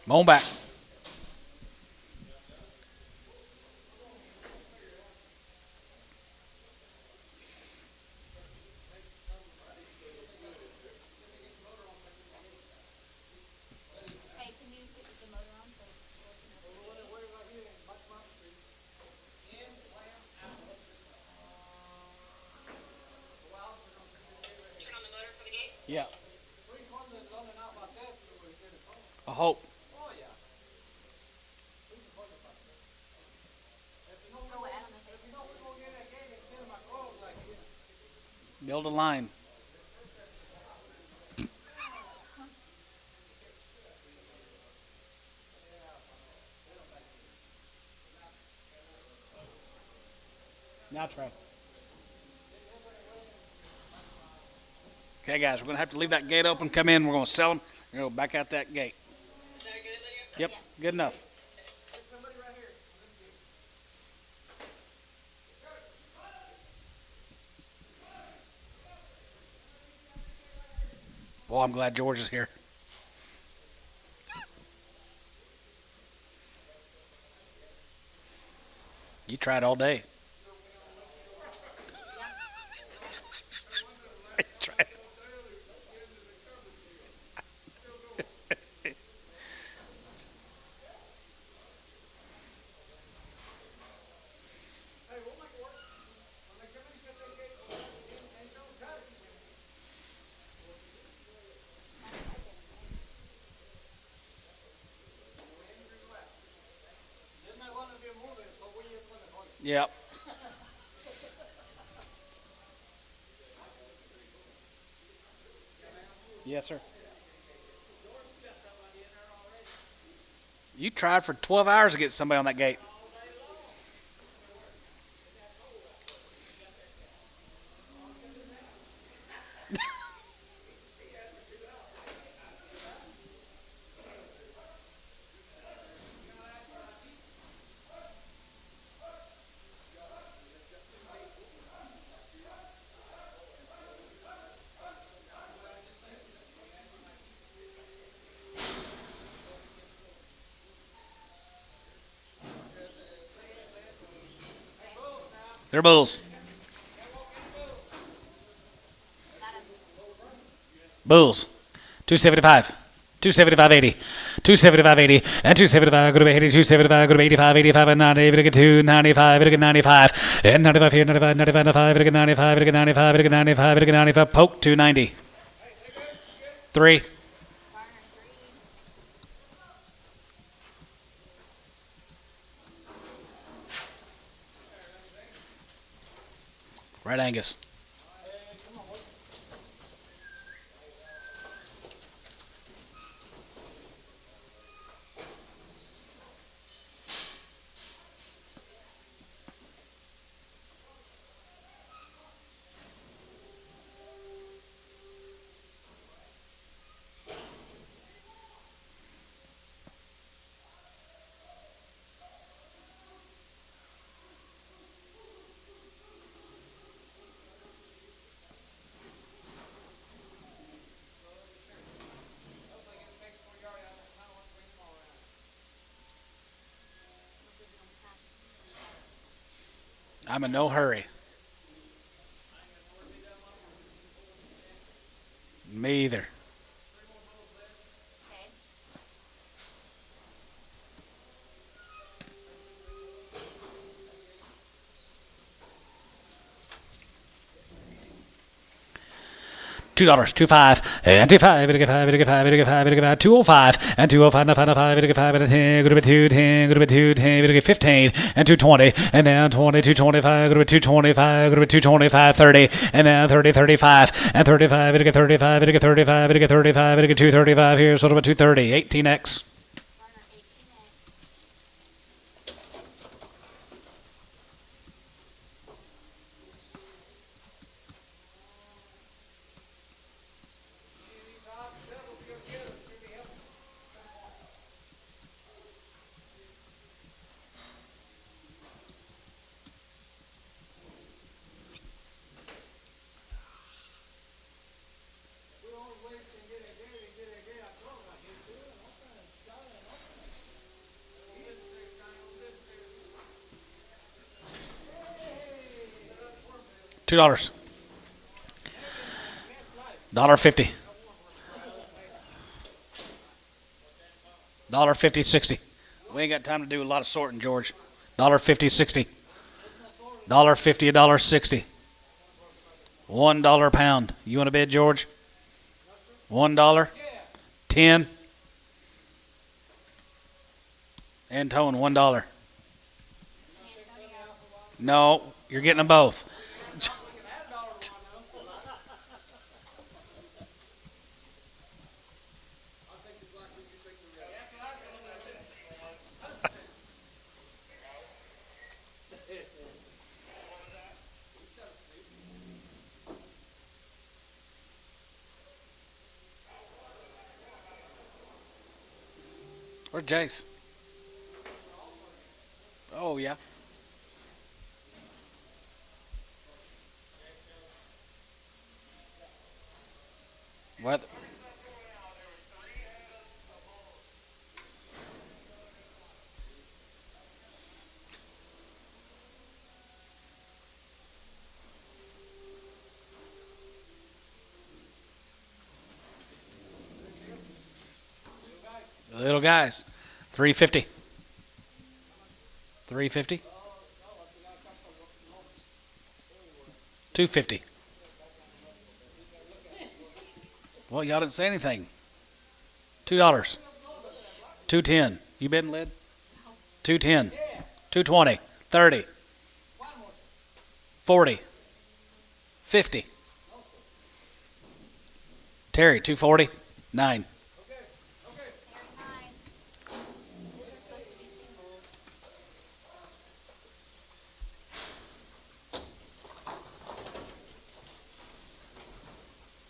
Come on back. Hey, can you get the motor on? So Turn on the motor for the gate. Yeah. Three hundred running out like that, you will get it home. I hope. Oh, yeah. We can hold it back there. If you know, oh, wait, I don't know if if you know we're gonna get that gate and kill my crows like here. Build a line. Now try. Okay, guys, we're going to have to leave that gate open, come in, we're going to sell them, we're going to go back out that gate. Is that a good video? Yep, good enough. There's somebody right here on this gate. Boy, I'm glad George is here. You tried all day. I tried. Hey, we'll make it work. When they come in, get that gate open and don't touch it. They might want to be moving, so we are going to hold it. Yep. Yes, sir. You tried for 12 hours to get somebody on that gate. They're bulls. Bulls. 275. 275.80, 275.80, and 275, go to 80, 275, go to 85, 85, and 90, it get 2, 95, it get 95, and 95 here, 95, 95, 95, it get 95, it get 95, it get 95, it get 95, poke, 290. 3. Right, Angus. I'm in no hurry. Me either. $2, 25, and 25, it get 5, it get 5, it get 5, it get 5, 205, and 205, and 5, it get 5, and 10, go to 2, 10, go to 2, 10, it get 15, and 220, and now 20, 225, go to 225, go to 225, 30, and now 30, 35, and 35, it get 35, it get 35, it get 35, it get 235 here, so about 230, 18x. $2. $1.50. $1.50, 60. We ain't got time to do a lot of sorting, George. $1.50, 60. $1.50, $1.60. $1 a pound. You want to bid, George? $1. 10. Antone, $1. No, you're getting them both. Where's Jace? Oh, yeah. What? Little guys. 350. 350. 250. Well, y'all didn't say anything. $2. 210. You bidding, Lid? 210. 220. 30. 40. 50. Terry, 240. 9.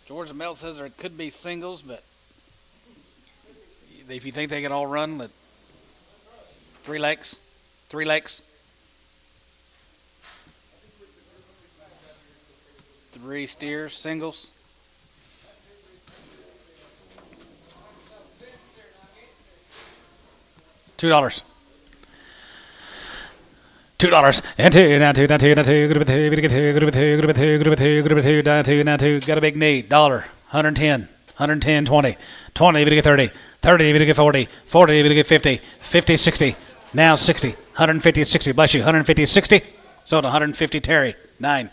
George Mel says there could be singles, but if you think they can all run, let 3 legs, 3 legs, 3 steers, singles. $2. $2 and 2 now 2 now 2 now 2 go to 2 go to 2 go to 2 go to 2 go to 2 go to 2 down 2 now 2 got a big need $110 110, 20. 20, even to get 30. 30, even to get 40. 40, even to get 50. 50, 60. Now 60. 150, 60. Bless you. 150, 60. Sold 150, Terry. 9.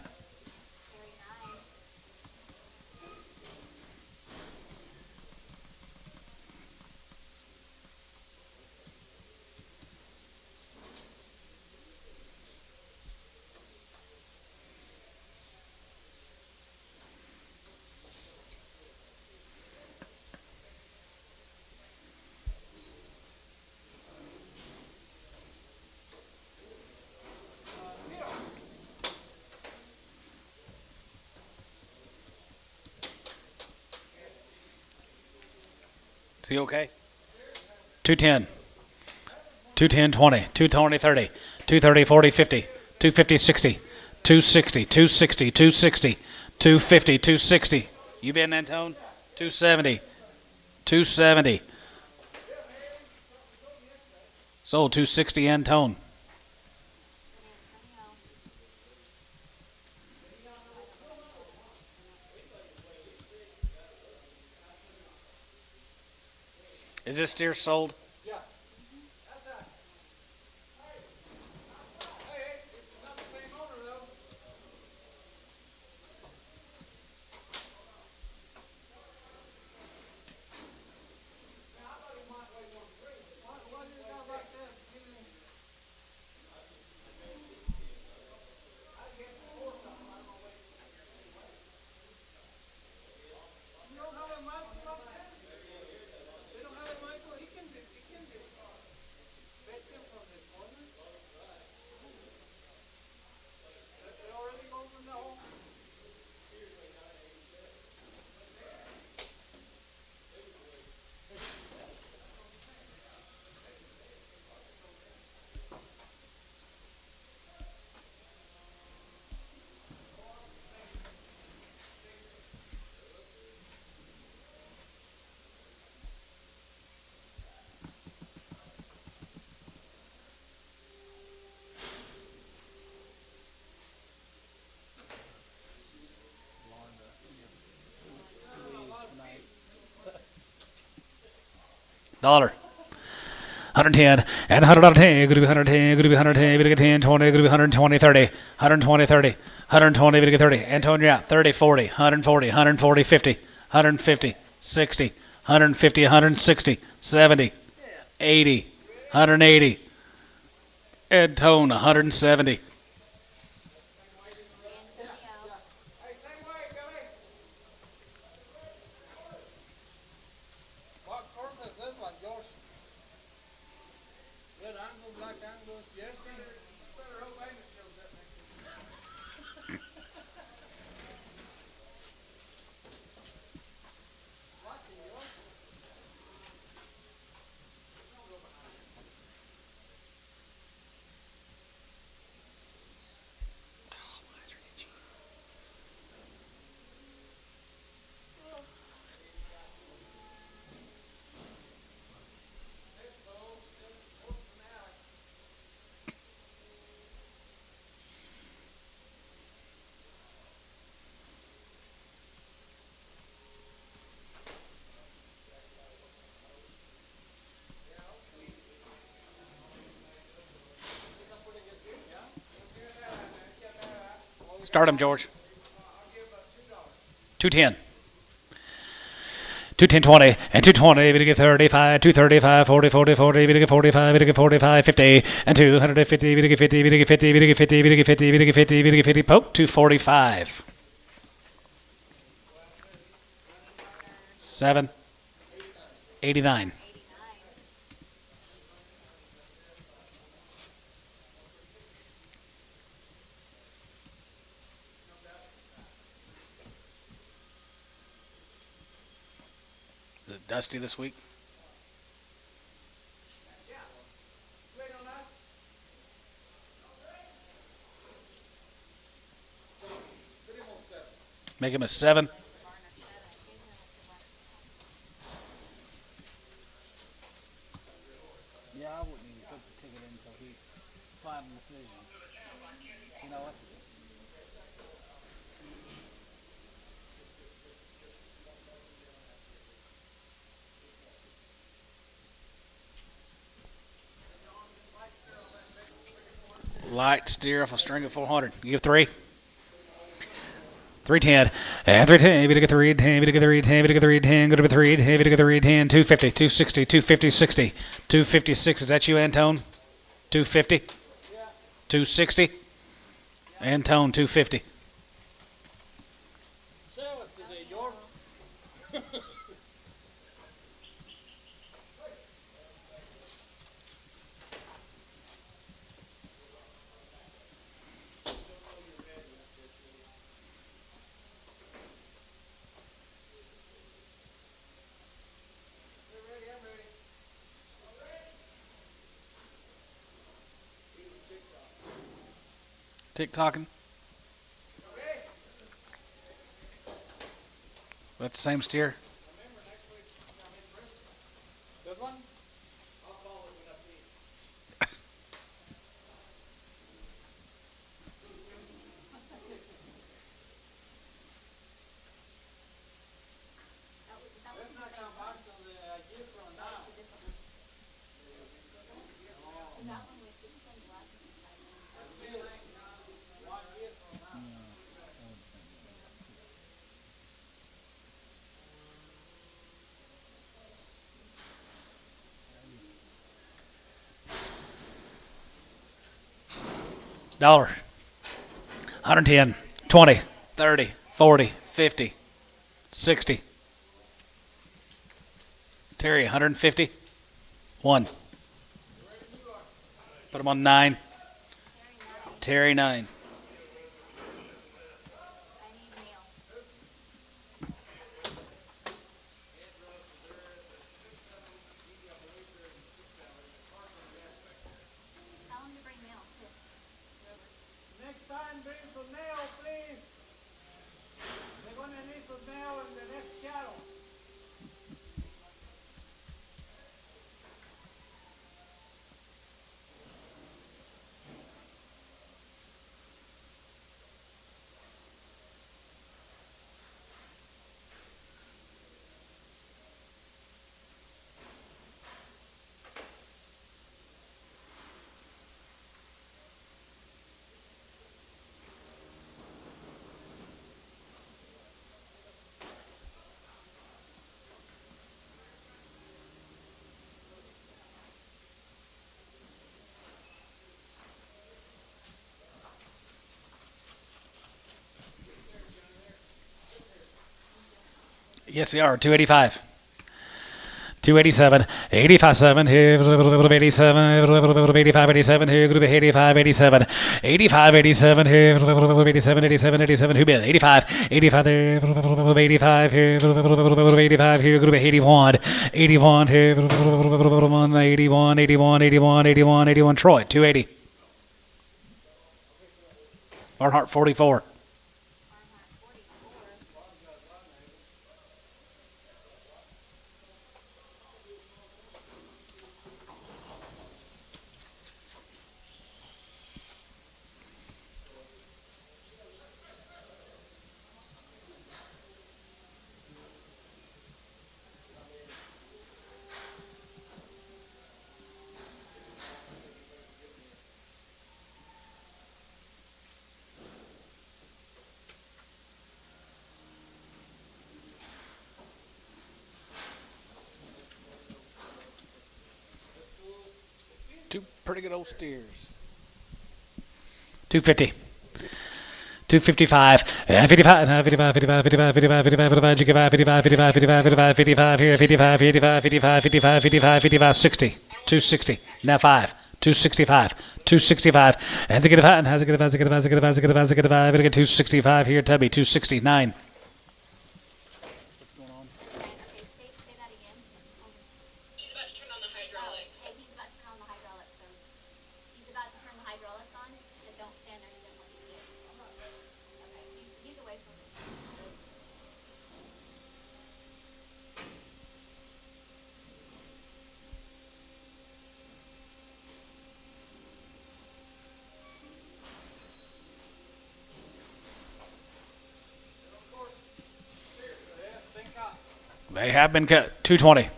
Is he okay? 210. 210, 20. 220, 30. 230, 40, 50. 250, 60. 260, 260, 260. 250, 260. You been Antone? 270. 270. Sold 260 Antone. Is this steer sold? Dollar. 110 and 110. Going to be 110. Going to be 110. Going to get 10, 20. Going to be 120, 30. 120, 30. 120. Going to get 30. Antonio out. 30, 40. 140. 140, 50. 150, 60. 150, 160. 70. 80. 180. Antone 170. What course is this one, George? Red angle, black angle, yes. Better hope Angus shows up next week. Watching yours. Start him, George. 210. 210, 20, and 220, we get 35, 235, 40, 40, 40, we get 45, we get 45, 50, and 250, we get 50, we get 50, we get 50, we get 50, we get 50, we get 50, poke, 245. 7, 89. Is it dusty this week? Make him a 7. Yeah, I wouldn't even put the ticket in until he's final decision. You know what? Light steer off a string of 400. You give 3. 310. And 310. If you get 310, if you get 310, if you get 310, go to 3, if you get 310, 250, 260, 250, 60. 256. Is that you, Antone? 250? 260? Antone, 250. Sell it today, York. Tick-tocking. That's the same steer. Good one? Let's not come back to the year from now. Dollar. 110. 20. 30. 40. 50. 60. Terry, 150. 1. Put him on 9. Terry, 9. I need mail. Tell him to bring mail, too. Next time, bring some nail, please. They're gonna need some nail in the next cattle. Yes, they are. 285. 287. 85, 7. Here, 87. 85, 87. Here, 85, 87. 85, 87. Here, 87, 87, 87. Who bid? 85. 85 there. 85 here. 85 here. 81. 81 here. 81, 81, 81, 81, 81. Troy, 280. Barnhart, 44. Two pretty good old steers. 250. 255. 55. 55. 55. 55. 55. 55. 55. 55. 55. 55. 55 here. 55. 55. 55. 55. 55. 55. 60. 260. Now 5. 265. 265. Has it get a 5? Has it get a 5? Has it get a 5? Has it get a 5? Has it get a 5? Has it get a 5? 265 here. Tubby. 269. Say that again. He's about to turn on the hydraulic. Hey, he's about to turn on the hydraulic, so he's about to turn the hydraulic on, so don't stand there and do what you did. Okay, he's away from it. They have been cut. 220.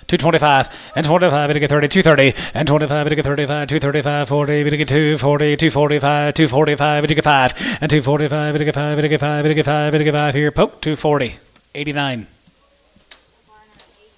225 and 25, we get 30, 230 and 25, we get 35, 235, 40, we get 240, 245, 245, we get 5 and 245, we get 5, we get 5, we get 5, we get 5 here. Poke 240, 89. Barn at 89.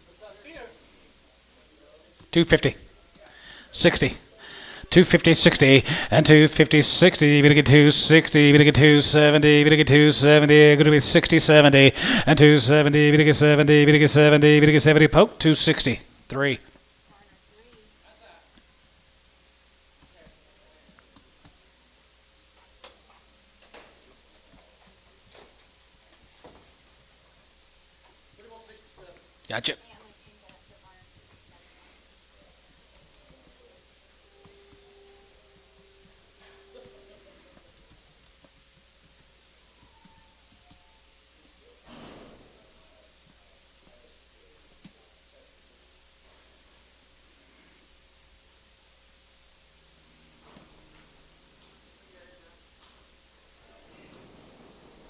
What's that steer? 250, 60, 250, 60, and 250, 60. We get 260, we get 270, we get 270. Going to be 60, 70, and 270, we get 70, we get 70, we get 70. Poke 260, 3. Barn at 3. Gotcha. Yeah, I'm gonna change that to barn at 67.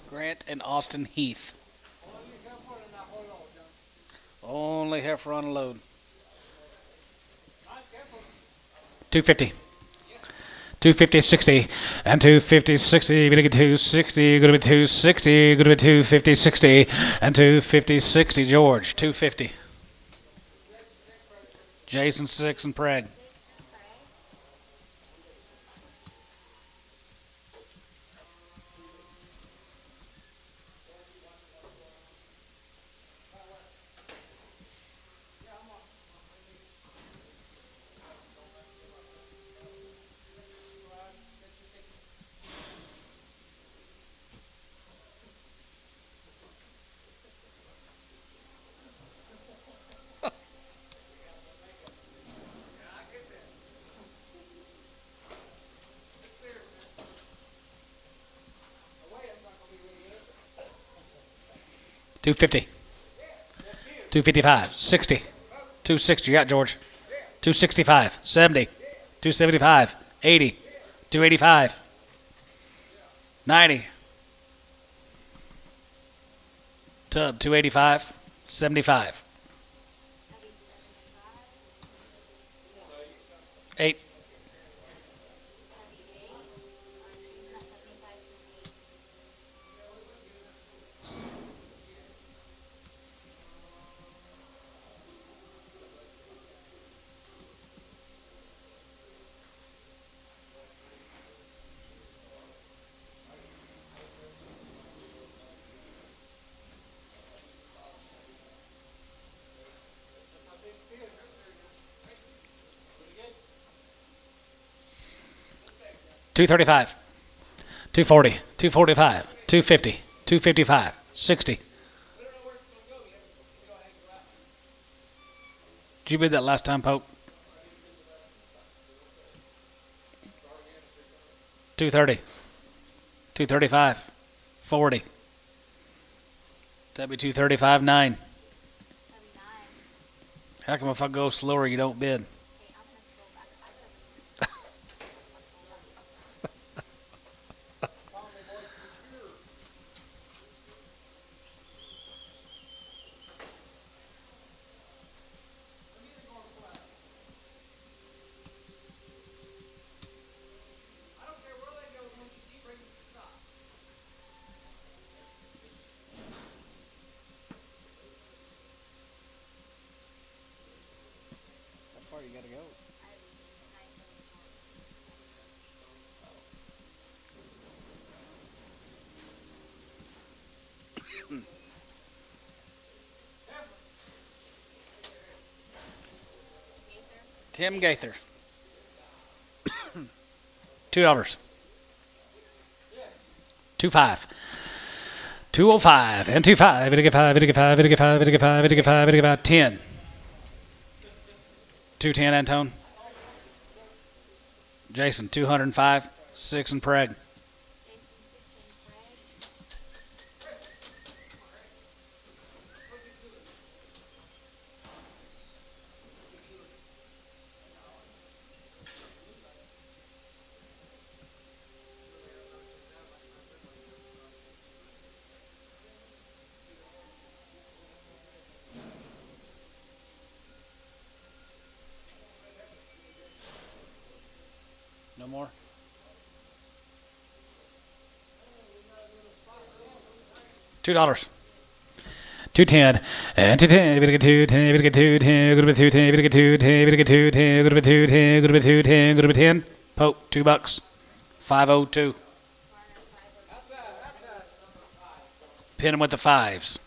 Grant and Austin Heath. Only heifer on a load. 250. 250, 60, and 250, 60. We're going to get 260. Going to be 260. Going to be 250, 60, and 250, 60. George, 250. Jason, 6, and Prague. Two 50. 255. 60. 260. You got George. 265. 70. 275. 80. 285. 90. Tub 285. 75. 8. 235. 240. 245. 250. 255. 60. Did you bid that last time, Pope? 230. 235. 40. That'd be 235, 9. 79. How come if I go slower, you don't bid? Okay, I'm gonna scroll back. I could've- How far you gotta go? Tim Gaither. $2. 25. 205 and 25. It'll get 5. It'll get 5. It'll get 5. It'll get 5. It'll get 5. It'll get 5. 10. 210, Antone. Jason, 205, 6 and Preg. Jason 6 and Craig. No more? $2. 210 and 210. If you get 210, if you get 210, go to 210, if you get 210, if you get 210, go to 210, go to 210, go to 10. Poke, $2. 502. Pin him with the fives.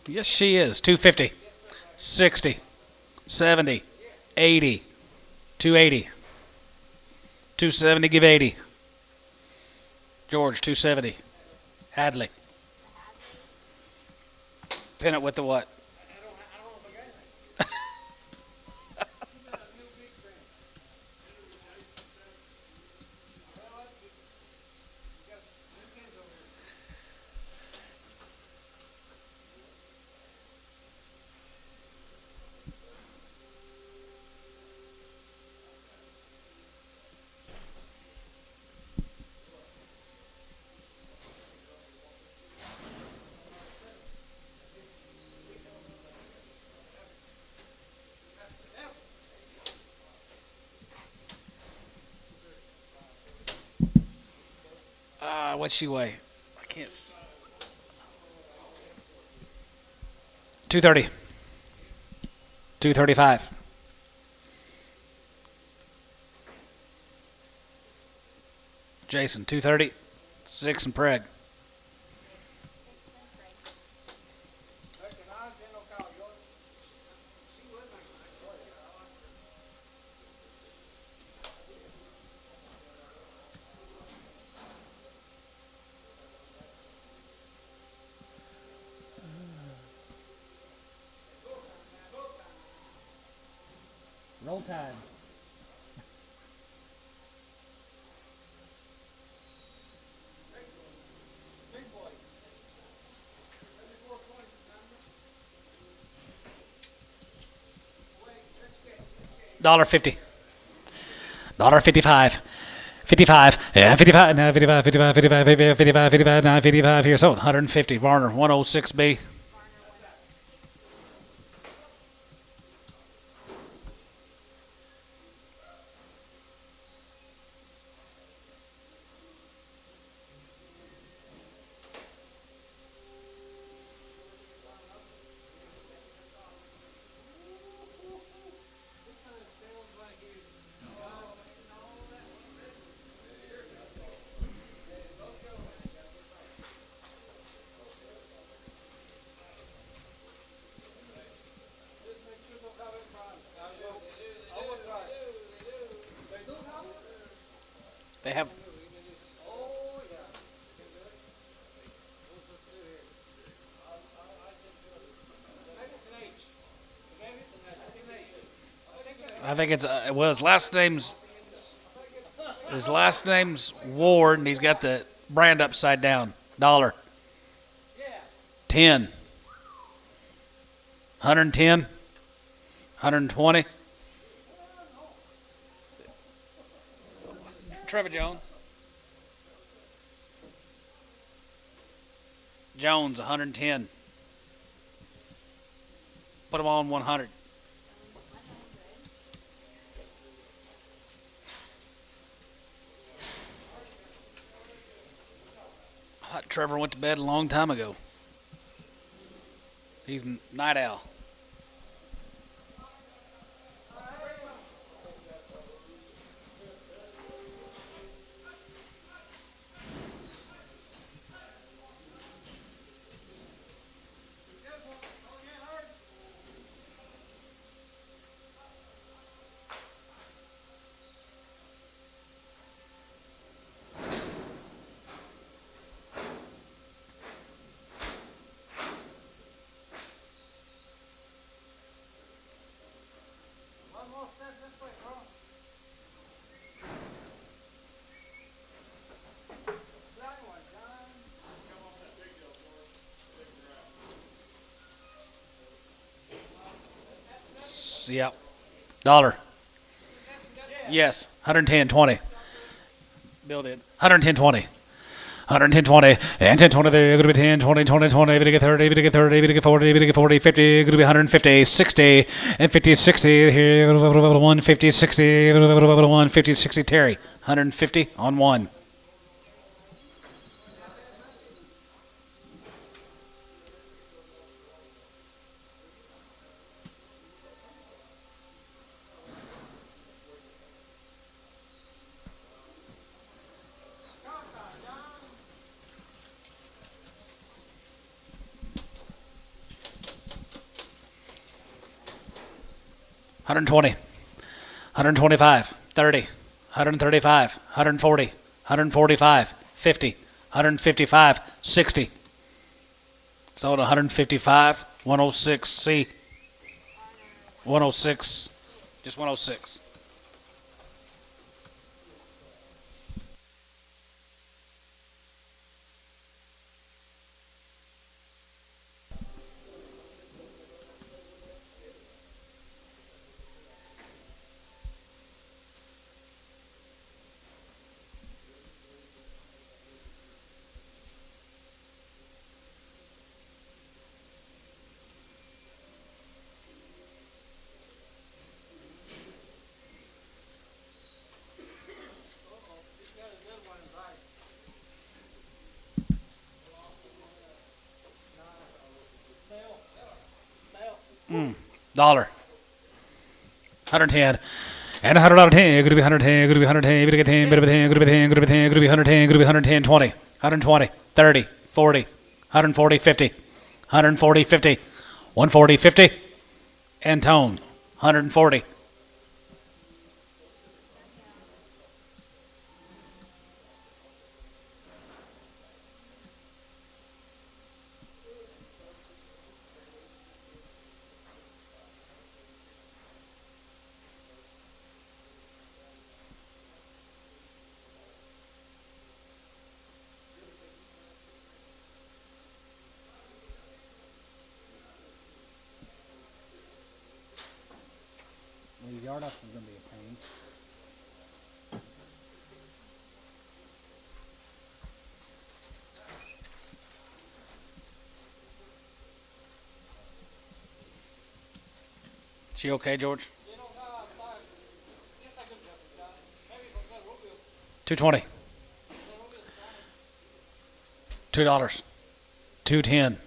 Yes, she is. 250, 60, 70, 80, 280, 270, give 80. George, 270. Hadley. Pin it with the what? What's she weigh? I can't. 230. 235. Jason, 230. 6 and Preg. Roll Tide. $1.50. $1.55. 55. Yeah, 55. Now 55, 55, 55, 55, 55, 55, now 55 here. So 150. Varner, 106B. They have. I think it's well, his last name's Ward, and he's got the brand upside down. $1. 10. 110. 120. Trevor Jones. Jones, 110. Put him on 100. I thought Trevor went to bed a long time ago. He's night owl. Yep. Dollar. Yes. 110.20. Bill did. 110.20. 110.20 and 10.20 there. Going to be 10, 20, 20, 20. Able to get 30. Able to get 30. Able to get 40. Able to get 40. 50. Going to be 150. 60 and 50. 60 here. 150. 60. 150. 60. Terry. 150 on one. $120, $125, 30, $135, $140, $145, 50, $155, 60. Sold $155, 106, C. 106, just 106. Dollar. 110. And $100 10. Going to be 110. Going to be 110. Going to get 10. Going to be 10. Going to be 10. Going to be 10. Going to be 110. Going to be 110. 20. 120. 30. 40. 140. 50. 140. 50. 140. 50. And tone. 140. These yard ups is going to be a pain. She okay, George? 220. $2. 210.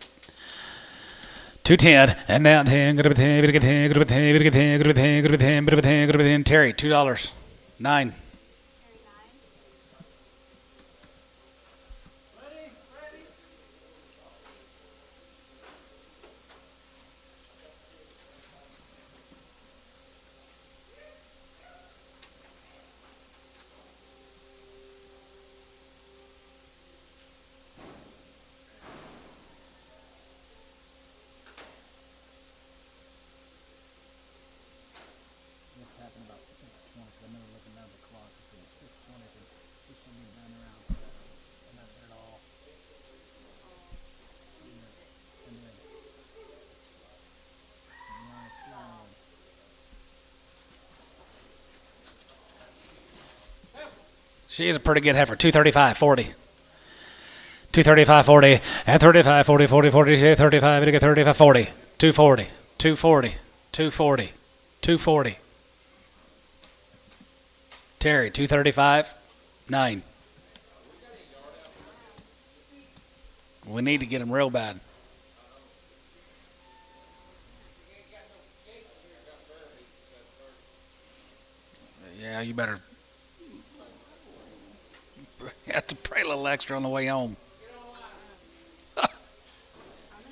210 and now 10. Go to 10. Go to 10. Go to 10. Go to 10. Go to 10. Go to 10. Go to 10. Go to 10. Terry, $2. 9. This happened about 6:20. I remember looking down at the clock. It said 6:20. And this should be done around 7. And that's it all. And then nice long. She is a pretty good heifer. 235, 40. 235, 40. And 35, 40, 40, 40. 35, it'll get 35, 40. 240, 240, 240, 240. Terry, 235, 9. We need to get him real bad. Yeah, you better have to pray a little extra on the way home. I'm gonna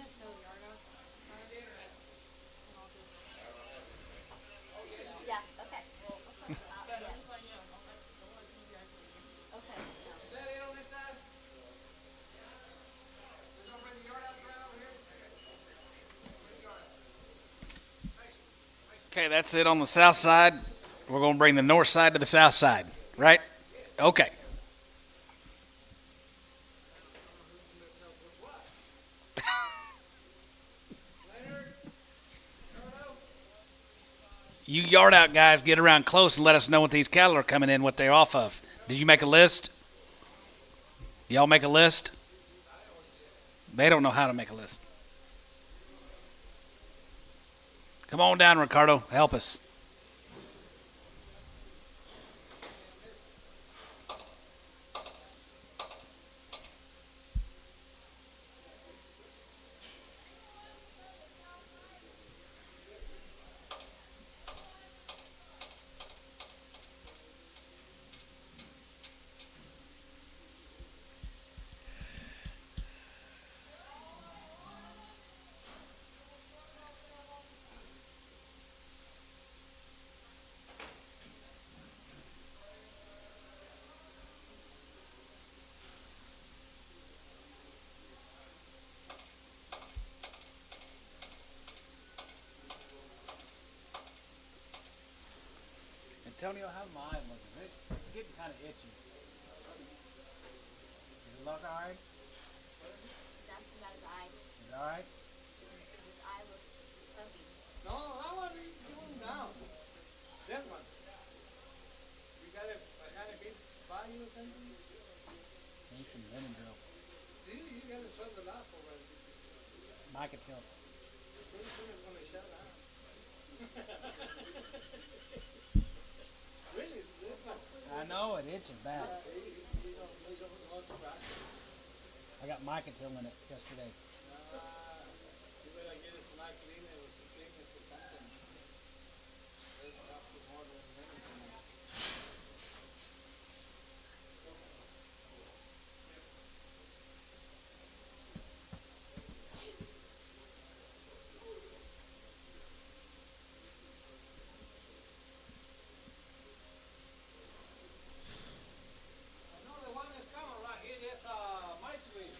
sew the yard up. And I'll just. Yeah, okay. Yeah. Okay, no. Okay, that's it on the south side. We're going to bring the north side to the south side, right? Okay. You yard out guys, get around close and let us know what these cattle are coming in, what they're off of. Did you make a list? Y'all make a list? They don't know how to make a list. Come on down, Ricardo. Help us. Antonio, how's my eye looking? It's getting kind of itchy. Does it look all right? That's about his eye. Is it all right? His eye looks funky. No, that one is going down. That one. You got it kind of bit by you or something? Need some lemon drill. You got to shut the last already. Mike can tell. Pretty soon it's going to shut down. Really? This one? I know it itches bad. You don't know surprise. I got Mycotil in it yesterday. You better get it like clean it with some cleaners or something. There's not too more than anything. No, the one that's coming right here, that's my tree.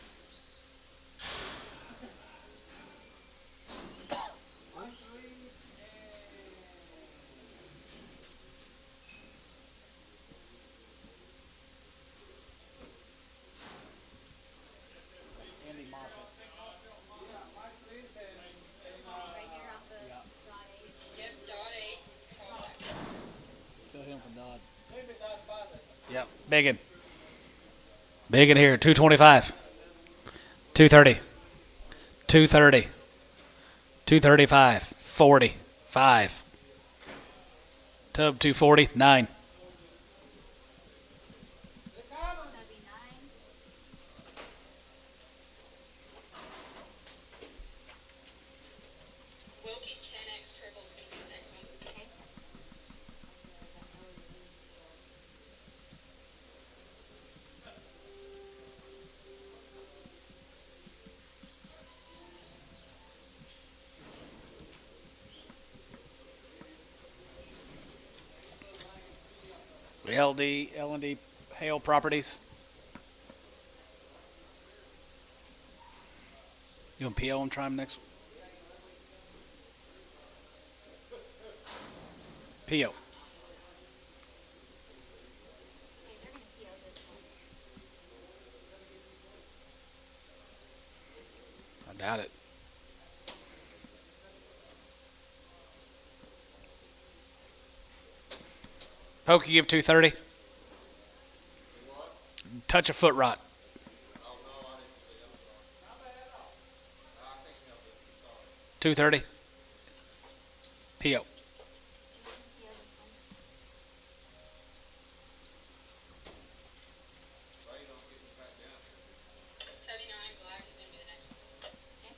My tree Andy Moffat. yeah, my trees and Right here off the dot eight. Yep, dot 8. Still him from Dodd. maybe that's father. Yep. Biggin. Biggin here. 225. 230. 230. 235. 40. 5. Tub 240. 9. That'd be 9. Wilkie 10X Turbo's going to be the next one. Okay. L&D Hale Properties. You want PO and try them next? PO. Okay, they're gonna PO this one. I doubt it. Pokey give 230. Touch a foot rot. 230. PO. PO this one. 79 Black is going to be the next one. Okay.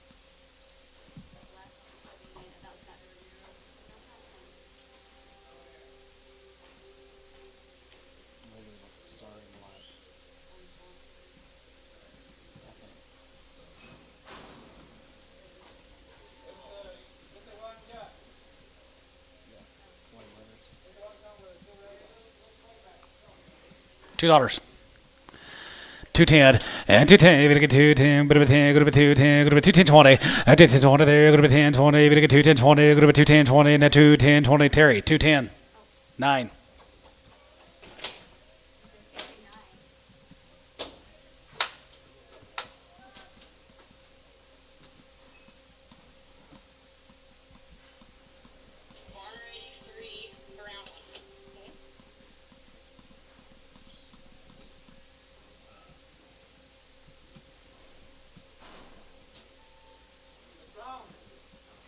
Left, that'd be about that earlier. About that time. $2. 210 and 210. If you get 210, go to 10, go to 210, go to 210.20. 210.20 there, go to 10.20. If you get 210.20, go to 210.20 and 210.20. Terry, 210. 9. Farmer 83, brown one.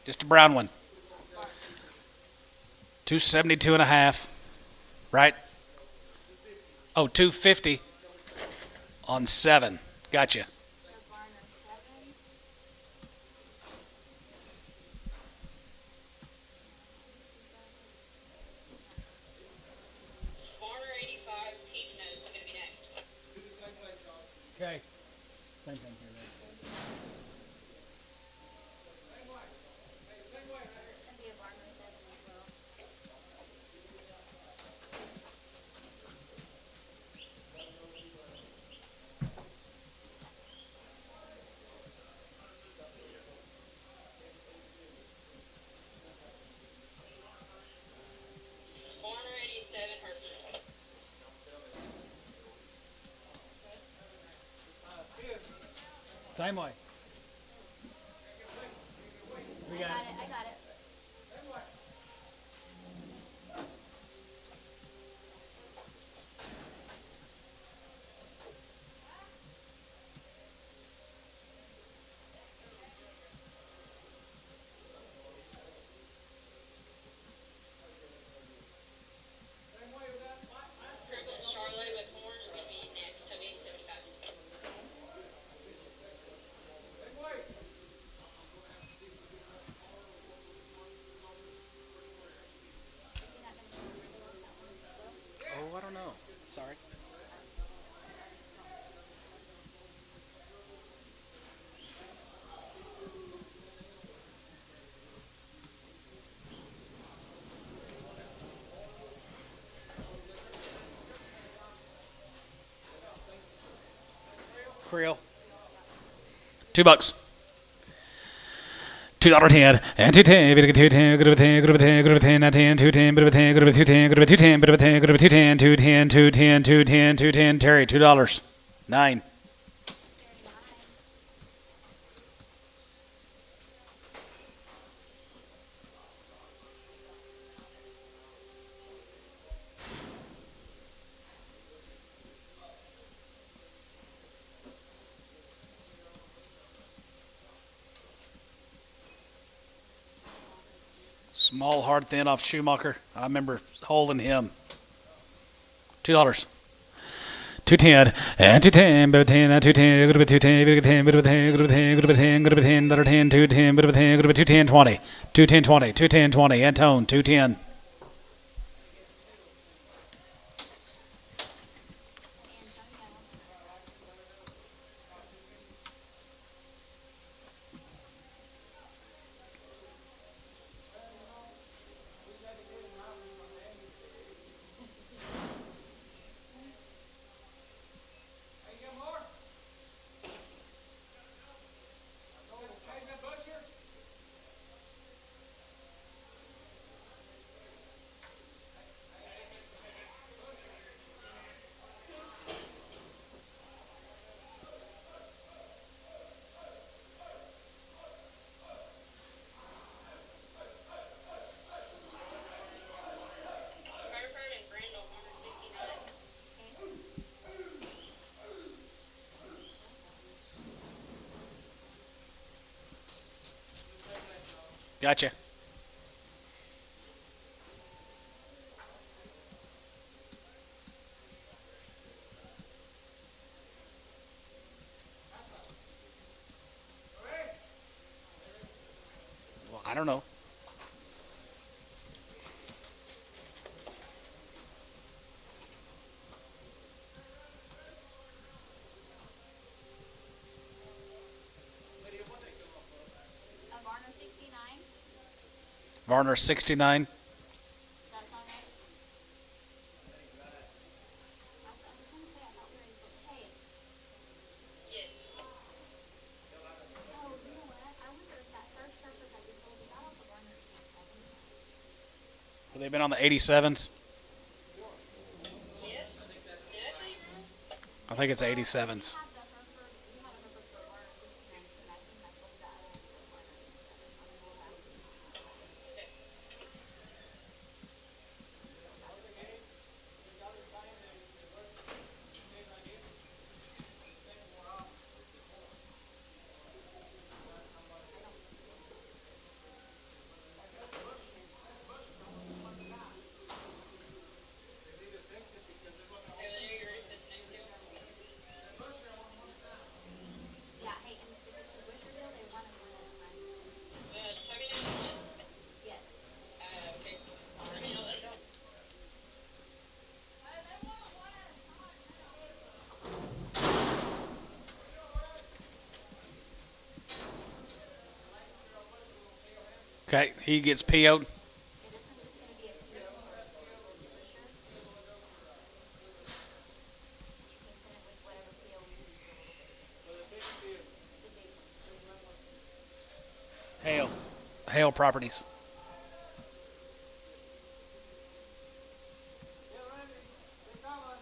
Just a brown one. 272 and a half. Right? Oh, 250 on 7. Gotcha. Farmer 85, peach nose is going to be next. Okay. Same thing here, right? That'd be a Barner 7 as well. Farmer 87, Hershey. Same way. We got it. I got it. Charlotte with horn is going to be next. Toby 75. Oh, I don't know. Sorry. Creel. $2. $2.10 and 210. If you get 210, go to 10, go to 10, go to 10, 10, 210, go to 10, go to 210, go to 210, go to 10, go to 210, 210, 210, 210, 210. Terry, $2. 9. Small, hard, thin off Schumacher. I remember holding him. $2. 210 and 210, but 10, 210, go to 210, go to 10, go to 10, go to 10, go to 10, go to 10, go to 10, 210, go to 10, go to 210, 20, 210, 20, 210, 20, Antone, 210. Hereford and Brandel, farmer 69. Gotcha. Well, I don't know. A Barner 69. Varner 69. Does that sound right? Have they been on the 87s? Yes, did I say? I think it's 87s. Over there, you're sitting next to him. Yeah, hey, and if it's the Busher deal, they want to win it, right? Tell me this one. Yes. Okay. Let me know, let me know. Okay, he gets PO'd. Yeah, this one's just going to be a PO for Busher. You can send it with whatever PO we use for a little bit. The big one. Hale. Hale Properties. The other one going to be for something that was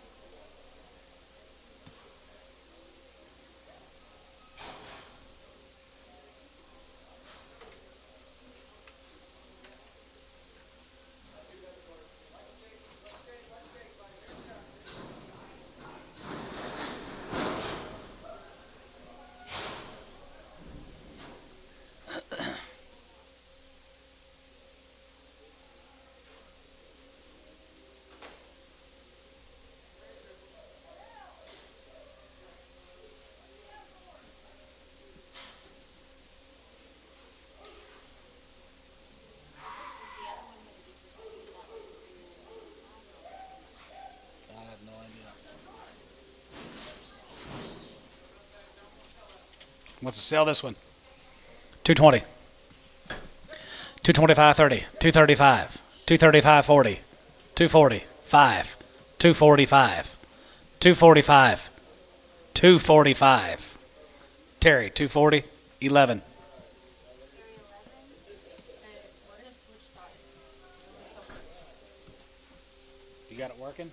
I have no idea. Wants to sell this one. 220. 225.30. 235. 235.40. 245. 245. 245. 245. Terry, 240. 11. Area 11. We're gonna switch sides. You got it working?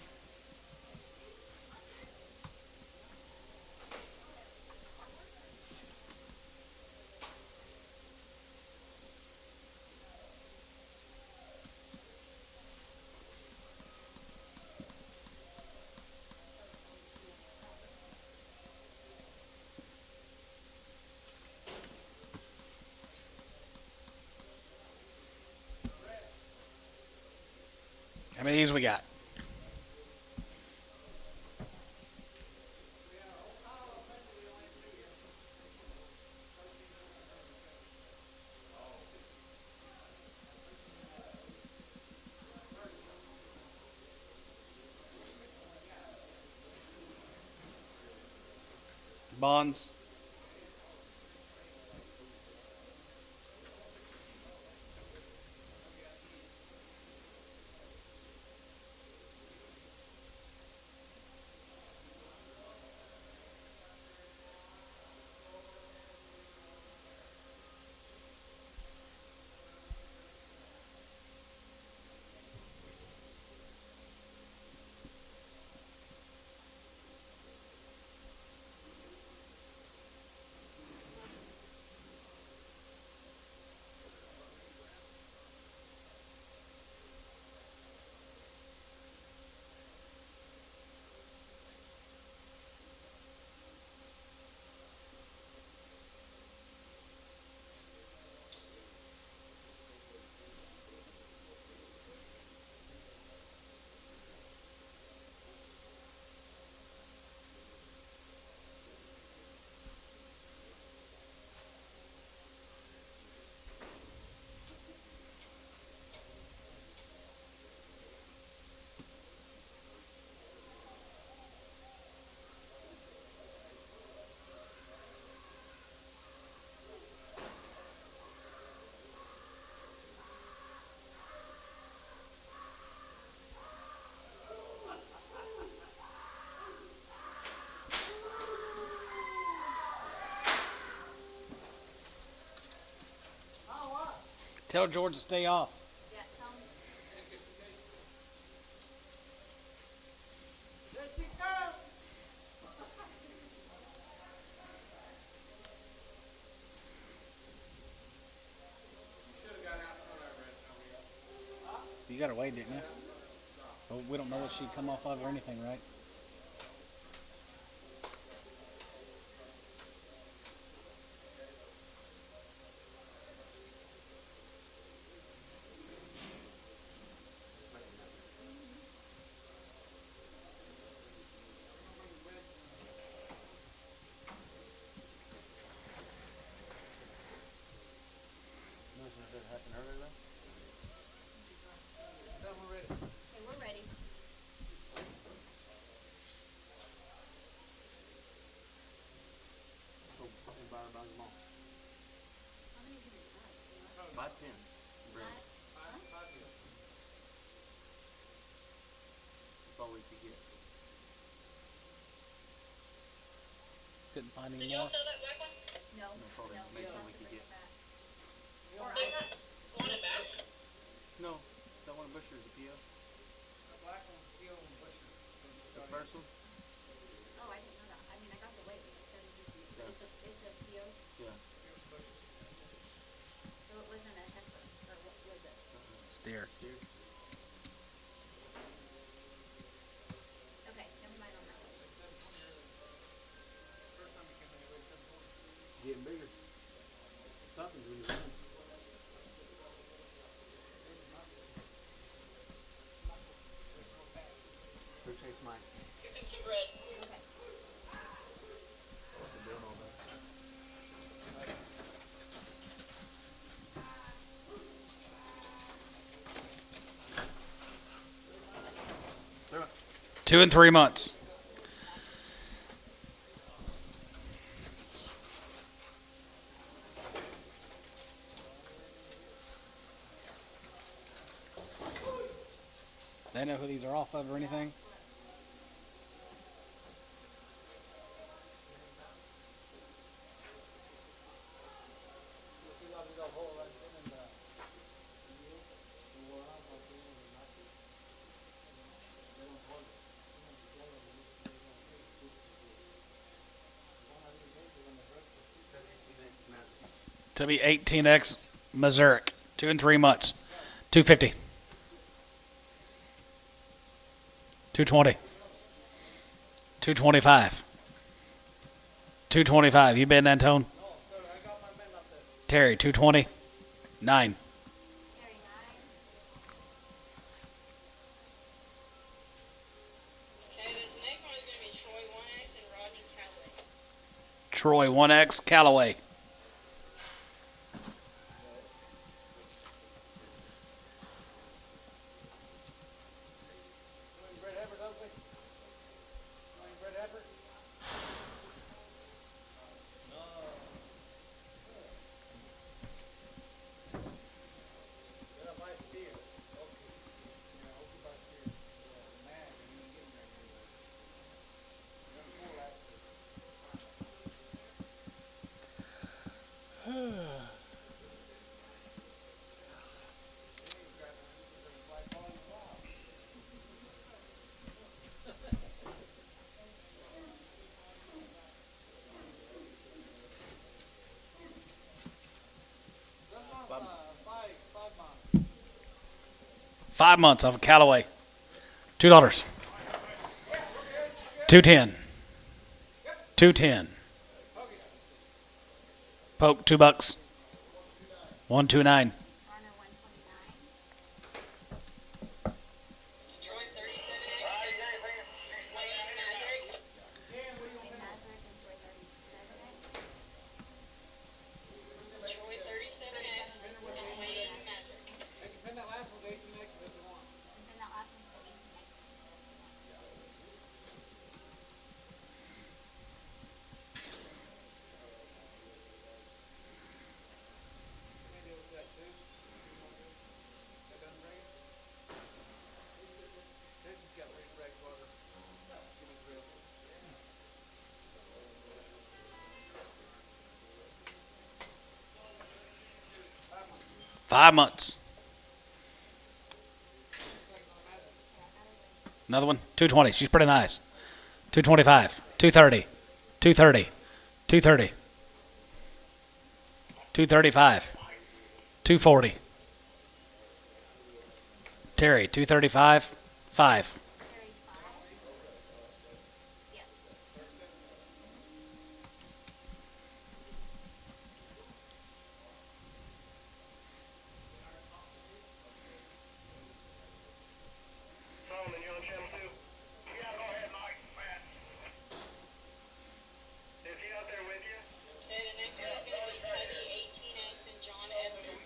How many of these we got? Bonds. Tell George to stay off. Yeah, tell them. You got her weighed, didn't you? But we don't know what she'd come off of or anything, right? Okay, we're ready. How many did it have? About 10. That's all we could get. Couldn't find Did any y'all more. sell that black one? No, probably no, make you'll one have we to could bring get. it back. Or I got one in back. No, that one Busher is a PO. The black one's still in Busher. The first one? Oh, I didn't know that. I mean, I got the weight, but it said it's a PO, Yeah. so it wasn't a heifer, or what was it? Steer. Steer. Okay, never mind on that one. First time you came in, it weighed 740. Getting bigger. Something's when you run. Who takes mine? Here comes some bread. Okay. Through it. 2 and 3 months. They know who these are off of or anything? To be 18X Missouri. 2 and 3 months. 250. 220. 225. 225. You been Antone? Terry, 220. 9. Carry 9. Okay, this next one is going to be Troy 1X and Roger Calloway. Troy, 1X Callaway. Red heifer, don't we? Red heifer? Then I buy steer. Okay. Yeah, hope you buy steer. Man, you ain't getting there anyway. Never pull that steer. Five months. 5 months of Callaway. $2. 210. 210. Poke, $2. 129. Garner 129. Troy 37X and Wayne Maverick. Wayne Mazurek and Troy 37X. Troy 37X and Wayne Maverick. Hey, depend that last one's 18X if you want. And then that last one's the 18X. Maybe with that too. That doesn't bring it? Jason's got red water. Give me the real. 5 months. Another one. 220. She's pretty nice. 225. 230. 230. 230. 235. 240. Terry, 235, 5. Terry 5. Yes. Solomon, you on channel 2? Yeah, go ahead, Mike. Matt. Is he out there with you? Okay, the next one is going to be Tubby 18X and John Evans.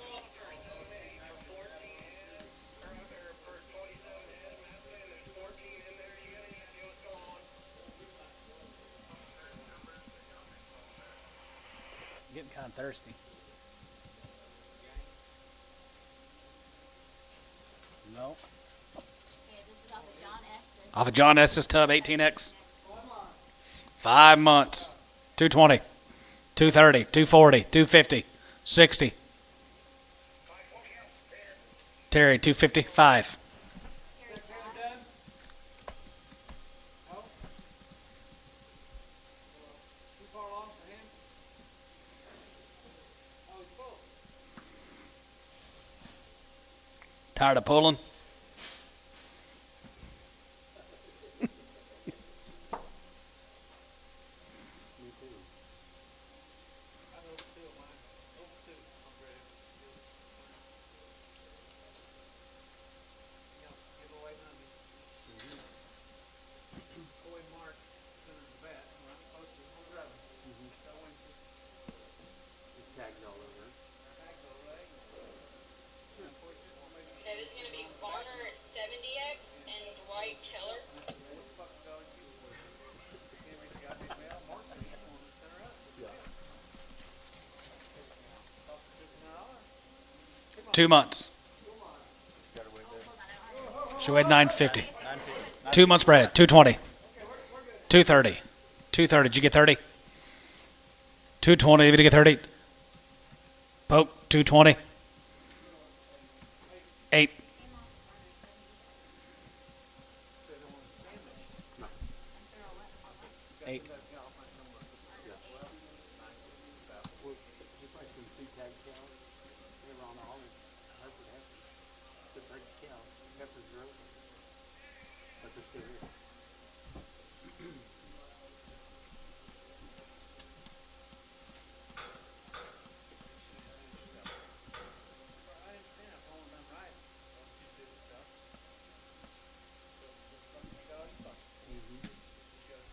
Getting kind of thirsty. No. Okay, this is off of John Estes. Off of John Estes tub, 18X. 5 months. 220, 230, 240, 250, 60. Terry, 250, 5. Terry 5. Too far along for him? Oh, he's full. Tired of pulling? I'm over 2 of mine. Over 2. I'm ready. Give away money. Boy Mark sent us a bet. We're not supposed to. We're driving. So when There's tags all over. tags all right. Okay, this is going to be Varner 70X and Dwight Keller. Mark said he's the one that sent her up. Cost her $59. 2 months. She weighed 950. 2 months bred, 220. 230. 230. Did you get 30? 220. Did you get 30? Poke, 220. 8. Eight. Well, just like some 2 tag cows, they were on all in Hereford Heifer. The big cow, Heifer's growth. But they're still here. I understand. If all done right, don't you do the stuff. You got all your bucks. You got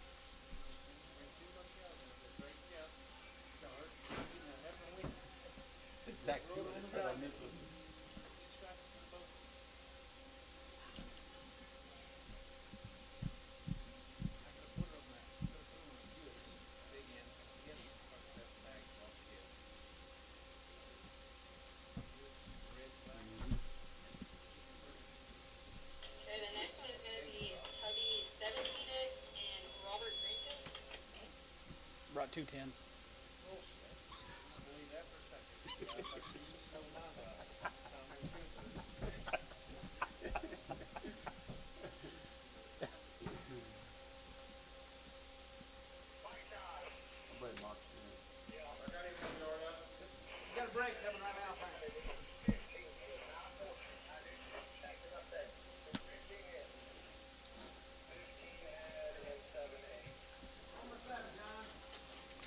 bring 2 of them cows in. They're great cows. Sell her. You know, have a week. Exactly. Roll on the ground. Scratches in both. I could have put her on that. Could have put her on the fields. Big end. Yes. That bag off the field. Red flag. Okay, the next one is going to be Tubby 17X and Robert Grinton. Brought 210. Believe that for a second. I thought she was so loud about it. I'll blame Mark. You got a break coming right now, Frank.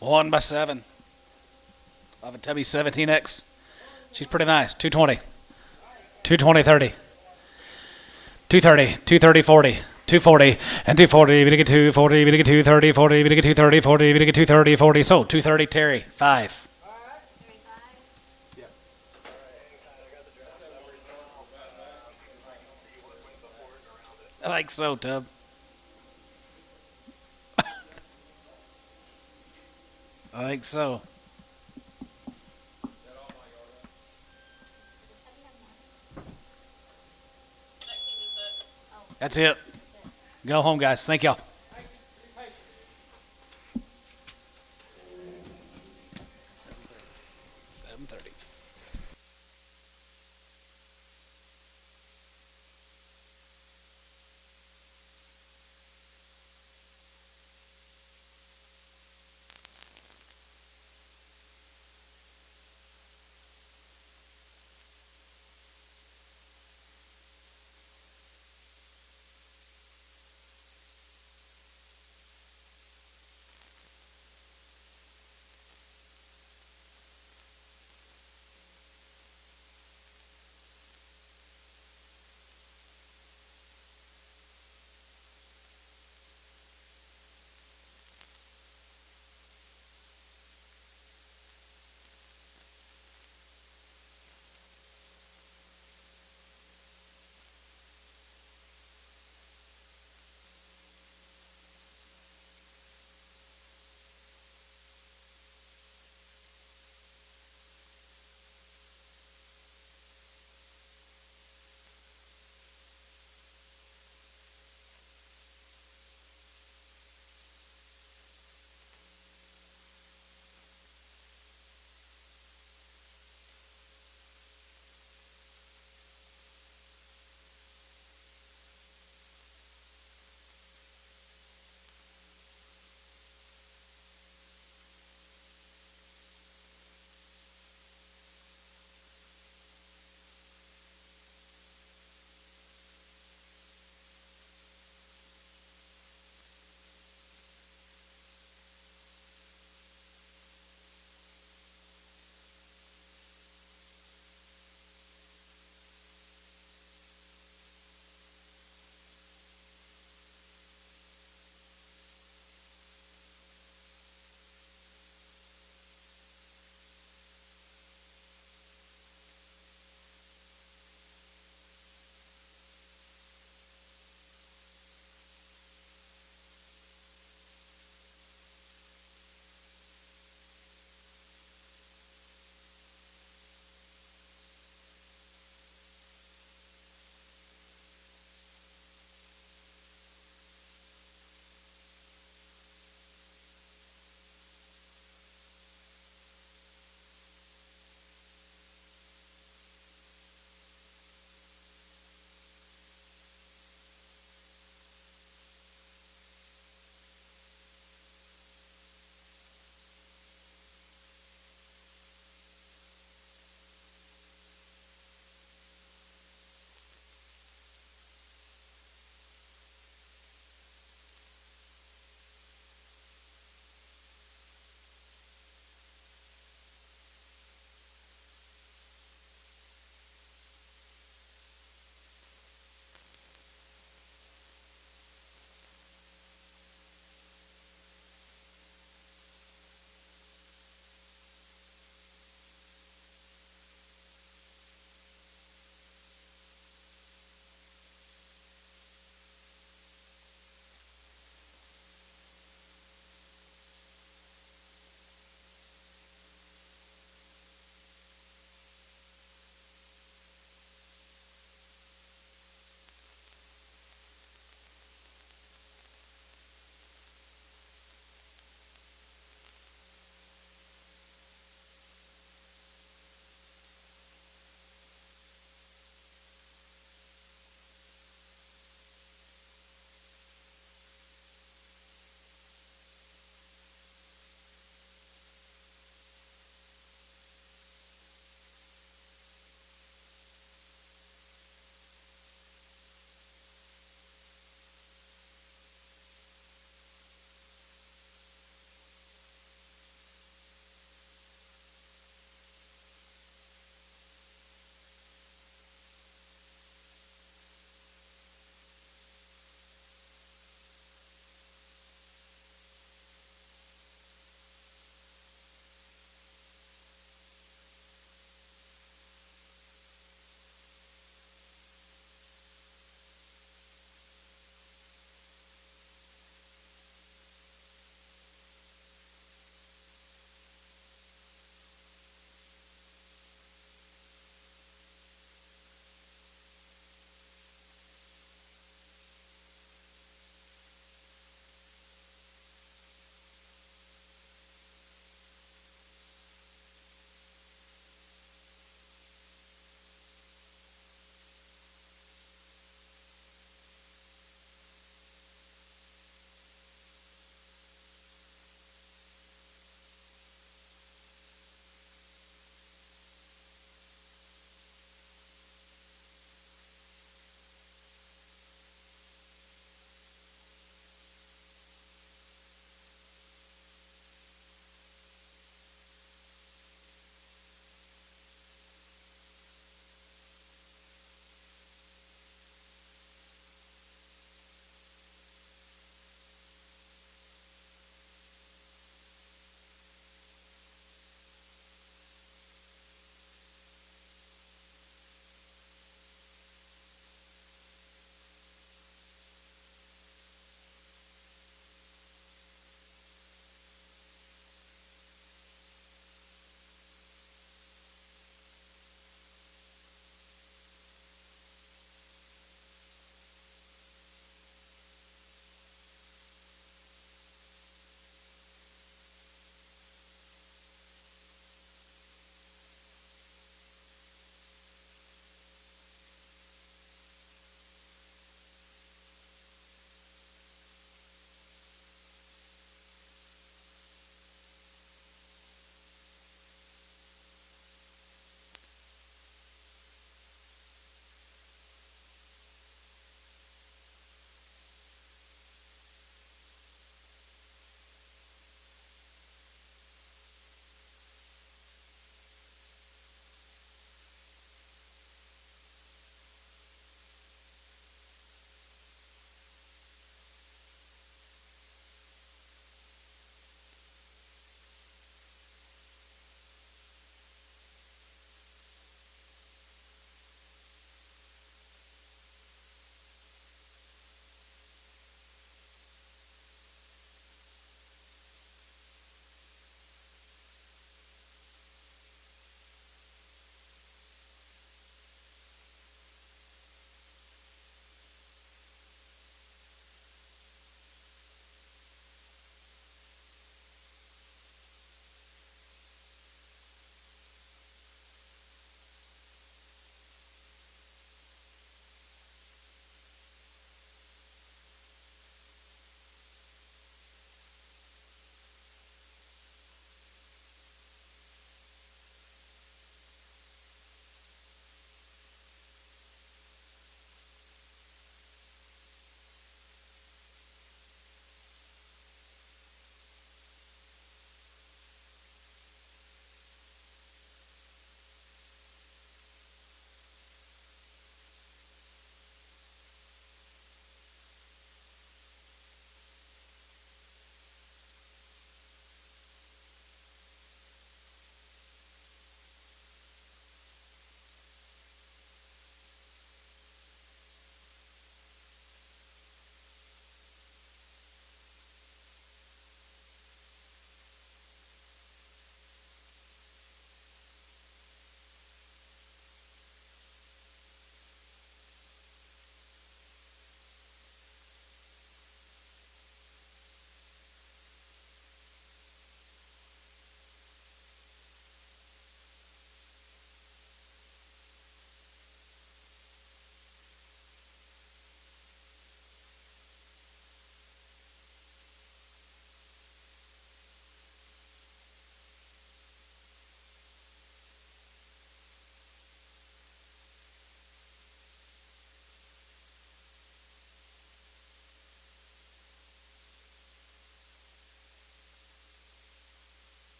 One by 7. Off a Tubby 17X. She's pretty nice. 220. 220, 30. 230, 230, 40. 240, and 240. We did get 240. We did get 230, 40. We did get 230, 40. We did get 230, 40. Sold. 230, Terry. 5. Terry 5. I think so, Tub. I think so. That's it. Go home, guys. Thank y'all.